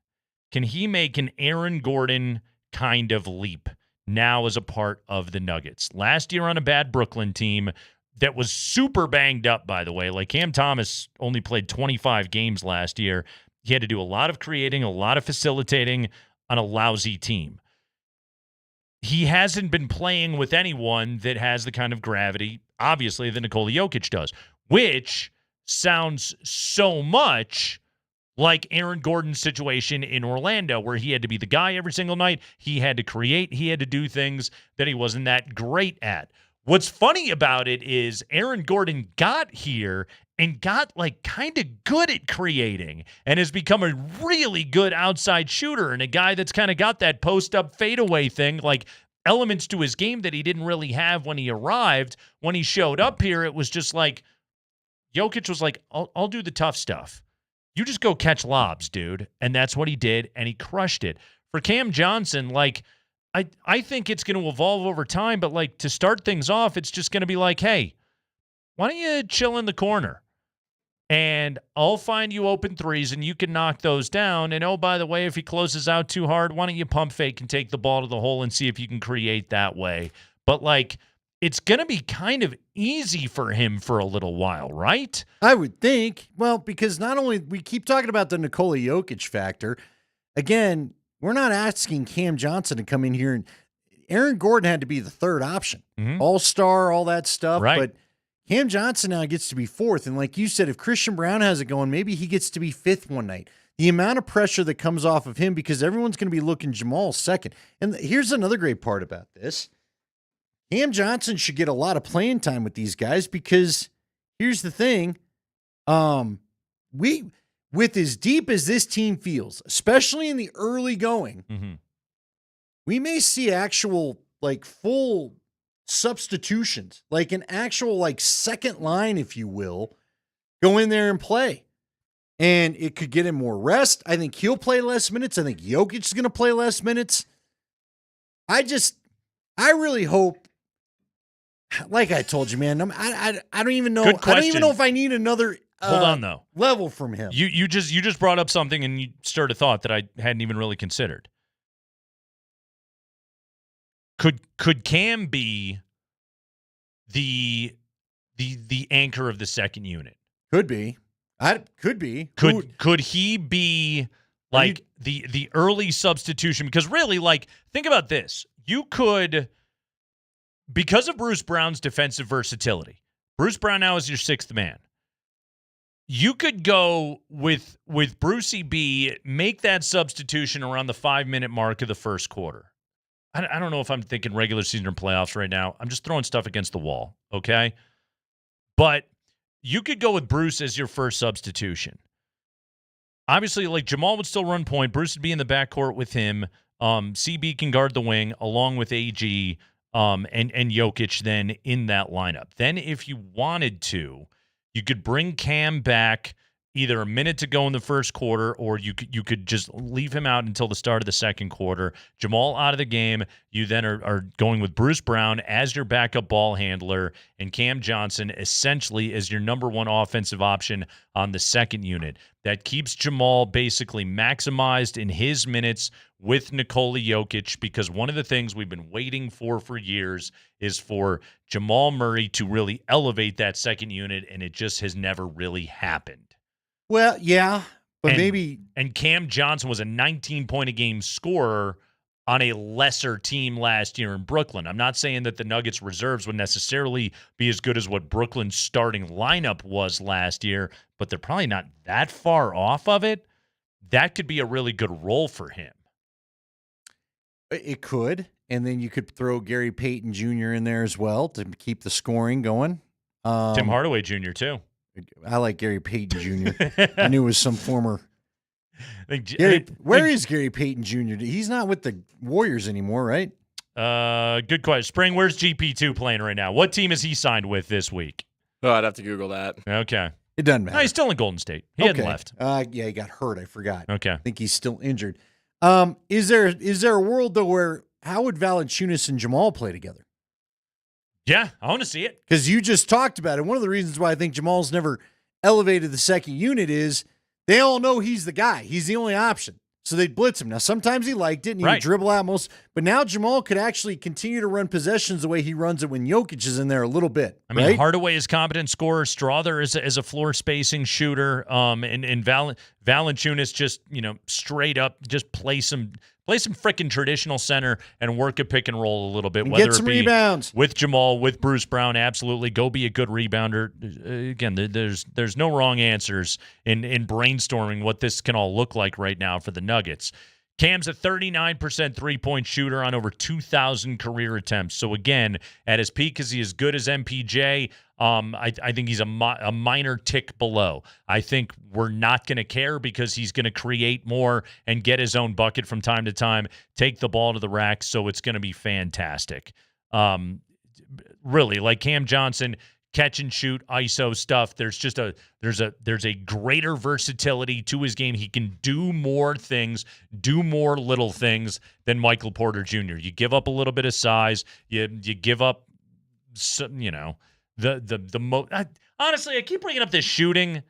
Can he make an Aaron Gordon kind of leap now as a part of the Nuggets? Last year on a bad Brooklyn team that was super banged up, by the way. Like, Cam Thomas only played 25 games last year. He had to do a lot of creating, a lot of facilitating on a lousy team. He hasn't been playing with anyone that has the kind of gravity, obviously, that Nikola Jokic does, which sounds so much like Aaron Gordon's situation in Orlando, where he had to be the guy every single night. He had to create. He had to do things that he wasn't that great at. What's funny about it is Aaron Gordon got here and got kind of good at creating and has become a really good outside shooter and a guy that's kind of got that post-up fadeaway thing, elements to his game that he didn't really have when he arrived. When he showed up here, it was just Jokic was I'll do the tough stuff. You just go catch lobs, dude. And that's what he did, and he crushed it. For Cam Johnson, I think it's going to evolve over time, but to start things off, it's just going to be hey, why don't you chill in the corner? And I'll find you open threes, and you can knock those down. And, oh, by the way, if he closes out too hard, why don't you pump fake and take the ball to the hole and see if you can create that way? But, it's going to be kind of easy for him for a little while, right? I would think. Well, because not only we keep talking about the Nikola Jokic factor, again, we're not asking Cam Johnson to come in here and Aaron Gordon had to be the third option. Mm-hmm. All-star, all that stuff. Right. But Cam Johnson now gets to be fourth. And like you said, if Christian Brown has it going, maybe he gets to be fifth one night. The amount of pressure that comes off of him, because everyone's going to be looking Jamal second. And here's another great part about this. Cam Johnson should get a lot of playing time with these guys, because here's the thing. With as deep as this team feels, especially in the early going, we may see actual full substitutions, an actual second line, if you will, go in there and play. And it could get him more rest. I think he'll play less minutes. I think Jokic is going to play less minutes. I really hope like I told you, man, I don't even know. Good I don't even question. know if I need another Hold on, though. level from him. You just brought up something and you stirred a thought that I hadn't even really considered. Could Cam be the anchor of the second unit? Could be. Could be. Could he be like the early substitution? Because really, like, think about this. You could, because of Bruce Brown's defensive versatility, Bruce Brown now is your sixth man. You could go with Brucey B, make that substitution around the 5-minute mark of the first quarter. I don't know if I'm thinking regular season or playoffs right now. I'm just throwing stuff against the wall, okay? But you could go with Bruce as your first substitution. Obviously, like, Jamal would still run point. Bruce would be in the backcourt with him. CB can guard the wing along with AG and Jokic then in that lineup. Then if you wanted to, you could bring Cam back either a minute to go in the first quarter, or you could just leave him out until the start of the second quarter. Jamal out of the game. You then are going with Bruce Brown as your backup ball handler and Cam Johnson essentially as your number one offensive option on the second unit. That keeps Jamal basically maximized in his minutes with Nikola Jokic, because one of the things we've been waiting for years is for Jamal Murray to really elevate that second unit, and it just has never really happened. Well, yeah, but maybe. And Cam Johnson was a 19-point-a-game scorer on a lesser team last year in Brooklyn. I'm not saying that the Nuggets reserves would necessarily be as good as what Brooklyn's starting lineup was last year, but they're probably not that far off of it. That could be a really good role for him. It could. And then you could throw Gary Payton Jr. in there as well to keep the scoring going. Tim Hardaway Jr., too. I like Gary Payton Jr. I knew it was some former. Where is Gary Payton Jr.? He's not with the Warriors anymore, right? Good question. Spring, where's GP2 playing right now? What team is he signed with this week? Oh, I'd have to Google that. Okay. It doesn't matter. No, he's still in Golden State. He hadn't left. Yeah, he got hurt. I forgot. Okay. I think he's still injured. Is there a world, though, where how would Valanciunas and Jamal play together? Yeah, I want to see it. Because you just talked about it. One of the reasons why I think Jamal's never elevated the second unit is they all know he's the guy. He's the only option. So they'd blitz him. Now, sometimes he liked it and he would dribble out most. But now Jamal could actually continue to run possessions the way he runs it when Jokic is in there a little bit. I mean, Hardaway is competent scorer. Strother is a floor spacing shooter. And Valanciunas just, straight up just play some freaking traditional center and work a pick and roll a little bit. And whether get some it be rebounds. With Jamal, with Bruce Brown, absolutely. Go be a good rebounder. Again, there's no wrong answers in brainstorming what this can all look like right now for the Nuggets. Cam's a 39% three-point shooter on over 2,000 career attempts. So, again, at his peak, is he as good as MPJ? I think he's a minor tick below. I think we're not going to care because he's going to create more and get his own bucket from time to time, take the ball to the rack, so it's going to be fantastic. Really, like Cam Johnson, catch and shoot, ISO stuff. There's a greater versatility to his game. He can do more things, do more little things than Michael Porter Jr. You give up a little bit of size, you give up some, honestly, I keep bringing up this shooting.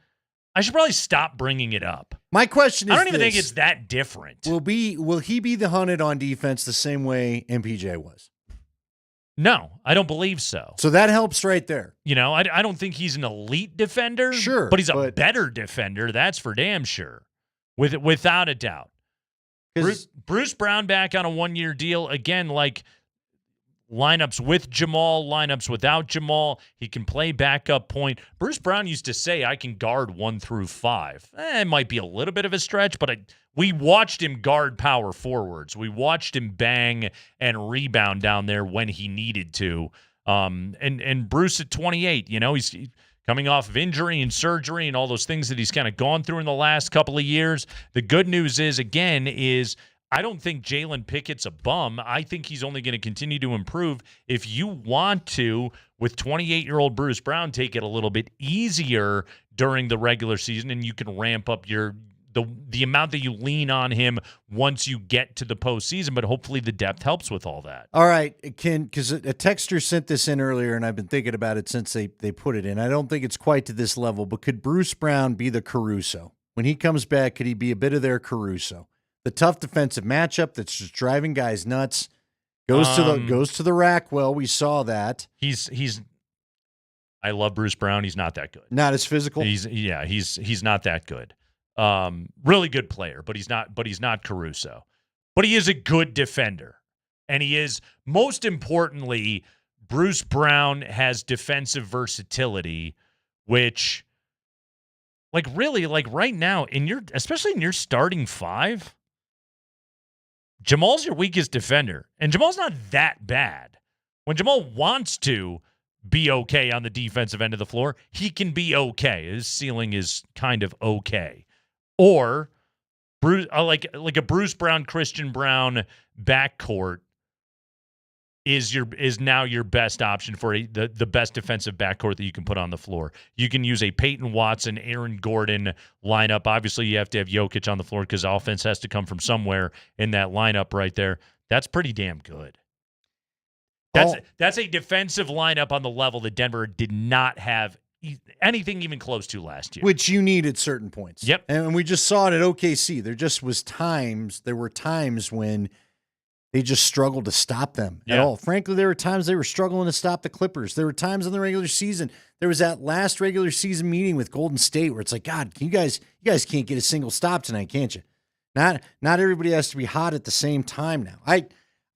I should probably stop bringing it up. My question is, I don't even think it's that different. Will he be the hunted on defense the same way MPJ was? No, I don't believe so. So that helps right there. I don't think he's an elite defender. Sure, but he's a better defender. That's for damn sure, without a doubt. Bruce Brown back on a 1-year deal again. Like lineups with Jamal, lineups without Jamal. He can play backup point. Bruce Brown used to say, "I can guard 1 through 5." It might be a little bit of a stretch, but we watched him guard power forwards. We watched him bang and rebound down there when he needed to. And Bruce at 28, he's coming off of injury and surgery and all those things that he's kind of gone through in the last couple of years. The good news is I don't think Jalen Pickett's a bum. I think he's only going to continue to improve. If you want to, with 28-year-old Bruce Brown, take it a little bit easier during the regular season, and you can ramp up the amount that you lean on him once you get to the postseason, but hopefully the depth helps with all that. All right, because a texter sent this in earlier, and I've been thinking about it since they put it in. I don't think it's quite to this level, but could Bruce Brown be the Caruso? When he comes back, could he be a bit of their Caruso? The tough defensive matchup that's just driving guys nuts. Goes to the rack. Well, we saw that. I love Bruce Brown. He's not that good. Not as physical. He's not that good. Really good player, but he's not Caruso. But he is a good defender. And he is, most importantly, Bruce Brown has defensive versatility, which right now especially in your starting five, Jamal's your weakest defender. And Jamal's not that bad. When Jamal wants to be okay on the defensive end of the floor, he can be okay. His ceiling is kind of okay. Or like a Bruce Brown, Christian Brown backcourt is now your best option for the best defensive backcourt that you can put on the floor. You can use a Peyton Watson, Aaron Gordon lineup. Obviously, you have to have Jokic on the floor because offense has to come from somewhere in that lineup right there. That's pretty damn good. That's a defensive lineup on the level that Denver did not have anything even close to last year. Which you need at certain points. Yep. And we just saw it at OKC. There were times when they just struggled to stop them at all. Frankly, there were times they were struggling to stop the Clippers. There were times in the regular season. There was that last regular season meeting with Golden State where it's like, God, you guys can't get a single stop tonight, can't you? Not everybody has to be hot at the same time now.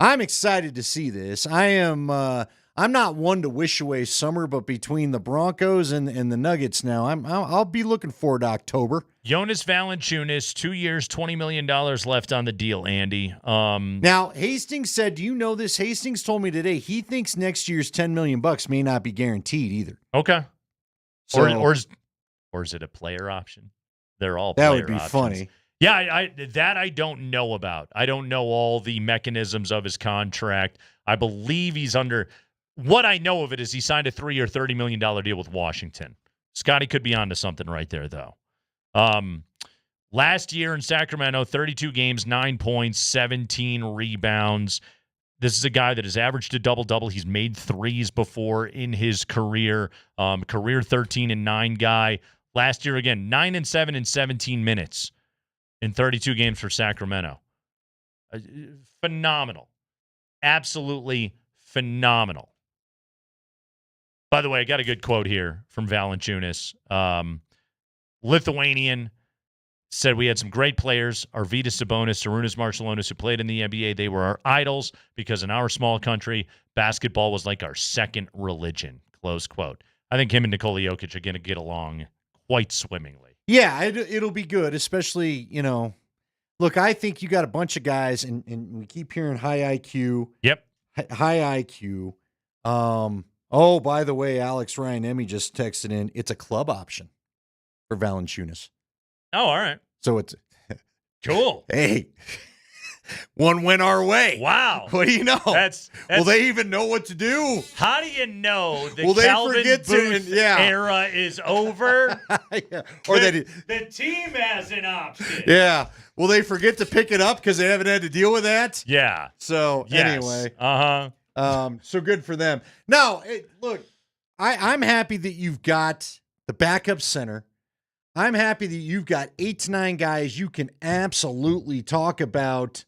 I'm excited to see this. I'm not one to wish away summer, but between the Broncos and the Nuggets now, I'll be looking forward to October. Jonas Valanciunas, 2 years, $20 million left on the deal, Andy. Now, Hastings said, do you know this? Hastings told me today he thinks next year's $10 million may not be guaranteed either. Okay. So, or is it a player option? They're all player that would be options. funny. Yeah, I don't know about. I don't know all the mechanisms of his contract. I believe he's under. What I know of it is he signed a 3 or $30 million deal with Washington. Scotty could be onto something right there, though. Last year in Sacramento, 32 games, 9 points, 17 rebounds. This is a guy that has averaged a double-double. He's made threes before in his career. Career 13-9 guy. Last year, again, 9-7 in 17 minutes in 32 games for Sacramento. Phenomenal. Absolutely phenomenal. By the way, I got a good quote here from Valanciunas. Lithuanian said, we had some great players, Arvydas Sabonis, Sarunas Marciulionis, who played in the NBA. They were our idols because in our small country, basketball was like our second religion, close quote. I think him and Nikola Jokic are going to get along quite swimmingly. Yeah, it'll be good, especially, look, I think you got a bunch of guys, and we keep hearing high IQ. Yep. High IQ. Oh, by the way, Alex Ryan Emmy just texted in, it's a club option for Valanciunas. Oh, all right. So it's cool. Hey, one went our way. Wow. What do you know? That's will they even know what to do? How do you know the will Calvin they forget Booth era is over? Yeah. Or the team has an option. Yeah. Will they forget to pick it up because they haven't had to deal with that? Yeah. So anyway. So good for them. No, look, I'm happy that you've got the backup center. I'm happy that you've got 8 to 9 guys you can absolutely talk about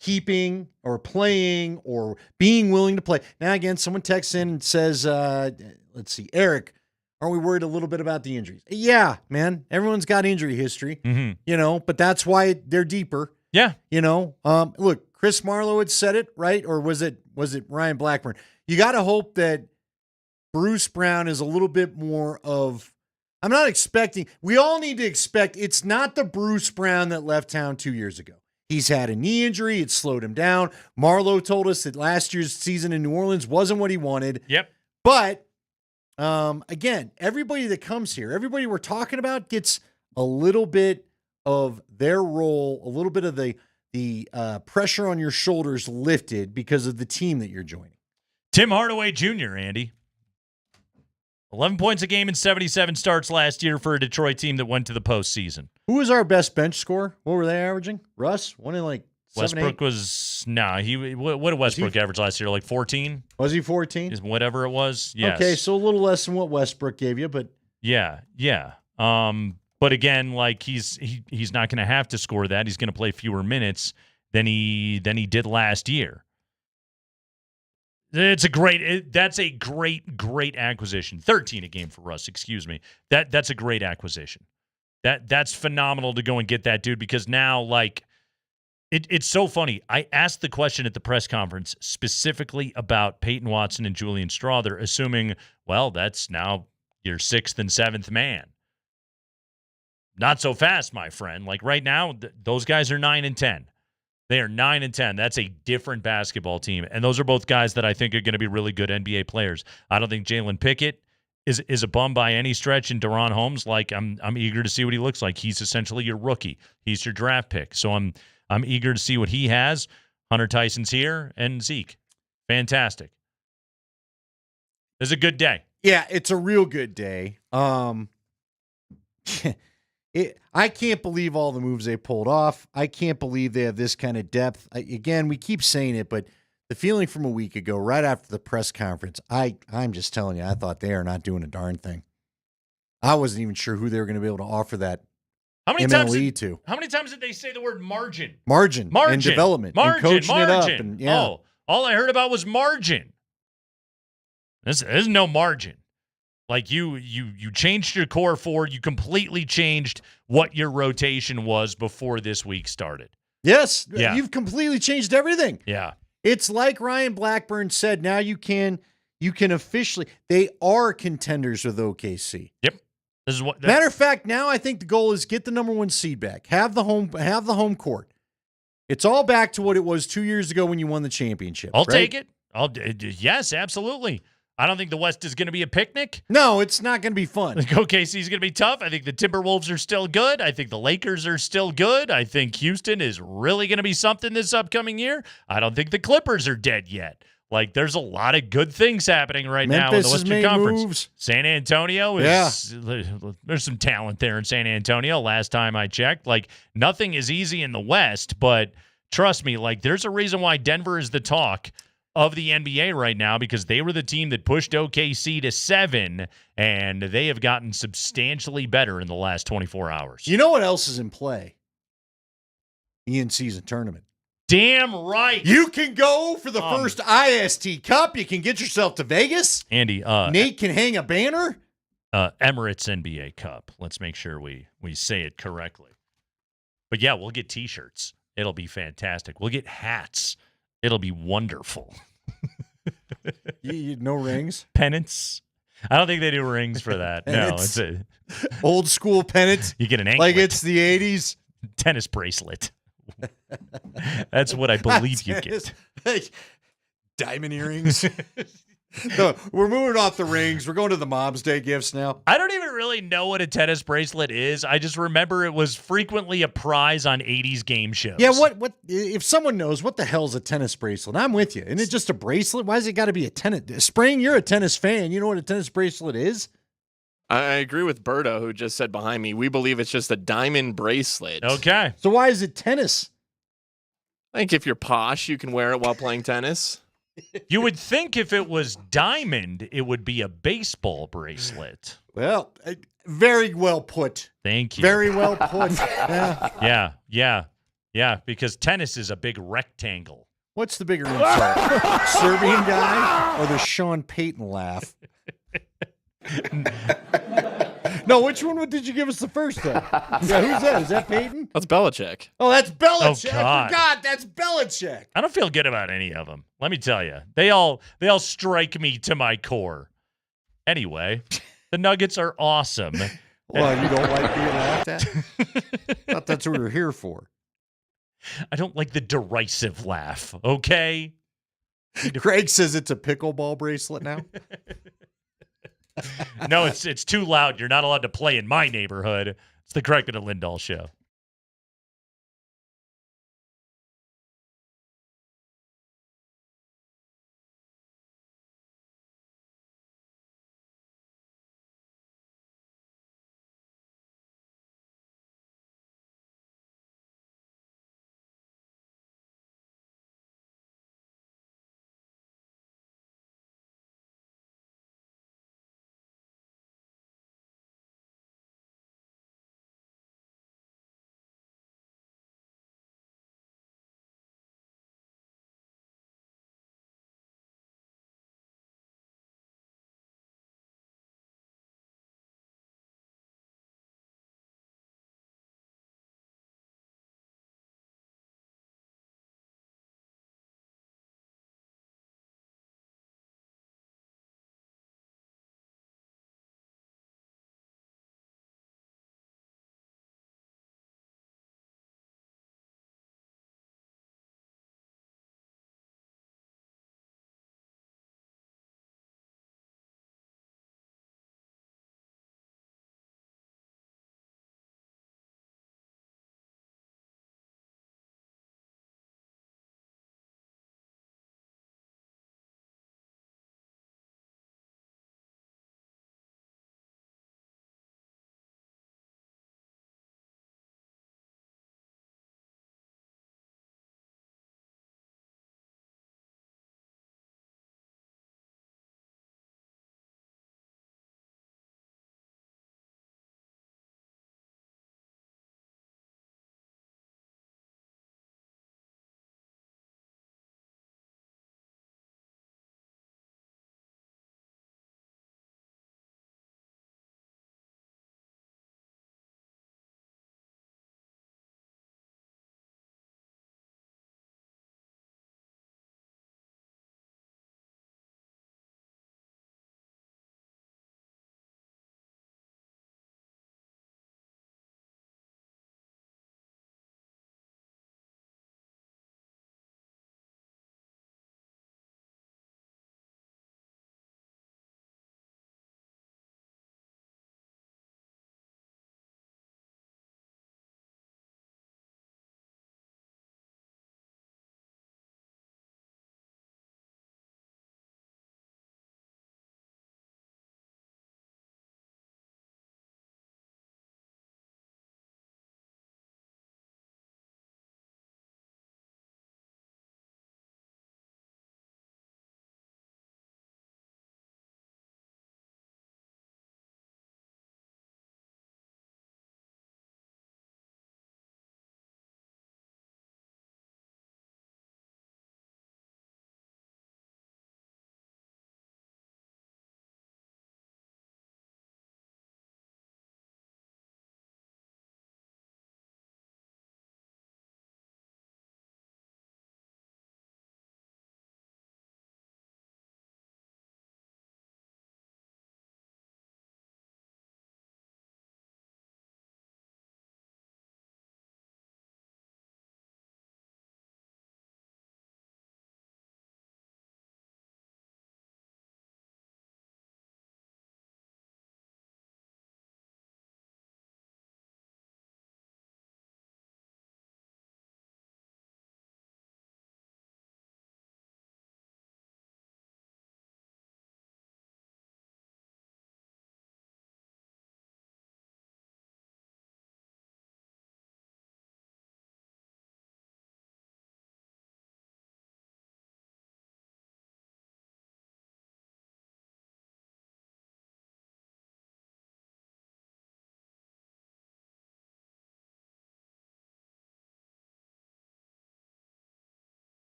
keeping or playing or being willing to play. Now, again, someone texts in and says, let's see, Eric, aren't we worried a little bit about the injuries? Yeah, man. Everyone's got injury history, but that's why they're deeper. Yeah. Look, Chris Marlowe had said it, right? Or was it Ryan Blackburn? You got to hope that Bruce Brown is a little bit more of, I'm not expecting, we all need to expect, it's not the Bruce Brown that left town 2 years ago. He's had a knee injury. It slowed him down. Marlowe told us that last year's season in New Orleans wasn't what he wanted. Yep. But, again, everybody that comes here, everybody we're talking about gets a little bit of their role, a little bit of the pressure on your shoulders lifted because of the team that you're joining. Tim Hardaway Jr., Andy. 11 points a game in 77 starts last year for a Detroit team that went to the postseason. Who was our best bench scorer? What were they averaging? Russ? One in like 7, Westbrook 8? was what did Westbrook average last year? Like 14? Was he 14? Whatever it was. Yes. Okay, so a little less than what Westbrook gave you, but yeah. But again, like he's not going to have to score that. He's going to play fewer minutes than he did last year. That's a great acquisition. 13 a game for Russ, excuse me. That's a great acquisition. That's phenomenal to go and get that dude, because now, like, it's so funny. I asked the question at the press conference specifically about Peyton Watson and Julian Strawther, assuming, well, that's now your 6th and 7th man. Not so fast, my friend. Like right now, those guys are 9 and 10. They are 9 and 10. That's a different basketball team. And those are both guys that I think are going to be really good NBA players. I don't think Jalen Pickett is a bum by any stretch, and Deron Holmes, like I'm eager to see what he looks like. He's essentially your rookie. He's your draft pick. So I'm eager to see what he has. Hunter Tyson's here, and Zeke. Fantastic. It's a good day. yeah, it's a real good day. I can't believe all the moves they pulled off. I can't believe they have this kind of depth. Again, we keep saying it, but the feeling from a week ago, right after the press conference, I'm just telling you, I thought they are not doing a darn thing. I wasn't even sure who they were going to be able to offer that MLE to. How many times did they say the word margin? Margin and development and coaching it up. And, yeah. Oh, all I heard about was margin. There's no margin. Like you changed your core forward. You completely changed what your rotation was before this week started. Yes. Yeah. You've completely changed everything. Yeah. It's like Ryan Blackburn said, now you can officially, they are contenders with OKC. Yep. This is what Matter of fact, now I think the goal is get the number 1 seed back. Have the home court. It's all back to what it was 2 years ago when you won the championship. I'll right? take it. Yes, absolutely. I don't think the West is going to be a picnic. No, it's not going to be fun. I think OKC is going to be tough. I think the Timberwolves are still good. I think the Lakers are still good. I think Houston is really going to be something this upcoming year. I don't think the Clippers are dead yet. Like, there's a lot of good things happening right now in the Western Conference. Moves. San Antonio is there's some talent there in San Antonio. Last time I checked, like, nothing is easy in the West, but trust me, like, there's a reason why Denver is the talk of the NBA right now, because they were the team that pushed OKC to 7, and they have gotten substantially better in the last 24 hours. You know what else is in play? The in-season tournament. Damn right. You can go for the first IST Cup. You can get yourself to Vegas. Andy, Nate can hang a banner. Emirates NBA Cup. Let's make sure we say it correctly. But yeah, we'll get T-shirts. It'll be fantastic. We'll get hats. It'll be wonderful. No rings? Pennants? I don't think they do rings for that. No, it's a old school pennant. You get an anklet. Like it's the 80s. Tennis bracelet. That's what I believe you get. Diamond earrings. No, we're moving off the rings. We're going to the Mom's Day gifts now. I don't even really know what a tennis bracelet is. I just remember it was frequently a prize on 80s game shows. Yeah, what if someone knows what the hell's a tennis bracelet? I'm with you. Isn't it just a bracelet? Why has it got to be a tennis? Spring, you're a tennis fan. You know what a tennis bracelet is? I agree with Berto, who just said behind me, we believe it's just a diamond bracelet. Okay. So why is it tennis? I think if you're posh, you can wear it while playing tennis. You would think if it was diamond, it would be a baseball bracelet. Well, very well put. Thank you. Very well put. Yeah, because tennis is a big rectangle. What's the bigger insult? Serbian guy or the Sean Payton laugh? No, which one did you give us the first time? Yeah, who's that? Is that Peyton? That's Belichick. Oh, that's Belichick. Oh, God. I forgot. That's Belichick. I don't feel good about any of them. Let me tell you. They all strike me to my core. Anyway, the Nuggets are awesome. Well, you don't like being laughed at? Thought that's what we were here for. I don't like the derisive laugh, okay? Craig says it's a pickleball bracelet now. No, it's too loud. You're not allowed to play in my neighborhood. It's the Kreckman and Lindahl Show.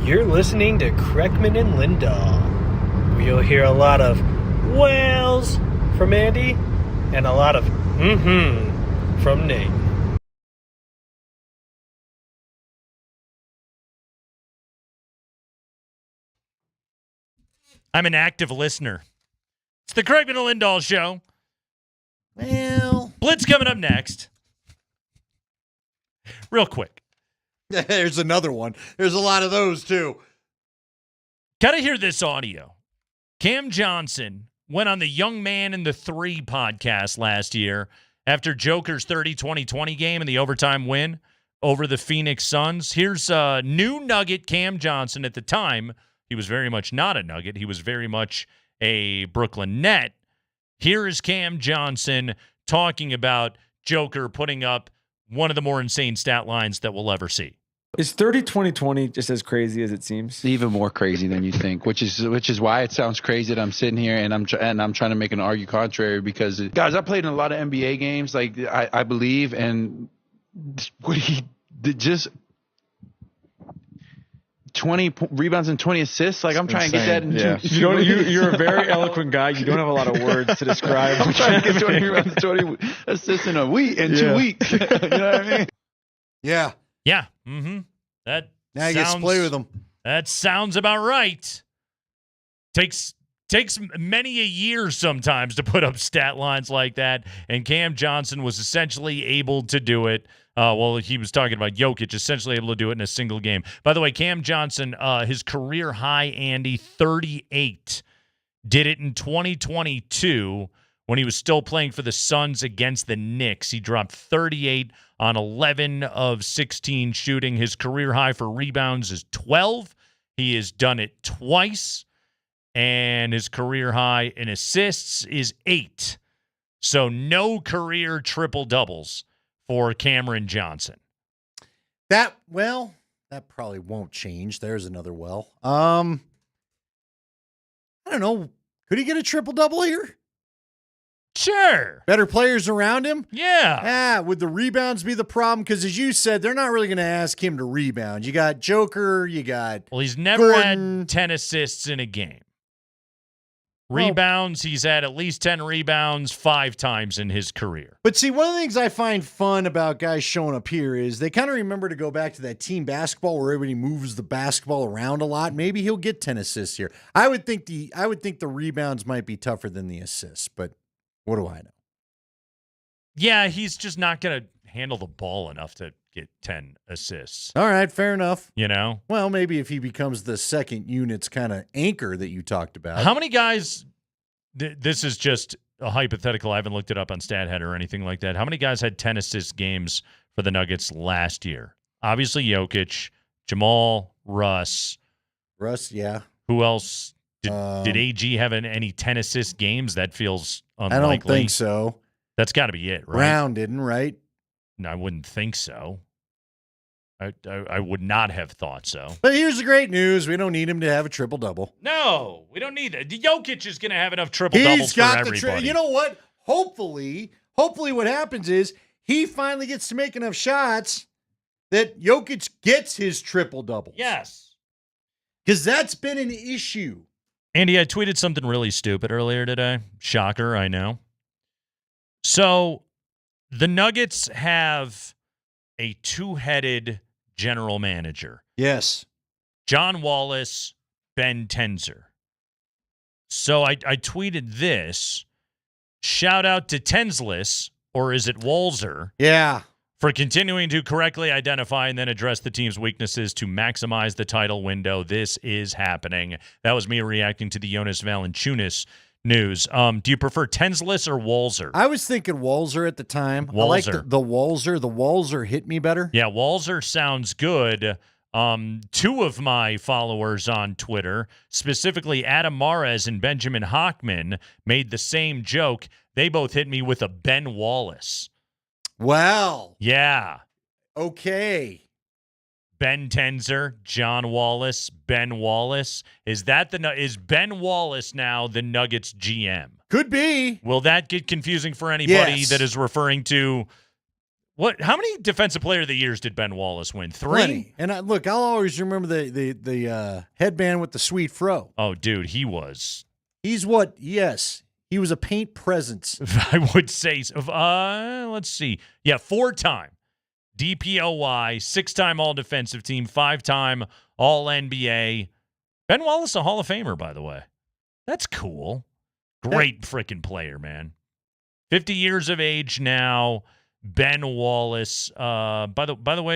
You're listening to Kreckman and Lindahl, where you'll hear a lot of wells from Andy and a lot of from Nate. I'm an active listener. It's the Kreckman and Lindahl show. Well, Blitz coming up next. Real quick. There's another one. There's a lot of those, too. Gotta hear this audio. Cam Johnson went on the Young Man in the 3 podcast last year after Joker's 30-20-20 game and the overtime win over the Phoenix Suns. Here's new Nugget Cam Johnson. At the time, he was very much not a Nugget. He was very much a Brooklyn Net. Here is Cam Johnson talking about Joker putting up one of the more insane stat lines that we'll ever see. Is 30-20-20 just as crazy as it seems? Even more crazy than you think, which is why it sounds crazy that I'm sitting here and I'm trying to make an argue contrary, because guys, I played in a lot of NBA games, like I believe, and what he did, just 20 rebounds and 20 assists. Like, I'm trying to get that in You're a very eloquent guy. You don't have a lot of words to describe. I'm trying to get 20 rebounds and 20 assists in a week, in 2 weeks. You know what I mean? Yeah. Yeah. Mm-hmm. That now you get to play with them. That sounds about right. Takes many a year sometimes to put up stat lines like that, and Cam Johnson was essentially able to do it. Well, he was talking about Jokic, essentially able to do it in a single game. By the way, Cam Johnson, his career high, Andy, 38. Did it in 2022 when he was still playing for the Suns against the Knicks. He dropped 38 on 11 of 16 shooting. His career high for rebounds is 12. He has done it twice. And his career high in assists is 8. So no career triple-doubles for Cameron Johnson. That probably won't change. There's another well. I don't know. Could he get a triple-double here? Sure. Better players around him? Yeah. Would the rebounds be the problem? Because as you said, they're not really going to ask him to rebound. You got Joker, you got Well, he's never Gordon. had 10 assists in a game. Rebounds, he's had at least 10 rebounds 5 times in his career. But see, one of the things I find fun about guys showing up here is they kind of remember to go back to that team basketball where everybody moves the basketball around a lot. Maybe he'll get 10 assists here. I would think the rebounds might be tougher than the assists, but what do I know? Yeah, he's just not going to handle the ball enough to get 10 assists. All right, fair enough. You know? Well, maybe if he becomes the second unit's kind of anchor that you talked about. How many guys, this is just a hypothetical, I haven't looked it up on StatHead or anything like that. How many guys had 10 assist games for the Nuggets last year? Obviously Jokic, Jamal, Russ, yeah. Who else? Did AG have any 10 assist games? That feels unlikely. I don't think so. That's got to be it, right? Brown didn't, right? No, I wouldn't think so. I would not have thought so. But here's the great news. We don't need him to have a triple-double. No, we don't need that. Jokic is going to have enough triple-doubles for everybody. You know what? Hopefully what happens is he finally gets to make enough shots that Jokic gets his triple-doubles. Yes. Because that's been an issue. Andy, I tweeted something really stupid earlier today. Shocker, I know. So the Nuggets have a two-headed general manager. Yes. John Wallace, Ben Tenzer. So I tweeted this. Shout out to Tensless, or is it Walzer? Yeah. For continuing to correctly identify and then address the team's weaknesses to maximize the title window. This is happening. That was me reacting to the Jonas Valanciunas news. Do you prefer Tensless or Walzer? I was thinking Walzer at the time. Walzer. I like the Walzer. The Walzer hit me better. Yeah, Walzer sounds good. 2 of my followers on Twitter, specifically Adam Mares and Benjamin Hockman, made the same joke. They both hit me with a Ben Wallace. Wow. Yeah. Okay. Ben Tenzer, John Wallace, Ben Wallace. Is Ben Wallace now the Nuggets GM? Could be. Will that get confusing for anybody Yes. that is referring to How many Defensive Player of the Years did Ben Wallace win? 3? Plenty. And look, I'll always remember the headband with the sweet fro. Oh, dude, he was. He's what? Yes, he was a paint presence. I would say. Let's see. Yeah, 4-time DPOY, 6-time All-Defensive Team, 5-time All-NBA. Ben Wallace, a Hall of Famer, by the way. That's cool. Great freaking player, man. 50 years of age now. Ben Wallace. By the way.